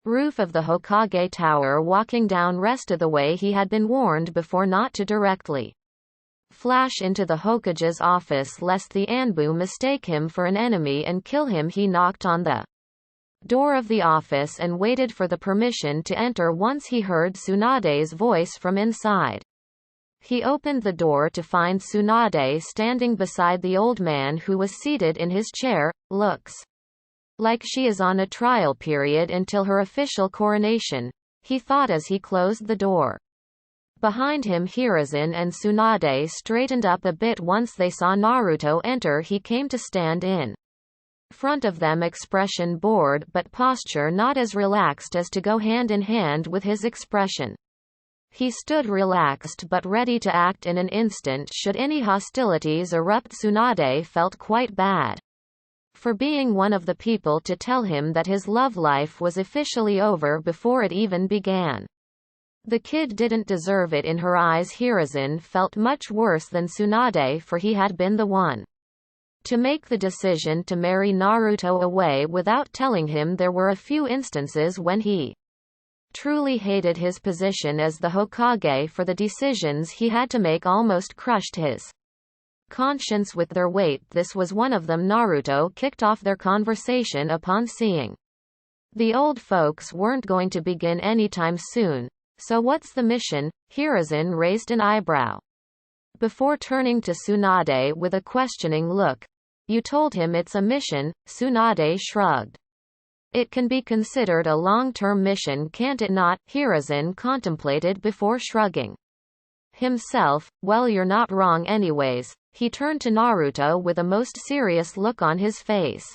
roof of the Hokage tower, walking down rest of the way he had been warned before not to directly flash into the Hokage's office lest the Anbu mistake him for an enemy and kill him. He knocked on the door of the office and waited for the permission to enter. Once he heard Tsunade's voice from inside, he opened the door to find Tsunade standing beside the old man who was seated in his chair. "Looks like she is on a trial period until her official coronation," he thought as he closed the door. Behind him, Hiruzen and Tsunade straightened up a bit once they saw Naruto enter. He came to stand in front of them, expression bored but posture not as relaxed as to go hand in hand with his expression. He stood relaxed but ready to act in an instant should any hostilities erupt. Tsunade felt quite bad for being one of the people to tell him that his love life was officially over before it even began. The kid didn't deserve it in her eyes. Hiruzen felt much worse than Tsunade, for he had been the one to make the decision to marry Naruto away without telling him. There were a few instances when he truly hated his position as the Hokage, for the decisions he had to make almost crushed his conscience with their weight. This was one of them. Naruto kicked off their conversation upon seeing the old folks weren't going to begin anytime soon. So what's the mission? Hiruzen raised an eyebrow before turning to Tsunade with a questioning look. You told him it's a mission. Tsunade shrugged. It can be considered a long-term mission, can't it not? Hiruzen contemplated before shrugging himself. Well, you're not wrong anyways. He turned to Naruto with a most serious look on his face,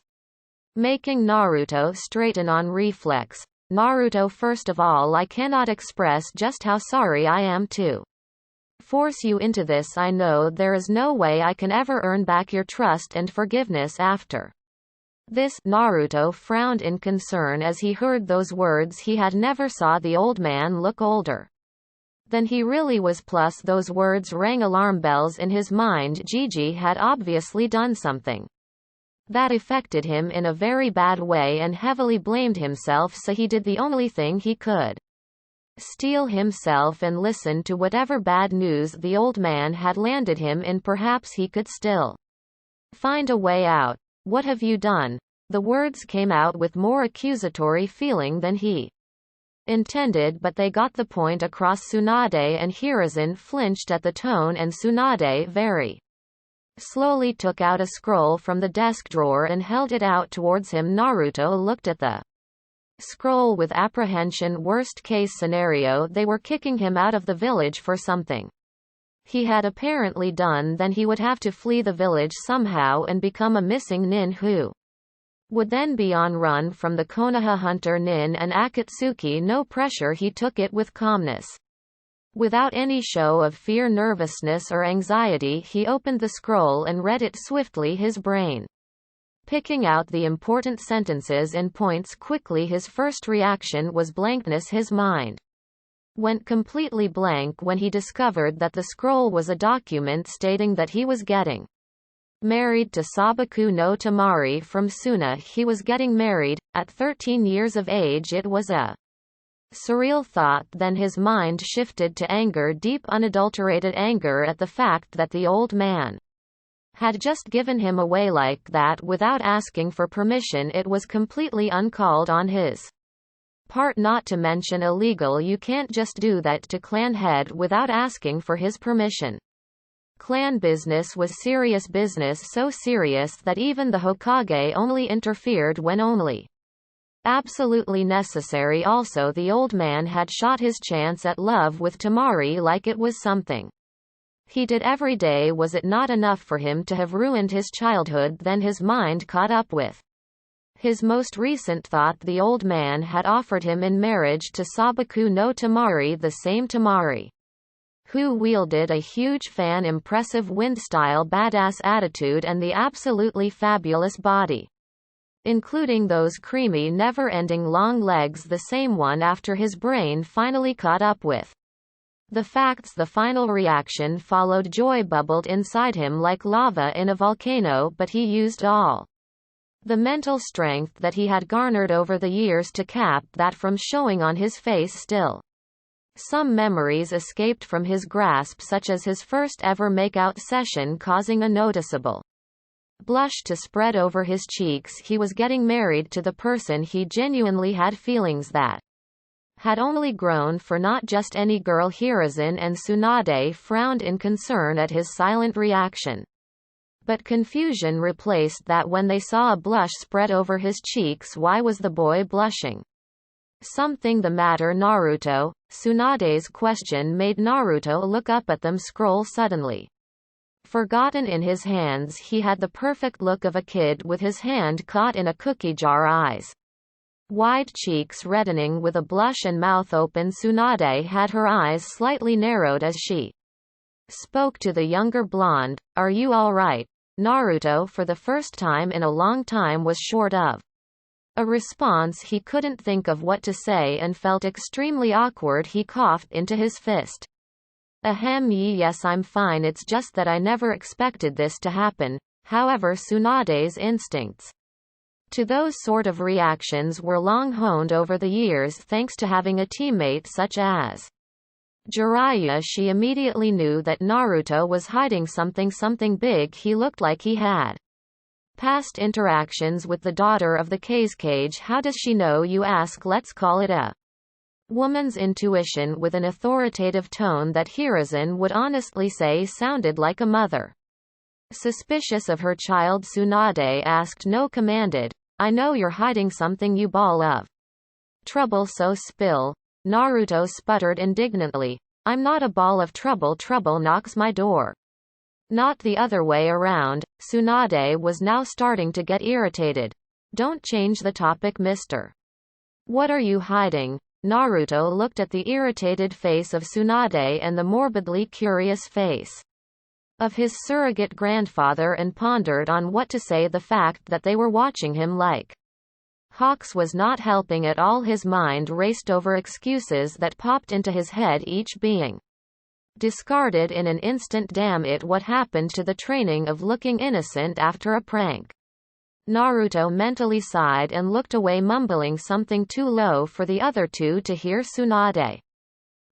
making Naruto straighten on reflex. Naruto, first of all, I cannot express just how sorry I am to force you into this. I know there is no way I can ever earn back your trust and forgiveness after this. Naruto frowned in concern as he heard those words. He had never saw the old man look older than he really was. Plus, those words rang alarm bells in his mind. Gigi had obviously done something that affected him in a very bad way and heavily blamed himself, so he did the only thing he could: steel himself and listen to whatever bad news the old man had landed him in. Perhaps he could still find a way out. What have you done? The words came out with more accusatory feeling than he intended, but they got the point across. Tsunade and Hiruzen flinched at the tone, and Tsunade very slowly took out a scroll from the desk drawer and held it out towards him. Naruto looked at the scroll with apprehension. Worst case scenario, they were kicking him out of the village for something he had apparently done. Then he would have to flee the village somehow and become a missing nin who would then be on run from the Konoha hunter nin and Akatsuki. No pressure. He took it with calmness. Without any show of fear, nervousness, or anxiety, he opened the scroll and read it swiftly, his brain picking out the important sentences and points quickly. His first reaction was blankness. His mind went completely blank when he discovered that the scroll was a document stating that he was getting married to Sabaku no Temari from Suna. He was getting married at 13 years of age. It was a surreal thought. Then his mind shifted to anger, deep unadulterated anger at the fact that the old man had just given him away like that without asking for permission. It was completely uncalled on his part, not to mention illegal. You can't just do that to clan head without asking for his permission. Clan business was serious business, so serious that even the Hokage only interfered when only absolutely necessary. Also, the old man had shot his chance at love with Temari like it was something he did every day. Was it not enough for him to have ruined his childhood? Then his mind caught up with his most recent thought. The old man had offered him in marriage to Sabaku no Temari, the same Temari who wielded a huge fan, impressive wind style, badass attitude, and the absolutely fabulous body, including those creamy, never-ending long legs. The same one after his brain finally caught up with the facts. The final reaction followed. Joy bubbled inside him like lava in a volcano, but he used all the mental strength that he had garnered over the years to cap that from showing on his face. Still, some memories escaped from his grasp, such as his first ever makeout session, causing a noticeable blush to spread over his cheeks. He was getting married to the person he genuinely had feelings that had only grown for not just any girl. Hiruzen and Tsunade frowned in concern at his silent reaction, but confusion replaced that when they saw a blush spread over his cheeks. Why was the boy blushing? Something the matter, Naruto? Tsunade's question made Naruto look up at them. Scroll suddenly forgotten in his hands. He had the perfect look of a kid with his hand caught in a cookie jar, eyes wide, cheeks reddening with a blush, and mouth open. Tsunade had her eyes slightly narrowed as she spoke to the younger blonde. Are you all right? Naruto, for the first time in a long time, was short of A response he couldn't think of what to say and felt extremely awkward. He coughed into his fist. Ahem, yes, I'm fine, it's just that I never expected this to happen. However, Tsunade's instincts to those sort of reactions were long honed over the years thanks to having a teammate such as Jiraiya. She immediately knew that Naruto was hiding something big. He looked like he had past interactions with the daughter of the Kazekage. How does she know, you ask? Let's call it a woman's intuition, with an authoritative tone that Hiruzen would honestly say sounded like a mother. Suspicious of her child, Tsunade asked. No, commanded. I know you're hiding something, you ball of trouble, so spill. Naruto sputtered indignantly. I'm not a ball of trouble. Trouble knocks my door. Not the other way around. Tsunade was now starting to get irritated. Don't change the topic, mister. What are you hiding? Naruto looked at the irritated face of Tsunade and the morbidly curious face of his surrogate grandfather and pondered on what to say. The fact that they were watching him like hawks was not helping at all. His mind raced over excuses that popped into his head, each being discarded in an instant. Damn it, what happened to the training of looking innocent after a prank? Naruto mentally sighed and looked away, mumbling something too low for the other two to hear. Tsunade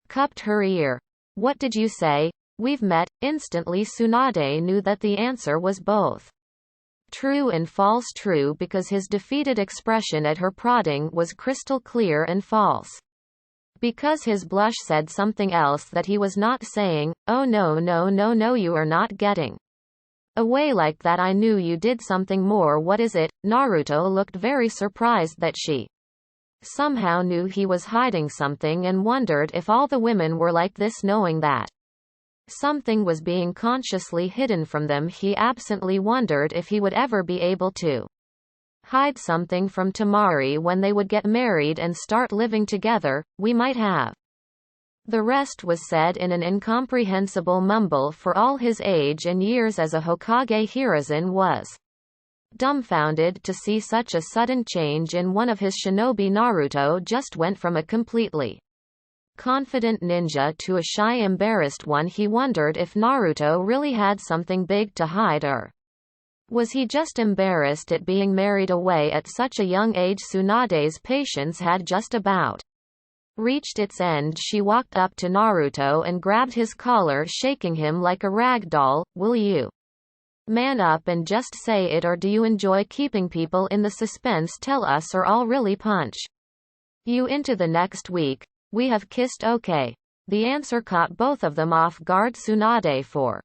cupped her ear. What did you say? We've met. Instantly Tsunade knew that the answer was both true and false. True because his defeated expression at her prodding was crystal clear, and false because his blush said something else that he was not saying. Oh no, you are not getting away like that. I knew you did something more. What is it? Naruto looked very surprised that she somehow knew he was hiding something and wondered if all the women were like this, knowing that something was being consciously hidden from them. He absently wondered if he would ever be able to hide something from Temari when they would get married and start living together. We might have. The rest was said in an incomprehensible mumble. For all his age and years as a Hokage, Hiruzen was dumbfounded to see such a sudden change in one of his shinobi. Naruto just went from a completely confident ninja to a shy, embarrassed one. He wondered if Naruto really had something big to hide, or was he just embarrassed at being married away at such a young age? Tsunade's patience had just about reached its end. She walked up to Naruto and grabbed his collar, shaking him like a rag doll. Will you man up and just say it, or do you enjoy keeping people in the suspense? Tell us, or I'll really punch you into the next week. We have kissed, okay? The answer caught both of them off guard. Tsunade, for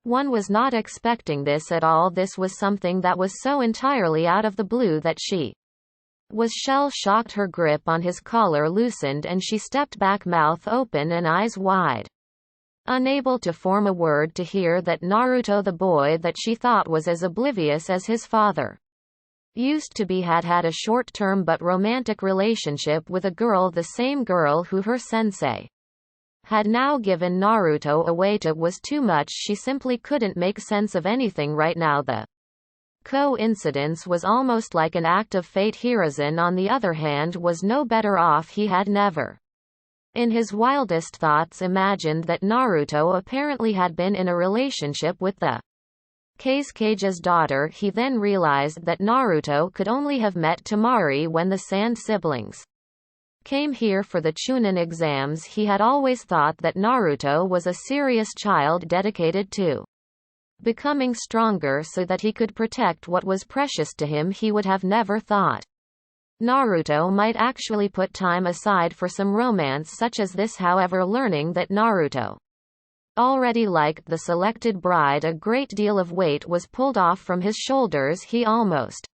one, was not expecting this at all. This was something that was so entirely out of the blue that she was shell-shocked. Her grip on his collar loosened and she stepped back, mouth open and eyes wide, unable to form a word to hear that Naruto, the boy that she thought was as oblivious as his father used to be, had a short-term but romantic relationship with a girl, the same girl who her sensei had now given Naruto away to. Was too much. She simply couldn't make sense of anything right now. The coincidence was almost like an act of fate. Hiruzen, on the other hand, was no better off. He had never in his wildest thoughts imagined that Naruto apparently had been in a relationship with the Kazecage's daughter. He then realized that Naruto could only have met Temari when the Sand siblings came here for the Chunin exams. He had always thought that Naruto was a serious child dedicated to becoming stronger so that he could protect what was precious to him. He would have never thought Naruto might actually put time aside for some romance such as this. However, learning that Naruto already liked the selected bride, a great deal of weight was pulled off from his shoulders. He almost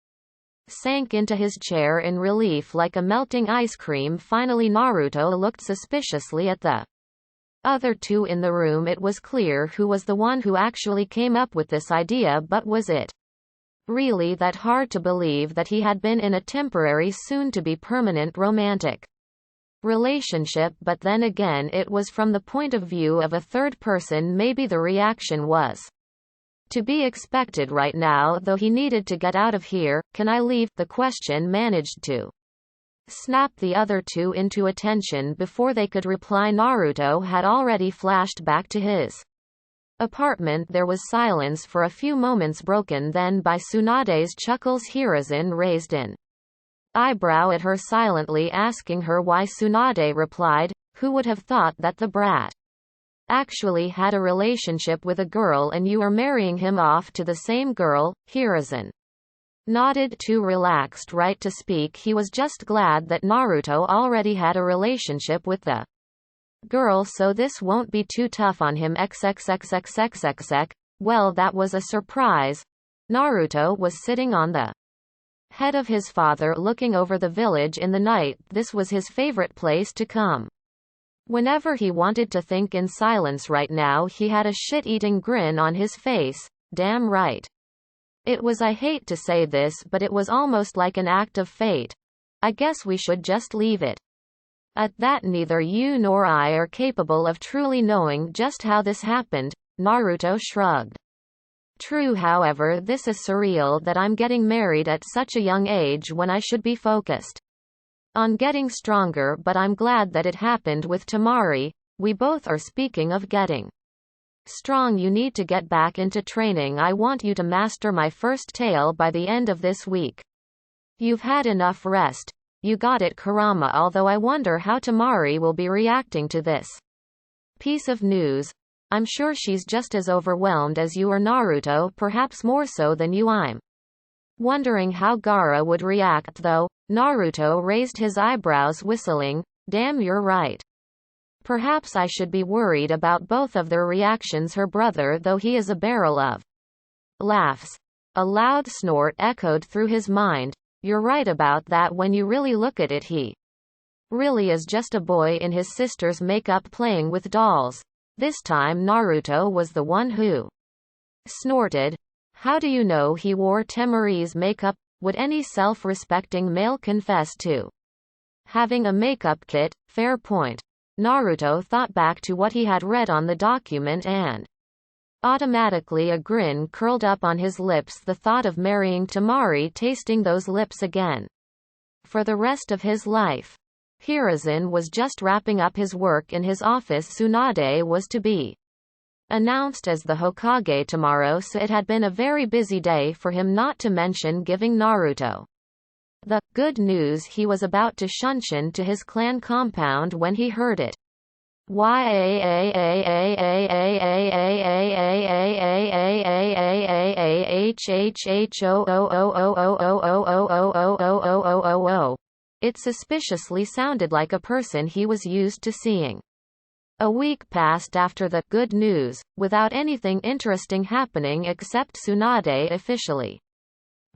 sank into his chair in relief, like a melting ice cream. Finally, Naruto looked suspiciously at the other two in the room. It was clear who was the one who actually came up with this idea, but was it really that hard to believe that he had been in a temporary, soon-to-be permanent romantic relationship? But then again, it was from the point of view of a third person. Maybe the reaction was To be expected right now, though he needed to get out of here. Can I leave? The question managed to snap the other two into attention before they could reply. Naruto had already flashed back to his apartment. There was silence for a few moments, broken then by Tsunade's chuckles. Hiruzen raised an eyebrow at her, silently asking her why. Tsunade replied, "Who would have thought that the brat actually had a relationship with a girl and you are marrying him off to the same girl?" Hiruzen nodded, too relaxed right to speak. He was just glad that Naruto already had a relationship with the girl, so this won't be too tough on him. XXXXXXX. Well, that was a surprise. Naruto was sitting on the head of his father, looking over the village in the night. This was his favorite place to come whenever he wanted to think in silence. Right now he had a shit-eating grin on his face. Damn right. It was, I hate to say this, but it was almost like an act of fate. I guess we should just leave it at that. Neither you nor I are capable of truly knowing just how this happened. Naruto shrugged. True, however, this is surreal that I'm getting married at such a young age when I should be focused on getting stronger, but I'm glad that it happened with Temari. We both are. Speaking of getting strong, you need to get back into training. I want you to master my first tail by the end of this week. You've had enough rest. You got it, Kurama, although I wonder how Temari will be reacting to this piece of news. I'm sure she's just as overwhelmed as you are, Naruto, perhaps more so than you. I'm wondering how Gaara would react, though. Naruto raised his eyebrows, whistling. Damn, you're right. Perhaps I should be worried about both of their reactions. Her brother, though he is a barrel of laughs. A loud snort echoed through his mind. You're right about that. When you really look at it, he really is just a boy in his sister's makeup playing with dolls. This time Naruto was the one who snorted. How do you know he wore Temari's makeup? Would any self-respecting male confess to having a makeup kit? Fair point. Naruto thought back to what he had read on the document and automatically a grin curled up on his lips. The thought of marrying Temari, tasting those lips again for the rest of his life. Hiruzen was just wrapping up his work in his office. Tsunade was to be announced as the Hokage tomorrow, so it had been a very busy day for him, not to mention giving Naruto the good news. He was about to shunshin to his clan compound when he heard it. It suspiciously sounded like a person he was used to seeing. A week passed after the good news, without anything interesting happening except Tsunade officially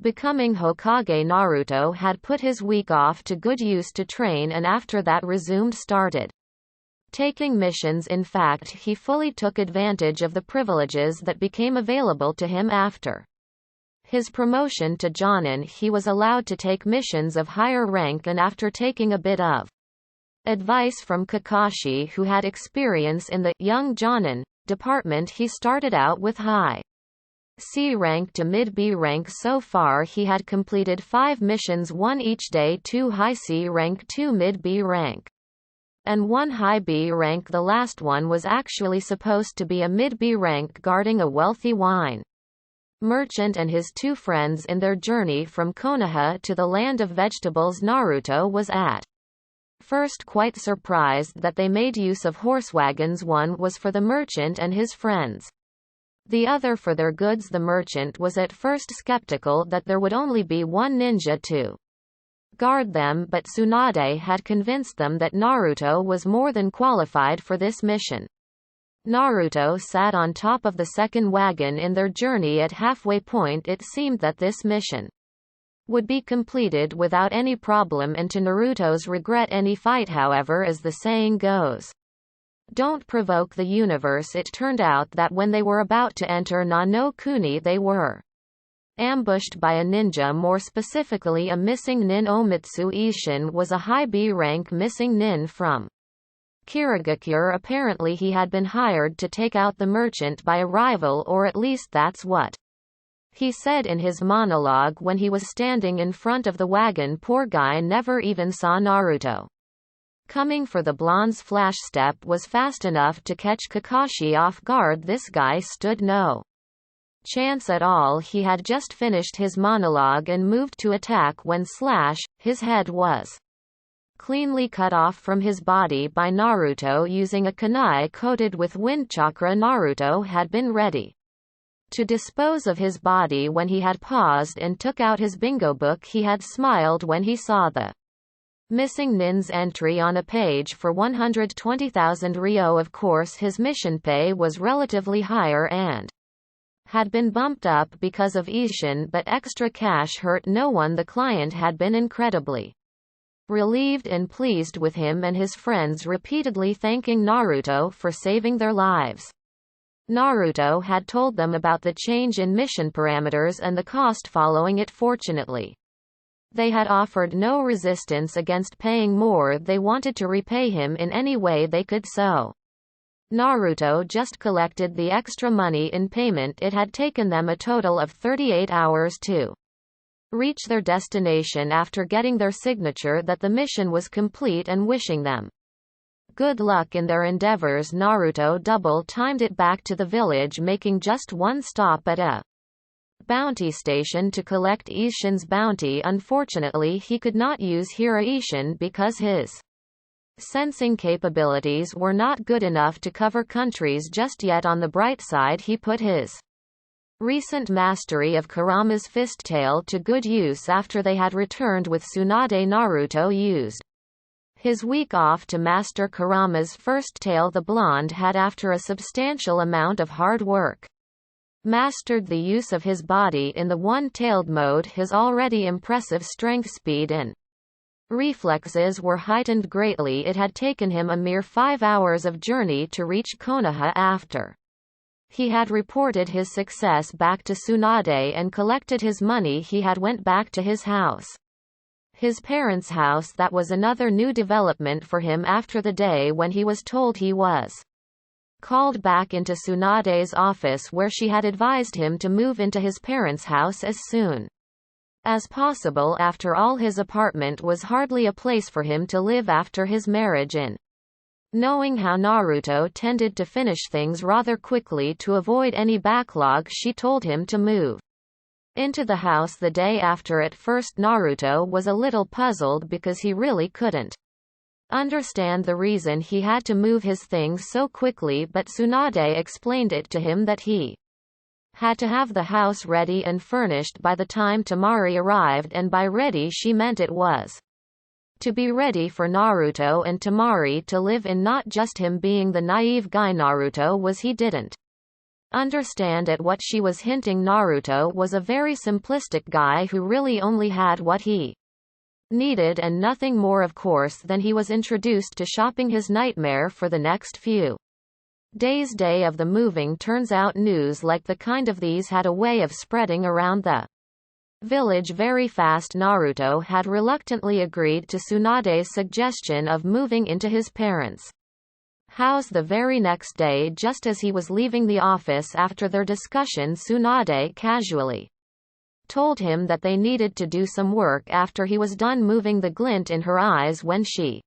becoming Hokage. Naruto had put his week off to good use to train, and after that resumed started taking missions. In fact, he fully took advantage of the privileges that became available to him after his promotion to Jonin. He was allowed to take missions of higher rank, and after taking a bit of advice from Kakashi, who had experience in the young Jonin department, he started out with high C rank to mid B rank. So far he had completed 5 missions, 1 each day, 2 high C rank, 2 mid B rank, and 1 high B rank. The last one was actually supposed to be a mid B rank, guarding a wealthy wine merchant and his 2 friends in their journey from Konoha to the land of vegetables. Naruto was at first quite surprised that they made use of horse wagons. One was for the merchant and his friends, the other for their goods. The merchant was at first skeptical that there would only be 1 ninja to guard them, but Tsunade had convinced them that Naruto was more than qualified for this mission. Naruto sat on top of the second wagon in their journey. At halfway point it seemed that this mission would be completed without any problem, and to Naruto's regret any fight, however, as the saying goes, don't provoke the universe. It turned out that when they were about to enter Nano Kuni, they were ambushed by a ninja, more specifically a missing nin. Omitsu Ishin was a high B rank missing nin from Kirigakure. Apparently he had been hired to take out the merchant by a rival, or at least that's what he said in his monologue when he was standing in front of the wagon. Poor guy never even saw Naruto coming, for the blonde's flash step was fast enough to catch Kakashi off guard. This guy stood no chance at all. He had just finished his monologue and moved to attack when his head was cleanly cut off from his body by Naruto using a kunai coated with wind chakra. Naruto had been ready to dispose of his body when he had paused and took out his bingo book. He had smiled when he saw the missing nin's entry on a page for 120,000 ryo. Of course his mission pay was relatively higher and had been bumped up because of Isshin, but extra cash hurt no one. The client had been incredibly relieved and pleased with him and his friends, repeatedly thanking Naruto for saving their lives. Naruto had told them about the change in mission parameters and the cost following it. Fortunately, they had offered no resistance against paying more. They wanted to repay him in any way they could, so Naruto just collected the extra money in payment. It had taken them a total of 38 hours to reach their destination. After getting their signature that the mission was complete and wishing them good luck in their endeavors, Naruto double-timed it back to the village, making just one stop at a bounty station to collect Isshin's bounty. Unfortunately, he could not use Hiraishin because his sensing capabilities were not good enough to cover countries just yet. On the bright side, he put his recent mastery of Kurama's fist-tail to good use. After they had returned with Tsunade, Naruto used his week off to master Kurama's first tail. The blonde had, after a substantial amount of hard work, mastered the use of his body in the one-tailed mode. His already impressive strength, speed and reflexes were heightened greatly. It had taken him a mere 5 hours of journey to reach Konoha. After he had reported his success back to Tsunade and collected his money, he had went back to his house. His parents' house. That was another new development for him after the day when he was told he was called back into Tsunade's office, where she had advised him to move into his parents' house as soon as possible. After all, his apartment was hardly a place for him to live after his marriage in. Knowing how Naruto tended to finish things rather quickly to avoid any backlog, she told him to move into the house the day after. At first Naruto was a little puzzled because he really couldn't understand the reason he had to move his things so quickly, but Tsunade explained it to him that he had to have the house ready and furnished by the time Temari arrived, and by ready she meant it was to be ready for Naruto and Temari to live in, not just him being the naive guy Naruto was. He didn't understand at what she was hinting. Naruto was a very simplistic guy who really only had what he needed and nothing more. Of course, then he was introduced to shopping, his nightmare for the next few days. Day of the moving. Turns out news like the kind of these had a way of spreading around the village very fast. Naruto had reluctantly agreed to Tsunade's suggestion of moving into his parents' house the very next day. Just as he was leaving the office after their discussion, Tsunade casually told him that they needed to do some work after he was done, moving the glint in her eyes when she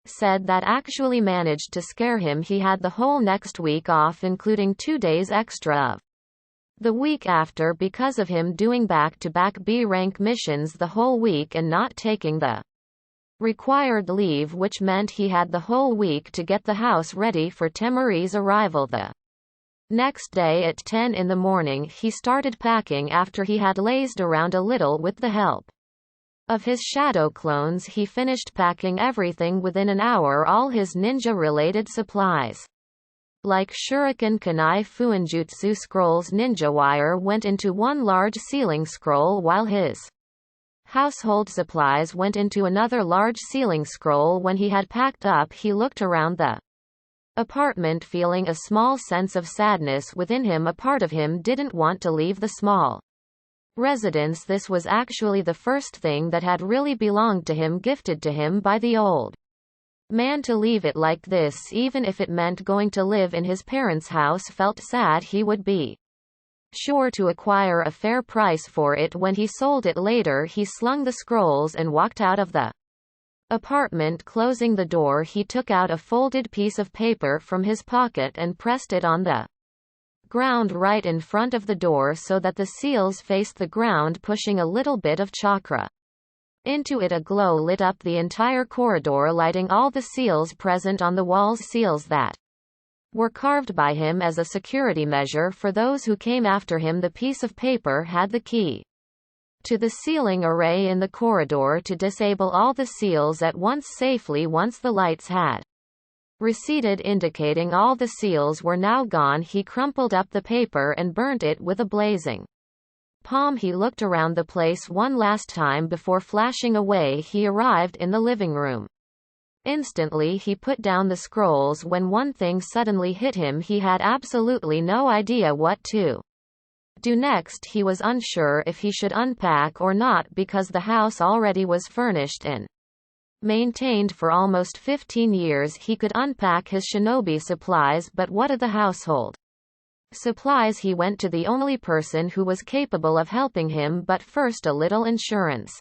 said that actually managed to scare him. He had the whole next week off, including 2 days extra of the week after, because of him doing back-to-back B-rank missions the whole week and not taking the required leave, which meant he had the whole week to get the house ready for Temari's arrival. The next day at 10 in the morning he started packing. After he had lazed around a little with the help of his shadow clones, he finished packing everything within an hour. All his ninja-related supplies like shuriken, kunai, fuinjutsu scrolls, ninja wire went into one large ceiling scroll, while his household supplies went into another large ceiling scroll. When he had packed up, he looked around the apartment, feeling a small sense of sadness within him. A part of him didn't want to leave the small residence. This was actually the first thing that had really belonged to him, gifted to him by the old Man, to leave it like this, even if it meant going to live in his parents' house, felt sad. He would be sure to acquire a fair price for it when he sold it later. He slung the scrolls and walked out of the apartment. Closing the door, he took out a folded piece of paper from his pocket and pressed it on the ground right in front of the door so that the seals faced the ground, pushing a little bit of chakra into it. A glow lit up the entire corridor, lighting all the seals present on the walls, seals that were carved by him as a security measure for those who came after him. The piece of paper had the key to the sealing array in the corridor to disable all the seals at once safely once the lights had receded, indicating all the seals were now gone. He crumpled up the paper and burnt it with a blazing palm. He looked around the place one last time before flashing away. He arrived in the living room. Instantly he put down the scrolls when one thing suddenly hit him. He had absolutely no idea what to do next. He was unsure if he should unpack or not because the house already was furnished and maintained for almost 15 years. He could unpack his shinobi supplies, but what of the household supplies? He went to the only person who was capable of helping him, but first a little insurance.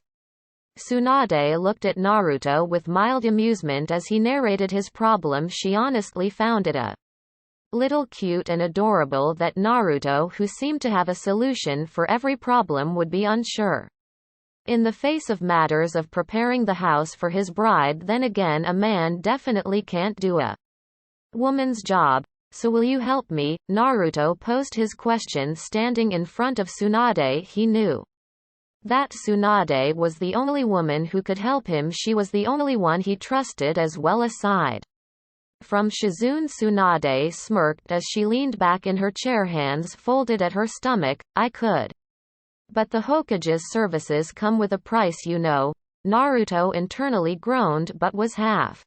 Tsunade looked at Naruto with mild amusement as he narrated his problem. She honestly found it a little cute and adorable that Naruto, who seemed to have a solution for every problem, would be unsure in the face of matters of preparing the house for his bride. Then again, a man definitely can't do a woman's job. So will you help me? Naruto posed his question standing in front of Tsunade. He knew that Tsunade was the only woman who could help him. She was the only one he trusted as well. Aside from Shizune, Tsunade smirked as she leaned back in her chair, hands folded at her stomach. I could. But the Hokage's services come with a price, you know. Naruto internally groaned but was half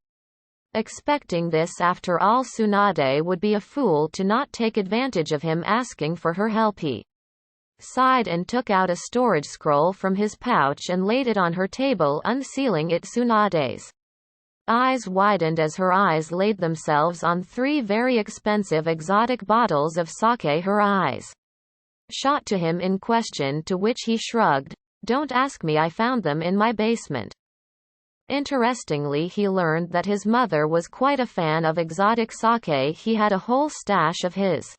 expecting this. After all, Tsunade would be a fool to not take advantage of him asking for her help. He sighed and took out a storage scroll from his pouch and laid it on her table. Unsealing it, Tsunade's eyes widened as her eyes laid themselves on 3 very expensive exotic bottles of sake. Her eyes shot to him in question, to which he shrugged. Don't ask me, I found them in my basement. Interestingly, he learned that his mother was quite a fan of exotic sake. He had a whole stash of his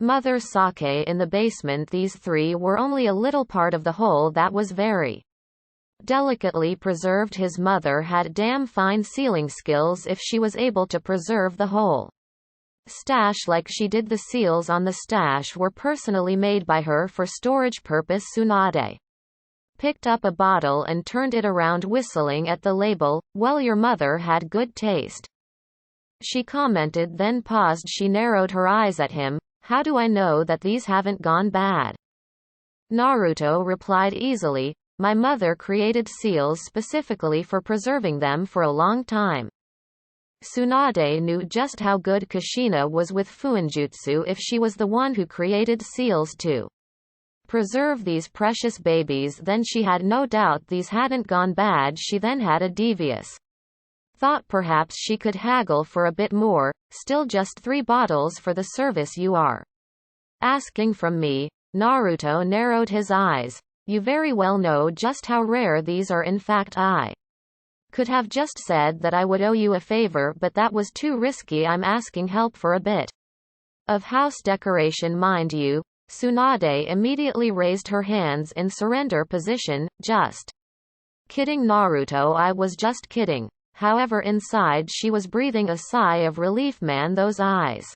mother's sake in the basement. These 3 were only a little part of the whole that was very delicately preserved. His mother had damn fine sealing skills if she was able to preserve the whole stash like she did. The seals on the stash were personally made by her for storage purpose. Tsunade picked up a bottle and turned it around, whistling at the label. Well, your mother had good taste, she commented, then paused. She narrowed her eyes at him. How do I know that these haven't gone bad? Naruto replied easily. My mother created seals specifically for preserving them for a long time. Tsunade knew just how good Kushina was with fuinjutsu. If she was the one who created seals to preserve these precious babies, then she had no doubt these hadn't gone bad. She then had a devious thought. Perhaps she could haggle for a bit more. Still, just 3 bottles for the service you are asking from me? Naruto narrowed his eyes. You very well know just how rare these are. In fact, I could have just said that I would owe you a favor, but that was too risky. I'm asking help for a bit of house decoration, mind you. Tsunade immediately raised her hands in surrender position. Just kidding, Naruto, I was just kidding. However, inside she was breathing a sigh of relief. Man, those eyes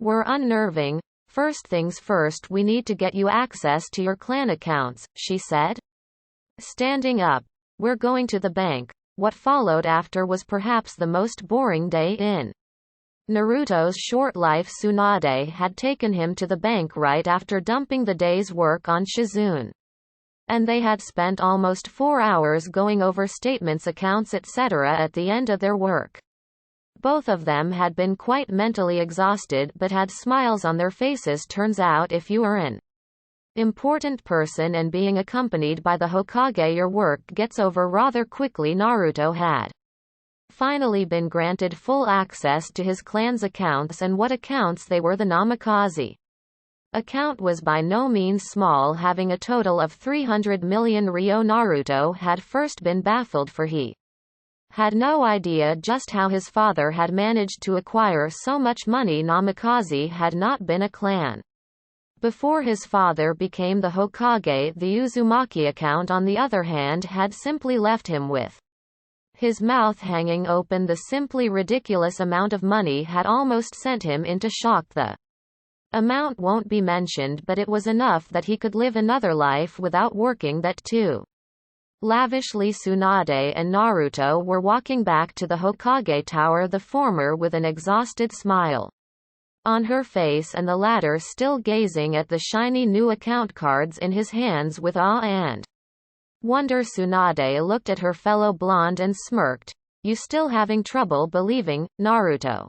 were unnerving. First things first, we need to get you access to your clan accounts, she said, standing up. We're going to the bank. What followed after was perhaps the most boring day in Naruto's short life. Tsunade had taken him to the bank right after dumping the day's work on Shizune, and they had spent almost 4 hours going over statements, accounts, etc. At the end of their work, both of them had been quite mentally exhausted but had smiles on their faces. Turns out, if you are an important person and being accompanied by the Hokage, your work gets over rather quickly. Naruto had finally been granted full access to his clan's accounts, and what accounts they were. The Namikaze account was by no means small, having a total of 300 million Ryo. Naruto had first been baffled, for he had no idea just how his father had managed to acquire so much money. Namikaze had not been a clan before his father became the Hokage. The Uzumaki account, on the other hand, had simply left him with his mouth hanging open. The simply ridiculous amount of money had almost sent him into shock. The amount won't be mentioned, but it was enough that he could live another life without working. That too lavishly. Tsunade and Naruto were walking back to the Hokage Tower, the former with an exhausted smile on her face and the latter still gazing at the shiny new account cards in his hands with awe and wonder. Tsunade looked at her fellow blonde and smirked. "You still having trouble believing?" Naruto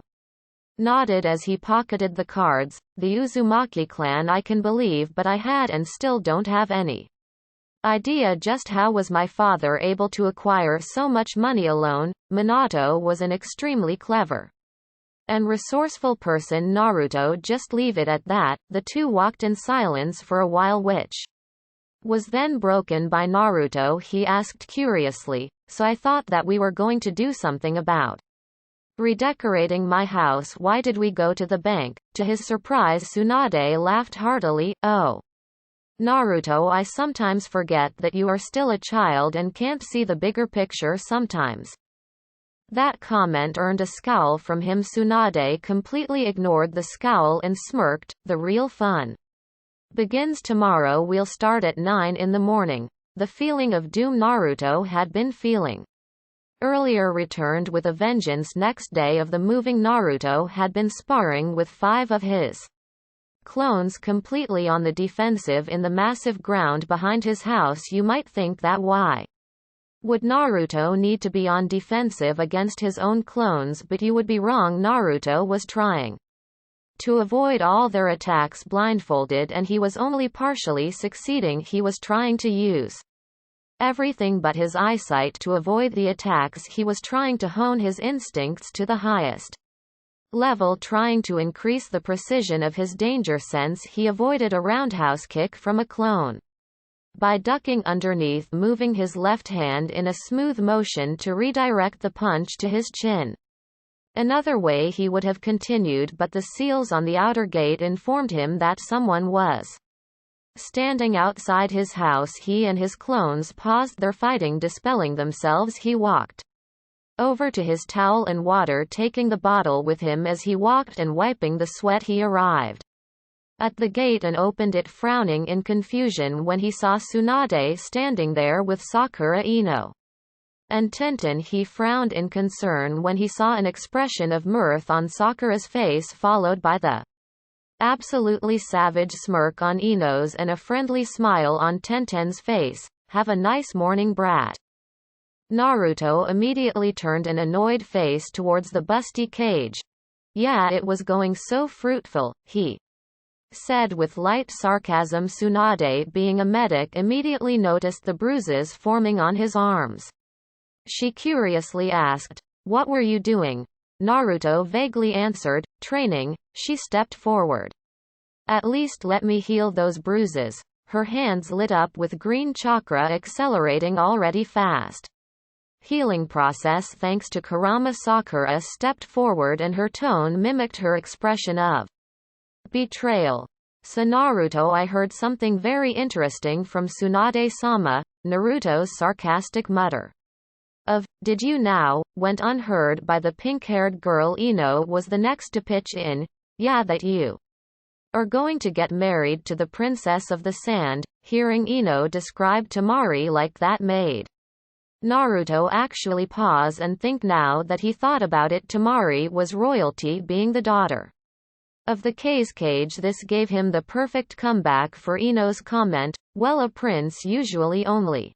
nodded as he pocketed the cards. "The Uzumaki clan I can believe, but I had and still don't have any idea just how was my father able to acquire so much money alone. Minato was an extremely clever and resourceful person." Naruto just leave it at that. The two walked in silence for a while, which was then broken by Naruto. He asked curiously, "So I thought that we were going to do something about redecorating my house. Why did we go to the bank?" To his surprise, Tsunade laughed heartily. "Oh, Naruto, I sometimes forget that you are still a child and can't see the bigger picture sometimes." That comment earned a scowl from him. Tsunade completely ignored the scowl and smirked. "The real fun begins tomorrow. We'll start at 9 in the morning." The feeling of doom Naruto had been feeling earlier returned with a vengeance. Next day of the moving, Naruto had been sparring with 5 of his clones, completely on the defensive in the massive ground behind his house. You might think that why would Naruto need to be on defensive against his own clones, but you would be wrong. Naruto was trying to avoid all their attacks blindfolded, and he was only partially succeeding. He was trying to use everything but his eyesight to avoid the attacks. He was trying to hone his instincts to the highest level, trying to increase the precision of his danger sense. He avoided a roundhouse kick from a clone by ducking underneath, moving his left hand in a smooth motion to redirect the punch to his chin. Another way he would have continued, but the seals on the outer gate informed him that someone was standing outside his house. He and his clones paused their fighting, dispelling themselves. He walked over to his towel and water, taking the bottle with him as he walked and wiping the sweat. He arrived at the gate and opened it, frowning in confusion when he saw Tsunade standing there with Sakura, Ino, and Tenten. He frowned in concern when he saw an expression of mirth on Sakura's face, followed by the absolutely savage smirk on Ino's and a friendly smile on Tenten's face. "Have a nice morning, brat." Naruto immediately turned an annoyed face towards the busty cage. "Yeah, it was going so fruitful," he said with light sarcasm. Tsunade, being a medic, immediately noticed the bruises forming on his arms. She curiously asked, "What were you doing?" Naruto vaguely answered, "Training." She stepped forward. "At least let me heal those bruises." Her hands lit up with green chakra, accelerating already fast healing process thanks to Kurama. Sakura stepped forward and her tone mimicked her expression of betrayal. "So Naruto, I heard something very interesting from Tsunade-sama." Naruto's sarcastic mutter of "Did you now?" went unheard by the pink-haired girl. Ino was the next to pitch in. "Yeah, that you are going to get married to the Princess of the Sand." Hearing Ino describe Temari like that made Naruto actually pause and think. Now that he thought about it, Temari was royalty, being the daughter of the Kage. This gave him the perfect comeback for Ino's comment, "Well, a prince usually only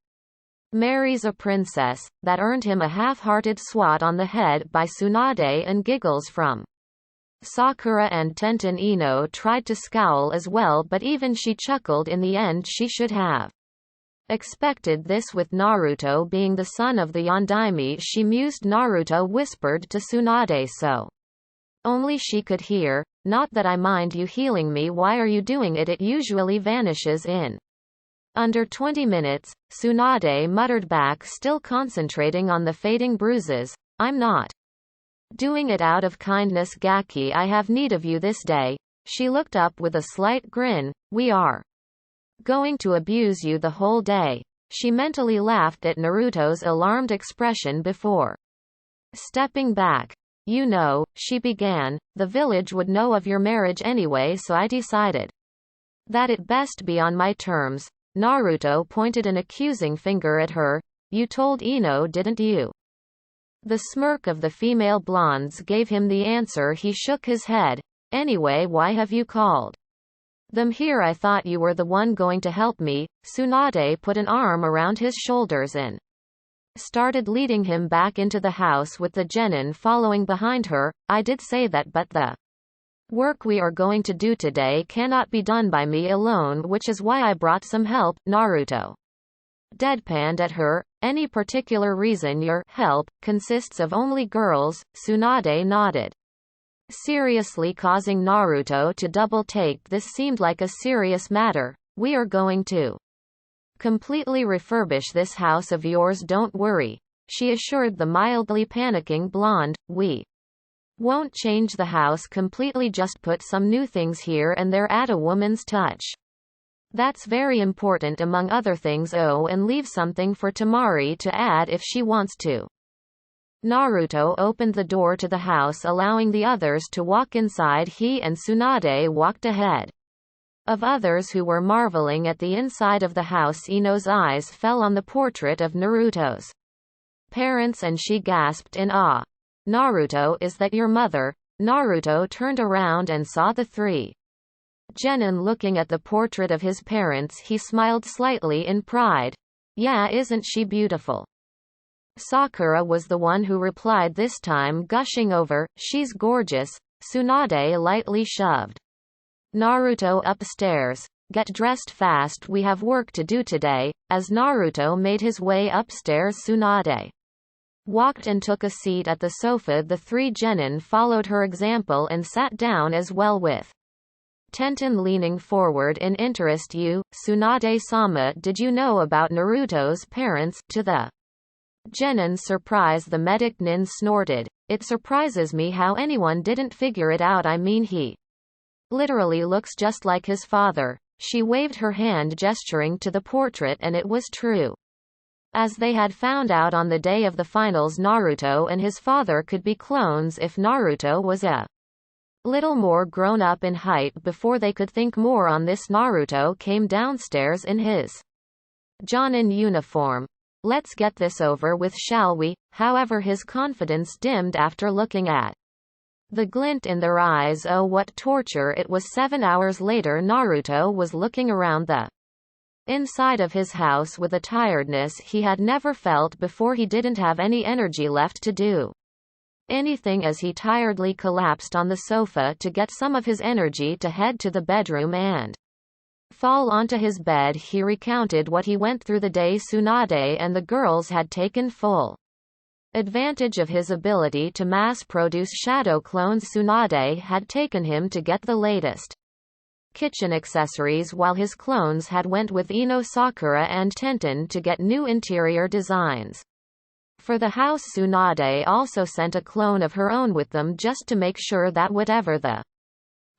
marries a princess," that earned him a half-hearted swat on the head by Tsunade and giggles from Sakura and Tenten. Ino tried to scowl as well, but even she chuckled in the end. She should have Expected this with Naruto being the son of the Yondaime. She mused. Naruto whispered to Tsunade so only she could hear, "Not that I mind you healing me, why are you doing it? It usually vanishes in under 20 minutes, Tsunade muttered back, still concentrating on the fading bruises. "I'm not doing it out of kindness, Gaki. I have need of you this day." She looked up with a slight grin. "We are going to abuse you the whole day." She mentally laughed at Naruto's alarmed expression before stepping back. "You know," she began, "the village would know of your marriage anyway, so I decided that it best be on my terms." Naruto pointed an accusing finger at her. "You told Ino, didn't you?" The smirk of the female blondes gave him the answer. He shook his head. "Anyway, why have you called them here? I thought you were the one going to help me." Tsunade put an arm around his shoulders and started leading him back into the house with the genin following behind her. "I did say that, but the work we are going to do today cannot be done by me alone, which is why I brought some help." Naruto deadpanned at her. "Any particular reason your help consists of only girls?" Tsunade nodded, seriously, causing Naruto to double-take. This seemed like a serious matter. "We are going to completely refurbish this house of yours, don't worry," she assured the mildly panicking blonde. "We won't change the house completely, just put some new things here and there, add a woman's touch. That's very important among other things. Oh, and leave something for Temari to add if she wants to." Naruto opened the door to the house, allowing the others to walk inside. He and Tsunade walked ahead of others who were marveling at the inside of the house. Ino's eyes fell on the portrait of Naruto's parents and she gasped in awe. "Naruto, is that your mother?" Naruto turned around and saw the three genin looking at the portrait of his parents. He smiled slightly in pride. "Yeah, isn't she beautiful?" Sakura was the one who replied this time, gushing over, "She's gorgeous." Tsunade lightly shoved Naruto upstairs. "Get dressed fast, we have work to do today." As Naruto made his way upstairs, Tsunade walked and took a seat at the sofa. The three genin followed her example and sat down as well, with Tenten leaning forward in interest. "You, Tsunade-sama, did you know about Naruto's parents?" To the genin's surprise, the medic nin snorted. "It surprises me how anyone didn't figure it out. I mean, he literally looks just like his father." She waved her hand gesturing to the portrait, and it was true. As they had found out on the day of the finals, Naruto and his father could be clones if Naruto was a little more grown up in height. Before they could think more on this, Naruto came downstairs in his Jonin uniform. "Let's get this over with, shall we?" However, his confidence dimmed after looking at the glint in their eyes. Oh, what torture it was. 7 hours later, Naruto was looking around the inside of his house with a tiredness he had never felt before. He didn't have any energy left to do anything as he tiredly collapsed on the sofa to get some of his energy to head to the bedroom and fall onto his bed. He recounted what he went through the day. Tsunade and the girls had taken full advantage of his ability to mass-produce shadow clones. Tsunade had taken him to get the latest kitchen accessories, while his clones had went with Ino, Sakura and Tenten to get new interior designs for the house. Tsunade also sent a clone of her own with them just to make sure that whatever the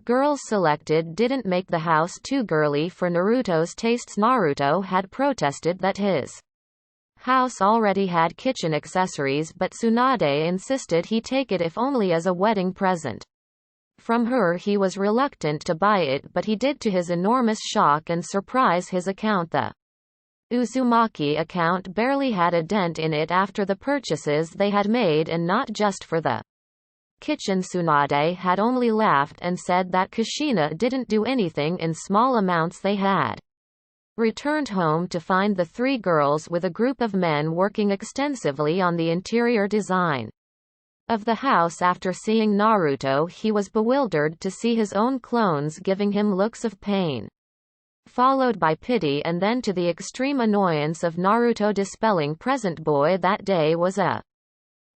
girls selected didn't make the house too girly for Naruto's tastes. Naruto had protested that his house already had kitchen accessories, but Tsunade insisted he take it if only as a wedding present from her. He was reluctant to buy it, but he did, to his enormous shock and surprise. His account, the Uzumaki account, barely had a dent in it after the purchases they had made, and not just for the kitchen. Tsunade had only laughed and said that Kushina didn't do anything in small amounts. They had returned home to find the three girls with a group of men working extensively on the interior design of the house. After seeing Naruto, he was bewildered to see his own clones giving him looks of pain. followed by pity, and then to the extreme annoyance of Naruto dispelling present boy. That day was a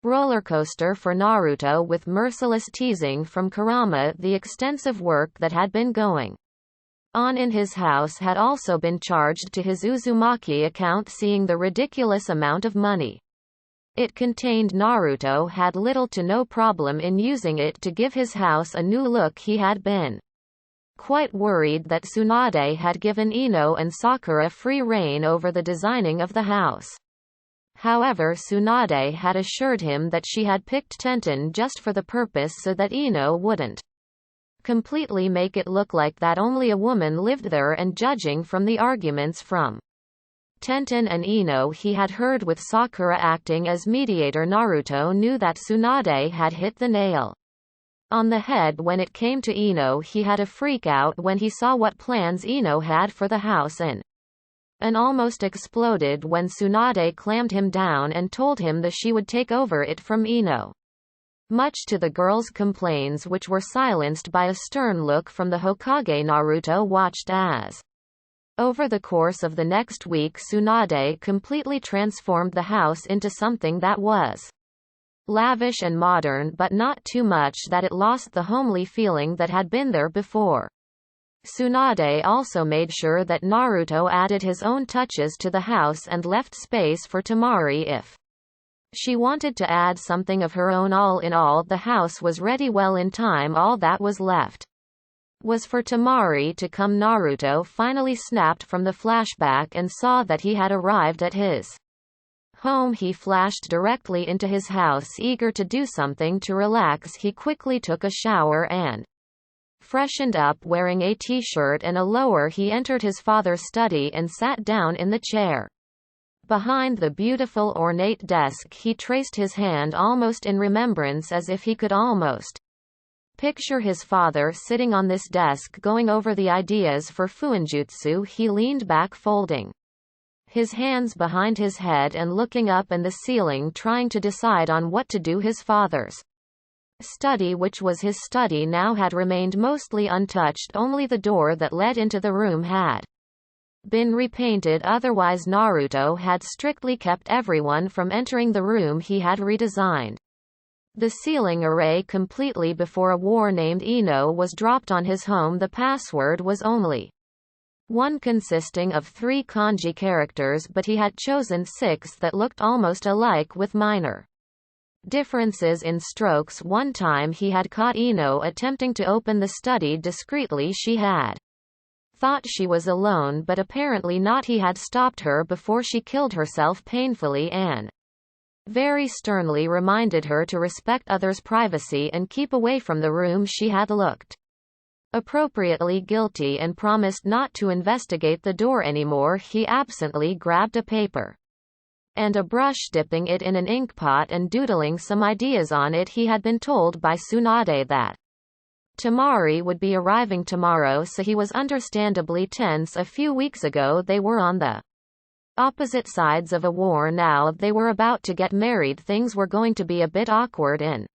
rollercoaster for Naruto, with merciless teasing from Kurama. The extensive work that had been going on in his house had also been charged to his Uzumaki account, seeing the ridiculous amount of money it contained. Naruto had little to no problem in using it to give his house a new look. He had been quite worried that Tsunade had given Ino and Sakura free rein over the designing of the house. However, Tsunade had assured him that she had picked Tenten just for the purpose so that Ino wouldn't completely make it look like that only a woman lived there, and judging from the arguments from Tenten and Ino he had heard with Sakura acting as mediator, Naruto knew that Tsunade had hit the nail on the head. When it came to Ino, he had a freak out when he saw what plans Ino had for the house, and almost exploded when Tsunade clammed him down and told him that she would take over it from Ino. Much to the girl's complaints, which were silenced by a stern look from the Hokage, Naruto watched as over the course of the next week Tsunade completely transformed the house into something that was lavish and modern, but not too much that it lost the homely feeling that had been there before. Tsunade also made sure that Naruto added his own touches to the house and left space for Temari if she wanted to add something of her own. All in all, the house was ready well in time. All that was left was for Temari to come. Naruto finally snapped from the flashback and saw that he had arrived at his home. He flashed directly into his house, eager to do something to relax. He quickly took a shower and freshened up. Wearing a t-shirt and a lower, he entered his father's study and sat down in the chair behind the beautiful ornate desk. He traced his hand almost in remembrance, as if he could almost picture his father sitting on this desk going over the ideas for Fuinjutsu. He leaned back, folding his hands behind his head and looking up and the ceiling, trying to decide on what to do. His father's study, which was his study now, had remained mostly untouched. Only the door that led into the room had been repainted. Otherwise, Naruto had strictly kept everyone from entering the room. He had redesigned the ceiling array completely before a war named Ino was dropped on his home. The password was only one, consisting of 3 kanji characters, but he had chosen 6 that looked almost alike with minor differences in strokes. One time he had caught Ino attempting to open the study discreetly. She had thought she was alone, but apparently not. He had stopped her before she killed herself painfully and very sternly reminded her to respect others' privacy and keep away from the room. She had looked appropriately guilty and promised not to investigate the door anymore. He absently grabbed a paper and a brush, dipping it in an ink pot and doodling some ideas on it. He had been told by Tsunade that Temari would be arriving tomorrow, so he was understandably tense. A few weeks ago they were on the opposite sides of a war. Now they were about to get married. Things were going to be a bit awkward, and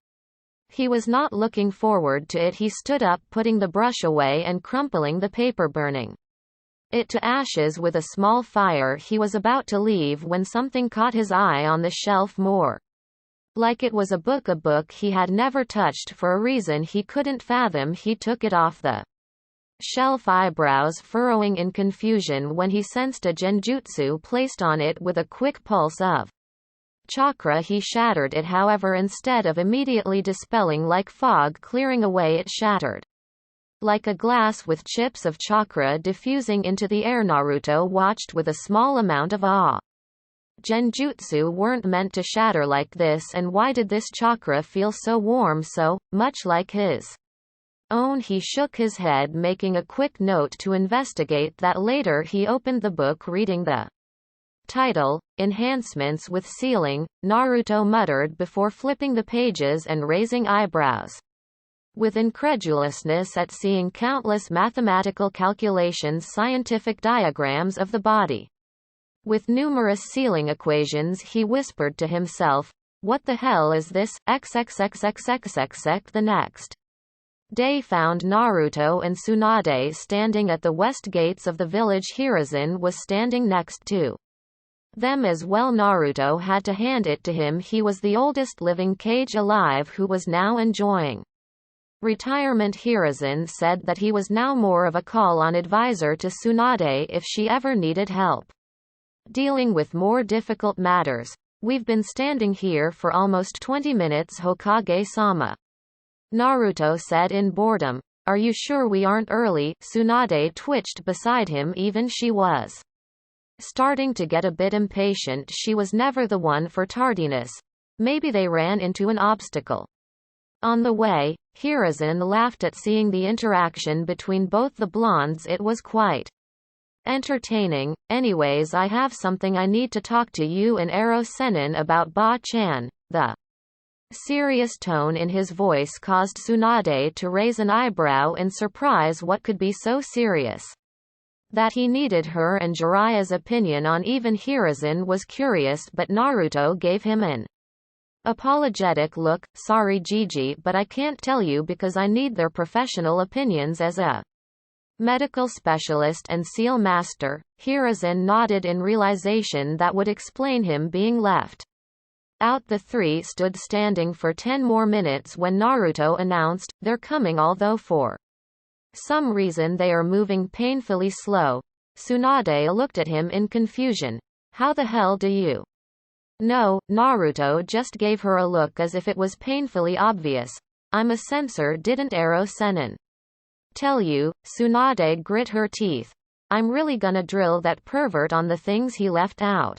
he was not looking forward to it. He stood up, putting the brush away and crumpling the paper, burning it to ashes with a small fire. He was about to leave when something caught his eye on the shelf, more like it was a book he had never touched for a reason he couldn't fathom. He took it off the shelf, eyebrows furrowing in confusion when he sensed a genjutsu placed on it. With a quick pulse of chakra he shattered it. However, instead of immediately dispelling like fog clearing away, it shattered like a glass with chips of chakra diffusing into the air. Naruto watched with a small amount of awe. Genjutsu weren't meant to shatter like this, and why did this chakra feel so warm, so much like his own? He shook his head, making a quick note to investigate that later. He opened the book, reading the title, Enhancements with Sealing. Naruto muttered before flipping the pages and raising eyebrows with incredulousness at seeing countless mathematical calculations, scientific diagrams of the body with numerous sealing equations. He whispered to himself, "What the hell is this? XXXXXXX." The next Day found Naruto and Tsunade standing at the west gates of the village. Hiruzen was standing next to them as well. Naruto had to hand it to him. He was the oldest living Kage alive who was now enjoying retirement. Hiruzen said that he was now more of a call-on advisor to Tsunade if she ever needed help dealing with more difficult matters. We've been standing here for almost 20 minutes, Hokage-sama, Naruto said in boredom. Are you sure we aren't early? Tsunade twitched beside him. Even she was starting to get a bit impatient. She was never the one for tardiness. Maybe they ran into an obstacle on the way. Hiruzen laughed at seeing the interaction between both the blondes. It was quite entertaining. Anyways, I have something I need to talk to you and Ero Sennin about. Ba-chan. The serious tone in his voice caused Tsunade to raise an eyebrow in surprise. What could be so serious that he needed her and Jiraiya's opinion on? Even Hiruzen was curious, but Naruto gave him an apologetic look. Sorry Gigi, but I can't tell you because I need their professional opinions as a medical specialist and seal master. Hiruzen nodded in realization that would explain him being left out. The three stood standing for 10 more minutes when Naruto announced, they're coming, although for some reason they are moving painfully slow. Tsunade looked at him in confusion. How the hell do you know? Naruto just gave her a look as if it was painfully obvious. I'm a censor. Didn't Ero Sennin tell you? Tsunade grit her teeth. I'm really gonna drill that pervert on the things he left out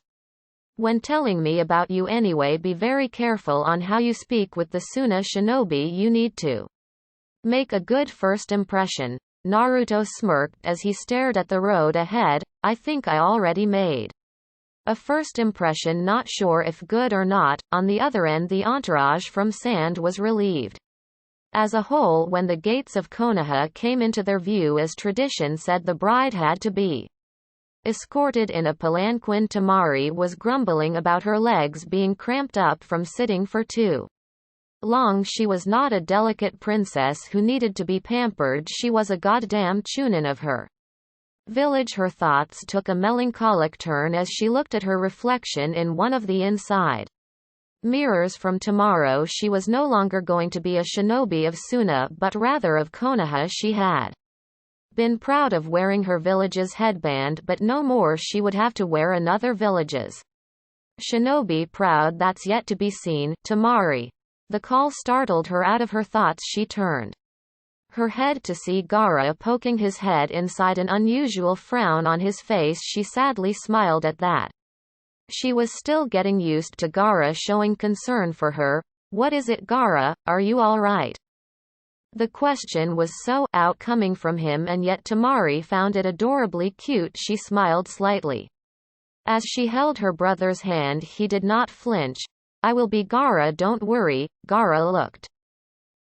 when telling me about you. Anyway, be very careful on how you speak with the Suna shinobi. You need to make a good first impression. Naruto smirked as he stared at the road ahead. I think I already made a first impression, not sure if good or not. On the other end, the entourage from Sand was relieved as a whole when the gates of Konoha came into their view. As tradition said, the bride had to be escorted in a palanquin. Temari was grumbling about her legs being cramped up from sitting for too long. She was not a delicate princess who needed to be pampered. She was a goddamn chunin of her village. Her thoughts took a melancholic turn as she looked at her reflection in one of the inside mirrors. From tomorrow she was no longer going to be a shinobi of Suna, but rather of Konoha. She had been proud of wearing her village's headband, but no more. She would have to wear another village's shinobi proud. That's yet to be seen. Temari. The call startled her out of her thoughts. She turned her head to see Gaara poking his head inside, an unusual frown on his face. She sadly smiled at that. She was still getting used to Gaara showing concern for her. What is it, Gaara? Are you all right? The question was so out coming from him, and yet Temari found it adorably cute. She smiled slightly as she held her brother's hand. He did not flinch. I will be, Gaara, don't worry. Gaara looked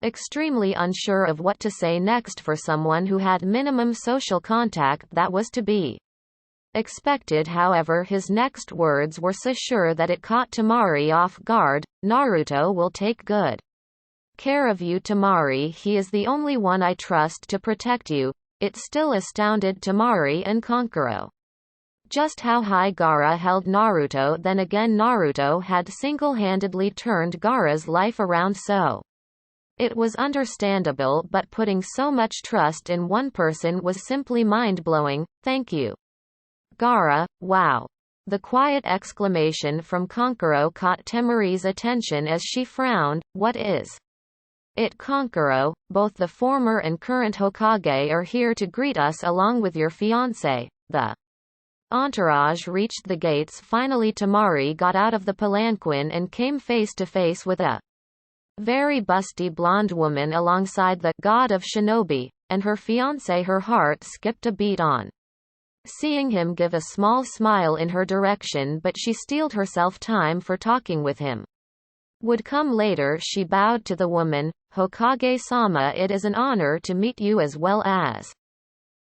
extremely unsure of what to say next. For someone who had minimum social contact, that was to be expected. However, his next words were so sure that it caught Temari off guard. Naruto will take good care of you, Temari. He is the only one I trust to protect you. It still astounded Temari and Kankuro just how high Gaara held Naruto. Then again, Naruto had single-handedly turned Gaara's life around, so it was understandable, but putting so much trust in one person was simply mind-blowing. Thank you, Gaara. Wow. The quiet exclamation from Kankuro caught Temari's attention as she frowned. What is it, Kankuro? Both the former and current Hokage are here to greet us along with your fiancé. The entourage reached the gates. Finally, Temari got out of the palanquin and came face to face with a very busty blonde woman alongside the god of shinobi and her fiancé. Her heart skipped a beat on seeing him give a small smile in her direction, but she steeled herself. Time for talking with him would come later. She bowed to the woman. Hokage-sama, it is an honor to meet you, as well as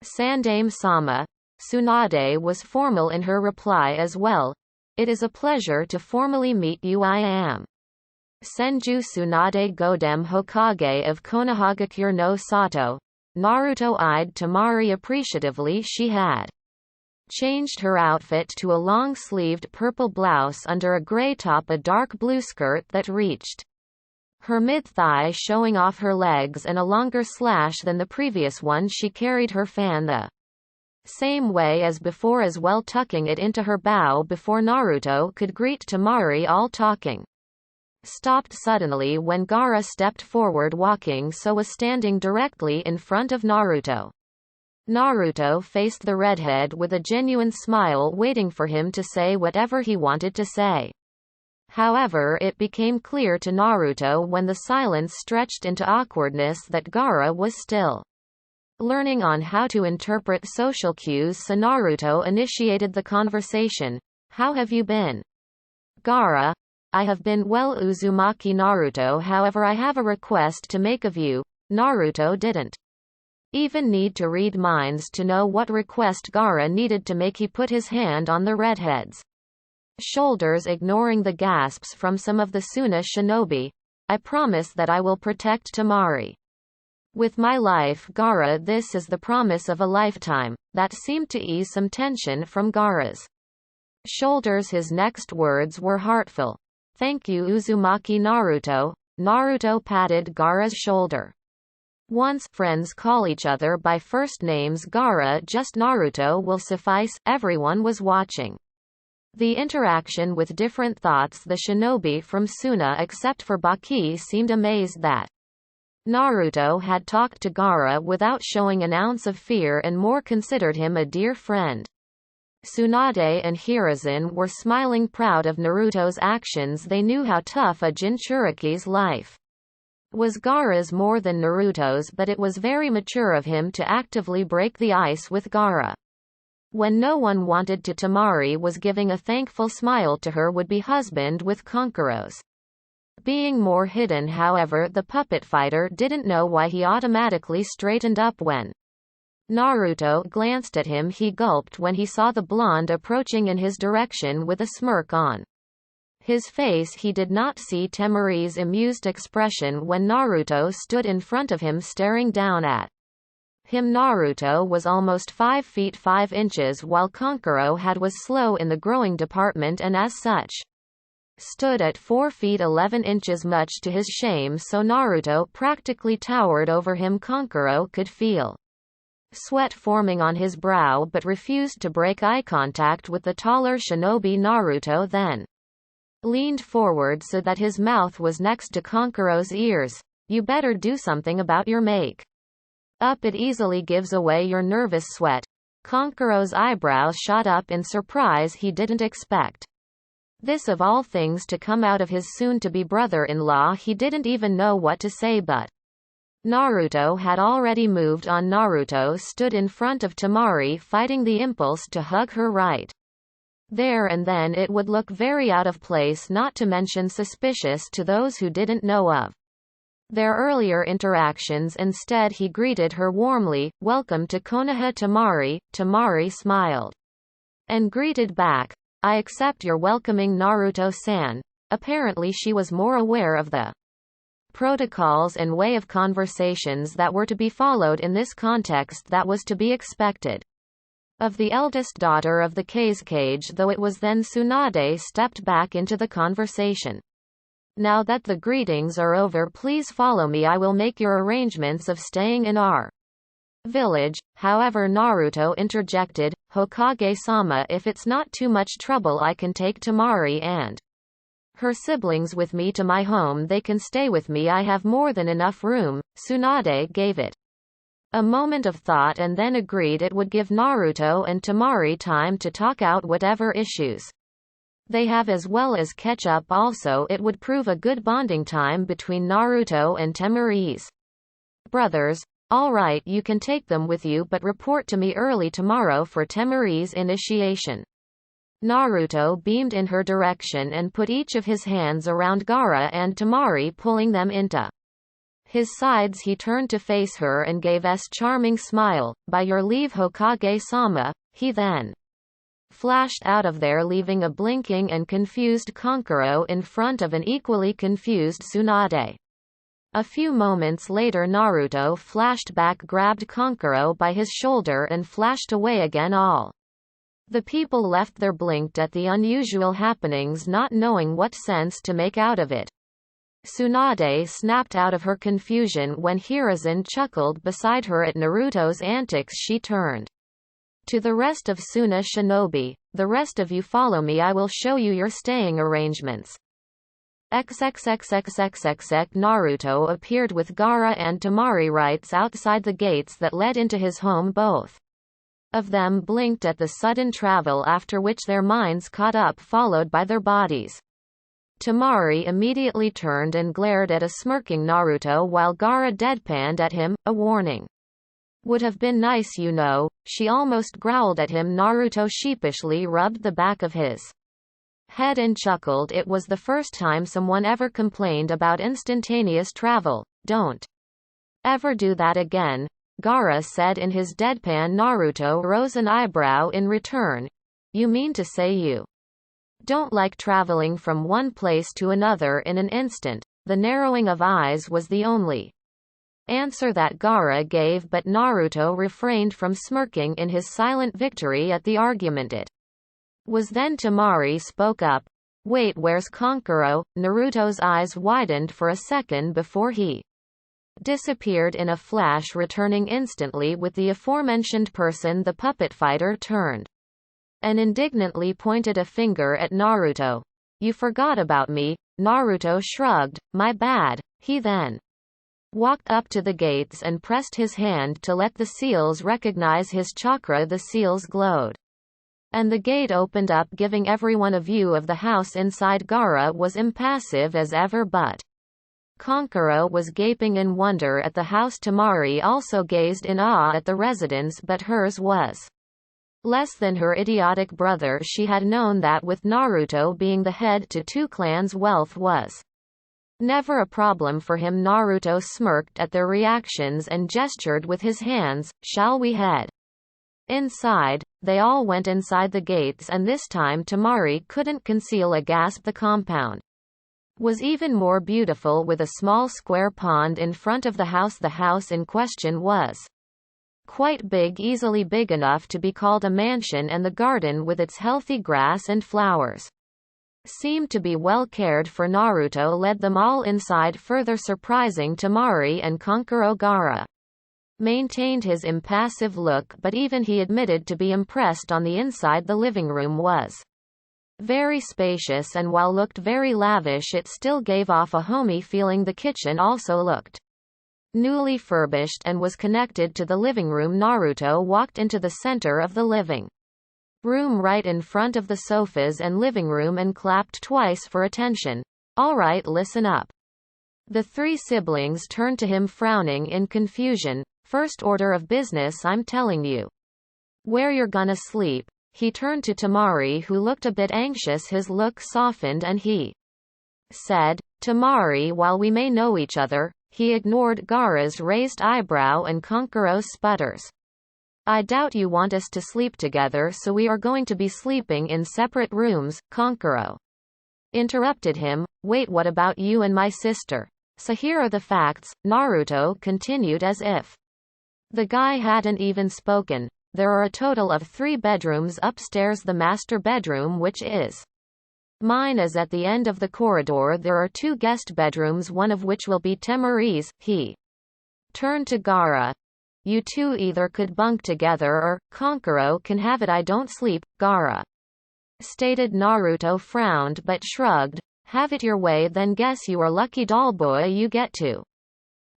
Sandaime-sama. Tsunade was formal in her reply as well. It is a pleasure to formally meet you. I am Senju Tsunade Godem Hokage of Konohagakure no Sato. Naruto eyed Temari appreciatively. She had changed her outfit to a long-sleeved purple blouse under a gray top, a dark blue skirt that reached her mid-thigh, showing off her legs, and a longer slash than the previous one. She carried her fan the same way as before, as well, tucking it into her bow before Naruto could greet Temari. All talking stopped suddenly when Gaara stepped forward, walking so was standing directly in front of Naruto. Naruto faced the redhead with a genuine smile, waiting for him to say whatever he wanted to say. However, it became clear to Naruto when the silence stretched into awkwardness that Gaara was still learning on how to interpret social cues, so Naruto initiated the conversation. "How have you been?" Gaara: "I have been well, Uzumaki." Naruto: "However, I have a request to make of you." Naruto didn't even need to read minds to know what request Gaara needed to make. He put his hand on the redhead's shoulders, ignoring the gasps from some of the Suna shinobi. "I promise that I will protect Temari with my life." Gaara: "This is the promise of a lifetime." That seemed to ease some tension from Gaara's shoulders. His next words were heartfelt. "Thank you, Uzumaki." Naruto patted Gaara's shoulder. "Once friends call each other by first names, Gaara. Just Naruto will suffice." Everyone was watching the interaction with different thoughts. The shinobi from Suna, except for Baki, seemed amazed that Naruto had talked to Gaara without showing an ounce of fear, and more considered him a dear friend. Tsunade and Hiruzen were smiling, proud of Naruto's actions. They knew how tough a Jinchuriki's life was. Gaara's more than Naruto's, but it was very mature of him to actively break the ice with Gaara when no one wanted to. Temari was giving a thankful smile to her would-be husband with Konkuro's being more hidden. However, the puppet fighter didn't know why he automatically straightened up when Naruto glanced at him. He gulped when he saw the blonde approaching in his direction with a smirk on his face. He did not see Temari's amused expression when Naruto stood in front of him staring down at him. Naruto was almost 5 feet 5 inches, while Konkuro was slow in the growing department and as such stood at 4 feet 11 inches, much to his shame, so Naruto practically towered over him. Konkuro could feel sweat forming on his brow but refused to break eye contact with the taller shinobi. Naruto then leaned forward so that his mouth was next to Konkuro's ears. "You better do something about your make up. It easily gives away your nervous sweat." Konkuro's eyebrows shot up in surprise. He didn't expect this, of all things, to come out of his soon-to-be brother-in-law. He didn't even know what to say, but Naruto had already moved on. Naruto stood in front of Temari, fighting the impulse to hug her right there and then. It would look very out of place, not to mention suspicious to those who didn't know of their earlier interactions. Instead, he greeted her warmly. "Welcome to Konoha, Temari." Temari smiled and greeted back. "I accept your welcoming, Naruto-san." Apparently she was more aware of the protocols and way of conversations that were to be followed in this context. That was to be expected of the eldest daughter of the Kazekage, though it was then Tsunade stepped back into the conversation. "Now that the greetings are over, please follow me. I will make your arrangements of staying in our village." However, Naruto interjected, "Hokage-sama, if it's not too much trouble, I can take Temari and her siblings with me to my home. They can stay with me. I have more than enough room." Tsunade gave it a moment of thought and then agreed it would give Naruto and Temari time to talk out whatever issues they have, as well as catch up. Also, it would prove a good bonding time between Naruto and Temari's brothers. "All right, you can take them with you, but report to me early tomorrow for Temari's initiation." Naruto beamed in her direction and put each of his hands around Gaara and Temari, pulling them into his sides. He turned to face her and gave a charming smile. "By your leave, Hokage-sama." He then flashed out of there, leaving a blinking and confused Kankuro in front of an equally confused Tsunade. A few moments later Naruto flashed back, grabbed Kankuro by his shoulder and flashed away again. All the people left there blinked at the unusual happenings, not knowing what sense to make out of it. Tsunade snapped out of her confusion when Hiruzen chuckled beside her at Naruto's antics. She turned to the rest of Suna shinobi. "The rest of you follow me, I will show you your staying arrangements." XXXXXXX Naruto appeared with Gaara and Temari right outside the gates that led into his home. Both of them blinked at the sudden travel, after which their minds caught up, followed by their bodies. Temari immediately turned and glared at a smirking Naruto while Gaara deadpanned at him, a warning. "Would have been nice, you know," she almost growled at him. Naruto sheepishly rubbed the back of his head and chuckled. It was the first time someone ever complained about instantaneous travel. "Don't ever do that again," Gaara said in his deadpan. Naruto rose an eyebrow in return. "You mean to say you don't like traveling from one place to another in an instant?" The narrowing of eyes was the only answer that Gaara gave, but Naruto refrained from smirking in his silent victory at the argument. It was then Temari spoke up. "Wait, where's Kankuro?" Naruto's eyes widened for a second before he disappeared in a flash, returning instantly with the aforementioned person. The puppet fighter turned and indignantly pointed a finger at Naruto. "You forgot about me." Naruto shrugged. "My bad." He then walked up to the gates and pressed his hand to let the seals recognize his chakra. The seals glowed, and the gate opened up, giving everyone a view of the house inside. Gaara was impassive as ever, but Kankuro was gaping in wonder at the house. Temari also gazed in awe at the residence, but hers was less than her idiotic brother. She had known that with Naruto being the head to two clans, wealth was never a problem for him. Naruto smirked at their reactions and gestured with his hands. "Shall we head inside?" They all went inside the gates, and this time Temari couldn't conceal a gasp. The compound was even more beautiful, with a small square pond in front of the house. The house in question was quite big, easily big enough to be called a mansion, and the garden with its healthy grass and flowers seemed to be well cared for. Naruto led them all inside, further surprising Temari and Kankuro. Gaara maintained his impassive look, but even he admitted to be impressed. On the inside, the living room was very spacious, and while looked very lavish, it still gave off a homey feeling. The kitchen also looked newly furbished and was connected to the living room. Naruto walked into the center of the living room right in front of the sofas and living room and clapped twice for attention. "All right, listen up." The three siblings turned to him, frowning in confusion. "First order of business, I'm telling you where you're gonna sleep." He turned to Temari, who looked a bit anxious. His look softened and he said, "Temari, while we may know each other," he ignored Gaara's raised eyebrow and Kankuro's sputters. "I doubt you want us to sleep together, so we are going to be sleeping in separate rooms." Kankuro interrupted him. "Wait, what about you and my sister?" "So here are the facts," Naruto continued as if the guy hadn't even spoken. "There are a total of 3 bedrooms upstairs. The master bedroom, which is mine, is at the end of the corridor. There are 2 guest bedrooms, one of which will be Temari's." He turned to Gaara. "You two either could bunk together or Kankuro can have it." "I don't sleep," Gaara stated. Naruto frowned but shrugged. "Have it your way then. Guess you are lucky, dollboy. You get to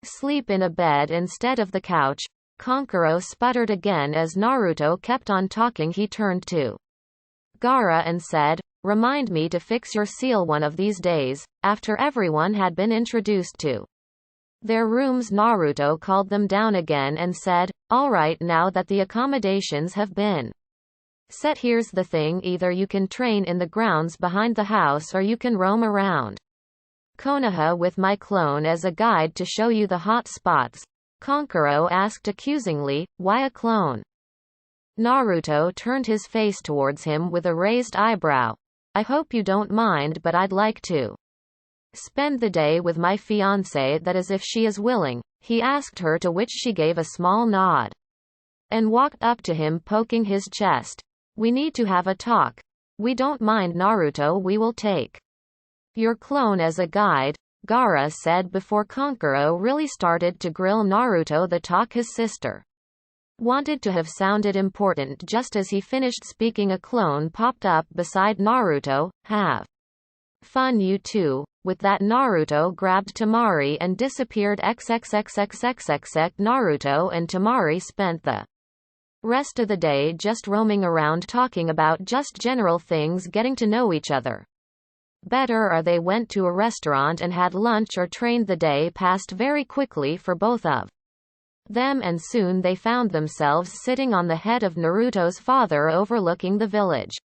sleep in a bed instead of the couch." Kankuro sputtered again as Naruto kept on talking. He turned to Gaara and said, "Remind me to fix your seal one of these days." After everyone had been introduced to their rooms, Naruto called them down again and said, "All right, now that the accommodations have been set, here's the thing. Either you can train in the grounds behind the house, or you can roam around Konoha with my clone as a guide to show you the hot spots." Kankuro asked accusingly, "Why a clone?" Naruto turned his face towards him with a raised eyebrow. I hope you don't mind, but I'd like to spend the day with my fiancée. That is if she is willing, he asked her, to which she gave a small nod and walked up to him, poking his chest. We need to have a talk. We don't mind, Naruto, we will take your clone as a guide, Gaara said before Kankuro really started to grill Naruto. The talk his sister wanted to have sounded important. Just as he finished speaking, a clone popped up beside Naruto. Have fun, you two. With that, Naruto grabbed Temari and disappeared. XXXXXXX. Naruto and Temari spent the rest of the day just roaming around, talking about just general things, getting to know each other better. Or they went to a restaurant and had lunch or trained. The day passed very quickly for both of them, and soon they found themselves sitting on the head of Naruto's father overlooking the village.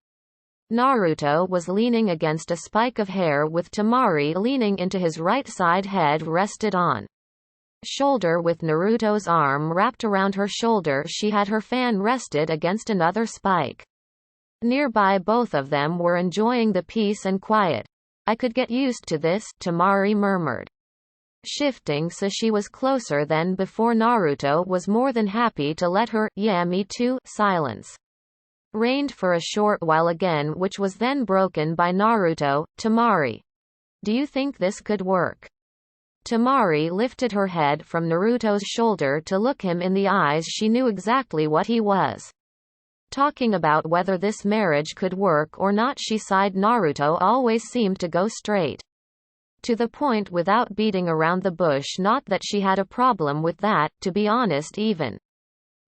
Naruto was leaning against a spike of hair, with Temari leaning into his right side, head rested on shoulder with Naruto's arm wrapped around her shoulder. She had her fan rested against another spike nearby. Both of them were enjoying the peace and quiet. I could get used to this, Temari murmured, shifting so she was closer than before. Naruto was more than happy to let her, yeah, me too. Silence reigned for a short while again, which was then broken by Naruto. Temari, do you think this could work? Temari lifted her head from Naruto's shoulder to look him in the eyes. She knew exactly what he was talking about, whether this marriage could work or not. She sighed. Naruto always seemed to go straight to the point without beating around the bush. Not that she had a problem with that, to be honest. Even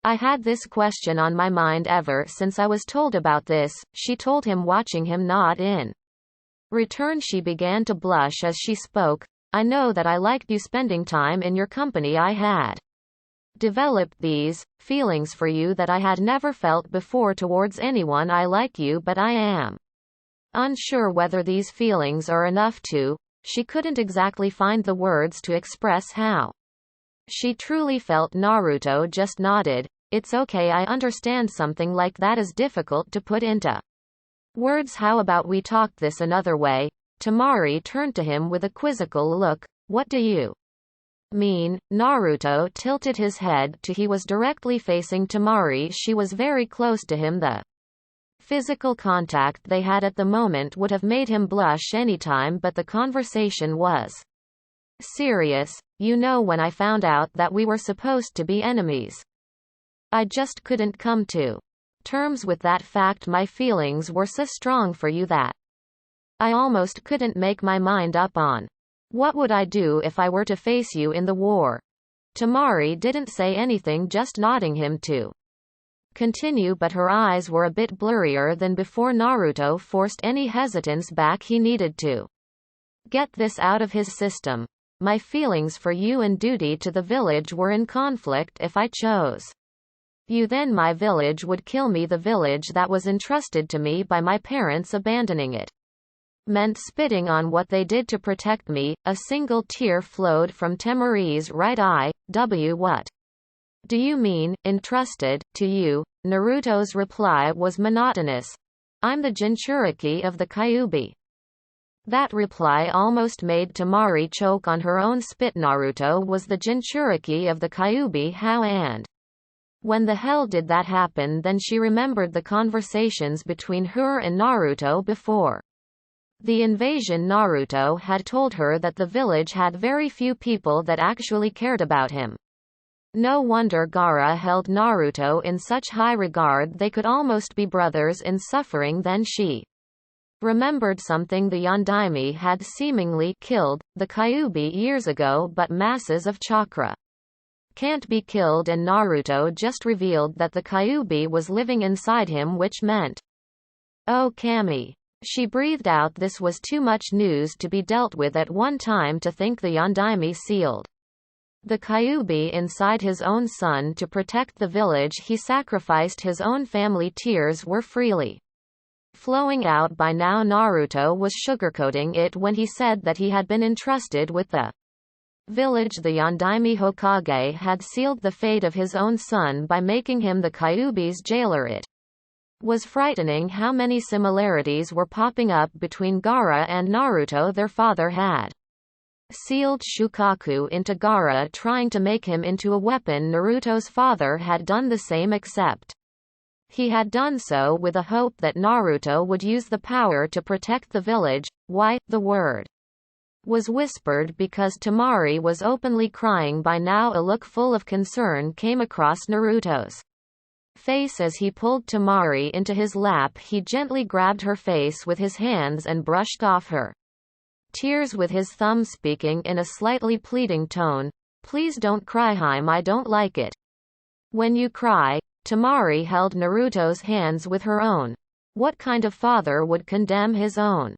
I had this question on my mind ever since I was told about this, she told him, watching him nod in return. She began to blush as she spoke. I know that I liked you spending time in your company. I had developed these feelings for you that I had never felt before towards anyone. I like you, but I am unsure whether these feelings are enough to. She couldn't exactly find the words to express how she truly felt. Naruto just nodded. It's okay, I understand. Something like that is difficult to put into words. How about we talk this another way? Temari turned to him with a quizzical look. What do you mean? Naruto tilted his head to he was directly facing Temari. She was very close to him. The physical contact they had at the moment would have made him blush anytime, but the conversation was serious. You know, when I found out that we were supposed to be enemies, I just couldn't come to terms with that fact. My feelings were so strong for you that I almost couldn't make my mind up on what would I do if I were to face you in the war. Temari didn't say anything, just nodding him to continue, but her eyes were a bit blurrier than before. Naruto forced any hesitance back. He needed to get this out of his system. My feelings for you and duty to the village were in conflict. If I chose you, then my village would kill me. The village that was entrusted to me by my parents, abandoning it meant spitting on what they did to protect me. A single tear flowed from Temari's right eye. What do you mean, entrusted to you? Naruto's reply was monotonous. I'm the Jinchuriki of the Kyuubi. That reply almost made Temari choke on her own spit. Naruto was the Jinchuriki of the Kyuubi. How and when the hell did that happen? Then she remembered the conversations between her and Naruto before the invasion. Naruto had told her that the village had very few people that actually cared about him. No wonder Gaara held Naruto in such high regard. They could almost be brothers in suffering. Then she remembered something. The Yondaime had seemingly killed the Kyuubi years ago, but masses of chakra can't be killed, and Naruto just revealed that the Kyuubi was living inside him, which meant, oh Kami. She breathed out. This was too much news to be dealt with at one time. To think the Yondaime sealed the Kyuubi inside his own son to protect the village he sacrificed. His own family. Tears were freely flowing out by now. Naruto was sugarcoating it when he said that he had been entrusted with the village. The Yondaime Hokage had sealed the fate of his own son by making him the Kyuubi's jailer. It was frightening how many similarities were popping up between Gaara and Naruto. Their father had sealed Shukaku into Gaara, trying to make him into a weapon. Naruto's father had done the same, except he had done so with a hope that Naruto would use the power to protect the village. Why? The word was whispered because Temari was openly crying by now. A look full of concern came across Naruto's face as he pulled Temari into his lap. He gently grabbed her face with his hands and brushed off her tears with his thumb, speaking in a slightly pleading tone. Please don't cry, Haim, I don't like it when you cry. Temari held Naruto's hands with her own. What kind of father would condemn his own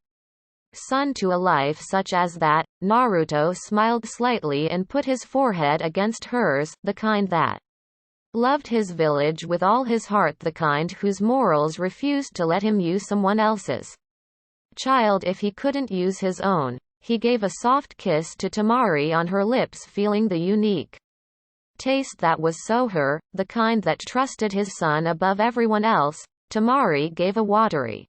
son to a life such as that? Naruto smiled slightly and put his forehead against hers, the kind that loved his village with all his heart, the kind whose morals refused to let him use someone else's child if he couldn't use his own. He gave a soft kiss to Temari on her lips, feeling the unique taste that was so her, the kind that trusted his son above everyone else. Temari gave a watery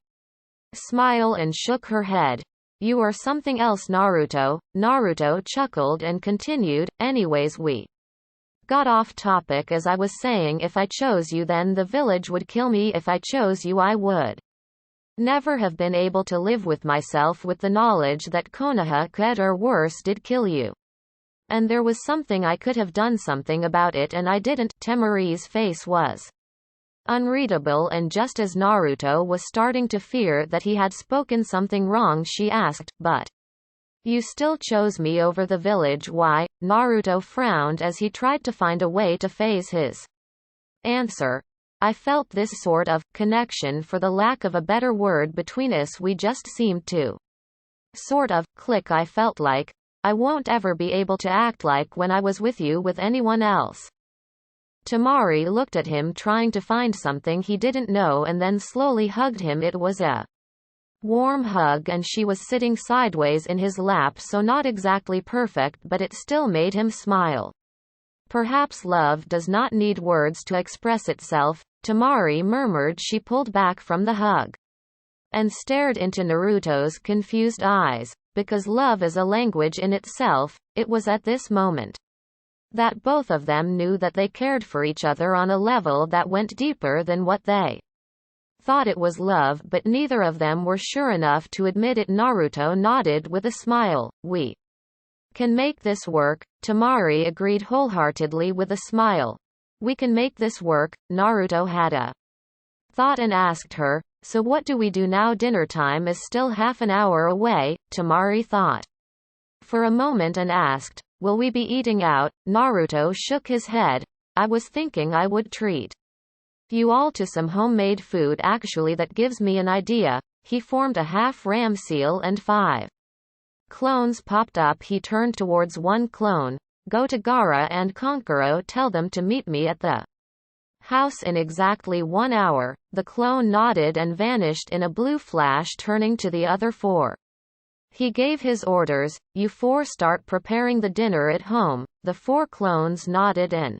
smile and shook her head. You are something else, Naruto. Naruto chuckled and continued, anyways, we got off topic. As I was saying, if I chose you, then the village would kill me. If I chose you, I would never have been able to live with myself with the knowledge that Konoha could, or worse, did kill you. And there was something I could have done something about it, and I didn't. Temari's face was unreadable, and just as Naruto was starting to fear that he had spoken something wrong, she asked, but you still chose me over the village, why? Naruto frowned as he tried to find a way to phase his answer. I felt this sort of connection, for the lack of a better word, between us. We just seemed to sort of click. I felt like I won't ever be able to act like when I was with you with anyone else. Temari looked at him, trying to find something he didn't know, and then slowly hugged him. It was a warm hug, and she was sitting sideways in his lap, so not exactly perfect, but it still made him smile. Perhaps love does not need words to express itself, Temari murmured. She pulled back from the hug and stared into Naruto's confused eyes. Because love is a language in itself, it was at this moment that both of them knew that they cared for each other on a level that went deeper than what they thought it was love, but neither of them were sure enough to admit it. Naruto nodded with a smile. We can make this work. Temari agreed wholeheartedly with a smile. We can make this work. Naruto had a thought and asked her, so what do we do now? Dinner time is still half an hour away. Temari thought for a moment and asked, will we be eating out? Naruto shook his head. I was thinking I would treat you all to some homemade food. Actually, that gives me an idea. He formed a half ram seal and 5 clones popped up. He turned towards one clone. Go to Gaara and Konkuro, tell them to meet me at the house in exactly 1 hour. The clone nodded and vanished in a blue flash, turning to the other 4. He gave his orders, you 4 start preparing the dinner at home. The 4 clones nodded and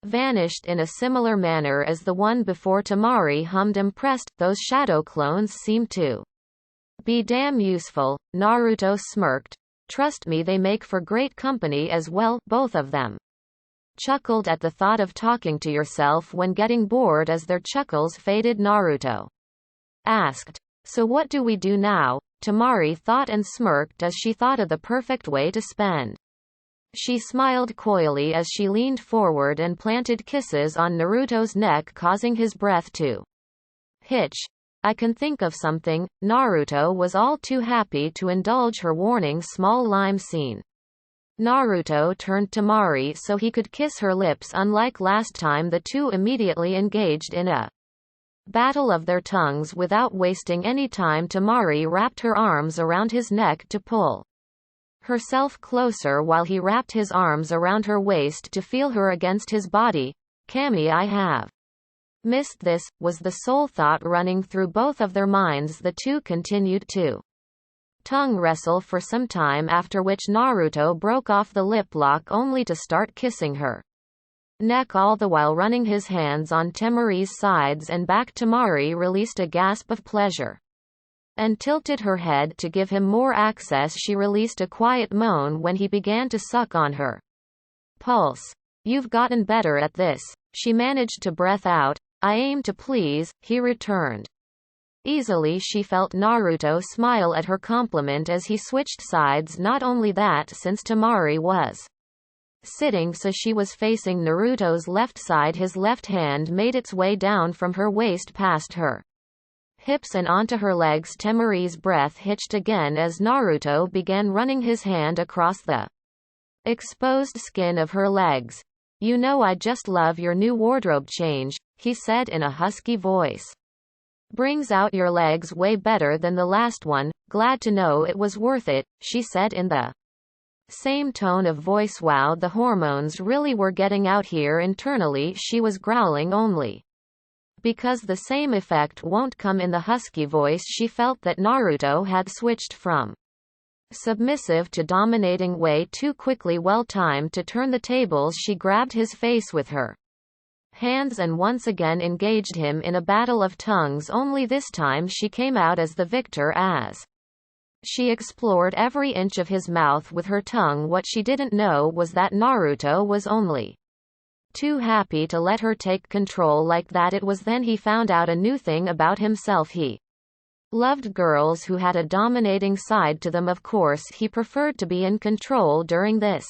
vanished in a similar manner as the one before. Temari hummed, impressed. Those shadow clones seem to be damn useful. Naruto smirked. Trust me, they make for great company as well. Both of them chuckled at the thought of talking to yourself when getting bored. As their chuckles faded, Naruto asked, so what do we do now? Temari thought and smirked as she thought of the perfect way to spend. She smiled coyly as she leaned forward and planted kisses on Naruto's neck, causing his breath to hitch. I can think of something. Naruto was all too happy to indulge her, warning small lime scene. Naruto turned to Temari so he could kiss her lips. Unlike last time, the two immediately engaged in a battle of their tongues without wasting any time. Temari wrapped her arms around his neck to pull herself closer while he wrapped his arms around her waist to feel her against his body. Kami, I have missed this, was the sole thought running through both of their minds. The two continued to tongue wrestle for some time, after which Naruto broke off the lip lock only to start kissing her neck, all the while running his hands on Temari's sides and back. Temari released a gasp of pleasure and tilted her head to give him more access. She released a quiet moan when he began to suck on her pulse. "You've gotten better at this." She managed to breath out. "I aim to please," he returned. Easily she felt Naruto smile at her compliment as he switched sides. Not only that, since Temari was sitting so she was facing Naruto's left side, his left hand made its way down from her waist past her hips and onto her legs. Temari's breath hitched again as Naruto began running his hand across the exposed skin of her legs. "You know, I just love your new wardrobe change," he said in a husky voice. "Brings out your legs way better than the last one. Glad to know it was worth it," she said in the same tone of voice. "Wow, the hormones really were getting out here." Internally she was growling, only because the same effect won't come in the husky voice. She felt that Naruto had switched from submissive to dominating way too quickly. Well timed to turn the tables. She grabbed his face with her hands and once again engaged him in a battle of tongues, only this time she came out as the victor as she explored every inch of his mouth with her tongue. What she didn't know was that Naruto was only too happy to let her take control like that. It was then he found out a new thing about himself. He loved girls who had a dominating side to them. Of course, he preferred to be in control during this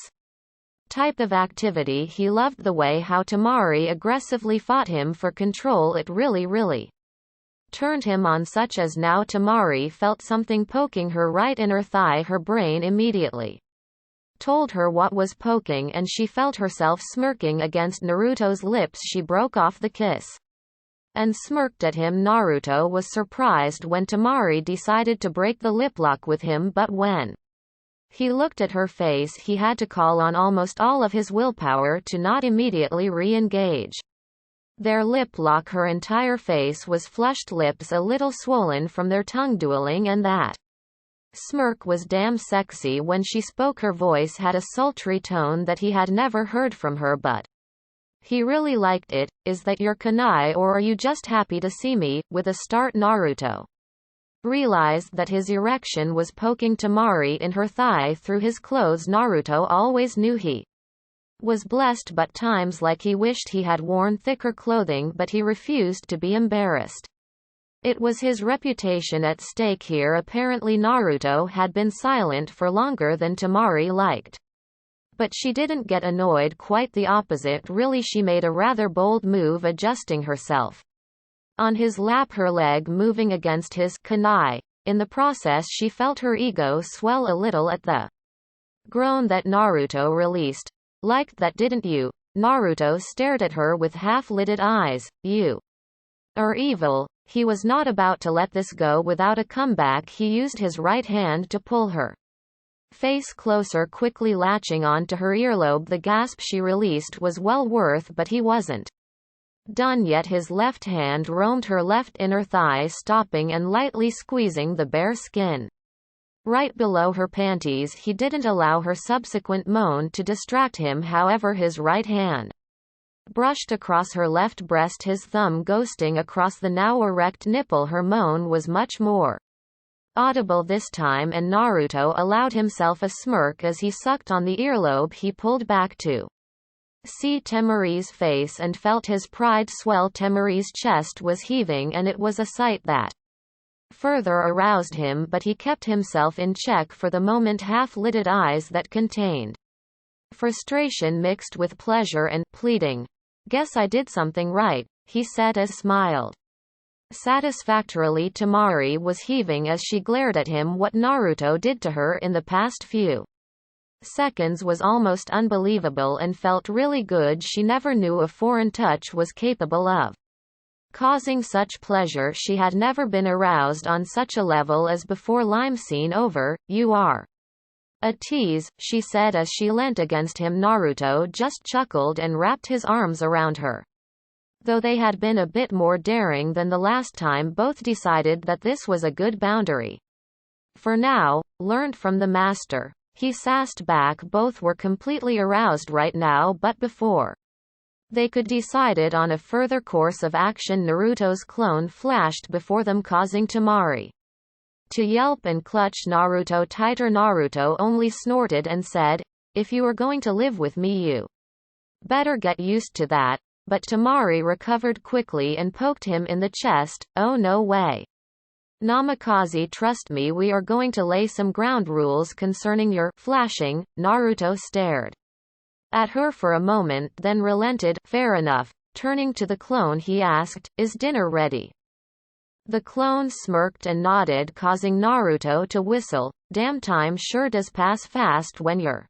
type of activity. He loved the way how Temari aggressively fought him for control. It really turned him on, such as now Temari felt something poking her right inner thigh. Her brain immediately told her what was poking, and she felt herself smirking against Naruto's lips. She broke off the kiss and smirked at him. Naruto was surprised when Temari decided to break the lip lock with him, but when he looked at her face, he had to call on almost all of his willpower to not immediately re-engage their lip lock. Her entire face was flushed, lips a little swollen from their tongue dueling, and that smirk was damn sexy. When she spoke, her voice had a sultry tone that he had never heard from her, but he really liked it. "Is that your kunai, or are you just happy to see me?" With a start, Naruto realized that his erection was poking Temari in her thigh through his clothes. Naruto always knew he was blessed, but times like he wished he had worn thicker clothing, but he refused to be embarrassed. It was his reputation at stake here. Apparently Naruto had been silent for longer than Temari liked. But she didn't get annoyed, quite the opposite really. She made a rather bold move, adjusting herself on his lap, her leg moving against his kunai. In the process she felt her ego swell a little at the groan that Naruto released. "Liked that, didn't you?" Naruto stared at her with half-lidded eyes. "You are evil." He was not about to let this go without a comeback. He used his right hand to pull her face closer, quickly latching on to her earlobe. The gasp she released was well worth, but he wasn't done yet. His left hand roamed her left inner thigh, stopping and lightly squeezing the bare skin right below her panties. He didn't allow her subsequent moan to distract him, however. His right hand brushed across her left breast, his thumb ghosting across the now erect nipple. Her moan was much more audible this time, and Naruto allowed himself a smirk as he sucked on the earlobe. He pulled back to see Temari's face and felt his pride swell. Temari's chest was heaving, and it was a sight that further aroused him, but he kept himself in check for the moment. Half-lidded eyes that contained frustration mixed with pleasure and pleading. "Guess I did something right," he said as smiled satisfactorily. Temari was heaving as she glared at him. What Naruto did to her in the past few seconds was almost unbelievable and felt really good. She never knew a foreign touch was capable of causing such pleasure. She had never been aroused on such a level as before. "Lime scene over, you are a tease," she said as she leant against him. Naruto just chuckled and wrapped his arms around her. Though they had been a bit more daring than the last time, both decided that this was a good boundary. for now, learned from the master. He sassed back. Both were completely aroused right now, but before they could decided on a further course of action, Naruto's clone flashed before them, causing Temari to yelp and clutch Naruto tighter. Naruto only snorted and said, "If you are going to live with me, you better get used to that." But Temari recovered quickly and poked him in the chest. "Oh, no way. Namikaze, trust me, we are going to lay some ground rules concerning your flashing." Naruto stared at her for a moment, then relented. "Fair enough." Turning to the clone, he asked, "Is dinner ready?" The clone smirked and nodded, causing Naruto to whistle. "Damn, time sure does pass fast when you're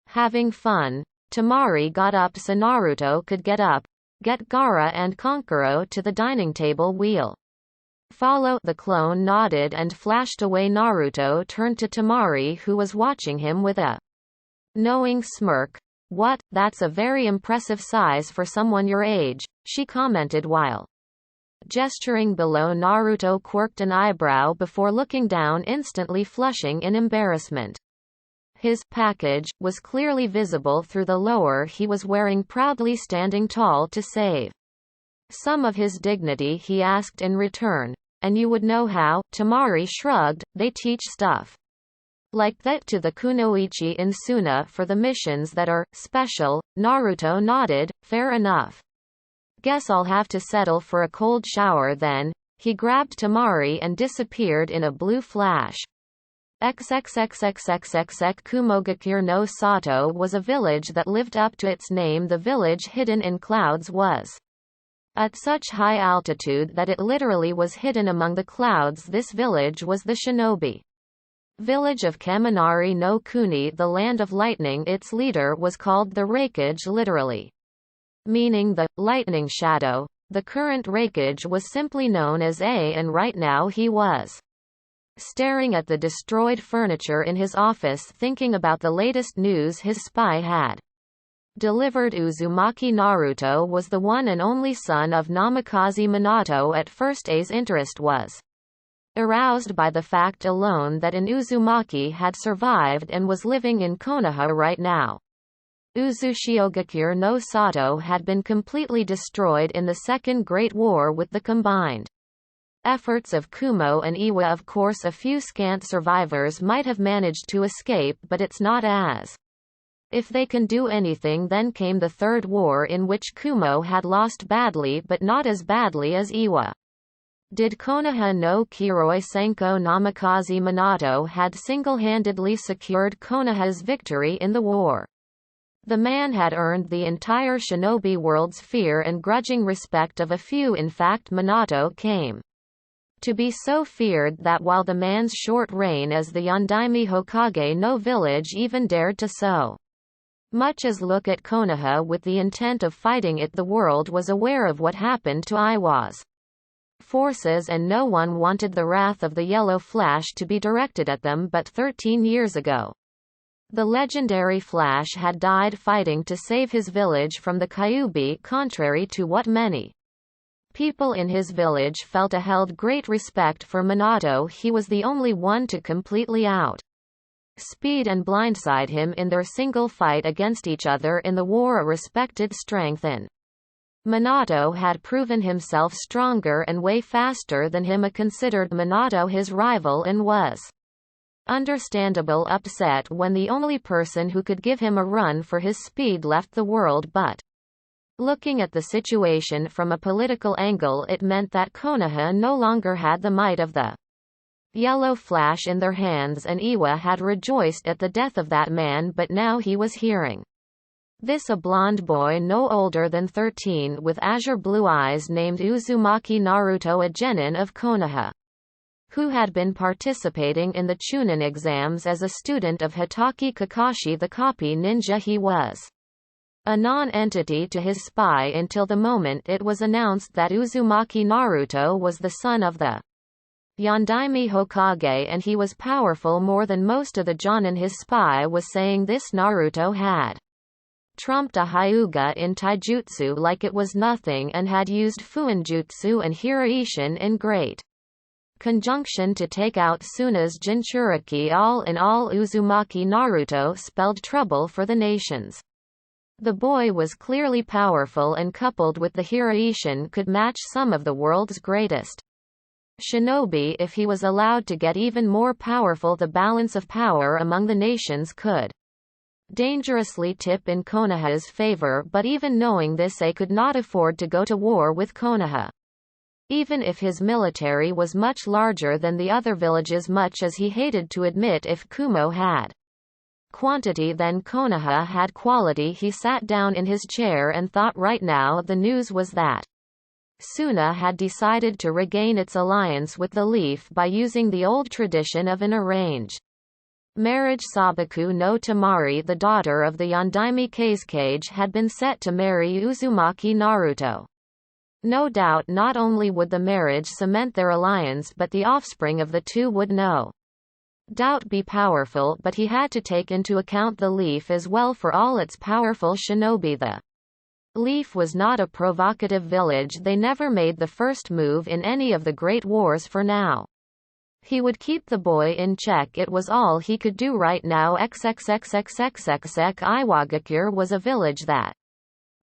having fun." Temari got up so Naruto could get up. "Get Gaara and Kankuro to the dining table, we'll follow." The clone nodded and flashed away. Naruto turned to Temari, who was watching him with a knowing smirk. "What, that's a very impressive size for someone your age," she commented while gesturing below. Naruto quirked an eyebrow before looking down, instantly flushing in embarrassment. His package was clearly visible through the lower he was wearing, proudly standing tall to save some of his dignity. He asked in return, "And you would know how?" Temari shrugged. "They teach stuff like that to the kunoichi in Suna for the missions that are special." Naruto nodded. "Fair enough. Guess I'll have to settle for a cold shower then." He grabbed Temari and disappeared in a blue flash. XXXXXXX Kumogakure no Sato was a village that lived up to its name. The village hidden in clouds was at such high altitude that it literally was hidden among the clouds. This village was the shinobi village of Kaminari no Kuni, the land of lightning. Its leader was called the Raikage, literally meaning the lightning shadow. The current Raikage was simply known as A, and right now he was staring at the destroyed furniture in his office, thinking about the latest news his spy had delivered. Uzumaki Naruto was the one and only son of Namikaze Minato. At first, A's interest was aroused by the fact alone that an Uzumaki had survived and was living in Konoha right now. Uzushiogakure no Sato had been completely destroyed in the Second Great War with the combined efforts of Kumo and Iwa. Of course, a few scant survivors might have managed to escape, but it's not as if they can do anything. Then came the Third War, in which Kumo had lost badly, but not as badly as Iwa did. Konoha no Kiroi Senko Namikaze Minato had single-handedly secured Konoha's victory in the war. The man had earned the entire shinobi world's fear and grudging respect of a few. In fact, Minato came to be so feared that while the man's short reign as the Yondaime Hokage, no village even dared to so much as look at Konoha with the intent of fighting it. The world was aware of what happened to Iwa's forces, and no one wanted the wrath of the Yellow Flash to be directed at them. But 13 years ago, the legendary Flash had died fighting to save his village from the Kyuubi. Contrary to what many people in his village felt, held great respect for Minato. He was the only one to completely outspeed and blindside him in their single fight against each other in the war. A respected strength in Minato had proven himself stronger and way faster than him. Considered Minato his rival and was understandable upset when the only person who could give him a run for his speed left the world. But looking at the situation from a political angle, it meant that Konoha no longer had the might of the Yellow Flash in their hands, and Iwa had rejoiced at the death of that man. But now he was hearing this, a blonde boy no older than 13 with azure blue eyes named Uzumaki Naruto, a genin of Konoha, who had been participating in the Chunin exams as a student of Hitaki Kakashi, the copy ninja. He was a non-entity to his spy until the moment it was announced that Uzumaki Naruto was the son of the Yondaime Hokage, and he was powerful more than most of the Jonin. His spy was saying this Naruto had trumped a Hyuga in taijutsu like it was nothing, and had used Fuinjutsu and Hiraishin in great conjunction to take out Suna's Jinchuriki. All in all, Uzumaki Naruto spelled trouble for the nations. The boy was clearly powerful and coupled with the Hiraishin could match some of the world's greatest shinobi. If he was allowed to get even more powerful, the balance of power among the nations could dangerously tip in Konoha's favor, but even knowing this, he could not afford to go to war with Konoha. Even if his military was much larger than the other villages, much as he hated to admit, if Kumo had quantity then Konoha had quality. He sat down in his chair and thought. Right now the news was that Suna had decided to regain its alliance with the Leaf by using the old tradition of an arranged marriage. Sabaku no Temari, the daughter of the Yondaime Kazekage, had been set to marry Uzumaki Naruto. No doubt not only would the marriage cement their alliance, but the offspring of the two would no doubt be powerful, but he had to take into account the Leaf as well. For all its powerful shinobi, the Leaf was not a provocative village. They never made the first move in any of the great wars. For now he would keep the boy in check. It was all he could do right now. Iwagakure was a village that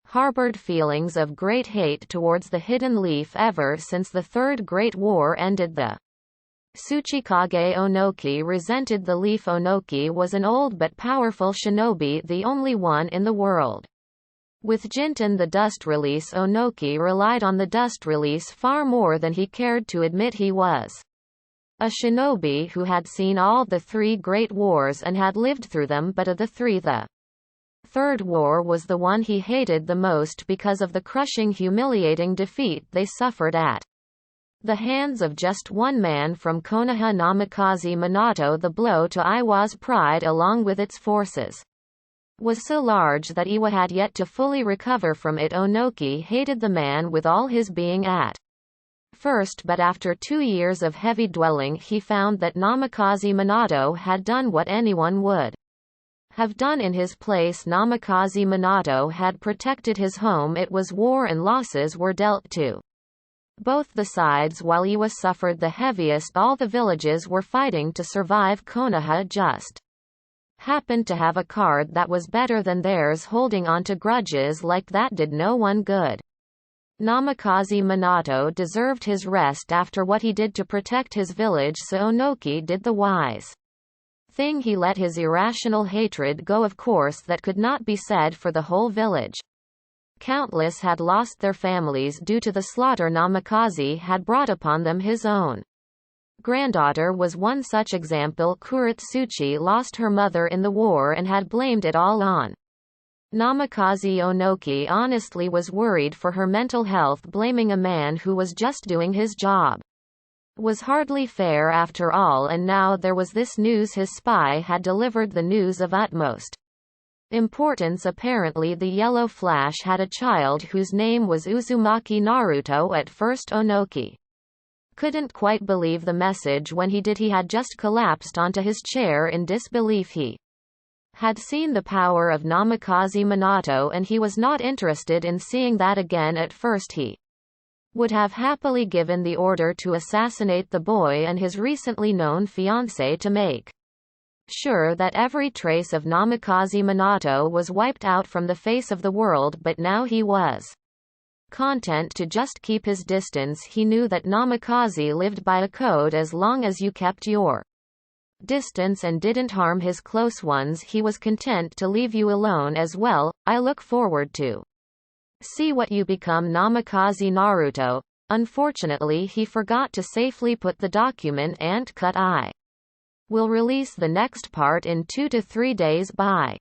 harbored feelings of great hate towards the hidden Leaf ever since the Third Great War ended. The Tsuchikage Onoki resented the Leaf. Onoki was an old but powerful shinobi, the only one in the world with Jinten the Dust Release. Onoki relied on the Dust Release far more than he cared to admit. He was a shinobi who had seen all the three great wars and had lived through them, but of the three, the Third War was the one he hated the most because of the crushing, humiliating defeat they suffered at the hands of just one man from Konoha, Namikaze Minato. The blow to Iwa's pride along with its forces was so large that Iwa had yet to fully recover from it. Onoki hated the man with all his being at first, but after 2 years of heavy dwelling he found that Namikaze Minato had done what anyone would have done in his place. Namikaze Minato had protected his home. It was war and losses were dealt to both the sides while Iwa suffered the heaviest. All the villages were fighting to survive. Konoha just happened to have a card that was better than theirs. Holding on to grudges like that did no one good. Namikaze Minato deserved his rest after what he did to protect his village, so Onoki did the wise thing. He let his irrational hatred go. Of course that could not be said for the whole village. Countless had lost their families due to the slaughter Namikaze had brought upon them. His own granddaughter was one such example. Kuretsuchi lost her mother in the war and had blamed it all on Namikaze. Onoki honestly was worried for her mental health. Blaming a man who was just doing his job was hardly fair after all. And now there was this news. His spy had delivered the news of utmost importance. Apparently the Yellow Flash had a child whose name was Uzumaki Naruto. At first Onoki couldn't quite believe the message. When he did, he had just collapsed onto his chair in disbelief. He had seen the power of Namikaze Minato and he was not interested in seeing that again. At first he would have happily given the order to assassinate the boy and his recently known fiancée to make sure that every trace of Namikaze Minato was wiped out from the face of the world, but now he was content to just keep his distance. He knew that Namikaze lived by a code: as long as you kept your distance and didn't harm his close ones, he was content to leave you alone as well. I look forward to see what you become, Namikaze Naruto. Unfortunately, he forgot to safely put the document and cut. I will release the next part in 2 to 3 days. Bye.